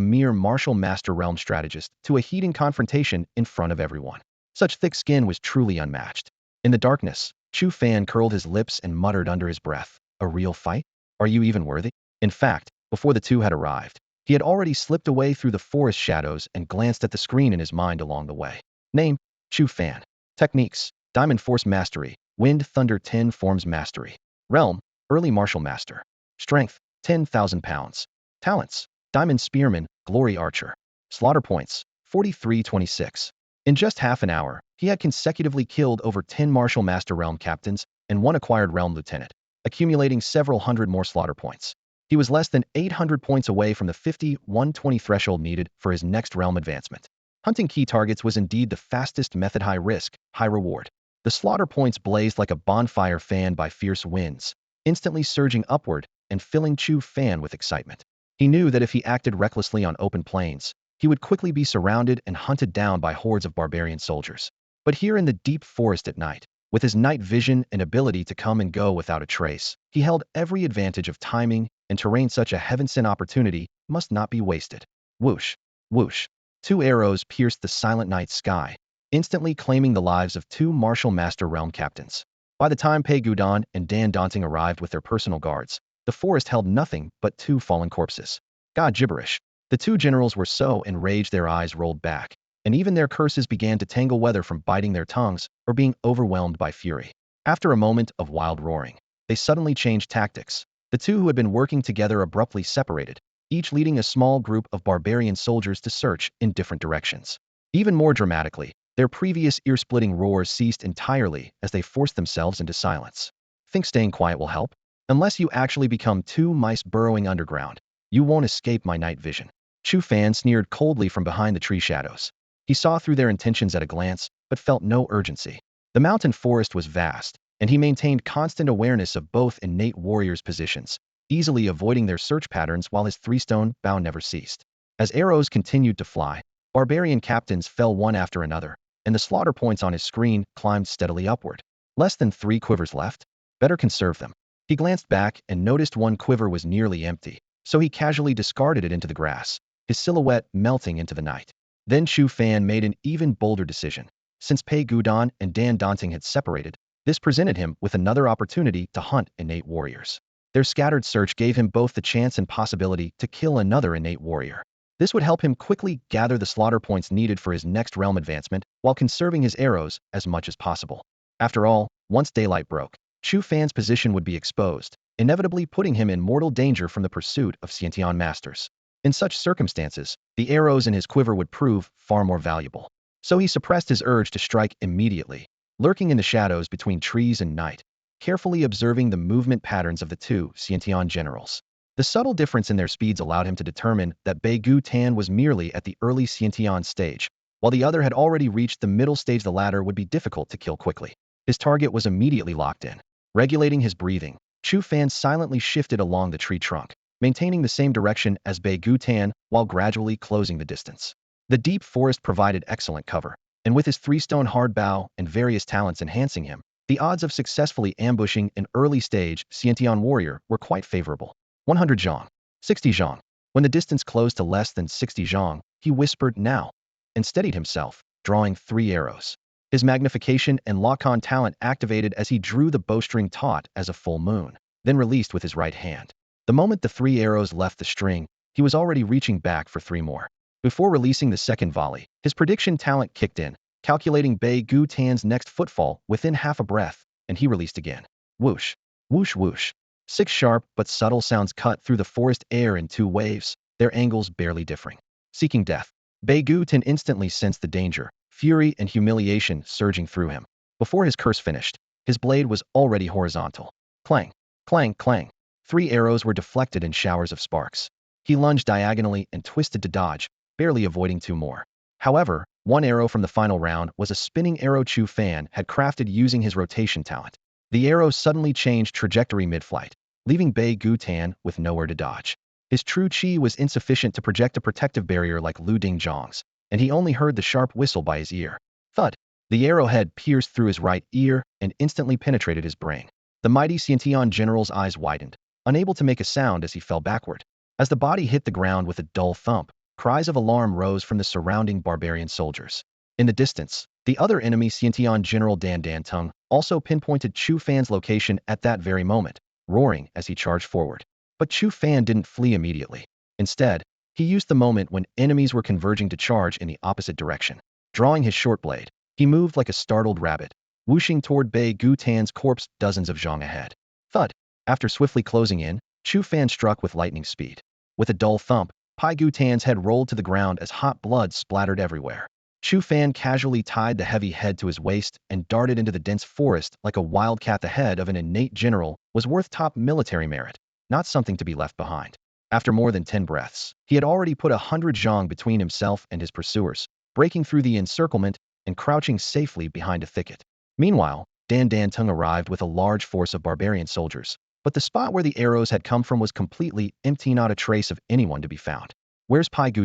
mere martial master realm strategist to a heated confrontation in front of everyone. Such thick skin was truly unmatched. In the darkness, Chu Fan curled his lips and muttered under his breath, "A real fight? Are you even worthy?" In fact, before the two had arrived, he had already slipped away through the forest shadows and glanced at the screen in his mind along the way. Name: Chu Fan. Techniques: Diamond Force Mastery, Wind Thunder 10 Forms Mastery. Realm: Early Martial Master. Strength: 10,000 pounds. Talents: Diamond Spearman, Glory Archer. Slaughter points: 4326. In just half an hour, he had consecutively killed over 10 Martial Master Realm Captains and one acquired Realm Lieutenant, accumulating several hundred more slaughter points. He was less than 800 points away from the 50-120 threshold needed for his next realm advancement. Hunting key targets was indeed the fastest method. High risk, high reward. The slaughter points blazed like a bonfire fanned by fierce winds, instantly surging upward and filling Chu Fan with excitement. He knew that if he acted recklessly on open plains, he would quickly be surrounded and hunted down by hordes of barbarian soldiers. But here in the deep forest at night, with his night vision and ability to come and go without a trace, he held every advantage of timing and terrain. Such a heaven-sent opportunity must not be wasted. Whoosh, whoosh. Two arrows pierced the silent night sky, instantly claiming the lives of two Martial Master Realm Captains. By the time Pei Gudon and Dan Daunting arrived with their personal guards, the forest held nothing but two fallen corpses. God gibberish. The two generals were so enraged their eyes rolled back, and even their curses began to tangle, whether from biting their tongues or being overwhelmed by fury. After a moment of wild roaring, they suddenly changed tactics. The two who had been working together abruptly separated, each leading a small group of barbarian soldiers to search in different directions. Even more dramatically, their previous ear-splitting roars ceased entirely as they forced themselves into silence. Think staying quiet will help? Unless you actually become two mice burrowing underground, you won't escape my night vision. Chu Fan sneered coldly from behind the tree shadows. He saw through their intentions at a glance, but felt no urgency. The mountain forest was vast, and he maintained constant awareness of both innate warriors' positions, easily avoiding their search patterns while his three-stone bow never ceased. As arrows continued to fly, barbarian captains fell one after another, and the slaughter points on his screen climbed steadily upward. Less than 3 quivers left? Better conserve them. He glanced back and noticed one quiver was nearly empty, so he casually discarded it into the grass, his silhouette melting into the night. Then Chu Fan made an even bolder decision. Since Pei Gudon and Dan Daunting had separated, this presented him with another opportunity to hunt innate warriors. Their scattered search gave him both the chance and possibility to kill another innate warrior. This would help him quickly gather the slaughter points needed for his next realm advancement while conserving his arrows as much as possible. After all, once daylight broke, Chu Fan's position would be exposed, inevitably putting him in mortal danger from the pursuit of Xiongnu masters. In such circumstances, the arrows in his quiver would prove far more valuable. So he suppressed his urge to strike immediately, lurking in the shadows between trees and night, carefully observing the movement patterns of the two Xiongnu generals. The subtle difference in their speeds allowed him to determine that Bei Gu Tan was merely at the early Xiongnu stage, while the other had already reached the middle stage. The latter would be difficult to kill quickly. His target was immediately locked in. Regulating his breathing, Chu Fan silently shifted along the tree trunk, maintaining the same direction as Bei Gu Tan while gradually closing the distance. The deep forest provided excellent cover, and with his three-stone hard bow and various talents enhancing him, the odds of successfully ambushing an early-stage Xiongnu warrior were quite favorable. 100 zhang. 60 zhang. When the distance closed to less than 60 zhang, he whispered now, and steadied himself, drawing 3 arrows. His magnification and lock-on talent activated as he drew the bowstring taut as a full moon, then released with his right hand. The moment the 3 arrows left the string, he was already reaching back for 3 more. Before releasing the second volley, his prediction talent kicked in, calculating Bei Gu Tan's next footfall within half a breath, and he released again. Whoosh, whoosh, whoosh. 6 sharp but subtle sounds cut through the forest air in 2 waves, their angles barely differing. Seeking death. Bei Gu instantly sensed the danger, fury and humiliation surging through him. Before his curse finished, his blade was already horizontal. Clang, clang, clang. 3 arrows were deflected in showers of sparks. He lunged diagonally and twisted to dodge, barely avoiding 2 more. However, 1 arrow from the final round was a spinning arrow Chu Fan had crafted using his rotation talent. The arrow suddenly changed trajectory mid-flight, leaving Bei Gu with nowhere to dodge. His true chi was insufficient to project a protective barrier like Lu Dingzhang's, and he only heard the sharp whistle by his ear. Thud! The arrowhead pierced through his right ear and instantly penetrated his brain. The mighty Xiongnu general's eyes widened, unable to make a sound as he fell backward. As the body hit the ground with a dull thump, cries of alarm rose from the surrounding barbarian soldiers. In the distance, the other enemy Xiongnu General Dan Dantung also pinpointed Chu Fan's location at that very moment, roaring as he charged forward. But Chu Fan didn't flee immediately. Instead, he used the moment when enemies were converging to charge in the opposite direction. Drawing his short blade, he moved like a startled rabbit, whooshing toward Bei Gu corpse dozens of zhang ahead. Thud! After swiftly closing in, Chu Fan struck with lightning speed. With a dull thump, Pai Gu head rolled to the ground as hot blood splattered everywhere. Chu Fan casually tied the heavy head to his waist and darted into the dense forest like a wildcat. The head of an innate general was worth top military merit, not something to be left behind. After more than 10 breaths, he had already put 100 zhang between himself and his pursuers, breaking through the encirclement and crouching safely behind a thicket. Meanwhile, Dan Dantung arrived with a large force of barbarian soldiers, but the spot where the arrows had come from was completely empty, not a trace of anyone to be found. Where's Pai Gu?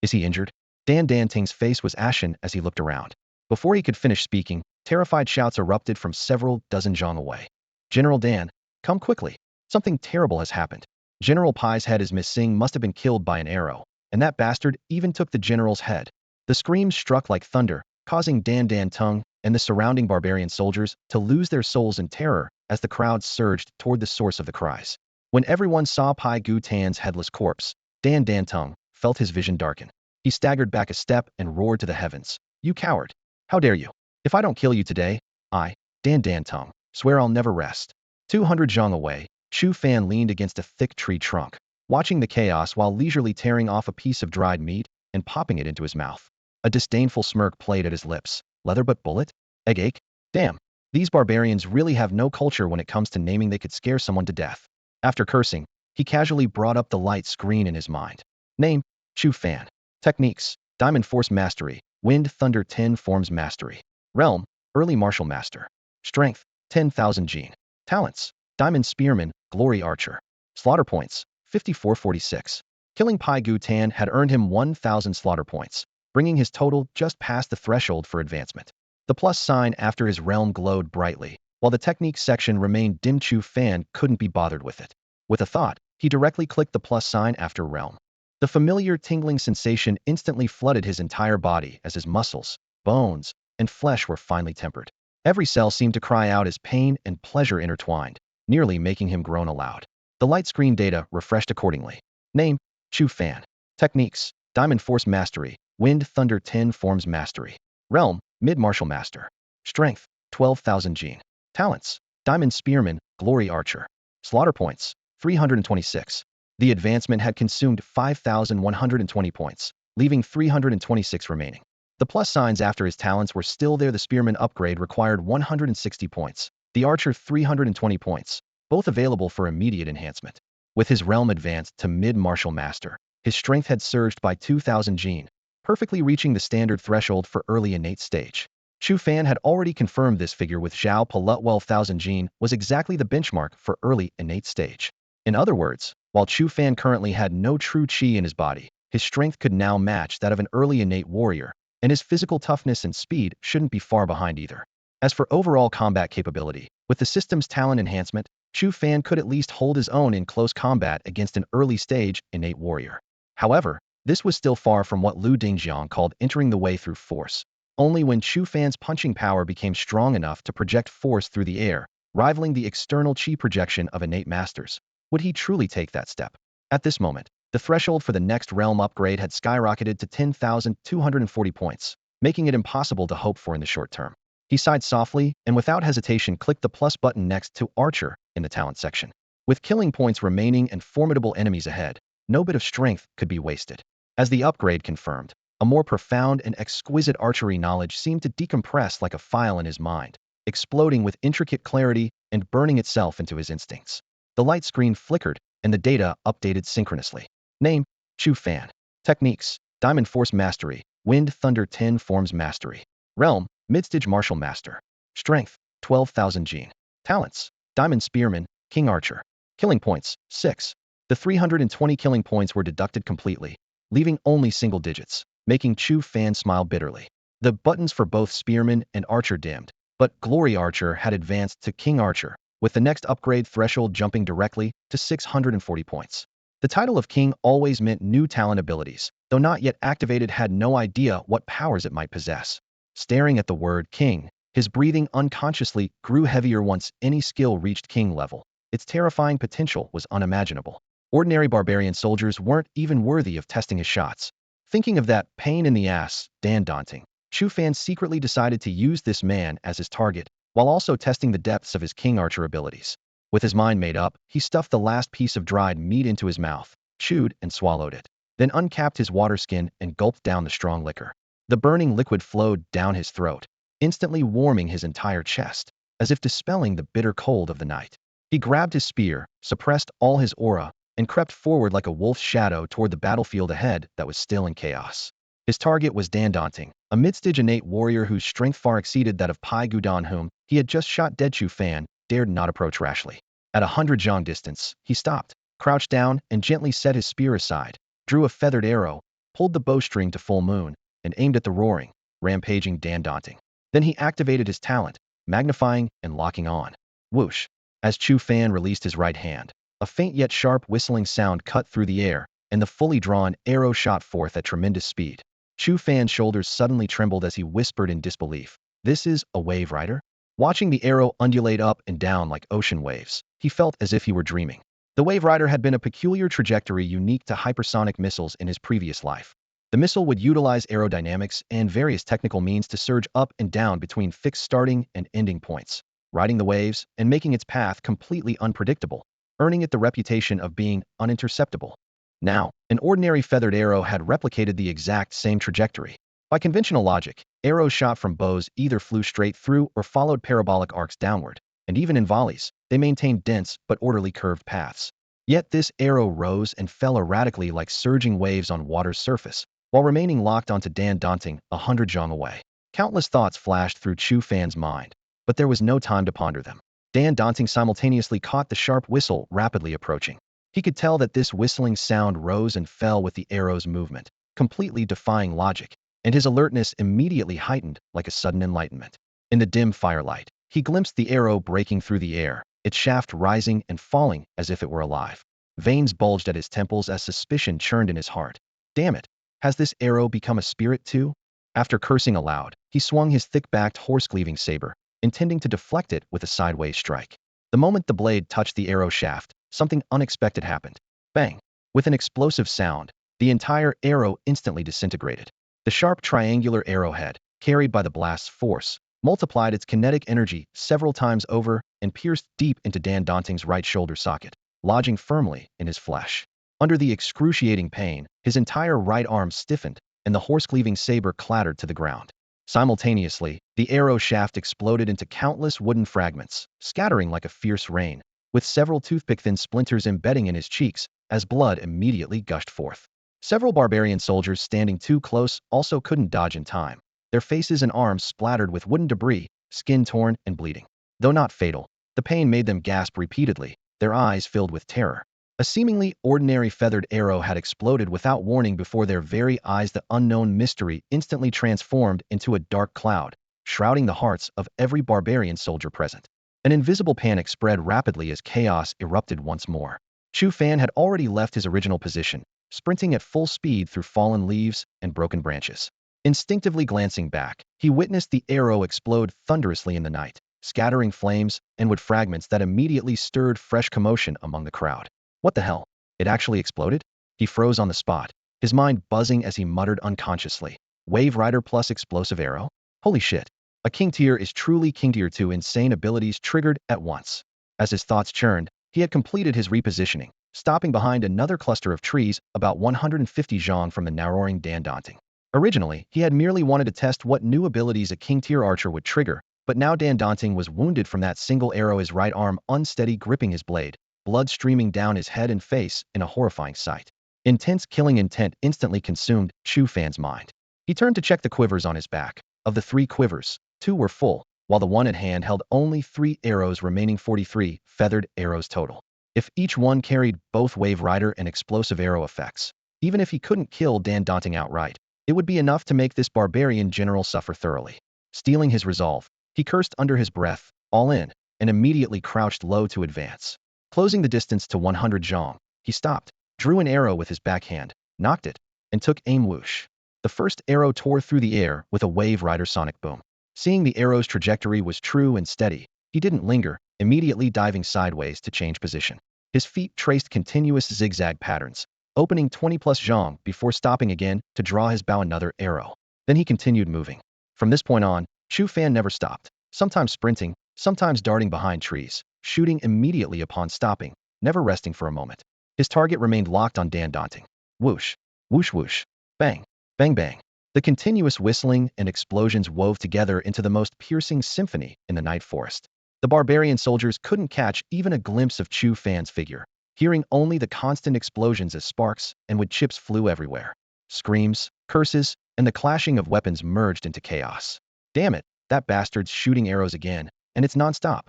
Is he injured? Dan Dantung's face was ashen as he looked around. Before he could finish speaking, terrified shouts erupted from several dozen zhang away. General Dan, come quickly. Something terrible has happened. General Pai's head is missing, must have been killed by an arrow, and that bastard even took the general's head. The screams struck like thunder, causing Dan Dantung and the surrounding barbarian soldiers to lose their souls in terror as the crowd surged toward the source of the cries. When everyone saw Pai Gu headless corpse, Dan Dantung felt his vision darken. He staggered back a step and roared to the heavens. You coward! How dare you! If I don't kill you today, I, Dan Dantung, swear I'll never rest. 200 zhang away, Chu Fan leaned against a thick tree trunk, watching the chaos while leisurely tearing off a piece of dried meat and popping it into his mouth. A disdainful smirk played at his lips. Leather but bullet? Egg ache? Damn! These barbarians really have no culture when it comes to naming they could scare someone to death. After cursing, he casually brought up the light screen in his mind. Name, Chu Fan. Techniques, Diamond Force Mastery, Wind Thunder 10 Forms Mastery. Realm, Early Martial Master. Strength, 10,000 gene. Talents, Diamond Spearman, Glory Archer. Slaughter points, 5446. Killing Pai Gu had earned him 1,000 slaughter points, bringing his total just past the threshold for advancement. The plus sign after his realm glowed brightly, while the technique section remained dim. Chu Fan couldn't be bothered with it. With a thought, he directly clicked the plus sign after realm. The familiar tingling sensation instantly flooded his entire body as his muscles, bones, and flesh were finally tempered. Every cell seemed to cry out as pain and pleasure intertwined, nearly making him groan aloud. The light screen data refreshed accordingly. Name, Chu Fan. Techniques, Diamond Force Mastery, Wind Thunder 10 Forms Mastery. Realm, Mid-Martial Master. Strength, 12,000 gene. Talents, Diamond Spearman, Glory Archer. Slaughter points, 326. The advancement had consumed 5,120 points, leaving 326 remaining. The plus signs after his talents were still there. The Spearman upgrade required 160 points, the Archer 320 points, both available for immediate enhancement. With his realm advanced to Mid-Martial Master, his strength had surged by 2,000 gene, perfectly reaching the standard threshold for early innate stage. Chu Fan had already confirmed this figure with Zhao Palut. 12,000 gene was exactly the benchmark for early innate stage. In other words, while Chu Fan currently had no true chi in his body, his strength could now match that of an early innate warrior, and his physical toughness and speed shouldn't be far behind either. As for overall combat capability, with the system's talent enhancement, Chu Fan could at least hold his own in close combat against an early-stage innate warrior. However, this was still far from what Lu Dingzhang called entering the way through force. Only when Chu Fan's punching power became strong enough to project force through the air, rivaling the external chi projection of innate masters, would he truly take that step. At this moment, the threshold for the next realm upgrade had skyrocketed to 10,240 points, making it impossible to hope for in the short term. He sighed softly and without hesitation clicked the plus button next to Archer in the talent section. With killing points remaining and formidable enemies ahead, no bit of strength could be wasted. As the upgrade confirmed, a more profound and exquisite archery knowledge seemed to decompress like a file in his mind, exploding with intricate clarity and burning itself into his instincts. The light screen flickered, and the data updated synchronously. Name: Chu Fan. Techniques: Diamond Force Mastery, Wind Thunder 10 Forms Mastery. Realm: Midstage Martial Master. Strength: 12,000 gene. Talents: Diamond Spearman, King Archer. Killing points: 6. The 320 killing points were deducted completely, leaving only single digits, making Chu Fan smile bitterly. The buttons for both Spearman and Archer dimmed, but Glory Archer had advanced to King Archer, with the next upgrade threshold jumping directly to 640 points. The title of King always meant new talent abilities, though not yet activated had no idea what powers it might possess. Staring at the word King, his breathing unconsciously grew heavier once any skill reached King level. Its terrifying potential was unimaginable. Ordinary barbarian soldiers weren't even worthy of testing his shots. Thinking of that pain in the ass, daunting, Chu Fan secretly decided to use this man as his target, while also testing the depths of his King Archer abilities. With his mind made up, he stuffed the last piece of dried meat into his mouth, chewed and swallowed it, then uncapped his water skin and gulped down the strong liquor. The burning liquid flowed down his throat, instantly warming his entire chest, as if dispelling the bitter cold of the night. He grabbed his spear, suppressed all his aura, and crept forward like a wolf's shadow toward the battlefield ahead that was still in chaos. His target was daunting, a midstage innate warrior whose strength far exceeded that of Pai Gudan, whom he had just shot dead. Chu Fan dared not approach rashly. At 100 zhang distance, he stopped, crouched down, and gently set his spear aside, drew a feathered arrow, pulled the bowstring to full moon, and aimed at the roaring, rampaging daunting. Then he activated his talent, magnifying and locking on. Whoosh! As Chu Fan released his right hand, a faint yet sharp whistling sound cut through the air, and the fully drawn arrow shot forth at tremendous speed. Chu Fan's shoulders suddenly trembled as he whispered in disbelief, "This is a wave rider?" Watching the arrow undulate up and down like ocean waves, he felt as if he were dreaming. The Wave Rider had been a peculiar trajectory unique to hypersonic missiles in his previous life. The missile would utilize aerodynamics and various technical means to surge up and down between fixed starting and ending points, riding the waves and making its path completely unpredictable, earning it the reputation of being uninterceptable. Now, an ordinary feathered arrow had replicated the exact same trajectory. By conventional logic, arrows shot from bows either flew straight through or followed parabolic arcs downward, and even in volleys, they maintained dense but orderly curved paths. Yet this arrow rose and fell erratically like surging waves on water's surface, while remaining locked onto daunting 100 zhang away. Countless thoughts flashed through Chu Fan's mind, but there was no time to ponder them. Daunting simultaneously caught the sharp whistle rapidly approaching. He could tell that this whistling sound rose and fell with the arrow's movement, completely defying logic, and his alertness immediately heightened like a sudden enlightenment. In the dim firelight, he glimpsed the arrow breaking through the air, its shaft rising and falling as if it were alive. Veins bulged at his temples as suspicion churned in his heart. Damn it! Has this arrow become a spirit too? After cursing aloud, he swung his thick-backed horse-cleaving saber, intending to deflect it with a sideways strike. The moment the blade touched the arrow shaft, something unexpected happened. Bang! With an explosive sound, the entire arrow instantly disintegrated. The sharp triangular arrowhead, carried by the blast's force, multiplied its kinetic energy several times over and pierced deep into daunting's right shoulder socket, lodging firmly in his flesh. Under the excruciating pain, his entire right arm stiffened, and the horse-cleaving saber clattered to the ground. Simultaneously, the arrow shaft exploded into countless wooden fragments, scattering like a fierce rain, with several toothpick-thin splinters embedding in his cheeks as blood immediately gushed forth. Several barbarian soldiers standing too close also couldn't dodge in time, their faces and arms splattered with wooden debris, skin torn and bleeding. Though not fatal, the pain made them gasp repeatedly, their eyes filled with terror. A seemingly ordinary feathered arrow had exploded without warning before their very eyes. The unknown mystery instantly transformed into a dark cloud, shrouding the hearts of every barbarian soldier present. An invisible panic spread rapidly as chaos erupted once more. Chu Fan had already left his original position, sprinting at full speed through fallen leaves and broken branches. Instinctively glancing back, he witnessed the arrow explode thunderously in the night, scattering flames and wood fragments that immediately stirred fresh commotion among the crowd. What the hell? It actually exploded? He froze on the spot, his mind buzzing as he muttered unconsciously. Wave Rider plus explosive arrow? Holy shit. A King Tier is truly King Tier 2 insane abilities triggered at once. As his thoughts churned, He had completed his repositioning, stopping behind another cluster of trees about 150 zhang from the narrowing Dandanting. Originally, he had merely wanted to test what new abilities a king-tier archer would trigger, but now Dandanting was wounded from that single arrow, his right arm unsteady gripping his blade, blood streaming down his head and face in a horrifying sight. Intense killing intent instantly consumed Chu Fan's mind. He turned to check the quivers on his back. Of the 3 quivers, 2 were full, while the one at hand held only 3 arrows, remaining 43 feathered arrows total. If each one carried both Wave Rider and explosive arrow effects, even if he couldn't kill Dandanting outright, it would be enough to make this barbarian general suffer thoroughly. Stealing his resolve, he cursed under his breath, all in, and immediately crouched low to advance. Closing the distance to 100 zhang, he stopped, drew an arrow with his backhand, knocked it, and took aim. Whoosh. The first arrow tore through the air with a Wave Rider sonic boom. Seeing the arrow's trajectory was true and steady, he didn't linger, immediately diving sideways to change position. His feet traced continuous zigzag patterns, opening 20+ zhang before stopping again to draw his bow another arrow. Then he continued moving. From this point on, Chu Fan never stopped, sometimes sprinting, sometimes darting behind trees, shooting immediately upon stopping, never resting for a moment. His target remained locked on Dandanting. Whoosh, whoosh whoosh, bang, bang bang. The continuous whistling and explosions wove together into the most piercing symphony in the night forest. The barbarian soldiers couldn't catch even a glimpse of Chu Fan's figure, hearing only the constant explosions as sparks and wood chips flew everywhere. Screams, curses, and the clashing of weapons merged into chaos. Damn it, that bastard's shooting arrows again, and it's nonstop.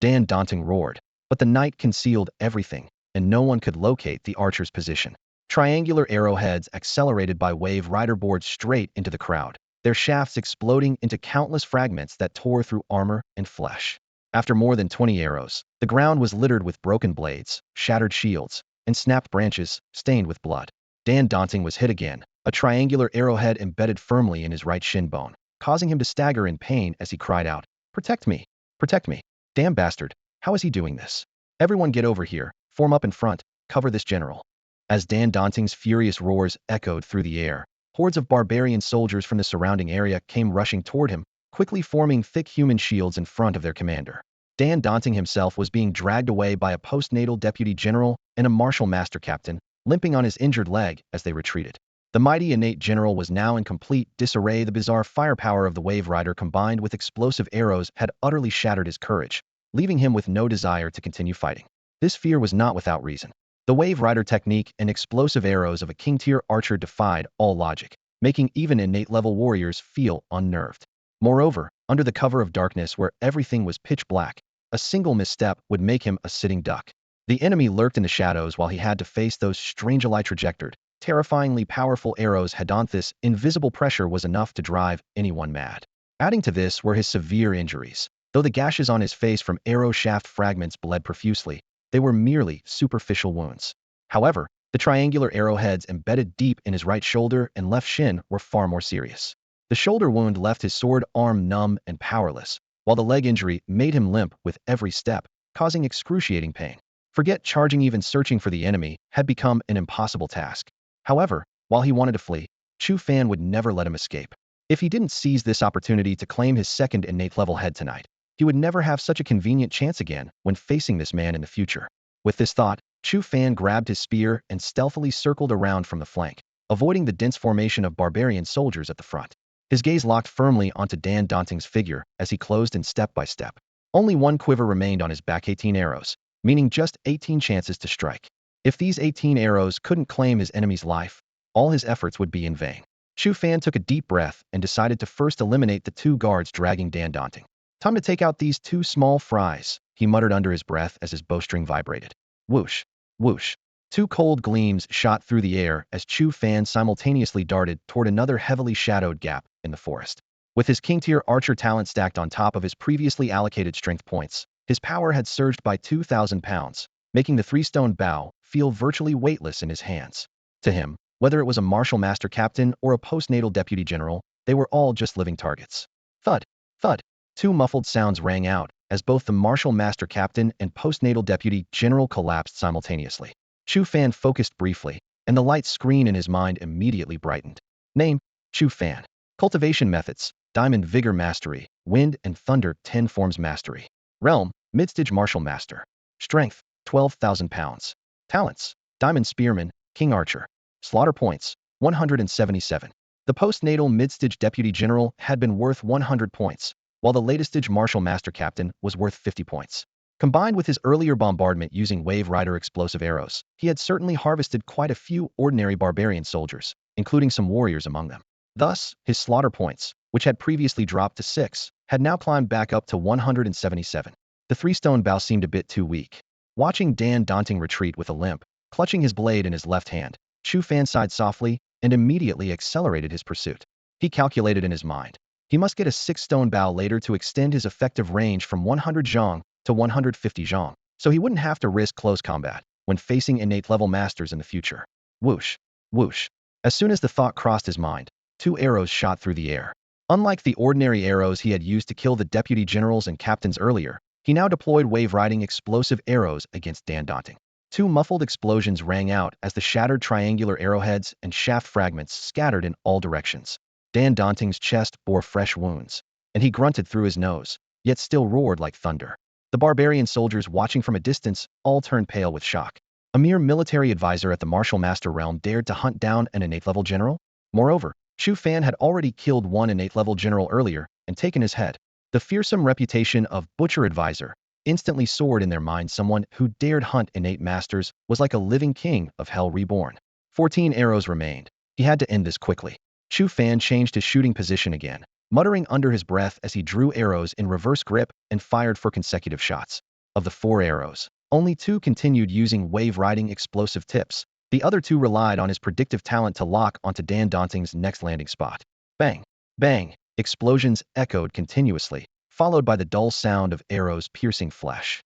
Dandanting roared, but the night concealed everything, and no one could locate the archer's position. Triangular arrowheads accelerated by Wave Rider boards straight into the crowd, their shafts exploding into countless fragments that tore through armor and flesh. After more than 20 arrows, the ground was littered with broken blades, shattered shields, and snapped branches, stained with blood. Dandanting was hit again, a triangular arrowhead embedded firmly in his right shin bone, causing him to stagger in pain as he cried out, "Protect me! Protect me! Damn bastard! How is he doing this? Everyone get over here, form up in front, cover this general." As Dandanting's furious roars echoed through the air, hordes of barbarian soldiers from the surrounding area came rushing toward him, quickly forming thick human shields in front of their commander. Dandanting himself was being dragged away by a postnatal deputy general and a martial master captain, limping on his injured leg as they retreated. The mighty innate general was now in complete disarray. The bizarre firepower of the Wave Rider combined with explosive arrows had utterly shattered his courage, leaving him with no desire to continue fighting. This fear was not without reason. The Wave Rider technique and explosive arrows of a king-tier archer defied all logic, making even innate-level warriors feel unnerved. Moreover, under the cover of darkness where everything was pitch black, a single misstep would make him a sitting duck. The enemy lurked in the shadows while he had to face those strangely trajectored, terrifyingly powerful arrows head-on. This invisible pressure was enough to drive anyone mad. Adding to this were his severe injuries. Though the gashes on his face from arrow shaft fragments bled profusely, they were merely superficial wounds. However, the triangular arrowheads embedded deep in his right shoulder and left shin were far more serious. The shoulder wound left his sword arm numb and powerless, while the leg injury made him limp with every step, causing excruciating pain. Forget charging, even searching for the enemy had become an impossible task. However, while he wanted to flee, Chu Fan would never let him escape. If he didn't seize this opportunity to claim his second innate level head tonight, he would never have such a convenient chance again when facing this man in the future. With this thought, Chu Fan grabbed his spear and stealthily circled around from the flank, avoiding the dense formation of barbarian soldiers at the front. His gaze locked firmly onto Dandanting's figure as he closed in step by step. Only one quiver remained on his back, 18 arrows, meaning just 18 chances to strike. If these 18 arrows couldn't claim his enemy's life, all his efforts would be in vain. Chu Fan took a deep breath and decided to first eliminate the 2 guards dragging Dandanting. "Time to take out these 2 small fries," he muttered under his breath as his bowstring vibrated. Whoosh, whoosh. 2 cold gleams shot through the air as Chu Fan simultaneously darted toward another heavily shadowed gap in the forest. With his king-tier archer talent stacked on top of his previously allocated strength points, his power had surged by 2,000 pounds, making the 3-stone bow feel virtually weightless in his hands. To him, whether it was a martial master captain or a postnatal deputy general, they were all just living targets. Thud, thud. 2 muffled sounds rang out as both the martial master captain and postnatal deputy general collapsed simultaneously. Chu Fan focused briefly, and the light screen in his mind immediately brightened. Name: Chu Fan. Cultivation methods: Diamond Vigor Mastery, Wind and Thunder 10 Forms Mastery. Realm: Midstage Martial Master. Strength: 12,000 pounds. Talents: Diamond Spearman, King Archer. Slaughter points: 177. The postnatal mid-stage Deputy General had been worth 100 points, while the latest-stage Martial Master Captain was worth 50 points. Combined with his earlier bombardment using Wave Rider explosive arrows, he had certainly harvested quite a few ordinary barbarian soldiers, including some warriors among them. Thus, his slaughter points, which had previously dropped to 6, had now climbed back up to 177. The three-stone bow seemed a bit too weak. Watching Dan Daunting retreat with a limp, clutching his blade in his left hand, Chu Fan sighed softly and immediately accelerated his pursuit. He calculated in his mind. He must get a 6-stone bow later to extend his effective range from 100 zhong to 150 zhong, so he wouldn't have to risk close combat when facing innate level masters in the future. Whoosh, whoosh. As soon as the thought crossed his mind, 2 arrows shot through the air. Unlike the ordinary arrows he had used to kill the deputy generals and captains earlier, he now deployed wave-riding explosive arrows against Dan Daunting. 2 muffled explosions rang out as the shattered triangular arrowheads and shaft fragments scattered in all directions. Dan Daunting's chest bore fresh wounds, and he grunted through his nose, yet still roared like thunder. The barbarian soldiers watching from a distance all turned pale with shock. A mere military advisor at the Martial Master realm dared to hunt down an innate-level general? Moreover, Chu Fan had already killed one innate-level general earlier and taken his head. The fearsome reputation of Butcher Advisor instantly soared in their minds. Someone who dared hunt innate masters was like a living king of hell reborn. 14 arrows remained. He had to end this quickly. Chu Fan changed his shooting position again, muttering under his breath as he drew arrows in reverse grip and fired for consecutive shots. Of the 4 arrows, only 2 continued using wave-riding explosive tips. The other 2 relied on his predictive talent to lock onto Dan Daunting's next landing spot. Bang! Bang! Explosions echoed continuously, followed by the dull sound of arrows piercing flesh.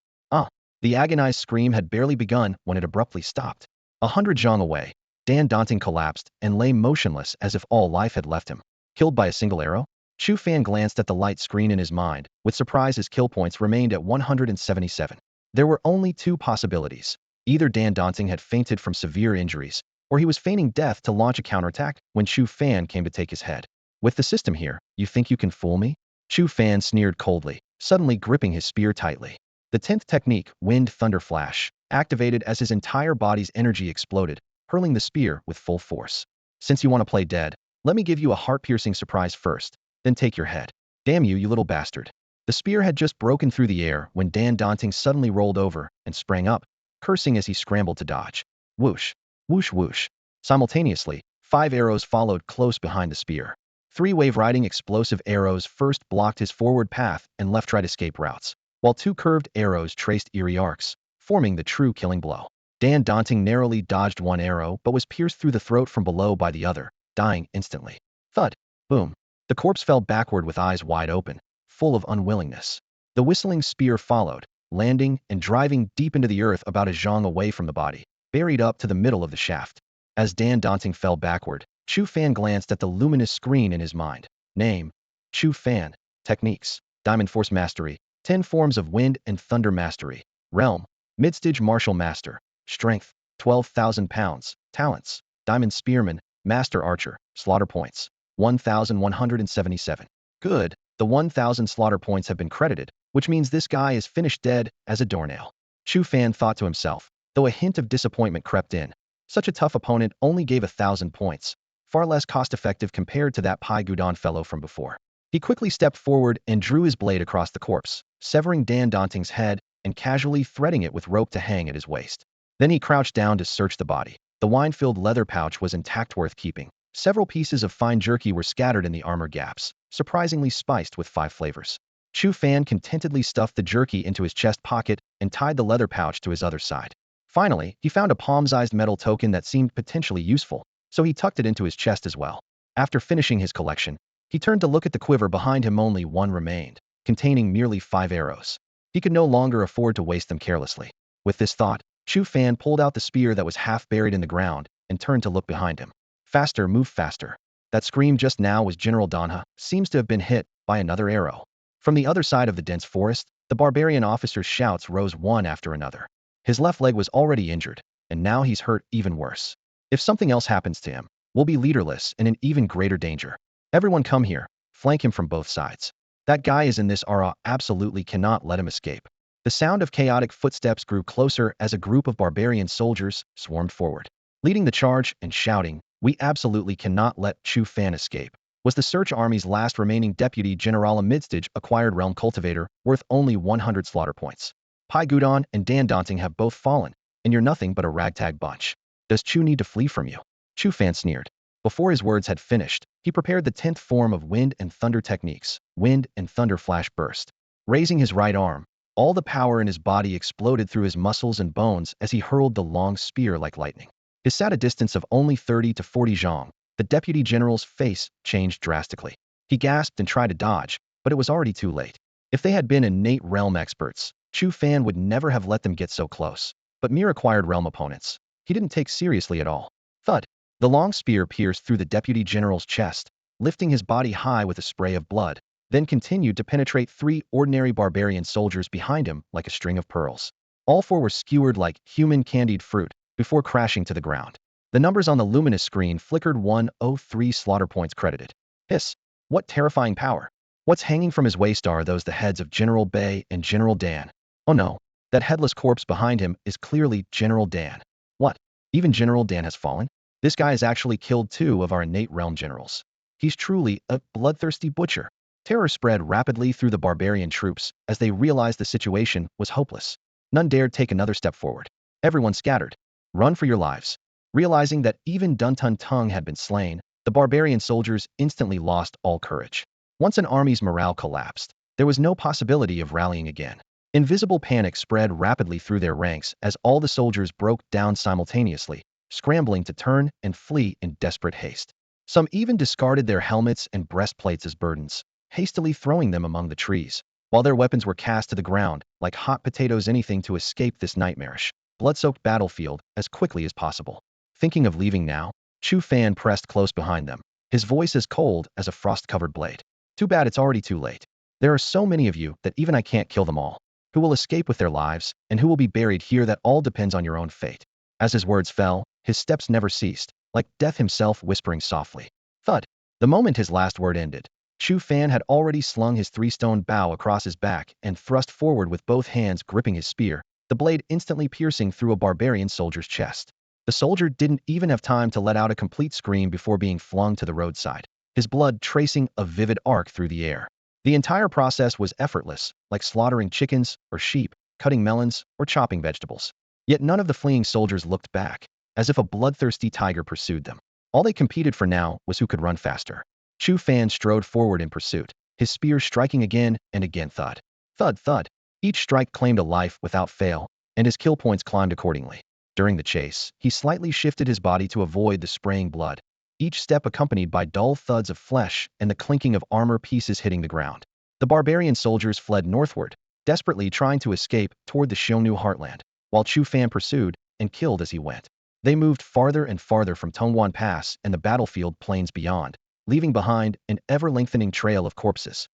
The agonized scream had barely begun when it abruptly stopped. 100 zhong away, Dan Daunting collapsed and lay motionless as if all life had left him. Killed by a single arrow? Chu Fan glanced at the light screen in his mind. With surprise, his kill points remained at 177. There were only 2 possibilities. Either Dan Daunting had fainted from severe injuries, or he was feigning death to launch a counterattack when Chu Fan came to take his head. With the system here, you think you can fool me? Chu Fan sneered coldly, suddenly gripping his spear tightly. The 10th technique, Wind Thunder Flash, activated as his entire body's energy exploded, hurling the spear with full force. Since you want to play dead, let me give you a heart-piercing surprise first, then take your head. Damn you, you little bastard. The spear had just broken through the air when Dan Daunting suddenly rolled over and sprang up, cursing as he scrambled to dodge. Whoosh, whoosh, whoosh. Simultaneously, 5 arrows followed close behind the spear. 3 wave-riding explosive arrows first blocked his forward path and left right escape routes, while 2 curved arrows traced eerie arcs, forming the true killing blow. Dan Daunting narrowly dodged 1 arrow but was pierced through the throat from below by the other, dying instantly. Thud! Boom! The corpse fell backward with eyes wide open, full of unwillingness. The whistling spear followed, landing and driving deep into the earth about a zhong away from the body, buried up to the middle of the shaft. As Dan Daunting fell backward, Chu Fan glanced at the luminous screen in his mind. Name: Chu Fan. Techniques: Diamond Force Mastery, 10 forms of Wind and Thunder Mastery. Realm: Midstage Martial Master. Strength: 12,000 pounds. Talents: Diamond Spearman, Master Archer. Slaughter points: 1,177. Good, the 1,000 slaughter points have been credited, which means this guy is finished dead as a doornail. Chu Fan thought to himself, though a hint of disappointment crept in. Such a tough opponent only gave 1,000 points, far less cost-effective compared to that Pai Gudon fellow from before. He quickly stepped forward and drew his blade across the corpse, severing Dan Daunting's head and casually threading it with rope to hang at his waist. Then he crouched down to search the body. The wine-filled leather pouch was intact, worth keeping. Several pieces of fine jerky were scattered in the armor gaps, surprisingly spiced with 5 flavors. Chu Fan contentedly stuffed the jerky into his chest pocket and tied the leather pouch to his other side. Finally, he found a palm-sized metal token that seemed potentially useful, so he tucked it into his chest as well. After finishing his collection, he turned to look at the quiver behind him. Only 1 remained, containing merely 5 arrows. He could no longer afford to waste them carelessly. With this thought, Chu Fan pulled out the spear that was half buried in the ground and turned to look behind him. Faster, move faster. That scream just now was General Danha, seems to have been hit by another arrow. From the other side of the dense forest, the barbarian officer's shouts rose one after another. His left leg was already injured, and now he's hurt even worse. If something else happens to him, we'll be leaderless and in even greater danger. Everyone come here, flank him from both sides. That guy is in this aura, absolutely cannot let him escape. The sound of chaotic footsteps grew closer as a group of barbarian soldiers swarmed forward. Leading the charge and shouting, "We absolutely cannot let Chu Fan escape," was the Search Army's last remaining deputy general, a mid-stage acquired realm cultivator worth only 100 slaughter points. Pai Gudon and Dan Daunting have both fallen, and you're nothing but a ragtag bunch. Does Chu need to flee from you? Chu Fan sneered. Before his words had finished, he prepared the 10th form of Wind and Thunder techniques, Wind and Thunder Flash Burst. Raising his right arm, all the power in his body exploded through his muscles and bones as he hurled the long spear like lightning. His at a distance of only 30 to 40 zhong, the deputy general's face changed drastically. He gasped and tried to dodge, but it was already too late. If they had been innate realm experts, Chu Fan would never have let them get so close. But mere acquired realm opponents, he didn't take seriously at all. Thud! The long spear pierced through the deputy general's chest, lifting his body high with a spray of blood, then continued to penetrate 3 ordinary barbarian soldiers behind him like a string of pearls. All 4 were skewered like human candied fruit before crashing to the ground. The numbers on the luminous screen flickered. 103 slaughter points credited. Hiss! What terrifying power! What's hanging from his waist? Are those the heads of General Bei and General Dan? Oh no, that headless corpse behind him is clearly General Dan. What? Even General Dan has fallen? This guy has actually killed 2 of our innate realm generals. He's truly a bloodthirsty butcher. Terror spread rapidly through the barbarian troops as they realized the situation was hopeless. None dared take another step forward. Everyone scattered. Run for your lives. Realizing that even Dun Tun Tung had been slain, the barbarian soldiers instantly lost all courage. Once an army's morale collapsed, there was no possibility of rallying again. Invisible panic spread rapidly through their ranks as all the soldiers broke down simultaneously, scrambling to turn and flee in desperate haste. Some even discarded their helmets and breastplates as burdens, hastily throwing them among the trees, while their weapons were cast to the ground like hot potatoes, anything to escape this nightmarish, blood-soaked battlefield as quickly as possible. Thinking of leaving now, Chu Fan pressed close behind them, his voice as cold as a frost-covered blade. Too bad it's already too late. There are so many of you that even I can't kill them all. Who will escape with their lives, and who will be buried here? That all depends on your own fate. As his words fell, his steps never ceased, like death himself whispering softly. Thud! The moment his last word ended, Chu Fan had already slung his 3-stone bow across his back and thrust forward with both hands gripping his spear, the blade instantly piercing through a barbarian soldier's chest. The soldier didn't even have time to let out a complete scream before being flung to the roadside, his blood tracing a vivid arc through the air. The entire process was effortless, like slaughtering chickens or sheep, cutting melons or chopping vegetables. Yet none of the fleeing soldiers looked back, as if a bloodthirsty tiger pursued them. All they competed for now was who could run faster. Chu Fan strode forward in pursuit, his spear striking again and again. Thud! Thud! Thud! Each strike claimed a life without fail, and his kill points climbed accordingly. During the chase, he slightly shifted his body to avoid the spraying blood, each step accompanied by dull thuds of flesh and the clinking of armor pieces hitting the ground. The barbarian soldiers fled northward, desperately trying to escape toward the Xiongnu heartland, while Chu Fan pursued and killed as he went. They moved farther and farther from Tongwan Pass and the battlefield plains beyond, leaving behind an ever-lengthening trail of corpses.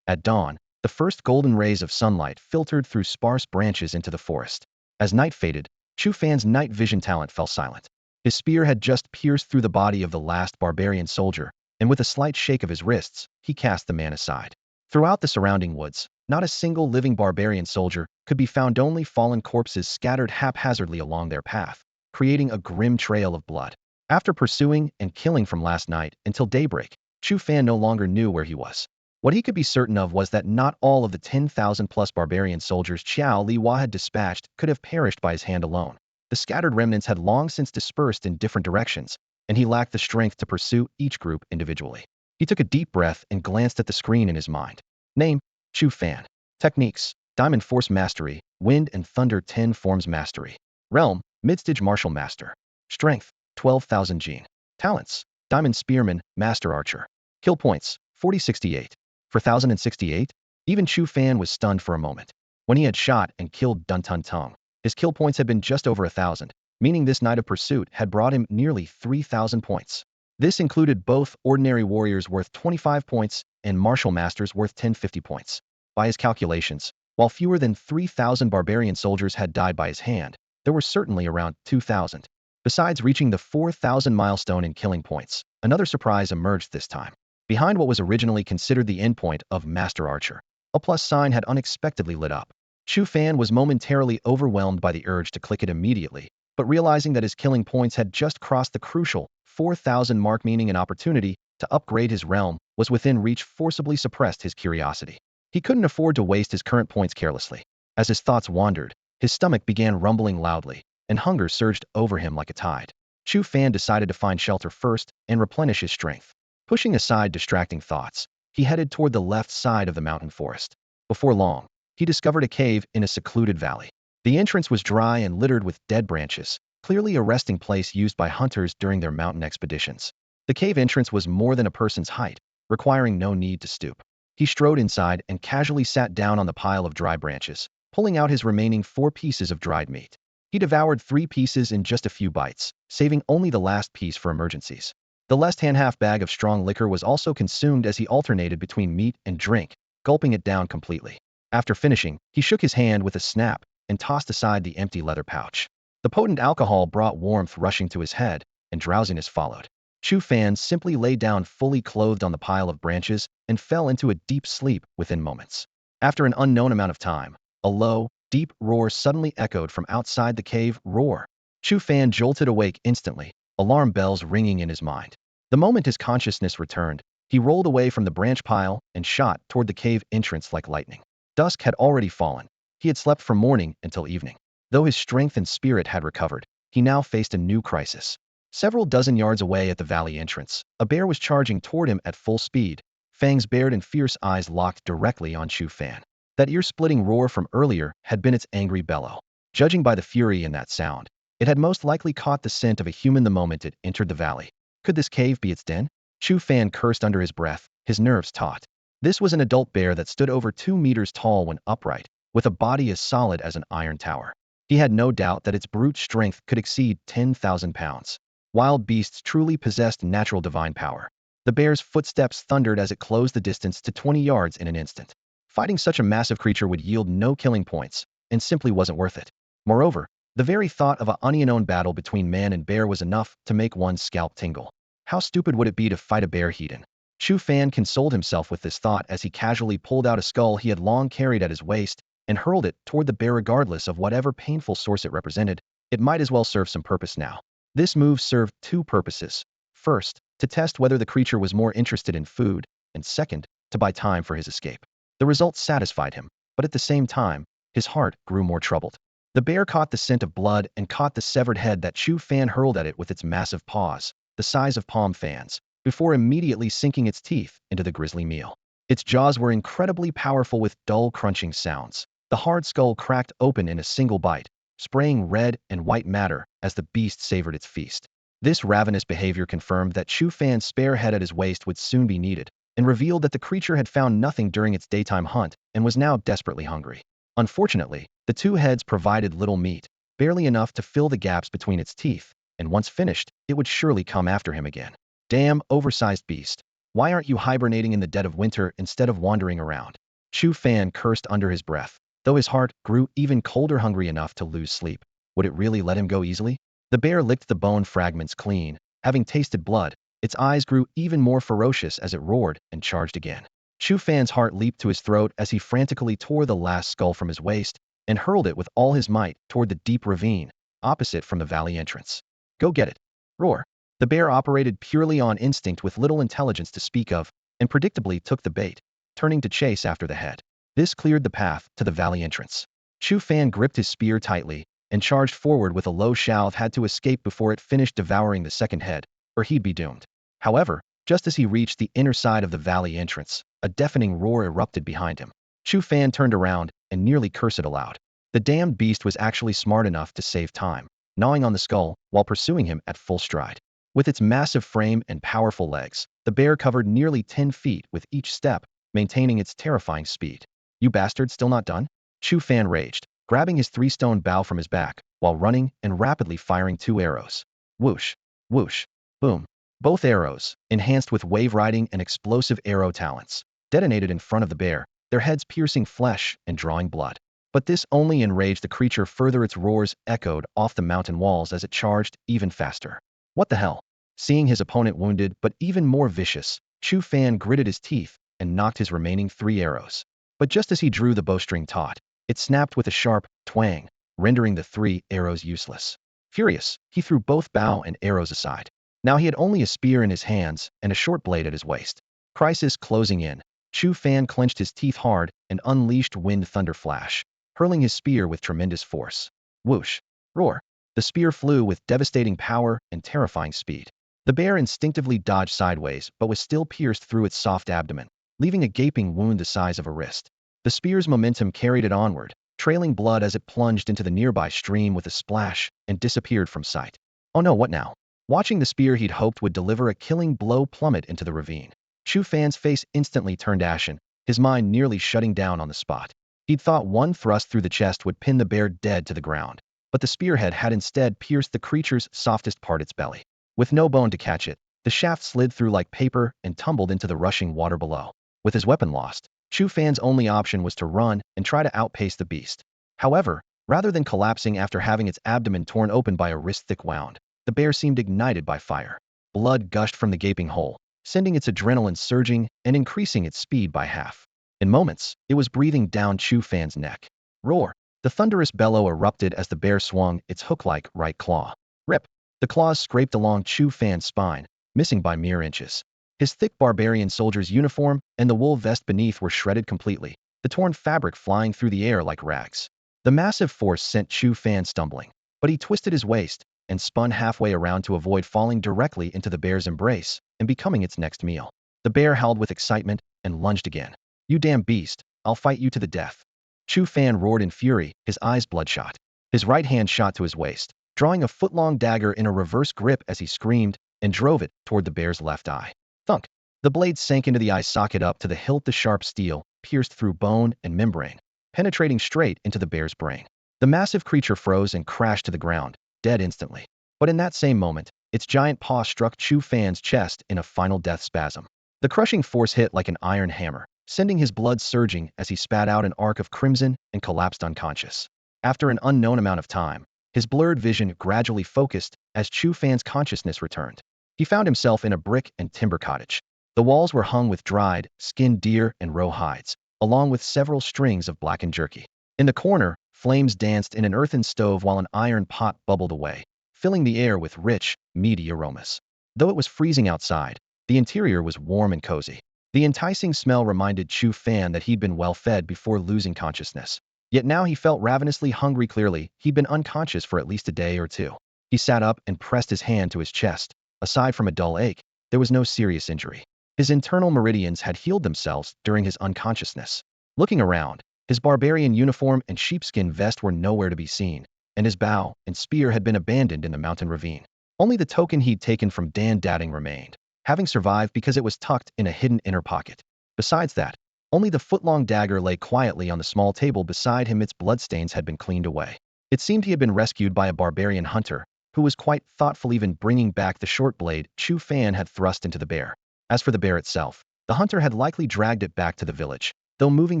At dawn, the first golden rays of sunlight filtered through sparse branches into the forest. As night faded, Chu Fan's night vision talent fell silent. His spear had just pierced through the body of the last barbarian soldier, and with a slight shake of his wrists, he cast the man aside. Throughout the surrounding woods, not a single living barbarian soldier could be found, only fallen corpses scattered haphazardly along their path, creating a grim trail of blood. After pursuing and killing from last night until daybreak, Chu Fan no longer knew where he was. What he could be certain of was that not all of the 10,000-plus barbarian soldiers Xiao Liwa had dispatched could have perished by his hand alone. The scattered remnants had long since dispersed in different directions, and he lacked the strength to pursue each group individually. He took a deep breath and glanced at the screen in his mind. Name: Chu Fan. Techniques: Diamond Force Mastery, Wind and Thunder 10 Forms Mastery. Realm: Midstage Martial Master. Strength: 12,000 gene. Talents: Diamond Spearman, Master Archer. Kill points: 4068. For 1068? Even Chu Fan was stunned for a moment. When he had shot and killed Dun Tun Tung, his kill points had been just over 1,000, meaning this night of pursuit had brought him nearly 3,000 points. This included both ordinary warriors worth 25 points and martial masters worth 1050 points. By his calculations, while fewer than 3,000 barbarian soldiers had died by his hand, there were certainly around 2,000. Besides reaching the 4,000 milestone in killing points, another surprise emerged this time. Behind what was originally considered the endpoint of Master Archer, a plus sign had unexpectedly lit up. Chu Fan was momentarily overwhelmed by the urge to click it immediately, but realizing that his killing points had just crossed the crucial 4,000 mark, meaning an opportunity to upgrade his realm was within reach, forcibly suppressed his curiosity. He couldn't afford to waste his current points carelessly. As his thoughts wandered, his stomach began rumbling loudly, and hunger surged over him like a tide. Chu Fan decided to find shelter first and replenish his strength. Pushing aside distracting thoughts, he headed toward the left side of the mountain forest. Before long, he discovered a cave in a secluded valley. The entrance was dry and littered with dead branches, clearly a resting place used by hunters during their mountain expeditions. The cave entrance was more than a person's height, requiring no need to stoop. He strode inside and casually sat down on the pile of dry branches, pulling out his remaining 4 pieces of dried meat. He devoured 3 pieces in just a few bites, saving only the last piece for emergencies. The last-hand half bag of strong liquor was also consumed as he alternated between meat and drink, gulping it down completely. After finishing, he shook his hand with a snap and tossed aside the empty leather pouch. The potent alcohol brought warmth rushing to his head, and drowsiness followed. Chu Fan simply lay down fully clothed on the pile of branches and fell into a deep sleep within moments. After an unknown amount of time, a low, deep roar suddenly echoed from outside the cave. Roar! Chu Fan jolted awake instantly, alarm bells ringing in his mind. The moment his consciousness returned, he rolled away from the branch pile and shot toward the cave entrance like lightning. Dusk had already fallen. He had slept from morning until evening. Though his strength and spirit had recovered, he now faced a new crisis. Several dozen yards away at the valley entrance, a bear was charging toward him at full speed, fangs bared and fierce eyes locked directly on Chu Fan. That ear-splitting roar from earlier had been its angry bellow. Judging by the fury in that sound, it had most likely caught the scent of a human the moment it entered the valley. Could this cave be its den? Chu Fan cursed under his breath, his nerves taut. This was an adult bear that stood over 2 meters tall when upright, with a body as solid as an iron tower. He had no doubt that its brute strength could exceed 10,000 pounds. Wild beasts truly possessed natural divine power. The bear's footsteps thundered as it closed the distance to 20 yards in an instant. Fighting such a massive creature would yield no killing points, and simply wasn't worth it. Moreover, the very thought of an unknown battle between man and bear was enough to make one's scalp tingle. How stupid would it be to fight a bear heathen? Chu Fan consoled himself with this thought as he casually pulled out a skull he had long carried at his waist and hurled it toward the bear regardless of whatever painful source it represented. It might as well serve some purpose now. This move served 2 purposes. First, to test whether the creature was more interested in food, and second, to buy time for his escape. The result satisfied him, but at the same time, his heart grew more troubled. The bear caught the scent of blood and caught the severed head that Chu Fan hurled at it with its massive paws, the size of palm fans, before immediately sinking its teeth into the grisly meal. Its jaws were incredibly powerful with dull crunching sounds. The hard skull cracked open in a single bite, spraying red and white matter as the beast savored its feast. This ravenous behavior confirmed that Chu Fan's spare head at his waist would soon be needed, and revealed that the creature had found nothing during its daytime hunt and was now desperately hungry. Unfortunately, the 2 heads provided little meat, barely enough to fill the gaps between its teeth, and once finished, it would surely come after him again. Damn oversized beast. Why aren't you hibernating in the dead of winter instead of wandering around? Chu Fan cursed under his breath, though his heart grew even colder, hungry enough to lose sleep. Would it really let him go easily? The bear licked the bone fragments clean. Having tasted blood, its eyes grew even more ferocious as it roared and charged again. Chu Fan's heart leaped to his throat as he frantically tore the last skull from his waist and hurled it with all his might toward the deep ravine, opposite from the valley entrance. Go get it. Roar. The bear operated purely on instinct with little intelligence to speak of, and predictably took the bait, turning to chase after the head. This cleared the path to the valley entrance. Chu Fan gripped his spear tightly and charged forward with a low shout. Had to escape before it finished devouring the second head, or he'd be doomed. However, just as he reached the inner side of the valley entrance, a deafening roar erupted behind him. Chu Fan turned around and nearly cursed aloud. The damned beast was actually smart enough to save time, gnawing on the skull while pursuing him at full stride. With its massive frame and powerful legs, the bear covered nearly 10 feet with each step, maintaining its terrifying speed. You bastard, still not done? Chu Fan raged, grabbing his 3-stone bow from his back, while running and rapidly firing 2 arrows. Whoosh, whoosh, boom. Both arrows, enhanced with wave riding and explosive arrow talents, detonated in front of the bear, their heads piercing flesh and drawing blood. But this only enraged the creature further. Its roars echoed off the mountain walls as it charged even faster. What the hell? Seeing his opponent wounded but even more vicious, Chu Fan gritted his teeth and knocked his remaining 3 arrows. But just as he drew the bowstring taut, It snapped with a sharp twang, rendering the 3 arrows useless. Furious, he threw both bow and arrows aside. Now he had only a spear in his hands and a short blade at his waist. Crisis closing in. Chu Fan clenched his teeth hard and unleashed wind thunder flash, hurling his spear with tremendous force. Whoosh! Roar! The spear flew with devastating power and terrifying speed. The bear instinctively dodged sideways but was still pierced through its soft abdomen, leaving a gaping wound the size of a wrist. The spear's momentum carried it onward, trailing blood as it plunged into the nearby stream with a splash and disappeared from sight. Oh no, what now? Watching the spear he'd hoped would deliver a killing blow plummet into the ravine. Chu Fan's face instantly turned ashen, his mind nearly shutting down on the spot. He'd thought one thrust through the chest would pin the bear dead to the ground, but the spearhead had instead pierced the creature's softest part, its belly. With no bone to catch it, the shaft slid through like paper and tumbled into the rushing water below. With his weapon lost, Chu Fan's only option was to run and try to outpace the beast. However, rather than collapsing after having its abdomen torn open by a wrist-thick wound, the bear seemed ignited by fire. Blood gushed from the gaping hole, sending its adrenaline surging and increasing its speed by half. In moments, it was breathing down Chu Fan's neck. Roar! The thunderous bellow erupted as the bear swung its hook-like right claw. Rip! The claws scraped along Chu Fan's spine, missing by mere inches. His thick barbarian soldier's uniform and the wool vest beneath were shredded completely, the torn fabric flying through the air like rags. The massive force sent Chu Fan stumbling, but he twisted his waist and spun halfway around to avoid falling directly into the bear's embrace and becoming its next meal. The bear howled with excitement and lunged again. You damn beast, I'll fight you to the death. Chu Fan roared in fury, his eyes bloodshot. His right hand shot to his waist, drawing a foot-long dagger in a reverse grip as he screamed and drove it toward the bear's left eye. Thunk! The blade sank into the eye socket up to the hilt. The sharp steel pierced through bone and membrane, penetrating straight into the bear's brain. The massive creature froze and crashed to the ground, dead instantly. But in that same moment, its giant paw struck Chu Fan's chest in a final death spasm. The crushing force hit like an iron hammer, sending his blood surging as he spat out an arc of crimson and collapsed unconscious. After an unknown amount of time, his blurred vision gradually focused as Chu Fan's consciousness returned. He found himself in a brick and timber cottage. The walls were hung with dried, skinned deer and roe hides, along with several strings of blackened jerky. In the corner, flames danced in an earthen stove while an iron pot bubbled away, filling the air with rich, meaty aromas. Though it was freezing outside, the interior was warm and cozy. The enticing smell reminded Chu Fan that he'd been well fed before losing consciousness. Yet now he felt ravenously hungry. Clearly, he'd been unconscious for at least a day or two. He sat up and pressed his hand to his chest. Aside from a dull ache, there was no serious injury. His internal meridians had healed themselves during his unconsciousness. Looking around, his barbarian uniform and sheepskin vest were nowhere to be seen, and his bow and spear had been abandoned in the mountain ravine. Only the token he'd taken from Dan Dadding remained, having survived because it was tucked in a hidden inner pocket. Besides that, only the foot-long dagger lay quietly on the small table beside him. Its bloodstains had been cleaned away. It seemed he had been rescued by a barbarian hunter, who was quite thoughtful, even bringing back the short blade Chu Fan had thrust into the bear. As for the bear itself, the hunter had likely dragged it back to the village, though moving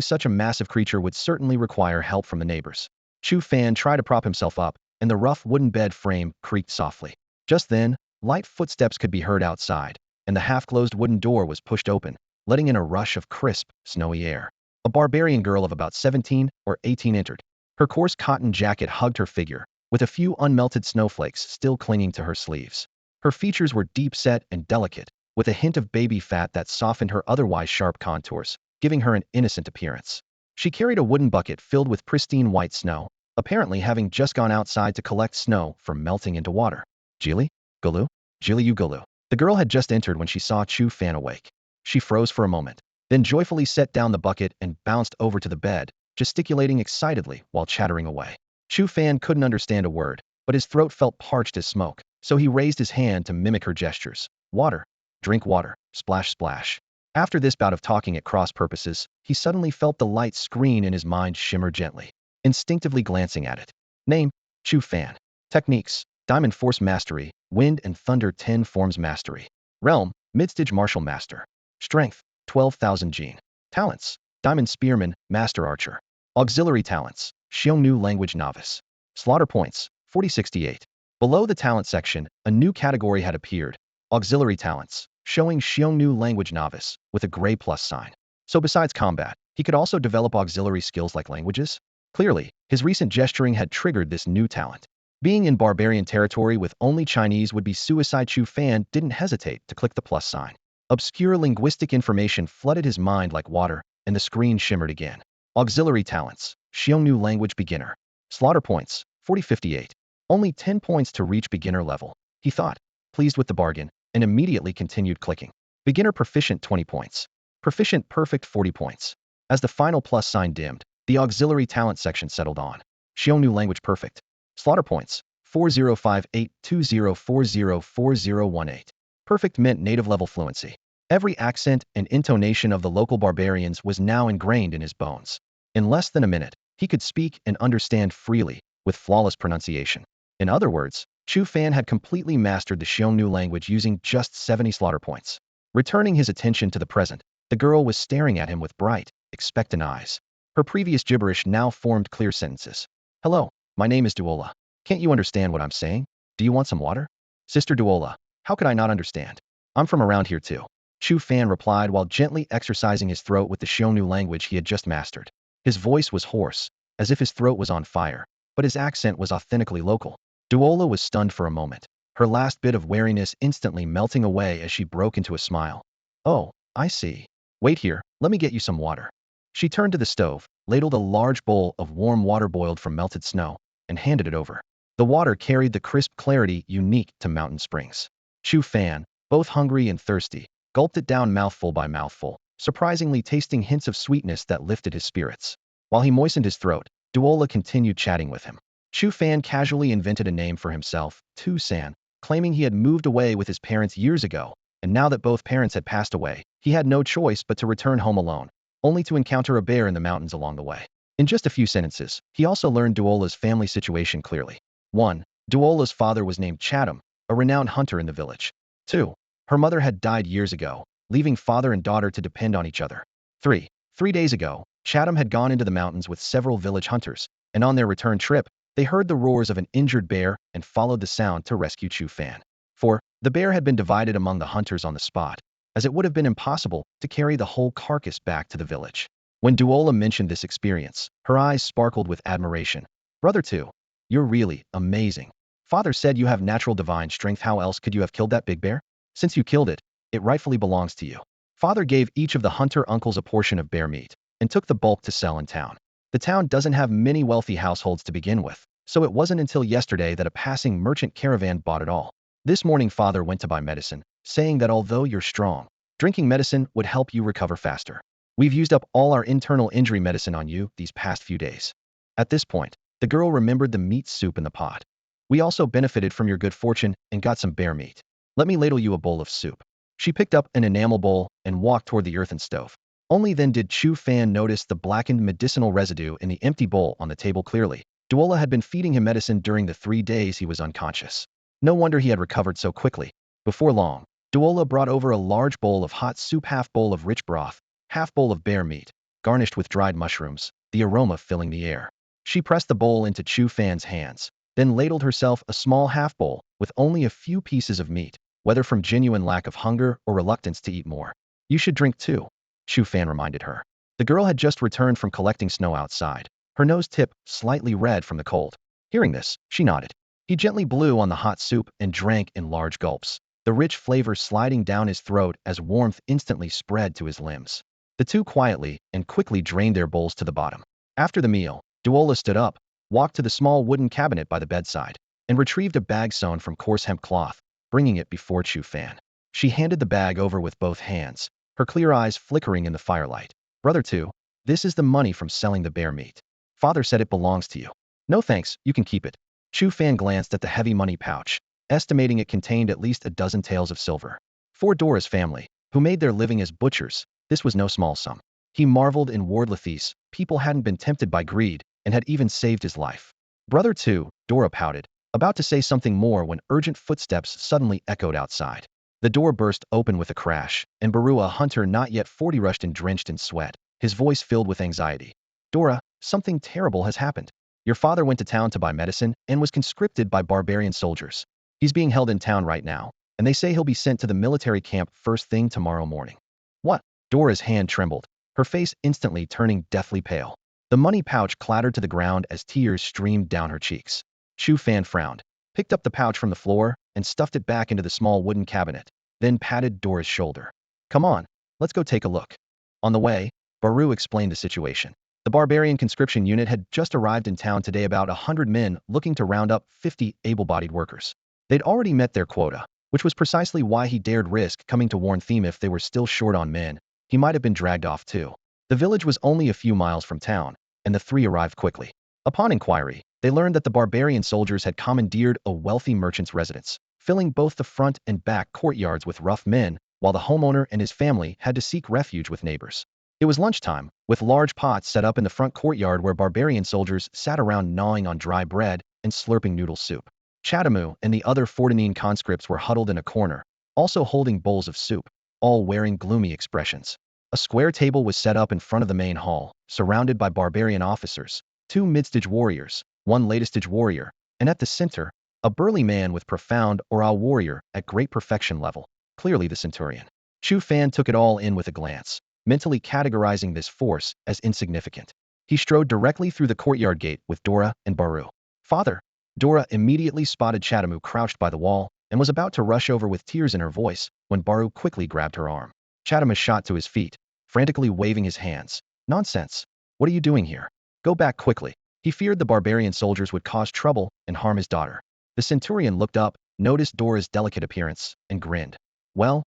such a massive creature would certainly require help from the neighbors. Chu Fan tried to prop himself up, and the rough wooden bed frame creaked softly. Just then, light footsteps could be heard outside, and the half-closed wooden door was pushed open, letting in a rush of crisp, snowy air. A barbarian girl of about 17 or 18 entered. Her coarse cotton jacket hugged her figure, with a few unmelted snowflakes still clinging to her sleeves. Her features were deep-set and delicate, with a hint of baby fat that softened her otherwise sharp contours, giving her an innocent appearance. She carried a wooden bucket filled with pristine white snow, apparently having just gone outside to collect snow from melting into water. Jili? Gulu? Jili you Gulu. The girl had just entered when she saw Chu Fan awake. She froze for a moment, then joyfully set down the bucket and bounced over to the bed, gesticulating excitedly while chattering away. Chu Fan couldn't understand a word, but his throat felt parched as smoke, so he raised his hand to mimic her gestures. Water. Drink water. Splash splash. After this bout of talking at cross purposes, he suddenly felt the light screen in his mind shimmer gently, instinctively glancing at it. Name: Chu Fan. Techniques: Diamond Force Mastery, Wind and Thunder 10 Forms Mastery. Realm: Midstage Martial Master. Strength: 12,000 gene. Talents: Diamond Spearman, Master Archer. Auxiliary Talents: Xiongnu Language Novice. Slaughter Points: 4068. Below the talent section, a new category had appeared: Auxiliary Talents, showing Xiongnu Language Novice, with a gray plus sign. So besides combat, he could also develop auxiliary skills like languages? Clearly, his recent gesturing had triggered this new talent. Being in barbarian territory with only Chinese would be suicide. Chu Fan didn't hesitate to click the plus sign. Obscure linguistic information flooded his mind like water, and the screen shimmered again. Auxiliary talents. Xiongnu language beginner. Slaughter points, 4058. Only 10 points to reach beginner level, he thought, pleased with the bargain, and immediately continued clicking. Beginner proficient 20 points. Proficient perfect 40 points. As the final plus sign dimmed, the auxiliary talent section settled on. Xiongnu language perfect. Slaughter points, 405820404018. Perfect meant native level fluency. Every accent and intonation of the local barbarians was now ingrained in his bones. In less than a minute, he could speak and understand freely, with flawless pronunciation. In other words, Chu Fan had completely mastered the Xiongnu language using just 70 slaughter points. Returning his attention to the present, the girl was staring at him with bright, expectant eyes. Her previous gibberish now formed clear sentences. Hello, my name is Duola. Can't you understand what I'm saying? Do you want some water? Sister Duola, how could I not understand? I'm from around here too. Chu Fan replied while gently exercising his throat with the Xiongnu language he had just mastered. His voice was hoarse, as if his throat was on fire, but his accent was authentically local. Duola was stunned for a moment, her last bit of wariness instantly melting away as she broke into a smile. Oh, I see. Wait here, let me get you some water. She turned to the stove, ladled a large bowl of warm water boiled from melted snow, and handed it over. The water carried the crisp clarity unique to mountain springs. Chu Fan, both hungry and thirsty, gulped it down mouthful by mouthful, surprisingly tasting hints of sweetness that lifted his spirits. While he moistened his throat, Duola continued chatting with him. Chu Fan casually invented a name for himself, Tu San, claiming he had moved away with his parents years ago, and now that both parents had passed away, he had no choice but to return home alone, only to encounter a bear in the mountains along the way. In just a few sentences, he also learned Duola's family situation clearly. 1. Duola's father was named Chatham, a renowned hunter in the village. 2. Her mother had died years ago, leaving father and daughter to depend on each other. 3. 3 days ago, Chatham had gone into the mountains with several village hunters, and on their return trip, they heard the roars of an injured bear and followed the sound to rescue Chu Fan. 4. The bear had been divided among the hunters on the spot, as it would have been impossible to carry the whole carcass back to the village. When Duola mentioned this experience, her eyes sparkled with admiration. Brother 2, you're really amazing. Father said you have natural divine strength. How else could you have killed that big bear? Since you killed it, it rightfully belongs to you. Father gave each of the hunter uncles a portion of bear meat and took the bulk to sell in town. The town doesn't have many wealthy households to begin with, so it wasn't until yesterday that a passing merchant caravan bought it all. This morning father went to buy medicine, saying that although you're strong, drinking medicine would help you recover faster. We've used up all our internal injury medicine on you these past few days. At this point, the girl remembered the meat soup in the pot. We also benefited from your good fortune and got some bear meat. Let me ladle you a bowl of soup. She picked up an enamel bowl and walked toward the earthen stove. Only then did Chu Fan notice the blackened medicinal residue in the empty bowl on the table clearly. Duola had been feeding him medicine during the 3 days he was unconscious. No wonder he had recovered so quickly. Before long, Duola brought over a large bowl of hot soup, half bowl of rich broth, half bowl of bear meat, garnished with dried mushrooms, the aroma filling the air. She pressed the bowl into Chu Fan's hands, then ladled herself a small half bowl with only a few pieces of meat, whether from genuine lack of hunger or reluctance to eat more. You should drink too, Chu Fan reminded her. The girl had just returned from collecting snow outside, her nose tip slightly red from the cold. Hearing this, she nodded. He gently blew on the hot soup and drank in large gulps, the rich flavor sliding down his throat as warmth instantly spread to his limbs. The two quietly and quickly drained their bowls to the bottom. After the meal, Duola stood up, walked to the small wooden cabinet by the bedside, and retrieved a bag sewn from coarse hemp cloth, bringing it before Chu Fan. She handed the bag over with both hands, her clear eyes flickering in the firelight. Brother 2, this is the money from selling the bear meat. Father said it belongs to you. No thanks, you can keep it. Chu Fan glanced at the heavy money pouch, estimating it contained at least a dozen taels of silver. For Dora's family, who made their living as butchers, this was no small sum. He marveled in Ward Lathis, people hadn't been tempted by greed, and had even saved his life. Brother 2, Dora pouted, about to say something more when urgent footsteps suddenly echoed outside. The door burst open with a crash, and Baru, a hunter not yet 40, rushed in drenched in sweat, his voice filled with anxiety. Dora, something terrible has happened. Your father went to town to buy medicine and was conscripted by barbarian soldiers. He's being held in town right now, and they say he'll be sent to the military camp first thing tomorrow morning. What? Dora's hand trembled, her face instantly turning deathly pale. The money pouch clattered to the ground as tears streamed down her cheeks. Chu Fan frowned, picked up the pouch from the floor, and stuffed it back into the small wooden cabinet, then patted Dora's shoulder. Come on, let's go take a look. On the way, Baru explained the situation. The barbarian conscription unit had just arrived in town today, about 100 men looking to round up 50 able-bodied workers. They'd already met their quota, which was precisely why he dared risk coming to warn Theme. If they were still short on men, he might have been dragged off too. The village was only a few miles from town, and the three arrived quickly. Upon inquiry, they learned that the barbarian soldiers had commandeered a wealthy merchant's residence, filling both the front and back courtyards with rough men, while the homeowner and his family had to seek refuge with neighbors. It was lunchtime, with large pots set up in the front courtyard where barbarian soldiers sat around gnawing on dry bread and slurping noodle soup. Chatamu and the other Fortinine conscripts were huddled in a corner, also holding bowls of soup, all wearing gloomy expressions. A square table was set up in front of the main hall, surrounded by barbarian officers, 2 mid-stage warriors, 1 late-stage warrior, and at the center, a burly man with profound Oral warrior at great perfection level, clearly the centurion. Chu Fan took it all in with a glance, mentally categorizing this force as insignificant. He strode directly through the courtyard gate with Dora and Baru. Father! Dora immediately spotted Chatamu crouched by the wall and was about to rush over with tears in her voice when Baru quickly grabbed her arm. Chatamu shot to his feet, frantically waving his hands. Nonsense! What are you doing here? Go back quickly. He feared the barbarian soldiers would cause trouble and harm his daughter. The centurion looked up, noticed Dora's delicate appearance, and grinned. Well,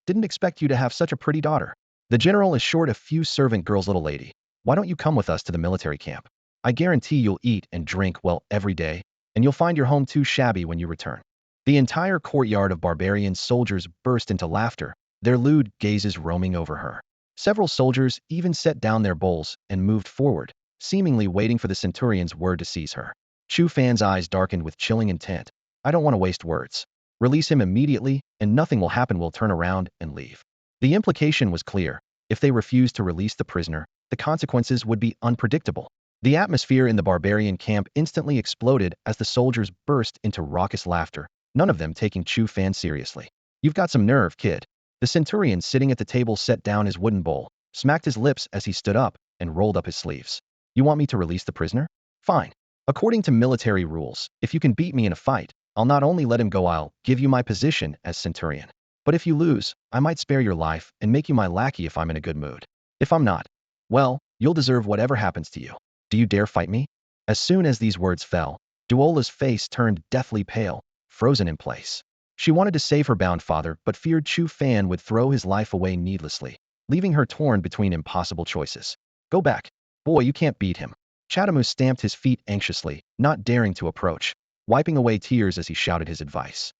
didn't expect you to have such a pretty daughter. The general is short a few servant girls, little lady. Why don't you come with us to the military camp? I guarantee you'll eat and drink well every day, and you'll find your home too shabby when you return. The entire courtyard of barbarian soldiers burst into laughter, their lewd gazes roaming over her. Several soldiers even set down their bowls and moved forward, seemingly waiting for the centurion's word to seize her. Chu Fan's eyes darkened with chilling intent. I don't want to waste words. Release him immediately, and nothing will happen. We'll turn around and leave. The implication was clear. If they refused to release the prisoner, the consequences would be unpredictable. The atmosphere in the barbarian camp instantly exploded as the soldiers burst into raucous laughter, none of them taking Chu Fan seriously. You've got some nerve, kid. The centurion sitting at the table set down his wooden bowl, smacked his lips as he stood up, and rolled up his sleeves. You want me to release the prisoner? Fine. According to military rules, if you can beat me in a fight, I'll not only let him go, I'll give you my position as centurion. But if you lose, I might spare your life and make you my lackey if I'm in a good mood. If I'm not, well, you'll deserve whatever happens to you. Do you dare fight me? As soon as these words fell, Duola's face turned deathly pale, frozen in place. She wanted to save her bound father, but feared Chu Fan would throw his life away needlessly, leaving her torn between impossible choices. Go back. Boy, you can't beat him. Chatamu stamped his feet anxiously, not daring to approach, wiping away tears as he shouted his advice.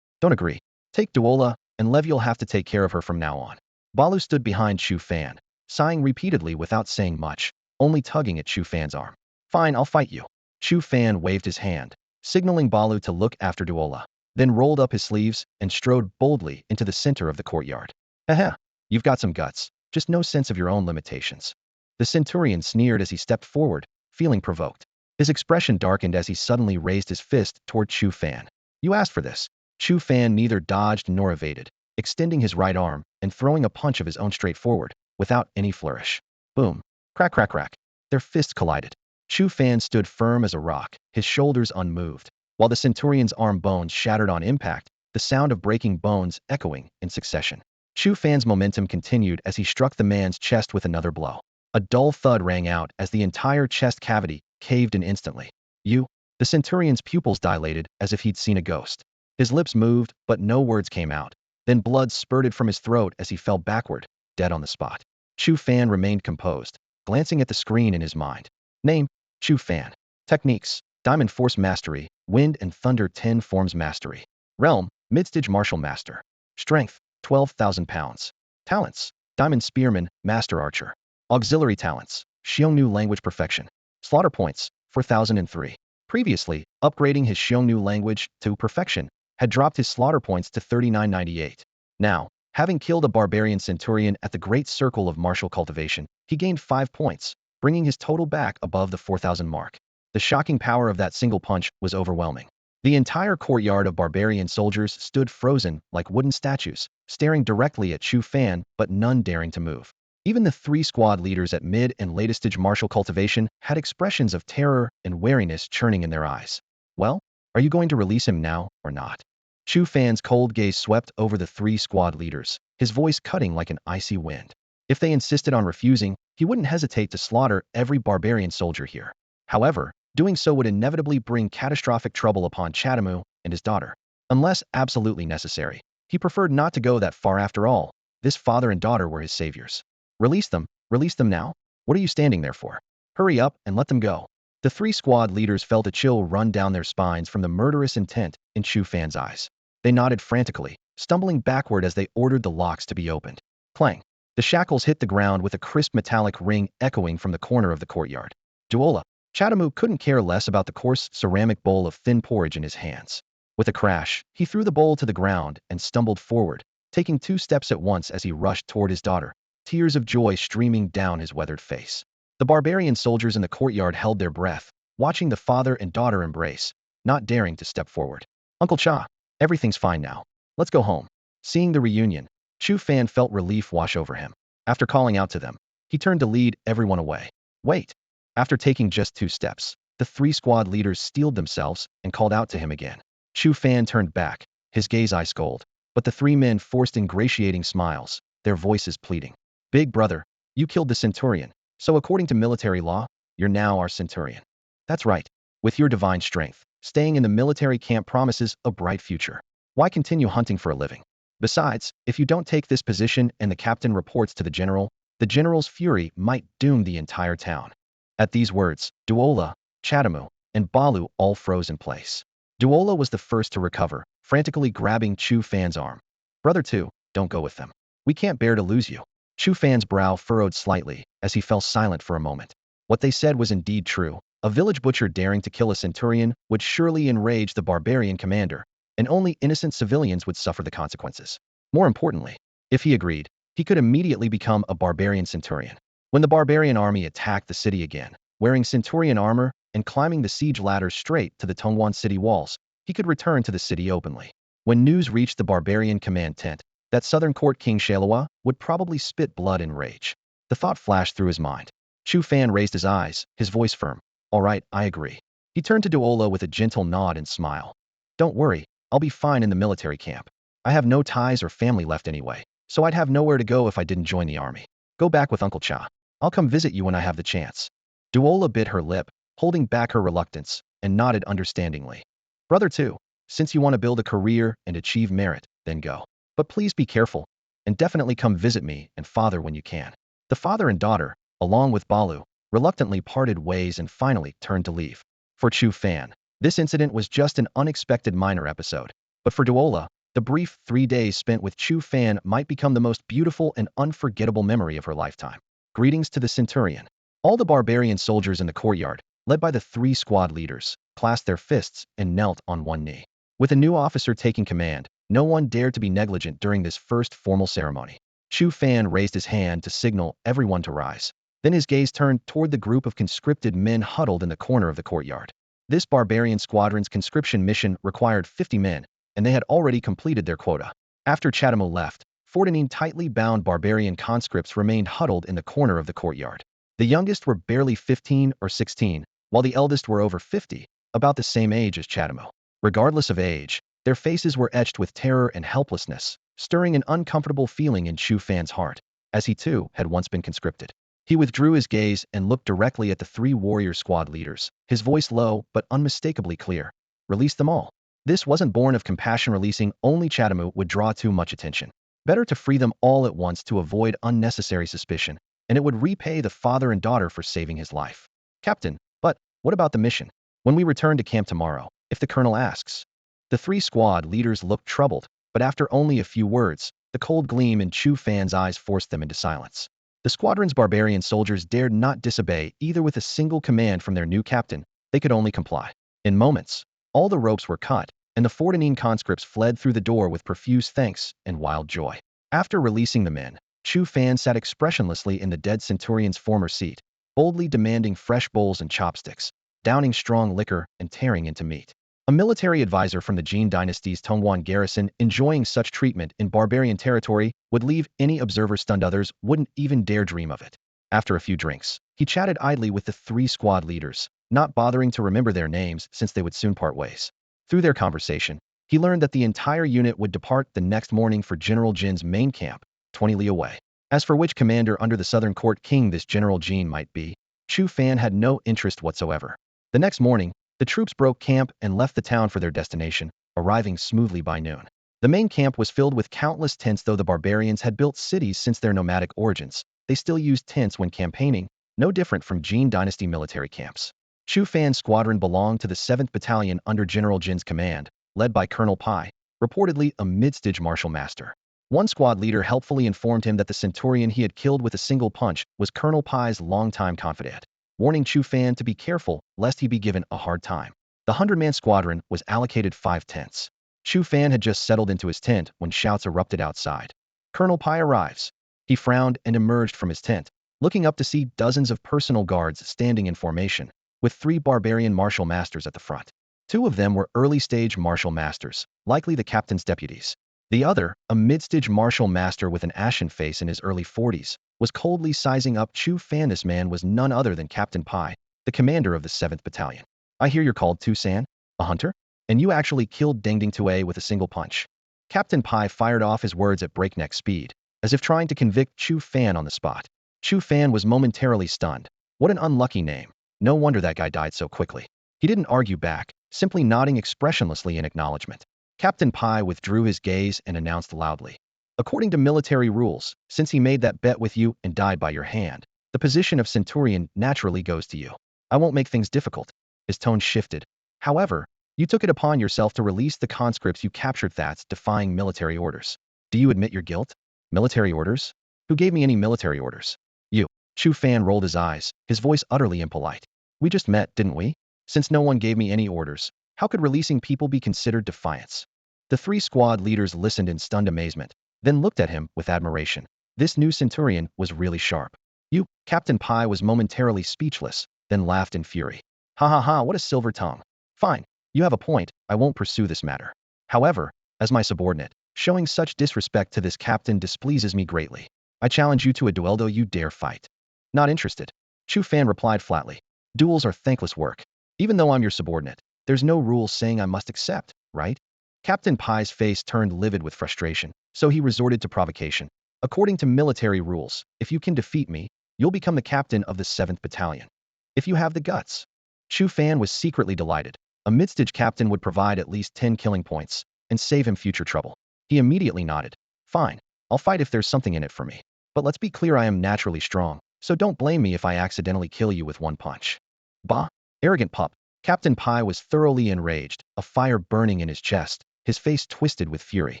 Don't agree. Take Duola, and Levy'll have to take care of her from now on. Balu stood behind Chu Fan, sighing repeatedly without saying much, only tugging at Chu Fan's arm. Fine, I'll fight you. Chu Fan waved his hand, signaling Balu to look after Duola, then rolled up his sleeves and strode boldly into the center of the courtyard. Haha, you've got some guts, just no sense of your own limitations. The centurion sneered as he stepped forward, feeling provoked. His expression darkened as he suddenly raised his fist toward Chu Fan. You asked for this. Chu Fan neither dodged nor evaded, extending his right arm and throwing a punch of his own straight forward, without any flourish. Boom. Crack, crack, crack. Their fists collided. Chu Fan stood firm as a rock, his shoulders unmoved, while the centurion's arm bones shattered on impact, the sound of breaking bones echoing in succession. Chu Fan's momentum continued as he struck the man's chest with another blow. A dull thud rang out as the entire chest cavity caved in instantly. The centurion's pupils dilated as if he'd seen a ghost. His lips moved, but no words came out. Then blood spurted from his throat as he fell backward, dead on the spot. Chu Fan remained composed, glancing at the screen in his mind. Name, Chu Fan. Techniques, Diamond Force Mastery, Wind and Thunder 10 Forms Mastery. Realm, Midstage Martial Master. Strength, 12,000 pounds. Talents, Diamond Spearman, Master Archer. Auxiliary talents, Xiongnu Language Perfection. Slaughter points, 4,003. Previously, upgrading his Xiongnu language to perfection had dropped his slaughter points to 3998. Now, having killed a barbarian centurion at the Great Circle of Martial Cultivation, he gained 5 points, bringing his total back above the 4,000 mark. The shocking power of that single punch was overwhelming. The entire courtyard of barbarian soldiers stood frozen like wooden statues, staring directly at Chu Fan, but none daring to move. Even the three squad leaders at mid and latest stage martial cultivation had expressions of terror and wariness churning in their eyes. Well, are you going to release him now or not? Chu Fan's cold gaze swept over the three squad leaders, his voice cutting like an icy wind. If they insisted on refusing, he wouldn't hesitate to slaughter every barbarian soldier here. However, doing so would inevitably bring catastrophic trouble upon Xiongnu and his daughter. Unless absolutely necessary, he preferred not to go that far after all. This father and daughter were his saviors. Release them now? What are you standing there for? Hurry up and let them go. The three squad leaders felt a chill run down their spines from the murderous intent in Chu Fan's eyes. They nodded frantically, stumbling backward as they ordered the locks to be opened. Clang! The shackles hit the ground with a crisp metallic ring echoing from the corner of the courtyard. Duola, Xiongnu couldn't care less about the coarse ceramic bowl of thin porridge in his hands. With a crash, he threw the bowl to the ground and stumbled forward, taking 2 steps at once as he rushed toward his daughter, tears of joy streaming down his weathered face. The barbarian soldiers in the courtyard held their breath, watching the father and daughter embrace, not daring to step forward. Uncle Cha, everything's fine now. Let's go home. Seeing the reunion, Chu Fan felt relief wash over him. After calling out to them, he turned to lead everyone away. Wait. After taking just 2 steps, the 3 squad leaders steeled themselves and called out to him again. Chu Fan turned back, his gaze ice cold, but the 3 men forced ingratiating smiles, their voices pleading. Big brother, you killed the centurion, so according to military law, you're now our centurion. That's right. With your divine strength, staying in the military camp promises a bright future. Why continue hunting for a living? Besides, if you don't take this position and the captain reports to the general's fury might doom the entire town. At these words, Duola, Xiongnu, and Balu all froze in place. Duola was the first to recover, frantically grabbing Chu Fan's arm. Brother 2, don't go with them. We can't bear to lose you. Chu Fan's brow furrowed slightly as he fell silent for a moment. What they said was indeed true. A village butcher daring to kill a centurion would surely enrage the barbarian commander, and only innocent civilians would suffer the consequences. More importantly, if he agreed, he could immediately become a barbarian centurion. When the barbarian army attacked the city again, wearing centurion armor and climbing the siege ladder straight to the Tongwan city walls, he could return to the city openly. When news reached the barbarian command tent, that southern court King Shalua would probably spit blood in rage. The thought flashed through his mind. Chu Fan raised his eyes, his voice firm. All right, I agree. He turned to Duola with a gentle nod and smile. Don't worry, I'll be fine in the military camp. I have no ties or family left anyway, so I'd have nowhere to go if I didn't join the army. Go back with Uncle Cha. I'll come visit you when I have the chance. Duola bit her lip, holding back her reluctance, and nodded understandingly. Brother 2, since you want to build a career and achieve merit, then go. But please be careful, and definitely come visit me and father when you can. The father and daughter, along with Balu, reluctantly parted ways and finally turned to leave. For Chu Fan, this incident was just an unexpected minor episode. But for Duola, the brief 3 days spent with Chu Fan might become the most beautiful and unforgettable memory of her lifetime. Greetings to the centurion. All the barbarian soldiers in the courtyard, led by the 3 squad leaders, clasped their fists and knelt on one knee. With a new officer taking command, no one dared to be negligent during this first formal ceremony. Chu Fan raised his hand to signal everyone to rise. Then his gaze turned toward the group of conscripted men huddled in the corner of the courtyard. This barbarian squadron's conscription mission required 50 men, and they had already completed their quota. After Xiongnu left, 14 tightly bound barbarian conscripts remained huddled in the corner of the courtyard. The youngest were barely 15 or 16, while the eldest were over 50, about the same age as Xiongnu. Regardless of age, their faces were etched with terror and helplessness, stirring an uncomfortable feeling in Chu Fan's heart, as he too had once been conscripted. He withdrew his gaze and looked directly at the 3 warrior squad leaders, his voice low but unmistakably clear. Release them all. This wasn't born of compassion. Releasing only Xiongnu would draw too much attention. Better to free them all at once to avoid unnecessary suspicion, and it would repay the father and daughter for saving his life. Captain, but what about the mission? When we return to camp tomorrow, if the colonel asks. The 3 squad leaders looked troubled, but after only a few words, the cold gleam in Chu Fan's eyes forced them into silence. The squadron's barbarian soldiers dared not disobey either with a single command from their new captain. They could only comply. In moments, all the ropes were cut, and the 14 conscripts fled through the door with profuse thanks and wild joy. After releasing the men, Chu Fan sat expressionlessly in the dead centurion's former seat, boldly demanding fresh bowls and chopsticks, downing strong liquor and tearing into meat. A military advisor from the Jin dynasty's Tongguan garrison enjoying such treatment in barbarian territory would leave any observer stunned. Others wouldn't even dare dream of it. After a few drinks, he chatted idly with the 3 squad leaders, not bothering to remember their names since they would soon part ways. Through their conversation, he learned that the entire unit would depart the next morning for General Jin's main camp, 20 li away. As for which commander under the Southern Court King this General Jin might be, Chu Fan had no interest whatsoever. The next morning, the troops broke camp and left the town for their destination, arriving smoothly by noon. The main camp was filled with countless tents. Though the barbarians had built cities since their nomadic origins, they still used tents when campaigning, no different from Jin dynasty military camps. Chu Fan's squadron belonged to the 7th Battalion under General Jin's command, led by Colonel Pai, reportedly a mid-stage martial master. One squad leader helpfully informed him that the centurion he had killed with a single punch was Colonel Pai's longtime confidant, warning Chu Fan to be careful lest he be given a hard time. The 100-man squadron was allocated 5 tents. Chu Fan had just settled into his tent when shouts erupted outside. Colonel Pai arrives. He frowned and emerged from his tent, looking up to see dozens of personal guards standing in formation, with 3 barbarian martial masters at the front. 2 of them were early-stage martial masters, likely the captain's deputies. The other, a mid-stage martial master with an ashen face in his early 40s, was coldly sizing up Chu Fan. This man was none other than Captain Pai, the commander of the 7th Battalion. I hear you're called Tu San, a hunter? And you actually killed Deng Ding Tue with a single punch. Captain Pai fired off his words at breakneck speed, as if trying to convict Chu Fan on the spot. Chu Fan was momentarily stunned. What an unlucky name. No wonder that guy died so quickly. He didn't argue back, simply nodding expressionlessly in acknowledgement. Captain Pai withdrew his gaze and announced loudly. According to military rules, since he made that bet with you and died by your hand, the position of centurion naturally goes to you. I won't make things difficult. His tone shifted. However, you took it upon yourself to release the conscripts you captured. That's defying military orders. Do you admit your guilt? Military orders? Who gave me any military orders? You. Chu Fan rolled his eyes, his voice utterly impolite. We just met, didn't we? Since no one gave me any orders, how could releasing people be considered defiance? The 3 squad leaders listened in stunned amazement, then looked at him with admiration. This new centurion was really sharp. You, Captain Pai was momentarily speechless, then laughed in fury. Ha ha ha, what a silver tongue. Fine, you have a point, I won't pursue this matter. However, as my subordinate, showing such disrespect to this captain displeases me greatly. I challenge you to a duel. Do you dare fight? Not interested. Chu Fan replied flatly. Duels are thankless work. Even though I'm your subordinate, there's no rules saying I must accept, right? Captain Pai's face turned livid with frustration, so he resorted to provocation. According to military rules, if you can defeat me, you'll become the captain of the 7th Battalion. If you have the guts. Chu Fan was secretly delighted. A mid-stage captain would provide at least 10 killing points and save him future trouble. He immediately nodded. Fine, I'll fight if there's something in it for me. But let's be clear, I am naturally strong, so don't blame me if I accidentally kill you with one punch. Bah, arrogant pup. Captain Pai was thoroughly enraged, a fire burning in his chest, his face twisted with fury.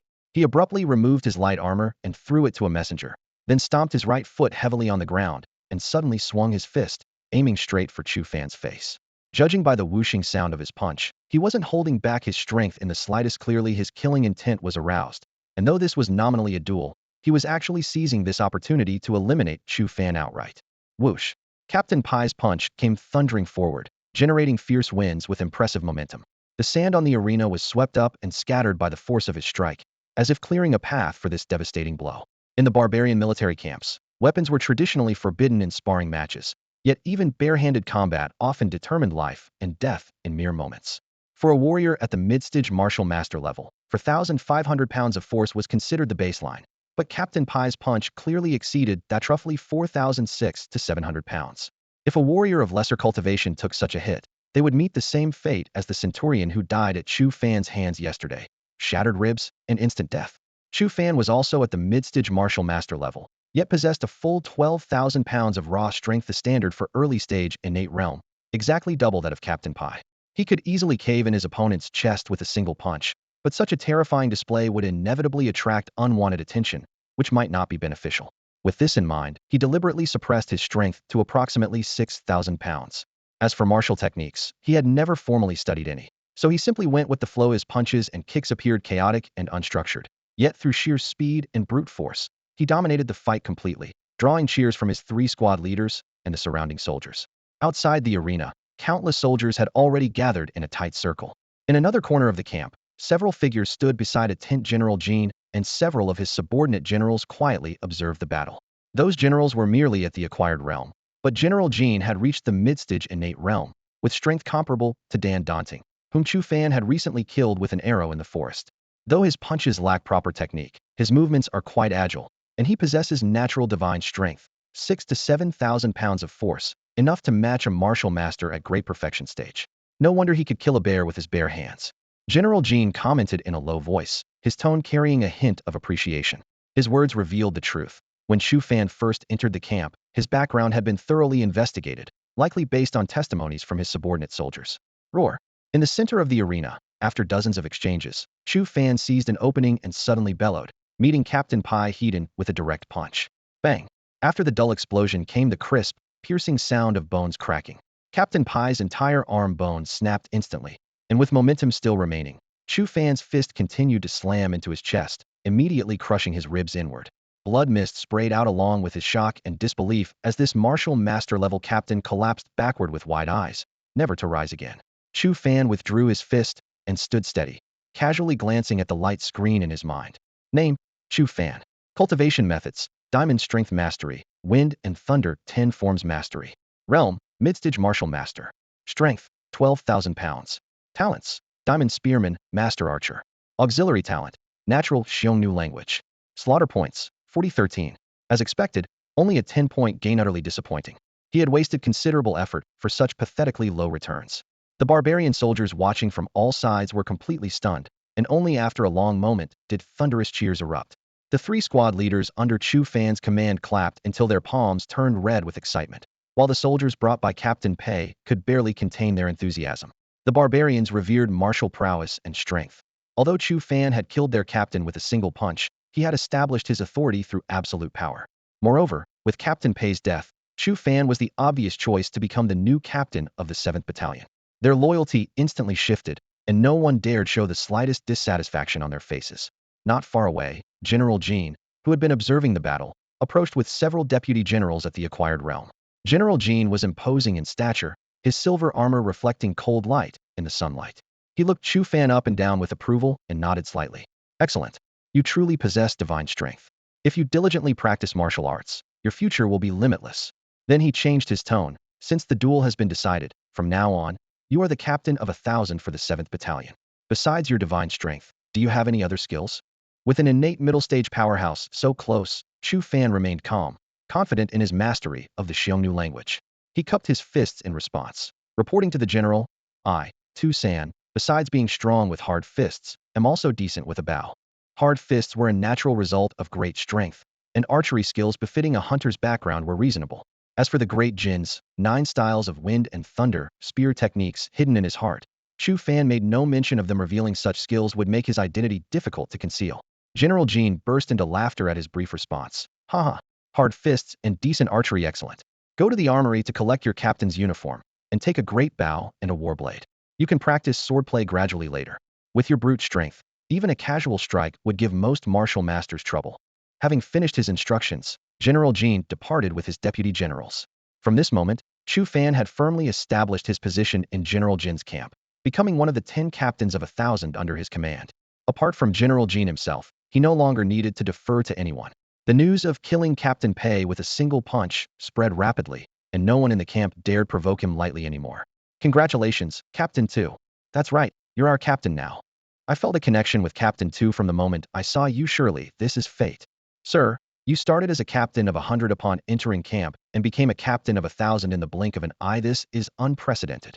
He abruptly removed his light armor and threw it to a messenger, then stomped his right foot heavily on the ground, and suddenly swung his fist, aiming straight for Chu Fan's face. Judging by the whooshing sound of his punch, he wasn't holding back his strength in the slightest. Clearly his killing intent was aroused, and though this was nominally a duel, he was actually seizing this opportunity to eliminate Chu Fan outright. Whoosh! Captain Pai's punch came thundering forward, generating fierce winds with impressive momentum. The sand on the arena was swept up and scattered by the force of his strike, as if clearing a path for this devastating blow. In the barbarian military camps, weapons were traditionally forbidden in sparring matches, yet even barehanded combat often determined life and death in mere moments. For a warrior at the mid-stage martial master level, 4,500 pounds of force was considered the baseline, but Captain Pai's punch clearly exceeded that, roughly 4,600 to 700 pounds. If a warrior of lesser cultivation took such a hit, they would meet the same fate as the centurion who died at Chu Fan's hands yesterday: shattered ribs and instant death. Chu Fan was also at the mid-stage martial master level, yet possessed a full 12,000 pounds of raw strength, the standard for early-stage innate realm, exactly double that of Captain Pai. He could easily cave in his opponent's chest with a single punch, but such a terrifying display would inevitably attract unwanted attention, which might not be beneficial. With this in mind, he deliberately suppressed his strength to approximately 6,000 pounds. As for martial techniques, he had never formally studied any, so he simply went with the flow. His punches and kicks appeared chaotic and unstructured, yet through sheer speed and brute force, he dominated the fight completely, drawing cheers from his 3 squad leaders and the surrounding soldiers. Outside the arena, countless soldiers had already gathered in a tight circle. In another corner of the camp, several figures stood beside a tent. General Jean and several of his subordinate generals quietly observed the battle. Those generals were merely at the acquired realm, but General Jean had reached the mid-stage innate realm, with strength comparable to Dan Daunting, whom Chu Fan had recently killed with an arrow in the forest. Though his punches lack proper technique, his movements are quite agile, and he possesses natural divine strength, 6 to 7,000 pounds of force, enough to match a martial master at great perfection stage. No wonder he could kill a bear with his bare hands. General Jean commented in a low voice, his tone carrying a hint of appreciation. His words revealed the truth. When Chu Fan first entered the camp, his background had been thoroughly investigated, likely based on testimonies from his subordinate soldiers. Roar. In the center of the arena, after dozens of exchanges, Chu Fan seized an opening and suddenly bellowed, meeting Captain Pai Heedon with a direct punch. Bang! After the dull explosion came the crisp, piercing sound of bones cracking. Captain Pai's entire arm bone snapped instantly, and with momentum still remaining, Chu Fan's fist continued to slam into his chest, immediately crushing his ribs inward. Blood mist sprayed out along with his shock and disbelief as this martial master-level captain collapsed backward with wide eyes, never to rise again. Chu Fan withdrew his fist and stood steady, casually glancing at the light screen in his mind. Name: Chu Fan. Cultivation methods: Diamond Strength Mastery, Wind and Thunder 10 Forms Mastery. Realm: Midstage Martial Master. Strength: 12,000 pounds. Talents: Diamond Spearman, Master Archer. Auxiliary talent: Natural Xiongnu language. Slaughter points: 4013. As expected, only a 10-point gain. Utterly disappointing. He had wasted considerable effort for such pathetically low returns. The barbarian soldiers watching from all sides were completely stunned, and only after a long moment did thunderous cheers erupt. The 3 squad leaders under Chu Fan's command clapped until their palms turned red with excitement, while the soldiers brought by Captain Pei could barely contain their enthusiasm. The barbarians revered martial prowess and strength. Although Chu Fan had killed their captain with a single punch, he had established his authority through absolute power. Moreover, with Captain Pei's death, Chu Fan was the obvious choice to become the new captain of the 7th Battalion. Their loyalty instantly shifted, and no one dared show the slightest dissatisfaction on their faces. Not far away, General Jean, who had been observing the battle, approached with several deputy generals at the acquired realm. General Jean was imposing in stature, his silver armor reflecting cold light in the sunlight. He looked Chu Fan up and down with approval and nodded slightly. Excellent. You truly possess divine strength. If you diligently practice martial arts, your future will be limitless. Then he changed his tone. Since the duel has been decided, from now on, you are the captain of 1,000 for the 7th Battalion. Besides your divine strength, do you have any other skills? With an innate middle-stage powerhouse so close, Chu Fan remained calm, confident in his mastery of the Xiongnu language. He cupped his fists in response, reporting to the general, I, Tu San, besides being strong with hard fists, am also decent with a bow. Hard fists were a natural result of great strength, and archery skills befitting a hunter's background were reasonable. As for the great Jin's 9 styles of wind and thunder spear techniques hidden in his heart, Chu Fan made no mention of them, revealing such skills would make his identity difficult to conceal. General Jean burst into laughter at his brief response. Haha, hard fists and decent archery, excellent. Go to the armory to collect your captain's uniform, and take a great bow and a warblade. You can practice swordplay gradually later. With your brute strength, even a casual strike would give most martial masters trouble. Having finished his instructions, General Jean departed with his deputy generals. From this moment, Chu Fan had firmly established his position in General Jin's camp, becoming one of the 10 captains of 1,000 under his command. Apart from General Jean himself, he no longer needed to defer to anyone. The news of killing Captain Pei with a single punch spread rapidly, and no one in the camp dared provoke him lightly anymore. Congratulations, Captain 2. That's right, you're our captain now. I felt a connection with Captain 2 from the moment I saw you. Surely, this is fate. Sir, you started as a captain of 100 upon entering camp and became a captain of 1,000 in the blink of an eye. This is unprecedented.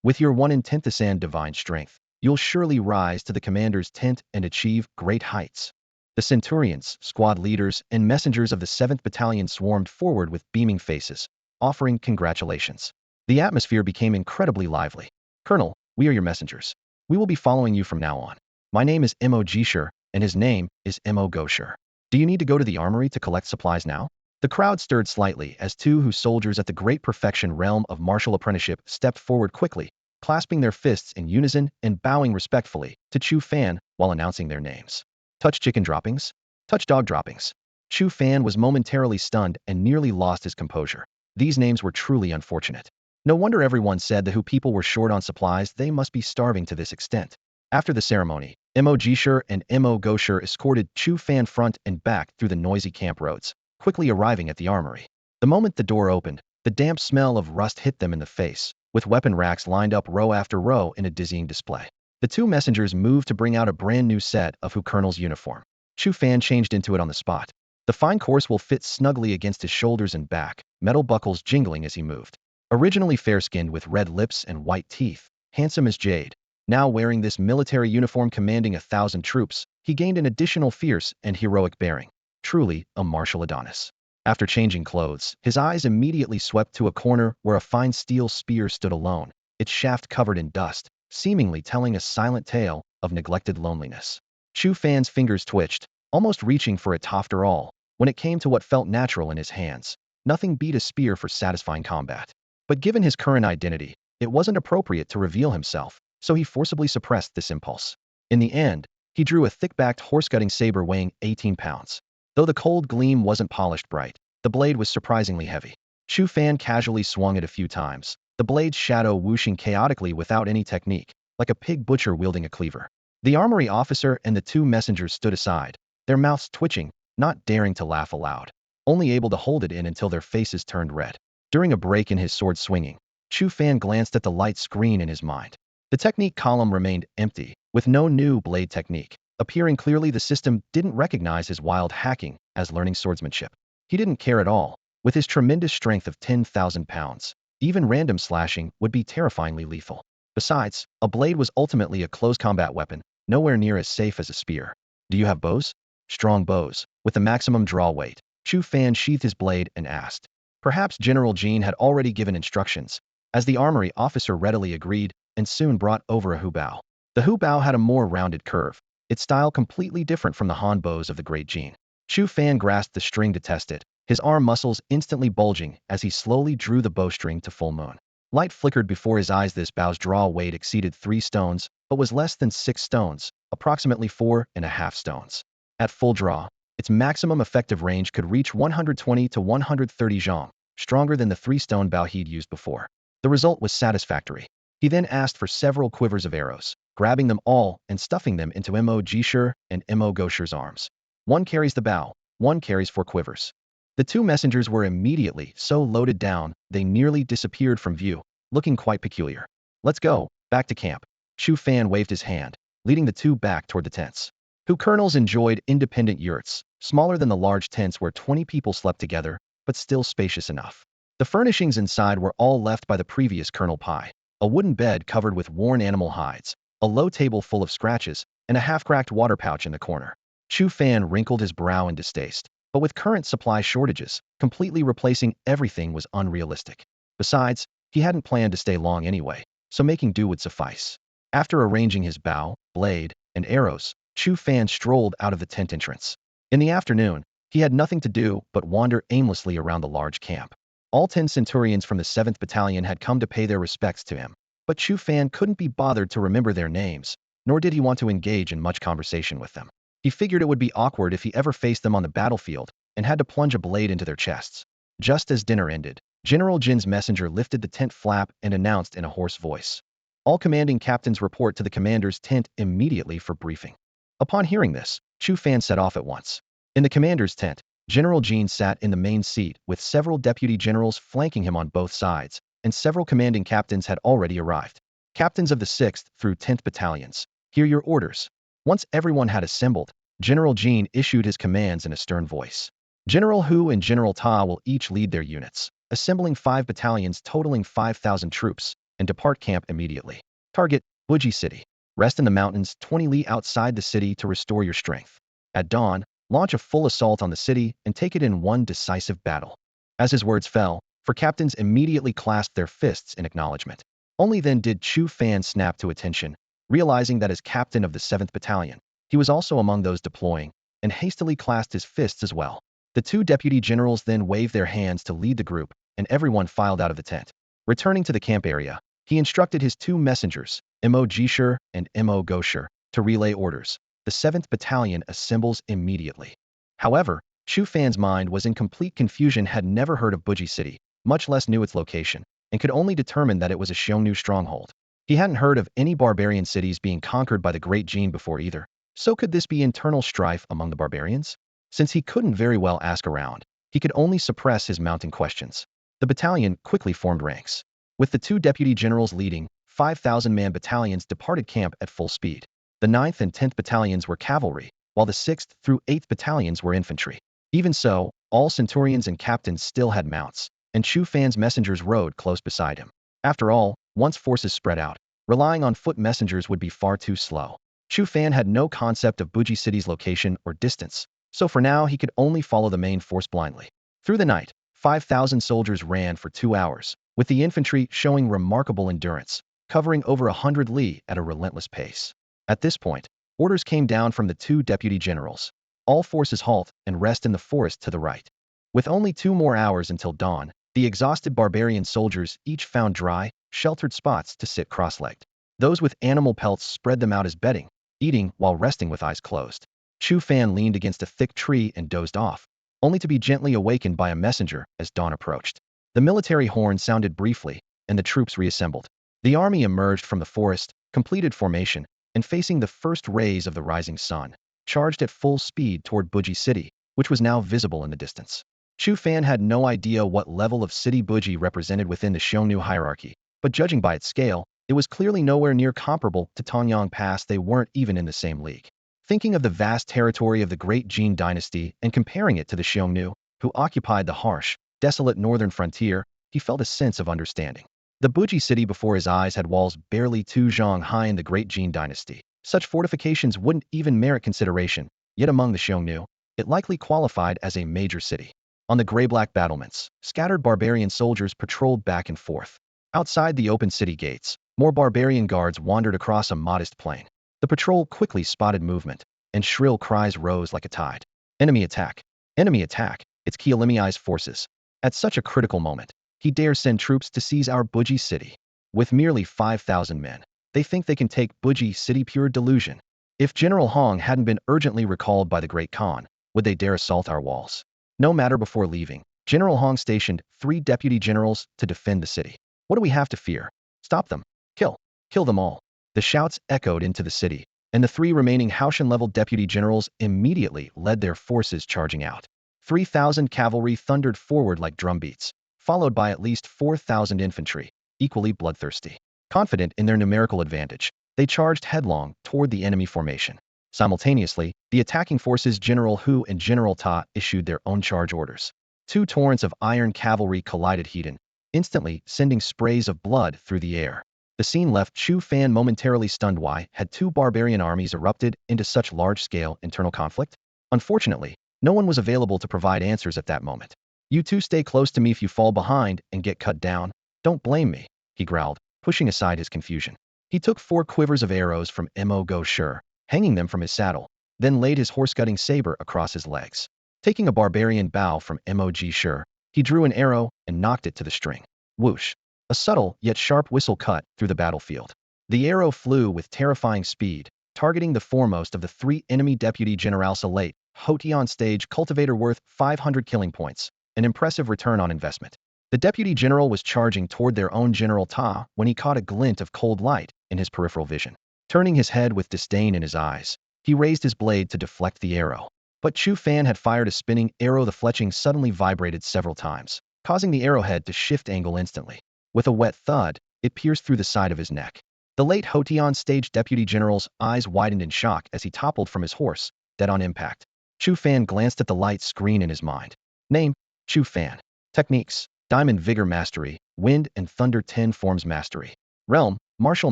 With your 1 in 10th divine strength, you'll surely rise to the commander's tent and achieve great heights. The centurions, squad leaders, and messengers of the 7th Battalion swarmed forward with beaming faces, offering congratulations. The atmosphere became incredibly lively. Colonel, we are your messengers. We will be following you from now on. My name is Mo Jishur, and his name is Mo Goshur. Do you need to go to the armory to collect supplies now? The crowd stirred slightly as 2 soldiers at the great perfection realm of martial apprenticeship stepped forward quickly, clasping their fists in unison and bowing respectfully to Chu Fan while announcing their names. Touch chicken droppings? Touch dog droppings. Chu Fan was momentarily stunned and nearly lost his composure. These names were truly unfortunate. No wonder everyone said that who people were short on supplies, they must be starving to this extent. After the ceremony, Mo Jishur and Mo Goshur escorted Chu Fan front and back through the noisy camp roads, quickly arriving at the armory. The moment the door opened, the damp smell of rust hit them in the face, with weapon racks lined up row after row in a dizzying display. The two messengers moved to bring out a brand new set of Hu Colonel's uniform. Chu Fan changed into it on the spot. The fine course will fit snugly against his shoulders and back, metal buckles jingling as he moved. Originally fair-skinned with red lips and white teeth, handsome as jade, now wearing this military uniform commanding 1,000 troops, he gained an additional fierce and heroic bearing. Truly a martial Adonis. After changing clothes, his eyes immediately swept to a corner where a fine steel spear stood alone, its shaft covered in dust, seemingly telling a silent tale of neglected loneliness. Chu Fan's fingers twitched, almost reaching for it after all. When it came to what felt natural in his hands, nothing beat a spear for satisfying combat. But given his current identity, it wasn't appropriate to reveal himself, so he forcibly suppressed this impulse. In the end, he drew a thick-backed horse-cutting saber weighing 18 pounds. Though the cold gleam wasn't polished bright, the blade was surprisingly heavy. Chu Fan casually swung it a few times, the blade's shadow whooshing chaotically without any technique, like a pig butcher wielding a cleaver. The armory officer and the two messengers stood aside, their mouths twitching, not daring to laugh aloud, only able to hold it in until their faces turned red. During a break in his sword swinging, Chu Fan glanced at the light screen in his mind. The technique column remained empty, with no new blade technique. Appearing clearly, the system didn't recognize his wild hacking as learning swordsmanship. He didn't care at all. With his tremendous strength of 10,000 pounds, even random slashing would be terrifyingly lethal. Besides, a blade was ultimately a close combat weapon, nowhere near as safe as a spear. Do you have bows? Strong bows, with the maximum draw weight. Chu Fan sheathed his blade and asked. Perhaps General Jean had already given instructions, as the armory officer readily agreed and soon brought over a hubao. The hubao had a more rounded curve, its style completely different from the Han bows of the Great Jean. Chu Fan grasped the string to test it, his arm muscles instantly bulging as he slowly drew the bowstring to full moon. Light flickered before his eyes. This bow's draw weight exceeded 3 stones, but was less than 6 stones, approximately 4.5 stones. At full draw, its maximum effective range could reach 120 to 130 zhong, stronger than the 3-stone bow he'd used before. The result was satisfactory. He then asked for several quivers of arrows, grabbing them all and stuffing them into Mo Jishur and Mo Goshur's arms. One carries the bow, one carries 4 quivers. The two messengers were immediately so loaded down, they nearly disappeared from view, looking quite peculiar. Let's go, back to camp. Chu Fan waved his hand, leading the two back toward the tents. Hu colonels enjoyed independent yurts, smaller than the large tents where 20 people slept together, but still spacious enough. The furnishings inside were all left by the previous Colonel Pai. A wooden bed covered with worn animal hides, a low table full of scratches, and a half-cracked water pouch in the corner. Chu Fan wrinkled his brow in distaste, but with current supply shortages, completely replacing everything was unrealistic. Besides, he hadn't planned to stay long anyway, so making do would suffice. After arranging his bow, blade, and arrows, Chu Fan strolled out of the tent entrance. In the afternoon, he had nothing to do but wander aimlessly around the large camp. All 10 centurions from the 7th Battalion had come to pay their respects to him, but Chu Fan couldn't be bothered to remember their names, nor did he want to engage in much conversation with them. He figured it would be awkward if he ever faced them on the battlefield and had to plunge a blade into their chests. Just as dinner ended, General Jin's messenger lifted the tent flap and announced in a hoarse voice. All commanding captains report to the commander's tent immediately for briefing. Upon hearing this, Chu Fan set off at once. In the commander's tent, General Jean sat in the main seat with several deputy generals flanking him on both sides, and several commanding captains had already arrived. Captains of the 6th through 10th battalions, hear your orders. Once everyone had assembled, General Jean issued his commands in a stern voice. General Hu and General Ta will each lead their units, assembling 5 battalions totaling 5,000 troops, and depart camp immediately. Target, Buji City. Rest in the mountains 20 li outside the city to restore your strength. At dawn, launch a full assault on the city and take it in one decisive battle. As his words fell, 4 captains immediately clasped their fists in acknowledgement. Only then did Chu Fan snap to attention, realizing that as captain of the 7th Battalion, he was also among those deploying, and hastily clasped his fists as well. The 2 deputy generals then waved their hands to lead the group, and everyone filed out of the tent. Returning to the camp area, he instructed his 2 messengers, Mo Jishur and Mo Goshur, to relay orders. The 7th Battalion assembles immediately. However, Chu Fan's mind was in complete confusion, had never heard of Buji City, much less knew its location, and could only determine that it was a Xiongnu stronghold. He hadn't heard of any barbarian cities being conquered by the Great Jin before either, so could this be internal strife among the barbarians? Since he couldn't very well ask around, he could only suppress his mounting questions. The battalion quickly formed ranks. With the 2 deputy generals leading, 5,000-man battalions departed camp at full speed. The 9th and 10th battalions were cavalry, while the 6th through 8th battalions were infantry. Even so, all centurions and captains still had mounts, and Chu Fan's messengers rode close beside him. After all, once forces spread out, relying on foot messengers would be far too slow. Chu Fan had no concept of Buji City's location or distance, so for now he could only follow the main force blindly. Through the night, 5,000 soldiers ran for 2 hours, with the infantry showing remarkable endurance, covering over 100 li at a relentless pace. At this point, orders came down from the 2 deputy generals. All forces halt and rest in the forest to the right. With only 2 more hours until dawn, the exhausted barbarian soldiers each found dry, sheltered spots to sit cross-legged. Those with animal pelts spread them out as bedding, eating while resting with eyes closed. Chu Fan leaned against a thick tree and dozed off, only to be gently awakened by a messenger as dawn approached. The military horn sounded briefly, and the troops reassembled. The army emerged from the forest, completed formation, and facing the first rays of the rising sun, charged at full speed toward Buji City, which was now visible in the distance. Chu Fan had no idea what level of city Buji represented within the Xiongnu hierarchy, but judging by its scale, it was clearly nowhere near comparable to Tonyang Pass. They weren't even in the same league. Thinking of the vast territory of the Great Jin dynasty and comparing it to the Xiongnu, who occupied the harsh, desolate northern frontier, he felt a sense of understanding. The Buji city before his eyes had walls barely 2 zhang high in the Great Jin dynasty. Such fortifications wouldn't even merit consideration, yet among the Xiongnu, it likely qualified as a major city. On the gray-black battlements, scattered barbarian soldiers patrolled back and forth. Outside the open city gates, more barbarian guards wandered across a modest plain. The patrol quickly spotted movement, and shrill cries rose like a tide. Enemy attack! Enemy attack! It's Kielimi's forces. At such a critical moment, he dares send troops to seize our Buji city. With merely 5,000 men, they think they can take Buji city. Pure delusion. If General Hong hadn't been urgently recalled by the Great Khan, would they dare assault our walls? No matter. Before leaving, General Hong stationed 3 deputy generals to defend the city. What do we have to fear? Stop them. Kill. Kill them all. The shouts echoed into the city, and the 3 remaining Haoshan-level deputy generals immediately led their forces charging out. 3,000 cavalry thundered forward like drumbeats, followed by at least 4,000 infantry, equally bloodthirsty. Confident in their numerical advantage, they charged headlong toward the enemy formation. Simultaneously, the attacking forces General Hu and General Ta issued their own charge orders. 2 torrents of iron cavalry collided head-on, instantly sending sprays of blood through the air. The scene left Chu Fan momentarily stunned. Why had 2 barbarian armies erupted into such large-scale internal conflict? Unfortunately, no one was available to provide answers at that moment. You 2 stay close to me. If you fall behind and get cut down, don't blame me, he growled, pushing aside his confusion. He took 4 quivers of arrows from Mo Go Shur, hanging them from his saddle, then laid his horse-cutting saber across his legs. Taking a barbarian bow from Mog Shur, he drew an arrow and knocked it to the string. Whoosh! A subtle yet sharp whistle cut through the battlefield. The arrow flew with terrifying speed, targeting the foremost of the 3 enemy deputy generals. A late, Hotian stage cultivator worth 500 killing points, an impressive return on investment. The deputy general was charging toward their own General Ta when he caught a glint of cold light in his peripheral vision. Turning his head with disdain in his eyes, he raised his blade to deflect the arrow. But Chu Fan had fired a spinning arrow. The fletching suddenly vibrated several times, causing the arrowhead to shift angle instantly. With a wet thud, it pierced through the side of his neck. The late Hotian stage deputy general's eyes widened in shock as he toppled from his horse, dead on impact. Chu Fan glanced at the light screen in his mind. Name: Chu Fan. Techniques: Diamond Vigor Mastery, Wind and Thunder 10 Forms Mastery. Realm: Martial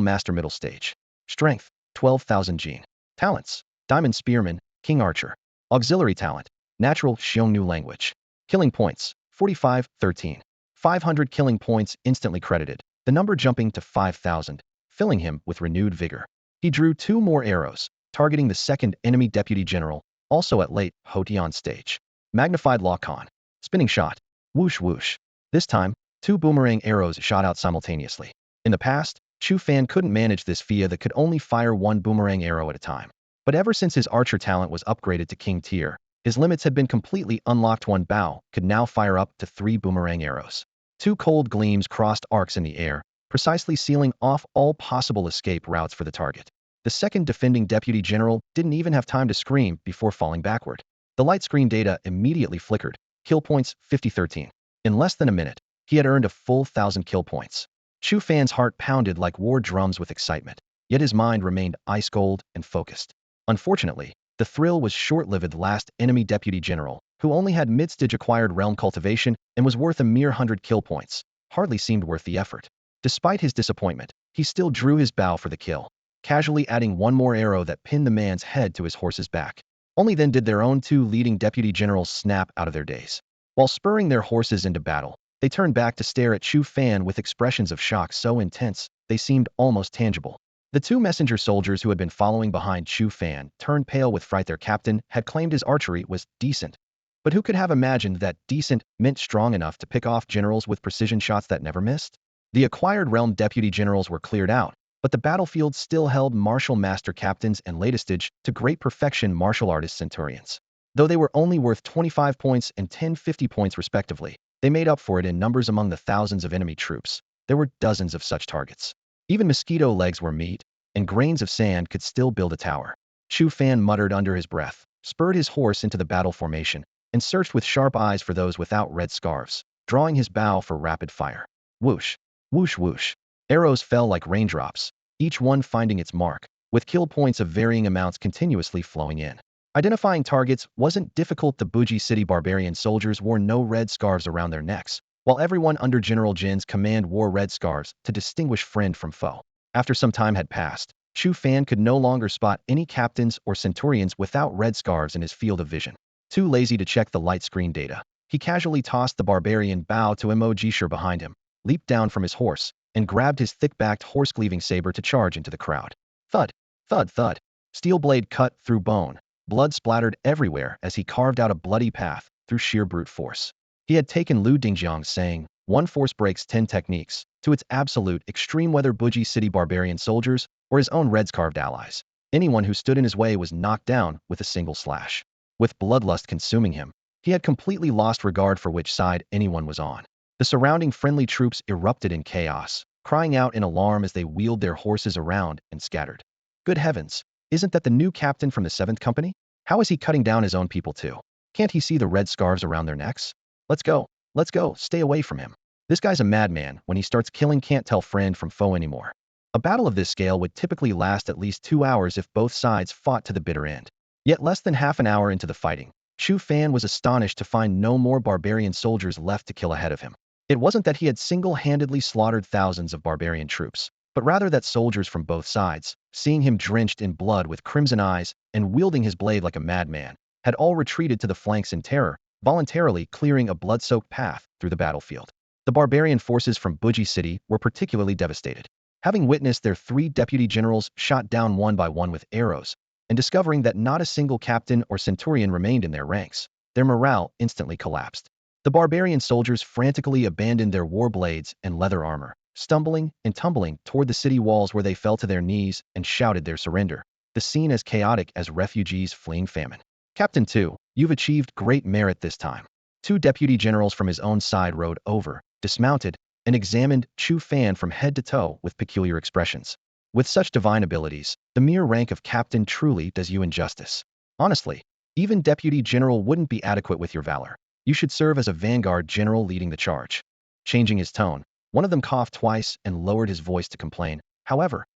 Master Middle Stage. Strength: 12,000 Jin. Talents: Diamond Spearman, King Archer. Auxiliary talent: Natural Xiongnu Language. Killing points: 45, 13. 500 killing points instantly credited, the number jumping to 5,000, filling him with renewed vigor. He drew 2 more arrows, targeting the 2nd enemy deputy general, also at late Hotian stage. Magnified Lacan. Spinning shot. Whoosh whoosh. This time, 2 boomerang arrows shot out simultaneously. In the past, Chu Fan couldn't manage this via that could only fire 1 boomerang arrow at a time. But ever since his archer talent was upgraded to King tier, his limits had been completely unlocked. 1 bow could now fire up to 3 boomerang arrows. Two cold gleams crossed arcs in the air, precisely sealing off all possible escape routes for the target. The second defending deputy general didn't even have time to scream before falling backward. The light screen data immediately flickered. Kill points 50-13. In less than a minute, he had earned a full 1,000 kill points. Chu Fan's heart pounded like war drums with excitement, yet his mind remained ice cold and focused. Unfortunately, the thrill was short-lived. The last enemy deputy general, who only had mid-stage acquired realm cultivation and was worth a mere 100 kill points, hardly seemed worth the effort. Despite his disappointment, he still drew his bow for the kill, casually adding one more arrow that pinned the man's head to his horse's back. Only then did their own two leading deputy generals snap out of their daze. While spurring their horses into battle, they turned back to stare at Chu Fan with expressions of shock so intense they seemed almost tangible. The two messenger soldiers who had been following behind Chu Fan turned pale with fright. Their captain had claimed his archery was decent, but who could have imagined that decent meant strong enough to pick off generals with precision shots that never missed? The acquired realm deputy generals were cleared out, but the battlefield still held martial master captains and latestage to great perfection martial artist centurions. Though they were only worth 25 points and 10-50 points respectively, they made up for it in numbers among the thousands of enemy troops. There were dozens of such targets. Even mosquito legs were meat, and grains of sand could still build a tower. Chu Fan muttered under his breath, spurred his horse into the battle formation, and searched with sharp eyes for those without red scarves, drawing his bow for rapid fire. Whoosh, whoosh, whoosh. Arrows fell like raindrops, each one finding its mark, with kill points of varying amounts continuously flowing in. Identifying targets wasn't difficult. The Buji City barbarian soldiers wore no red scarves around their necks, while everyone under General Jin's command wore red scarves to distinguish friend from foe. After some time had passed, Chu Fan could no longer spot any captains or centurions without red scarves in his field of vision. Too lazy to check the light screen data, he casually tossed the barbarian bow to Mojishir behind him, leaped down from his horse, and grabbed his thick-backed horse-cleaving saber to charge into the crowd. Thud, thud, thud. Steel blade cut through bone. Blood splattered everywhere as he carved out a bloody path through sheer brute force. He had taken Lu Dingjiang's saying, "One force breaks 10 techniques," to its absolute extreme, whether Buji City barbarian soldiers or his own red-scarved allies. Anyone who stood in his way was knocked down with a single slash. With bloodlust consuming him, he had completely lost regard for which side anyone was on. The surrounding friendly troops erupted in chaos, crying out in alarm as they wheeled their horses around and scattered. Good heavens! Isn't that the new captain from the 7th Company? How is he cutting down his own people too? Can't he see the red scarves around their necks? Let's go, stay away from him. This guy's a madman. When he starts killing, can't tell friend from foe anymore. A battle of this scale would typically last at least 2 hours if both sides fought to the bitter end. Yet less than half an hour into the fighting, Chu Fan was astonished to find no more barbarian soldiers left to kill ahead of him. It wasn't that he had single-handedly slaughtered thousands of barbarian troops, but rather that soldiers from both sides, seeing him drenched in blood with crimson eyes and wielding his blade like a madman, had all retreated to the flanks in terror, voluntarily clearing a blood-soaked path through the battlefield. The barbarian forces from Buji City were particularly devastated. Having witnessed their 3 deputy generals shot down one by one with arrows, and discovering that not a single captain or centurion remained in their ranks, their morale instantly collapsed. The barbarian soldiers frantically abandoned their war blades and leather armor, stumbling and tumbling toward the city walls, where they fell to their knees and shouted their surrender, the scene as chaotic as refugees fleeing famine. Captain 2, you've achieved great merit this time. 2 deputy generals from his own side rode over, dismounted, and examined Chu Fan from head to toe with peculiar expressions. With such divine abilities, the mere rank of captain truly does you injustice. Honestly, even deputy general wouldn't be adequate with your valor. You should serve as a vanguard general leading the charge. Changing his tone, one of them coughed twice and lowered his voice to complain. However,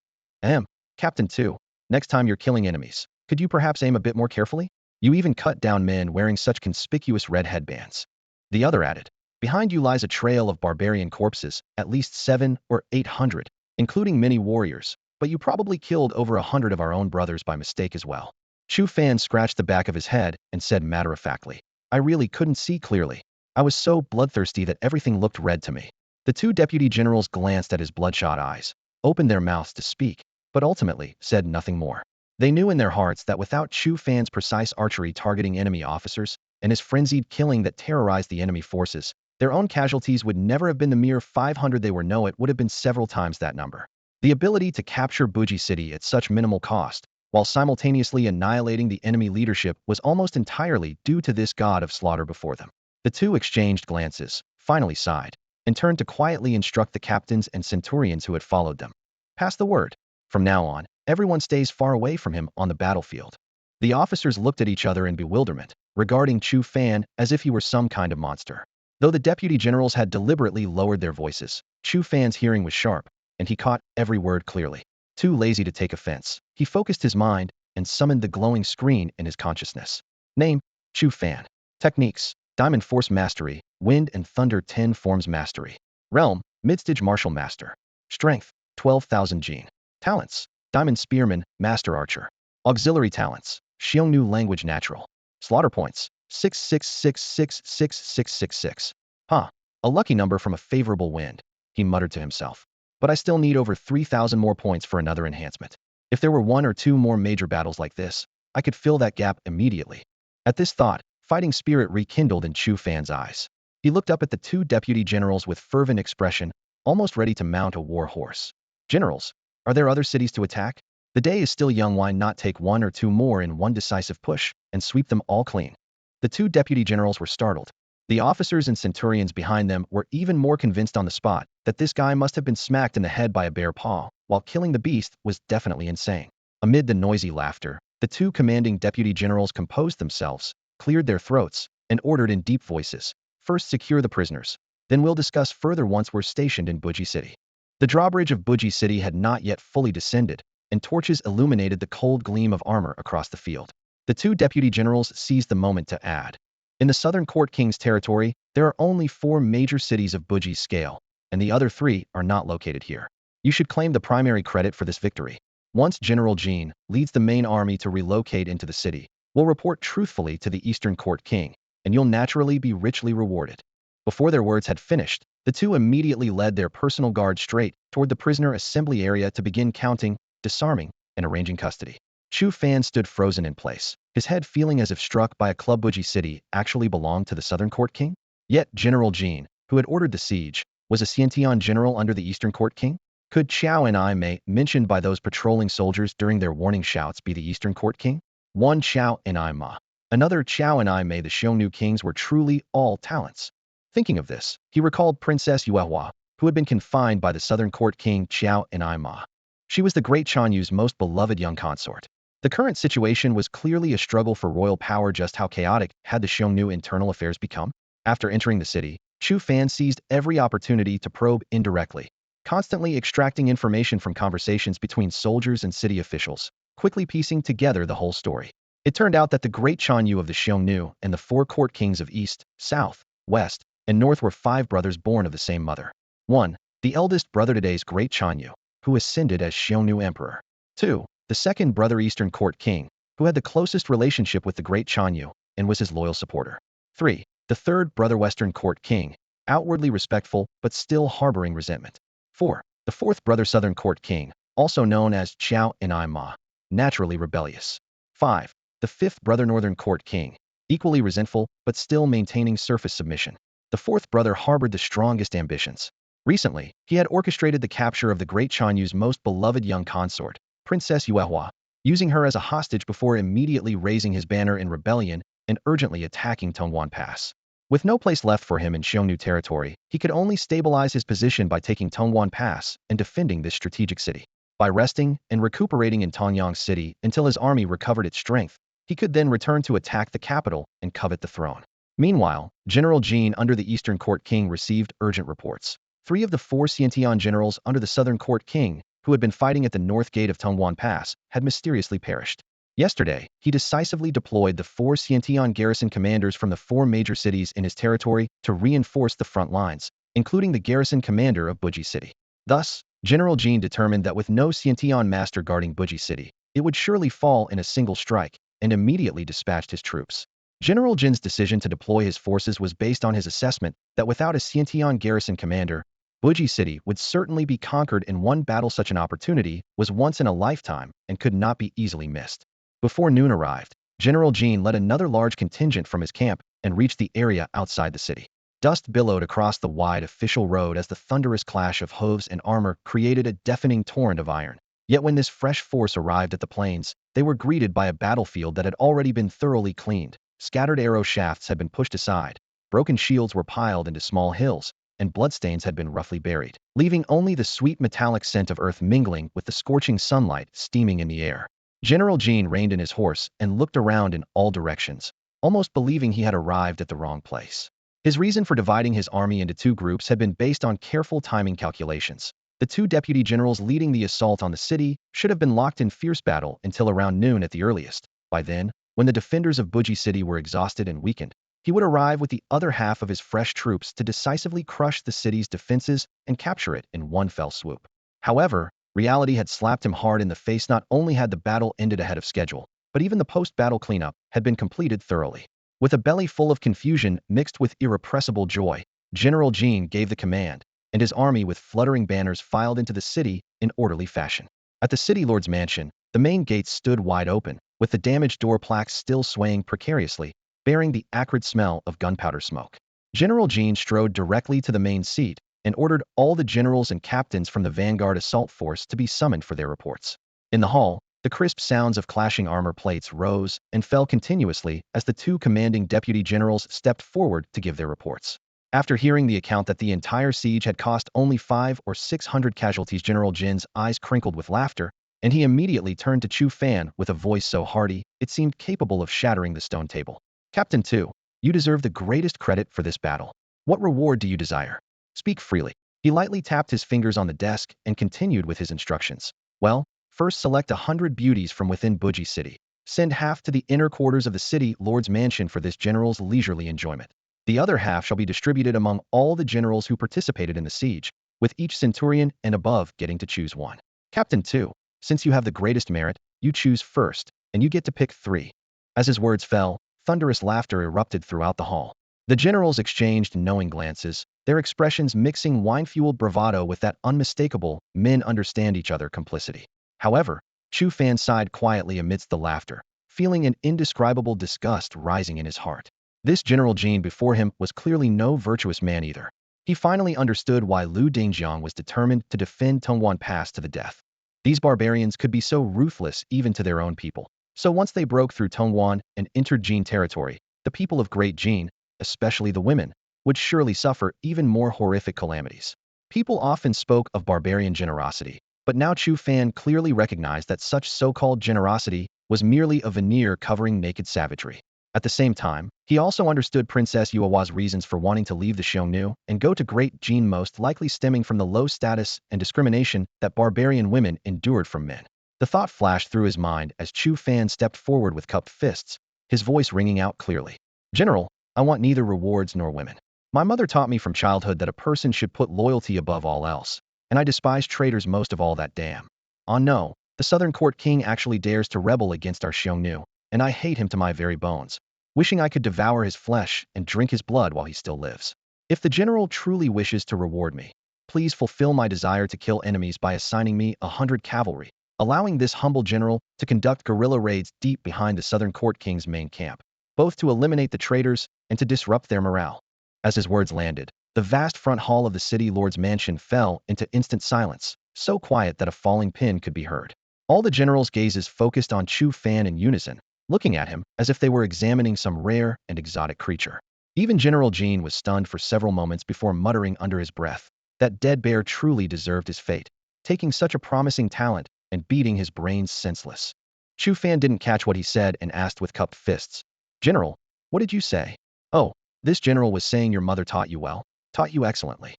Captain 2, next time you're killing enemies, could you perhaps aim a bit more carefully? You even cut down men wearing such conspicuous red headbands. The other added, behind you lies a trail of barbarian corpses, at least 700 or 800, including many warriors, but you probably killed over 100 of our own brothers by mistake as well. Chu Fan scratched the back of his head and said matter-of-factly, I really couldn't see clearly. I was so bloodthirsty that everything looked red to me. The 2 deputy generals glanced at his bloodshot eyes, opened their mouths to speak, but ultimately said nothing more. They knew in their hearts that without Chu Fan's precise archery targeting enemy officers and his frenzied killing that terrorized the enemy forces, their own casualties would never have been the mere 500 they were. No, it would have been several times that number. The ability to capture Buji City at such minimal cost, while simultaneously annihilating the enemy leadership, was almost entirely due to this god of slaughter before them. The 2 exchanged glances, finally sighed. and turned to quietly instruct the captains and centurions who had followed them. Pass the word. From now on, everyone stays far away from him on the battlefield. The officers looked at each other in bewilderment, regarding Chu Fan as if he were some kind of monster. Though the deputy generals had deliberately lowered their voices, Chu Fan's hearing was sharp, and he caught every word clearly. Too lazy to take offense, he focused his mind and summoned the glowing screen in his consciousness. Name, Chu Fan. Techniques, Diamond Force Mastery, Wind and Thunder 10 Forms Mastery. Realm, Midstage Martial Master. Strength, 12,000 Gene. Talents, Diamond Spearman, Master Archer. Auxiliary Talents, Xiongnu Language Natural. Slaughter Points, 666666666. Huh, a lucky number from a favorable wind, he muttered to himself. But I still need over 3,000 more points for another enhancement. If there were one or two more major battles like this, I could fill that gap immediately. At this thought, fighting spirit rekindled in Chu Fan's eyes. He looked up at the two deputy generals with fervent expression, almost ready to mount a war horse. Generals, are there other cities to attack? The day is still young. Why not take one or two more in one decisive push and sweep them all clean? The two deputy generals were startled. The officers and centurions behind them were even more convinced on the spot that this guy must have been smacked in the head by a bear paw, while killing the beast was definitely insane. Amid the noisy laughter, the two commanding deputy generals composed themselves, cleared their throats, and ordered in deep voices, "First secure the prisoners. Then we'll discuss further once we're stationed in Buji City." The drawbridge of Buji City had not yet fully descended, and torches illuminated the cold gleam of armor across the field. The two deputy generals seized the moment to add, "In the southern court king's territory, there are only 4 major cities of Buji's scale, and the other 3 are not located here. You should claim the primary credit for this victory. Once General Jean leads the main army to relocate into the city, we'll report truthfully to the eastern court king, and you'll naturally be richly rewarded." Before their words had finished, the two immediately led their personal guard straight toward the prisoner assembly area to begin counting, disarming, and arranging custody. Chu Fan stood frozen in place, his head feeling as if struck by a club. Buji City actually belonged to the southern court king? Yet General Jean, who had ordered the siege, was a Xiantian general under the eastern court king? Could Xiao and I Mei, mentioned by those patrolling soldiers during their warning shouts, be the eastern court king? One Xiao and I Ma. Another Xiao and I Mei. The Xiongnu kings were truly all talents. Thinking of this, he recalled Princess Yuehua, who had been confined by the southern court king Xiao and I Ma. She was the great Xiongnu's most beloved young consort. The current situation was clearly a struggle for royal power. Just how chaotic had the Xiongnu internal affairs become? After entering the city, Chu Fan seized every opportunity to probe indirectly, constantly extracting information from conversations between soldiers and city officials, quickly piecing together the whole story. It turned out that the great Xiongnu of the Xiongnu and the 4 court kings of East, South, West, and North were 5 brothers born of the same mother. 1. The eldest brother, today's great Xiongnu, who ascended as Xiongnu emperor. 2. The second brother, Eastern court king, who had the closest relationship with the great Xiongnu and was his loyal supporter. 3. The third brother, Western court king, outwardly respectful but still harboring resentment. 4. The fourth brother, Southern court king, also known as Xiao and I Ma, naturally rebellious. 5. The fifth brother, Northern court king, equally resentful but still maintaining surface submission. The fourth brother harbored the strongest ambitions. Recently, he had orchestrated the capture of the great Xiongnu's most beloved young consort, Princess Yuehua, using her as a hostage before immediately raising his banner in rebellion and urgently attacking Tongwan Pass. With no place left for him in Xiongnu territory, he could only stabilize his position by taking Tongwan Pass and defending this strategic city. By resting and recuperating in Tongyang City until his army recovered its strength, he could then return to attack the capital and covet the throne. Meanwhile, General Jean under the Eastern Court King received urgent reports. 3 of the 4 Xiantian generals under the Southern Court King, who had been fighting at the north gate of Tongwan Pass, had mysteriously perished. Yesterday, he decisively deployed the 4 Xiantian garrison commanders from the 4 major cities in his territory to reinforce the front lines, including the garrison commander of Buji City. Thus, General Jean determined that with no Xiantian master guarding Buji City, it would surely fall in a single strike, and immediately dispatched his troops. General Jin's decision to deploy his forces was based on his assessment that without a Xiantian garrison commander, Buji City would certainly be conquered in one battle. Such an opportunity was once in a lifetime and could not be easily missed. Before noon arrived, General Jean led another large contingent from his camp and reached the area outside the city. Dust billowed across the wide official road as the thunderous clash of hooves and armor created a deafening torrent of iron. Yet when this fresh force arrived at the plains, they were greeted by a battlefield that had already been thoroughly cleaned. Scattered arrow shafts had been pushed aside, broken shields were piled into small hills, and bloodstains had been roughly buried, leaving only the sweet metallic scent of earth mingling with the scorching sunlight steaming in the air. General Jean reined in his horse and looked around in all directions, almost believing he had arrived at the wrong place. His reason for dividing his army into two groups had been based on careful timing calculations. The two deputy generals leading the assault on the city should have been locked in fierce battle until around noon at the earliest. By then, when the defenders of Buji City were exhausted and weakened, he would arrive with the other half of his fresh troops to decisively crush the city's defenses and capture it in one fell swoop. However, reality had slapped him hard in the face. Not only had the battle ended ahead of schedule, but even the post-battle cleanup had been completed thoroughly. With a belly full of confusion mixed with irrepressible joy, General Jean gave the command, and his army with fluttering banners filed into the city in orderly fashion. At the city lord's mansion, the main gates stood wide open, with the damaged door plaques still swaying precariously, bearing the acrid smell of gunpowder smoke. General Jean strode directly to the main seat and ordered all the generals and captains from the vanguard assault force to be summoned for their reports. In the hall, the crisp sounds of clashing armor plates rose and fell continuously as the two commanding deputy generals stepped forward to give their reports. After hearing the account that the entire siege had cost only 500 or 600 casualties, General Jin's eyes crinkled with laughter, and he immediately turned to Chu Fan with a voice so hearty it seemed capable of shattering the stone table. Captain Tu, you deserve the greatest credit for this battle. What reward do you desire? Speak freely. He lightly tapped his fingers on the desk and continued with his instructions. Well, first select 100 beauties from within Buji City. Send half to the inner quarters of the city lord's mansion for this general's leisurely enjoyment. The other half shall be distributed among all the generals who participated in the siege, with each centurion and above getting to choose one. Captain Tu, since you have the greatest merit, you choose first, and you get to pick 3. As his words fell, thunderous laughter erupted throughout the hall. The generals exchanged knowing glances, their expressions mixing wine-fueled bravado with that unmistakable men understand each other complicity. However, Chu Fan sighed quietly amidst the laughter, feeling an indescribable disgust rising in his heart. This General Jean before him was clearly no virtuous man either. He finally understood why Lu Dingjiang was determined to defend Tongwan Pass to the death. These barbarians could be so ruthless even to their own people. So once they broke through Tongwan and entered Jin territory, the people of Great Jin, especially the women, would surely suffer even more horrific calamities. People often spoke of barbarian generosity, but now Chu Fan clearly recognized that such so-called generosity was merely a veneer covering naked savagery. At the same time, he also understood Princess Yuawa's reasons for wanting to leave the Xiongnu and go to Great Jin, most likely stemming from the low status and discrimination that barbarian women endured from men. The thought flashed through his mind as Chu Fan stepped forward with cupped fists, his voice ringing out clearly. General, I want neither rewards nor women. My mother taught me from childhood that a person should put loyalty above all else, and I despise traitors most of all. That damn. Oh no, the Southern Court King actually dares to rebel against our Xiongnu, and I hate him to my very bones, wishing I could devour his flesh and drink his blood while he still lives. If the general truly wishes to reward me, please fulfill my desire to kill enemies by assigning me 100 cavalry, allowing this humble general to conduct guerrilla raids deep behind the Southern Court King's main camp, both to eliminate the traitors and to disrupt their morale. As his words landed, the vast front hall of the city lord's mansion fell into instant silence, so quiet that a falling pin could be heard. All the generals' gazes focused on Chu Fan in unison, looking at him as if they were examining some rare and exotic creature. Even General Jean was stunned for several moments before muttering under his breath, that dead bear truly deserved his fate, taking such a promising talent and beating his brains senseless. Chu Fan didn't catch what he said and asked with cupped fists, General, what did you say? Oh, this general was saying your mother taught you well, taught you excellently.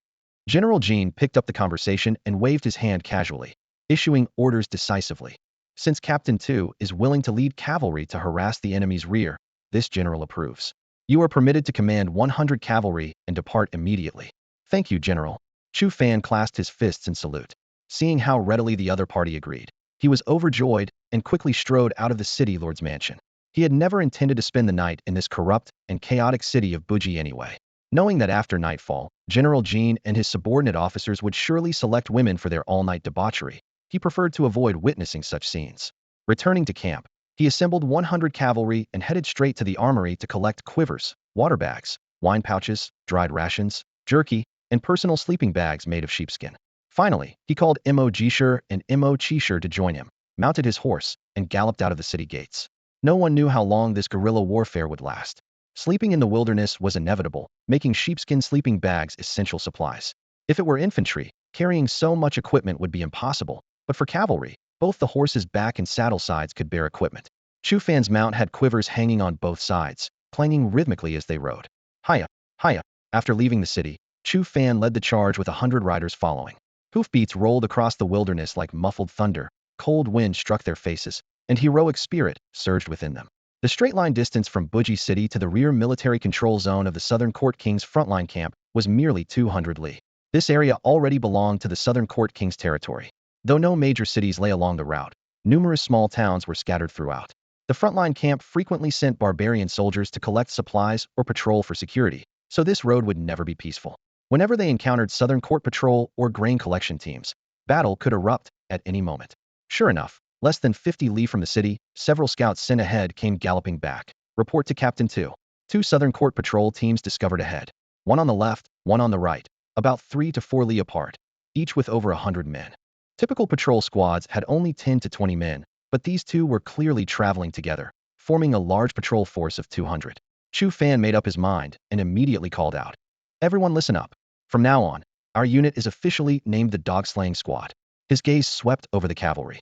General Jean picked up the conversation and waved his hand casually, issuing orders decisively. Since Captain Tu is willing to lead cavalry to harass the enemy's rear, this general approves. You are permitted to command 100 cavalry and depart immediately. Thank you, General. Chu Fan clasped his fists in salute. Seeing how readily the other party agreed, he was overjoyed and quickly strode out of the city lord's mansion. He had never intended to spend the night in this corrupt and chaotic city of Buji anyway. Knowing that after nightfall, General Jean and his subordinate officers would surely select women for their all-night debauchery, he preferred to avoid witnessing such scenes. Returning to camp, he assembled 100 cavalry and headed straight to the armory to collect quivers, water bags, wine pouches, dried rations, jerky, and personal sleeping bags made of sheepskin. Finally, he called Mo Jishur and Mo Chishur to join him, mounted his horse, and galloped out of the city gates. No one knew how long this guerrilla warfare would last. Sleeping in the wilderness was inevitable, making sheepskin sleeping bags essential supplies. If it were infantry, carrying so much equipment would be impossible, but for cavalry, both the horse's back and saddle sides could bear equipment. Chu Fan's mount had quivers hanging on both sides, clanging rhythmically as they rode. Hiya, hiya. After leaving the city, Chu Fan led the charge with 100 riders following. Hoofbeats rolled across the wilderness like muffled thunder, cold wind struck their faces, and heroic spirit surged within them. The straight-line distance from Buji City to the rear military control zone of the Southern Court King's frontline camp was merely 200 li. This area already belonged to the Southern Court King's territory. Though no major cities lay along the route, numerous small towns were scattered throughout. The frontline camp frequently sent barbarian soldiers to collect supplies or patrol for security, so this road would never be peaceful. Whenever they encountered Southern Court Patrol or grain collection teams, battle could erupt at any moment. Sure enough, less than 50 li from the city, several scouts sent ahead came galloping back. Report to Captain 2. Two Southern Court Patrol teams discovered ahead. One on the left, one on the right, about 3 to 4 li apart, each with over 100 men. Typical patrol squads had only 10 to 20 men, but these two were clearly traveling together, forming a large patrol force of 200. Chu Fan made up his mind and immediately called out. Everyone listen up. From now on, our unit is officially named the Dog-Slaying Squad. His gaze swept over the cavalry.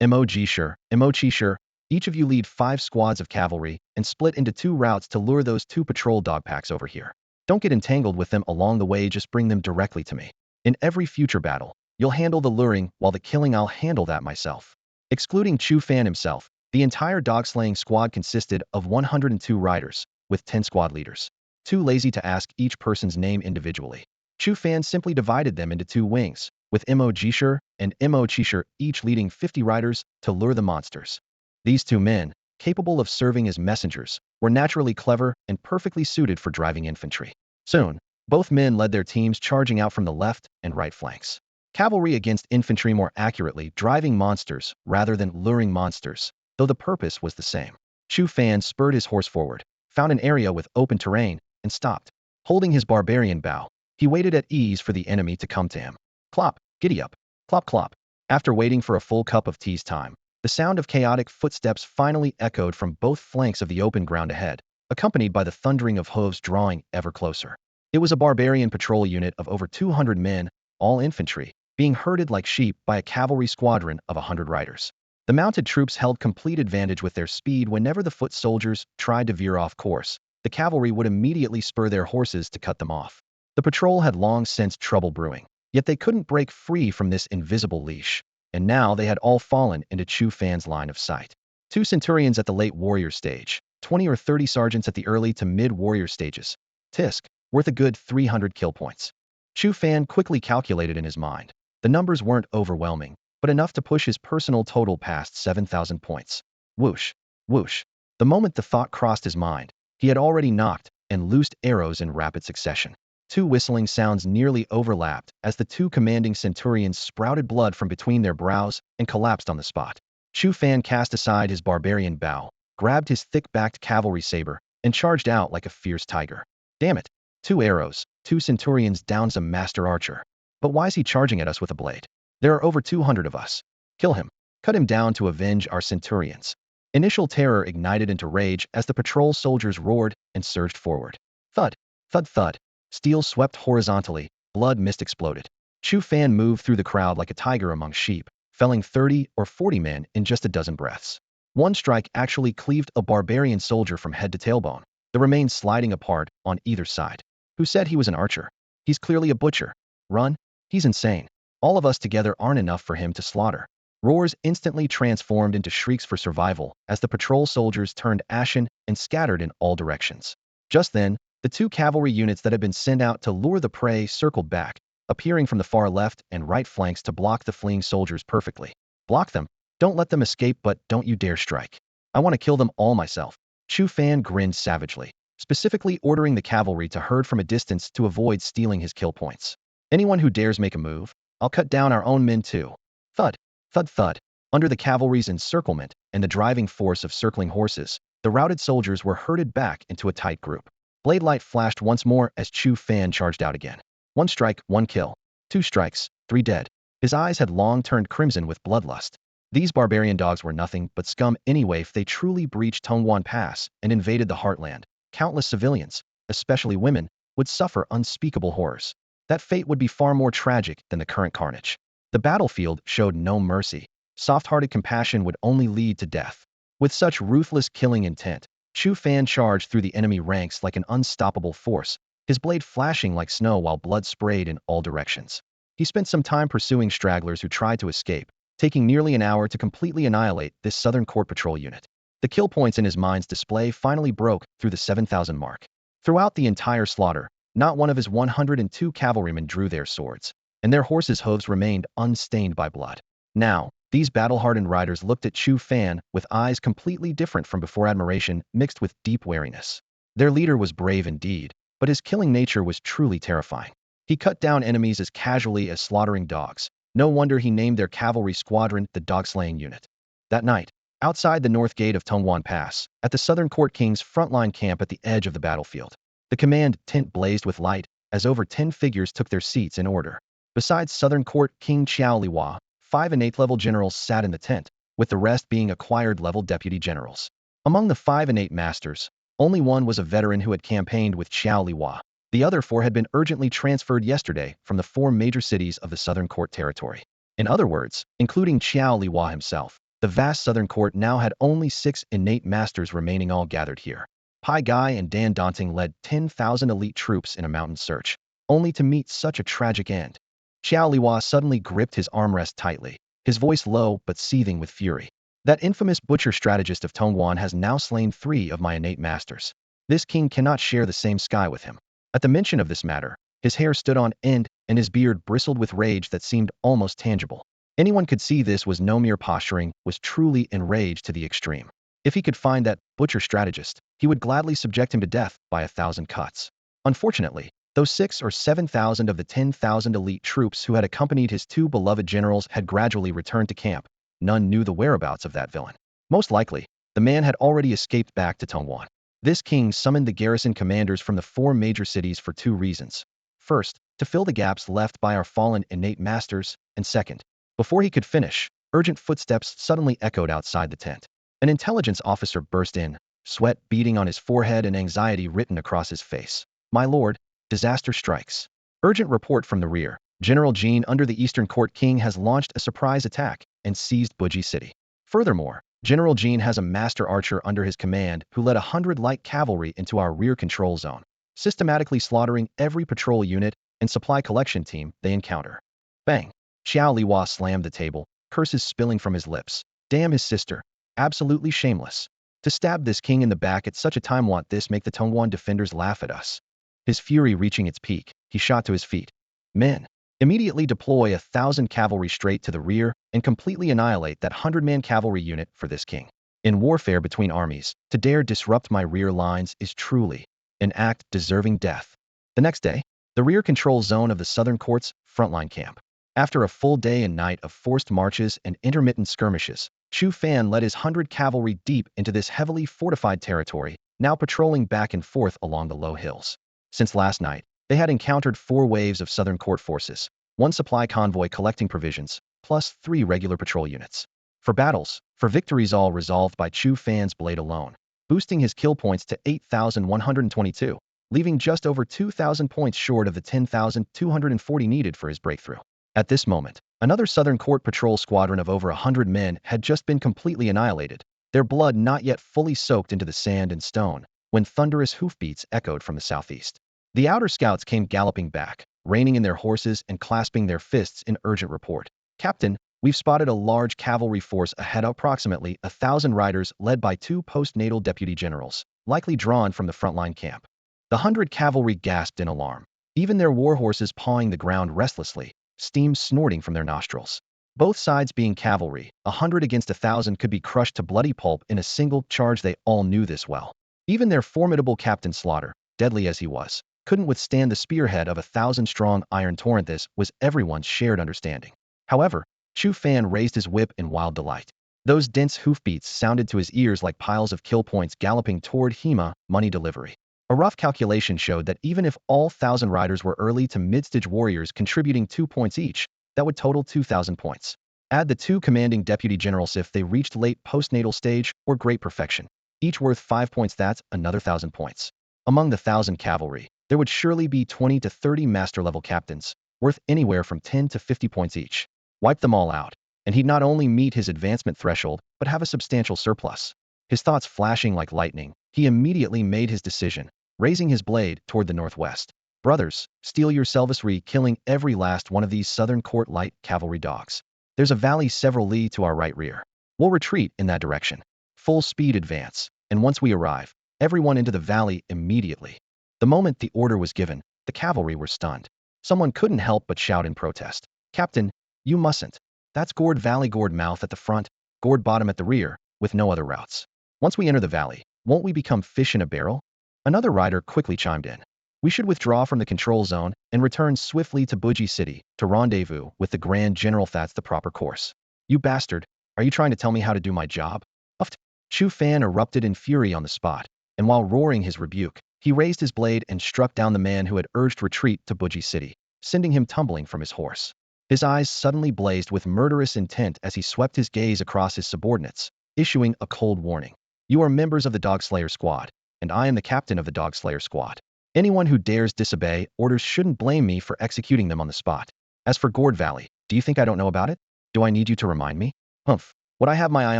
Emoji sure, each of you lead 5 squads of cavalry and split into 2 routes to lure those 2 patrol dog packs over here. Don't get entangled with them along the way, just bring them directly to me. In every future battle, you'll handle the luring while the killing I'll handle that myself. Excluding Chu Fan himself, the entire dog-slaying squad consisted of 102 riders, with 10 squad leaders. Too lazy to ask each person's name individually, Chu Fan simply divided them into 2 wings, with Mo-Jisher and Mo-Chisher each leading 50 riders to lure the monsters. These 2 men, capable of serving as messengers, were naturally clever and perfectly suited for driving infantry. Soon, both men led their teams charging out from the left and right flanks. Cavalry against infantry, more accurately driving monsters rather than luring monsters, though the purpose was the same. Chu Fan spurred his horse forward, found an area with open terrain, and stopped. Holding his barbarian bow, he waited at ease for the enemy to come to him. Clop, giddy up, clop clop. After waiting for a full cup of tea's time, the sound of chaotic footsteps finally echoed from both flanks of the open ground ahead, accompanied by the thundering of hooves drawing ever closer. It was a barbarian patrol unit of over 200 men, all infantry, being herded like sheep by a cavalry squadron of 100 riders. The mounted troops held complete advantage with their speed. Whenever the foot soldiers tried to veer off course, the cavalry would immediately spur their horses to cut them off. The patrol had long sensed trouble brewing, yet they couldn't break free from this invisible leash, and now they had all fallen into Chu Fan's line of sight. 2 centurions at the late warrior stage, 20 or 30 sergeants at the early to mid-warrior stages. Tisk, worth a good 300 kill points. Chu Fan quickly calculated in his mind. The numbers weren't overwhelming, but enough to push his personal total past 7,000 points. Whoosh, whoosh. The moment the thought crossed his mind, he had already knocked and loosed arrows in rapid succession. 2 whistling sounds nearly overlapped as the 2 commanding centurions sprouted blood from between their brows and collapsed on the spot. Chu Fan cast aside his barbarian bow, grabbed his thick-backed cavalry saber, and charged out like a fierce tiger. Damn it! 2 arrows, 2 centurions down some master archer. But why's he charging at us with a blade? There are over 200 of us. Kill him. Cut him down to avenge our centurions. Initial terror ignited into rage as the patrol soldiers roared and surged forward. Thud, thud, thud. Steel swept horizontally, blood mist exploded. Chu Fan moved through the crowd like a tiger among sheep, felling 30 or 40 men in just a dozen breaths. One strike actually cleaved a barbarian soldier from head to tailbone, the remains sliding apart on either side. Who said he was an archer? He's clearly a butcher. Run? He's insane. All of us together aren't enough for him to slaughter. Roars instantly transformed into shrieks for survival as the patrol soldiers turned ashen and scattered in all directions. Just then, the 2 cavalry units that had been sent out to lure the prey circled back, appearing from the far left and right flanks to block the fleeing soldiers perfectly. Block them. Don't let them escape, but don't you dare strike. I want to kill them all myself. Chu Fan grinned savagely, specifically ordering the cavalry to herd from a distance to avoid stealing his kill points. Anyone who dares make a move, I'll cut down our own men too. Thud, thud, thud. Under the cavalry's encirclement and the driving force of circling horses, the routed soldiers were herded back into a tight group. Blade light flashed once more as Chu Fan charged out again. 1 strike, 1 kill. 2 strikes, 3 dead. His eyes had long turned crimson with bloodlust. These barbarian dogs were nothing but scum anyway. If they truly breached Tongwan Pass and invaded the heartland, countless civilians, especially women, would suffer unspeakable horrors. That fate would be far more tragic than the current carnage. The battlefield showed no mercy. Soft-hearted compassion would only lead to death. With such ruthless killing intent, Chu Fan charged through the enemy ranks like an unstoppable force, his blade flashing like snow while blood sprayed in all directions. He spent some time pursuing stragglers who tried to escape, taking nearly an hour to completely annihilate this Southern Court Patrol unit. The kill points in his mind's display finally broke through the 7,000 mark. Throughout the entire slaughter, not one of his 102 cavalrymen drew their swords, and their horses' hooves remained unstained by blood. Now, these battle-hardened riders looked at Chu Fan with eyes completely different from before, admiration mixed with deep wariness. Their leader was brave indeed, but his killing nature was truly terrifying. He cut down enemies as casually as slaughtering dogs. No wonder he named their cavalry squadron the Dog-Slaying Unit. That night, outside the north gate of Tongwan Pass, at the Southern Court King's frontline camp at the edge of the battlefield, the command tent blazed with light as over 10 figures took their seats in order. Besides Southern Court King Xiao Liwa, 5 and 8th level generals sat in the tent, with the rest being acquired level deputy generals. Among the 5 and 8 masters, only one was a veteran who had campaigned with Xiao Liwa. The other 4 had been urgently transferred yesterday from the 4 major cities of the Southern Court territory. In other words, including Xiao Liwa himself, the vast Southern Court now had only 6 innate masters remaining, all gathered here. Pai Gai and Dan Daunting led 10,000 elite troops in a mountain search, only to meet such a tragic end. Xiao Liwa suddenly gripped his armrest tightly, his voice low but seething with fury. That infamous butcher strategist of Tongwan has now slain 3 of my innate masters. This king cannot share the same sky with him. At the mention of this matter, his hair stood on end and his beard bristled with rage that seemed almost tangible. Anyone could see this was no mere posturing, was truly enraged to the extreme. If he could find that butcher strategist, he would gladly subject him to death by 1,000 cuts. Unfortunately, those 6 or 7,000 of the 10,000 elite troops who had accompanied his 2 beloved generals had gradually returned to camp. None knew the whereabouts of that villain. Most likely, the man had already escaped back to Tongwan. This king summoned the garrison commanders from the 4 major cities for 2 reasons. First, to fill the gaps left by our fallen innate masters, and second, before he could finish, urgent footsteps suddenly echoed outside the tent. An intelligence officer burst in, sweat beading on his forehead and anxiety written across his face. My lord, disaster strikes. Urgent report from the rear. General Jean under the Eastern Court King has launched a surprise attack and seized Buji City. Furthermore, General Jean has a master archer under his command who led 100 light cavalry into our rear control zone, systematically slaughtering every patrol unit and supply collection team they encounter. Bang! Xiao Liwa slammed the table, curses spilling from his lips. Damn his sister. Absolutely shameless. To stab this king in the back at such a time, won't this make the Tongwan defenders laugh at us? His fury reaching its peak, he shot to his feet. Men, immediately deploy 1,000 cavalry straight to the rear and completely annihilate that 100-man cavalry unit for this king. In warfare between armies, to dare disrupt my rear lines is truly an act deserving death. The next day, the rear control zone of the Southern Court's frontline camp. After a full day and night of forced marches and intermittent skirmishes, Chu Fan led his 100 cavalry deep into this heavily fortified territory, now patrolling back and forth along the low hills. Since last night, they had encountered 4 waves of Southern Court forces, 1 supply convoy collecting provisions, plus 3 regular patrol units. For victories all resolved by Chu Fan's blade alone, boosting his kill points to 8,122, leaving just over 2,000 points short of the 10,240 needed for his breakthrough. At this moment, another Southern Court patrol squadron of over 100 men had just been completely annihilated, their blood not yet fully soaked into the sand and stone, when thunderous hoofbeats echoed from the southeast. The outer scouts came galloping back, reining in their horses and clasping their fists in urgent report. Captain, we've spotted a large cavalry force ahead, approximately 1,000 riders led by 2 postnatal deputy generals, likely drawn from the frontline camp. The 100 cavalry gasped in alarm, even their war horses pawing the ground restlessly, steam snorting from their nostrils. Both sides being cavalry, 100 against 1,000 could be crushed to bloody pulp in a single charge. They all knew this well. Even their formidable Captain Slaughter, deadly as he was, couldn't withstand the spearhead of 1,000-strong iron torrent. This was everyone's shared understanding. However, Chu Fan raised his whip in wild delight. Those dense hoofbeats sounded to his ears like piles of kill points galloping toward Hema, money delivery. A rough calculation showed that even if all 1,000 riders were early to mid-stage warriors contributing 2 points each, that would total 2,000 points. Add the 2 commanding deputy generals if they reached late postnatal stage or great perfection, each worth 5 points. That's another 1,000 points. Among the 1,000 cavalry, there would surely be 20 to 30 master-level captains, worth anywhere from 10 to 50 points each. Wipe them all out, and he'd not only meet his advancement threshold, but have a substantial surplus. His thoughts flashing like lightning, he immediately made his decision, raising his blade toward the northwest. Brothers, steel yourselves, killing every last one of these southern court light cavalry dogs. There's a valley several li to our right rear. We'll retreat in that direction. Full speed advance, and once we arrive, everyone into the valley immediately. The moment the order was given, the cavalry were stunned. Someone couldn't help but shout in protest. Captain, you mustn't. That's Gourd Valley, Gourd Mouth at the front, Gourd Bottom at the rear, with no other routes. Once we enter the valley, won't we become fish in a barrel? Another rider quickly chimed in. We should withdraw from the control zone and return swiftly to Buji City to rendezvous with the Grand General. That's the proper course. You bastard, are you trying to tell me how to do my job? Uffed. Chu Fan erupted in fury on the spot, and while roaring his rebuke, he raised his blade and struck down the man who had urged retreat to Buji City, sending him tumbling from his horse. His eyes suddenly blazed with murderous intent as he swept his gaze across his subordinates, issuing a cold warning. You are members of the Dogslayer Squad, and I am the captain of the Dogslayer Squad. Anyone who dares disobey orders shouldn't blame me for executing them on the spot. As for Gourd Valley, do you think I don't know about it? Do I need you to remind me? Humph. What I have my eye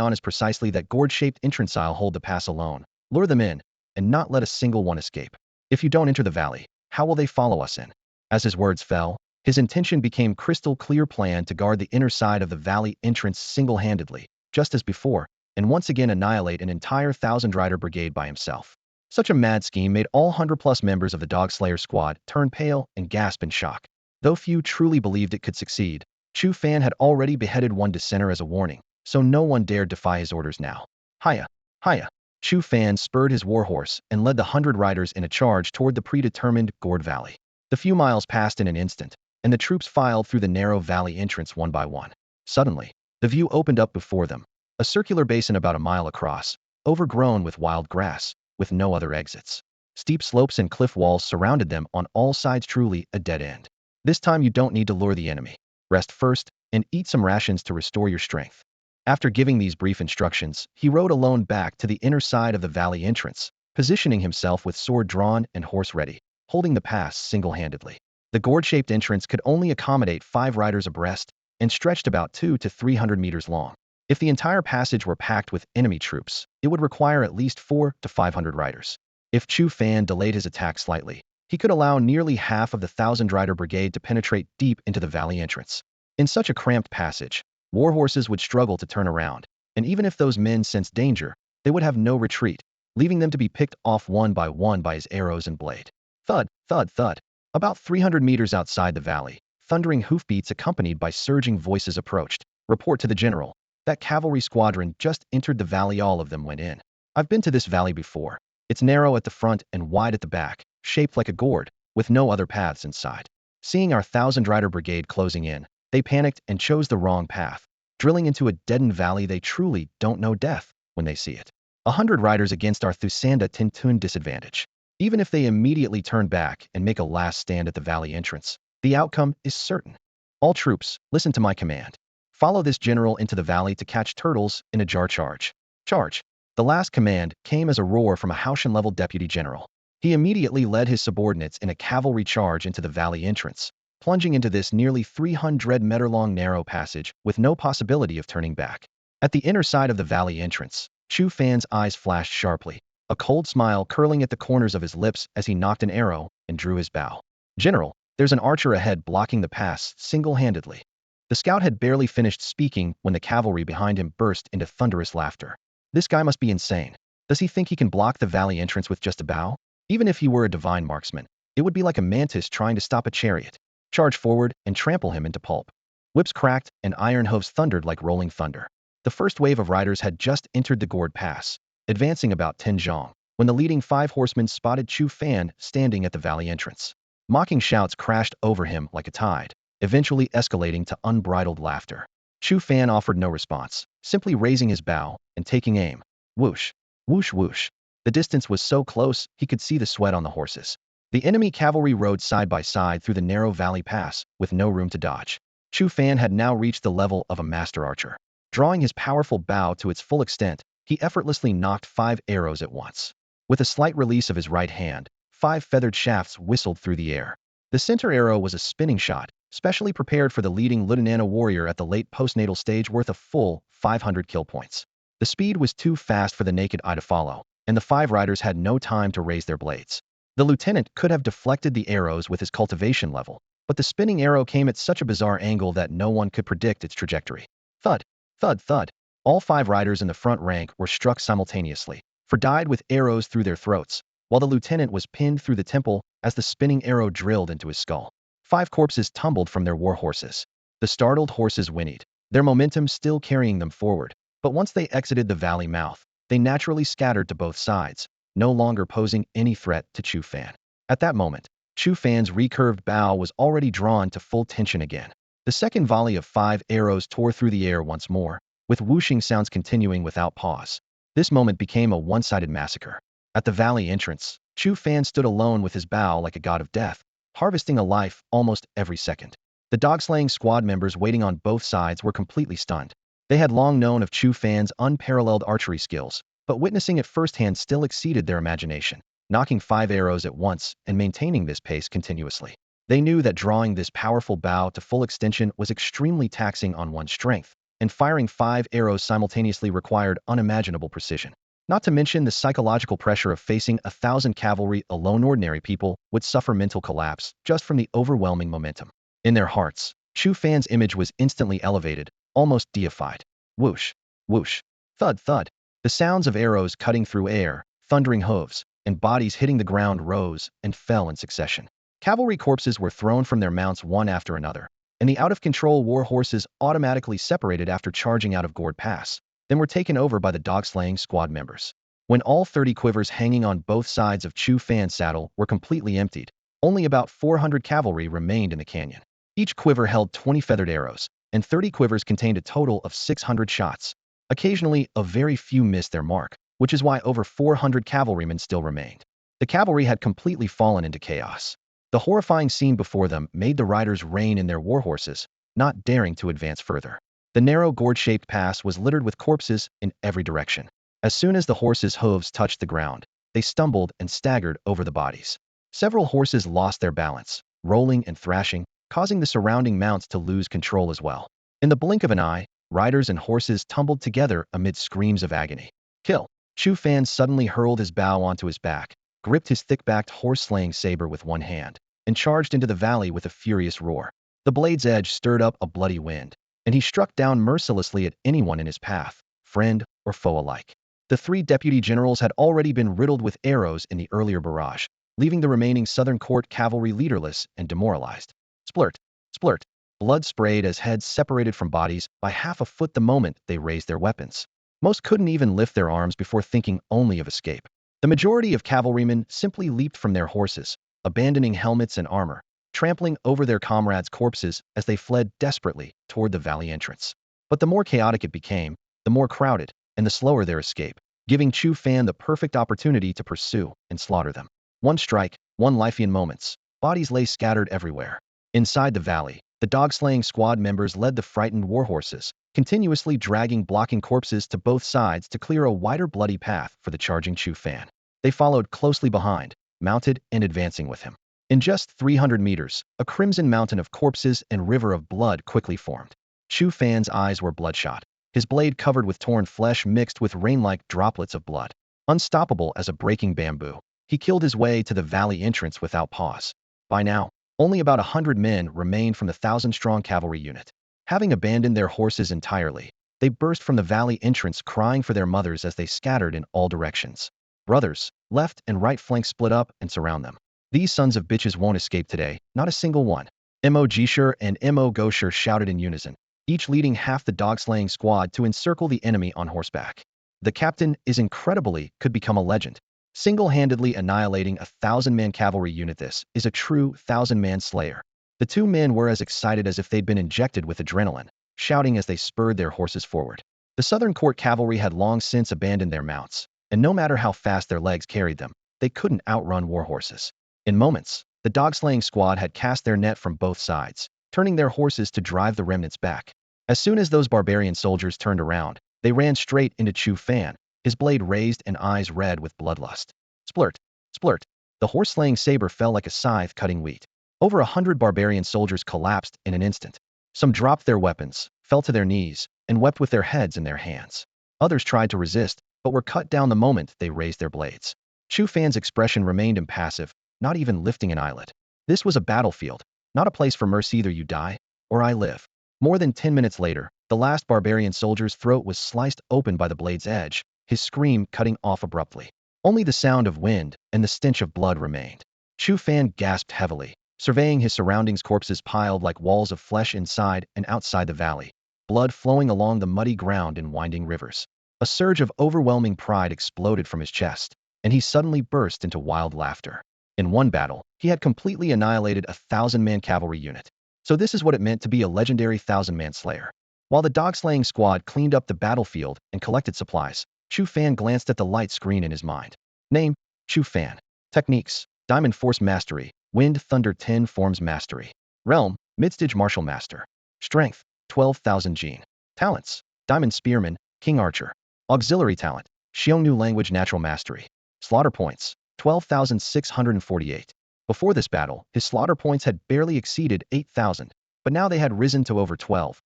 on is precisely that gourd-shaped entrance. I'll hold the pass alone, lure them in, and not let a single one escape. If you don't enter the valley, how will they follow us in? As his words fell, his intention became crystal clear: plan to guard the inner side of the valley entrance single-handedly, just as before, and once again annihilate an entire 1,000-rider brigade by himself. Such a mad scheme made all 100+ members of the Dogslayer Squad turn pale and gasp in shock. Though few truly believed it could succeed, Chu Fan had already beheaded one dissenter as a warning, so no one dared defy his orders now. Hiya! Hiya! Chu Fan spurred his warhorse and led the 100 riders in a charge toward the predetermined Gourd Valley. The few miles passed in an instant, and the troops filed through the narrow valley entrance one by one. Suddenly, the view opened up before them, a circular basin about a mile across, overgrown with wild grass, with no other exits. Steep slopes and cliff walls surrounded them on all sides, truly a dead end. This time you don't need to lure the enemy. Rest first, and eat some rations to restore your strength. After giving these brief instructions, he rode alone back to the inner side of the valley entrance, positioning himself with sword drawn and horse ready, holding the pass single-handedly. The gourd-shaped entrance could only accommodate 5 riders abreast and stretched about 200 to 300 meters long. If the entire passage were packed with enemy troops, it would require at least 400 to 500 riders. If Chu Fan delayed his attack slightly, he could allow nearly half of the 1,000-rider brigade to penetrate deep into the valley entrance. In such a cramped passage, warhorses would struggle to turn around, and even if those men sensed danger, they would have no retreat, leaving them to be picked off one by his arrows and blade. Thud, thud, thud. About 300 meters outside the valley, thundering hoofbeats accompanied by surging voices approached. Report to the general. That cavalry squadron just entered the valley. All of them went in. I've been to this valley before. It's narrow at the front and wide at the back, shaped like a gourd, with no other paths inside. Seeing our 1,000-rider brigade closing in, they panicked and chose the wrong path. Drilling into a deadened valley, they truly don't know death when they see it. 100 riders against our Thusanda Tintun disadvantage. Even if they immediately turn back and make a last stand at the valley entrance, the outcome is certain. All troops, listen to my command. Follow this general into the valley to catch turtles in a jar. Charge. Charge. The last command came as a roar from a Haoshan-level deputy general. He immediately led his subordinates in a cavalry charge into the valley entrance, plunging into this nearly 300-meter-long narrow passage with no possibility of turning back. At the inner side of the valley entrance, Chu Fan's eyes flashed sharply, a cold smile curling at the corners of his lips as he nocked an arrow and drew his bow. General, there's an archer ahead blocking the pass single-handedly. The scout had barely finished speaking when the cavalry behind him burst into thunderous laughter. This guy must be insane. Does he think he can block the valley entrance with just a bow? Even if he were a divine marksman, it would be like a mantis trying to stop a chariot. Charge forward and trample him into pulp. Whips cracked and iron hooves thundered like rolling thunder. The first wave of riders had just entered the Gourd Pass, advancing about 10 zhang, when the leading 5 horsemen spotted Chu Fan standing at the valley entrance. Mocking shouts crashed over him like a tide, eventually escalating to unbridled laughter. Chu Fan offered no response, simply raising his bow and taking aim. Whoosh, whoosh, whoosh. The distance was so close he could see the sweat on the horses. The enemy cavalry rode side by side through the narrow valley pass with no room to dodge. Chu Fan had now reached the level of a master archer. Drawing his powerful bow to its full extent, he effortlessly nocked 5 arrows at once. With a slight release of his right hand, 5 feathered shafts whistled through the air. The center arrow was a spinning shot, specially prepared for the leading Lutenana warrior at the late postnatal stage, worth a full 500 kill points. The speed was too fast for the naked eye to follow, and the 5 riders had no time to raise their blades. The lieutenant could have deflected the arrows with his cultivation level, but the spinning arrow came at such a bizarre angle that no one could predict its trajectory. Thud, thud, thud. All 5 riders in the front rank were struck simultaneously, for died with arrows through their throats, while the lieutenant was pinned through the temple as the spinning arrow drilled into his skull. 5 corpses tumbled from their war horses. The startled horses whinnied, their momentum still carrying them forward, but once they exited the valley mouth, they naturally scattered to both sides, no longer posing any threat to Chu Fan. At that moment, Chu Fan's recurved bow was already drawn to full tension again. The second volley of 5 arrows tore through the air once more, with whooshing sounds continuing without pause. This moment became a one-sided massacre. At the valley entrance, Chu Fan stood alone with his bow like a god of death, harvesting a life almost every second. The dog-slaying squad members waiting on both sides were completely stunned. They had long known of Chu Fan's unparalleled archery skills, but witnessing it firsthand still exceeded their imagination, knocking 5 arrows at once and maintaining this pace continuously. They knew that drawing this powerful bow to full extension was extremely taxing on one's strength, and firing 5 arrows simultaneously required unimaginable precision. Not to mention the psychological pressure of facing 1,000 cavalry alone. Ordinary people would suffer mental collapse just from the overwhelming momentum. In their hearts, Chu Fan's image was instantly elevated, almost deified. Whoosh, whoosh, thud, thud. The sounds of arrows cutting through air, thundering hooves, and bodies hitting the ground rose and fell in succession. Cavalry corpses were thrown from their mounts one after another, and the out-of-control war horses automatically separated after charging out of Gourd Pass, then were taken over by the dog-slaying squad members. When all 30 quivers hanging on both sides of Chu Fan's saddle were completely emptied, only about 400 cavalry remained in the canyon. Each quiver held 20 feathered arrows, and 30 quivers contained a total of 600 shots. Occasionally, a very few missed their mark, which is why over 400 cavalrymen still remained. The cavalry had completely fallen into chaos. The horrifying scene before them made the riders rein in their war horses, not daring to advance further. The narrow gourd-shaped pass was littered with corpses in every direction. As soon as the horses' hooves touched the ground, they stumbled and staggered over the bodies. Several horses lost their balance, rolling and thrashing, causing the surrounding mounts to lose control as well. In the blink of an eye, riders and horses tumbled together amid screams of agony. Kill! Chu Fan suddenly hurled his bow onto his back, gripped his thick-backed horse-slaying saber with one hand, and charged into the valley with a furious roar. The blade's edge stirred up a bloody wind, and he struck down mercilessly at anyone in his path, friend or foe alike. The 3 deputy generals had already been riddled with arrows in the earlier barrage, leaving the remaining Southern Court cavalry leaderless and demoralized. Splurt, splurt. Blood sprayed as heads separated from bodies by half a foot the moment they raised their weapons. Most couldn't even lift their arms before thinking only of escape. The majority of cavalrymen simply leaped from their horses, abandoning helmets and armor, trampling over their comrades' corpses as they fled desperately toward the valley entrance. But the more chaotic it became, the more crowded, and the slower their escape, giving Chu Fan the perfect opportunity to pursue and slaughter them. One strike, one life in moments. Bodies lay scattered everywhere. Inside the valley, the dog-slaying squad members led the frightened war horses, continuously dragging blocking corpses to both sides to clear a wider bloody path for the charging Chu Fan. They followed closely behind, mounted and advancing with him. In just 300 meters, a crimson mountain of corpses and river of blood quickly formed. Chu Fan's eyes were bloodshot, his blade covered with torn flesh mixed with rain-like droplets of blood. Unstoppable as a breaking bamboo, he killed his way to the valley entrance without pause. By now, only about 100 men remained from the 1,000-strong cavalry unit. Having abandoned their horses entirely, they burst from the valley entrance crying for their mothers as they scattered in all directions. Brothers, left and right flanks split up and surround them. These sons of bitches won't escape today, not a single one. Mo Jishur and Mo Goshur shouted in unison, each leading half the dog-slaying squad to encircle the enemy on horseback. The captain could become a legend. Single-handedly annihilating a 1,000-man cavalry unit, this is a true 1,000-man slayer. The 2 men were as excited as if they'd been injected with adrenaline, shouting as they spurred their horses forward. The Southern Court cavalry had long since abandoned their mounts, and no matter how fast their legs carried them, they couldn't outrun war horses. In moments, the dog-slaying squad had cast their net from both sides, turning their horses to drive the remnants back. As soon as those barbarian soldiers turned around, they ran straight into Chu Fan, his blade raised and eyes red with bloodlust. Splurt, splurt. The horse-slaying saber fell like a scythe cutting wheat. Over 100 barbarian soldiers collapsed in an instant. Some dropped their weapons, fell to their knees, and wept with their heads in their hands. Others tried to resist, but were cut down the moment they raised their blades. Chu Fan's expression remained impassive, not even lifting an eyelid. This was a battlefield, not a place for mercy. Either you die, or I live. More than 10 minutes later, the last barbarian soldier's throat was sliced open by the blade's edge, his scream cutting off abruptly. Only the sound of wind and the stench of blood remained. Chu Fan gasped heavily, surveying his surroundings. Corpses piled like walls of flesh inside and outside the valley, blood flowing along the muddy ground in winding rivers. A surge of overwhelming pride exploded from his chest, and he suddenly burst into wild laughter. In one battle, he had completely annihilated a 1,000-man cavalry unit. So this is what it meant to be a legendary 1,000-man slayer. While the dog-slaying squad cleaned up the battlefield and collected supplies, Chu Fan glanced at the light screen in his mind. Name: Chu Fan. Techniques: Diamond Force Mastery, Wind Thunder 10 Forms Mastery. Realm: Midstage Martial Master. Strength: 12,000 gene. Talents: Diamond Spearman, King Archer. Auxiliary Talent: Xiongnu Language Natural Mastery. Slaughter Points: 12,648. Before this battle, his slaughter points had barely exceeded 8,000, but now they had risen to over 12,000.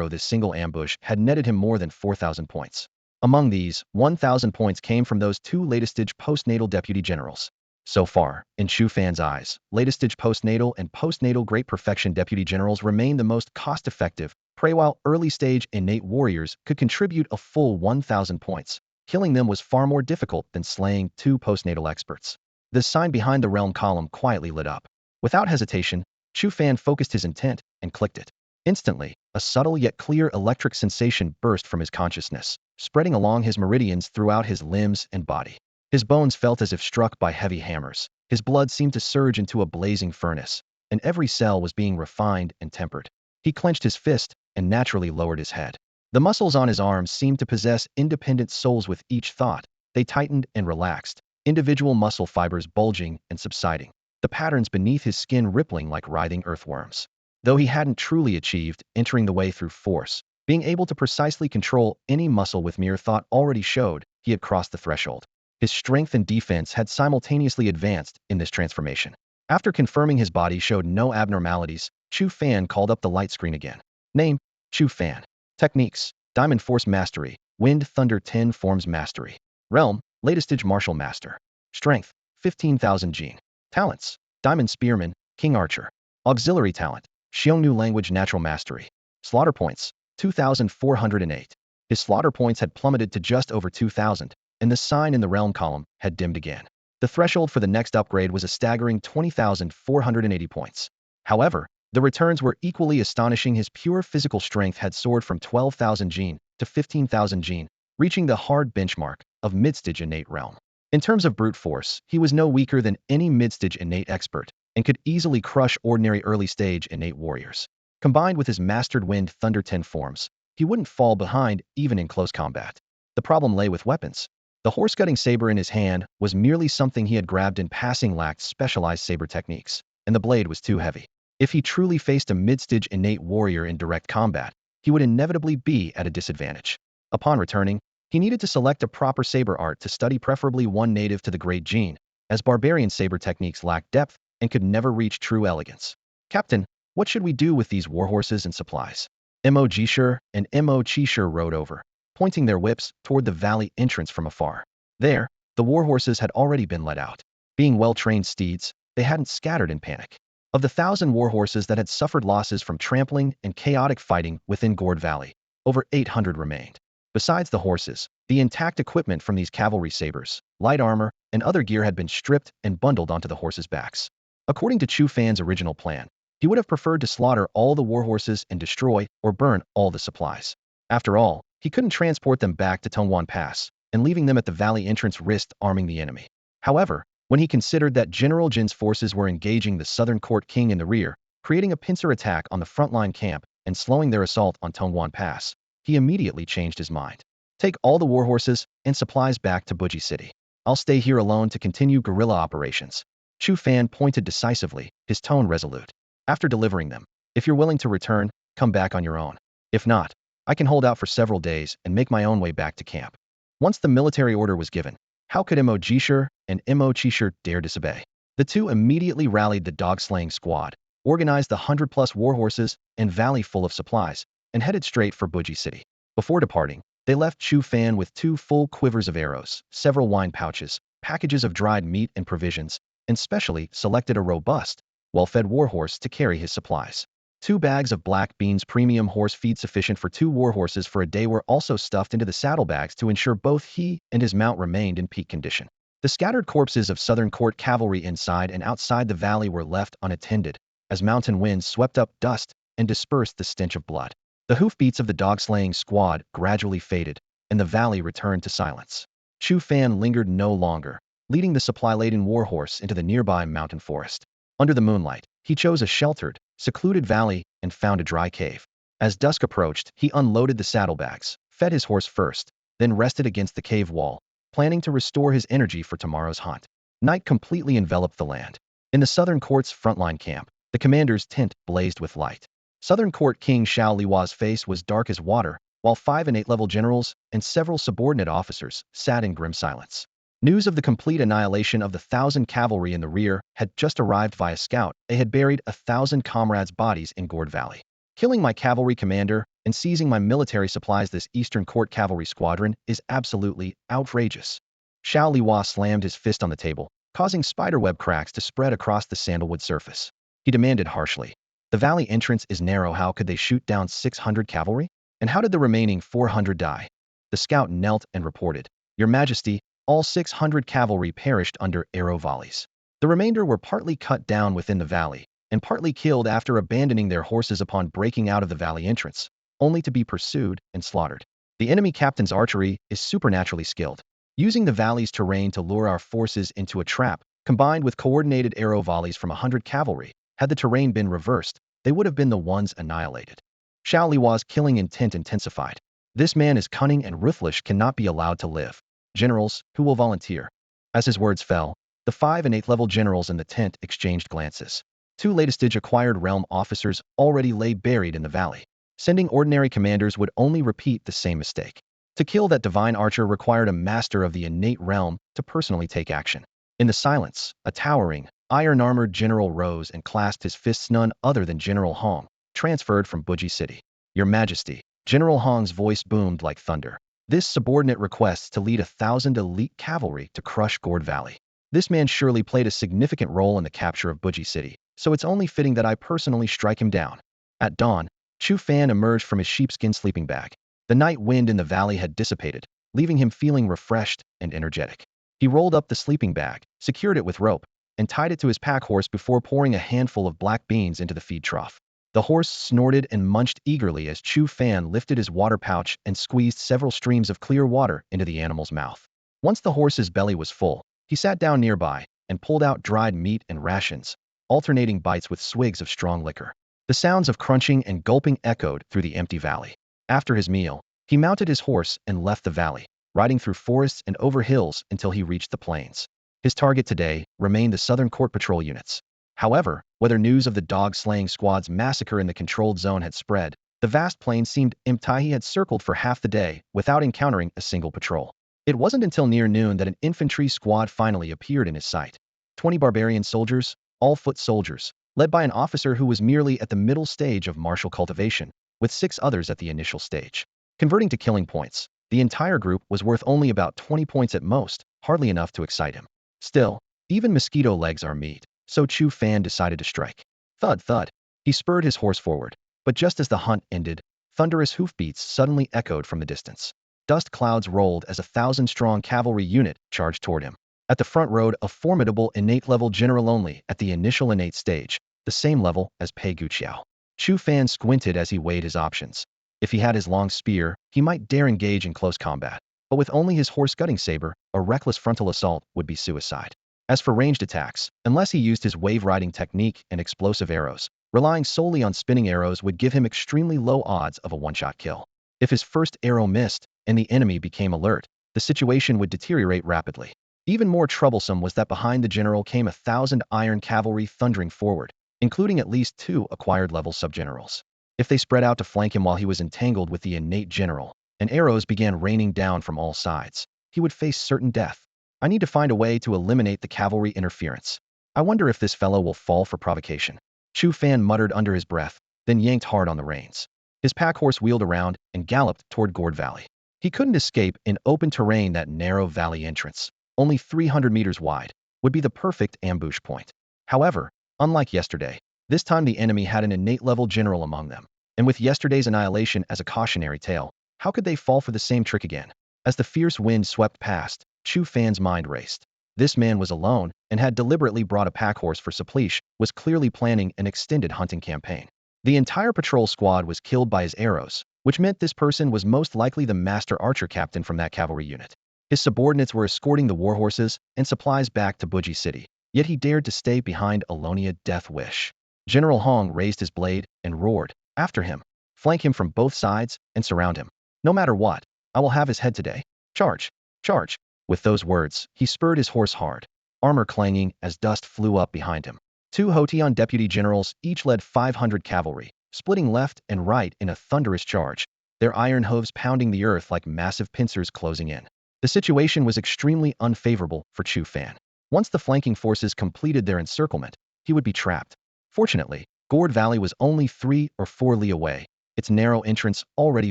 This single ambush had netted him more than 4,000 points. Among these, 1,000 points came from those two latest-stage postnatal deputy generals. So far, in Chu Fan's eyes, latest-stage postnatal and postnatal Great Perfection deputy generals remained the most cost-effective prey, while early-stage innate warriors could contribute a full 1,000 points. Killing them was far more difficult than slaying two postnatal experts. The sign behind the realm column quietly lit up. Without hesitation, Chu Fan focused his intent and clicked it. Instantly, a subtle yet clear electric sensation burst from his consciousness, spreading along his meridians throughout his limbs and body. His bones felt as if struck by heavy hammers. His blood seemed to surge into a blazing furnace, and every cell was being refined and tempered. He clenched his fist and naturally lowered his head. The muscles on his arms seemed to possess independent souls with each thought. They tightened and relaxed, individual muscle fibers bulging and subsiding, the patterns beneath his skin rippling like writhing earthworms. Though he hadn't truly achieved entering the way through force, being able to precisely control any muscle with mere thought already showed he had crossed the threshold. His strength and defense had simultaneously advanced in this transformation. After confirming his body showed no abnormalities, Chu Fan called up the light screen again. Name: Chu Fan. Techniques: Diamond Force Mastery, Wind Thunder 10 Forms Mastery. Realm: Latest-stage Martial Master. Strength: 15,000 gene. Talents: Diamond Spearman, King Archer. Auxiliary Talent: Xiongnu Language Natural Mastery. Slaughter Points: 2,408. His slaughter points had plummeted to just over 2,000, and the sign in the realm column had dimmed again. The threshold for the next upgrade was a staggering 20,480 points. However, the returns were equally astonishing. His pure physical strength had soared from 12,000 gene to 15,000 gene, reaching the hard benchmark of midstage innate realm. In terms of brute force, he was no weaker than any midstage innate expert, and could easily crush ordinary early-stage innate warriors. Combined with his mastered Wind Thunder 10 forms, he wouldn't fall behind even in close combat. The problem lay with weapons. The horse-gutting saber in his hand was merely something he had grabbed in passing, lacked specialized saber techniques, and the blade was too heavy. If he truly faced a midstage innate warrior in direct combat, he would inevitably be at a disadvantage. Upon returning, he needed to select a proper saber art to study, preferably one native to the great gene, as barbarian saber techniques lacked depth and could never reach true elegance. Captain, what should we do with these warhorses and supplies? Mo Jishur and Mo Chishur rode over, pointing their whips toward the valley entrance from afar. There, the warhorses had already been let out. Being well-trained steeds, they hadn't scattered in panic. Of the 1,000 warhorses that had suffered losses from trampling and chaotic fighting within Gourd Valley, over 800 remained. Besides the horses, the intact equipment from these cavalry sabers, light armor, and other gear had been stripped and bundled onto the horses' backs. According to Chu Fan's original plan, he would have preferred to slaughter all the warhorses and destroy or burn all the supplies. After all, he couldn't transport them back to Tongwan Pass, and leaving them at the valley entrance risked arming the enemy. However, when he considered that General Jin's forces were engaging the Southern Court King in the rear, creating a pincer attack on the frontline camp and slowing their assault on Tongwan Pass, he immediately changed his mind. Take all the warhorses and supplies back to Buji City. I'll stay here alone to continue guerrilla operations. Chu Fan pointed decisively, his tone resolute. After delivering them, if you're willing to return, come back on your own. If not, I can hold out for several days and make my own way back to camp. Once the military order was given, how could Mo Jishur and Mo Chisher dare disobey. The two immediately rallied the dog-slaying squad, organized the 100-plus warhorses and valley full of supplies, and headed straight for Buji City. Before departing, they left Chu Fan with 2 full quivers of arrows, several wine pouches, packages of dried meat and provisions, and specially selected a robust, well-fed warhorse to carry his supplies. 2 bags of black beans premium horse feed sufficient for 2 warhorses for a day were also stuffed into the saddlebags to ensure both he and his mount remained in peak condition. The scattered corpses of Southern Court cavalry inside and outside the valley were left unattended, as mountain winds swept up dust and dispersed the stench of blood. The hoofbeats of the dog-slaying squad gradually faded, and the valley returned to silence. Chu Fan lingered no longer, leading the supply-laden warhorse into the nearby mountain forest. Under the moonlight, he chose a sheltered, secluded valley and found a dry cave. As dusk approached, he unloaded the saddlebags, fed his horse first, then rested against the cave wall, planning to restore his energy for tomorrow's hunt. Night completely enveloped the land. In the Southern Court's frontline camp, the commander's tent blazed with light. Southern Court King Xiao Liwa's face was dark as water, while 5 and 8 level generals and several subordinate officers sat in grim silence. News of the complete annihilation of the 1,000 cavalry in the rear had just arrived via scout. They had buried 1,000 comrades' bodies in Gourd Valley. Killing my cavalry commander and seizing my military supplies this Eastern Court cavalry squadron is absolutely outrageous. Xiao Liwa slammed his fist on the table, causing spiderweb cracks to spread across the sandalwood surface. He demanded harshly, "The valley entrance is narrow. How could they shoot down 600 cavalry? And how did the remaining 400 die?" The scout knelt and reported, "Your Majesty, all 600 cavalry perished under arrow volleys. The remainder were partly cut down within the valley, and partly killed after abandoning their horses upon breaking out of the valley entrance, only to be pursued and slaughtered. The enemy captain's archery is supernaturally skilled, using the valley's terrain to lure our forces into a trap, combined with coordinated arrow volleys from 100 cavalry. Had the terrain been reversed, they would have been the ones annihilated." Xiao Liwa's killing intent intensified. "This man is cunning and ruthless, cannot be allowed to live. Generals, who will volunteer?" As his words fell, the 5 and 8 level generals in the tent exchanged glances. 2 latest-stage acquired realm officers already lay buried in the valley. Sending ordinary commanders would only repeat the same mistake. To kill that divine archer required a master of the innate realm to personally take action. In the silence, a towering, iron-armored general rose and clasped his fists. None other than General Hong, transferred from Buji City. "Your Majesty," General Hong's voice boomed like thunder. "This subordinate requests to lead 1,000 elite cavalry to crush Gourd Valley. This man surely played a significant role in the capture of Buji City, so it's only fitting that I personally strike him down." At dawn, Chu Fan emerged from his sheepskin sleeping bag. The night wind in the valley had dissipated, leaving him feeling refreshed and energetic. He rolled up the sleeping bag, secured it with rope, and tied it to his pack horse before pouring a handful of black beans into the feed trough. The horse snorted and munched eagerly as Chu Fan lifted his water pouch and squeezed several streams of clear water into the animal's mouth. Once the horse's belly was full, he sat down nearby and pulled out dried meat and rations, alternating bites with swigs of strong liquor. The sounds of crunching and gulping echoed through the empty valley. After his meal, he mounted his horse and left the valley, riding through forests and over hills until he reached the plains. His target today remained the Southern Court patrol units. However, whether news of the dog-slaying squad's massacre in the controlled zone had spread, the vast plain seemed empty. He had circled for half the day without encountering a single patrol. It wasn't until near noon that an infantry squad finally appeared in his sight. 20 barbarian soldiers, all foot soldiers, led by an officer who was merely at the middle stage of martial cultivation, with 6 others at the initial stage. Converting to killing points, the entire group was worth only about 20 points at most, hardly enough to excite him. Still, even mosquito legs are meat, so Chu Fan decided to strike. Thud, thud. He spurred his horse forward, but just as the hunt ended, thunderous hoofbeats suddenly echoed from the distance. Dust clouds rolled as a 1,000-strong cavalry unit charged toward him. At the front rode a formidable innate-level general only at the initial innate stage, the same level as Pei Guqiao. Chu Fan squinted as he weighed his options. If he had his long spear, he might dare engage in close combat, but with only his horse-gutting saber, a reckless frontal assault would be suicide. As for ranged attacks, unless he used his wave-riding technique and explosive arrows, relying solely on spinning arrows would give him extremely low odds of a one-shot kill. If his first arrow missed, and the enemy became alert, the situation would deteriorate rapidly. Even more troublesome was that behind the general came 1,000 iron cavalry thundering forward, including at least 2 acquired-level subgenerals. If they spread out to flank him while he was entangled with the innate general, and arrows began raining down from all sides, he would face certain death. I need to find a way to eliminate the cavalry interference. I wonder if this fellow will fall for provocation. Chu Fan muttered under his breath, then yanked hard on the reins. His pack horse wheeled around and galloped toward Gourd Valley. He couldn't escape in open terrain. That narrow valley entrance, only 300 meters wide, would be the perfect ambush point. However, unlike yesterday, this time the enemy had an innate level general among them, and with yesterday's annihilation as a cautionary tale, how could they fall for the same trick again? As the fierce wind swept past, Chu Fan's mind raced. This man was alone and had deliberately brought a pack horse for suppletion, was clearly planning an extended hunting campaign. The entire patrol squad was killed by his arrows, which meant this person was most likely the master archer captain from that cavalry unit. His subordinates were escorting the warhorses and supplies back to Buji City, yet he dared to stay behind Alonia. Death wish. General Hong raised his blade and roared, "After him! Flank him from both sides and surround him. No matter what, I will have his head today. Charge! Charge!" With those words, he spurred his horse hard, armor clanging as dust flew up behind him. Two Hotian deputy generals each led 500 cavalry, splitting left and right in a thunderous charge, their iron hooves pounding the earth like massive pincers closing in. The situation was extremely unfavorable for Chu Fan. Once the flanking forces completed their encirclement, he would be trapped. Fortunately, Gourd Valley was only 3 or 4 li away, its narrow entrance already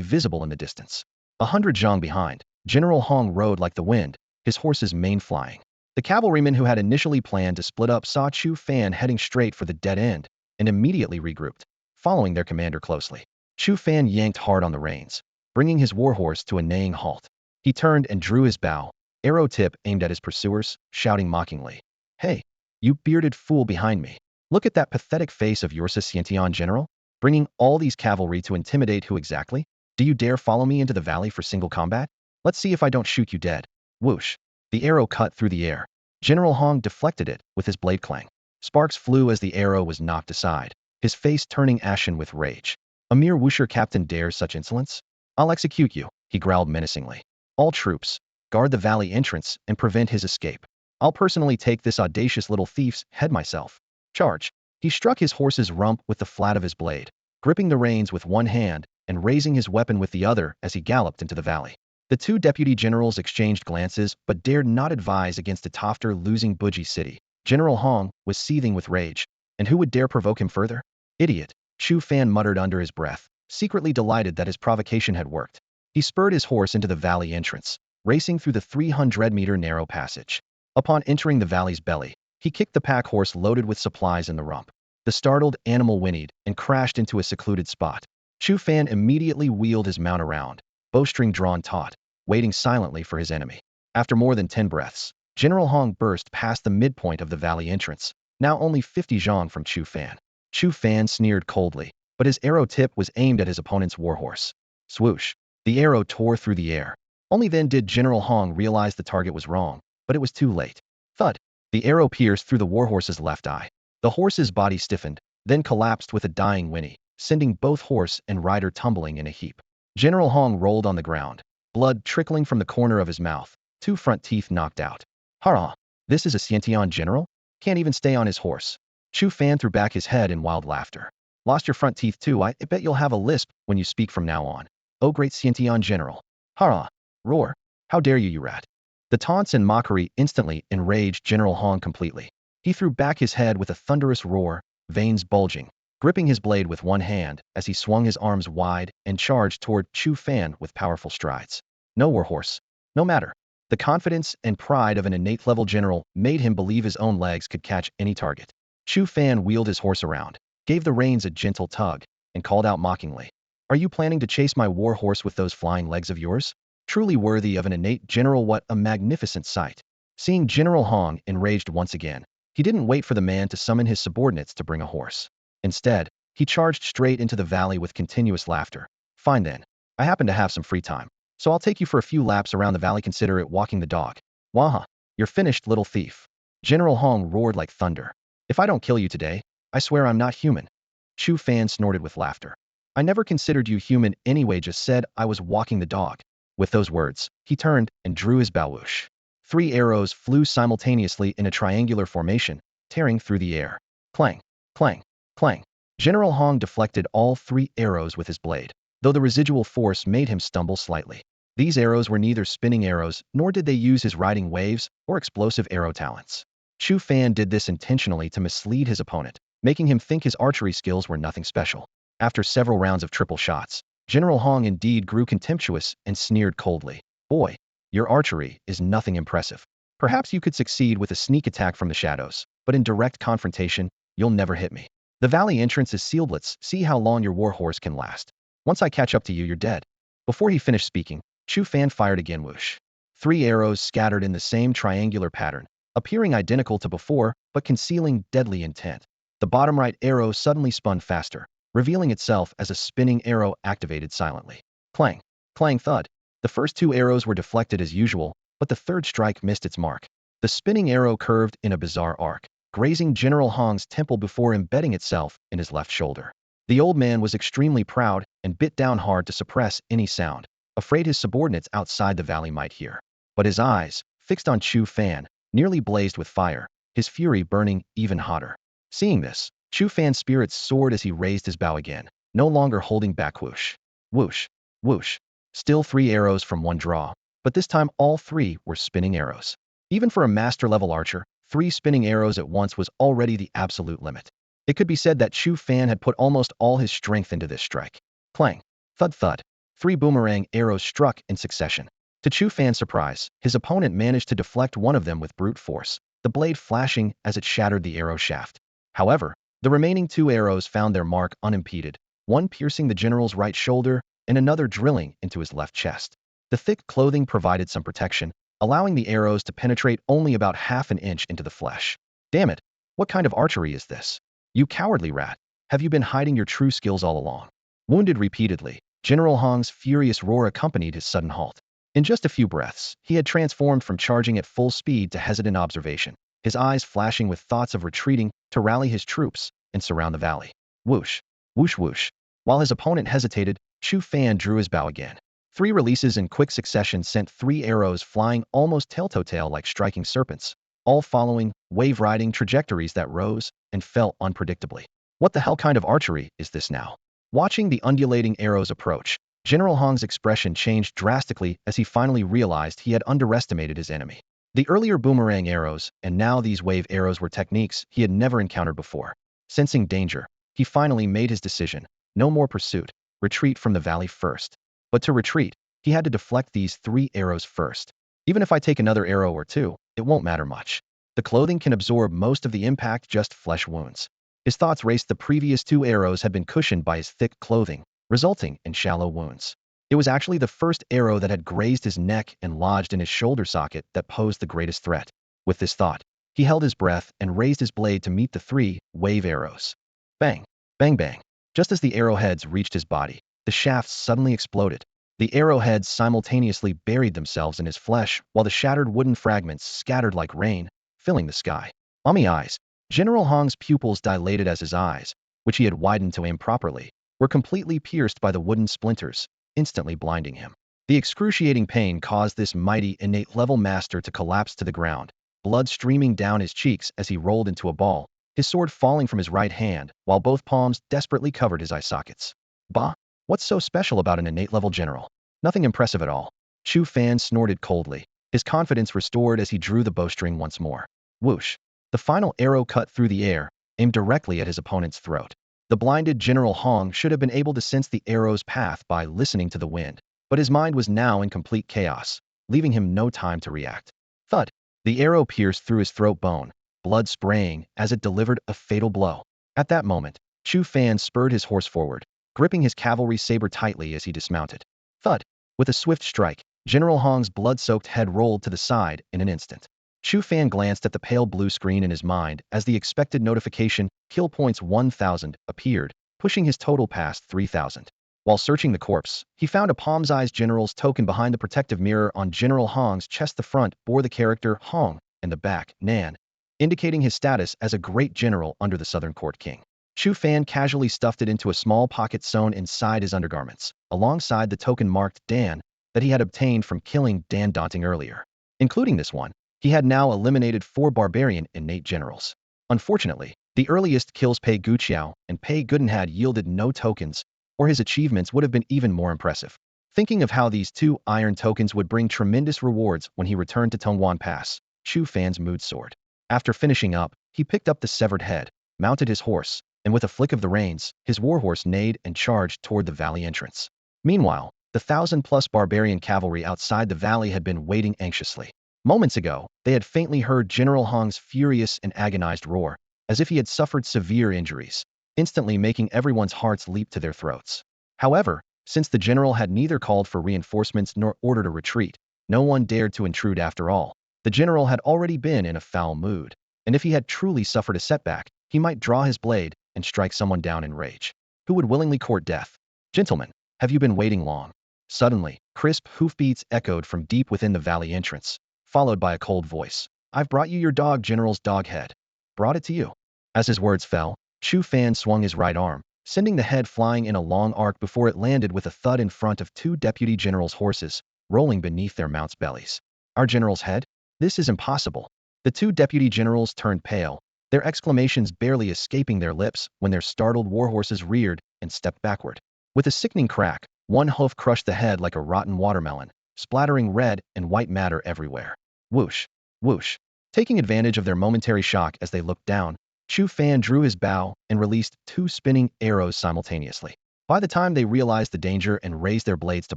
visible in the distance. 100 zhang behind, General Hong rode like the wind, his horse's mane flying. The cavalrymen who had initially planned to split up saw Chu Fan heading straight for the dead end and immediately regrouped, following their commander closely. Chu Fan yanked hard on the reins, bringing his warhorse to a neighing halt. He turned and drew his bow, arrow tip aimed at his pursuers, shouting mockingly, "Hey, you bearded fool behind me. Look at that pathetic face of yours, Xientian general, bringing all these cavalry to intimidate who exactly? Do you dare follow me into the valley for single combat? Let's see if I don't shoot you dead." Whoosh! The arrow cut through the air. General Hong deflected it with his blade clang. Sparks flew as the arrow was knocked aside, his face turning ashen with rage. "A mere woosher captain dares such insolence? I'll execute you," he growled menacingly. "All troops, guard the valley entrance and prevent his escape. I'll personally take this audacious little thief's head myself. Charge!" He struck his horse's rump with the flat of his blade, gripping the reins with one hand and raising his weapon with the other as he galloped into the valley. The two deputy generals exchanged glances but dared not advise against a tofter losing Buji City. General Hong was seething with rage, and who would dare provoke him further? Idiot! Chu Fan muttered under his breath, secretly delighted that his provocation had worked. He spurred his horse into the valley entrance, racing through the 300-meter narrow passage. Upon entering the valley's belly, he kicked the pack horse loaded with supplies in the rump. The startled animal whinnied and crashed into a secluded spot. Chu Fan immediately wheeled his mount around, bowstring drawn taut, waiting silently for his enemy. After more than 10 breaths, General Hong burst past the midpoint of the valley entrance, now only 50 zhang from Chu Fan. Chu Fan sneered coldly, but his arrow tip was aimed at his opponent's warhorse. Swoosh! The arrow tore through the air. Only then did General Hong realize the target was wrong, but it was too late. Thud! The arrow pierced through the warhorse's left eye. The horse's body stiffened, then collapsed with a dying whinny, sending both horse and rider tumbling in a heap. General Hong rolled on the ground, blood trickling from the corner of his mouth, 2 front teeth knocked out. Hurrah! This is a Xientian general? Can't even stay on his horse. Chu Fan threw back his head in wild laughter. Lost your front teeth too? I bet you'll have a lisp when you speak from now on. Oh great Xientian general. Hurrah! Roar! How dare you rat! The taunts and mockery instantly enraged General Hong completely. He threw back his head with a thunderous roar, veins bulging, gripping his blade with one hand as he swung his arms wide and charged toward Chu Fan with powerful strides. No warhorse. No matter. The confidence and pride of an innate level general made him believe his own legs could catch any target. Chu Fan wheeled his horse around, gave the reins a gentle tug, and called out mockingly, "Are you planning to chase my warhorse with those flying legs of yours? Truly worthy of an innate general, what a magnificent sight." Seeing General Hong enraged once again, he didn't wait for the man to summon his subordinates to bring a horse. Instead, he charged straight into the valley with continuous laughter. "Fine then. I happen to have some free time, so I'll take you for a few laps around the valley. Consider it walking the dog. Waha! You're finished, little thief." General Hong roared like thunder. "If I don't kill you today, I swear I'm not human." Chu Fan snorted with laughter. "I never considered you human anyway, just said I was walking the dog." With those words, he turned and drew his bowwoosh. 3 arrows flew simultaneously in a triangular formation, tearing through the air. Clang! Clang! Clang! General Hong deflected all 3 arrows with his blade, though the residual force made him stumble slightly. These arrows were neither spinning arrows, nor did they use his riding waves or explosive arrow talents. Chu Fan did this intentionally to mislead his opponent, making him think his archery skills were nothing special. After several rounds of triple shots, General Hong indeed grew contemptuous and sneered coldly. Boy, your archery is nothing impressive. Perhaps you could succeed with a sneak attack from the shadows, but in direct confrontation, you'll never hit me. The valley entrance is sealed. Let's see how long your warhorse can last. Once I catch up to you, you're dead. Before he finished speaking, Chu Fan fired again. Whoosh. 3 arrows scattered in the same triangular pattern, appearing identical to before, but concealing deadly intent. The bottom right arrow suddenly spun faster, revealing itself as a spinning arrow activated silently. Clang, clang, thud. The first 2 arrows were deflected as usual, but the third strike missed its mark. The spinning arrow curved in a bizarre arc, grazing General Hong's temple before embedding itself in his left shoulder. The old man was extremely proud and bit down hard to suppress any sound, afraid his subordinates outside the valley might hear. But his eyes, fixed on Chu Fan, nearly blazed with fire, his fury burning even hotter. Seeing this, Chu Fan's spirits soared as he raised his bow again, no longer holding back. Whoosh, whoosh, whoosh. Still 3 arrows from one draw, but this time all 3 were spinning arrows. Even for a master-level archer, 3 spinning arrows at once was already the absolute limit. It could be said that Chu Fan had put almost all his strength into this strike. Clang, thud, thud. 3 boomerang arrows struck in succession. To Chu Fan's surprise, his opponent managed to deflect one of them with brute force, the blade flashing as it shattered the arrow shaft. However, the remaining 2 arrows found their mark unimpeded, one piercing the general's right shoulder and another drilling into his left chest. The thick clothing provided some protection, allowing the arrows to penetrate only about half an inch into the flesh. Damn it! What kind of archery is this? You cowardly rat! Have you been hiding your true skills all along? Wounded repeatedly, General Hong's furious roar accompanied his sudden halt. In just a few breaths, he had transformed from charging at full speed to hesitant observation, his eyes flashing with thoughts of retreating to rally his troops and surround the valley. Whoosh, whoosh, whoosh. While his opponent hesitated, Chu Fan drew his bow again. 3 releases in quick succession sent 3 arrows flying almost tail-to-tail like striking serpents, all following wave-riding trajectories that rose and fell unpredictably. What the hell kind of archery is this now? Watching the undulating arrows approach, General Hong's expression changed drastically as he finally realized he had underestimated his enemy. The earlier boomerang arrows and now these wave arrows were techniques he had never encountered before. Sensing danger, he finally made his decision. No more pursuit. Retreat from the valley first. But to retreat, he had to deflect these 3 arrows first. Even if I take another arrow or 2, it won't matter much. The clothing can absorb most of the impact, just flesh wounds. His thoughts raced. The previous 2 arrows had been cushioned by his thick clothing, resulting in shallow wounds. It was actually the first arrow that had grazed his neck and lodged in his shoulder socket that posed the greatest threat. With this thought, he held his breath and raised his blade to meet the 3 wave arrows. Bang, bang, bang. Just as the arrowheads reached his body, the shafts suddenly exploded. The arrowheads simultaneously buried themselves in his flesh, while the shattered wooden fragments scattered like rain, filling the sky. Mummy eyes. General Hong's pupils dilated as his eyes, which he had widened to aim properly, were completely pierced by the wooden splinters, instantly blinding him. The excruciating pain caused this mighty innate-level master to collapse to the ground, blood streaming down his cheeks as he rolled into a ball, his sword falling from his right hand, while both palms desperately covered his eye sockets. Bah! What's so special about an innate-level general? Nothing impressive at all. Chu Fan snorted coldly, his confidence restored as he drew the bowstring once more. Whoosh! The final arrow cut through the air, aimed directly at his opponent's throat. The blinded General Hong should have been able to sense the arrow's path by listening to the wind, but his mind was now in complete chaos, leaving him no time to react. Thud! The arrow pierced through his throat bone, blood spraying as it delivered a fatal blow. At that moment, Chu Fan spurred his horse forward, gripping his cavalry saber tightly as he dismounted. Thud! With a swift strike, General Hong's blood-soaked head rolled to the side in an instant. Chu Fan glanced at the pale blue screen in his mind as the expected notification, kill points 1,000, appeared, pushing his total past 3,000. While searching the corpse, he found a palm-sized general's token behind the protective mirror on General Hong's chest. The front bore the character Hong, and the back, Nan, indicating his status as a great general under the Southern Court King. Chu Fan casually stuffed it into a small pocket sewn inside his undergarments, alongside the token marked Dan that he had obtained from killing Dan Daunting earlier. Including this one, he had now eliminated 4 barbarian innate generals. Unfortunately, the earliest kills Pei Guqiao and Pei Gooden had yielded no tokens, or his achievements would have been even more impressive. Thinking of how these 2 iron tokens would bring tremendous rewards when he returned to Tongwan Pass, Chu Fan's mood soared. After finishing up, he picked up the severed head, mounted his horse, and with a flick of the reins, his warhorse neighed and charged toward the valley entrance. Meanwhile, the 1,000-plus barbarian cavalry outside the valley had been waiting anxiously. Moments ago, they had faintly heard General Hong's furious and agonized roar, as if he had suffered severe injuries, instantly making everyone's hearts leap to their throats. However, since the general had neither called for reinforcements nor ordered a retreat, no one dared to intrude after all. The general had already been in a foul mood, and if he had truly suffered a setback, he might draw his blade and strike someone down in rage. Who would willingly court death? Gentlemen, have you been waiting long? Suddenly, crisp hoofbeats echoed from deep within the valley entrance, followed by a cold voice. I've brought you your dog, General's dog head. Brought it to you. As his words fell, Chu Fan swung his right arm, sending the head flying in a long arc before it landed with a thud in front of 2 deputy generals' horses, rolling beneath their mounts' bellies. Our general's head? This is impossible. The 2 deputy generals turned pale, their exclamations barely escaping their lips when their startled warhorses reared and stepped backward. With a sickening crack, one hoof crushed the head like a rotten watermelon, splattering red and white matter everywhere. Whoosh, whoosh. Taking advantage of their momentary shock as they looked down, Chu Fan drew his bow and released 2 spinning arrows simultaneously. By the time they realized the danger and raised their blades to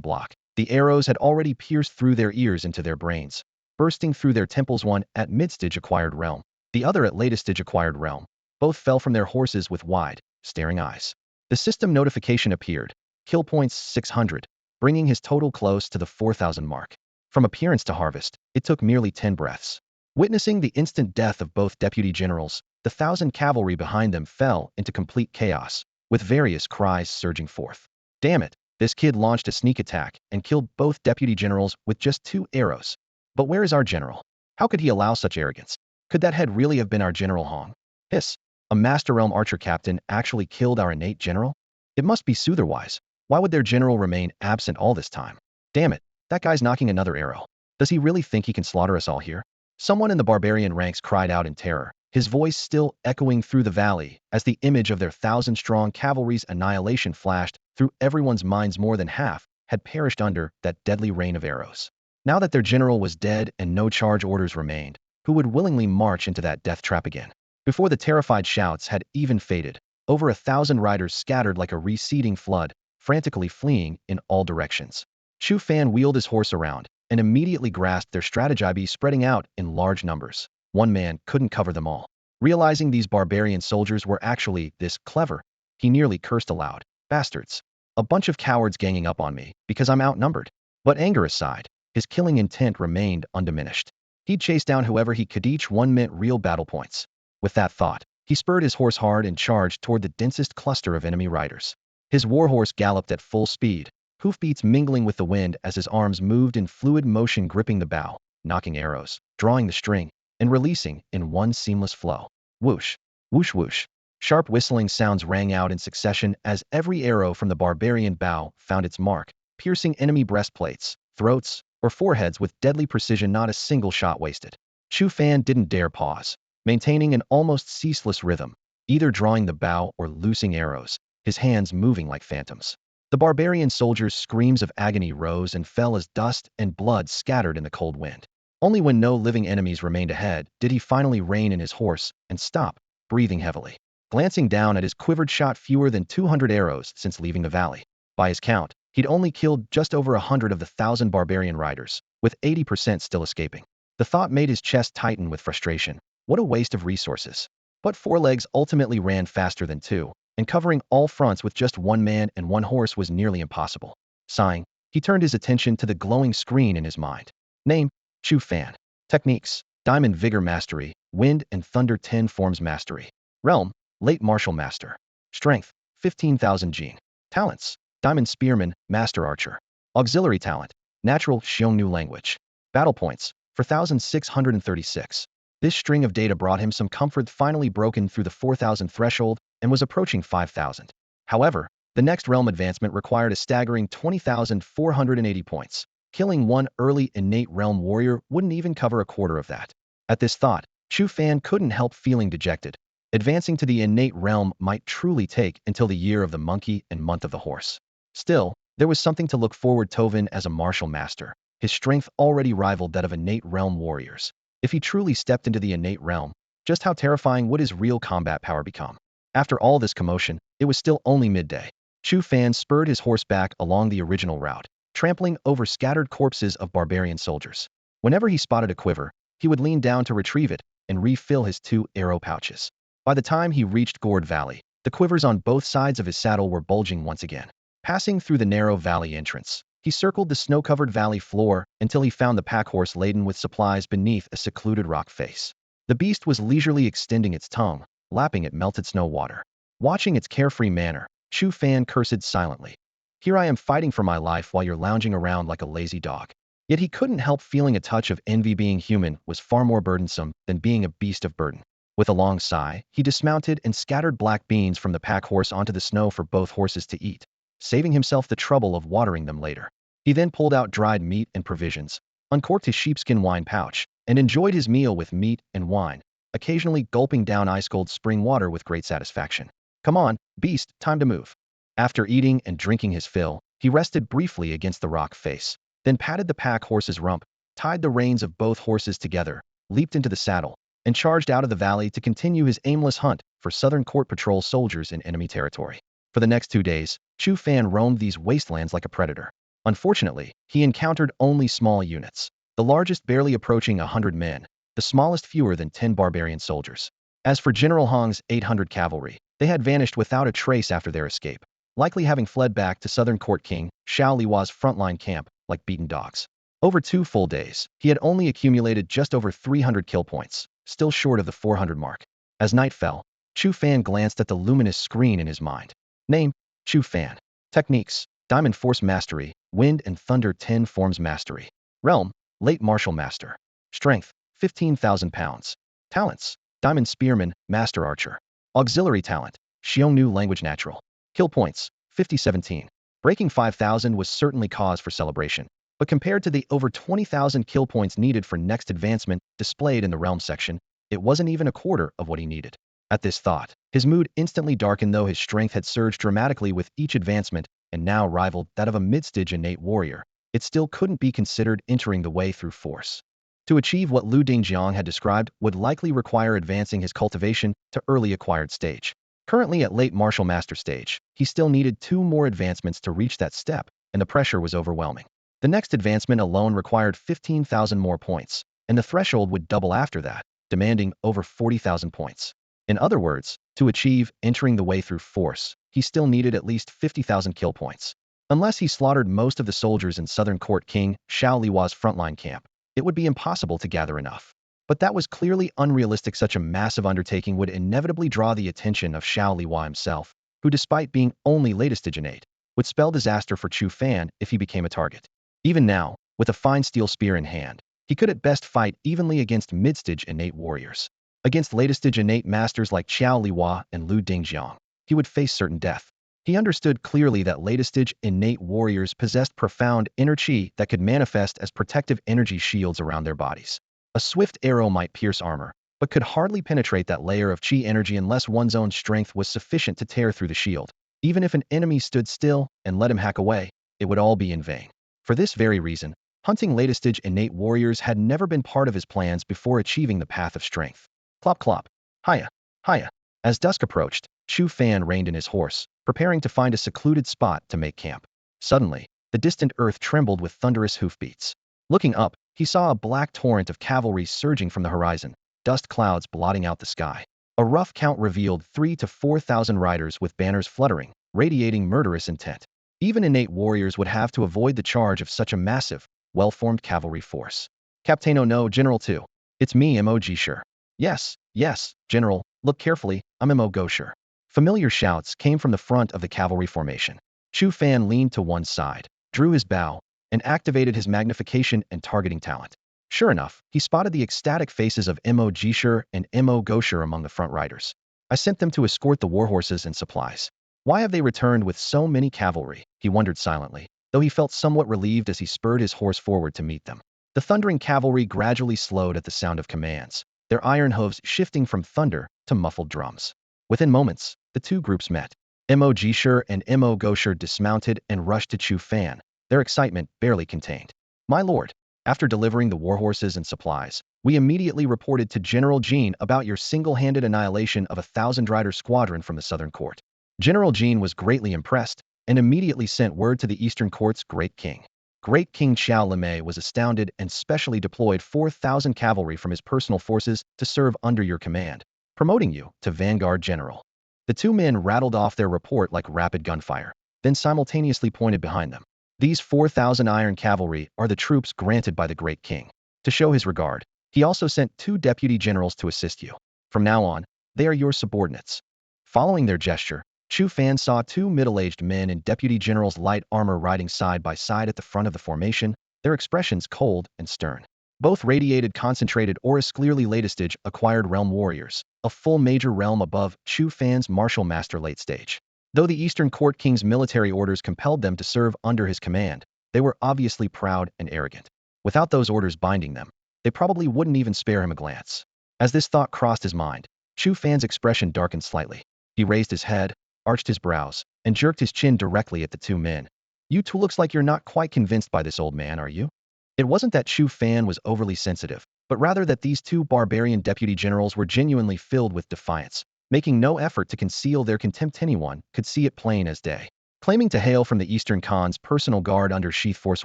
block, the arrows had already pierced through their ears into their brains, bursting through their temples, one at mid-stage acquired realm, the other at latest stage acquired realm. Both fell from their horses with wide, staring eyes. The system notification appeared. Kill points 600, bringing his total close to the 4,000 mark. From appearance to harvest, it took merely 10 breaths. Witnessing the instant death of both deputy generals, the 1,000 cavalry behind them fell into complete chaos, with various cries surging forth. Damn it, this kid launched a sneak attack and killed both deputy generals with just 2 arrows. But where is our general? How could he allow such arrogance? Could that head really have been our General Hong? Hiss, a Master Realm archer captain actually killed our innate general? It must be otherwise. Why would their general remain absent all this time? Damn it, that guy's knocking another arrow. Does he really think he can slaughter us all here? Someone in the barbarian ranks cried out in terror, his voice still echoing through the valley as the image of their 1,000-strong cavalry's annihilation flashed through everyone's minds. More than half had perished under that deadly rain of arrows. Now that their general was dead and no charge orders remained, who would willingly march into that death trap again? Before the terrified shouts had even faded, over 1,000 riders scattered like a receding flood, frantically fleeing in all directions. Chu Fan wheeled his horse around and immediately grasped their strategy, spreading out in large numbers. One man couldn't cover them all. Realizing these barbarian soldiers were actually this clever, he nearly cursed aloud. Bastards. A bunch of cowards ganging up on me because I'm outnumbered. But anger aside, his killing intent remained undiminished. He'd chase down whoever he could. Each one meant real battle points. With that thought, he spurred his horse hard and charged toward the densest cluster of enemy riders. His warhorse galloped at full speed, hoofbeats mingling with the wind as his arms moved in fluid motion, gripping the bow, knocking arrows, drawing the string, and releasing in one seamless flow. Whoosh, whoosh, whoosh. Sharp whistling sounds rang out in succession as every arrow from the barbarian bow found its mark, piercing enemy breastplates, throats, or foreheads with deadly precision. Not a single shot wasted. Chu Fan didn't dare pause, maintaining an almost ceaseless rhythm, either drawing the bow or loosing arrows, his hands moving like phantoms. The barbarian soldiers' screams of agony rose and fell as dust and blood scattered in the cold wind. Only when no living enemies remained ahead did he finally rein in his horse and stop, breathing heavily. Glancing down at his quivered, shot fewer than 200 arrows since leaving the valley. By his count, he'd only killed just over 100 of the 1,000 barbarian riders, with 80% still escaping. The thought made his chest tighten with frustration. What a waste of resources. But 4 legs ultimately ran faster than 2, and covering all fronts with just 1 man and 1 horse was nearly impossible. Sighing, he turned his attention to the glowing screen in his mind. Name, Chu Fan. Techniques, Diamond Vigor Mastery, Wind and Thunder 10 Forms Mastery. Realm, Late Martial Master. Strength, 15,000 gene. Talents, Diamond Spearman, Master Archer. Auxiliary Talent, Natural Xiongnu Language. Battle Points, 4,636. This string of data brought him some comfort, finally broken through the 4,000 threshold and was approaching 5,000. However, the next realm advancement required a staggering 20,480 points. Killing 1 early innate realm warrior wouldn't even cover a quarter of that. At this thought, Chu Fan couldn't help feeling dejected. Advancing to the innate realm might truly take until the year of the monkey and month of the horse. Still, There was something to look forward to as a martial master. His strength already rivaled that of innate realm warriors. If he truly stepped into the innate realm, just how terrifying would his real combat power become? After all this commotion, it was still only midday. Chu Fan spurred his horse back along the original route, trampling over scattered corpses of barbarian soldiers. Whenever he spotted a quiver, he would lean down to retrieve it and refill his 2 arrow pouches. By the time he reached Gourd Valley, the quivers on both sides of his saddle were bulging once again. Passing through the narrow valley entrance, he circled the snow-covered valley floor until he found the pack horse laden with supplies beneath a secluded rock face. The beast was leisurely extending its tongue, lapping at melted snow water. Watching its carefree manner, Chu Fan cursed silently. Here I am fighting for my life while you're lounging around like a lazy dog. Yet he couldn't help feeling a touch of envy. Being human was far more burdensome than being a beast of burden. With a long sigh, he dismounted and scattered black beans from the pack horse onto the snow for both horses to eat, saving himself the trouble of watering them later. He then pulled out dried meat and provisions, uncorked his sheepskin wine pouch, and enjoyed his meal with meat and wine, occasionally gulping down ice-cold spring water with great satisfaction. Come on, beast, time to move. After eating and drinking his fill, he rested briefly against the rock face, then patted the pack horse's rump, tied the reins of both horses together, leaped into the saddle, and charged out of the valley to continue his aimless hunt for Southern Court Patrol soldiers in enemy territory. For the next 2 days, Chu Fan roamed these wastelands like a predator. Unfortunately, he encountered only small units, the largest barely approaching 100 men, the smallest fewer than 10 barbarian soldiers. As for General Hong's 800 cavalry, they had vanished without a trace after their escape, likely having fled back to Southern Court King Xiao Liwa's frontline camp like beaten dogs. Over 2 full days, he had only accumulated just over 300 kill points, still short of the 400 mark. As night fell, Chu Fan glanced at the luminous screen in his mind. Name: Chu Fan. Techniques: Diamond Force Mastery, Wind and Thunder 10 Forms Mastery. Realm: Late Martial Master. Strength: 15,000 pounds. Talents: Diamond Spearman, Master Archer. Auxiliary Talent: Xiongnu Language Natural. Kill points: 5017. Breaking 5,000 was certainly cause for celebration, but compared to the over 20,000 kill points needed for next advancement displayed in the Realm section, it wasn't even a quarter of what he needed. At this thought, his mood instantly darkened. Though his strength had surged dramatically with each advancement and now rivaled that of a mid-stage innate warrior, it still couldn't be considered entering the way through force. To achieve what Lu Dingjiang had described would likely require advancing his cultivation to early acquired stage. Currently at late martial master stage, he still needed 2 more advancements to reach that step, and the pressure was overwhelming. The next advancement alone required 15,000 more points, and the threshold would double after that, demanding over 40,000 points. In other words, to achieve entering the way through force, he still needed at least 50,000 kill points. Unless he slaughtered most of the soldiers in Southern Court King Xiao Liwa's frontline camp, it would be impossible to gather enough. But that was clearly unrealistic. Such a massive undertaking would inevitably draw the attention of Xiao Liwa himself, who, despite being only latest innate, would spell disaster for Chu Fan if he became a target. Even now, with a fine steel spear in hand, he could at best fight evenly against mid-stage innate warriors. Against latest-stage innate masters like Xiao Liwa and Lu Dingjiang, he would face certain death. He understood clearly that latest-stage innate warriors possessed profound inner chi that could manifest as protective energy shields around their bodies. A swift arrow might pierce armor, but could hardly penetrate that layer of chi energy unless one's own strength was sufficient to tear through the shield. Even if an enemy stood still and let him hack away, it would all be in vain. For this very reason, hunting latest-stage innate warriors had never been part of his plans before achieving the path of strength. Clop clop. Hiya. Hiya. As dusk approached, Chu Fan reined in his horse, preparing to find a secluded spot to make camp. Suddenly, the distant earth trembled with thunderous hoofbeats. Looking up, he saw a black torrent of cavalry surging from the horizon, dust clouds blotting out the sky. A rough count revealed 3,000 to 4,000 riders with banners fluttering, radiating murderous intent. Even innate warriors would have to avoid the charge of such a massive, well-formed cavalry force. Captaino no, General 2. It's me, Mo Gosher. Yes, General, look carefully, I'm Mo Gosher. Familiar shouts came from the front of the cavalry formation. Chu Fan leaned to one side, drew his bow, and activated his magnification and targeting talent. Sure enough, he spotted the ecstatic faces of Mo Gosher and Mo Gosher among the front riders. I sent them to escort the warhorses and supplies. Why have they returned with so many cavalry? He wondered silently, though he felt somewhat relieved as he spurred his horse forward to meet them. The thundering cavalry gradually slowed at the sound of commands, their iron hooves shifting from thunder to muffled drums. Within moments, the 2 groups met. Mo Jishur and Mo Goshur dismounted and rushed to Chu Fan, their excitement barely contained. My lord, after delivering the warhorses and supplies, we immediately reported to General Jean about your single-handed annihilation of a 1,000-rider squadron from the southern court. General Jean was greatly impressed and immediately sent word to the eastern court's great king. Great King Xiao Limei was astounded and specially deployed 4,000 cavalry from his personal forces to serve under your command, promoting you to Vanguard General. The two men rattled off their report like rapid gunfire, then simultaneously pointed behind them. These 4,000 iron cavalry are the troops granted by the great king. To show his regard, he also sent 2 deputy generals to assist you. From now on, they are your subordinates. Following their gesture, Chu Fan saw 2 middle-aged men in deputy generals' light armor riding side by side at the front of the formation, their expressions cold and stern. Both radiated concentrated auras, clearly latestage acquired realm warriors, a full major realm above Chu Fan's martial master late stage. Though the Eastern Court King's military orders compelled them to serve under his command, they were obviously proud and arrogant. Without those orders binding them, they probably wouldn't even spare him a glance. As this thought crossed his mind, Chu Fan's expression darkened slightly. He raised his head, arched his brows, and jerked his chin directly at the 2 men. You two looks like you're not quite convinced by this old man, are you? It wasn't that Chu Fan was overly sensitive, but rather that these 2 barbarian deputy generals were genuinely filled with defiance, making no effort to conceal their contempt. Anyone could see it plain as day. Claiming to hail from the Eastern Khan's personal guard under Sheath Force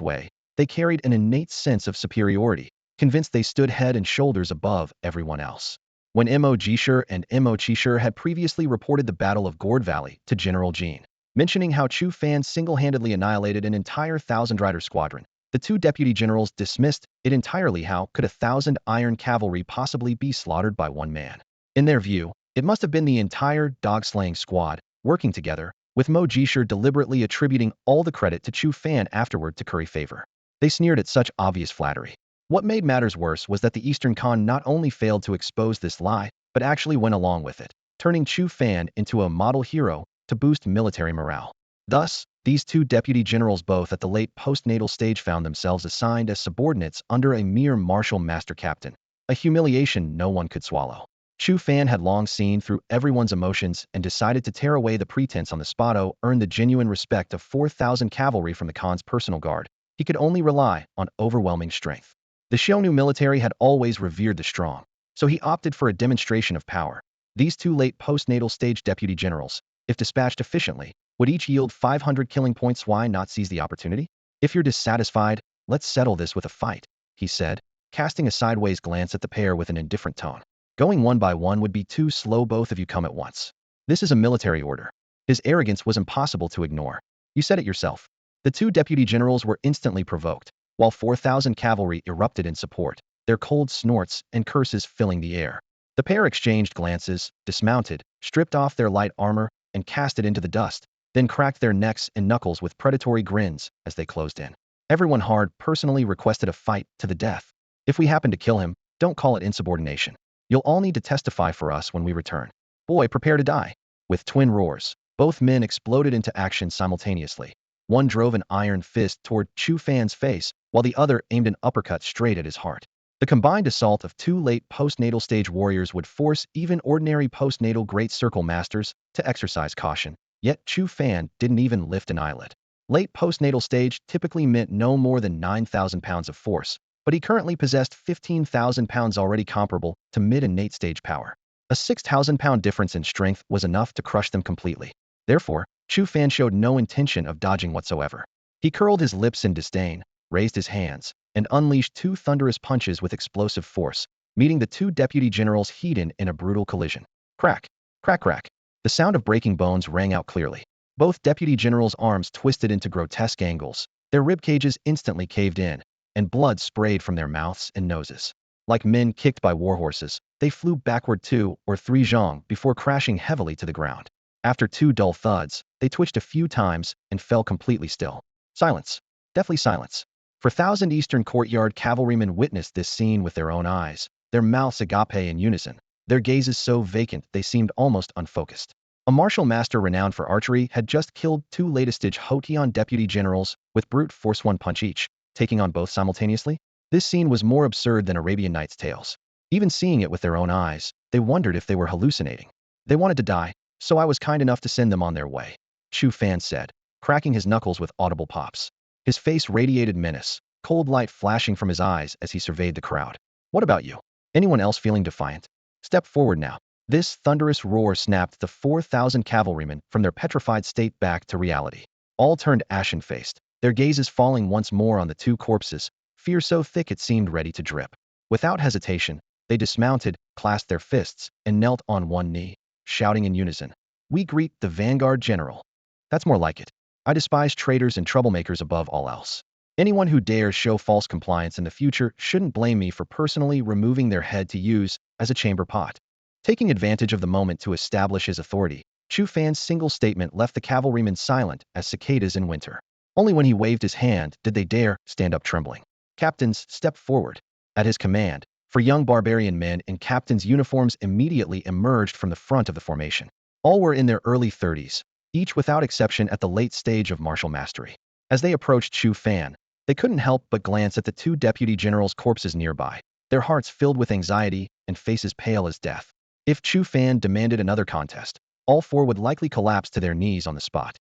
Wei, they carried an innate sense of superiority, convinced they stood head and shoulders above everyone else. When Mo Jishur and Mo Chishur had previously reported the Battle of Gourd Valley to General Jean, mentioning how Chu Fan single-handedly annihilated an entire 1,000-rider squadron, the 2 deputy generals dismissed it entirely. How could 1,000 iron cavalry possibly be slaughtered by one man? In their view, it must have been the entire dog-slaying squad, working together, with Mo Jishur deliberately attributing all the credit to Chu Fan afterward to curry favor. They sneered at such obvious flattery. What made matters worse was that the Eastern Khan not only failed to expose this lie, but actually went along with it, turning Chu Fan into a model hero to boost military morale. Thus, these 2 deputy generals, both at the late postnatal stage, found themselves assigned as subordinates under a mere martial master captain, a humiliation no one could swallow. Chu Fan had long seen through everyone's emotions and decided to tear away the pretense on the spot. Earn the genuine respect of 4,000 cavalry from the Khan's personal guard. He could only rely on overwhelming strength. The Xiongnu military had always revered the strong, so he opted for a demonstration of power. These 2 late postnatal stage deputy generals, if dispatched efficiently, would each yield 500 killing points. Why not seize the opportunity? If you're dissatisfied, let's settle this with a fight, he said, casting a sideways glance at the pair with an indifferent tone. Going one by one would be too slow. Both of you come at once. This is a military order. His arrogance was impossible to ignore. You said it yourself. The 2 deputy generals were instantly provoked, while 4,000 cavalry erupted in support, their cold snorts and curses filling the air. The pair exchanged glances, dismounted, stripped off their light armor, and cast it into the dust, then cracked their necks and knuckles with predatory grins as they closed in. Everyone hard personally requested a fight to the death. If we happen to kill him, don't call it insubordination. You'll all need to testify for us when we return. Boy, prepare to die. With twin roars, both men exploded into action simultaneously. One drove an iron fist toward Chu Fan's face, while the other aimed an uppercut straight at his heart. The combined assault of 2 late postnatal stage warriors would force even ordinary postnatal Great Circle masters to exercise caution, yet Chu Fan didn't even lift an eyelid. Late postnatal stage typically meant no more than 9,000 pounds of force, but he currently possessed 15,000 pounds, already comparable to mid and late stage power. A 6,000-pound difference in strength was enough to crush them completely. Therefore, Chu Fan showed no intention of dodging whatsoever. He curled his lips in disdain, raised his hands, and unleashed 2 thunderous punches with explosive force, meeting the 2 deputy generals head-on in a brutal collision. Crack! Crack crack! The sound of breaking bones rang out clearly. Both deputy generals' arms twisted into grotesque angles, their rib cages instantly caved in, and blood sprayed from their mouths and noses. Like men kicked by warhorses, they flew backward 2 or 3 zhong before crashing heavily to the ground. After 2 dull thuds, they twitched a few times and fell completely still. Silence. Deathly silence. For 1,000 Eastern Courtyard cavalrymen witnessed this scene with their own eyes, their mouths agape in unison, their gazes so vacant they seemed almost unfocused. A martial master renowned for archery had just killed 2 latest-stage Hotian deputy generals with brute force 1 punch each, taking on both simultaneously. This scene was more absurd than Arabian Nights tales. Even seeing it with their own eyes, they wondered if they were hallucinating. They wanted to die, so I was kind enough to send them on their way," Chu Fan said, cracking his knuckles with audible pops. His face radiated menace, cold light flashing from his eyes as he surveyed the crowd. "What about you? Anyone else feeling defiant? Step forward now." This thunderous roar snapped the 4,000 cavalrymen from their petrified state back to reality. All turned ashen-faced, their gazes falling once more on the two corpses, fear so thick it seemed ready to drip. Without hesitation, they dismounted, clasped their fists, and knelt on one knee, shouting in unison, "We greet the Vanguard General." That's more like it. I despise traitors and troublemakers above all else. Anyone who dares show false compliance in the future shouldn't blame me for personally removing their head to use as a chamber pot. Taking advantage of the moment to establish his authority, Chu Fan's single statement left the cavalrymen silent as cicadas in winter. Only when he waved his hand did they dare stand up trembling. "Captains, step forward." At his command, four young barbarian men in captains' uniforms immediately emerged from the front of the formation. All were in their early 30s, each without exception at the late stage of martial mastery. As they approached Chu Fan, they couldn't help but glance at the two deputy generals' corpses nearby, their hearts filled with anxiety and faces pale as death. If Chu Fan demanded another contest, all four would likely collapse to their knees on the spot.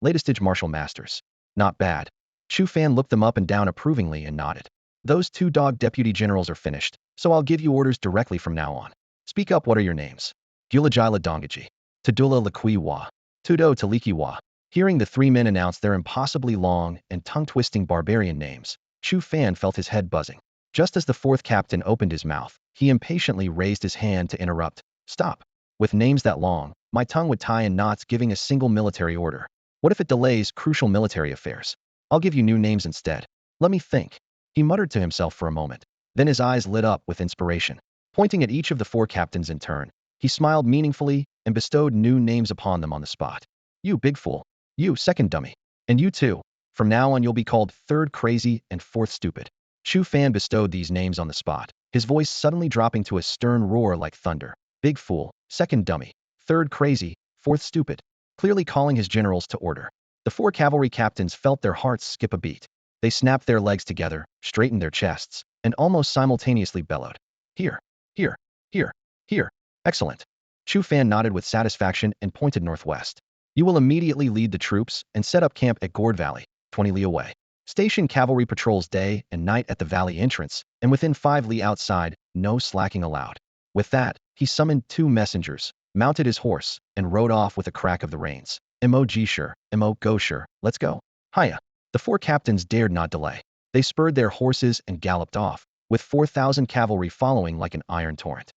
Latest-stage martial masters. Not bad. Chu Fan looked them up and down approvingly and nodded. "Those two dog deputy generals are finished, so I'll give you orders directly from now on. Speak up, what are your names?" "Gulajila Dongaji. Tadula Lakui Wa. Tudo Taliki Wa." Hearing the three men announce their impossibly long and tongue-twisting barbarian names, Chu Fan felt his head buzzing. Just as the fourth captain opened his mouth, he impatiently raised his hand to interrupt. "Stop. With names that long, my tongue would tie in knots giving a single military order. What if it delays crucial military affairs? I'll give you new names instead. Let me think." He muttered to himself for a moment. Then his eyes lit up with inspiration. Pointing at each of the four captains in turn, he smiled meaningfully and bestowed new names upon them on the spot. "You big fool. You second dummy. And you too. From now on you'll be called third crazy and fourth stupid." Chu Fan bestowed these names on the spot, his voice suddenly dropping to a stern roar like thunder. Big fool, second dummy, third crazy, fourth stupid. Clearly calling his generals to order. The four cavalry captains felt their hearts skip a beat. They snapped their legs together, straightened their chests, and almost simultaneously bellowed. "Here, here, here, here. Excellent." Chu Fan nodded with satisfaction and pointed northwest. "You will immediately lead the troops and set up camp at Gourd Valley, 20 li away. Station cavalry patrols day and night at the valley entrance, and within 5 li outside, no slacking allowed." With that, he summoned two messengers, mounted his horse, and rode off with a crack of the reins. "Mo Jishur, Mo Goshur, let's go." "Hiya." The four captains dared not delay. They spurred their horses and galloped off, with 4,000 cavalry following like an iron torrent.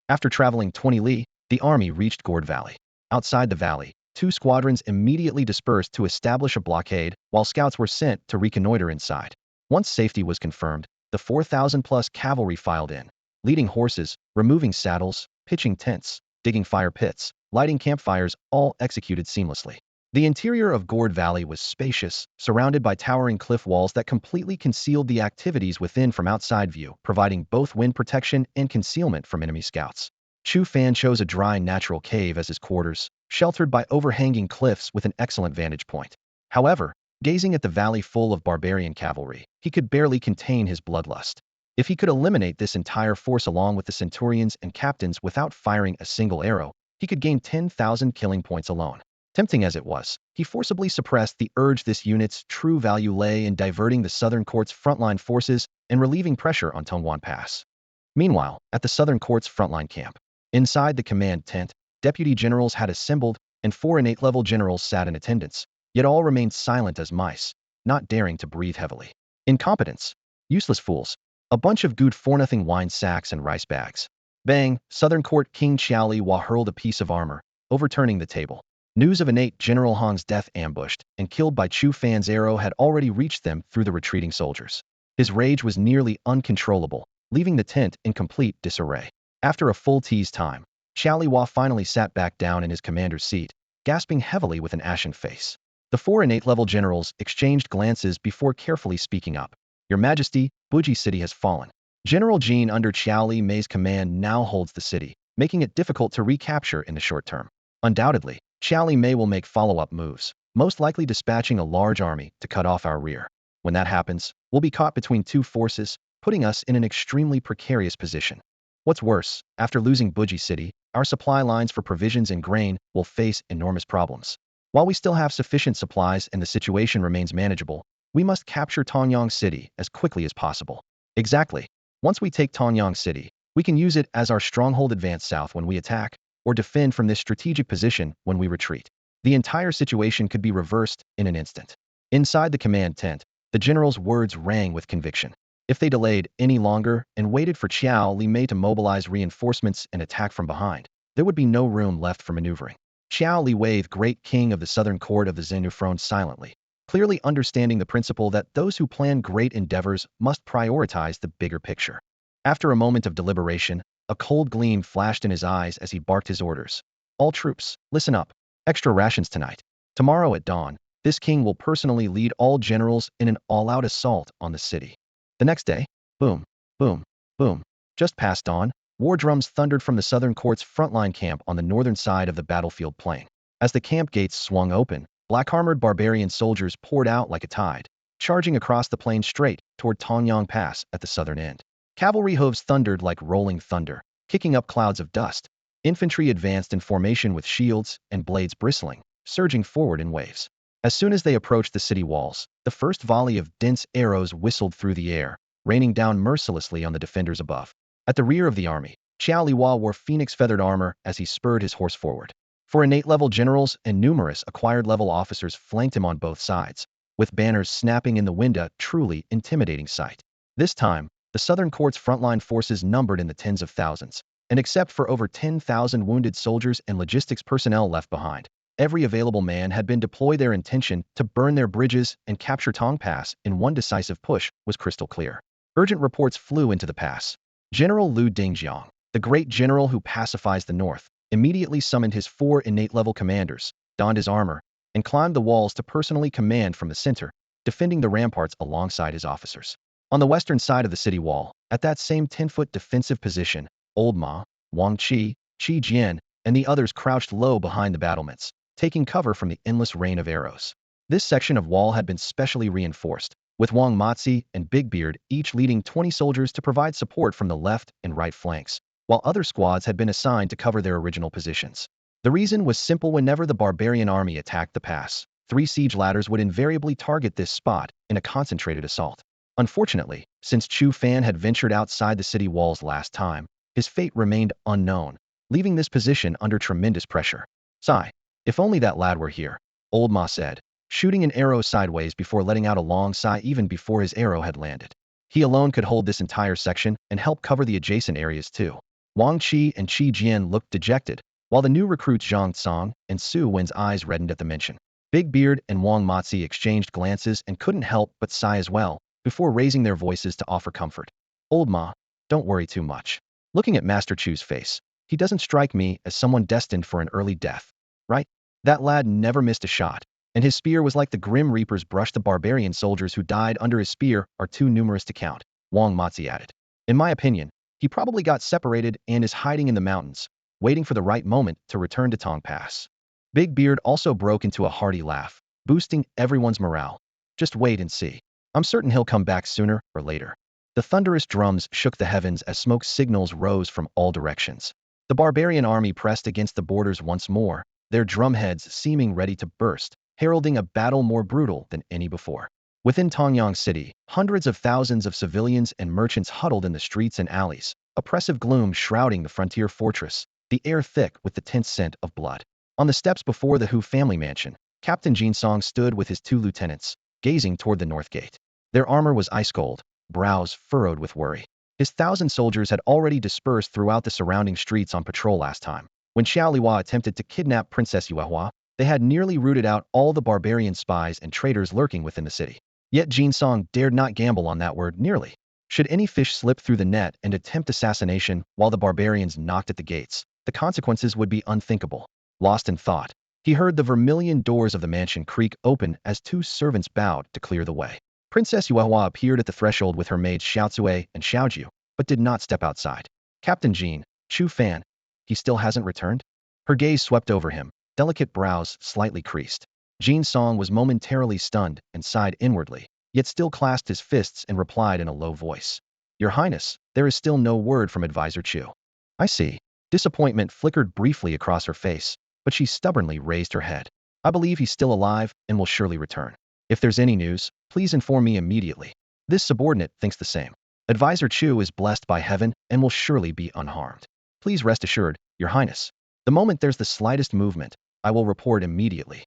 After traveling 20 li, the army reached Gourd Valley. Outside the valley, two squadrons immediately dispersed to establish a blockade, while scouts were sent to reconnoiter inside. Once safety was confirmed, the 4,000-plus cavalry filed in, leading horses, removing saddles, pitching tents, digging fire pits, lighting campfires, all executed seamlessly. The interior of Gourd Valley was spacious, surrounded by towering cliff walls that completely concealed the activities within from outside view, providing both wind protection and concealment from enemy scouts. Chu Fan chose a dry natural cave as his quarters, sheltered by overhanging cliffs with an excellent vantage point. However, gazing at the valley full of barbarian cavalry, he could barely contain his bloodlust. If he could eliminate this entire force along with the centurions and captains without firing a single arrow, he could gain 10,000 killing points alone. Tempting as it was, he forcibly suppressed the urge. This unit's true value lay in diverting the Southern Court's frontline forces and relieving pressure on Tongwan Pass. Meanwhile, at the Southern Court's frontline camp, inside the command tent, deputy generals had assembled, and 4 and 8-level generals sat in attendance, yet all remained silent as mice, not daring to breathe heavily. Incompetence. Useless fools. A bunch of good-for-nothing wine sacks and rice bags. Bang! Southern Court King Xiaoli Hua hurled a piece of armor, overturning the table. News of innate General Hong's death ambushed and killed by Chu Fan's arrow had already reached them through the retreating soldiers. His rage was nearly uncontrollable, leaving the tent in complete disarray. After a full tease time, Xiaoli Hua finally sat back down in his commander's seat, gasping heavily with an ashen face. The 4 and 8-level generals exchanged glances before carefully speaking up. "Your Majesty, Buji City has fallen. General Jin under Xiaoli Mei's command now holds the city, making it difficult to recapture in the short term. Undoubtedly, Xiaoli Mei will make follow-up moves, most likely dispatching a large army to cut off our rear. When that happens, we'll be caught between two forces, putting us in an extremely precarious position. What's worse, after losing Buji City, our supply lines for provisions and grain will face enormous problems. While we still have sufficient supplies and the situation remains manageable, we must capture Tonyang City as quickly as possible. Exactly. Once we take Tonyang City, we can use it as our stronghold, advance south when we attack, or defend from this strategic position when we retreat. The entire situation could be reversed in an instant. Inside the command tent, the general's words rang with conviction. If they delayed any longer and waited for Xiao Li Mei to mobilize reinforcements and attack from behind, there would be no room left for maneuvering. Xiao Li Wei, great king of the southern court of the Xiongnu, frowned silently, clearly understanding the principle that those who plan great endeavors must prioritize the bigger picture. After a moment of deliberation, a cold gleam flashed in his eyes as he barked his orders. All troops, listen up. Extra rations tonight. Tomorrow at dawn, this king will personally lead all generals in an all-out assault on the city. The next day, boom, boom, boom. Just past dawn, war drums thundered from the southern court's frontline camp on the northern side of the battlefield plain. As the camp gates swung open, black-armored barbarian soldiers poured out like a tide, charging across the plain straight toward Tonyang Pass at the southern end. Cavalry hooves thundered like rolling thunder, kicking up clouds of dust. Infantry advanced in formation with shields and blades bristling, surging forward in waves. As soon as they approached the city walls, the first volley of dense arrows whistled through the air, raining down mercilessly on the defenders above. At the rear of the army, Xiao Liwa wore phoenix-feathered armor as he spurred his horse forward. For innate-level generals and numerous acquired-level officers flanked him on both sides, with banners snapping in the wind, a truly intimidating sight. This time, the southern court's frontline forces numbered in the tens of thousands, and except for over 10,000 wounded soldiers and logistics personnel left behind, every available man had been deployed. Their intention to burn their bridges and capture Tong Pass in one decisive push was crystal clear. Urgent reports flew into the pass. General Lu Dingjiang, the great general who pacifies the north, immediately summoned his 4 innate-level commanders, donned his armor, and climbed the walls to personally command from the center, defending the ramparts alongside his officers. On the western side of the city wall, at that same 10-foot defensive position, Old Ma, Wang Qi, Qi Jian, and the others crouched low behind the battlements, taking cover from the endless rain of arrows. This section of wall had been specially reinforced, with Wang Matzi and Big Beard each leading 20 soldiers to provide support from the left and right flanks, while other squads had been assigned to cover their original positions. The reason was simple: whenever the barbarian army attacked the pass, 3 siege ladders would invariably target this spot in a concentrated assault. Unfortunately, since Chu Fan had ventured outside the city walls last time, his fate remained unknown, leaving this position under tremendous pressure. Sigh. If only that lad were here, Old Ma said, shooting an arrow sideways before letting out a long sigh even before his arrow had landed. He alone could hold this entire section and help cover the adjacent areas too. Wang Qi and Qi Jian looked dejected, while the new recruits Zhang Tsang and Su Wen's eyes reddened at the mention. Big Beard and Wang Matzi exchanged glances and couldn't help but sigh as well, before raising their voices to offer comfort. Old Ma, don't worry too much. Looking at Master Chu's face, he doesn't strike me as someone destined for an early death, right? That lad never missed a shot, and his spear was like the Grim Reaper's brush. The barbarian soldiers who died under his spear are too numerous to count, Wang Matzi added. In my opinion, he probably got separated and is hiding in the mountains, waiting for the right moment to return to Tong Pass. Big Beard also broke into a hearty laugh, boosting everyone's morale. Just wait and see. I'm certain he'll come back sooner or later. The thunderous drums shook the heavens as smoke signals rose from all directions. The barbarian army pressed against the borders once more, their drumheads seeming ready to burst, heralding a battle more brutal than any before. Within Tonyang City, hundreds of thousands of civilians and merchants huddled in the streets and alleys, oppressive gloom shrouding the frontier fortress, the air thick with the tense scent of blood. On the steps before the Hu family mansion, Captain Jin Song stood with his 2 lieutenants, gazing toward the north gate. Their armor was ice-cold, brows furrowed with worry. His 1,000 soldiers had already dispersed throughout the surrounding streets on patrol last time. When Xiao Liwa attempted to kidnap Princess Yuehua, they had nearly rooted out all the barbarian spies and traitors lurking within the city. Yet Jin Song dared not gamble on that word nearly. Should any fish slip through the net and attempt assassination while the barbarians knocked at the gates, the consequences would be unthinkable. Lost in thought, he heard the vermilion doors of the mansion creak open as 2 servants bowed to clear the way. Princess Yuehua appeared at the threshold with her maids Xiaocui and Xiaoju, but did not step outside. Captain Jean, Chu Fan, he still hasn't returned? Her gaze swept over him, delicate brows slightly creased. Jin Song was momentarily stunned and sighed inwardly, yet still clasped his fists and replied in a low voice. Your Highness, there is still no word from Advisor Chu. I see. Disappointment flickered briefly across her face, but she stubbornly raised her head. I believe he's still alive and will surely return. If there's any news, please inform me immediately. This subordinate thinks the same. Advisor Chu is blessed by heaven and will surely be unharmed. Please rest assured, Your Highness. The moment there's the slightest movement, I will report immediately.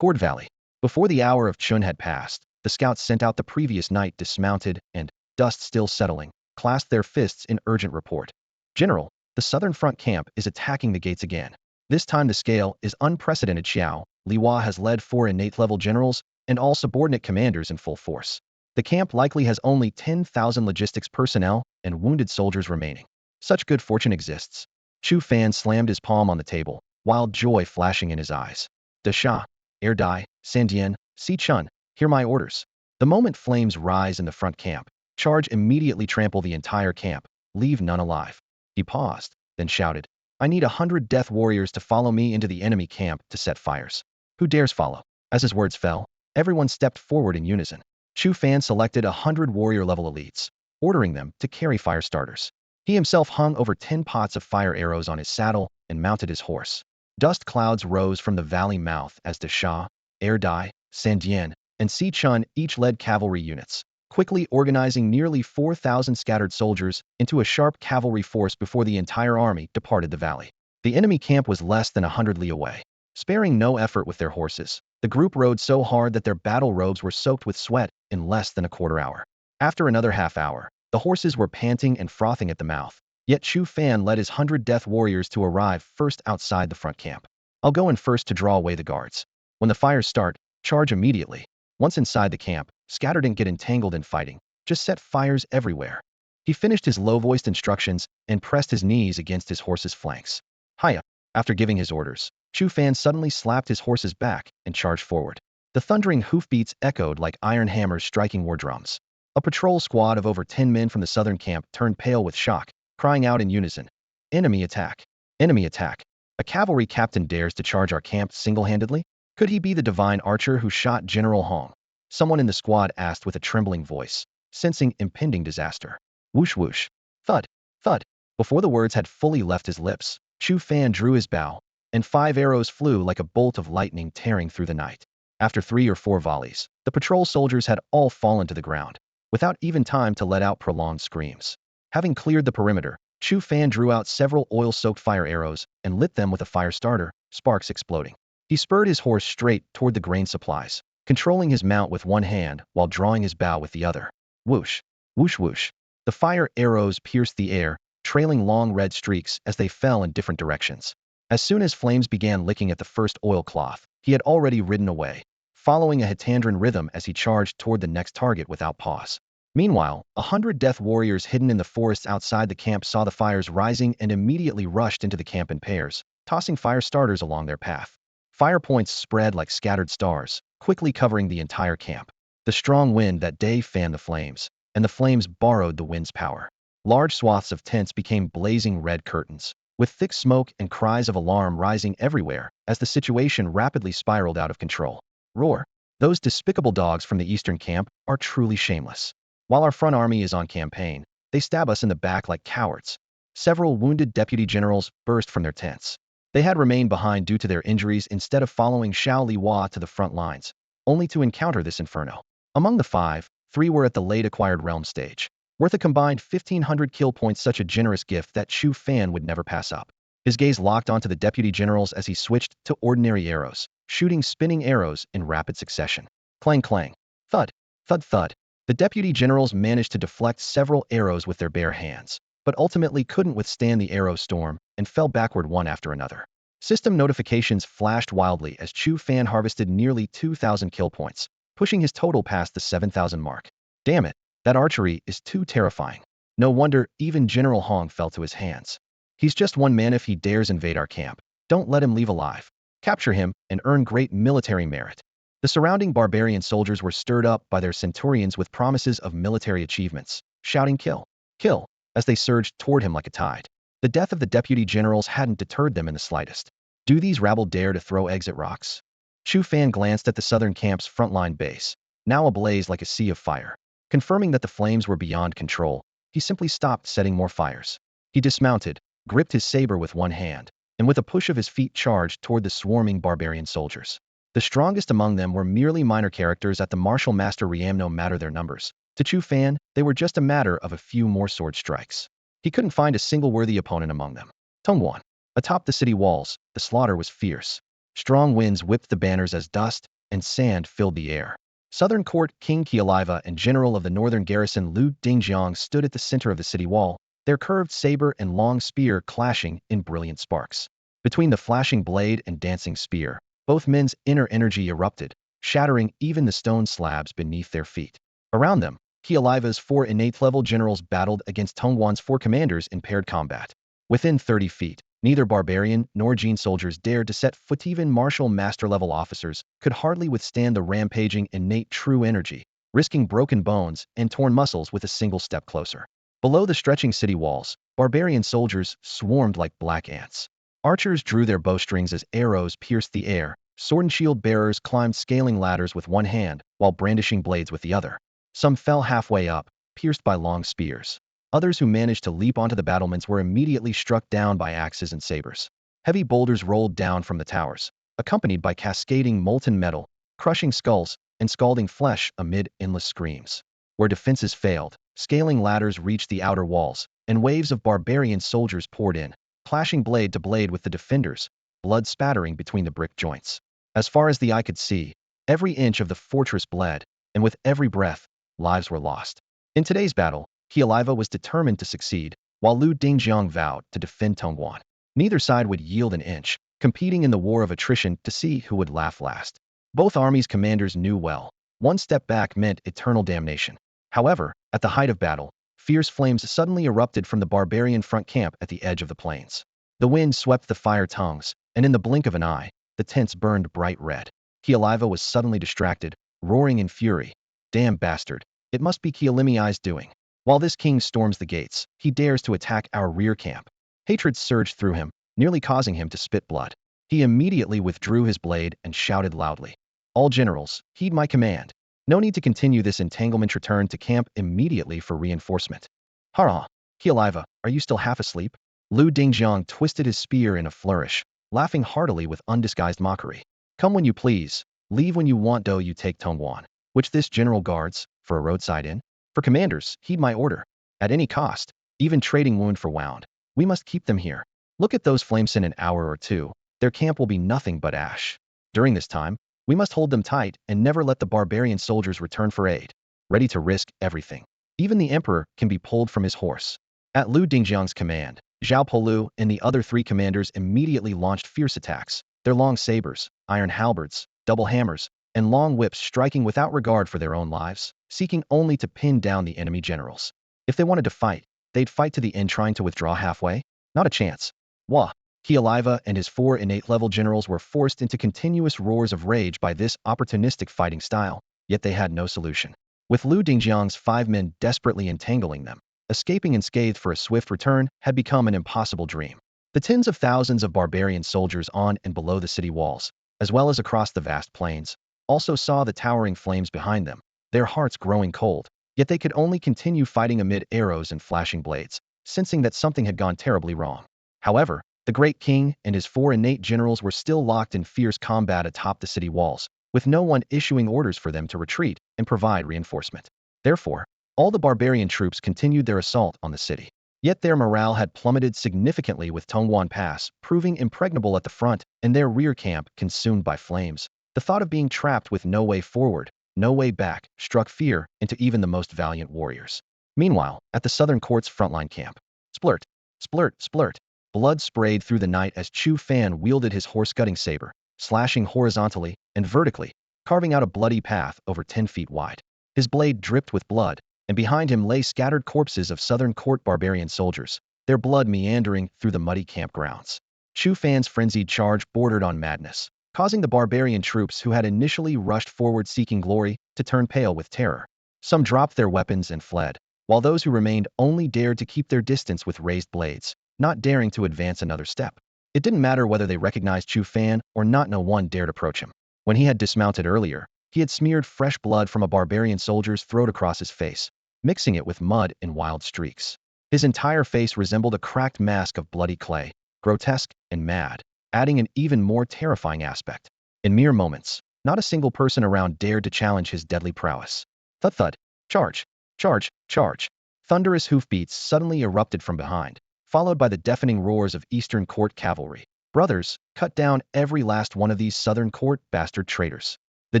Gourd Valley. Before the hour of Chun had passed, the scouts sent out the previous night dismounted and, dust still settling, clasped their fists in urgent report. General, the southern front camp is attacking the gates again. This time the scale is unprecedented. Xiao Liwa has led 4 innate-level generals and all subordinate commanders in full force. The camp likely has only 10,000 logistics personnel and wounded soldiers remaining. Such good fortune exists. Chu Fan slammed his palm on the table, wild joy flashing in his eyes. Dasha, Air Dai, Sandian, Si Chun, hear my orders. The moment flames rise in the front camp, charge immediately, trample the entire camp, leave none alive. He paused, then shouted, I need 100 death warriors to follow me into the enemy camp to set fires. Who dares follow? As his words fell, everyone stepped forward in unison. Chu Fan selected 100 warrior-level elites, ordering them to carry fire starters. He himself hung over 10 pots of fire arrows on his saddle and mounted his horse. Dust clouds rose from the valley mouth as Dasha, Air Dai, Sandian, and Si Chun each led cavalry units, quickly organizing nearly 4,000 scattered soldiers into a sharp cavalry force before the entire army departed the valley. The enemy camp was less than 100 li away. Sparing no effort with their horses, the group rode so hard that their battle robes were soaked with sweat in less than a quarter hour. After another half hour, the horses were panting and frothing at the mouth, yet Chu Fan led his 100 death warriors to arrive first outside the front camp. I'll go in first to draw away the guards. When the fires start, charge immediately. Once inside the camp, scattered and get entangled in fighting. Just set fires everywhere. He finished his low-voiced instructions and pressed his knees against his horse's flanks. Hiya! After giving his orders, Chu Fan suddenly slapped his horse's back and charged forward. The thundering hoofbeats echoed like iron hammers striking war drums. A patrol squad of over 10 men from the southern camp turned pale with shock, crying out in unison, Enemy attack! Enemy attack! A cavalry captain dares to charge our camp single-handedly? Could he be the divine archer who shot General Hong? Someone in the squad asked with a trembling voice, sensing impending disaster. Whoosh whoosh. Thud. Thud. Before the words had fully left his lips, Chu Fan drew his bow, and 5 arrows flew like a bolt of lightning tearing through the night. After 3 or 4 volleys, the patrol soldiers had all fallen to the ground, without even time to let out prolonged screams. Having cleared the perimeter, Chu Fan drew out several oil-soaked fire arrows and lit them with a fire starter, sparks exploding. He spurred his horse straight toward the grain supplies, controlling his mount with one hand while drawing his bow with the other. Whoosh, whoosh whoosh. The fire arrows pierced the air, trailing long red streaks as they fell in different directions. As soon as flames began licking at the first oilcloth, he had already ridden away, following a Hitandran rhythm as he charged toward the next target without pause. Meanwhile, 100 death warriors hidden in the forests outside the camp saw the fires rising and immediately rushed into the camp in pairs, tossing fire starters along their path. Fire points spread like scattered stars, quickly covering the entire camp. The strong wind that day fanned the flames, and the flames borrowed the wind's power. Large swaths of tents became blazing red curtains, with thick smoke and cries of alarm rising everywhere as the situation rapidly spiraled out of control. Roar! Those despicable dogs from the eastern camp are truly shameless. While our front army is on campaign, they stab us in the back like cowards. Several wounded deputy generals burst from their tents. They had remained behind due to their injuries instead of following Xiao Liwa to the front lines, only to encounter this inferno. Among the 5, 3 were at the late-acquired realm stage, worth a combined 1,500 kill points, such a generous gift that Chu Fan would never pass up. His gaze locked onto the deputy generals as he switched to ordinary arrows, shooting spinning arrows in rapid succession. Clang clang. Thud. Thud thud. The deputy generals managed to deflect several arrows with their bare hands, but ultimately couldn't withstand the arrow storm and fell backward one after another. System notifications flashed wildly as Chu Fan harvested nearly 2,000 kill points, pushing his total past the 7,000 mark. Damn it, that archery is too terrifying. No wonder even General Hong fell to his hands. He's just one man if he dares invade our camp. Don't let him leave alive. Capture him and earn great military merit. The surrounding barbarian soldiers were stirred up by their centurions with promises of military achievements, shouting kill, kill, as they surged toward him like a tide. The death of the deputy generals hadn't deterred them in the slightest. Do these rabble dare to throw eggs at rocks? Chu Fan glanced at the southern camp's frontline base, now ablaze like a sea of fire. Confirming that the flames were beyond control, he simply stopped setting more fires. He dismounted, gripped his saber with one hand, and with a push of his feet charged toward the swarming barbarian soldiers. The strongest among them were merely minor characters at the martial master realm, no matter their numbers. To Chu Fan, they were just a matter of a few more sword strikes. He couldn't find a single worthy opponent among them. Tongwan. Atop the city walls, the slaughter was fierce. Strong winds whipped the banners as dust and sand filled the air. Southern Court King Qialiva and General of the Northern Garrison Lu Dingjiang stood at the center of the city wall, their curved saber and long spear clashing in brilliant sparks. Between the flashing blade and dancing spear, both men's inner energy erupted, shattering even the stone slabs beneath their feet. Around them, Qialiva's 4 innate-level generals battled against Tongwan's 4 commanders in paired combat. Within 30 feet, neither barbarian nor Jin soldiers dared to set foot. Even martial master-level officers could hardly withstand the rampaging innate true energy, risking broken bones and torn muscles with a single step closer. Below the stretching city walls, barbarian soldiers swarmed like black ants. Archers drew their bowstrings as arrows pierced the air. Sword and shield bearers climbed scaling ladders with one hand while brandishing blades with the other. Some fell halfway up, pierced by long spears. Others who managed to leap onto the battlements were immediately struck down by axes and sabers. Heavy boulders rolled down from the towers, accompanied by cascading molten metal, crushing skulls, and scalding flesh amid endless screams. Where defenses failed, scaling ladders reached the outer walls, and waves of barbarian soldiers poured in, clashing blade to blade with the defenders, blood spattering between the brick joints. As far as the eye could see, every inch of the fortress bled, and with every breath, lives were lost. In today's battle, Qialiva was determined to succeed, while Lu Dingjiang vowed to defend Tongwan. Neither side would yield an inch, competing in the war of attrition to see who would laugh last. Both armies' commanders knew well, one step back meant eternal damnation. However, at the height of battle, fierce flames suddenly erupted from the barbarian front camp at the edge of the plains. The wind swept the fire tongues, and in the blink of an eye, the tents burned bright red. Qialiva was suddenly distracted, roaring in fury. Damn bastard, it must be Qialimi's doing. While this king storms the gates, he dares to attack our rear camp. Hatred surged through him, nearly causing him to spit blood. He immediately withdrew his blade and shouted loudly. All generals, heed my command. No need to continue this entanglement. Return to camp immediately for reinforcement. Hurrah! Qialiva, are you still half asleep? Lu Dingjiang twisted his spear in a flourish, laughing heartily with undisguised mockery. Come when you please, leave when you want. Do you take Tongwan, which this general guards, for a roadside inn? For commanders, heed my order. At any cost, even trading wound for wound, we must keep them here. Look at those flames. In an hour or two, their camp will be nothing but ash. During this time, we must hold them tight and never let the barbarian soldiers return for aid, ready to risk everything. Even the emperor can be pulled from his horse. At Lu Dingjiang's command, Zhao Polu and the other 3 commanders immediately launched fierce attacks, their long sabers, iron halberds, double hammers, and long whips striking without regard for their own lives, seeking only to pin down the enemy generals. If they wanted to fight, they'd fight to the end. Trying to withdraw halfway? Not a chance. Wah! Qialiva and his 4 innate-level generals were forced into continuous roars of rage by this opportunistic fighting style, yet they had no solution. With Lu Dingjiang's 5 men desperately entangling them, escaping unscathed for a swift return had become an impossible dream. The tens of thousands of barbarian soldiers on and below the city walls, as well as across the vast plains, also saw the towering flames behind them, their hearts growing cold, yet they could only continue fighting amid arrows and flashing blades, sensing that something had gone terribly wrong. However, the great king and his 4 innate generals were still locked in fierce combat atop the city walls, with no one issuing orders for them to retreat and provide reinforcement. Therefore, all the barbarian troops continued their assault on the city. Yet their morale had plummeted significantly, with Tongwan Pass proving impregnable at the front and their rear camp consumed by flames. The thought of being trapped with no way forward, no way back, struck fear into even the most valiant warriors. Meanwhile, at the southern court's frontline camp, splurt, splurt, splurt, blood sprayed through the night as Chu Fan wielded his horse-cutting saber, slashing horizontally and vertically, carving out a bloody path over 10 feet wide. His blade dripped with blood, and behind him lay scattered corpses of southern court barbarian soldiers, their blood meandering through the muddy campgrounds. Chu Fan's frenzied charge bordered on madness, causing the barbarian troops who had initially rushed forward seeking glory to turn pale with terror. Some dropped their weapons and fled, while those who remained only dared to keep their distance with raised blades, not daring to advance another step. It didn't matter whether they recognized Chu Fan or not. No one dared approach him. When he had dismounted earlier, he had smeared fresh blood from a barbarian soldier's throat across his face, mixing it with mud in wild streaks. His entire face resembled a cracked mask of bloody clay, grotesque and mad, adding an even more terrifying aspect. In mere moments, not a single person around dared to challenge his deadly prowess. Thud thud, charge, charge, charge. Thunderous hoofbeats suddenly erupted from behind, followed by the deafening roars of Eastern Court cavalry. Brothers, cut down every last one of these Southern Court bastard traitors. The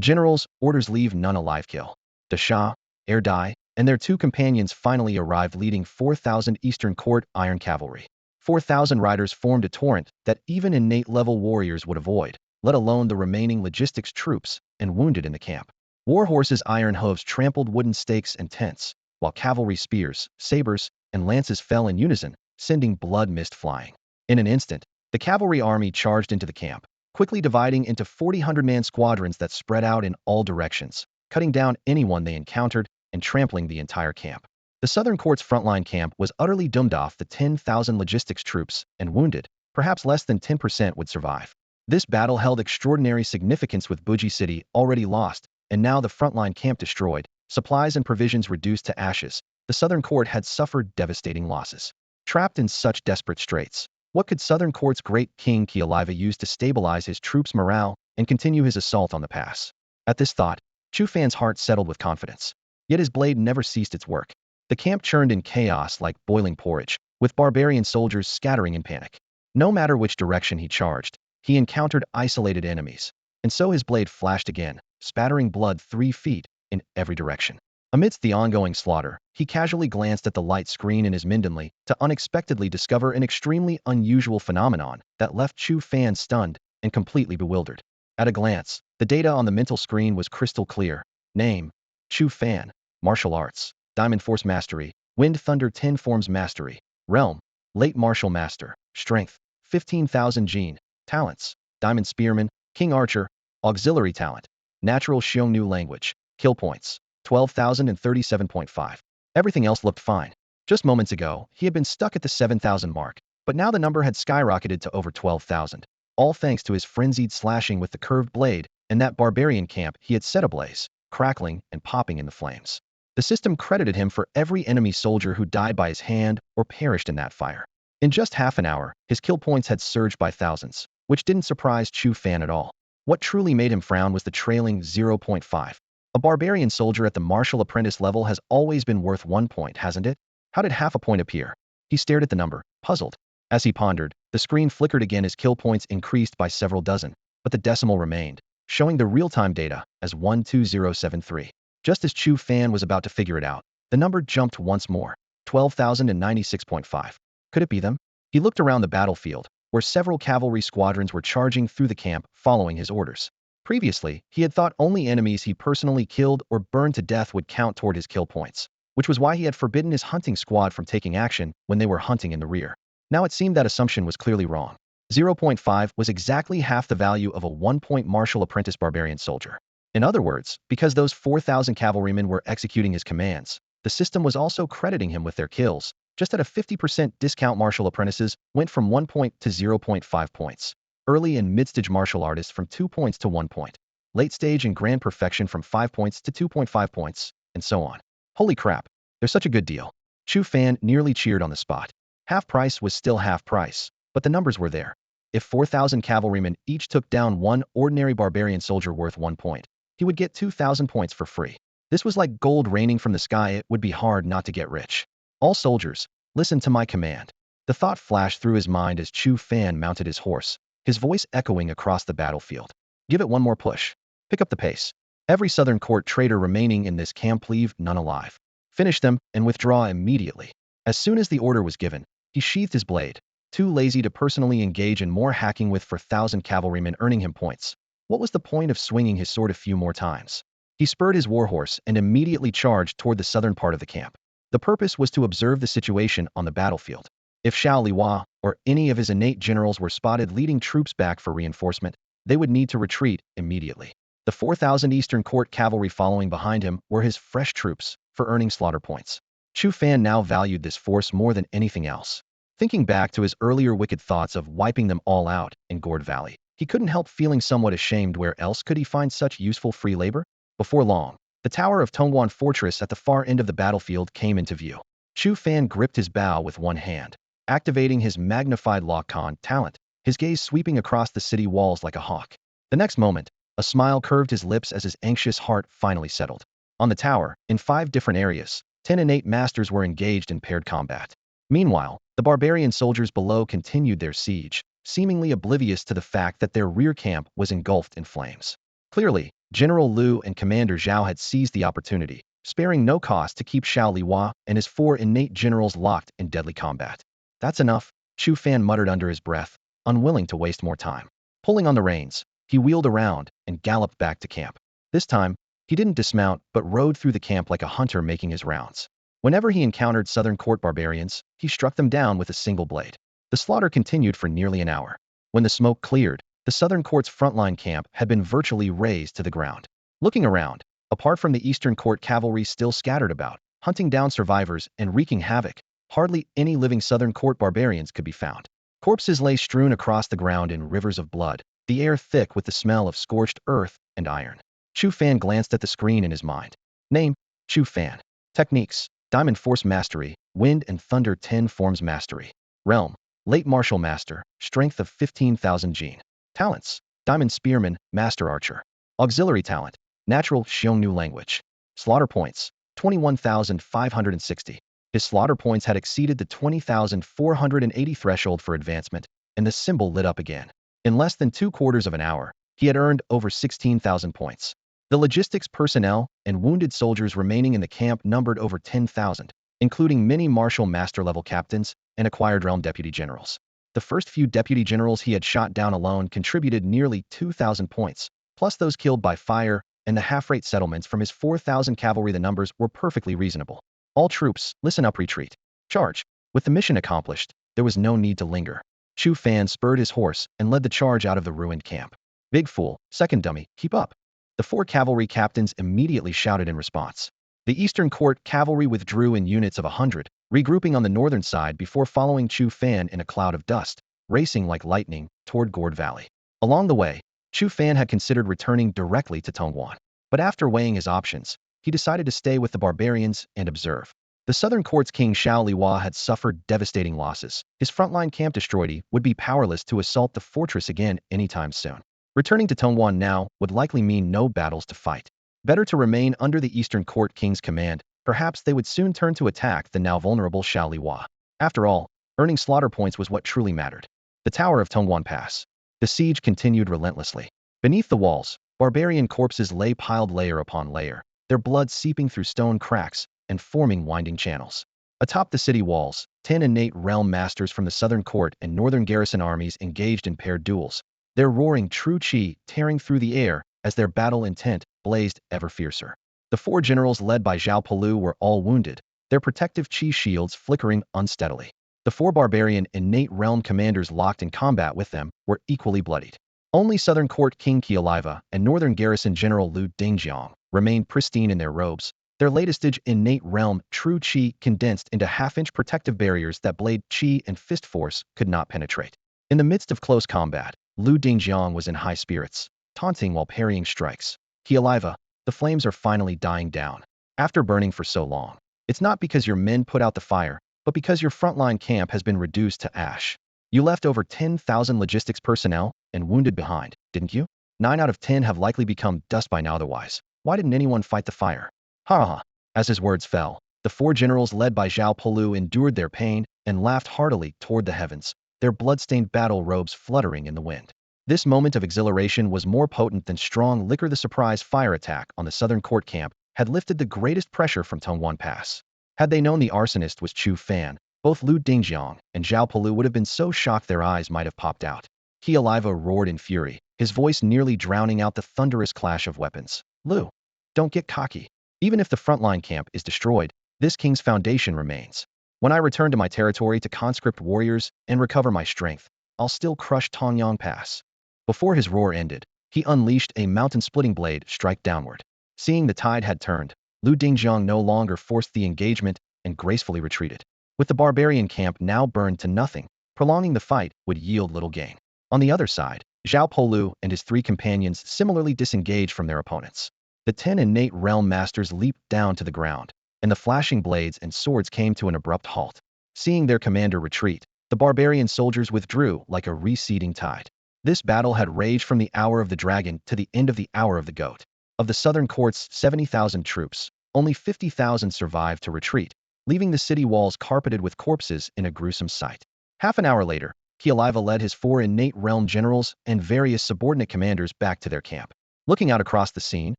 general's orders leave none alive. Kill. The Shah, Air Dai, and their two companions finally arrived leading 4,000 Eastern Court iron cavalry. 4,000 riders formed a torrent that even innate-level warriors would avoid, let alone the remaining logistics troops and wounded in the camp. War horses' iron hooves trampled wooden stakes and tents, while cavalry spears, sabers, and lances fell in unison, sending blood mist flying. In an instant, the cavalry army charged into the camp, quickly dividing into 4,000-man squadrons that spread out in all directions, cutting down anyone they encountered and trampling the entire camp. The Southern Court's frontline camp was utterly doomed off the 10,000 logistics troops and wounded. Perhaps less than 10% would survive. This battle held extraordinary significance with Buji City already lost, and now the frontline camp destroyed, supplies and provisions reduced to ashes. The Southern Court had suffered devastating losses. Trapped in such desperate straits, what could Southern Court's great king Kialiva use to stabilize his troops' morale and continue his assault on the pass? At this thought, Chu Fan's heart settled with confidence. Yet his blade never ceased its work. The camp churned in chaos like boiling porridge, with barbarian soldiers scattering in panic. No matter which direction he charged, he encountered isolated enemies, and so his blade flashed again, spattering blood 3 feet in every direction. Amidst the ongoing slaughter, he casually glanced at the light screen in his Mindenly to unexpectedly discover an extremely unusual phenomenon that left Chu Fan stunned and completely bewildered. At a glance, the data on the mental screen was crystal clear. Name: Chu Fan. Martial Arts: Diamond Force Mastery, Wind Thunder 10 Forms Mastery. Realm: Late Martial Master. Strength: 15,000 Gene. Talents: Diamond Spearman, King Archer. Auxiliary Talent: Natural Xiongnu Language. Kill points: 12,037.5. Everything else looked fine. Just moments ago, he had been stuck at the 7,000 mark, but now the number had skyrocketed to over 12,000. All thanks to his frenzied slashing with the curved blade and that barbarian camp he had set ablaze, crackling and popping in the flames. The system credited him for every enemy soldier who died by his hand or perished in that fire. In just half an hour, his kill points had surged by thousands, which didn't surprise Chu Fan at all. What truly made him frown was the trailing 0.5. A barbarian soldier at the martial apprentice level has always been worth 1 point, hasn't it? How did half a point appear? He stared at the number, puzzled. As he pondered, the screen flickered again as kill points increased by several dozen, but the decimal remained, showing the real-time data as 12073. Just as Chu Fan was about to figure it out, the number jumped once more, 12,096.5. Could it be them? He looked around the battlefield, where several cavalry squadrons were charging through the camp following his orders. Previously, he had thought only enemies he personally killed or burned to death would count toward his kill points, which was why he had forbidden his hunting squad from taking action when they were hunting in the rear. Now it seemed that assumption was clearly wrong. 0.5 was exactly half the value of a 1-point martial apprentice barbarian soldier. In other words, because those 4,000 cavalrymen were executing his commands, the system was also crediting him with their kills. Just at a 50% discount, martial apprentices went from 1 point to 0.5 points. Early and mid-stage martial artists from 2 points to 1 point. Late stage and grand perfection from 5 points to 2.5 points, and so on. Holy crap, they're such a good deal. Chu Fan nearly cheered on the spot. Half price was still half price, but the numbers were there. If 4,000 cavalrymen each took down one ordinary barbarian soldier worth 1 point, he would get 2,000 points for free. This was like gold raining from the sky. It would be hard not to get rich. All soldiers, listen to my command. The thought flashed through his mind as Chu Fan mounted his horse, his voice echoing across the battlefield. Give it one more push. Pick up the pace. Every Southern Court traitor remaining in this camp, leave none alive. Finish them and withdraw immediately. As soon as the order was given, he sheathed his blade, too lazy to personally engage in more hacking with 4,000 cavalrymen earning him points. What was the point of swinging his sword a few more times? He spurred his warhorse and immediately charged toward the southern part of the camp. The purpose was to observe the situation on the battlefield. If Xiao Liwa or any of his innate generals were spotted leading troops back for reinforcement, they would need to retreat immediately. The 4,000 Eastern Court cavalry following behind him were his fresh troops for earning slaughter points. Chu Fan now valued this force more than anything else. Thinking back to his earlier wicked thoughts of wiping them all out in Gourd Valley, he couldn't help feeling somewhat ashamed. Where else could he find such useful free labor? Before long, the tower of Tongguan Fortress at the far end of the battlefield came into view. Chu Fan gripped his bow with one hand, activating his magnified lock-on talent, his gaze sweeping across the city walls like a hawk. The next moment, a smile curved his lips as his anxious heart finally settled. On the tower, in 5 different areas, 10 innate masters were engaged in paired combat. Meanwhile, the barbarian soldiers below continued their siege, seemingly oblivious to the fact that their rear camp was engulfed in flames. Clearly, General Lu and Commander Zhao had seized the opportunity, sparing no cost to keep Xiao Liwa and his 4 innate generals locked in deadly combat. That's enough, Chu Fan muttered under his breath, unwilling to waste more time. Pulling on the reins, he wheeled around and galloped back to camp. This time, he didn't dismount but rode through the camp like a hunter making his rounds. Whenever he encountered Southern Court barbarians, he struck them down with a single blade. The slaughter continued for nearly an hour. When the smoke cleared, the Southern Court's frontline camp had been virtually razed to the ground. Looking around, apart from the Eastern Court cavalry still scattered about, hunting down survivors and wreaking havoc, hardly any living Southern Court barbarians could be found. Corpses lay strewn across the ground in rivers of blood, the air thick with the smell of scorched earth and iron. Chu Fan glanced at the screen in his mind. Name: Chu Fan. Techniques: Diamond Force Mastery, Wind and Thunder 10 Forms Mastery. Realm: Late Martial Master, Strength of 15,000 Gene. Talents: Diamond Spearman, Master Archer. Auxiliary Talent: Natural Xiongnu Language. Slaughter Points: 21,560. His slaughter points had exceeded the 20,480 threshold for advancement, and the symbol lit up again. In less than 2/4 of an hour, he had earned over 16,000 points. The logistics personnel and wounded soldiers remaining in the camp numbered over 10,000, including many martial master-level captains and acquired realm deputy generals. The first few deputy generals he had shot down alone contributed nearly 2,000 points, plus those killed by fire and the half-rate settlements from his 4,000 cavalry. The numbers were perfectly reasonable. All troops, listen up, retreat. Charge. With the mission accomplished, there was no need to linger. Chu Fan spurred his horse and led the charge out of the ruined camp. Big fool, second dummy, keep up. The 4 cavalry captains immediately shouted in response. The Eastern Court cavalry withdrew in units of 100, regrouping on the northern side before following Chu Fan in a cloud of dust, racing like lightning toward Gourd Valley. Along the way, Chu Fan had considered returning directly to Tongguan. But after weighing his options, he decided to stay with the barbarians and observe. The Southern Court's King Xiao Liwa had suffered devastating losses. His frontline camp destroyed. He would be powerless to assault the fortress again anytime soon. Returning to Tongguan now would likely mean no battles to fight. Better to remain under the Eastern Court King's command. Perhaps they would soon turn to attack the now vulnerable Xiao Liwa. After all, earning slaughter points was what truly mattered. The Tower of Tongguan Pass. The siege continued relentlessly. Beneath the walls, barbarian corpses lay piled layer upon layer, their blood seeping through stone cracks and forming winding channels. Atop the city walls, 10 innate realm masters from the Southern Court and Northern Garrison armies engaged in paired duels, their roaring true chi tearing through the air as their battle intent blazed ever fiercer. The 4 generals led by Zhao Pelu were all wounded, their protective chi shields flickering unsteadily. The 4 barbarian innate realm commanders locked in combat with them were equally bloodied. Only Southern Court King Qialiva and Northern Garrison General Lu Dingjiang remained pristine in their robes, their latestage innate realm true chi condensed into half-inch protective barriers that blade chi and fist force could not penetrate. In the midst of close combat, Lu Dingjiang was in high spirits, taunting while parrying strikes. Qialiva, the flames are finally dying down. After burning for so long, it's not because your men put out the fire, but because your frontline camp has been reduced to ash. You left over 10,000 logistics personnel and wounded behind, didn't you? 9 out of 10 have likely become dust by now. Otherwise, why didn't anyone fight the fire? Ha ha. As his words fell, the 4 generals led by Zhao Pelu endured their pain and laughed heartily toward the heavens, their blood-stained battle robes fluttering in the wind. This moment of exhilaration was more potent than strong liquor. The surprise fire attack on the Southern Court camp had lifted the greatest pressure from Tongguan Pass. Had they known the arsonist was Chu Fan, both Lu Dingjiang and Zhao Pelu would have been so shocked their eyes might have popped out. Qialiva roared in fury, his voice nearly drowning out the thunderous clash of weapons. Lu, don't get cocky. Even if the frontline camp is destroyed, this king's foundation remains. When I return to my territory to conscript warriors and recover my strength, I'll still crush Tongyang Pass. Before his roar ended, he unleashed a mountain-splitting blade strike downward. Seeing the tide had turned, Lu Dingjiang no longer forced the engagement and gracefully retreated. With the barbarian camp now burned to nothing, prolonging the fight would yield little gain. On the other side, Zhao Pelu and his 3 companions similarly disengaged from their opponents. The 10 innate realm masters leaped down to the ground, and the flashing blades and swords came to an abrupt halt. Seeing their commander retreat, the barbarian soldiers withdrew like a receding tide. This battle had raged from the hour of the dragon to the end of the hour of the goat. Of the southern court's 70,000 troops, only 50,000 survived to retreat, leaving the city walls carpeted with corpses in a gruesome sight. Half an hour later, Kialiva led his 4 innate realm generals and various subordinate commanders back to their camp. Looking out across the scene,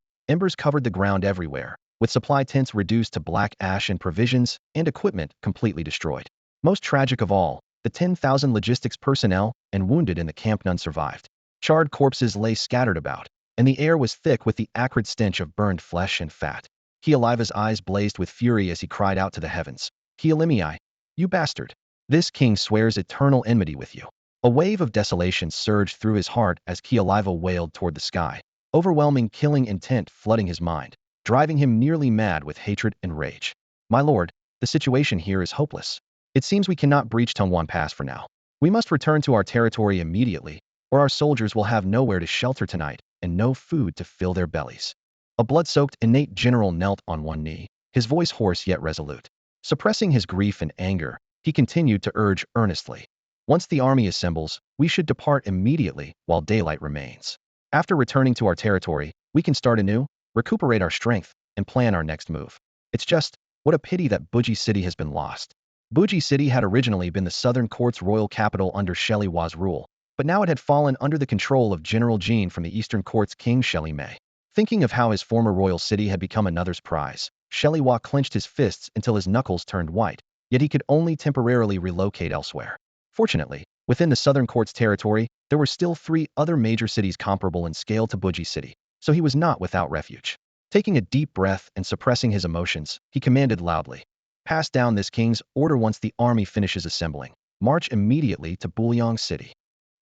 embers covered the ground everywhere, with supply tents reduced to black ash and provisions and equipment completely destroyed. Most tragic of all, the 10,000 logistics personnel and wounded in the camp, none survived. Charred corpses lay scattered about, and the air was thick with the acrid stench of burned flesh and fat. Kialiva's eyes blazed with fury as he cried out to the heavens, "Kialimii, you bastard! This king swears eternal enmity with you." A wave of desolation surged through his heart as Kialiva wailed toward the sky, overwhelming killing intent flooding his mind, driving him nearly mad with hatred and rage. "My lord, the situation here is hopeless. It seems we cannot breach Tongwan Pass for now. We must return to our territory immediately, or our soldiers will have nowhere to shelter tonight and no food to fill their bellies." A blood-soaked innate general knelt on one knee, his voice hoarse yet resolute. Suppressing his grief and anger, he continued to urge earnestly, "Once the army assembles, we should depart immediately while daylight remains. After returning to our territory, we can start anew, recuperate our strength, and plan our next move. It's just, what a pity that Buji City has been lost." Buji City had originally been the southern court's royal capital under Sheliwa's rule, but now it had fallen under the control of General Jin from the eastern court's King Shelimei. Thinking of how his former royal city had become another's prize, Sheliwa clenched his fists until his knuckles turned white, yet he could only temporarily relocate elsewhere. Fortunately, within the southern court's territory, there were still 3 other major cities comparable in scale to Buji City, so he was not without refuge. Taking a deep breath and suppressing his emotions, he commanded loudly, "Pass down this king's order once the army finishes assembling. March immediately to Buliang City."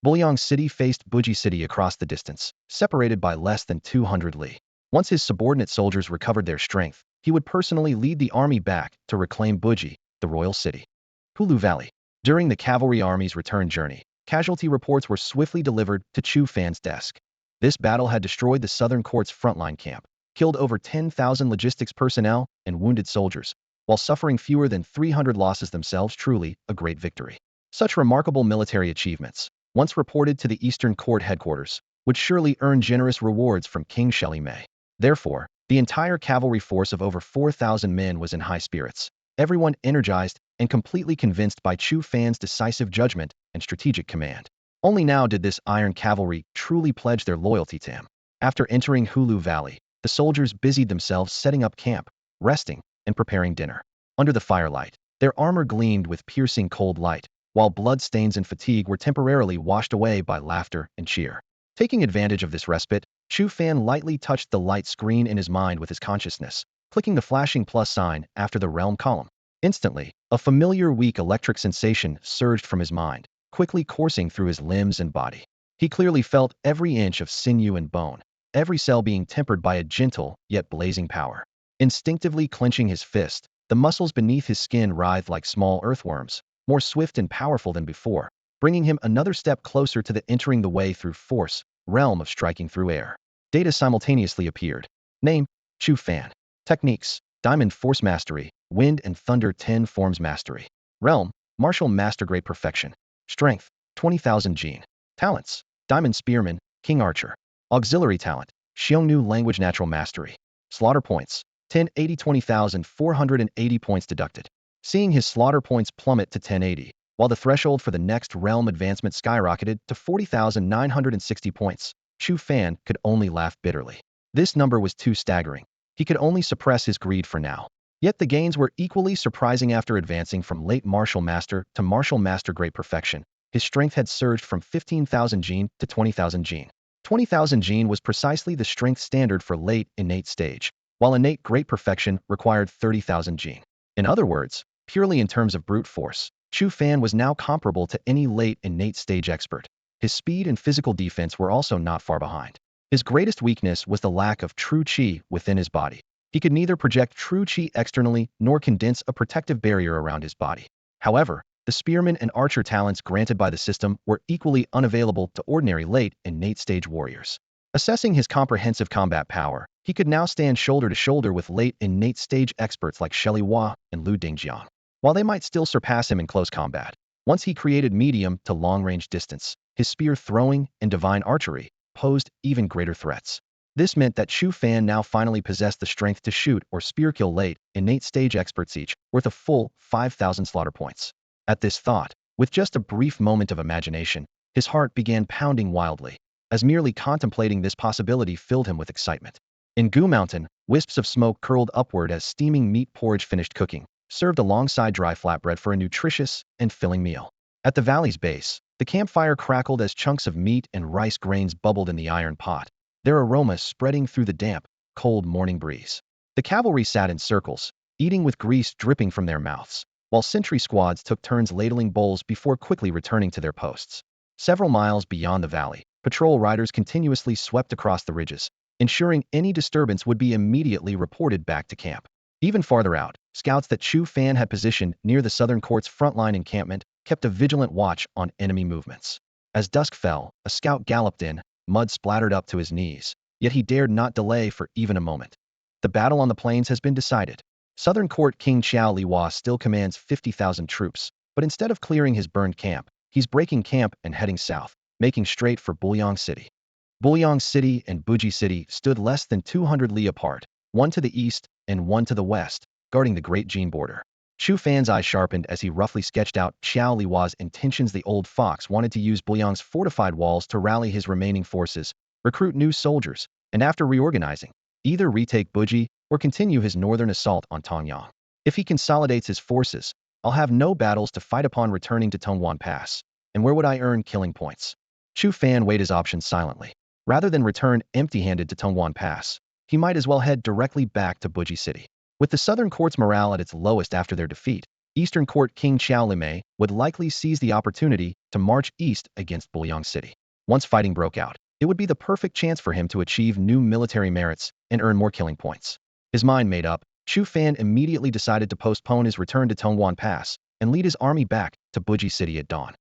Buliang City faced Buji City across the distance, separated by less than 200 li. Once his subordinate soldiers recovered their strength, he would personally lead the army back to reclaim Buji, the royal city. Hulu Valley. During the cavalry army's return journey, casualty reports were swiftly delivered to Chu Fan's desk. This battle had destroyed the southern court's frontline camp, killed over 10,000 logistics personnel and wounded soldiers, while suffering fewer than 300 losses themselves, truly a great victory. Such remarkable military achievements, once reported to the Eastern Court headquarters, would surely earn generous rewards from King Shelimei. Therefore, the entire cavalry force of over 4,000 men was in high spirits, everyone energized and completely convinced by Chu Fan's decisive judgment and strategic command. Only now did this iron cavalry truly pledge their loyalty to him. After entering Hulu Valley, the soldiers busied themselves setting up camp, resting, and preparing dinner. Under the firelight, their armor gleamed with piercing cold light, while blood stains and fatigue were temporarily washed away by laughter and cheer. Taking advantage of this respite, Chu Fan lightly touched the light screen in his mind with his consciousness, clicking the flashing plus sign after the realm column. Instantly, a familiar weak electric sensation surged from his mind, quickly coursing through his limbs and body. He clearly felt every inch of sinew and bone, every cell being tempered by a gentle yet blazing power. Instinctively clenching his fist, the muscles beneath his skin writhed like small earthworms, more swift and powerful than before, bringing him another step closer to the entering the way through force, realm of striking through air. Data simultaneously appeared. Name, Chu Fan. Techniques, Diamond Force Mastery, Wind and Thunder 10 Forms Mastery. Realm, Martial Master Great Perfection. Strength, 20,000 Gene. Talents, Diamond Spearman, King Archer. Auxiliary Talent, Xiongnu Language Natural Mastery. Slaughter Points, 1080 20,480 points deducted. Seeing his slaughter points plummet to 1080, while the threshold for the next realm advancement skyrocketed to 40,960 points, Chu Fan could only laugh bitterly. This number was too staggering. He could only suppress his greed for now. Yet the gains were equally surprising. After advancing from late Martial Master to Martial Master Great Perfection, his strength had surged from 15,000 Gene to 20,000 Gene. 20,000 Gene was precisely the strength standard for late innate stage, while innate Great Perfection required 30,000 Gene. In other words, purely in terms of brute force, Chu Fan was now comparable to any late innate stage expert. His speed and physical defense were also not far behind. His greatest weakness was the lack of true qi within his body. He could neither project true qi externally nor condense a protective barrier around his body. However, the spearman and archer talents granted by the system were equally unavailable to ordinary late innate stage warriors. Assessing his comprehensive combat power, he could now stand shoulder to shoulder with late innate stage experts like Shelley Hua and Lu Dingjiang, while they might still surpass him in close combat. Once he created medium to long-range distance, his spear throwing and divine archery posed even greater threats. This meant that Chu Fan now finally possessed the strength to shoot or spear kill late innate stage experts each, worth a full 5,000 slaughter points. At this thought, with just a brief moment of imagination, his heart began pounding wildly, as merely contemplating this possibility filled him with excitement. In Gu Mountain, wisps of smoke curled upward as steaming meat porridge finished cooking, served alongside dry flatbread for a nutritious and filling meal. At the valley's base, the campfire crackled as chunks of meat and rice grains bubbled in the iron pot, their aroma spreading through the damp, cold morning breeze. The cavalry sat in circles, eating with grease dripping from their mouths, while sentry squads took turns ladling bowls before quickly returning to their posts. Several miles beyond the valley, patrol riders continuously swept across the ridges, ensuring any disturbance would be immediately reported back to camp. Even farther out, scouts that Chu Fan had positioned near the Southern Court's frontline encampment kept a vigilant watch on enemy movements. As dusk fell, a scout galloped in, mud splattered up to his knees, yet he dared not delay for even a moment. The battle on the plains has been decided. Southern Court King Xiao Liwa still commands 50,000 troops, but instead of clearing his burned camp, he's breaking camp and heading south, making straight for Bulyang City. Bulyang City and Buji City stood less than 200 li apart, one to the east and one to the west, guarding the Great Jin border. Chu Fan's eye sharpened as he roughly sketched out Xiao Liwa's intentions. The old fox wanted to use Bulyang's fortified walls to rally his remaining forces, recruit new soldiers, and after reorganizing, either retake Buji or continue his northern assault on Tongyang. If he consolidates his forces, I'll have no battles to fight upon returning to Tongwan Pass. And where would I earn killing points? Chu Fan weighed his options silently. Rather than return empty-handed to Tongwan Pass, he might as well head directly back to Buji City. With the Southern Court's morale at its lowest after their defeat, Eastern Court King Xiao Limei would likely seize the opportunity to march east against Bulyang City. Once fighting broke out, it would be the perfect chance for him to achieve new military merits and earn more killing points. His mind made up, Chu Fan immediately decided to postpone his return to Tongwan Pass and lead his army back to Buji City at dawn.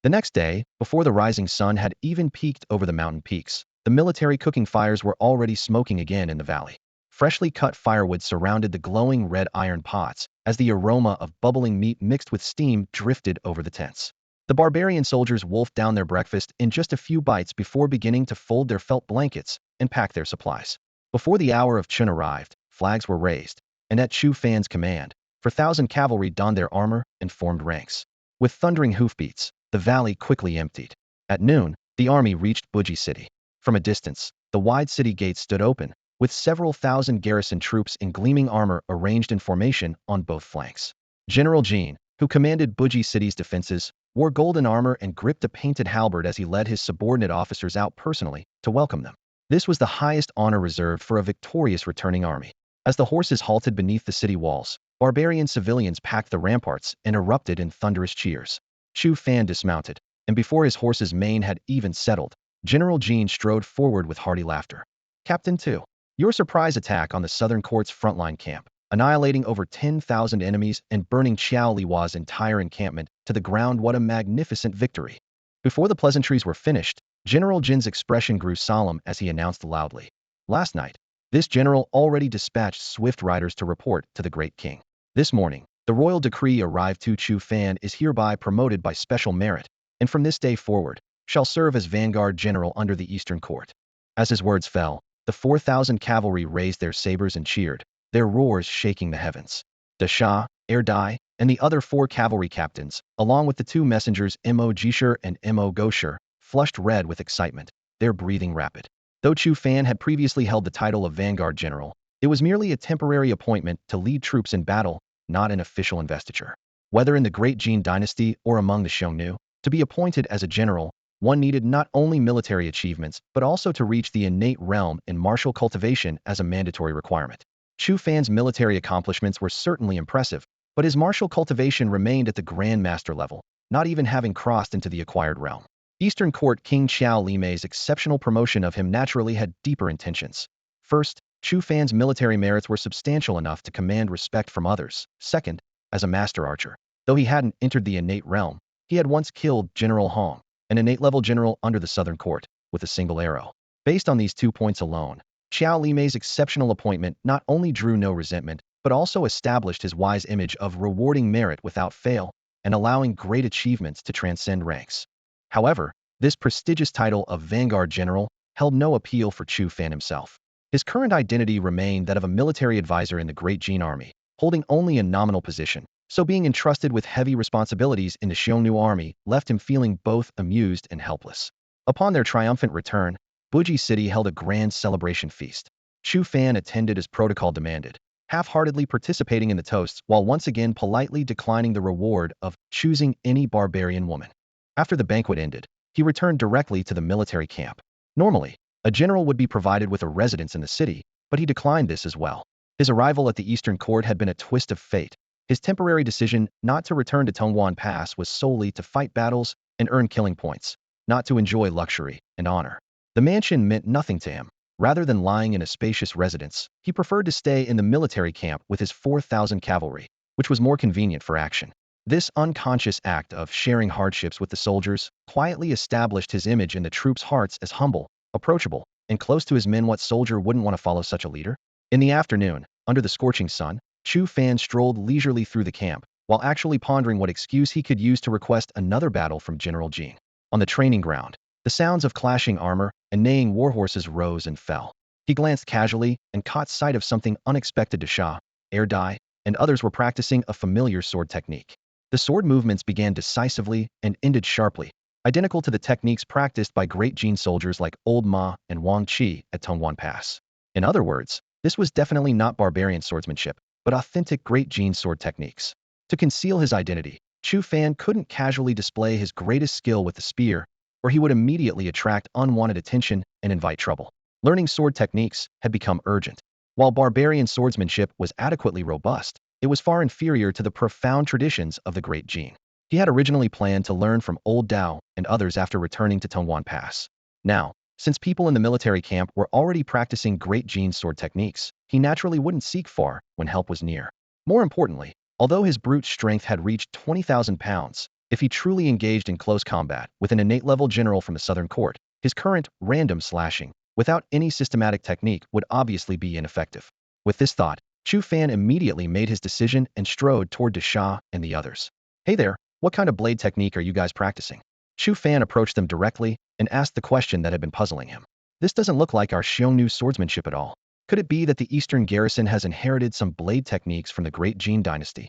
The next day, before the rising sun had even peeked over the mountain peaks, the military cooking fires were already smoking again in the valley. Freshly cut firewood surrounded the glowing red iron pots as the aroma of bubbling meat mixed with steam drifted over the tents. The barbarian soldiers wolfed down their breakfast in just a few bites before beginning to fold their felt blankets and pack their supplies. Before the hour of Chun arrived, flags were raised, and at Chu Fan's command, 4,000 cavalry donned their armor and formed ranks. With thundering hoofbeats, the valley quickly emptied. At noon, the army reached Buji City. From a distance, the wide city gates stood open, with several thousand garrison troops in gleaming armor arranged in formation on both flanks. General Jin, who commanded Buji City's defenses, wore golden armor and gripped a painted halberd as he led his subordinate officers out personally to welcome them. This was the highest honor reserved for a victorious returning army. As the horses halted beneath the city walls, barbarian civilians packed the ramparts and erupted in thunderous cheers. Chu Fan dismounted, and before his horse's mane had even settled, General Jin strode forward with hearty laughter. Captain 2. Your surprise attack on the Southern Court's frontline camp, annihilating over 10,000 enemies and burning Xiao Liwa's entire encampment to the ground. What a magnificent victory! Before the pleasantries were finished, General Jin's expression grew solemn as he announced loudly. Last night, this general already dispatched swift riders to report to the great king. This morning, the royal decree arrived to Chu Fan is hereby promoted by special merit, and from this day forward, shall serve as vanguard general under the Eastern Court. As his words fell, the 4,000 cavalry raised their sabers and cheered, their roars shaking the heavens. The Shah, Dai, and the other 4 cavalry captains, along with the 2 messengers Mo Jishur and Mo Goshur, flushed red with excitement, their breathing rapid. Though Chu Fan had previously held the title of Vanguard General, it was merely a temporary appointment to lead troops in battle, not an official investiture. Whether in the Great Jin dynasty or among the Xiongnu, to be appointed as a general, one needed not only military achievements but also to reach the innate realm in martial cultivation as a mandatory requirement. Chu Fan's military accomplishments were certainly impressive, but his martial cultivation remained at the Grand Master level, not even having crossed into the acquired realm. Eastern Court King Xiao Limei's exceptional promotion of him naturally had deeper intentions. First, Chu Fan's military merits were substantial enough to command respect from others. Second, as a master archer, though he hadn't entered the innate realm, he had once killed General Hong, an innate-level general under the Southern Court, with a single arrow. Based on these 2 points alone, Xiao Limei's exceptional appointment not only drew no resentment, but also established his wise image of rewarding merit without fail and allowing great achievements to transcend ranks. However, this prestigious title of Vanguard General held no appeal for Chu Fan himself. His current identity remained that of a military advisor in the Great Jin Army, holding only a nominal position, so being entrusted with heavy responsibilities in the Xiongnu army left him feeling both amused and helpless. Upon their triumphant return, Buji City held a grand celebration feast. Chu Fan attended as protocol demanded, half-heartedly participating in the toasts while once again politely declining the reward of choosing any barbarian woman. After the banquet ended, he returned directly to the military camp. Normally, a general would be provided with a residence in the city, but he declined this as well. His arrival at the Eastern Court had been a twist of fate. His temporary decision not to return to Tongguan Pass was solely to fight battles and earn killing points, not to enjoy luxury and honor. The mansion meant nothing to him. Rather than lying in a spacious residence, he preferred to stay in the military camp with his 4,000 cavalry, which was more convenient for action. This unconscious act of sharing hardships with the soldiers quietly established his image in the troops' hearts as humble, approachable, and close to his men. What soldier wouldn't want to follow such a leader? In the afternoon, under the scorching sun, Chu Fan strolled leisurely through the camp, while actually pondering what excuse he could use to request another battle from General Jin. On the training ground, the sounds of clashing armor and neighing warhorses rose and fell. He glanced casually and caught sight of something unexpected. Desha, Air Dai, and others were practicing a familiar sword technique. The sword movements began decisively and ended sharply, identical to the techniques practiced by Great Jin soldiers like Old Ma and Wang Qi at Tongguan Pass. In other words, this was definitely not barbarian swordsmanship, but authentic Great Jin sword techniques. To conceal his identity, Chu Fan couldn't casually display his greatest skill with the spear, or he would immediately attract unwanted attention and invite trouble. Learning sword techniques had become urgent. While barbarian swordsmanship was adequately robust, it was far inferior to the profound traditions of the Great Jin. He had originally planned to learn from Old Dao and others after returning to Tongguan Pass. Now, since people in the military camp were already practicing Great Jin sword techniques, he naturally wouldn't seek far when help was near. More importantly, although his brute strength had reached 20,000 pounds, if he truly engaged in close combat with an innate-level general from the Southern Court, his current random slashing, without any systematic technique, would obviously be ineffective. With this thought, Chu Fan immediately made his decision and strode toward Desha and the others. Hey there, what kind of blade technique are you guys practicing? Chu Fan approached them directly and asked the question that had been puzzling him. This doesn't look like our Xiongnu swordsmanship at all. Could it be that the Eastern garrison has inherited some blade techniques from the Great Jin dynasty?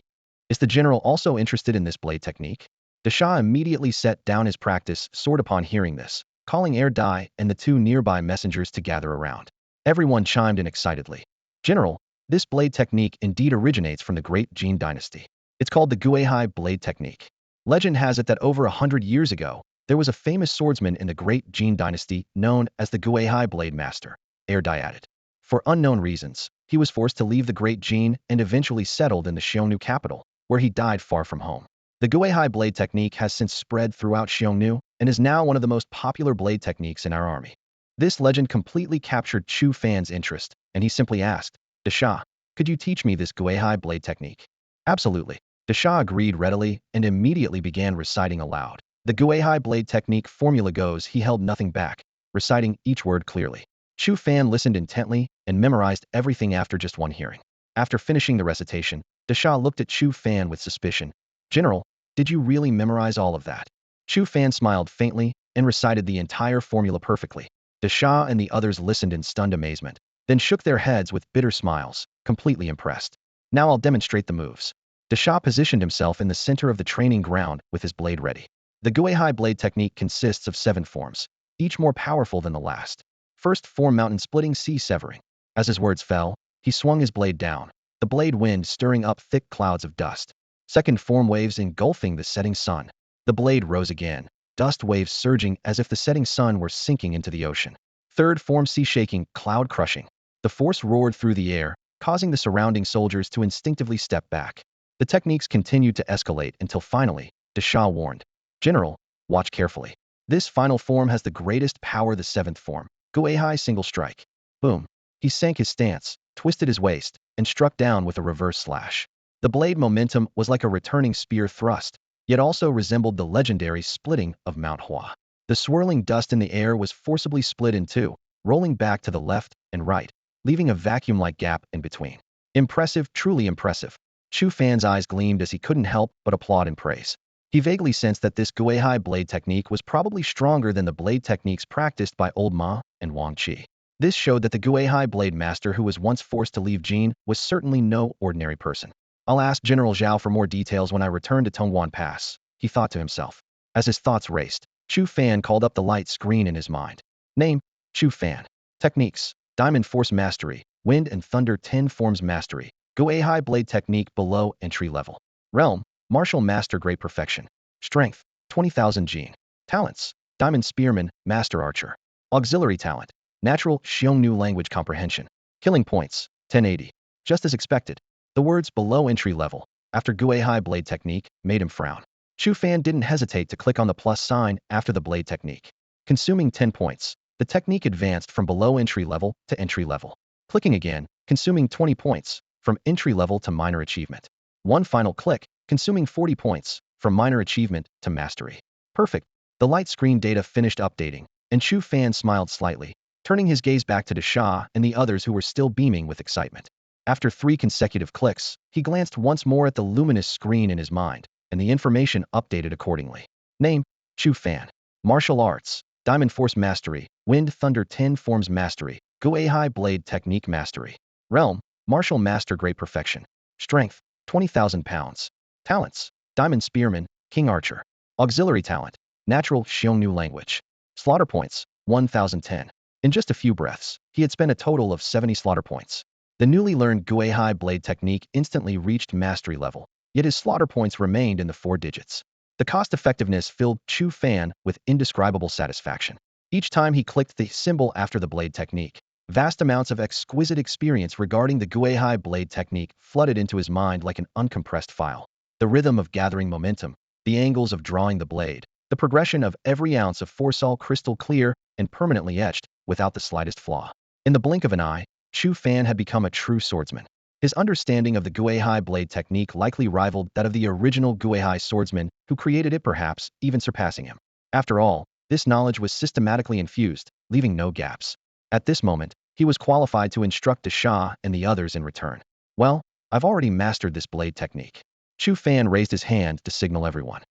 Is the general also interested in this blade technique? Desha immediately set down his practice sword upon hearing this, calling Air Dai and the two nearby messengers to gather around. Everyone chimed in excitedly. General, this blade technique indeed originates from the Great Jin dynasty. It's called the Guihai blade technique. Legend has it that over 100 years ago, there was a famous swordsman in the Great Jin dynasty known as the Guihai blade master, Air Dai added. For unknown reasons, he was forced to leave the Great Jin and eventually settled in the Xiongnu capital, where he died far from home. The Guihai blade technique has since spread throughout Xiongnu and is now one of the most popular blade techniques in our army. This legend completely captured Chu Fan's interest, and he simply asked, Desha, could you teach me this Guihai blade technique? Absolutely. Desha agreed readily and immediately began reciting aloud. The Guihai blade technique formula goes, he held nothing back, reciting each word clearly. Chu Fan listened intently and memorized everything after just one hearing. After finishing the recitation, Desha looked at Chu Fan with suspicion. General, did you really memorize all of that? Chu Fan smiled faintly and recited the entire formula perfectly. Desha and the others listened in stunned amazement, then shook their heads with bitter smiles, completely impressed. Now I'll demonstrate the moves. Desha positioned himself in the center of the training ground with his blade ready. The Guihai blade technique consists of 7 forms, each more powerful than the last. First form, mountain splitting, sea severing. As his words fell, he swung his blade down, the blade wind stirring up thick clouds of dust. Second form, waves engulfing the setting sun. The blade rose again, dust waves surging as if the setting sun were sinking into the ocean. Third form, sea shaking, cloud crushing. The force roared through the air, causing the surrounding soldiers to instinctively step back. The techniques continued to escalate until finally, Desha warned, General, watch carefully. This final form has the greatest power. The 7th form, Guihai single strike. Boom. He sank his stance, twisted his waist, and struck down with a reverse slash. The blade momentum was like a returning spear thrust, yet also resembled the legendary splitting of Mount Hua. The swirling dust in the air was forcibly split in two, rolling back to the left and right, leaving a vacuum-like gap in between. Impressive, truly impressive. Chu Fan's eyes gleamed as he couldn't help but applaud in praise. He vaguely sensed that this Guihai blade technique was probably stronger than the blade techniques practiced by Old Ma and Wang Qi. This showed that the Guihai blade master who was once forced to leave Jin was certainly no ordinary person. I'll ask General Zhao for more details when I return to Tongguan Pass, he thought to himself. As his thoughts raced, Chu Fan called up the light screen in his mind. Name, Chu Fan. Techniques, Diamond Force Mastery, Wind and Thunder 10 Forms Mastery, Guihai blade technique below entry level. Realm, Martial Master Great Perfection. Strength, 20,000 Gene. Talents, Diamond Spearman, Master Archer. Auxiliary Talent, Natural Xiongnu Language Comprehension. Killing Points, 1080. Just as expected, the words below entry level, after Guihai blade technique, made him frown. Chu Fan didn't hesitate to click on the plus sign after the blade technique. Consuming 10 points, the technique advanced from below entry level to entry level. Clicking again, consuming 20 points, from entry level to minor achievement. One final click, consuming 40 points, from minor achievement to mastery. Perfect. The light screen data finished updating, and Chu Fan smiled slightly, turning his gaze back to Desha and the others who were still beaming with excitement. After 3 consecutive clicks, he glanced once more at the luminous screen in his mind, and the information updated accordingly. Name, Chu Fan. Martial Arts, Diamond Force Mastery, Wind Thunder 10 Forms Mastery, Guihai Blade Technique Mastery. Realm, Martial Master Great Perfection. Strength, 20,000 pounds. Talents, Diamond Spearman, King Archer. Auxiliary Talent, Natural Xiongnu Language. Slaughter Points, 1,010. In just a few breaths, he had spent a total of 70 slaughter points. The newly learned Guihai blade technique instantly reached mastery level, yet his slaughter points remained in the 4 digits. The cost-effectiveness filled Chu Fan with indescribable satisfaction. Each time he clicked the symbol after the blade technique, vast amounts of exquisite experience regarding the Guihai blade technique flooded into his mind like an uncompressed file. The rhythm of gathering momentum, the angles of drawing the blade, the progression of every ounce of force crystal clear and permanently etched, without the slightest flaw. In the blink of an eye, Chu Fan had become a true swordsman. His understanding of the Guihai blade technique likely rivaled that of the original Guihai swordsman who created it, perhaps even surpassing him. After all, this knowledge was systematically infused, leaving no gaps. At this moment, he was qualified to instruct Desha and the others in return. Well, I've already mastered this blade technique. Chu Fan raised his hand to signal everyone.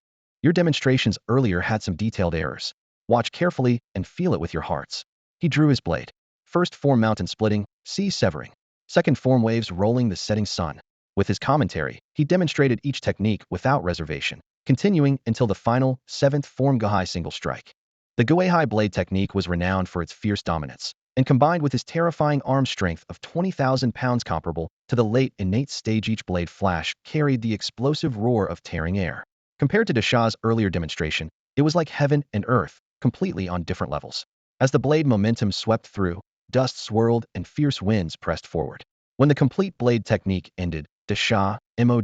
Your demonstrations earlier had some detailed errors. Watch carefully and feel it with your hearts. He drew his blade. First form mountain splitting, sea severing. Second form waves rolling the setting sun. With his commentary, he demonstrated each technique without reservation, continuing until the final, 7th form Guihai single strike. The Guihai blade technique was renowned for its fierce dominance, and combined with his terrifying arm strength of 20,000 pounds comparable to the late innate stage, each blade flash carried the explosive roar of tearing air. Compared to Desha's earlier demonstration, it was like heaven and earth, completely on different levels. As the blade momentum swept through, dust swirled and fierce winds pressed forward. When the complete blade technique ended, Desha, Mo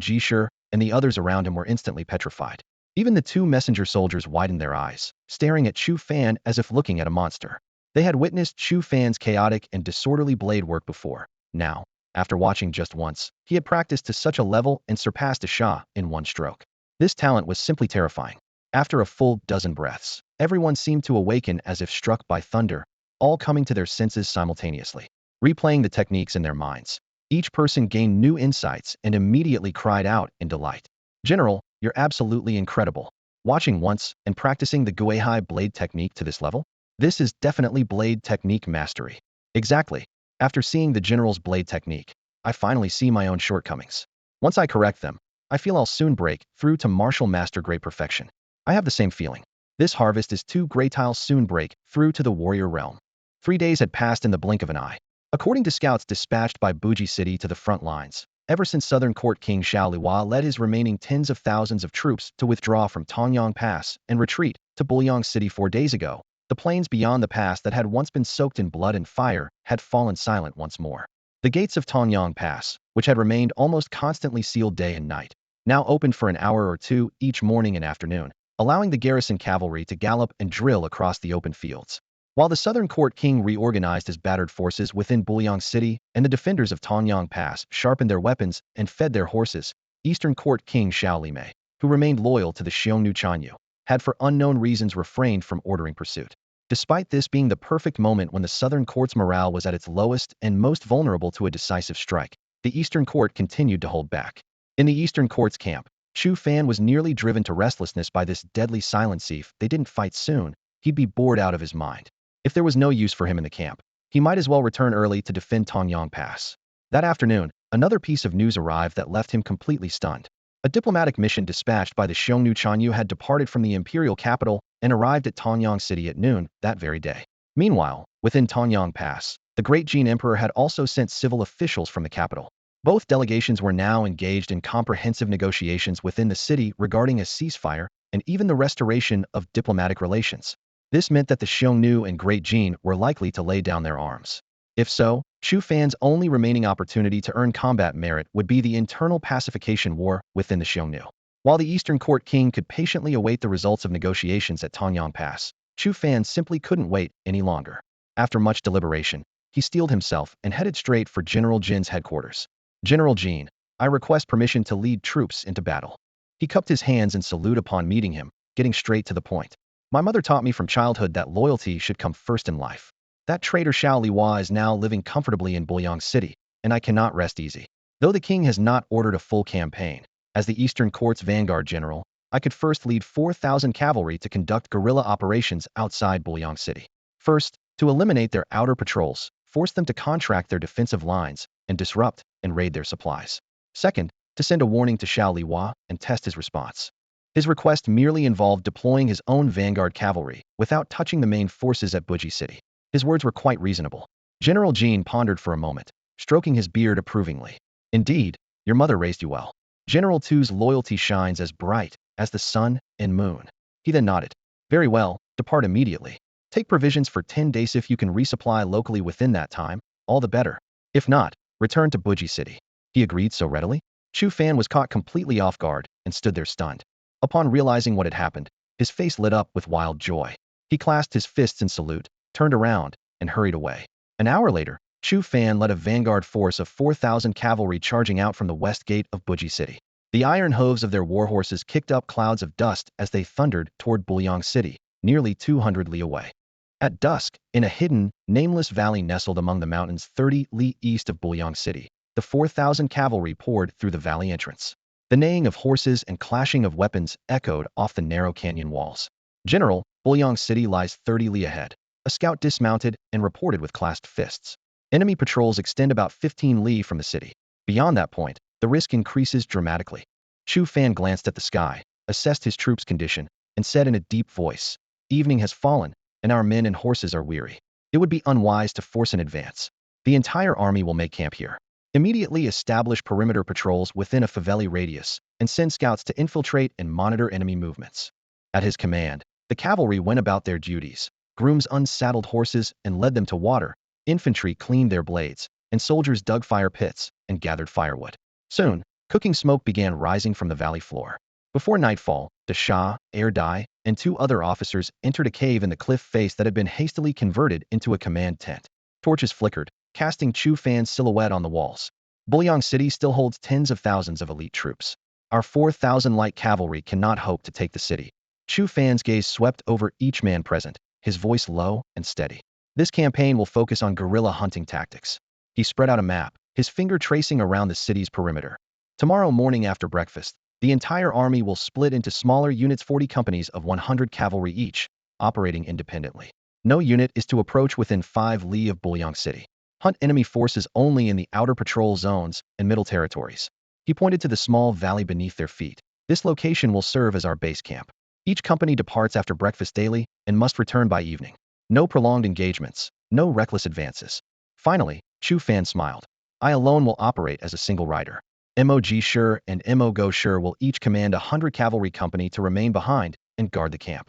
and the others around him were instantly petrified. Even the 2 messenger soldiers widened their eyes, staring at Chu Fan as if looking at a monster. They had witnessed Chu Fan's chaotic and disorderly blade work before. Now, after watching just once, he had practiced to such a level and surpassed Desha in one stroke. This talent was simply terrifying. After a full dozen breaths, everyone seemed to awaken as if struck by thunder, all coming to their senses simultaneously. Replaying the techniques in their minds, each person gained new insights and immediately cried out in delight. General, you're absolutely incredible. Watching once and practicing the Guihai blade technique to this level? This is definitely blade technique mastery. Exactly. After seeing the general's blade technique, I finally see my own shortcomings. Once I correct them, I feel I'll soon break through to martial master great perfection. I have the same feeling. This harvest is too great, I'll soon break through to the warrior realm. 3 days had passed in the blink of an eye. According to scouts dispatched by Buji City to the front lines, ever since Southern Court King Xiao Liwa led his remaining tens of thousands of troops to withdraw from Tongyang Pass and retreat to Buliang City 4 days ago, the plains beyond the pass that had once been soaked in blood and fire had fallen silent once more. The gates of Tongyang Pass, which had remained almost constantly sealed day and night, now opened for an hour or two each morning and afternoon, allowing the garrison cavalry to gallop and drill across the open fields. While the Southern Court King reorganized his battered forces within Buliang City and the defenders of Tongyang Pass sharpened their weapons and fed their horses, Eastern Court King Xiao Limei, who remained loyal to the Xiongnu Chanyu, had for unknown reasons refrained from ordering pursuit. Despite this being the perfect moment when the southern court's morale was at its lowest and most vulnerable to a decisive strike, the eastern court continued to hold back. In the eastern court's camp, Chu Fan was nearly driven to restlessness by this deadly silence. If they didn't fight soon, he'd be bored out of his mind. If there was no use for him in the camp, he might as well return early to defend Tongyang Pass. That afternoon, another piece of news arrived that left him completely stunned. A diplomatic mission dispatched by the Xiongnu had departed from the imperial capital and arrived at Tongyang City at noon that very day. Meanwhile, within Tongyang Pass, the Great Jin Emperor had also sent civil officials from the capital. Both delegations were now engaged in comprehensive negotiations within the city regarding a ceasefire and even the restoration of diplomatic relations. This meant that the Xiongnu and Great Jin were likely to lay down their arms. If so, Chu Fan's only remaining opportunity to earn combat merit would be the internal pacification war within the Xiongnu. While the Eastern Court King could patiently await the results of negotiations at Tongyang Pass, Chu Fan simply couldn't wait any longer. After much deliberation, he steeled himself and headed straight for General Jin's headquarters. General Jin, I request permission to lead troops into battle. He cupped his hands in salute upon meeting him, getting straight to the point. My mother taught me from childhood that loyalty should come first in life. That traitor Xiao Liwa is now living comfortably in Bulyang City, and I cannot rest easy. Though the king has not ordered a full campaign, as the Eastern Court's vanguard general, I could first lead 4,000 cavalry to conduct guerrilla operations outside Bulyang City. First, to eliminate their outer patrols, force them to contract their defensive lines, and disrupt and raid their supplies. Second, to send a warning to Xiao Liwa and test his response. His request merely involved deploying his own vanguard cavalry without touching the main forces at Buji City. His words were quite reasonable. General Jin pondered for a moment, stroking his beard approvingly. Indeed, your mother raised you well. General Tu's loyalty shines as bright as the sun and moon. He then nodded. Very well, depart immediately. Take provisions for 10 days. If you can resupply locally within that time, all the better. If not, return to Buji City. He agreed so readily. Chu Fan was caught completely off guard and stood there stunned. Upon realizing what had happened, his face lit up with wild joy. He clasped his fists in salute, turned around, and hurried away. An hour later, Chu Fan led a vanguard force of 4,000 cavalry charging out from the west gate of Buji City. The iron hooves of their warhorses kicked up clouds of dust as they thundered toward Bulyang City, nearly 200 li away. At dusk, in a hidden, nameless valley nestled among the mountains 30 li east of Bulyang City, the 4,000 cavalry poured through the valley entrance. The neighing of horses and clashing of weapons echoed off the narrow canyon walls. General, Bulyang City lies 30 li ahead. A scout dismounted and reported with clasped fists. Enemy patrols extend about 15 li from the city. Beyond that point, the risk increases dramatically. Chu Fan glanced at the sky, assessed his troops' condition, and said in a deep voice, Evening has fallen, and our men and horses are weary. It would be unwise to force an advance. The entire army will make camp here. Immediately establish perimeter patrols within a faveli radius, and send scouts to infiltrate and monitor enemy movements. At his command, the cavalry went about their duties. Grooms unsaddled horses and led them to water. Infantry cleaned their blades, and soldiers dug fire pits and gathered firewood. Soon, cooking smoke began rising from the valley floor. Before nightfall, the Shah, Air Dai, and 2 other officers entered a cave in the cliff face that had been hastily converted into a command tent. Torches flickered, casting Chu Fan's silhouette on the walls. Bulyang City still holds tens of thousands of elite troops. Our 4,000 light cavalry cannot hope to take the city. Chu Fan's gaze swept over each man present, his voice low and steady. This campaign will focus on guerrilla hunting tactics. He spread out a map, his finger tracing around the city's perimeter. Tomorrow morning after breakfast, the entire army will split into smaller units, 40 companies of 100 cavalry each, operating independently. No unit is to approach within 5 li of Bulyang City. Hunt enemy forces only in the outer patrol zones and middle territories. He pointed to the small valley beneath their feet. This location will serve as our base camp. Each company departs after breakfast daily and must return by evening. No prolonged engagements, no reckless advances. Finally, Chu Fan smiled. I alone will operate as a single rider. Mog Shur and Mog Shur will each command 100 cavalry company to remain behind and guard the camp.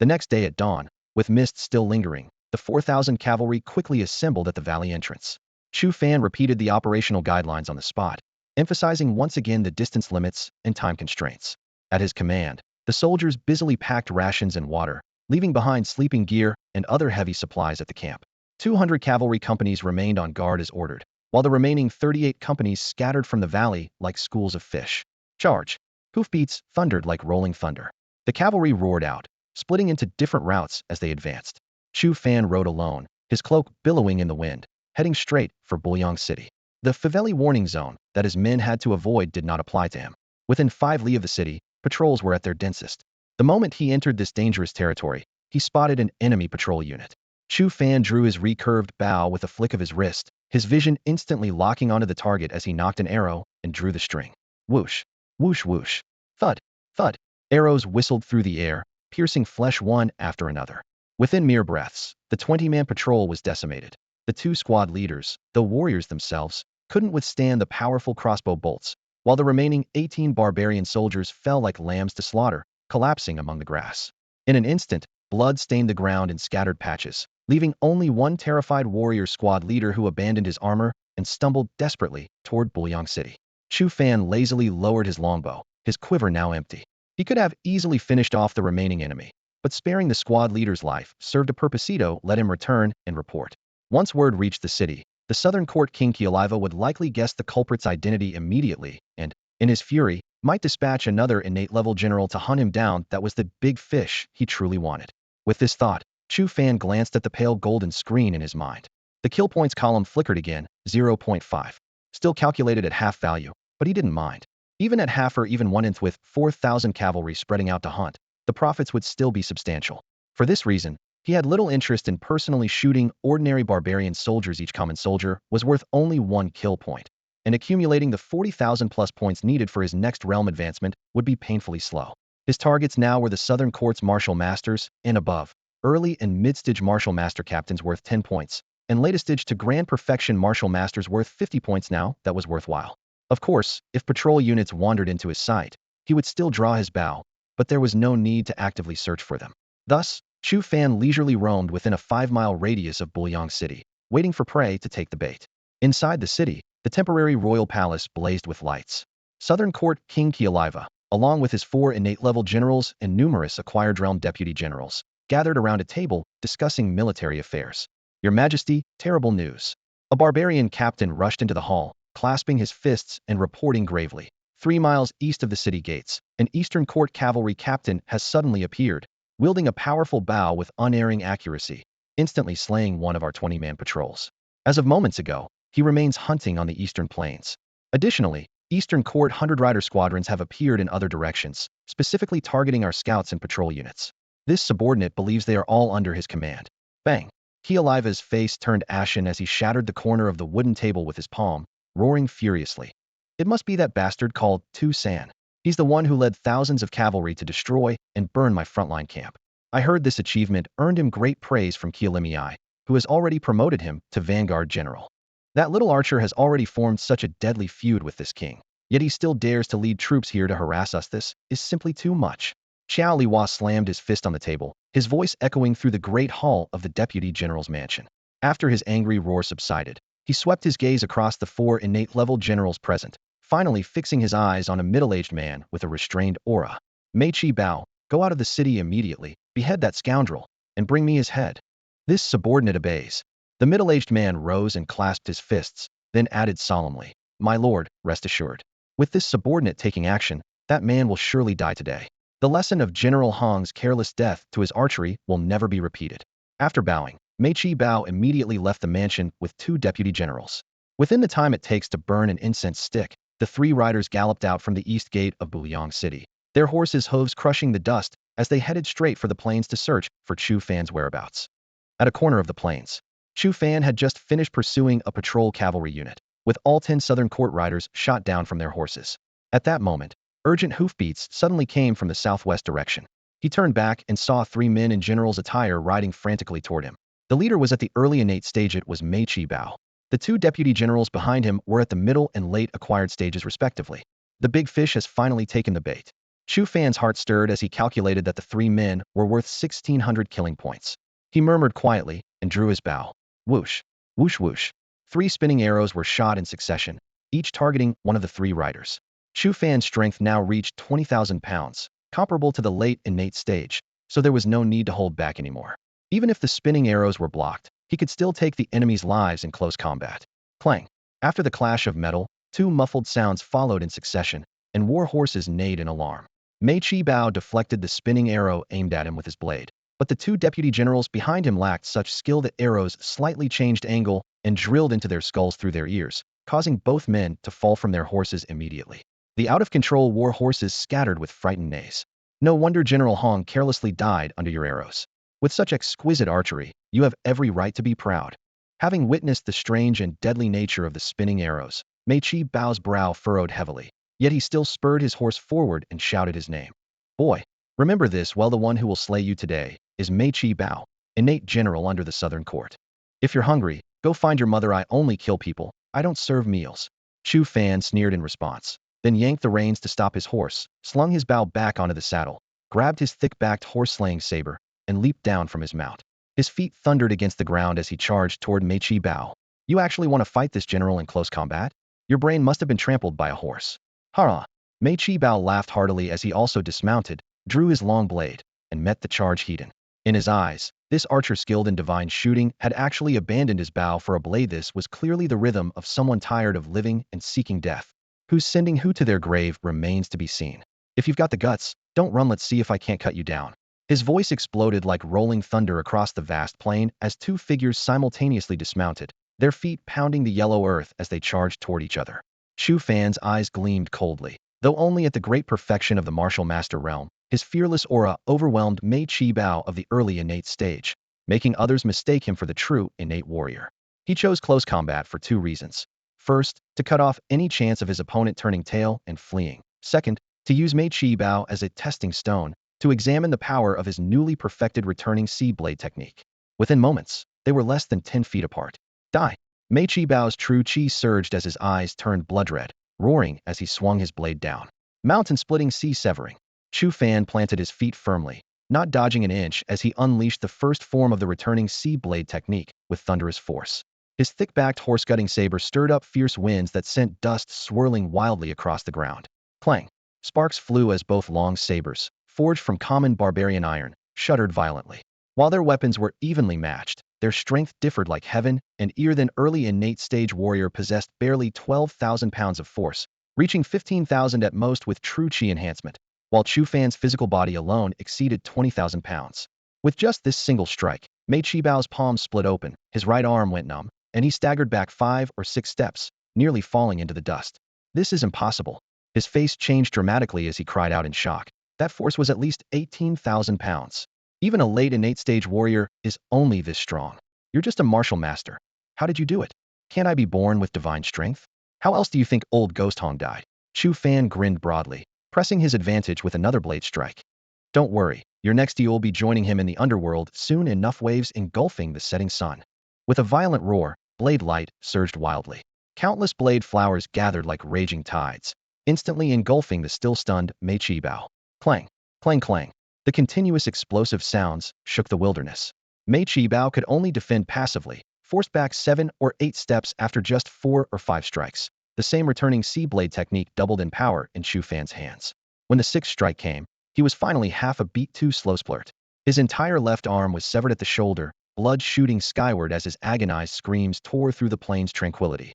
The next day at dawn, with mist still lingering, the 4,000 cavalry quickly assembled at the valley entrance. Chu Fan repeated the operational guidelines on the spot, emphasizing once again the distance limits and time constraints. At his command, the soldiers busily packed rations and water, leaving behind sleeping gear and other heavy supplies at the camp. 200 cavalry companies remained on guard as ordered, while the remaining 38 companies scattered from the valley like schools of fish. Charge! Hoofbeats thundered like rolling thunder. The cavalry roared out, splitting into different routes as they advanced. Chu Fan rode alone, his cloak billowing in the wind, heading straight for Bouillon City. The Faveli warning zone that his men had to avoid did not apply to him. Within 5 li of the city, patrols were at their densest. The moment he entered this dangerous territory, he spotted an enemy patrol unit. Chu Fan drew his recurved bow with a flick of his wrist, his vision instantly locking onto the target as he knocked an arrow and drew the string. Whoosh, whoosh, whoosh, thud, thud. Arrows whistled through the air, piercing flesh one after another. Within mere breaths, the 20-man patrol was decimated. The 2 squad leaders, though warriors themselves, couldn't withstand the powerful crossbow bolts, while the remaining 18 barbarian soldiers fell like lambs to slaughter, collapsing among the grass. In an instant, blood stained the ground in scattered patches, leaving only one terrified warrior squad leader who abandoned his armor and stumbled desperately toward Bouillon City. Chu Fan lazily lowered his longbow, his quiver now empty. He could have easily finished off the remaining enemy, but sparing the squad leader's life served a purposito let him return and report. Once word reached the city, the Southern Court King Kialiva would likely guess the culprit's identity immediately and, in his fury, might dispatch another innate-level general to hunt him down. That was the big fish he truly wanted. With this thought, Chu Fan glanced at the pale golden screen in his mind. The kill points column flickered again, 0.5. Still calculated at half value, but he didn't mind. Even at half or even 1/10 with 4,000 cavalry spreading out to hunt, the profits would still be substantial. For this reason, he had little interest in personally shooting ordinary barbarian soldiers. Each common soldier was worth only 1 kill point, and accumulating the 40,000 plus points needed for his next realm advancement would be painfully slow. His targets now were the Southern Court's Martial Masters and above, early and mid-stage Martial Master Captains worth 10 points, and latest stage to Grand Perfection Martial Masters worth 50 points. Now, that was worthwhile. Of course, if patrol units wandered into his sight, he would still draw his bow, but there was no need to actively search for them. Thus, Chu Fan leisurely roamed within a 5-mile radius of Bouillon City, waiting for prey to take the bait. Inside the city, the temporary royal palace blazed with lights. Southern Court King Kialiva, along with his 4 innate-level generals and numerous acquired realm deputy generals, gathered around a table discussing military affairs. Your Majesty, terrible news. A barbarian captain rushed into the hall, clasping his fists and reporting gravely. 3 miles east of the city gates, an Eastern Court cavalry captain has suddenly appeared, wielding a powerful bow with unerring accuracy, instantly slaying one of our 20-man patrols. As of moments ago, he remains hunting on the eastern plains. Additionally, Eastern Court 100-rider squadrons have appeared in other directions, specifically targeting our scouts and patrol units. This subordinate believes they are all under his command. Bang! Kialiva's face turned ashen as he shattered the corner of the wooden table with his palm, roaring furiously. It must be that bastard called Chu Fan. He's the one who led thousands of cavalry to destroy and burn my frontline camp. I heard this achievement earned him great praise from Kilimei, who has already promoted him to Vanguard General. That little archer has already formed such a deadly feud with this king, yet he still dares to lead troops here to harass us. This is simply too much. Xiao Liwa slammed his fist on the table, his voice echoing through the great hall of the deputy general's mansion. After his angry roar subsided, he swept his gaze across the 4 innate-level generals present, finally fixing his eyes on a middle-aged man with a restrained aura. Mei Chi Bao, go out of the city immediately, behead that scoundrel, and bring me his head. This subordinate obeys. The middle-aged man rose and clasped his fists, then added solemnly, My lord, rest assured. With this subordinate taking action, that man will surely die today. The lesson of General Hong's careless death to his archery will never be repeated. After bowing, Mei Chi Bao immediately left the mansion with 2 deputy generals. Within the time it takes to burn an incense stick, the 3 riders galloped out from the east gate of Bouillon City, their horses' hooves crushing the dust as they headed straight for the plains to search for Chu Fan's whereabouts. At a corner of the plains, Chu Fan had just finished pursuing a patrol cavalry unit, with all 10 Southern Court riders shot down from their horses. At that moment, urgent hoofbeats suddenly came from the southwest direction. He turned back and saw 3 men in general's attire riding frantically toward him. The leader was at the early innate stage. It was Mei Chi Bao. The 2 deputy generals behind him were at the middle and late acquired stages respectively. The big fish has finally taken the bait. Chu Fan's heart stirred as he calculated that the 3 men were worth 1,600 killing points. He murmured quietly and drew his bow. Whoosh, whoosh, whoosh. 3 spinning arrows were shot in succession, each targeting one of the 3 riders. Chu Fan's strength now reached 20,000 pounds, comparable to the late innate stage, so there was no need to hold back anymore. Even if the spinning arrows were blocked, he could still take the enemy's lives in close combat. Clang! After the clash of metal, 2 muffled sounds followed in succession, and war horses neighed in alarm. Mei Chi Bao deflected the spinning arrow aimed at him with his blade. But the two deputy generals behind him lacked such skill that arrows slightly changed angle and drilled into their skulls through their ears, causing both men to fall from their horses immediately. The out-of-control war horses scattered with frightened neighs. No wonder General Hong carelessly died under your arrows. With such exquisite archery, you have every right to be proud. Having witnessed the strange and deadly nature of the spinning arrows, Mei Chi Bao's brow furrowed heavily, yet he still spurred his horse forward and shouted his name. Boy, remember this well, the one who will slay you today is Mei Chi Bao, innate general under the southern court. If you're hungry, go find your mother. I only kill people, I don't serve meals. Chu Fan sneered in response, then yanked the reins to stop his horse, slung his Bao back onto the saddle, grabbed his thick-backed horse-slaying saber, and leaped down from his mount. His feet thundered against the ground as he charged toward Mei Chi Bao. You actually want to fight this general in close combat? Your brain must have been trampled by a horse. Hurrah! Mei Chi Bao laughed heartily as he also dismounted, drew his long blade, and met the charge heat-in. In his eyes, this archer skilled in divine shooting had actually abandoned his bow for a blade. This was clearly the rhythm of someone tired of living and seeking death. Who's sending who to their grave remains to be seen. If you've got the guts, don't run, let's see if I can't cut you down. His voice exploded like rolling thunder across the vast plain as two figures simultaneously dismounted, their feet pounding the yellow earth as they charged toward each other. Chu Fan's eyes gleamed coldly. Though only at the great perfection of the martial master realm, his fearless aura overwhelmed Mei Chi Bao of the early innate stage, making others mistake him for the true innate warrior. He chose close combat for two reasons. First, to cut off any chance of his opponent turning tail and fleeing. Second, to use Mei Chi Bao as a testing stone, to examine the power of his newly perfected returning sea blade technique. Within moments, they were less than 10 feet apart. Die! Mei Chi Bao's true chi surged as his eyes turned blood red, roaring as he swung his blade down. Mountain-splitting, sea-severing. Chu Fan planted his feet firmly, not dodging an inch as he unleashed the first form of the returning sea blade technique with thunderous force. His thick-backed horse-gutting saber stirred up fierce winds that sent dust swirling wildly across the ground. Clang! Sparks flew as both long sabers, forged from common barbarian iron, shuddered violently. While their weapons were evenly matched, their strength differed like heaven and ear. Than early innate stage warrior possessed barely 12,000 pounds of force, reaching 15,000 at most with true chi enhancement, while Chu Fan's physical body alone exceeded 20,000 pounds. With just this single strike, Mei Chi Bao's palm split open, his right arm went numb, and he staggered back 5 or 6 steps, nearly falling into the dust. This is impossible. His face changed dramatically as he cried out in shock. That force was at least 18,000 pounds. Even a late innate stage warrior is only this strong. You're just a martial master. How did you do it? Can't I be born with divine strength? How else do you think old Ghost Hong died? Chu Fan grinned broadly, pressing his advantage with another blade strike. Don't worry, your next you'll be joining him in the underworld soon, enough waves engulfing the setting sun. With a violent roar, blade light surged wildly. Countless blade flowers gathered like raging tides, instantly engulfing the still-stunned Mei Chi Bao. Clang, clang, clang. The continuous explosive sounds shook the wilderness. Mei Chi Bao could only defend passively, forced back 7 or 8 steps after just 4 or 5 strikes. The same returning sea blade technique doubled in power in Chu Fan's hands. When the 6th strike came, he was finally half a beat too slow. Splurt. His entire left arm was severed at the shoulder, blood shooting skyward as his agonized screams tore through the plain's tranquility.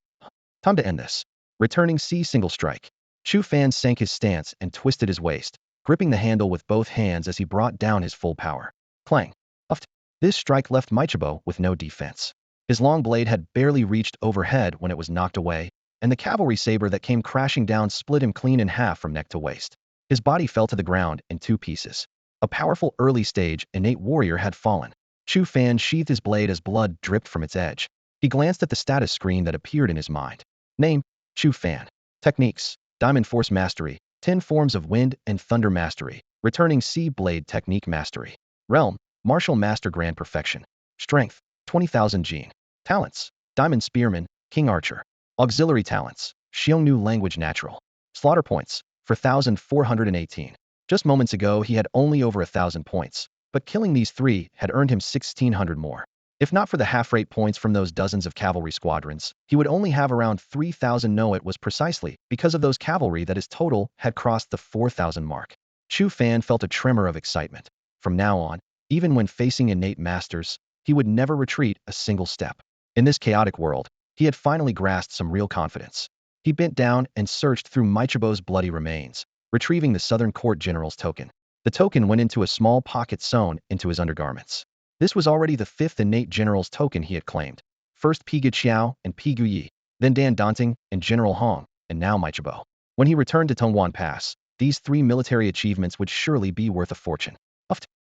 Time to end this. Returning sea single strike. Chu Fan sank his stance and twisted his waist, gripping the handle with both hands as he brought down his full power. Clang. Uft. This strike left Meichibo with no defense. His long blade had barely reached overhead when it was knocked away, and the cavalry saber that came crashing down split him clean in half from neck to waist. His body fell to the ground in 2 pieces. A powerful early-stage innate warrior had fallen. Chu Fan sheathed his blade as blood dripped from its edge. He glanced at the status screen that appeared in his mind. Name, Chu Fan. Techniques, Diamond Force Mastery, 10 Forms of Wind and Thunder Mastery, Returning Sea Blade Technique Mastery. Realm, Martial Master Grand Perfection. Strength, 20,000 gene. Talents, Diamond Spearman, King Archer. Auxiliary talents, Xiongnu Language Natural. Slaughter points, 4,418. Just moments ago he had only over 1,000 points, but killing these 3 had earned him 1,600 more. If not for the half-rate points from those dozens of cavalry squadrons, he would only have around 3,000. No, it was precisely because of those cavalry that his total had crossed the 4,000 mark. Chu Fan felt a tremor of excitement. From now on, even when facing innate masters, he would never retreat a single step. In this chaotic world, he had finally grasped some real confidence. He bent down and searched through Meichibo's bloody remains, retrieving the Southern Court General's token. The token went into a small pocket sewn into his undergarments. This was already the fifth innate general's token he had claimed. First Pigu Qiao and Pigu Yi, then Dan Danting and General Hong, and now Maichibo. When he returned to Tongwan Pass, these three military achievements would surely be worth a fortune.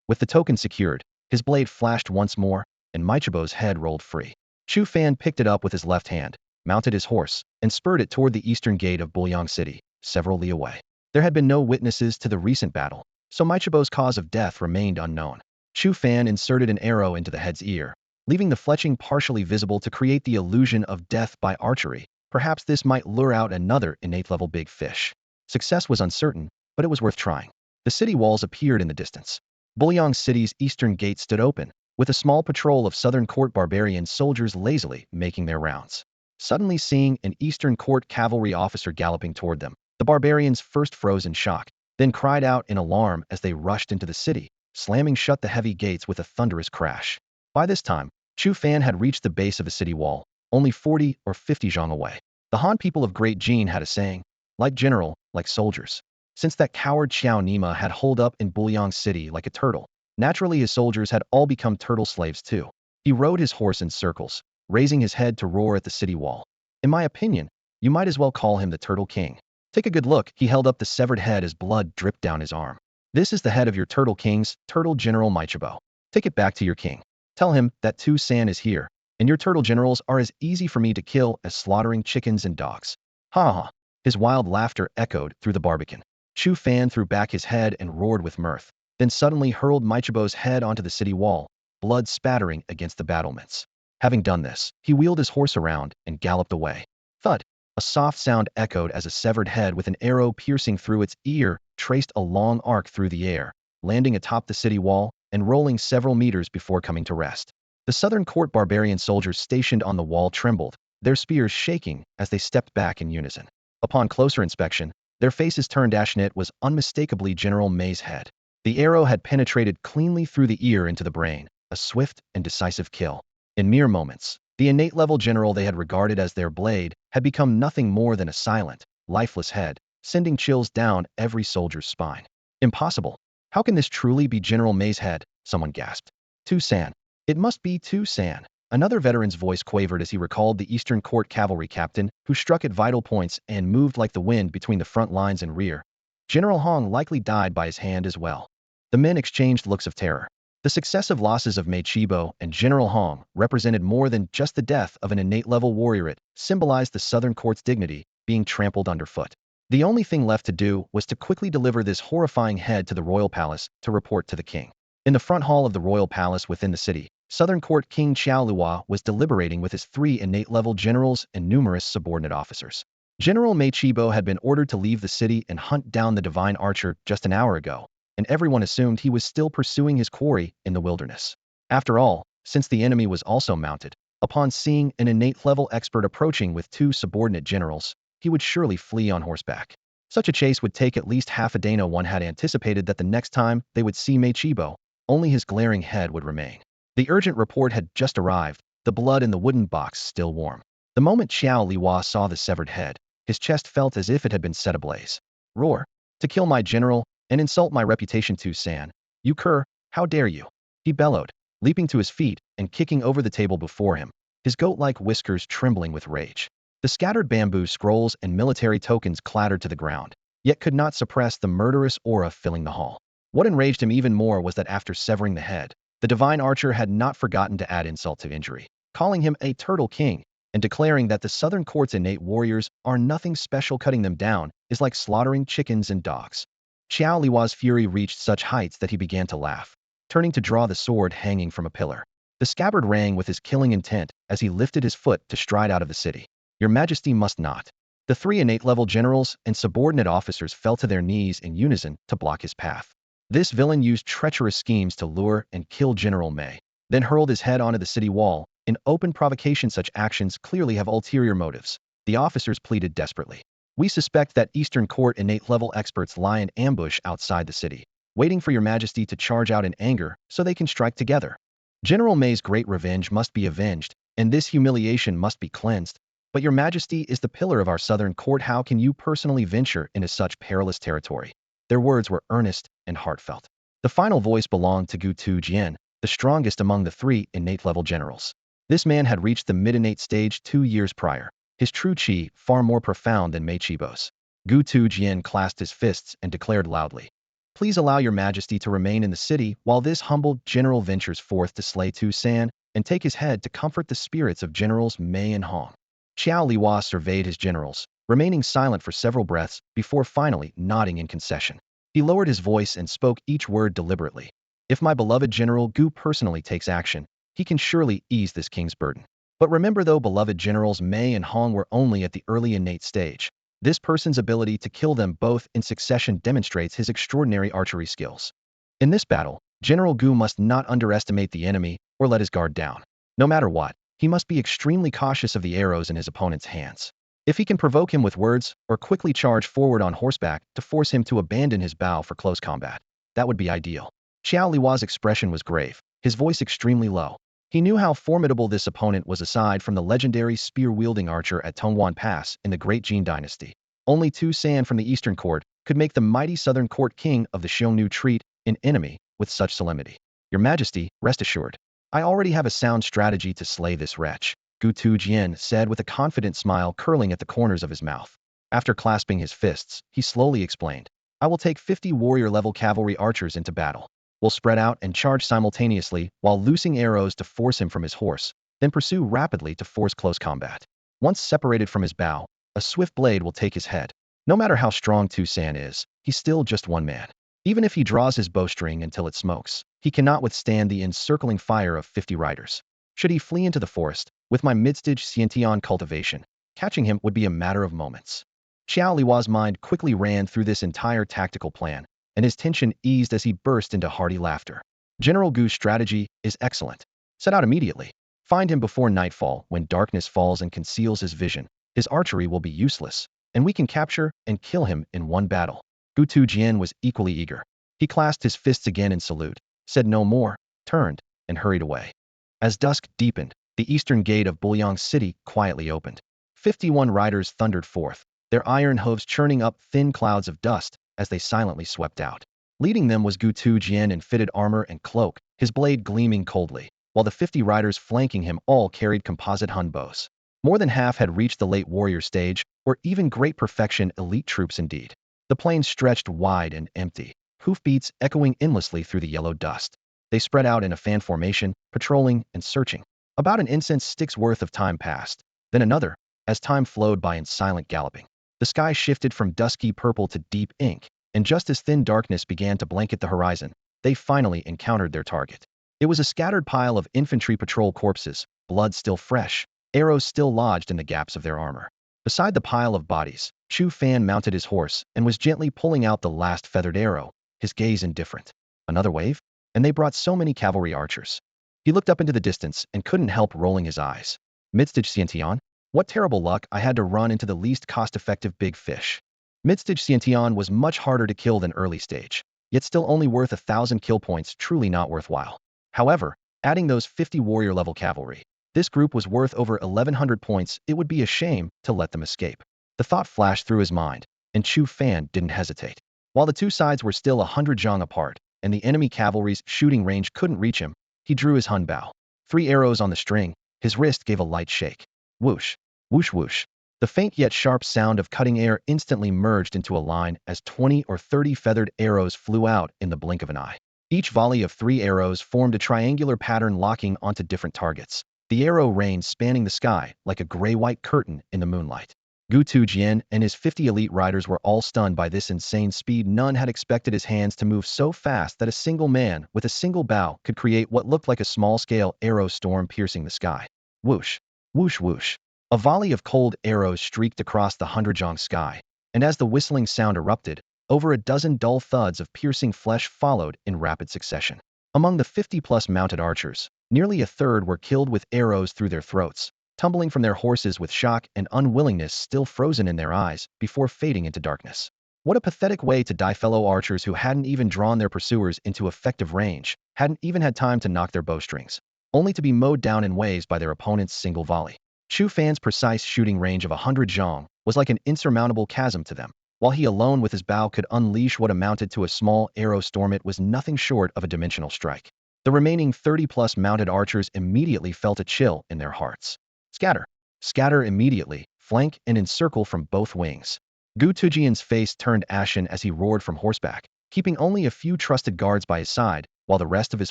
With the token secured, his blade flashed once more, and Maichibo's head rolled free. Chu Fan picked it up with his left hand, mounted his horse, and spurred it toward the eastern gate of Bulyang City, several li away. There had been no witnesses to the recent battle, so Maichibo's cause of death remained unknown. Chu Fan inserted an arrow into the head's ear, leaving the fletching partially visible to create the illusion of death by archery. Perhaps this might lure out another innate-level big fish. Success was uncertain, but it was worth trying. The city walls appeared in the distance. Bulyang City's eastern gate stood open, with a small patrol of southern court barbarian soldiers lazily making their rounds. Suddenly seeing an eastern court cavalry officer galloping toward them, the barbarians first froze in shock, then cried out in alarm as they rushed into the city, slamming shut the heavy gates with a thunderous crash. By this time, Chu Fan had reached the base of a city wall, only 40 or 50 zhang away. The Han people of Great Jin had a saying, like general, like soldiers. Since that coward Xiao Nima had holed up in Bulyang City like a turtle, naturally his soldiers had all become turtle slaves too. He rode his horse in circles, raising his head to roar at the city wall. In my opinion, you might as well call him the Turtle King. Take a good look. He held up the severed head as blood dripped down his arm. This is the head of your Turtle King's Turtle General Maichibo. Take it back to your king. Tell him that Tu San is here, and your turtle generals are as easy for me to kill as slaughtering chickens and dogs. Ha ha. His wild laughter echoed through the barbican. Chu Fan threw back his head and roared with mirth, then suddenly hurled Maichibo's head onto the city wall, blood spattering against the battlements. Having done this, he wheeled his horse around and galloped away. Thud! A soft sound echoed as a severed head with an arrow piercing through its ear traced a long arc through the air, landing atop the city wall and rolling several meters before coming to rest. The southern court barbarian soldiers stationed on the wall trembled, their spears shaking as they stepped back in unison. Upon closer inspection, their faces turned ashen. It was unmistakably General May's head. The arrow had penetrated cleanly through the ear into the brain, a swift and decisive kill. In mere moments, the innate-level general they had regarded as their blade had become nothing more than a silent, lifeless head, sending chills down every soldier's spine. Impossible. How can this truly be General May's head? Someone gasped. Tu San. It must be Tu San. Another veteran's voice quavered as he recalled the Eastern Court cavalry captain who struck at vital points and moved like the wind between the front lines and rear. General Hong likely died by his hand as well. The men exchanged looks of terror. The successive losses of Maichibo and General Hong represented more than just the death of an innate-level warrior. It symbolized the Southern Court's dignity being trampled underfoot. The only thing left to do was to quickly deliver this horrifying head to the royal palace to report to the king. In the front hall of the royal palace within the city, Southern Court King Xiao Luo was deliberating with his 3 innate-level generals and numerous subordinate officers. General Maichibo had been ordered to leave the city and hunt down the divine archer just an hour ago, and everyone assumed he was still pursuing his quarry in the wilderness. After all, since the enemy was also mounted, upon seeing an innate-level expert approaching with 2 subordinate generals, he would surely flee on horseback. Such a chase would take at least half a day. No one had anticipated that the next time they would see Maichibo, only his glaring head would remain. The urgent report had just arrived, the blood in the wooden box still warm. The moment Xiao Liwa saw the severed head, his chest felt as if it had been set ablaze. Roar! To kill my general and insult my reputation, Tu San. You cur, how dare you? He bellowed, leaping to his feet and kicking over the table before him, his goat-like whiskers trembling with rage. The scattered bamboo scrolls and military tokens clattered to the ground, yet could not suppress the murderous aura filling the hall. What enraged him even more was that after severing the head, the divine archer had not forgotten to add insult to injury, calling him a turtle king, and declaring that the Southern Court's innate warriors are nothing special. Cutting them down is like slaughtering chickens and dogs. Xiao Liwa's fury reached such heights that he began to laugh, turning to draw the sword hanging from a pillar. The scabbard rang with his killing intent as he lifted his foot to stride out of the city. Your Majesty must not. The 3 innate-level generals and subordinate officers fell to their knees in unison to block his path. This villain used treacherous schemes to lure and kill General May, then hurled his head onto the city wall in open provocation. Such actions clearly have ulterior motives, the officers pleaded desperately. We suspect that Eastern Court innate-level experts lie in ambush outside the city, waiting for your Majesty to charge out in anger so they can strike together. General May's great revenge must be avenged, and this humiliation must be cleansed. But your Majesty is the pillar of our Southern Court. How can you personally venture into such perilous territory? Their words were earnest and heartfelt. The final voice belonged to Gu Tujian, the strongest among the three innate-level generals. This man had reached the mid-innate stage 2 years prior, his true chi far more profound than Mei Chibo's. Gu Tujian clasped his fists and declared loudly, "Please allow your majesty to remain in the city while this humble general ventures forth to slay Tu San and take his head to comfort the spirits of Generals Mei and Hong." Xiao Liwa surveyed his generals, remaining silent for several breaths before finally nodding in concession. He lowered his voice and spoke each word deliberately. "If my beloved General Gu personally takes action, he can surely ease this king's burden. But remember though beloved Generals Mei and Hong were only at the early innate stage, this person's ability to kill them both in succession demonstrates his extraordinary archery skills. In this battle, General Gu must not underestimate the enemy or let his guard down. No matter what, he must be extremely cautious of the arrows in his opponent's hands. If he can provoke him with words or quickly charge forward on horseback to force him to abandon his bow for close combat, that would be ideal." Xiao Liwa's expression was grave, his voice extremely low. He knew how formidable this opponent was aside from the legendary spear-wielding archer at Tongwan Pass in the Great Jin Dynasty. Only Tu San from the Eastern Court could make the mighty Southern Court king of the Xiongnu treat an enemy with such solemnity. "Your Majesty, rest assured. I already have a sound strategy to slay this wretch," Gu Tujian said with a confident smile curling at the corners of his mouth. After clasping his fists, he slowly explained, "I will take 50 warrior-level cavalry archers into battle. We'll spread out and charge simultaneously while loosing arrows to force him from his horse, then pursue rapidly to force close combat. Once separated from his bow, a swift blade will take his head. No matter how strong Tu San is, he's still just one man. Even if he draws his bowstring until it smokes, he cannot withstand the encircling fire of 50 riders. Should he flee into the forest, with my mid-stage Xiantian cultivation, catching him would be a matter of moments." Xiao Liwa's mind quickly ran through this entire tactical plan, and his tension eased as he burst into hearty laughter. "General Gu's strategy is excellent. Set out immediately. Find him before nightfall when darkness falls and conceals his vision. His archery will be useless, and we can capture and kill him in one battle." Gu Tujian was equally eager. He clasped his fists again in salute, said no more, turned, and hurried away. As dusk deepened, the eastern gate of Bulyang City quietly opened. 51 riders thundered forth, their iron hooves churning up thin clouds of dust as they silently swept out. Leading them was Gu Tujian in fitted armor and cloak, his blade gleaming coldly, while the 50 riders flanking him all carried composite Hun bows. More than half had reached the late warrior stage, or even great perfection elite troops indeed. The plain stretched wide and empty, hoofbeats echoing endlessly through the yellow dust. They spread out in a fan formation, patrolling and searching. About an incense stick's worth of time passed, then another, as time flowed by in silent galloping. The sky shifted from dusky purple to deep ink, and just as thin darkness began to blanket the horizon, they finally encountered their target. It was a scattered pile of infantry patrol corpses, blood still fresh, arrows still lodged in the gaps of their armor. Beside the pile of bodies, Chu Fan mounted his horse and was gently pulling out the last feathered arrow, his gaze indifferent. Another wave? And they brought so many cavalry archers. He looked up into the distance and couldn't help rolling his eyes. Midstage Xiantian? What terrible luck I had to run into the least cost-effective big fish. Midstage Xiantian was much harder to kill than early stage, yet still only worth 1,000 kill points, truly not worthwhile. However, adding those 50 warrior-level cavalry, this group was worth over 1,100 points. It would be a shame to let them escape. The thought flashed through his mind, and Chu Fan didn't hesitate. While the two sides were still 100 zhang apart, and the enemy cavalry's shooting range couldn't reach him, he drew his Hun bow. 3 arrows on the string, his wrist gave a light shake. Whoosh, whoosh whoosh. The faint yet sharp sound of cutting air instantly merged into a line as 20 or 30 feathered arrows flew out in the blink of an eye. Each volley of 3 arrows formed a triangular pattern locking onto different targets. The arrow rain spanning the sky like a gray-white curtain in the moonlight. Gu Tujian and his 50 elite riders were all stunned by this insane speed. None had expected his hands to move so fast that a single man with a single bow could create what looked like a small-scale arrow storm piercing the sky. Whoosh, whoosh whoosh. A volley of cold arrows streaked across the 100-zhang sky, and as the whistling sound erupted, over a dozen dull thuds of piercing flesh followed in rapid succession. Among the 50-plus mounted archers, nearly a third were killed with arrows through their throats, tumbling from their horses with shock and unwillingness still frozen in their eyes before fading into darkness. What a pathetic way to die, fellow archers who hadn't even drawn their pursuers into effective range, hadn't even had time to knock their bowstrings, only to be mowed down in waves by their opponent's single volley. Chu Fan's precise shooting range of 100 zhang was like an insurmountable chasm to them. While he alone with his bow could unleash what amounted to a small arrow storm, it was nothing short of a dimensional strike. The remaining 30-plus mounted archers immediately felt a chill in their hearts. Scatter! Scatter immediately, flank and encircle from both wings. Gu Tujian's face turned ashen as he roared from horseback, keeping only a few trusted guards by his side, while the rest of his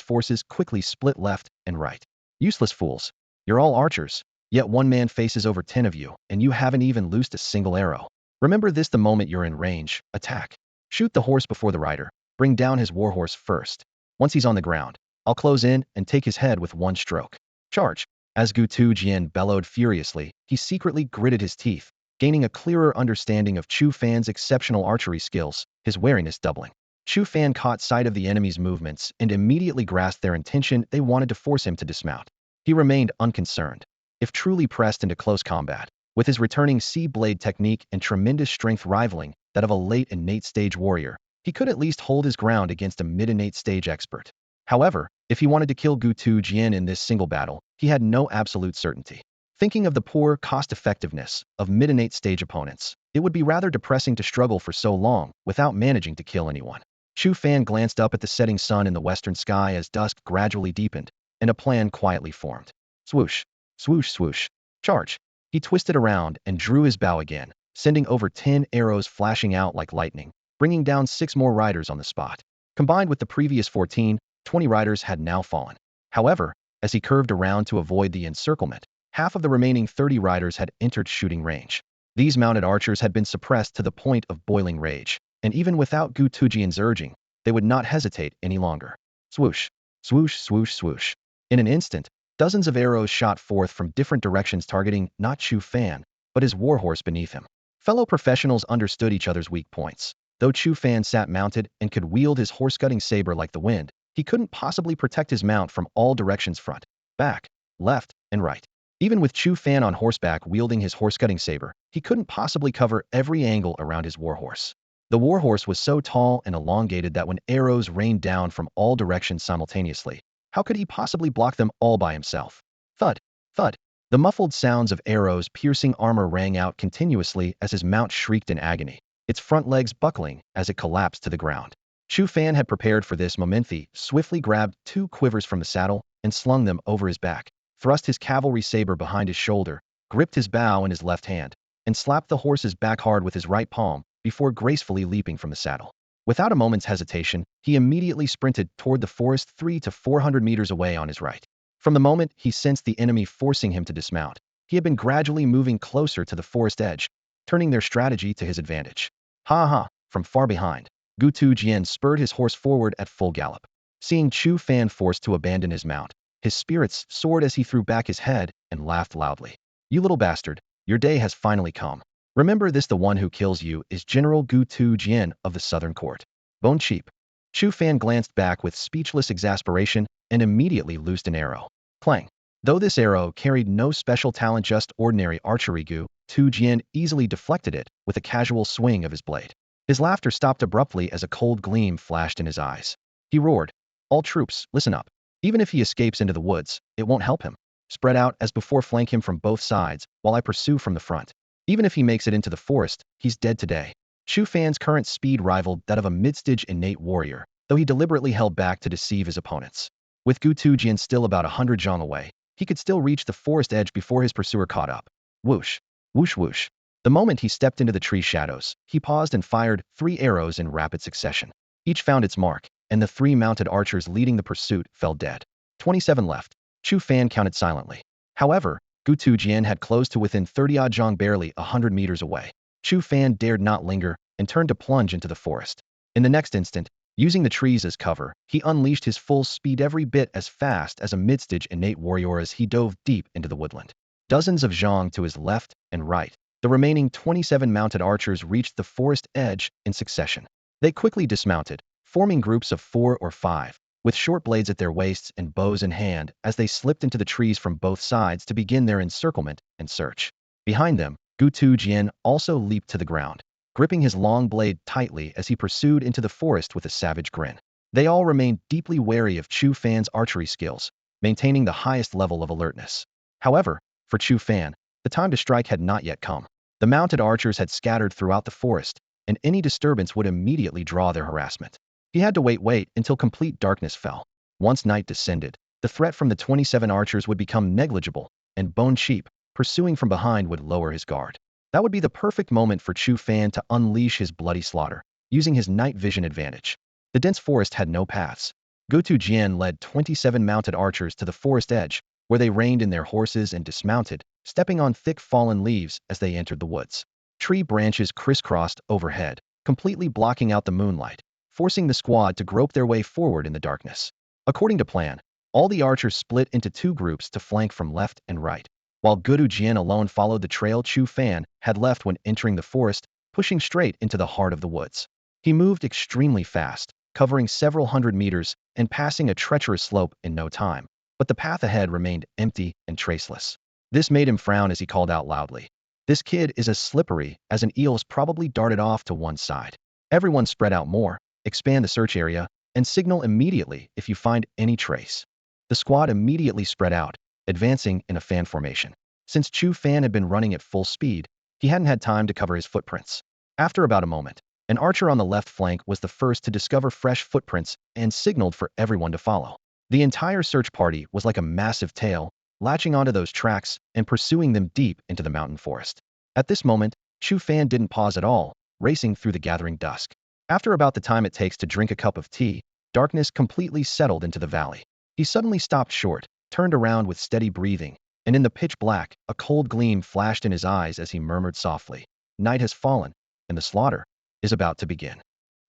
forces quickly split left and right. Useless fools. You're all archers, yet one man faces over 10 of you, and you haven't even loosed a single arrow. Remember this the moment you're in range. Attack. Shoot the horse before the rider. Bring down his warhorse first. Once he's on the ground, I'll close in and take his head with one stroke. Charge. As Gu Tujian bellowed furiously, he secretly gritted his teeth, gaining a clearer understanding of Chu Fan's exceptional archery skills, his wariness doubling. Chu Fan caught sight of the enemy's movements and immediately grasped their intention. They wanted to force him to dismount. He remained unconcerned. If truly pressed into close combat, with his returning sea blade technique and tremendous strength rivaling that of a late innate stage warrior, he could at least hold his ground against a mid-innate stage expert. However, if he wanted to kill Gu Tujian in this single battle, he had no absolute certainty. Thinking of the poor cost-effectiveness of mid-innate stage opponents, it would be rather depressing to struggle for so long without managing to kill anyone. Chu Fan glanced up at the setting sun in the western sky as dusk gradually deepened, and a plan quietly formed. Swoosh, swoosh, swoosh. Charge. He twisted around and drew his bow again, sending over 10 arrows flashing out like lightning, bringing down 6 more riders on the spot. Combined with the previous 14, 20 riders had now fallen. However, as he curved around to avoid the encirclement, half of the remaining 30 riders had entered shooting range. These mounted archers had been suppressed to the point of boiling rage, and even without Gu Tujian's urging, they would not hesitate any longer. Swoosh, swoosh, swoosh, swoosh. In an instant, dozens of arrows shot forth from different directions targeting not Chu Fan, but his warhorse beneath him. Fellow professionals understood each other's weak points. Though Chu Fan sat mounted and could wield his horse-cutting saber like the wind, he couldn't possibly protect his mount from all directions: front, back, left, and right. Even with Chu Fan on horseback wielding his horse-cutting saber, he couldn't possibly cover every angle around his warhorse. The warhorse was so tall and elongated that when arrows rained down from all directions simultaneously, how could he possibly block them all by himself? Thud, thud. The muffled sounds of arrows piercing armor rang out continuously as his mount shrieked in agony, its front legs buckling as it collapsed to the ground. Chu Fan had prepared for this moment. He swiftly grabbed 2 quivers from the saddle and slung them over his back, thrust his cavalry saber behind his shoulder, gripped his bow in his left hand, and slapped the horse's back hard with his right palm before gracefully leaping from the saddle. Without a moment's hesitation, he immediately sprinted toward the forest 300 to 400 meters away on his right. From the moment he sensed the enemy forcing him to dismount, he had been gradually moving closer to the forest edge, turning their strategy to his advantage. Ha ha! From far behind, Gu Tujian spurred his horse forward at full gallop. Seeing Chu Fan forced to abandon his mount, his spirits soared as he threw back his head and laughed loudly. You little bastard, your day has finally come. Remember this: the one who kills you is General Gu Tujian of the Southern Court. Bone cheap. Chu Fan glanced back with speechless exasperation and immediately loosed an arrow. Clang. Though this arrow carried no special talent, just ordinary archery, Gu Tujian easily deflected it with a casual swing of his blade. His laughter stopped abruptly as a cold gleam flashed in his eyes. He roared, "All troops, listen up. Even if he escapes into the woods, it won't help him. Spread out as before, flank him from both sides while I pursue from the front. Even if he makes it into the forest, he's dead today." Chu Fan's current speed rivaled that of a mid-stage innate warrior, though he deliberately held back to deceive his opponents. With Gu Tujian still about 100 zhang away, he could still reach the forest edge before his pursuer caught up. Whoosh, whoosh, whoosh. The moment he stepped into the tree shadows, he paused and fired 3 arrows in rapid succession. Each found its mark, and the 3 mounted archers leading the pursuit fell dead. 27 left. Chu Fan counted silently. However, Gu Tujian had closed to within 30-odd zhang, barely 100 meters away. Chu Fan dared not linger and turned to plunge into the forest. In the next instant, using the trees as cover, he unleashed his full speed, every bit as fast as a mid-stage innate warrior, as he dove deep into the woodland. Dozens of zhang to his left and right, the remaining 27 mounted archers reached the forest edge in succession. They quickly dismounted, forming groups of 4 or 5, with short blades at their waists and bows in hand, as they slipped into the trees from both sides to begin their encirclement and search. Behind them, Gu Tujian also leaped to the ground, gripping his long blade tightly as he pursued into the forest with a savage grin. They all remained deeply wary of Chu Fan's archery skills, maintaining the highest level of alertness. However, for Chu Fan, the time to strike had not yet come. The mounted archers had scattered throughout the forest, and any disturbance would immediately draw their harassment. He had to wait until complete darkness fell. Once night descended, the threat from the 27 archers would become negligible, and Bone Cheap, pursuing from behind, would lower his guard. That would be the perfect moment for Chu Fan to unleash his bloody slaughter, using his night vision advantage. The dense forest had no paths. Gutu Jian led 27 mounted archers to the forest edge, where they reined in their horses and dismounted, stepping on thick fallen leaves as they entered the woods. Tree branches crisscrossed overhead, completely blocking out the moonlight, forcing the squad to grope their way forward in the darkness. According to plan, all the archers split into 2 groups to flank from left and right, while Gutu Jian alone followed the trail Chu Fan had left when entering the forest, pushing straight into the heart of the woods. He moved extremely fast, covering several hundred meters and passing a treacherous slope in no time, but the path ahead remained empty and traceless. This made him frown as he called out loudly. This kid is as slippery as an eel's probably darted off to one side. Everyone spread out more, expand the search area, and signal immediately if you find any trace. The squad immediately spread out, advancing in a fan formation. Since Chu Fan had been running at full speed, he hadn't had time to cover his footprints. After about a moment, an archer on the left flank was the first to discover fresh footprints and signaled for everyone to follow. The entire search party was like a massive tail, latching onto those tracks and pursuing them deep into the mountain forest. At this moment, Chu Fan didn't pause at all, racing through the gathering dusk. After about the time it takes to drink a cup of tea, darkness completely settled into the valley. He suddenly stopped short, turned around with steady breathing, and in the pitch black, a cold gleam flashed in his eyes as he murmured softly, "Night has fallen, and the slaughter is about to begin."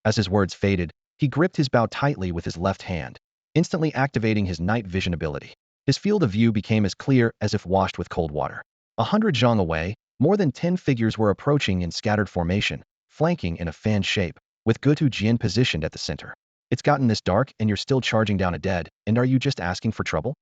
As his words faded, he gripped his bow tightly with his left hand, instantly activating his night vision ability. His field of view became as clear as if washed with cold water. 100 zhang away, more than 10 figures were approaching in scattered formation, flanking in a fan shape, with Gutu Jian positioned at the center. "It's gotten this dark and you're still charging down a dead, and are you just asking for trouble?"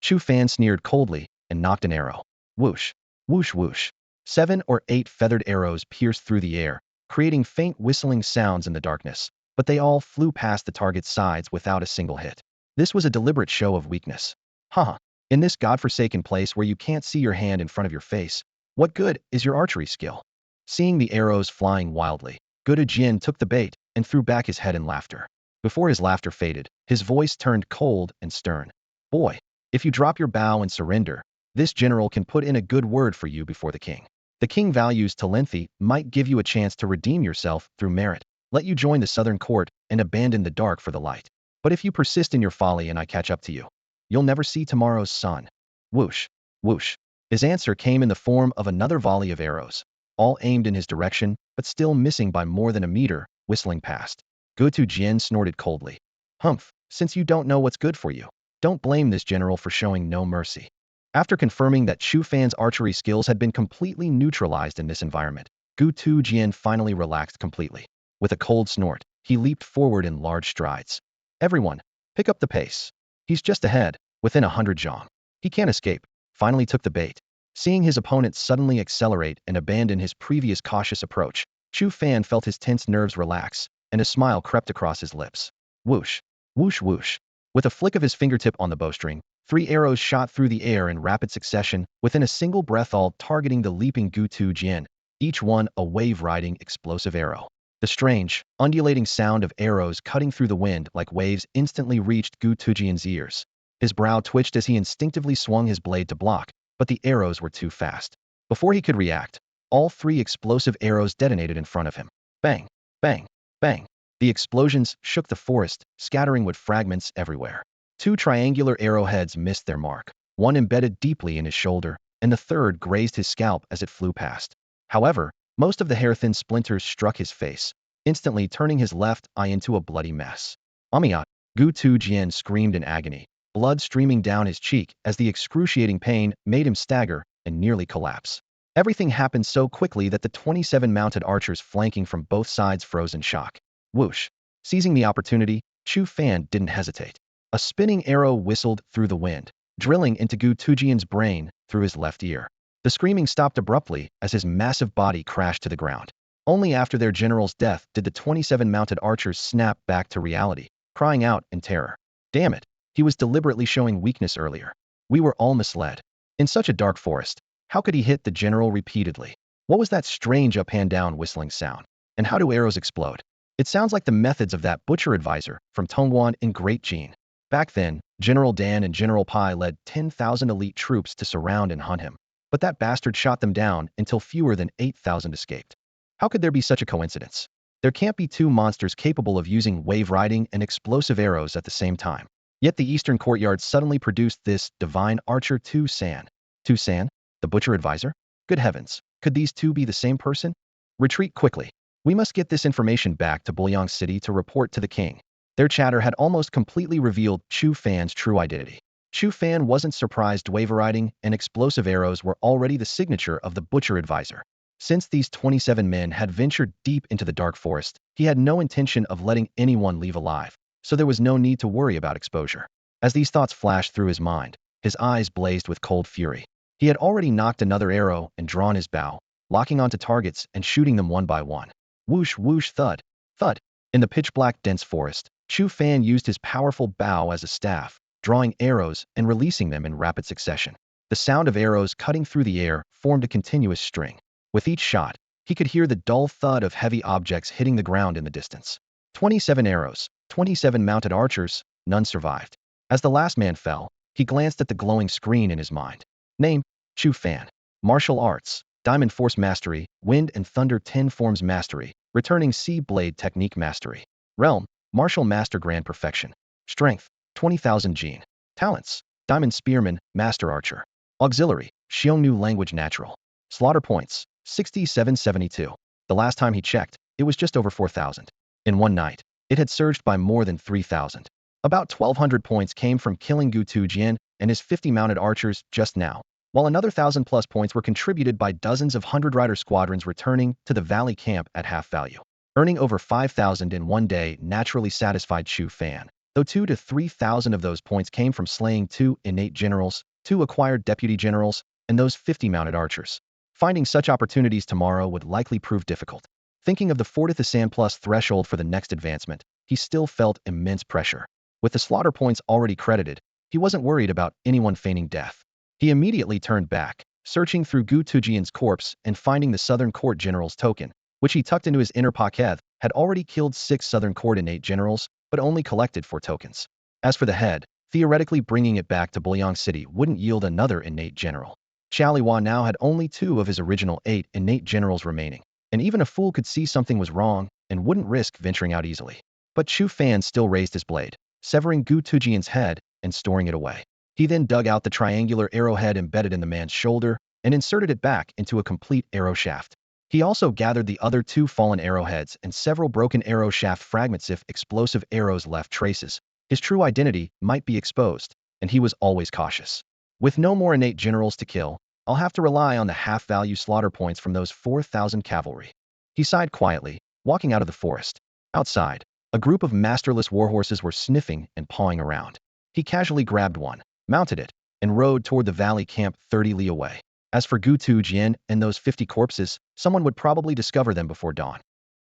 Chu Fan sneered coldly and knocked an arrow. Whoosh, whoosh, whoosh. 7 or 8 feathered arrows pierced through the air, creating faint whistling sounds in the darkness, but they all flew past the target's sides without a single hit. This was a deliberate show of weakness. Haha, in this godforsaken place where you can't see your hand in front of your face, what good is your archery skill? Seeing the arrows flying wildly, Gutu Jian took the bait and threw back his head in laughter. Before his laughter faded, his voice turned cold and stern. "Boy, if you drop your bow and surrender, this general can put in a good word for you before the king. The king values Talenthy might give you a chance to redeem yourself through merit, let you join the southern court and abandon the dark for the light. But if you persist in your folly and I catch up to you, you'll never see tomorrow's sun." Whoosh, whoosh. His answer came in the form of another volley of arrows, all aimed in his direction, but still missing by more than a meter, whistling past. Gutu Jian snorted coldly. "Humph, since you don't know what's good for you, don't blame this general for showing no mercy." After confirming that Chu Fan's archery skills had been completely neutralized in this environment, Gutu Jian finally relaxed completely. With a cold snort, he leaped forward in large strides. "Everyone, pick up the pace. He's just ahead, within 100 zhang. He can't escape." Finally took the bait. Seeing his opponent suddenly accelerate and abandon his previous cautious approach, Chu Fan felt his tense nerves relax, and a smile crept across his lips. Whoosh, whoosh, whoosh. With a flick of his fingertip on the bowstring, 3 arrows shot through the air in rapid succession, within a single breath, all targeting the leaping Gutu Jian, each one a wave-riding explosive arrow. The strange, undulating sound of arrows cutting through the wind like waves instantly reached Gutu Jian's ears. His brow twitched as he instinctively swung his blade to block, but the arrows were too fast. Before he could react, all 3 explosive arrows detonated in front of him. Bang, bang, bang. The explosions shook the forest, scattering wood fragments everywhere. 2 triangular arrowheads missed their mark. One embedded deeply in his shoulder, and the third grazed his scalp as it flew past. However, most of the hair-thin splinters struck his face, instantly turning his left eye into a bloody mess. "Amiat!" Gutu Jian screamed in agony, blood streaming down his cheek as the excruciating pain made him stagger and nearly collapse. Everything happened so quickly that the 27 mounted archers flanking from both sides froze in shock. Whoosh. Seizing the opportunity, Chu Fan didn't hesitate. A spinning arrow whistled through the wind, drilling into Gutu Jian's brain through his left ear. The screaming stopped abruptly as his massive body crashed to the ground. Only after their general's death did the 27 mounted archers snap back to reality, crying out in terror. "Damn it, he was deliberately showing weakness earlier. We were all misled. In such a dark forest, how could he hit the general repeatedly? What was that strange up and down whistling sound?" And how do arrows explode? It sounds like the methods of that butcher advisor from Tongguan in Great Jin. Back then, General Dan and General Pai led 10,000 elite troops to surround and hunt him. But that bastard shot them down until fewer than 8,000 escaped. How could there be such a coincidence? There can't be two monsters capable of using wave riding and explosive arrows at the same time. Yet the Eastern Courtyard suddenly produced this divine archer Chu San. Chu San? The butcher advisor? Good heavens, could these two be the same person? Retreat quickly. We must get this information back to Bulyang City to report to the king. Their chatter had almost completely revealed Chu Fan's true identity. Chu Fan wasn't surprised wave riding and explosive arrows were already the signature of the butcher advisor. Since these 27 men had ventured deep into the dark forest, he had no intention of letting anyone leave alive, so there was no need to worry about exposure. As these thoughts flashed through his mind, his eyes blazed with cold fury. He had already knocked another arrow and drawn his bow, locking onto targets and shooting them one by one. Whoosh, whoosh, thud, thud. In the pitch-black dense forest, Chu Fan used his powerful bow as a staff, drawing arrows and releasing them in rapid succession. The sound of arrows cutting through the air formed a continuous string. With each shot, he could hear the dull thud of heavy objects hitting the ground in the distance. 27 arrows, 27 mounted archers, none survived. As the last man fell, he glanced at the glowing screen in his mind. Name, Chu Fan. Martial arts, Diamond Force Mastery, Wind and Thunder 10 Forms Mastery, Returning Sea Blade Technique Mastery. Realm, Martial Master Grand Perfection. Strength, 20,000 Gene. Talents, Diamond Spearman, Master Archer. Auxiliary, Xiongnu Language Natural. Slaughter points, 6772. The last time he checked, it was just over 4,000. In one night, it had surged by more than 3,000. About 1,200 points came from killing Gu Tujian and his 50 mounted archers just now, while another 1,000+ points were contributed by dozens of 100-rider squadrons returning to the valley camp at half value. Earning over 5,000 in one day naturally satisfied Chu Fan, though 2,000 to 3,000 of those points came from slaying 2 innate generals, 2 acquired deputy generals, and those 50 mounted archers. Finding such opportunities tomorrow would likely prove difficult. Thinking of the 40,000+ threshold for the next advancement, he still felt immense pressure. With the slaughter points already credited, he wasn't worried about anyone feigning death. He immediately turned back, searching through Gu Tujian's corpse and finding the Southern Court General's token, which he tucked into his inner pocket, had already killed 6 Southern Court innate generals, but only collected 4 tokens. As for the head, theoretically bringing it back to Bulyang City wouldn't yield another innate general. Chaliwa now had only 2 of his original 8 innate generals remaining, and even a fool could see something was wrong and wouldn't risk venturing out easily. But Chu Fan still raised his blade, severing Gu Tujian's head and storing it away. He then dug out the triangular arrowhead embedded in the man's shoulder and inserted it back into a complete arrow shaft. He also gathered the other 2 fallen arrowheads and several broken arrow shaft fragments if explosive arrows left traces. His true identity might be exposed, and he was always cautious. With no more innate generals to kill, I'll have to rely on the half-value slaughter points from those 4,000 cavalry. He sighed quietly, walking out of the forest. Outside, a group of masterless warhorses were sniffing and pawing around. He casually grabbed one, mounted it, and rode toward the valley camp 30 li away. As for Gu Tujian and those 50 corpses, someone would probably discover them before dawn.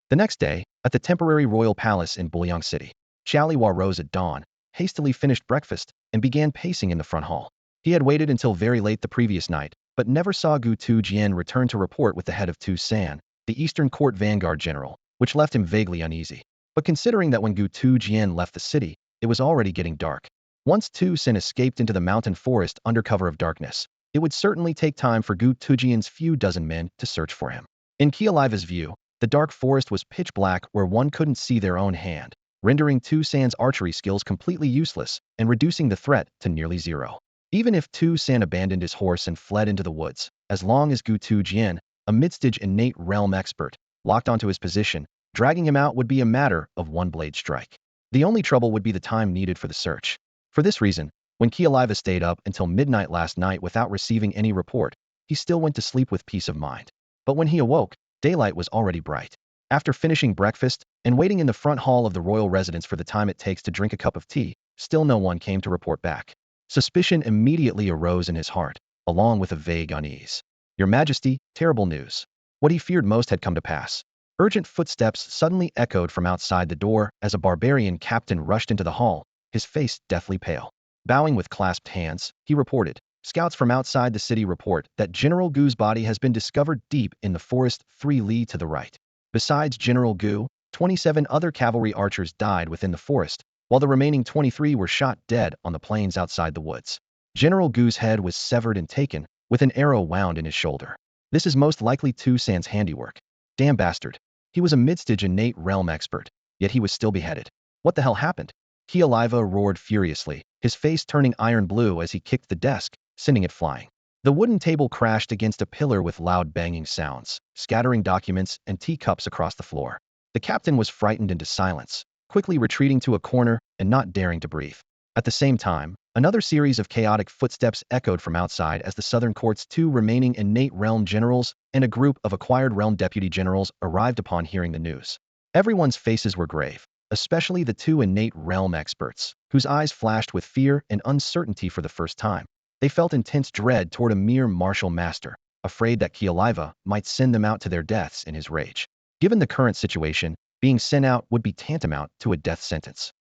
The next day, at the temporary royal palace in Bulyang City, Chaliwa rose at dawn, hastily finished breakfast, and began pacing in the front hall. He had waited until very late the previous night, but never saw Gu Tujian return to report with the head of Tu San, the Eastern Court Vanguard General, which left him vaguely uneasy. But considering that when Gu Tujian left the city, it was already getting dark. Once Tu San escaped into the mountain forest under cover of darkness, it would certainly take time for Gu Tujian's few dozen men to search for him. In Kialiva's view, the dark forest was pitch black where one couldn't see their own hand, rendering Tu San's archery skills completely useless and reducing the threat to nearly zero. Even if Tu San abandoned his horse and fled into the woods, as long as Gu Tujian, a mid-stage innate realm expert, locked onto his position, dragging him out would be a matter of one blade strike. The only trouble would be the time needed for the search. For this reason, when Kialiva stayed up until midnight last night without receiving any report, he still went to sleep with peace of mind. But when he awoke, daylight was already bright. After finishing breakfast and waiting in the front hall of the royal residence for the time it takes to drink a cup of tea, still no one came to report back. Suspicion immediately arose in his heart, along with a vague unease. Your Majesty, terrible news. What he feared most had come to pass. Urgent footsteps suddenly echoed from outside the door as a barbarian captain rushed into the hall, his face deathly pale. Bowing with clasped hands, he reported, "Scouts from outside the city report that General Gu's body has been discovered deep in the forest 3 li to the right." Besides General Gu, 27 other cavalry archers died within the forest, while the remaining 23 were shot dead on the plains outside the woods. General Gu's head was severed and taken, with an arrow wound in his shoulder. This is most likely Chu Fan's handiwork. Damn bastard. He was a mid-stage innate realm expert, yet he was still beheaded. What the hell happened? Xiongnu roared furiously, his face turning iron blue as he kicked the desk, sending it flying. The wooden table crashed against a pillar with loud banging sounds, scattering documents and teacups across the floor. The captain was frightened into silence, quickly retreating to a corner and not daring to breathe. At the same time, another series of chaotic footsteps echoed from outside as the Southern Court's two remaining innate realm generals and a group of acquired realm deputy generals arrived upon hearing the news. Everyone's faces were grave, especially the two innate realm experts, whose eyes flashed with fear and uncertainty for the first time. They felt intense dread toward a mere martial master, afraid that Xiongnu might send them out to their deaths in his rage. Given the current situation, being sent out would be tantamount to a death sentence.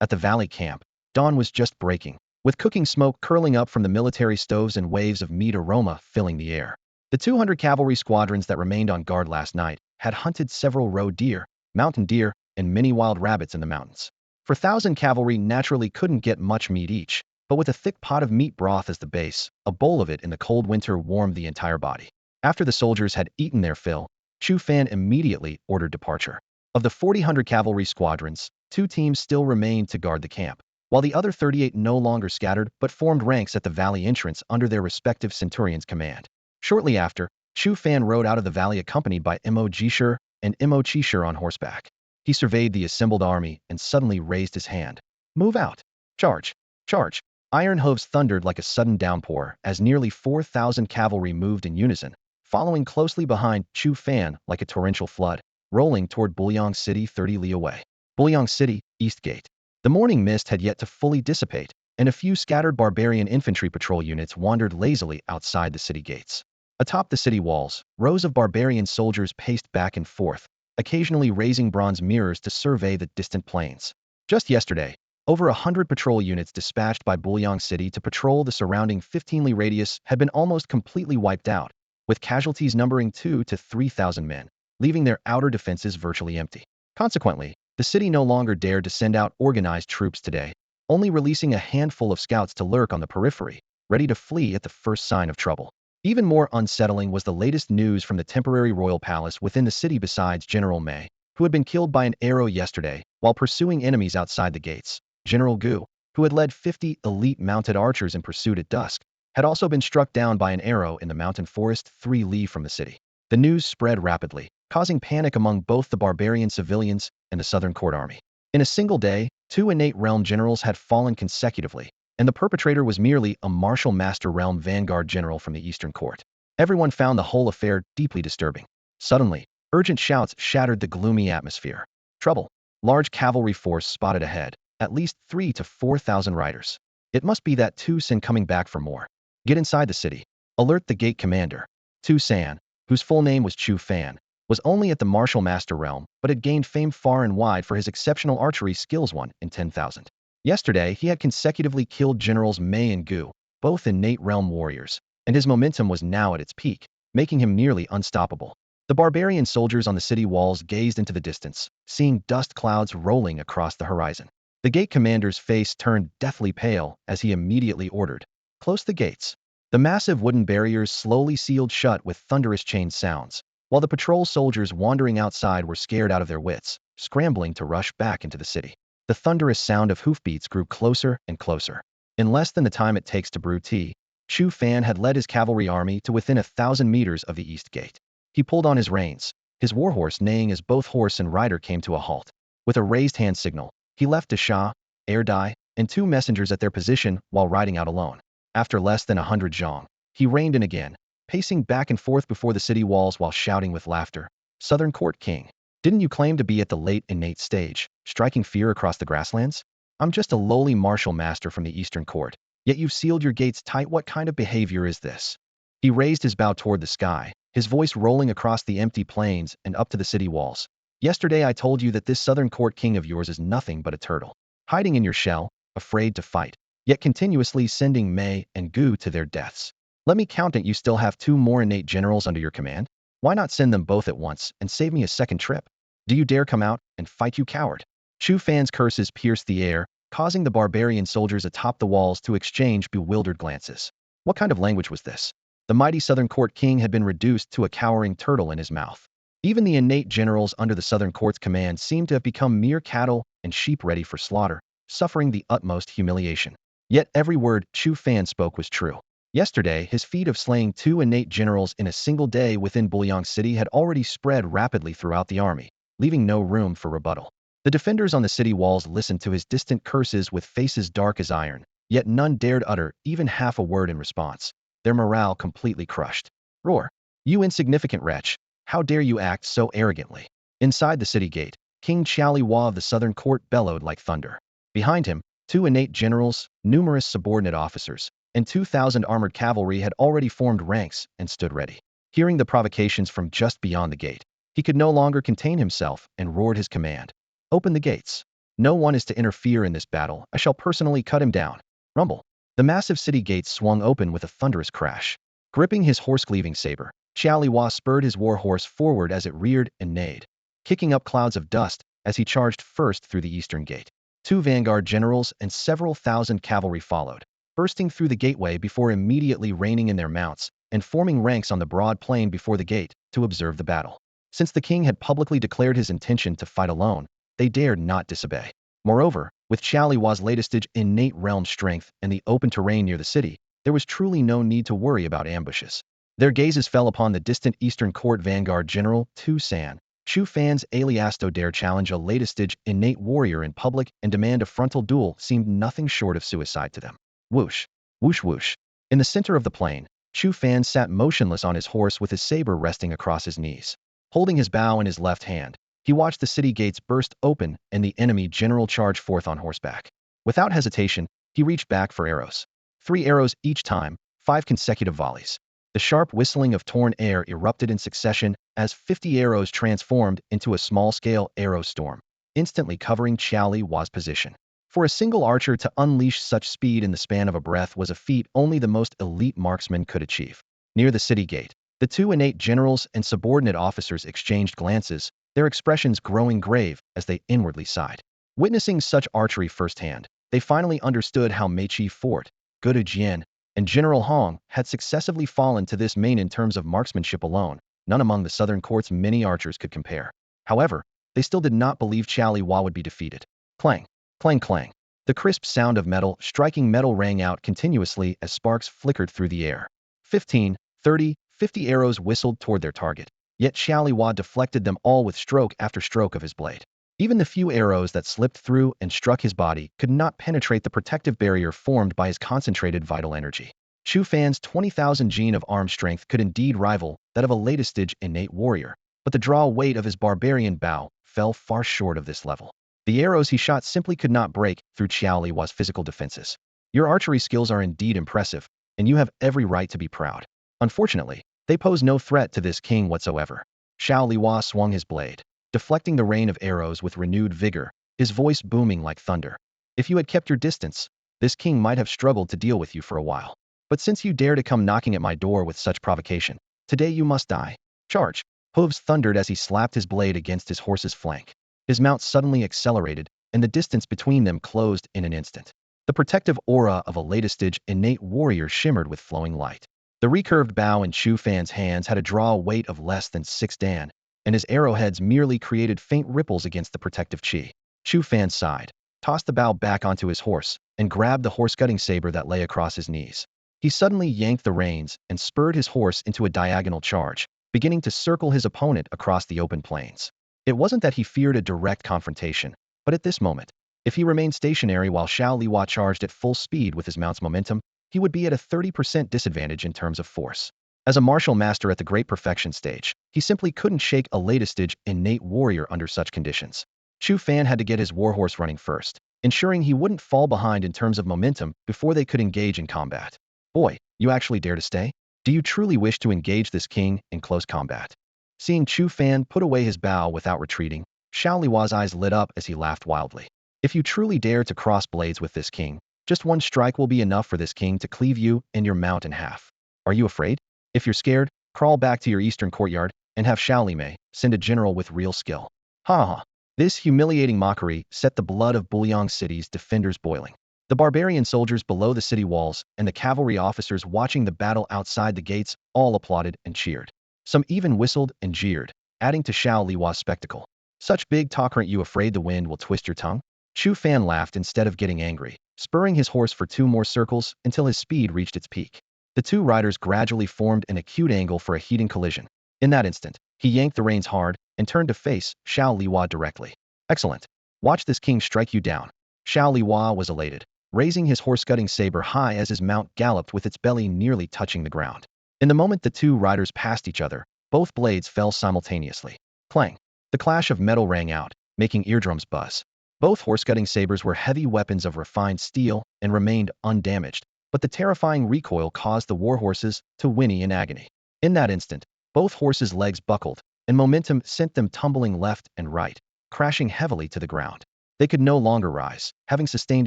At the valley camp, dawn was just breaking, with cooking smoke curling up from the military stoves and waves of meat aroma filling the air. The 200 cavalry squadrons that remained on guard last night had hunted several roe deer, mountain deer, and many wild rabbits in the mountains. 4,000 cavalry naturally couldn't get much meat each, but with a thick pot of meat broth as the base, a bowl of it in the cold winter warmed the entire body. After the soldiers had eaten their fill, Chu Fan immediately ordered departure. Of the 4,000 cavalry squadrons, 2 teams still remained to guard the camp, while the other 38 no longer scattered but formed ranks at the valley entrance under their respective centurions' command. Shortly after, Chu Fan rode out of the valley accompanied by Mo Jishur and Mo Chishur on horseback. He surveyed the assembled army and suddenly raised his hand. Move out! Charge! Charge! Iron hooves thundered like a sudden downpour as nearly 4,000 cavalry moved in unison, following closely behind Chu Fan like a torrential flood, rolling toward Bulyang City 30 li away. Bulyang City, East Gate. The morning mist had yet to fully dissipate, and a few scattered barbarian infantry patrol units wandered lazily outside the city gates. Atop the city walls, rows of barbarian soldiers paced back and forth, occasionally raising bronze mirrors to survey the distant plains. Just yesterday, over 100 patrol units dispatched by Bulyang City to patrol the surrounding 15-li radius had been almost completely wiped out, with casualties numbering 2,000 to 3,000 men, leaving their outer defenses virtually empty. Consequently, the city no longer dared to send out organized troops today, only releasing a handful of scouts to lurk on the periphery, ready to flee at the first sign of trouble. Even more unsettling was the latest news from the temporary royal palace within the city. Besides General Mei, who had been killed by an arrow yesterday while pursuing enemies outside the gates, General Gu, who had led 50 elite mounted archers in pursuit at dusk, had also been struck down by an arrow in the mountain forest 3 li from the city. The news spread rapidly, causing panic among both the barbarian civilians and the Southern Court army. In a single day, 2 innate realm generals had fallen consecutively, and the perpetrator was merely a martial master realm vanguard general from the Eastern Court. Everyone found the whole affair deeply disturbing. Suddenly, urgent shouts shattered the gloomy atmosphere. Trouble! Large cavalry force spotted ahead, at least 3,000 to 4,000 riders. It must be that Chu Fan coming back for more. Get inside the city. Alert the gate commander. Chu Fan, whose full name was Chu Fan, was only at the martial master realm, but had gained fame far and wide for his exceptional archery skills 1 in 10,000. Yesterday, he had consecutively killed Generals Mei and Gu, both innate realm warriors, and his momentum was now at its peak, making him nearly unstoppable. The barbarian soldiers on the city walls gazed into the distance, seeing dust clouds rolling across the horizon. The gate commander's face turned deathly pale as he immediately ordered, "Close the gates." The massive wooden barriers slowly sealed shut with thunderous chain sounds, while the patrol soldiers wandering outside were scared out of their wits, scrambling to rush back into the city. The thunderous sound of hoofbeats grew closer and closer. In less than the time it takes to brew tea, Chu Fan had led his cavalry army to within 1,000 meters of the east gate. He pulled on his reins, his warhorse neighing as both horse and rider came to a halt. With a raised hand signal, he left Dasha, Dai, and 2 messengers at their position while riding out alone. After less than 100 zhong, he reined in again, pacing back and forth before the city walls while shouting with laughter, "Southern Court King, didn't you claim to be at the late innate stage, striking fear across the grasslands? I'm just a lowly martial master from the Eastern Court, yet you've sealed your gates tight. What kind of behavior is this?" He raised his bow toward the sky, his voice rolling across the empty plains and up to the city walls. "Yesterday I told you that this Southern Court King of yours is nothing but a turtle, hiding in your shell, afraid to fight, yet continuously sending Mei and Gu to their deaths. Let me count that you still have 2 more innate generals under your command. Why not send them both at once and save me a second trip? Do you dare come out and fight, you coward? Chu Fan's curses pierced the air, causing the barbarian soldiers atop the walls to exchange bewildered glances. What kind of language was this? The mighty Southern Court king had been reduced to a cowering turtle in his mouth. Even the innate generals under the Southern Court's command seemed to have become mere cattle and sheep ready for slaughter, suffering the utmost humiliation. Yet every word Chu Fan spoke was true. Yesterday, his feat of slaying 2 innate generals in a single day within Bulyang City had already spread rapidly throughout the army, leaving no room for rebuttal. The defenders on the city walls listened to his distant curses with faces dark as iron, yet none dared utter even half a word in response, their morale completely crushed. Roar! You insignificant wretch! How dare you act so arrogantly? Inside the city gate, King Hua of the Southern Court bellowed like thunder. Behind him, 2 innate generals, numerous subordinate officers, and 2,000 armored cavalry had already formed ranks and stood ready. Hearing the provocations from just beyond the gate, he could no longer contain himself and roared his command. Open the gates. No one is to interfere in this battle. I shall personally cut him down. Rumble. The massive city gates swung open with a thunderous crash. Gripping his horse-cleaving saber, Hua spurred his war horse forward as it reared and neighed, kicking up clouds of dust as he charged first through the eastern gate. 2 vanguard generals and several thousand cavalry followed, bursting through the gateway before immediately reining in their mounts and forming ranks on the broad plain before the gate to observe the battle. Since the king had publicly declared his intention to fight alone, they dared not disobey. Moreover, with Hua's latest innate realm strength and the open terrain near the city, there was truly no need to worry about ambushes. Their gazes fell upon the distant Eastern Court vanguard general, Tu San. Chu Fan's aliasto dare challenge a latest innate warrior in public and demand a frontal duel seemed nothing short of suicide to them. Whoosh, whoosh whoosh. In the center of the plain, Chu Fan sat motionless on his horse with his saber resting across his knees. Holding his bow in his left hand, he watched the city gates burst open and the enemy general charge forth on horseback. Without hesitation, he reached back for arrows. 3 arrows each time, 5 consecutive volleys. The sharp whistling of torn air erupted in succession as 50 arrows transformed into a small-scale arrow storm, instantly covering Hua's position. For a single archer to unleash such speed in the span of a breath was a feat only the most elite marksman could achieve. Near the city gate, the 2 innate generals and subordinate officers exchanged glances, their expressions growing grave as they inwardly sighed. Witnessing such archery firsthand, they finally understood how Meiqi Fort, Gudu Jian, and General Hong had successively fallen to this main in terms of marksmanship alone. None among the Southern Court's many archers could compare. However, they still did not believe Hua would be defeated. Clang, clang, clang. The crisp sound of metal striking metal rang out continuously as sparks flickered through the air. 15, 30, 50 arrows whistled toward their target, yet Hua deflected them all with stroke after stroke of his blade. Even the few arrows that slipped through and struck his body could not penetrate the protective barrier formed by his concentrated vital energy. Chu Fan's 20,000 gene of arm strength could indeed rival that of a latest innate warrior, but the draw weight of his barbarian bow fell far short of this level. The arrows he shot simply could not break through Hua's physical defenses. Your archery skills are indeed impressive, and you have every right to be proud. Unfortunately, they pose no threat to this king whatsoever. Hua swung his blade, deflecting the rain of arrows with renewed vigor, his voice booming like thunder. If you had kept your distance, this king might have struggled to deal with you for a while. But since you dare to come knocking at my door with such provocation, today you must die. Charge! Hooves thundered as he slapped his blade against his horse's flank. His mount suddenly accelerated, and the distance between them closed in an instant. The protective aura of a latest innate warrior shimmered with flowing light. The recurved bow in Chu Fan's hands had a draw weight of less than 6 dan, and his arrowheads merely created faint ripples against the protective chi. Chu Fan sighed, tossed the bow back onto his horse, and grabbed the horse-cutting saber that lay across his knees. He suddenly yanked the reins and spurred his horse into a diagonal charge, beginning to circle his opponent across the open plains. It wasn't that he feared a direct confrontation, but at this moment, if he remained stationary while Hua charged at full speed with his mount's momentum, he would be at a 30% disadvantage in terms of force. As a martial master at the great perfection stage, he simply couldn't shake a latest innate warrior under such conditions. Chu Fan had to get his warhorse running first, ensuring he wouldn't fall behind in terms of momentum before they could engage in combat. Boy, you actually dare to stay? Do you truly wish to engage this king in close combat? Seeing Chu Fan put away his bow without retreating, Hua's eyes lit up as he laughed wildly. If you truly dare to cross blades with this king, just one strike will be enough for this king to cleave you and your mount in half. Are you afraid? If you're scared, crawl back to your eastern courtyard and have Xiao Limei send a general with real skill. Ha ha. This humiliating mockery set the blood of Buliang City's defenders boiling. The barbarian soldiers below the city walls and the cavalry officers watching the battle outside the gates all applauded and cheered. Some even whistled and jeered, adding to Xiao Liwa's spectacle. Such big talk, aren't you afraid the wind will twist your tongue? Chu Fan laughed instead of getting angry, spurring his horse for 2 more circles until his speed reached its peak. The 2 riders gradually formed an acute angle for a heating collision. In that instant, he yanked the reins hard and turned to face Xiao Liwa directly. Excellent. Watch this king strike you down. Xiao Liwa was elated, raising his horse-cutting saber high as his mount galloped with its belly nearly touching the ground. In the moment the 2 riders passed each other, both blades fell simultaneously. Clang! The clash of metal rang out, making eardrums buzz. Both horse-cutting sabers were heavy weapons of refined steel and remained undamaged, but the terrifying recoil caused the warhorses to whinny in agony. In that instant, both horses' legs buckled, and momentum sent them tumbling left and right, crashing heavily to the ground. They could no longer rise, having sustained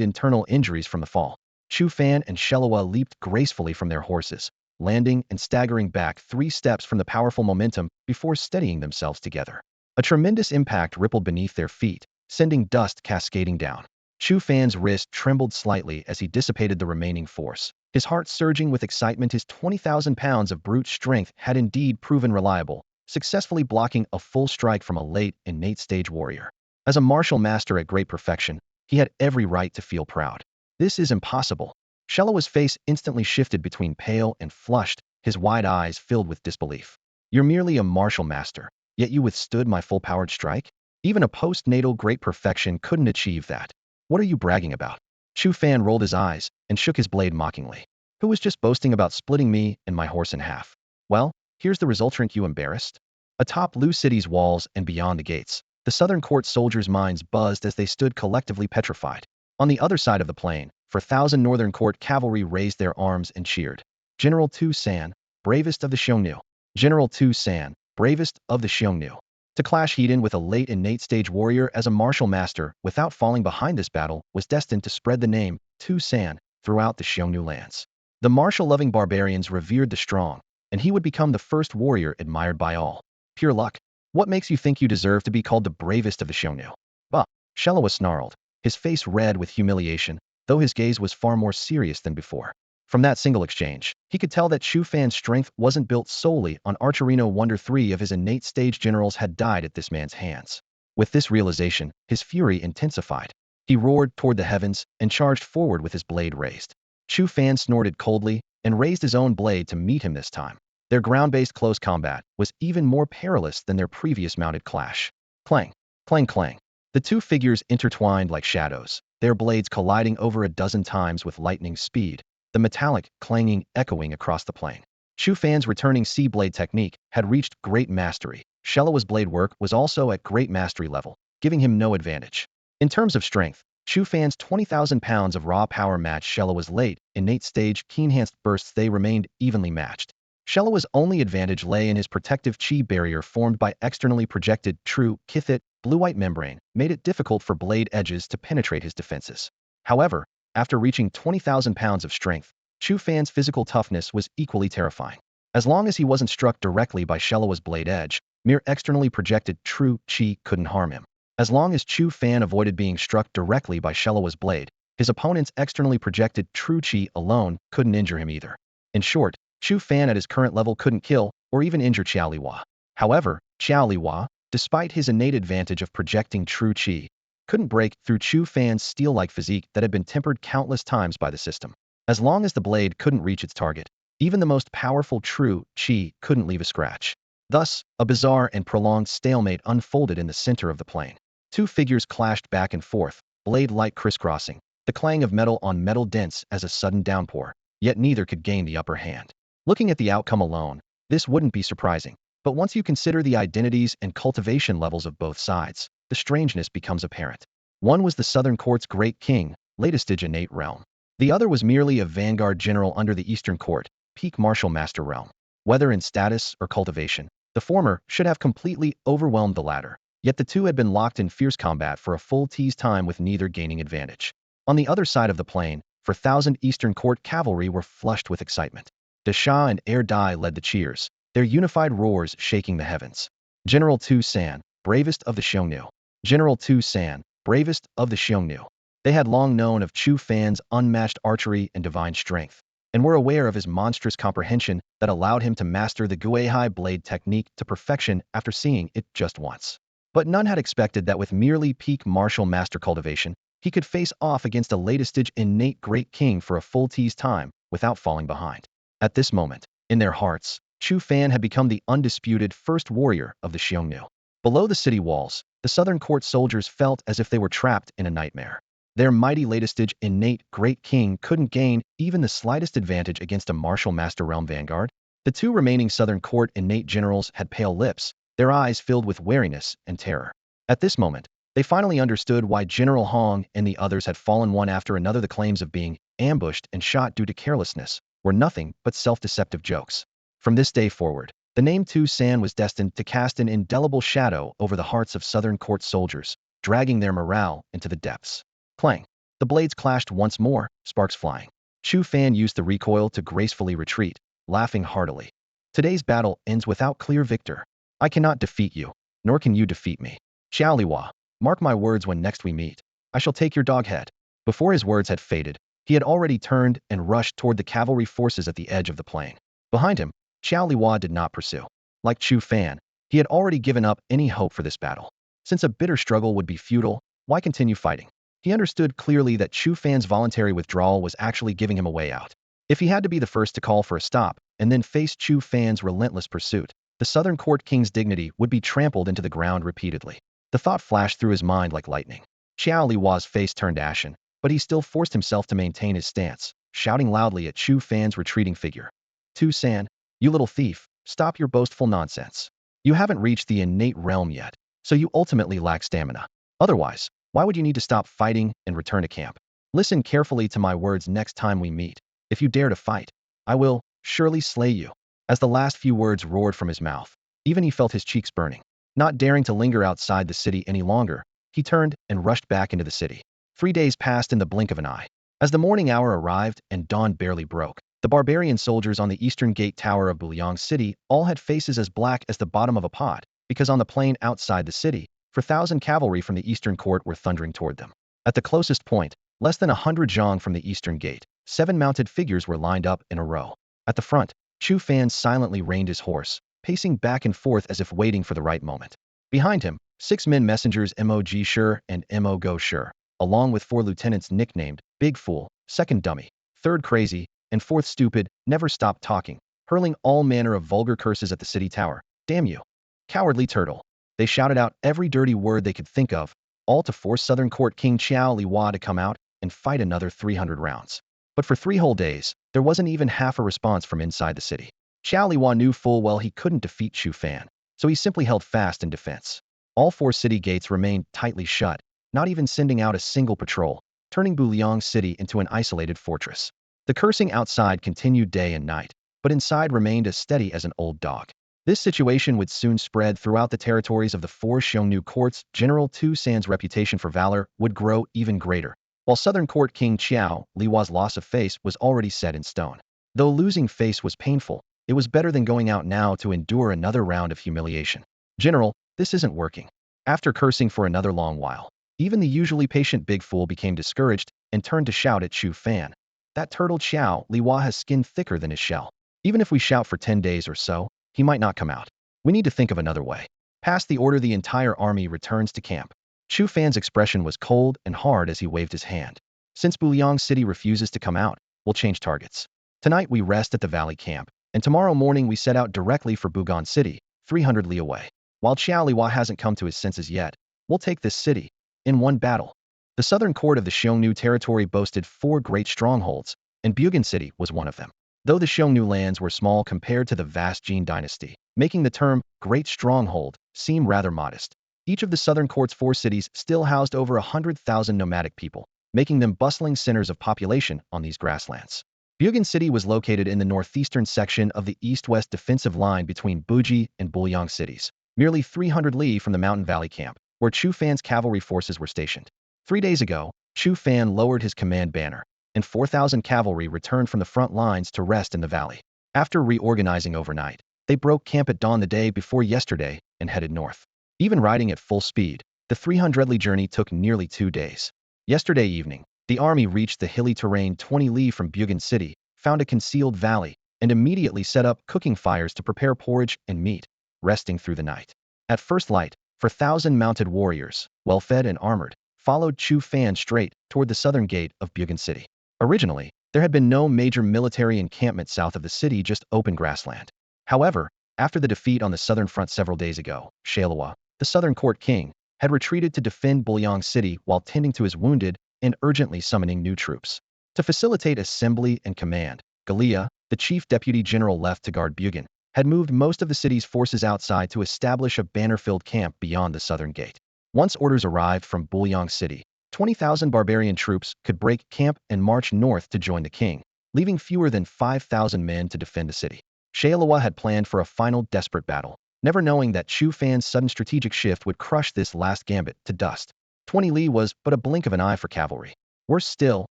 internal injuries from the fall. Chu Fan and Shelua leaped gracefully from their horses, landing and staggering back 3 steps from the powerful momentum before steadying themselves together. A tremendous impact rippled beneath their feet, sending dust cascading down. Chu Fan's wrist trembled slightly as he dissipated the remaining force, his heart surging with excitement. His 20,000 pounds of brute strength had indeed proven reliable, successfully blocking a full strike from a late innate stage warrior. As a martial master at great perfection, he had every right to feel proud. This is impossible. Shelua's face instantly shifted between pale and flushed, his wide eyes filled with disbelief. You're merely a martial master, yet you withstood my full-powered strike? Even a post-natal great perfection couldn't achieve that. What are you bragging about? Chu Fan rolled his eyes and shook his blade mockingly. Who was just boasting about splitting me and my horse in half? Well, here's the result. Aren't you embarrassed? Atop Lu City's walls and beyond the gates, the southern court soldiers' minds buzzed as they stood collectively petrified. On the other side of the plain, 4,000 northern court cavalry raised their arms and cheered. General Tu San, bravest of the Xiongnu. General Tu San, bravest of the Xiongnu. To clash head-in with a late innate stage warrior as a martial master without falling behind this battle was destined to spread the name Tu San throughout the Xiongnu lands. The martial-loving barbarians revered the strong, and he would become the first warrior admired by all. Pure luck. What makes you think you deserve to be called the bravest of the Xiongnu? Bah! Shelua snarled, his face red with humiliation, though his gaze was far more serious than before. From that single exchange, he could tell that Chu Fan's strength wasn't built solely on Archerino wonder. 3 of his innate stage generals had died at this man's hands. With this realization, his fury intensified. He roared toward the heavens and charged forward with his blade raised. Chu Fan snorted coldly and raised his own blade to meet him this time. Their ground-based close combat was even more perilous than their previous mounted clash. Clang, clang, clang. The 2 figures intertwined like shadows, their blades colliding over a dozen times with lightning speed, the metallic clanging echoing across the plain. Chu Fan's returning sea blade technique had reached great mastery. Shelua's blade work was also at great mastery level, giving him no advantage. In terms of strength, Chu Fan's 20,000 pounds of raw power matched Shelua's late innate stage keen-enhanced bursts. They remained evenly matched. Shelua's only advantage lay in his protective chi barrier formed by externally projected true Kithit blue-white membrane, made it difficult for blade edges to penetrate his defenses. However, after reaching 20,000 pounds of strength, Chu Fan's physical toughness was equally terrifying. As long as he wasn't struck directly by Shelua's blade edge, mere externally projected true chi couldn't harm him. As long as Chu Fan avoided being struck directly by Shelua's blade, his opponent's externally projected true chi alone couldn't injure him either. In short, Chu Fan at his current level couldn't kill or even injure Xiao Liwa. However, Xiao Liwa, despite his innate advantage of projecting true chi, couldn't break through Chu Fan's steel-like physique that had been tempered countless times by the system. As long as the blade couldn't reach its target, even the most powerful true chi couldn't leave a scratch. Thus, a bizarre and prolonged stalemate unfolded in the center of the plain. 2 figures clashed back and forth, blade-like crisscrossing, the clang of metal on metal dense as a sudden downpour, yet neither could gain the upper hand. Looking at the outcome alone, this wouldn't be surprising, but once you consider the identities and cultivation levels of both sides, the strangeness becomes apparent. One was the Southern Court's great king, latest innate realm. The other was merely a vanguard general under the Eastern Court, peak martial master realm. Whether in status or cultivation, the former should have completely overwhelmed the latter, yet the 2 had been locked in fierce combat for a full tease time with neither gaining advantage. On the other side of the plain, 4,000 Eastern Court cavalry were flushed with excitement. Da Shah and Er Dai led the cheers, their unified roars shaking the heavens. General Tu San, bravest of the Xiongnu. General Tu San, bravest of the Xiongnu. They had long known of Chu Fan's unmatched archery and divine strength, and were aware of his monstrous comprehension that allowed him to master the Guihai blade technique to perfection after seeing it just once. But none had expected that with merely peak martial master cultivation, he could face off against a latest-stage innate great king for a full tea's time without falling behind. At this moment, in their hearts, Chu Fan had become the undisputed first warrior of the Xiongnu. Below the city walls, the southern court soldiers felt as if they were trapped in a nightmare. Their mighty latest-stage innate great king couldn't gain even the slightest advantage against a martial master realm vanguard. The two remaining southern court innate generals had pale lips, their eyes filled with wariness and terror. At this moment, they finally understood why General Hong and the others had fallen one after another. The claims of being ambushed and shot due to carelessness were nothing but self-deceptive jokes. From this day forward, the name Tu San was destined to cast an indelible shadow over the hearts of southern court soldiers, dragging their morale into the depths. Clang! The blades clashed once more, sparks flying. Chu Fan used the recoil to gracefully retreat, laughing heartily. Today's battle ends without clear victor. I cannot defeat you, nor can you defeat me. Xiao Liwa, mark my words when next we meet. I shall take your dog head. Before his words had faded, he had already turned and rushed toward the cavalry forces at the edge of the plain. Behind him, Xiao Liwa did not pursue. Like Chu Fan, he had already given up any hope for this battle. Since a bitter struggle would be futile, why continue fighting? He understood clearly that Chu Fan's voluntary withdrawal was actually giving him a way out. If he had to be the first to call for a stop and then face Chu Fan's relentless pursuit, the Southern Court King's dignity would be trampled into the ground repeatedly. The thought flashed through his mind like lightning. Xiao Liwa's face turned ashen, but he still forced himself to maintain his stance, shouting loudly at Chu Fan's retreating figure. Tu San, you little thief, stop your boastful nonsense. You haven't reached the innate realm yet, so you ultimately lack stamina. Otherwise, why would you need to stop fighting and return to camp? Listen carefully to my words next time we meet. If you dare to fight, I will surely slay you. As the last few words roared from his mouth, even he felt his cheeks burning. Not daring to linger outside the city any longer, he turned and rushed back into the city. 3 days passed in the blink of an eye. As the morning hour arrived and dawn barely broke, the barbarian soldiers on the eastern gate tower of Buyang City all had faces as black as the bottom of a pot, because on the plain outside the city, 4,000 cavalry from the eastern court were thundering toward them. At the closest point, less than 100 zhang from the eastern gate, 7 mounted figures were lined up in a row. At the front, Chu Fan silently reined his horse, pacing back and forth as if waiting for the right moment. Behind him, 6 men messengers Mo Ji Shi and Mo Go Shi, along with 4 lieutenants nicknamed Big Fool, Second Dummy, Third Crazy, and Fourth Stupid, never stopped talking, hurling all manner of vulgar curses at the city tower. Damn you! Cowardly turtle! They shouted out every dirty word they could think of, all to force Southern Court King Xiao Liwa to come out and fight another 300 rounds. But for 3 whole days, there wasn't even half a response from inside the city. Xiao Liwa knew full well he couldn't defeat Chu Fan, so he simply held fast in defense. All 4 city gates remained tightly shut, not even sending out a single patrol, turning Buyang City into an isolated fortress. The cursing outside continued day and night, but inside remained as steady as an old dog. This situation would soon spread throughout the territories of the 4 Xiongnu courts. General Tu San's reputation for valor would grow even greater, while Southern Court King Xiao Liwa's loss of face was already set in stone. Though losing face was painful, it was better than going out now to endure another round of humiliation. General, this isn't working. After cursing for another long while, even the usually patient Big Fool became discouraged and turned to shout at Chu Fan. That turtle Xiao Liwa has skin thicker than his shell. Even if we shout for 10 days or so, he might not come out. We need to think of another way. Pass the order, the entire army returns to camp. Chu Fan's expression was cold and hard as he waved his hand. Since Buyang City refuses to come out, we'll change targets. Tonight we rest at the valley camp, and tomorrow morning we set out directly for Buyang City, 300 li away. While Xiao Liwa hasn't come to his senses yet, we'll take this city in one battle. The southern court of the Xiongnu territory boasted 4 great strongholds, and Buyang City was one of them. Though the Xiongnu lands were small compared to the vast Jin dynasty, making the term Great Stronghold seem rather modest. Each of the southern court's 4 cities still housed over 100,000 nomadic people, making them bustling centers of population on these grasslands. Buyang City was located in the northeastern section of the east-west defensive line between Buji and Buyang cities, merely 300 li from the mountain valley camp, where Chu Fan's cavalry forces were stationed. 3 days ago, Chu Fan lowered his command banner, and 4,000 cavalry returned from the front lines to rest in the valley. After reorganizing overnight, They broke camp at dawn the day before yesterday and headed north. Even riding at full speed, the 300-li journey took nearly 2 days. Yesterday evening, the army reached the hilly terrain 20 li from Bugan City, found a concealed valley, and immediately set up cooking fires to prepare porridge and meat, resting through the night. At first light, 4,000 mounted warriors, well-fed and armored, followed Chu Fan straight toward the southern gate of Bugan City. Originally, there had been no major military encampment south of the city, just open grassland. However, after the defeat on the southern front several days ago, Xiongnu, the southern court king, had retreated to defend Bulyang City while tending to his wounded and urgently summoning new troops. To facilitate assembly and command, Galia, the chief deputy general left to guard Bugan, had moved most of the city's forces outside to establish a banner-filled camp beyond the southern gate. Once orders arrived from Bulyang City, 20,000 barbarian troops could break camp and march north to join the king, leaving fewer than 5,000 men to defend the city. Xiongnu had planned for a final desperate battle, never knowing that Chu Fan's sudden strategic shift would crush this last gambit to dust. 20 li was but a blink of an eye for cavalry. Worse still,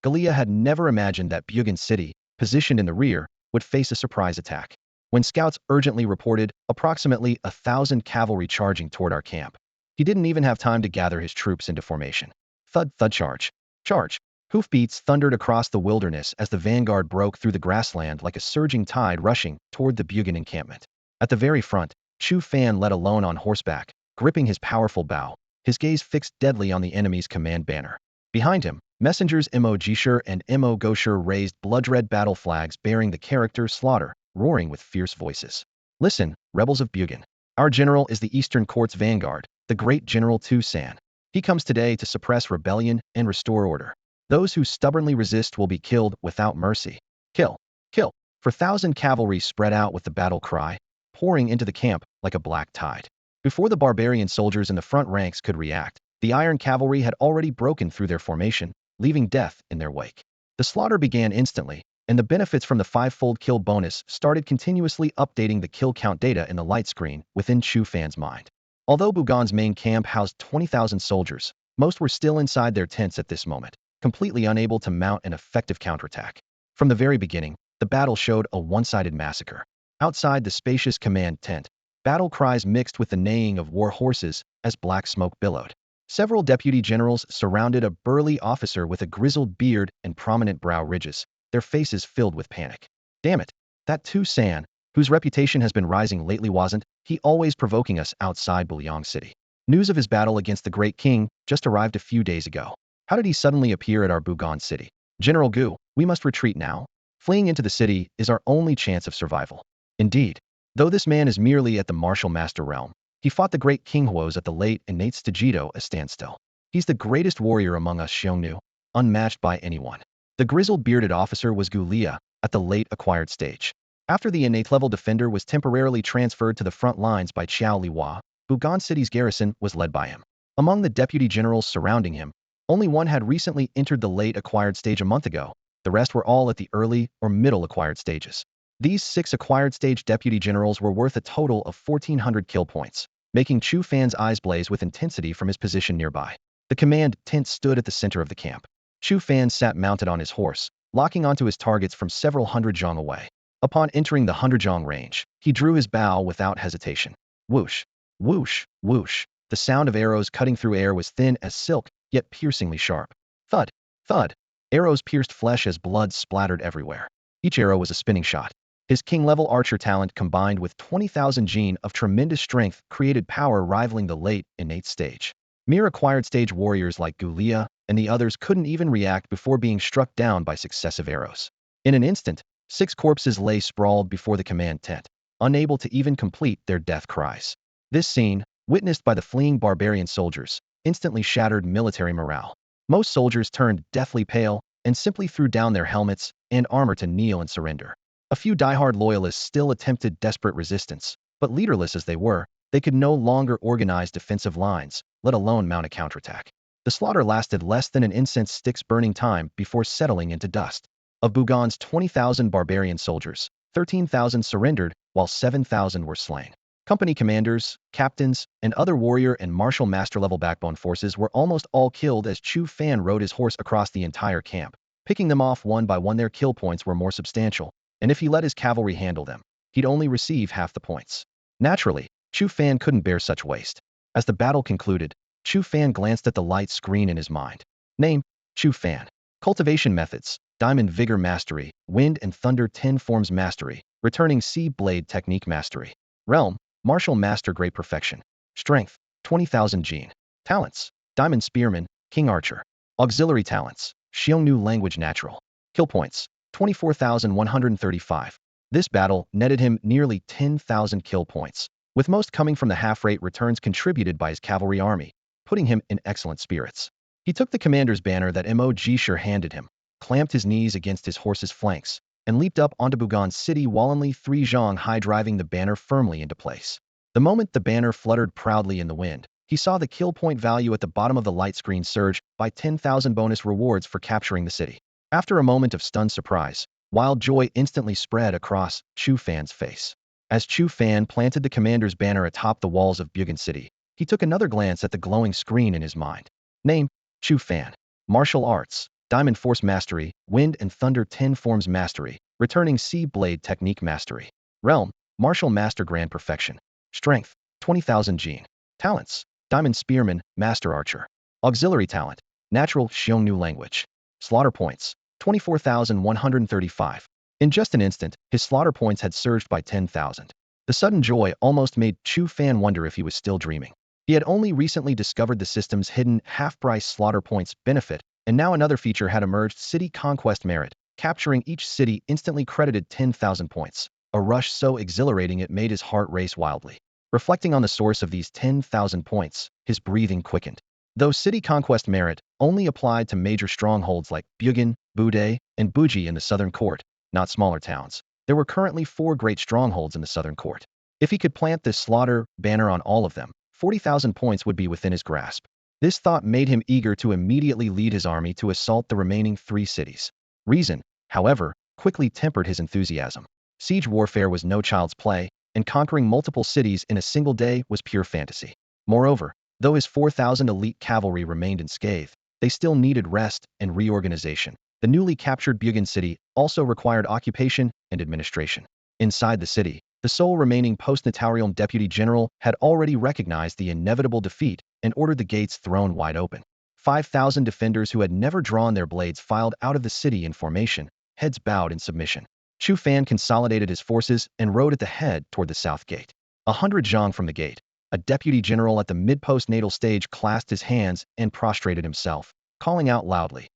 Galia had never imagined that Bugan City, positioned in the rear, would face a surprise attack. When scouts urgently reported approximately 1,000 cavalry charging toward our camp, he didn't even have time to gather his troops into formation. Thud, thud, charge. Charge. Hoofbeats thundered across the wilderness as the vanguard broke through the grassland like a surging tide rushing toward the Bugan encampment. At the very front, Chu Fan led alone on horseback, gripping his powerful bow, his gaze fixed deadly on the enemy's command banner. Behind him, messengers Mo Jishur and Mo Goshur raised blood-red battle flags bearing the character slaughter, roaring with fierce voices. Listen, rebels of Bugan. Our general is the Eastern Court's vanguard, the great General Chu Fan. He comes today to suppress rebellion and restore order. Those who stubbornly resist will be killed without mercy. Kill! Kill! 4,000 cavalry spread out with the battle cry, pouring into the camp like a black tide. Before the barbarian soldiers in the front ranks could react, the iron cavalry had already broken through their formation, leaving death in their wake. The slaughter began instantly, and the benefits from the 5-fold kill bonus started continuously updating the kill count data in the light screen within Chu Fan's mind. Although Bugan's main camp housed 20,000 soldiers, most were still inside their tents at this moment, completely unable to mount an effective counterattack. From the very beginning, the battle showed a one-sided massacre. Outside the spacious command tent, battle cries mixed with the neighing of war horses as black smoke billowed. Several deputy generals surrounded a burly officer with a grizzled beard and prominent brow ridges, their faces filled with panic. Damn it, that Chu Fan, whose reputation has been rising lately, wasn't he always provoking us outside Bulyang City? News of his battle against the great king just arrived a few days ago. How did he suddenly appear at our Bugan City? General Gu, we must retreat now. Fleeing into the city is our only chance of survival. Indeed, though this man is merely at the martial master realm, he fought the great King Huo's at the late innate Stagido a standstill. He's the greatest warrior among us Xiongnu, unmatched by anyone. The grizzled bearded officer was Gu Lia at the late acquired stage. After the innate level defender was temporarily transferred to the front lines by Xiao Liwa, Bugan City's garrison was led by him. Among the deputy generals surrounding him, only one had recently entered the late acquired stage a month ago. The rest were all at the early or middle acquired stages. These 6 acquired stage deputy generals were worth a total of 1,400 kill points, making Chu Fan's eyes blaze with intensity from his position nearby. The command tent stood at the center of the camp. Chu Fan sat mounted on his horse, locking onto his targets from several hundred zhang away. Upon entering the 100 zhang range, he drew his bow without hesitation. Whoosh! Whoosh! Whoosh! The sound of arrows cutting through air was thin as silk, yet piercingly sharp. Thud! Thud! Arrows pierced flesh as blood splattered everywhere. Each arrow was a spinning shot. His king-level archer talent combined with 20,000 gene of tremendous strength created power rivaling the late innate stage. Mere acquired stage warriors like Gulia and the others couldn't even react before being struck down by successive arrows. In an instant, 6 corpses lay sprawled before the command tent, unable to even complete their death cries. This scene, witnessed by the fleeing barbarian soldiers, instantly shattered military morale. Most soldiers turned deathly pale and simply threw down their helmets and armor to kneel and surrender. A few diehard loyalists still attempted desperate resistance, but leaderless as they were, they could no longer organize defensive lines, let alone mount a counterattack. The slaughter lasted less than an incense stick's burning time before settling into dust. Of Bugan's 20,000 barbarian soldiers, 13,000 surrendered, while 7,000 were slain. Company commanders, captains, and other warrior and martial master-level backbone forces were almost all killed as Chu Fan rode his horse across the entire camp. Picking them off one by one, their kill points were more substantial, and if he let his cavalry handle them, he'd only receive half the points. Naturally, Chu Fan couldn't bear such waste. As the battle concluded, Chu Fan glanced at the light screen in his mind. Name: Chu Fan. Cultivation methods: Diamond Vigor Mastery, Wind and Thunder 10 Forms Mastery, Returning Sea Blade Technique Mastery. Realm: Martial Master Great Perfection. Strength: 20,000 Gene. Talents: Diamond Spearman, King Archer. Auxiliary talents: Xiongnu Language Natural. Kill points: 24,135. This battle netted him nearly 10,000 kill points, with most coming from the half-rate returns contributed by his cavalry army, putting him in excellent spirits. He took the commander's banner that Mo Jishir handed him, clamped his knees against his horse's flanks, and leaped up onto Bugan's city while only 3 zhang high driving the banner firmly into place. The moment the banner fluttered proudly in the wind, he saw the kill point value at the bottom of the light screen surge by 10,000 bonus rewards for capturing the city. After a moment of stunned surprise, wild joy instantly spread across Chu Fan's face. As Chu Fan planted the commander's banner atop the walls of Bugan City, he took another glance at the glowing screen in his mind. Name: Chu Fan. Martial Arts: Diamond Force Mastery, Wind and Thunder 10 Forms Mastery, Returning Sea Blade Technique Mastery. Realm: Martial Master Grand Perfection. Strength: 20,000 Gene. Talents: Diamond Spearman, Master Archer. Auxiliary talent: Natural Xiongnu Language. Slaughter points: 24,135. In just an instant, his slaughter points had surged by 10,000. The sudden joy almost made Chu Fan wonder if he was still dreaming. He had only recently discovered the system's hidden half-price slaughter points benefit, and now another feature had emerged: City Conquest Merit. Capturing each city instantly credited 10,000 points, a rush so exhilarating it made his heart race wildly. Reflecting on the source of these 10,000 points, his breathing quickened. Though City Conquest Merit only applied to major strongholds like Bugan, Bude, and Buji in the Southern Court, not smaller towns, there were currently 4 great strongholds in the Southern Court. If he could plant this slaughter banner on all of them, 40,000 points would be within his grasp. This thought made him eager to immediately lead his army to assault the remaining 3 cities. Reason, however, quickly tempered his enthusiasm. Siege warfare was no child's play, and conquering multiple cities in a single day was pure fantasy. Moreover, though his 4,000 elite cavalry remained unscathed, they still needed rest and reorganization. The newly captured Bugan city also required occupation and administration. Inside the city, the sole remaining post-notarial deputy general had already recognized the inevitable defeat and ordered the gates thrown wide open. 5,000 defenders who had never drawn their blades filed out of the city in formation, heads bowed in submission. Chu Fan consolidated his forces and rode at the head toward the south gate. 100 zhang from the gate, a deputy general at the mid-post-natal stage clasped his hands and prostrated himself, calling out loudly.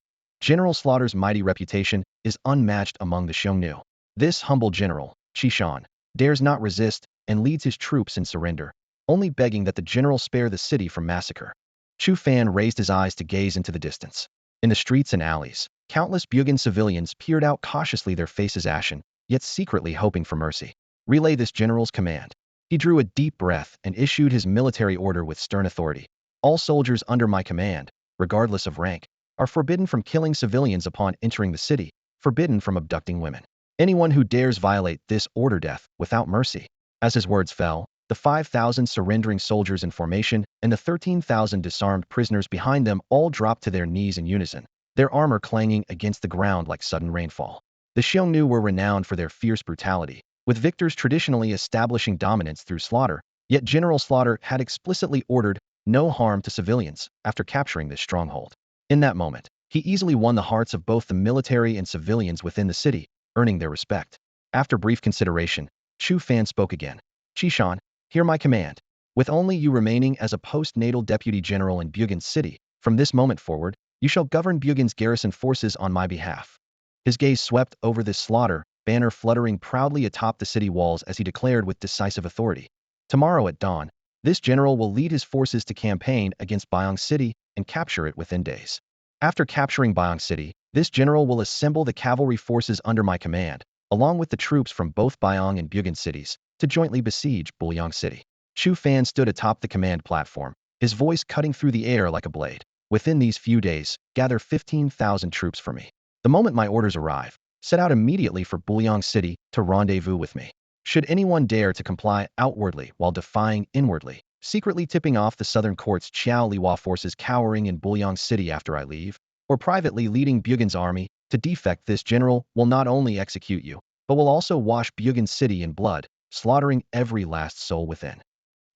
General Slaughter's mighty reputation is unmatched among the Xiongnu. This humble general, Qishan, dares not resist and leads his troops in surrender, only begging that the general spare the city from massacre. Chu Fan raised his eyes to gaze into the distance. In the streets and alleys, countless Bugan civilians peered out cautiously, their faces ashen, yet secretly hoping for mercy. Relay this general's command. He drew a deep breath and issued his military order with stern authority. All soldiers under my command, regardless of rank, are forbidden from killing civilians upon entering the city, forbidden from abducting women. Anyone who dares violate this order, death without mercy. As his words fell, the 5,000 surrendering soldiers in formation and the 13,000 disarmed prisoners behind them all dropped to their knees in unison, their armor clanging against the ground like sudden rainfall. The Xiongnu were renowned for their fierce brutality, with victors traditionally establishing dominance through slaughter, yet General Slaughter had explicitly ordered no harm to civilians after capturing this stronghold. In that moment, he easily won the hearts of both the military and civilians within the city, earning their respect. After brief consideration, Chu Fan spoke again. Qishan, hear my command. With only you remaining as a post-natal deputy general in Bugan City, from this moment forward, you shall govern Bugan's garrison forces on my behalf. His gaze swept over this slaughter banner fluttering proudly atop the city walls as he declared with decisive authority. Tomorrow at dawn, this general will lead his forces to campaign against Byong City and capture it within days. After capturing Byong City, this general will assemble the cavalry forces under my command, along with the troops from both Byong and Bugan cities, to jointly besiege Bulyang City. Chu Fan stood atop the command platform, his voice cutting through the air like a blade. Within these few days, gather 15,000 troops for me. The moment my orders arrive, set out immediately for Bulyang City to rendezvous with me. Should anyone dare to comply outwardly while defying inwardly, secretly tipping off the Southern Court's Qiao Liwa forces cowering in Bulyang City after I leave, or privately leading Bugan's army to defect, this general will not only execute you, but will also wash Bugin City in blood, slaughtering every last soul within.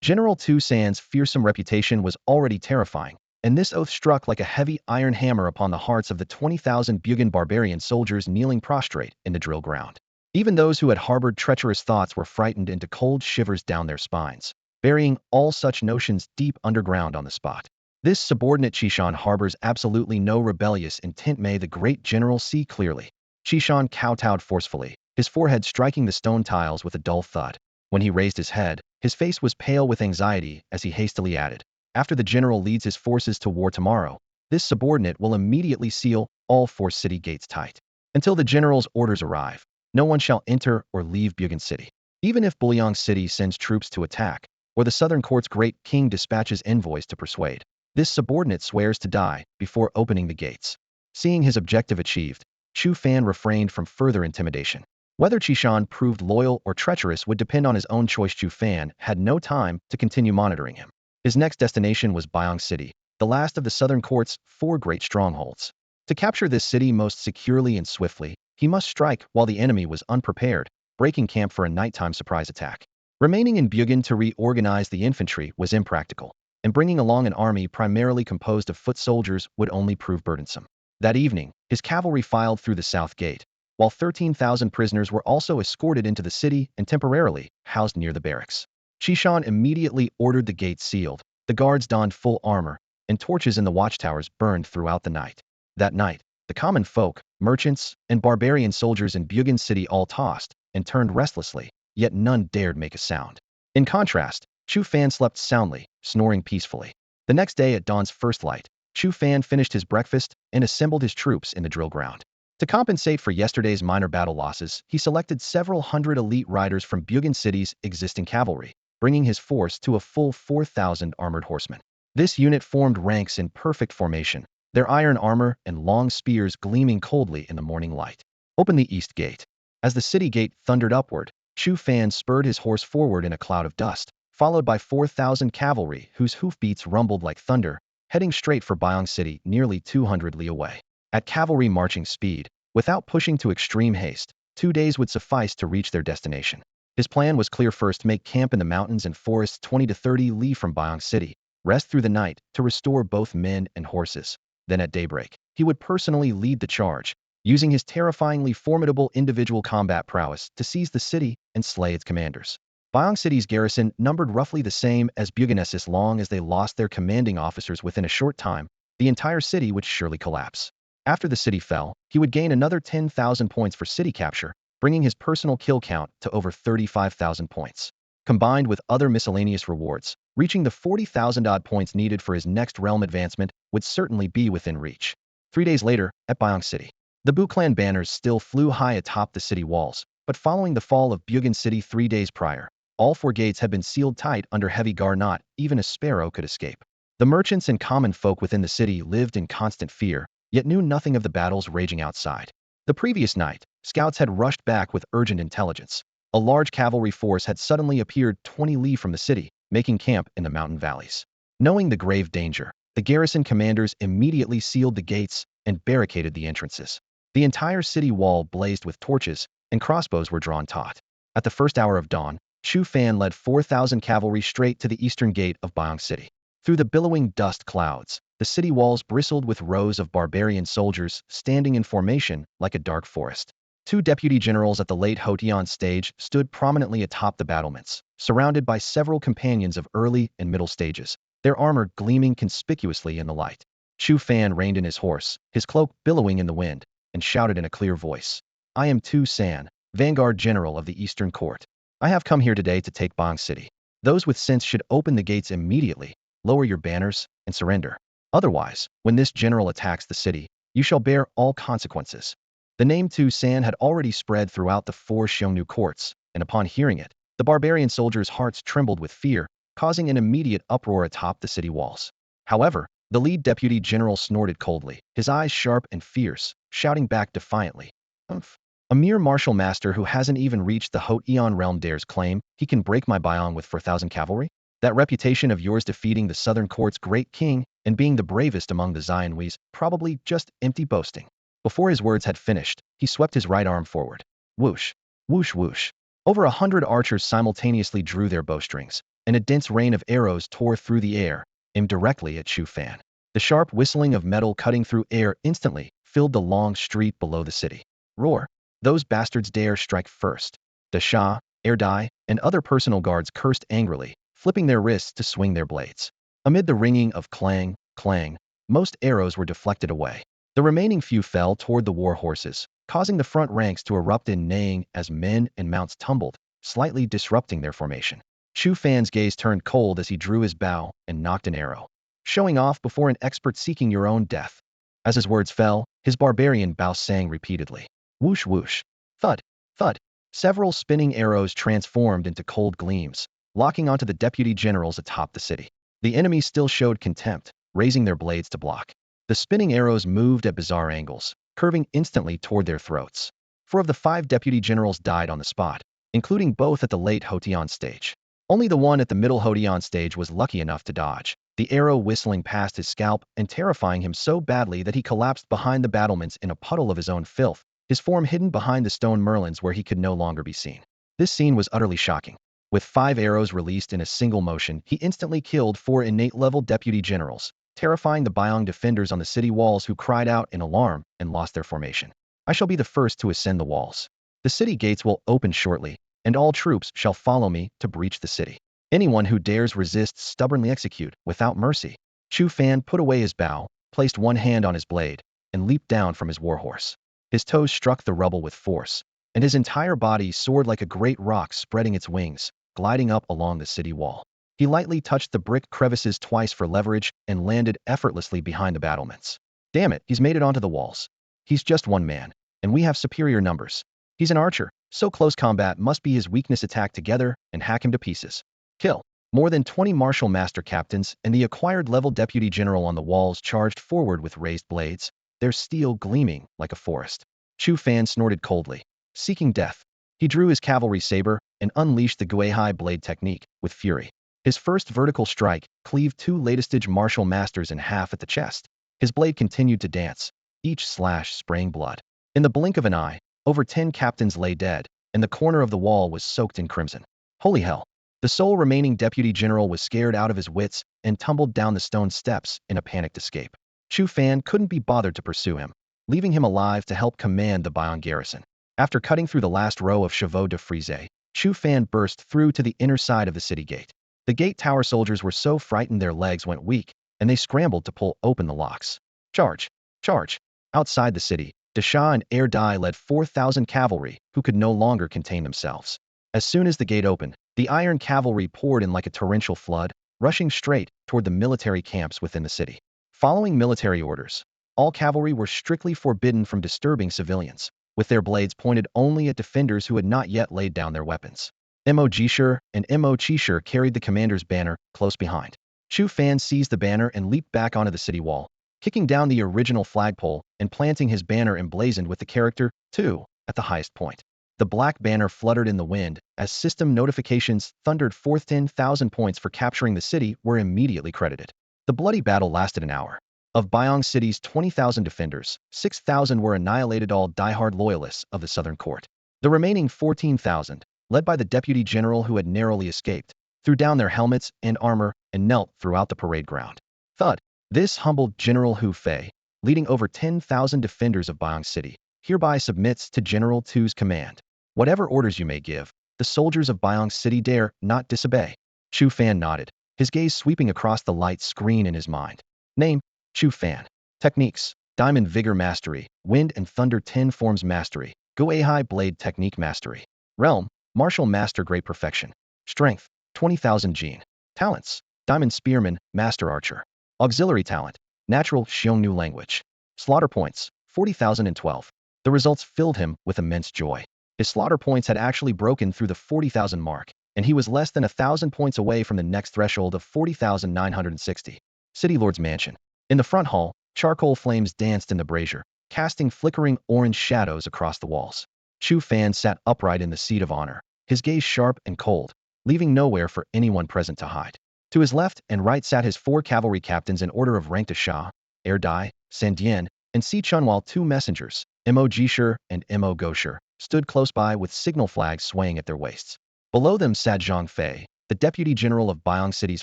General Tu San's fearsome reputation was already terrifying, and this oath struck like a heavy iron hammer upon the hearts of the 20,000 Bugin barbarian soldiers kneeling prostrate in the drill ground. Even those who had harbored treacherous thoughts were frightened into cold shivers down their spines, burying all such notions deep underground on the spot. This subordinate Chishan harbors absolutely no rebellious intent. May the great general see clearly. Chishan kowtowed forcefully, his forehead striking the stone tiles with a dull thud. When he raised his head, his face was pale with anxiety as he hastily added, "After the general leads his forces to war tomorrow, this subordinate will immediately seal all 4 city gates tight. Until the general's orders arrive, no one shall enter or leave Bugin City. Even if Bulyang City sends troops to attack, or the southern court's great king dispatches envoys to persuade, this subordinate swears to die before opening the gates." Seeing his objective achieved, Chu Fan refrained from further intimidation. Whether Chishan proved loyal or treacherous would depend on his own choice. Chu Fan had no time to continue monitoring him. His next destination was Byong City, the last of the southern court's 4 great strongholds. To capture this city most securely and swiftly, he must strike while the enemy was unprepared, breaking camp for a nighttime surprise attack. Remaining in Bugin to reorganize the infantry was impractical, and bringing along an army primarily composed of foot soldiers would only prove burdensome. That evening, his cavalry filed through the south gate, while 13,000 prisoners were also escorted into the city and temporarily housed near the barracks. Chishan immediately ordered the gates sealed. The guards donned full armor, and torches in the watchtowers burned throughout the night. That night, the common folk, merchants, and barbarian soldiers in Bugin City all tossed and turned restlessly, yet none dared make a sound. In contrast, Chu Fan slept soundly, snoring peacefully. The next day at dawn's first light, Chu Fan finished his breakfast and assembled his troops in the drill ground. To compensate for yesterday's minor battle losses, he selected several hundred elite riders from Bugin City's existing cavalry, bringing his force to a full 4,000 armored horsemen. This unit formed ranks in perfect formation, their iron armor and long spears gleaming coldly in the morning light. Open the east gate. As the city gate thundered upward, Chu Fan spurred his horse forward in a cloud of dust, followed by 4,000 cavalry whose hoofbeats rumbled like thunder, heading straight for Byong City nearly 200 li away. At cavalry marching speed, without pushing to extreme haste, 2 days would suffice to reach their destination. His plan was clear: first make camp in the mountains and forests 20 to 30 li from Byong City, rest through the night to restore both men and horses. Then at daybreak, he would personally lead the charge, using his terrifyingly formidable individual combat prowess to seize the city and slay its commanders. Byong City's garrison numbered roughly the same as Bugin's. As long as they lost their commanding officers within a short time, the entire city would surely collapse. After the city fell, he would gain another 10,000 points for city capture, bringing his personal kill count to over 35,000 points. Combined with other miscellaneous rewards, reaching the 40,000-odd points needed for his next realm advancement would certainly be within reach. 3 days later, at Byong City, the Bu clan banners still flew high atop the city walls, but following the fall of Bugin City 3 days prior, all 4 gates had been sealed tight under heavy guard. Not even a sparrow could escape. The merchants and common folk within the city lived in constant fear, yet knew nothing of the battles raging outside. The previous night, scouts had rushed back with urgent intelligence. A large cavalry force had suddenly appeared 20 li from the city, making camp in the mountain valleys. Knowing the grave danger, the garrison commanders immediately sealed the gates and barricaded the entrances. The entire city wall blazed with torches, and crossbows were drawn taut. At the first hour of dawn, Chu Fan led 4,000 cavalry straight to the eastern gate of Byong City. Through the billowing dust clouds, the city walls bristled with rows of barbarian soldiers standing in formation like a dark forest. 2 deputy generals at the late Hotian stage stood prominently atop the battlements, surrounded by several companions of early and middle stages, their armor gleaming conspicuously in the light. Chu Fan reined in his horse, his cloak billowing in the wind, and shouted in a clear voice, "I am Tu San, Vanguard General of the Eastern Court. I have come here today to take Byong City. Those with sense should open the gates immediately, lower your banners, and surrender. Otherwise, when this general attacks the city, you shall bear all consequences." The name Tu San had already spread throughout the 4 Xiongnu courts, and upon hearing it, the barbarian soldiers' hearts trembled with fear, causing an immediate uproar atop the city walls. However, the lead deputy general snorted coldly, his eyes sharp and fierce, shouting back defiantly, "Umph. A mere martial master who hasn't even reached the Hotian realm dares claim he can break my Byong with 4,000 cavalry? That reputation of yours defeating the southern court's great king and being the bravest among the Xiongnu's, probably just empty boasting." Before his words had finished, he swept his right arm forward. Whoosh! Whoosh whoosh. Over 100 archers simultaneously drew their bowstrings, and a dense rain of arrows tore through the air, aimed directly at Chu Fan. The sharp whistling of metal cutting through air instantly filled the long street below the city. Roar! Those bastards dare strike first. The Shah, Erdai, and other personal guards cursed angrily, flipping their wrists to swing their blades. Amid the ringing of clang, clang, most arrows were deflected away. The remaining few fell toward the war horses, causing the front ranks to erupt in neighing as men and mounts tumbled, slightly disrupting their formation. Chu Fan's gaze turned cold as he drew his bow and knocked an arrow, showing off before an expert seeking your own death. As his words fell, his barbarian bow sang repeatedly. Whoosh whoosh. Thud, thud. Several spinning arrows transformed into cold gleams, locking onto the deputy generals atop the city. The enemy still showed contempt, raising their blades to block. The spinning arrows moved at bizarre angles, curving instantly toward their throats. 4 of the 5 deputy generals died on the spot, including both at the late Hotian stage. Only the one at the middle Hotian stage was lucky enough to dodge, the arrow whistling past his scalp and terrifying him so badly that he collapsed behind the battlements in a puddle of his own filth, his form hidden behind the stone merlons where he could no longer be seen. This scene was utterly shocking. With 5 arrows released in a single motion, he instantly killed 4 innate-level deputy generals, terrifying the Byong defenders on the city walls who cried out in alarm and lost their formation. I shall be the first to ascend the walls. The city gates will open shortly, and all troops shall follow me to breach the city. Anyone who dares resist stubbornly execute without mercy. Chu Fan put away his bow, placed one hand on his blade, and leaped down from his warhorse. His toes struck the rubble with force, and his entire body soared like a great rock spreading its wings, gliding up along the city wall. He lightly touched the brick crevices twice for leverage and landed effortlessly behind the battlements. Damn it, he's made it onto the walls. He's just one man, and we have superior numbers. He's an archer, so close combat must be his weakness. Attack together and hack him to pieces. Kill. More than 20 martial master captains and the acquired level deputy general on the walls charged forward with raised blades, their steel gleaming like a forest. Chu Fan snorted coldly, seeking death. He drew his cavalry saber and unleashed the Guihai blade technique with fury. His first vertical strike cleaved 2 latest-stage martial masters in half at the chest. His blade continued to dance, each slash spraying blood. In the blink of an eye, over 10 captains lay dead, and the corner of the wall was soaked in crimson. Holy hell! The sole remaining deputy general was scared out of his wits and tumbled down the stone steps in a panicked escape. Chu Fan couldn't be bothered to pursue him, leaving him alive to help command the Byong garrison. After cutting through the last row of chevaux de frise, Chu Fan burst through to the inner side of the city gate. The gate tower soldiers were so frightened their legs went weak, and they scrambled to pull open the locks. Charge! Charge! Outside the city, Desha and Erdai led 4,000 cavalry, who could no longer contain themselves. As soon as the gate opened, the iron cavalry poured in like a torrential flood, rushing straight toward the military camps within the city. Following military orders, all cavalry were strictly forbidden from disturbing civilians, with their blades pointed only at defenders who had not yet laid down their weapons. Mo Jishur and Mo Chishur carried the commander's banner close behind. Chu Fan seized the banner and leaped back onto the city wall, kicking down the original flagpole and planting his banner emblazoned with the character 2 at the highest point. The black banner fluttered in the wind as system notifications thundered forth. 10,000 points for capturing the city were immediately credited. The bloody battle lasted an hour. Of Byong City's 20,000 defenders, 6,000 were annihilated, all diehard loyalists of the Southern Court. The remaining 14,000, led by the deputy general who had narrowly escaped, threw down their helmets and armor and knelt throughout the parade ground. Thud! This humbled General Hu Fei, leading over 10,000 defenders of Byong City, hereby submits to General Tu's command. Whatever orders you may give, the soldiers of Byong City dare not disobey. Chu Fan nodded, his gaze sweeping across the light screen in his mind. Name: Chu Fan. Techniques: Diamond Vigor Mastery, Wind and Thunder 10 Forms Mastery, Guihai Blade Technique Mastery. Realm: Martial Master Great Perfection. Strength: 20,000 Gene. Talents: Diamond Spearman, Master Archer. Auxiliary Talent: Natural Xiongnu Language. Slaughter Points: 40,012. The results filled him with immense joy. His slaughter points had actually broken through the 40,000 mark, and he was less than 1,000 points away from the next threshold of 40,960. City Lord's Mansion. In the front hall, charcoal flames danced in the brazier, casting flickering orange shadows across the walls. Chu Fan sat upright in the seat of honor, his gaze sharp and cold, leaving nowhere for anyone present to hide. To his left and right sat his 4 cavalry captains in order of rank: Desha, Erdai, Sandian, and Si Chun, while 2 messengers, Mo Jishur and Mo Goshur, stood close by with signal flags swaying at their waists. Below them sat Zhang Fei, the deputy general of Biang City's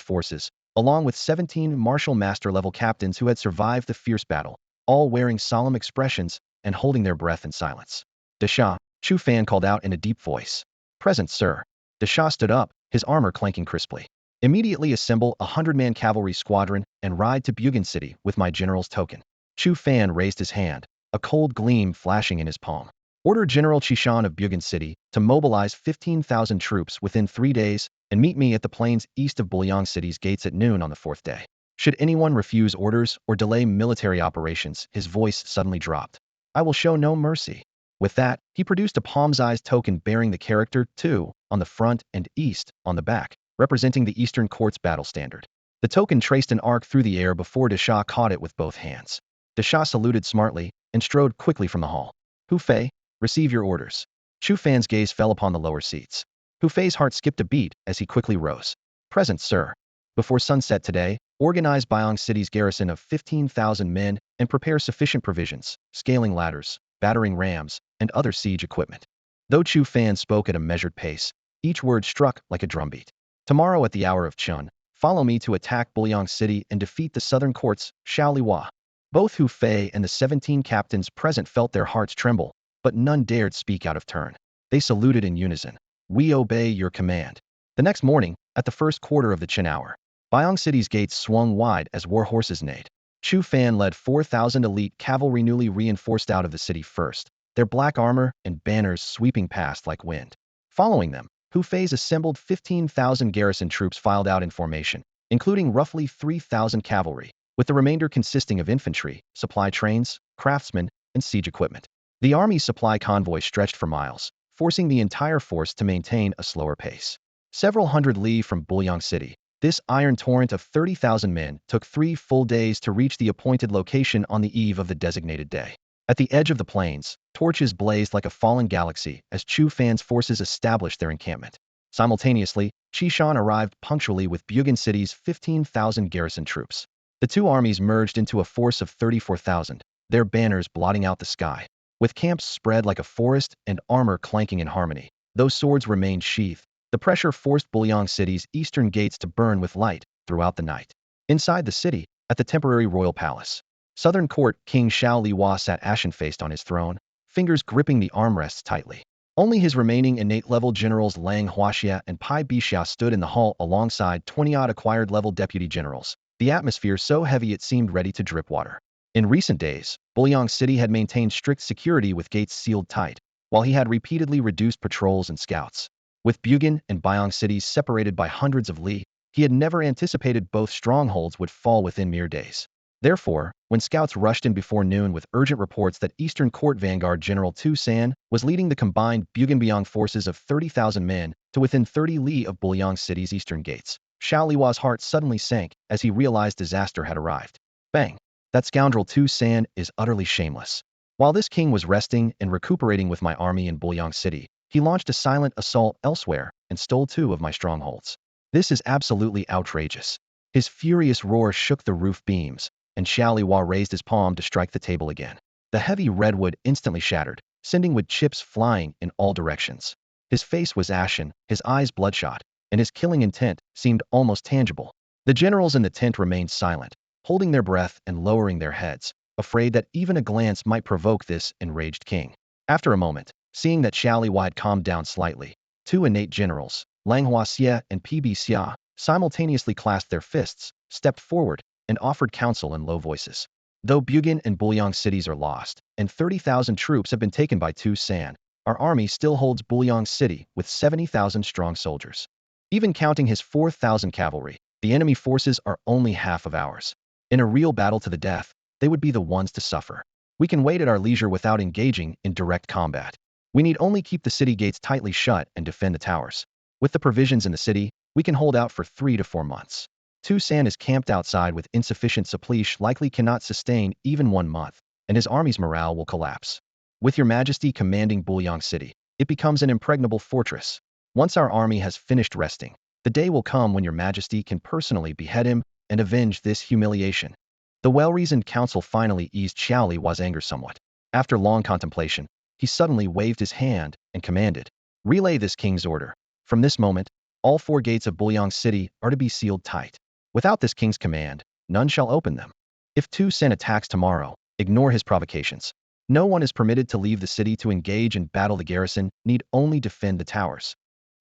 forces, along with 17 martial master-level captains who had survived the fierce battle, all wearing solemn expressions and holding their breath in silence. Desha, Chu Fan called out in a deep voice. Present, sir. Desha stood up, his armor clanking crisply. Immediately assemble a 100-man cavalry squadron and ride to Bugan City with my general's token. Chu Fan raised his hand, a cold gleam flashing in his palm. Order General Chishan of Bugan City to mobilize 15,000 troops within 3 days and meet me at the plains east of Bulyang City's gates at noon on the 4th day. Should anyone refuse orders or delay military operations, his voice suddenly dropped. I will show no mercy. With that, he produced a palm-sized token bearing the character 2 on the front and East on the back, representing the Eastern Court's battle standard. The token traced an arc through the air before Desha caught it with both hands. Desha saluted smartly and strode quickly from the hall. Hu Fei, receive your orders. Chu Fan's gaze fell upon the lower seats. Hu Fei's heart skipped a beat as he quickly rose. Present, sir. Before sunset today, organize Biang City's garrison of 15,000 men and prepare sufficient provisions, scaling ladders, battering rams, and other siege equipment. Though Chu Fan spoke at a measured pace, each word struck like a drumbeat. Tomorrow at the hour of Chun, follow me to attack Bulyang City and defeat the southern courts, Shaoliwa. Both Hu Fei and the 17 captains present felt their hearts tremble, but none dared speak out of turn. They saluted in unison. We obey your command. The next morning, at the first quarter of the Chen hour, Biang City's gates swung wide as war horses neighed. Chu Fan led 4,000 elite cavalry newly reinforced out of the city first, their black armor and banners sweeping past like wind. Following them, Hu Fei's assembled 15,000 garrison troops filed out in formation, including roughly 3,000 cavalry, with the remainder consisting of infantry, supply trains, craftsmen, and siege equipment. The army's supply convoy stretched for miles, forcing the entire force to maintain a slower pace. Several hundred li from Bulyang City, this iron torrent of 30,000 men took 3 full days to reach the appointed location on the eve of the designated day. At the edge of the plains, torches blazed like a fallen galaxy as Chu Fan's forces established their encampment. Simultaneously, Chishan arrived punctually with Bugan City's 15,000 garrison troops. The two armies merged into a force of 34,000, their banners blotting out the sky. With camps spread like a forest and armor clanking in harmony, though swords remained sheathed, the pressure forced Bulyang City's eastern gates to burn with light throughout the night. Inside the city, at the temporary royal palace, Southern Court King Xiao Liwa sat ashen-faced on his throne, fingers gripping the armrests tightly. Only his remaining innate-level generals Lang Huaxia and Pai Bixia stood in the hall alongside 20-odd acquired-level deputy generals, the atmosphere so heavy it seemed ready to drip water. In recent days, Bulyang City had maintained strict security with gates sealed tight, while he had repeatedly reduced patrols and scouts. With Bugan and Biang cities separated by hundreds of li, he had never anticipated both strongholds would fall within mere days. Therefore, when scouts rushed in before noon with urgent reports that Eastern Court Vanguard General Tu San was leading the combined Bugan-Biang forces of 30,000 men to within 30 li of Bulyang City's eastern gates, Xiao Liwa's heart suddenly sank as he realized disaster had arrived. Bang! That scoundrel Tu San is utterly shameless. While this king was resting and recuperating with my army in Bulyang City, he launched a silent assault elsewhere and stole 2 of my strongholds. This is absolutely outrageous. His furious roar shook the roof beams, and Xiao Liwa raised his palm to strike the table again. The heavy redwood instantly shattered, sending wood chips flying in all directions. His face was ashen, his eyes bloodshot, and his killing intent seemed almost tangible. The generals in the tent remained silent, holding their breath and lowering their heads, afraid that even a glance might provoke this enraged king. After a moment, seeing that Xiao Liwa had calmed down slightly, 2 innate generals, Lang Huaxia and P.B. Xia, simultaneously clasped their fists, stepped forward, and offered counsel in low voices. Though Bugan and Bulyang cities are lost, and 30,000 troops have been taken by Tu San, our army still holds Bulyang City with 70,000 strong soldiers. Even counting his 4,000 cavalry, the enemy forces are only half of ours. In a real battle to the death, they would be the ones to suffer. We can wait at our leisure without engaging in direct combat. We need only keep the city gates tightly shut and defend the towers. With the provisions in the city, we can hold out for 3 to 4 months. Tu San is camped outside with insufficient supplesh likely cannot sustain even 1 month, and his army's morale will collapse. With your majesty commanding Bulyang City, it becomes an impregnable fortress. Once our army has finished resting, the day will come when your majesty can personally behead him and avenge this humiliation. The well-reasoned counsel finally eased Xiao Liwa's anger somewhat. After long contemplation, he suddenly waved his hand and commanded, "Relay this king's order. From this moment, all 4 gates of Bulyang City are to be sealed tight. Without this king's command, none shall open them. If Chu Fan attacks tomorrow, ignore his provocations. No one is permitted to leave the city to engage in battle. The garrison need only defend the towers."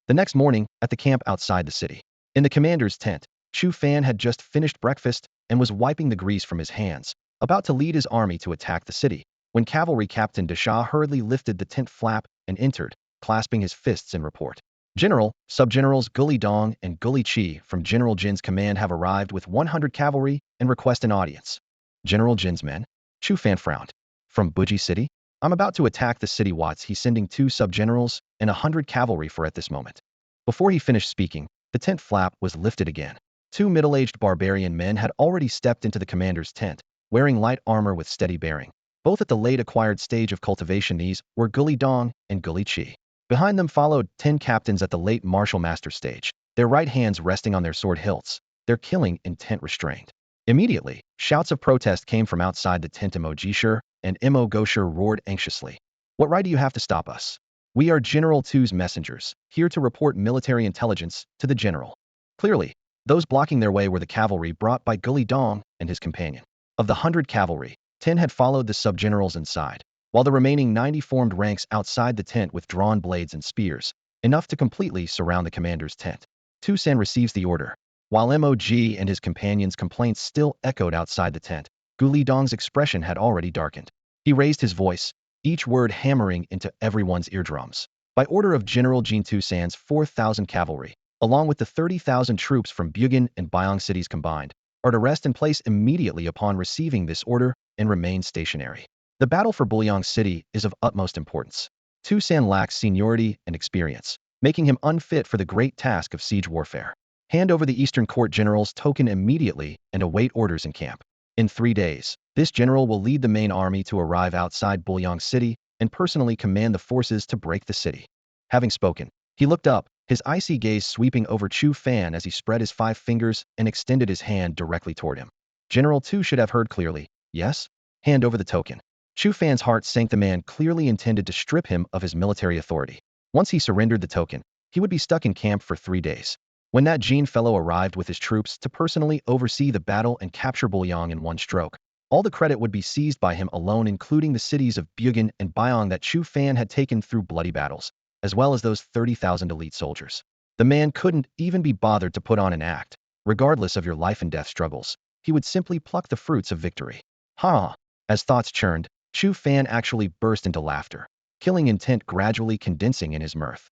The next morning, at the camp outside the city, in the commander's tent, Chu Fan had just finished breakfast and was wiping the grease from his hands, about to lead his army to attack the city, when Cavalry Captain Desha hurriedly lifted the tent flap and entered, clasping his fists in report. "General, Sub-Generals Guli Dong and Guli Chi from General Jin's command have arrived with 100 cavalry and request an audience." "General Jin's men?" Chu Fan frowned. "From Buji City? I'm about to attack the city. What's he sending 2 sub-generals and 100 cavalry for at this moment?" Before he finished speaking, the tent flap was lifted again. 2 middle-aged barbarian men had already stepped into the commander's tent, wearing light armor with steady bearing. Both at the late-acquired stage of cultivation. These were Guli Dong and Guli Chi. Behind them followed 10 captains at the late martial master stage, their right hands resting on their sword hilts, their killing intent restrained. Immediately, shouts of protest came from outside the tent. Mo Jishur and Mo Goshur roared anxiously. "What right do you have to stop us? We are General Tu's messengers, here to report military intelligence to the general." Clearly, those blocking their way were the cavalry brought by Guli Dong and his companion. Of the 100 cavalry, 10 had followed the sub-generals inside, while the remaining 90 formed ranks outside the tent with drawn blades and spears, enough to completely surround the commander's tent. Tu San receives the order. While Mog and his companions' complaints still echoed outside the tent, Guli Dong's expression had already darkened. He raised his voice, each word hammering into everyone's eardrums. "By order of General Jin, Tu San's 4,000 cavalry, along with the 30,000 troops from Bugan and Byong cities combined, are to rest in place immediately upon receiving this order and remain stationary. The battle for Bulyang City is of utmost importance. Tu San lacks seniority and experience, making him unfit for the great task of siege warfare. Hand over the Eastern Court General's token immediately and await orders in camp. In 3 days, this general will lead the main army to arrive outside Bulyang City and personally command the forces to break the city." Having spoken, he looked up, his icy gaze sweeping over Chu Fan as he spread his 5 fingers and extended his hand directly toward him. General Tu should have heard clearly. "Yes? Hand over the token." Chu Fan's heart sank. The man clearly intended to strip him of his military authority. Once he surrendered the token, he would be stuck in camp for 3 days. When that Jin fellow arrived with his troops to personally oversee the battle and capture Bulyang in one stroke, all the credit would be seized by him alone, including the cities of Bugan and Byong that Chu Fan had taken through bloody battles, as well as those 30,000 elite soldiers. The man couldn't even be bothered to put on an act. Regardless of your life and death struggles, he would simply pluck the fruits of victory. Ha! As thoughts churned, Chu Fan actually burst into laughter, killing intent gradually condensing in his mirth.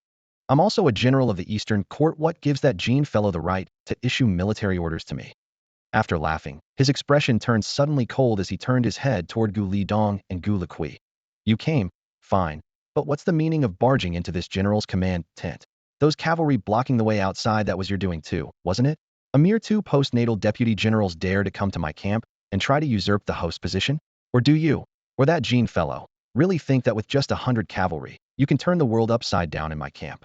"I'm also a general of the Eastern Court. What gives that Jin fellow the right to issue military orders to me?" After laughing, his expression turned suddenly cold as he turned his head toward Guli Dong and Gu Liqui. "You came? Fine. But what's the meaning of barging into this general's command tent? Those cavalry blocking the way outside, that was your doing too, wasn't it? A mere 2 postnatal deputy generals dare to come to my camp and try to usurp the host position? Or do you, or that Jin fellow, really think that with just 100 cavalry, you can turn the world upside down in my camp?"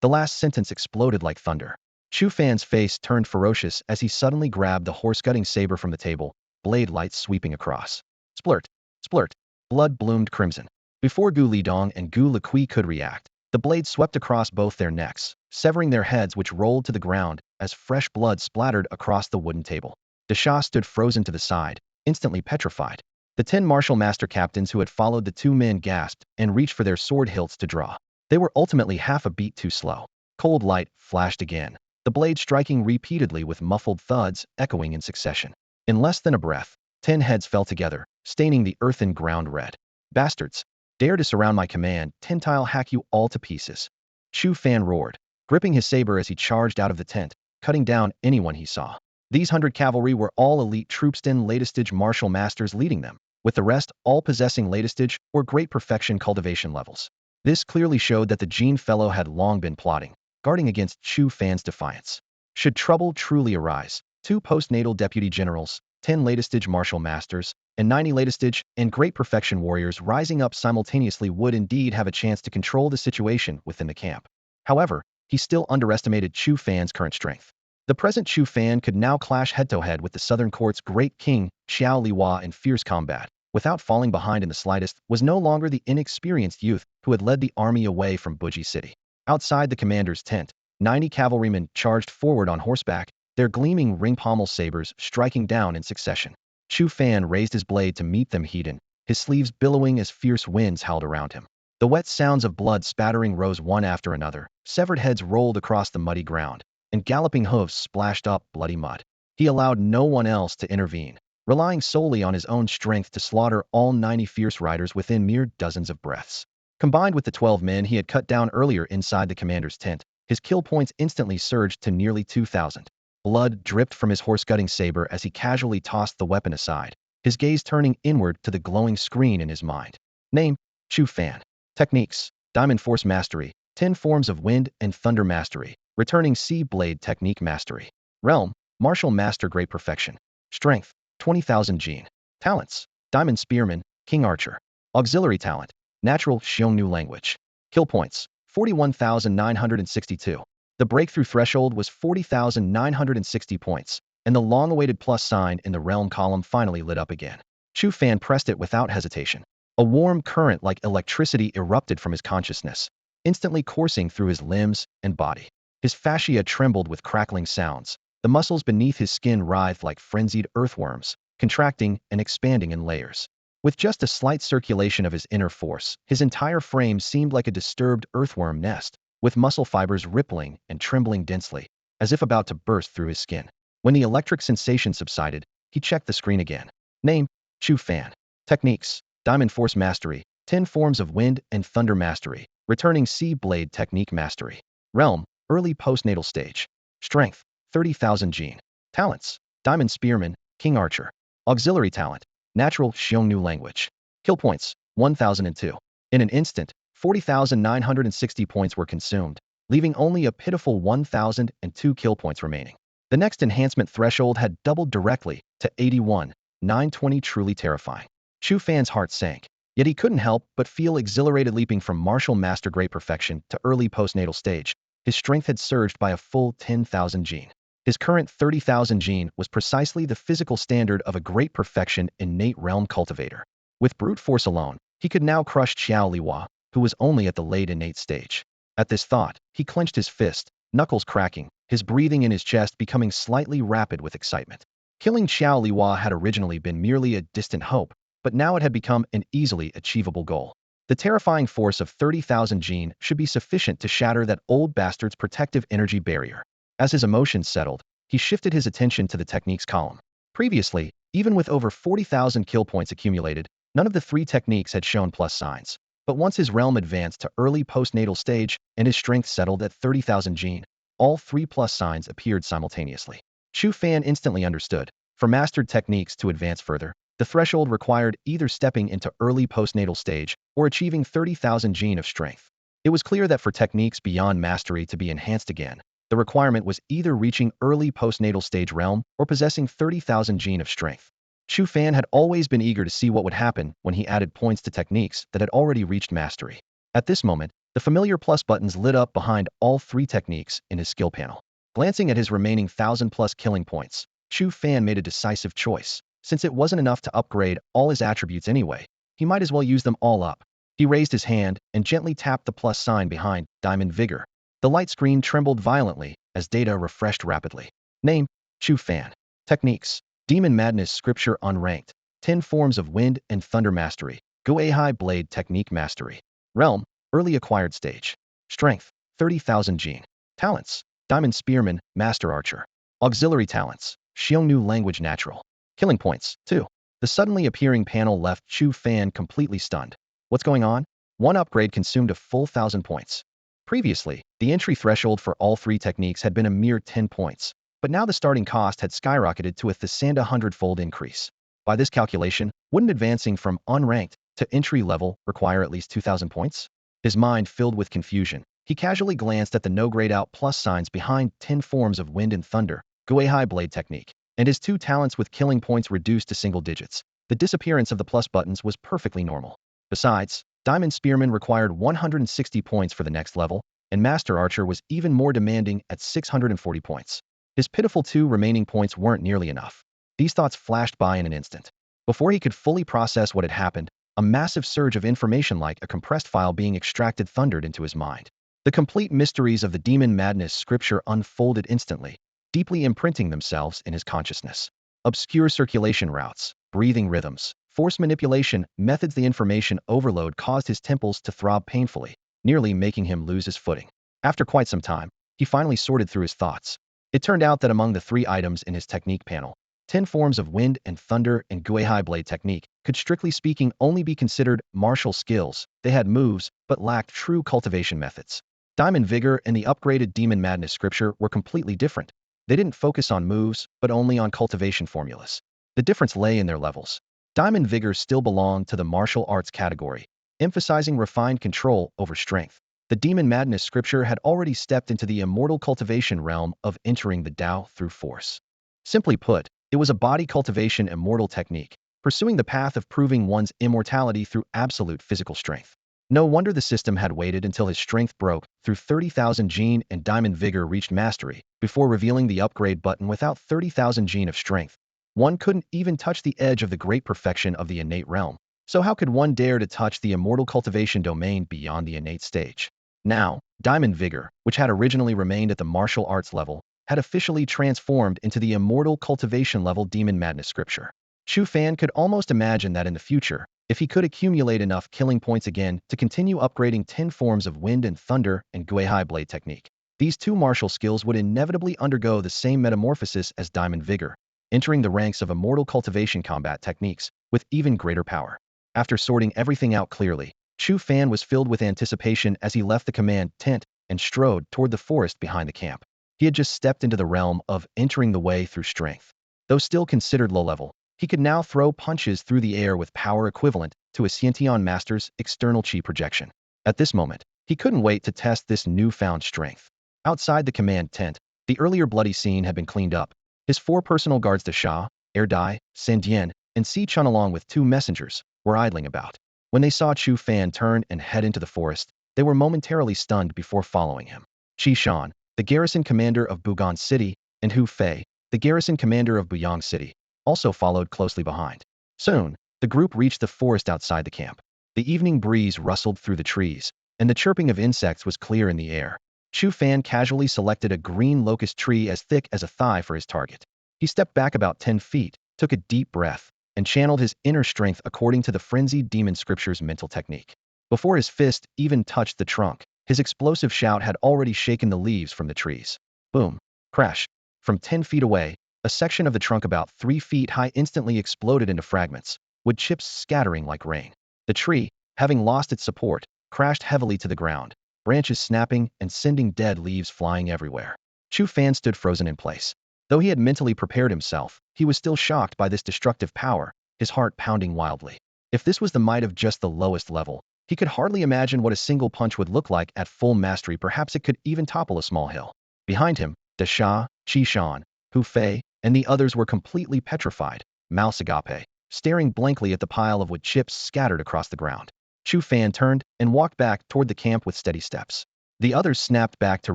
The last sentence exploded like thunder. Chu Fan's face turned ferocious as he suddenly grabbed the horse-cutting saber from the table, blade lights sweeping across. Splurt! Splurt! Blood bloomed crimson. Before Gu Lidong and Gu Liqui could react, the blade swept across both their necks, severing their heads, which rolled to the ground as fresh blood splattered across the wooden table. Desha stood frozen to the side, instantly petrified. The 10 martial master captains who had followed the 2 men gasped and reached for their sword hilts to draw. They were ultimately half a beat too slow. Cold light flashed again, the blade striking repeatedly with muffled thuds echoing in succession. In less than a breath, 10 heads fell together, staining the earthen ground red. "Bastards! Dare to surround my command, 10 I'll hack you all to pieces." Chu Fan roared, gripping his saber as he charged out of the tent, cutting down anyone he saw. These 100 cavalry were all elite troops, 10 latestage martial masters leading them, with the rest all possessing latestage or great perfection cultivation levels. This clearly showed that the Jin fellow had long been plotting, guarding against Chu Fan's defiance. Should trouble truly arise, 2 postnatal deputy generals, 10 latestage martial masters, and 90 latestage and great perfection warriors rising up simultaneously would indeed have a chance to control the situation within the camp. However, he still underestimated Chu Fan's current strength. The present Chu Fan could now clash head-to-head with the Southern Court's great king, Xiao Liwa, in fierce combat, without falling behind in the slightest, was no longer the inexperienced youth who had led the army away from Buji City. Outside the commander's tent, 90 cavalrymen charged forward on horseback, their gleaming ring-pommel sabers striking down in succession. Chu Fan raised his blade to meet them heat, his sleeves billowing as fierce winds howled around him. The wet sounds of blood spattering rose one after another, severed heads rolled across the muddy ground, and galloping hooves splashed up bloody mud. He allowed no one else to intervene, relying solely on his own strength to slaughter all 90 fierce riders within mere dozens of breaths. Combined with the 12 men he had cut down earlier inside the commander's tent, his kill points instantly surged to nearly 2,000. Blood dripped from his horse-cutting saber as he casually tossed the weapon aside, his gaze turning inward to the glowing screen in his mind. Name: Chu Fan. Techniques: Diamond Force Mastery, 10 Forms of Wind and Thunder Mastery, Returning Sea Blade Technique Mastery. Realm: Martial Master Great Perfection. Strength: 20,000 gene. Talents: Diamond Spearman, King Archer. Auxiliary Talent: Natural Xiongnu Language. Kill points: 41,962. The breakthrough threshold was 40,960 points, and the long-awaited plus sign in the realm column finally lit up again. Chu Fan pressed it without hesitation. A warm current like electricity erupted from his consciousness, instantly coursing through his limbs and body. His fascia trembled with crackling sounds. The muscles beneath his skin writhed like frenzied earthworms, contracting and expanding in layers. With just a slight circulation of his inner force, his entire frame seemed like a disturbed earthworm nest, with muscle fibers rippling and trembling densely, as if about to burst through his skin. When the electric sensation subsided, he checked the screen again. Name: Chu Fan. Techniques: Diamond Force Mastery, 10 Forms of Wind and Thunder Mastery, Returning Sea Blade Technique Mastery. Realm: Early Postnatal Stage. Strength: 30,000 gene. Talents: Diamond Spearman, King Archer. Auxiliary Talent: Natural Xiongnu Language. Kill points: 1,002. In an instant, 40,960 points were consumed, leaving only a pitiful 1,002 kill points remaining. The next enhancement threshold had doubled directly to 81,920, truly terrifying. Chu Fan's heart sank, yet he couldn't help but feel exhilarated. Leaping from Martial Master Great Perfection to early postnatal stage, his strength had surged by a full 10,000 gene. His current 30,000 gene was precisely the physical standard of a Great Perfection innate realm cultivator. With brute force alone, he could now crush Xiao Liwa, who was only at the late innate stage. At this thought, he clenched his fist, knuckles cracking, his breathing in his chest becoming slightly rapid with excitement. Killing Xiao Liwa had originally been merely a distant hope, but now it had become an easily achievable goal. The terrifying force of 30,000 gene should be sufficient to shatter that old bastard's protective energy barrier. As his emotions settled, he shifted his attention to the techniques column. Previously, even with over 40,000 kill points accumulated, none of the 3 techniques had shown plus signs. But once his realm advanced to early postnatal stage and his strength settled at 30,000 gene, all 3 plus signs appeared simultaneously. Chu Fan instantly understood. For mastered techniques to advance further, the threshold required either stepping into early postnatal stage or achieving 30,000 gene of strength. It was clear that for techniques beyond mastery to be enhanced again, the requirement was either reaching early postnatal stage realm or possessing 30,000 gene of strength. Chu Fan had always been eager to see what would happen when he added points to techniques that had already reached mastery. At this moment, the familiar plus buttons lit up behind all 3 techniques in his skill panel. Glancing at his remaining 1,000 plus killing points, Chu Fan made a decisive choice. Since it wasn't enough to upgrade all his attributes anyway, he might as well use them all up. He raised his hand and gently tapped the plus sign behind Diamond Vigor. The light screen trembled violently as data refreshed rapidly. Name: Chu Fan. Techniques: Demon Madness Scripture Unranked, 10 Forms of Wind and Thunder Mastery, Guihai Blade Technique Mastery. Realm: Early Acquired Stage. Strength: 30,000 gene. Talents: Diamond Spearman, Master Archer. Auxiliary Talents: Xiongnu Language Natural. Killing points: 2. The suddenly appearing panel left Chu Fan completely stunned. What's going on? One upgrade consumed a full 1,000 points. Previously, the entry threshold for all 3 techniques had been a mere 10 points, but now the starting cost had skyrocketed to a Thesanda 100-fold increase. By this calculation, wouldn't advancing from unranked to entry level require at least 2,000 points? His mind filled with confusion, he casually glanced at the no grayed out plus signs behind 10 Forms of Wind and Thunder, Guihai Blade Technique, and his 2 talents with killing points reduced to single digits. The disappearance of the plus buttons was perfectly normal. Besides, Diamond Spearman required 160 points for the next level, and Master Archer was even more demanding at 640 points. His pitiful 2 remaining points weren't nearly enough. These thoughts flashed by in an instant. Before he could fully process what had happened, a massive surge of information like a compressed file being extracted thundered into his mind. The complete mysteries of the demon madness scripture unfolded instantly, deeply imprinting themselves in his consciousness. Obscure circulation routes, breathing rhythms, force manipulation methods. The information overload caused his temples to throb painfully, nearly making him lose his footing. After quite some time, he finally sorted through his thoughts. It turned out that among the 3 items in his technique panel, 10 forms of wind and thunder and Guihai blade technique could strictly speaking only be considered martial skills. They had moves, but lacked true cultivation methods. Diamond Vigor and the upgraded Demon Madness scripture were completely different. They didn't focus on moves, but only on cultivation formulas. The difference lay in their levels. Diamond Vigor still belonged to the martial arts category, emphasizing refined control over strength. The Demon Madness scripture had already stepped into the immortal cultivation realm of entering the Tao through force. Simply put, it was a body cultivation immortal technique, pursuing the path of proving one's immortality through absolute physical strength. No wonder the system had waited until his strength broke through 30,000 gene and Diamond Vigor reached mastery before revealing the upgrade button. Without 30,000 gene of strength, one couldn't even touch the edge of the great perfection of the innate realm. So how could one dare to touch the immortal cultivation domain beyond the innate stage? Now, Diamond Vigor, which had originally remained at the martial arts level, had officially transformed into the immortal cultivation level Demon Madness scripture. Chu Fan could almost imagine that in the future, if he could accumulate enough killing points again to continue upgrading 10 forms of wind and thunder and Guihai blade technique, these 2 martial skills would inevitably undergo the same metamorphosis as Diamond Vigor, entering the ranks of immortal cultivation combat techniques with even greater power. After sorting everything out clearly, Chu Fan was filled with anticipation as he left the command tent and strode toward the forest behind the camp. He had just stepped into the realm of entering the way through strength. Though still considered low-level, he could now throw punches through the air with power equivalent to a Xiongnu master's external chi projection. At this moment, he couldn't wait to test this newfound strength. Outside the command tent, the earlier bloody scene had been cleaned up. His 4 personal guards, Dasha, Erdai, Sandian, and Si Chun along with 2 messengers, were idling about. When they saw Chu Fan turn and head into the forest, they were momentarily stunned before following him. Shan, the garrison commander of Bugan City, and Hu Fei, the garrison commander of Buyang City, also followed closely behind. Soon, the group reached the forest outside the camp. The evening breeze rustled through the trees, and the chirping of insects was clear in the air. Chu Fan casually selected a green locust tree as thick as a thigh for his target. He stepped back about 10 feet, took a deep breath, and channeled his inner strength according to the frenzied demon scripture's mental technique. Before his fist even touched the trunk, his explosive shout had already shaken the leaves from the trees. Boom! Crash! From 10 feet away, a section of the trunk about 3 feet high instantly exploded into fragments, wood chips scattering like rain. The tree, having lost its support, crashed heavily to the ground, branches snapping and sending dead leaves flying everywhere. Chu Fan stood frozen in place. Though he had mentally prepared himself, he was still shocked by this destructive power, his heart pounding wildly. If this was the might of just the lowest level, he could hardly imagine what a single punch would look like at full mastery. Perhaps it could even topple a small hill. Behind him, Dasha, Shan, Hu Fei, and the others were completely petrified, mouths agape, staring blankly at the pile of wood chips scattered across the ground. Chu Fan turned and walked back toward the camp with steady steps. The others snapped back to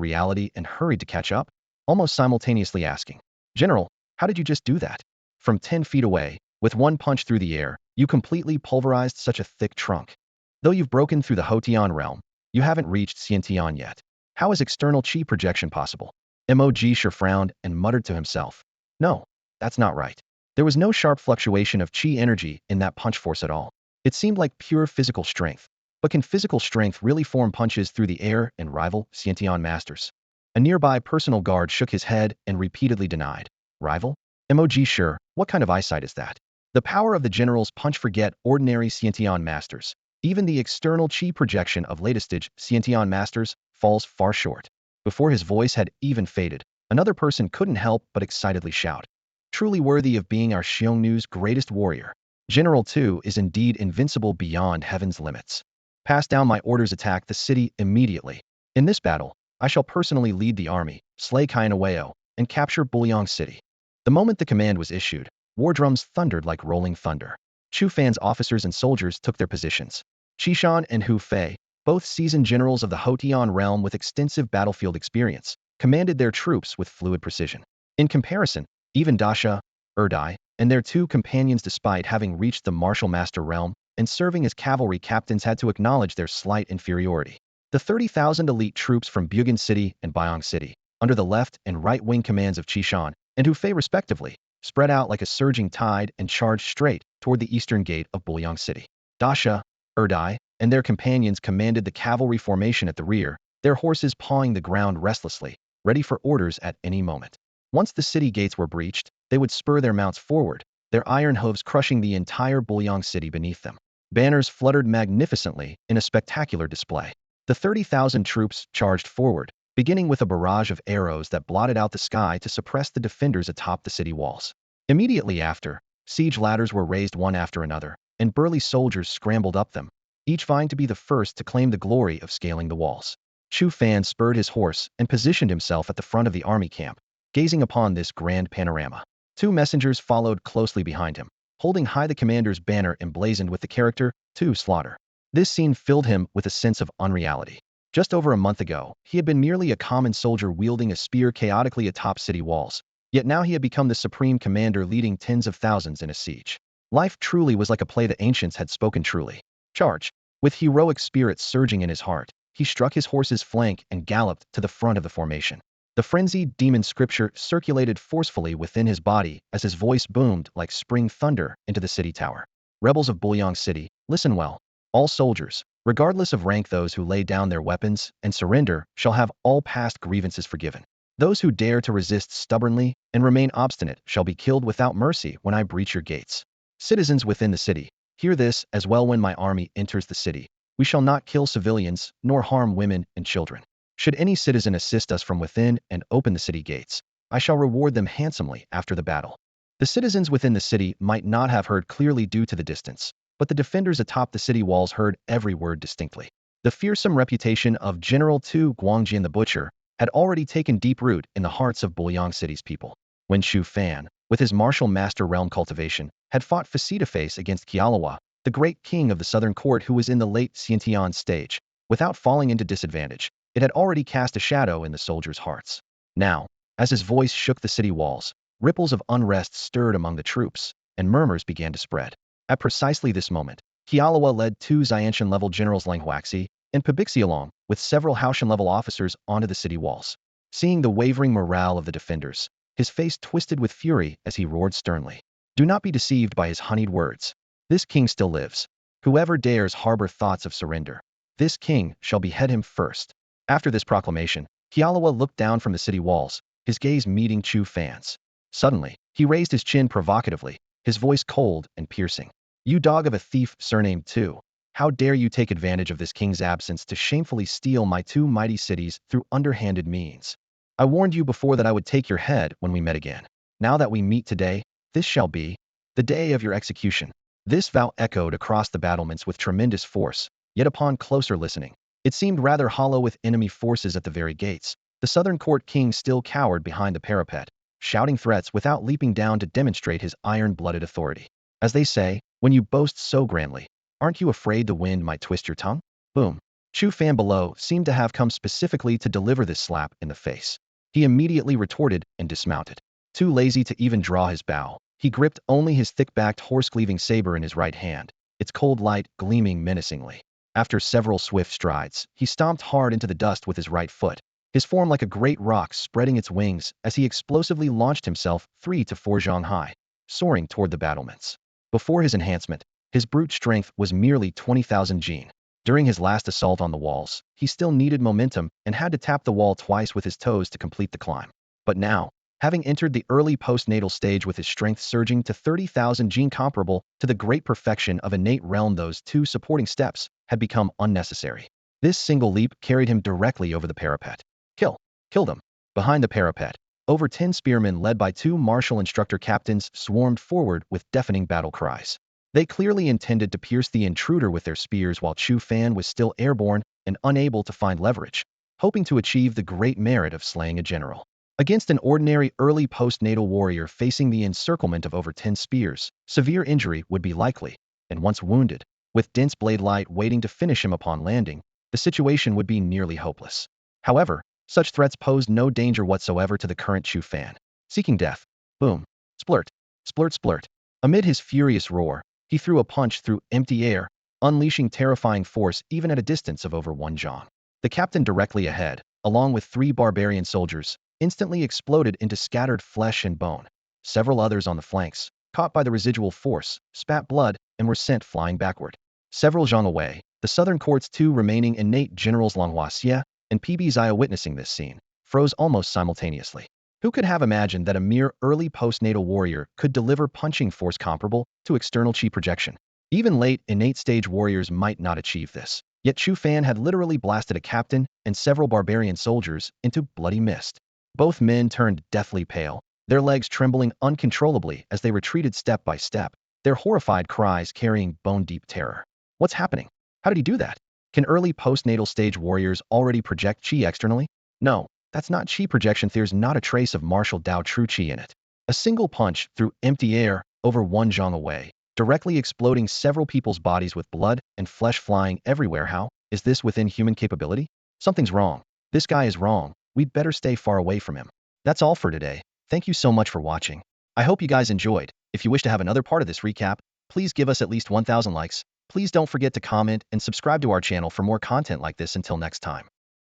reality and hurried to catch up, almost simultaneously asking, "General, how did you just do that?" From 10 feet away, with one punch through the air, you completely pulverized such a thick trunk. Though you've broken through the Hotian realm, you haven't reached Xientian yet. How is external chi projection possible? Mog Sure frowned and muttered to himself. No, that's not right. There was no sharp fluctuation of chi energy in that punch force at all. It seemed like pure physical strength. But can physical strength really form punches through the air and rival Xientian masters? A nearby personal guard shook his head and repeatedly denied. Rival? Mog Sure, what kind of eyesight is that? The power of the general's punch forget ordinary Xientian masters. Even the external chi projection of latest-stage Xientian masters falls far short. Before his voice had even faded, another person couldn't help but excitedly shout. Truly worthy of being our Xiongnu's greatest warrior. General 2 is indeed invincible beyond heaven's limits. Pass down my orders, attack the city immediately. In this battle, I shall personally lead the army, slay Kainaweo, and capture Bulyang City. The moment the command was issued, war drums thundered like rolling thunder. Chu Fan's officers and soldiers took their positions. Shan and Hu Fei, both seasoned generals of the Hotian realm with extensive battlefield experience, commanded their troops with fluid precision. In comparison, even Dasha, Erdai, and their two companions, despite having reached the martial master realm and serving as cavalry captains, had to acknowledge their slight inferiority. The 30,000 elite troops from Bugin City and Byong City, under the left and right wing commands of Qishan and Hufei respectively, spread out like a surging tide and charged straight toward the eastern gate of Bulyang City. Dasha, Erdai, and their companions commanded the cavalry formation at the rear, their horses pawing the ground restlessly, ready for orders at any moment. Once the city gates were breached, they would spur their mounts forward, their iron hooves crushing the entire Bulyang City beneath them. Banners fluttered magnificently in a spectacular display. The 30,000 troops charged forward, beginning with a barrage of arrows that blotted out the sky to suppress the defenders atop the city walls. Immediately after, siege ladders were raised one after another, and burly soldiers scrambled up them, each vying to be the first to claim the glory of scaling the walls. Chu Fan spurred his horse and positioned himself at the front of the army camp, gazing upon this grand panorama. Two messengers followed closely behind him, holding high the commander's banner emblazoned with the character, "To Slaughter." This scene filled him with a sense of unreality. Just over a month ago, he had been merely a common soldier wielding a spear chaotically atop city walls, yet now he had become the supreme commander leading tens of thousands in a siege. Life truly was like a play the ancients had spoken truly. Charge! With heroic spirits surging in his heart, he struck his horse's flank and galloped to the front of the formation. The frenzied demon scripture circulated forcefully within his body as his voice boomed like spring thunder into the city tower. Rebels of Bulyang City, listen well. All soldiers, regardless of rank, those who lay down their weapons and surrender shall have all past grievances forgiven. Those who dare to resist stubbornly and remain obstinate shall be killed without mercy when I breach your gates. Citizens within the city, hear this as well. When my army enters the city, we shall not kill civilians nor harm women and children. Should any citizen assist us from within and open the city gates, I shall reward them handsomely after the battle. The citizens within the city might not have heard clearly due to the distance, but the defenders atop the city walls heard every word distinctly. The fearsome reputation of General Tu Guangjian the Butcher had already taken deep root in the hearts of Bulyang City's people. When Chu Fan, with his martial master realm cultivation, had fought face-to-face against Qialawa, the great king of the southern court who was in the late Xiantian stage, without falling into disadvantage, it had already cast a shadow in the soldiers' hearts. Now, as his voice shook the city walls, ripples of unrest stirred among the troops, and murmurs began to spread. At precisely this moment, Qialawa led two Xianshan-level generals Lang Huaxi and Pabixi along with several Haoshan-level officers onto the city walls. Seeing the wavering morale of the defenders, his face twisted with fury as he roared sternly. Do not be deceived by his honeyed words. This king still lives. Whoever dares harbor thoughts of surrender, this king shall behead him first. After this proclamation, Qialawa looked down from the city walls, his gaze meeting Chu Fan's. Suddenly, he raised his chin provocatively, his voice cold and piercing. You dog of a thief surnamed Tu, how dare you take advantage of this king's absence to shamefully steal my two mighty cities through underhanded means? I warned you before that I would take your head when we met again. Now that we meet today, this shall be the day of your execution. This vow echoed across the battlements with tremendous force, yet upon closer listening, it seemed rather hollow. With enemy forces at the very gates, the southern court king still cowered behind the parapet, shouting threats without leaping down to demonstrate his iron-blooded authority. As they say, when you boast so grandly, aren't you afraid the wind might twist your tongue? Boom. Chu Fan below seemed to have come specifically to deliver this slap in the face. He immediately retorted and dismounted. Too lazy to even draw his bow, he gripped only his thick-backed horse-cleaving saber in his right hand, its cold light gleaming menacingly. After several swift strides, he stomped hard into the dust with his right foot, his form like a great rock spreading its wings as he explosively launched himself 3 to 4 zhang high, soaring toward the battlements. Before his enhancement, his brute strength was merely 20,000 jin. During his last assault on the walls, he still needed momentum and had to tap the wall twice with his toes to complete the climb. But now, having entered the early postnatal stage with his strength surging to 30,000 jin, comparable to the great perfection of innate realm, those two supporting steps had become unnecessary. This single leap carried him directly over the parapet. Kill them. Behind the parapet, over 10 spearmen led by 2 martial instructor captains swarmed forward with deafening battle cries. They clearly intended to pierce the intruder with their spears while Chu Fan was still airborne and unable to find leverage, hoping to achieve the great merit of slaying a general. Against an ordinary early postnatal warrior facing the encirclement of over 10 spears, severe injury would be likely, and once wounded, with dense blade light waiting to finish him upon landing, the situation would be nearly hopeless. However, such threats posed no danger whatsoever to the current Chu Fan. Seeking death. Boom. Splurt. Splurt splurt. Amid his furious roar, he threw a punch through empty air, unleashing terrifying force even at a distance of over 1 zhang. The captain directly ahead, along with 3 barbarian soldiers, instantly exploded into scattered flesh and bone. Several others on the flanks, caught by the residual force, spat blood and were sent flying backward. Several zhang away, the southern court's 2 remaining innate generals Langhua Xie and PB Zia witnessing this scene, froze almost simultaneously. Who could have imagined that a mere early postnatal warrior could deliver punching force comparable to external chi projection? Even late innate stage warriors might not achieve this. Yet Chu Fan had literally blasted a captain and several barbarian soldiers into bloody mist. Both men turned deathly pale, their legs trembling uncontrollably as they retreated step by step, their horrified cries carrying bone-deep terror. What's happening? How did he do that? Can early postnatal stage warriors already project chi externally? No, that's not chi projection. There's not a trace of martial Dao true chi in it. A single punch through empty air over 1 zhang away, directly exploding several people's bodies with blood and flesh flying everywhere. How is this within human capability? Something's wrong. This guy is wrong. We'd better stay far away from him. That's all for today. Thank you so much for watching. I hope you guys enjoyed. If you wish to have another part of this recap, please give us at least 1,000 likes. Please don't forget to comment and subscribe to our channel for more content like this. Until next time.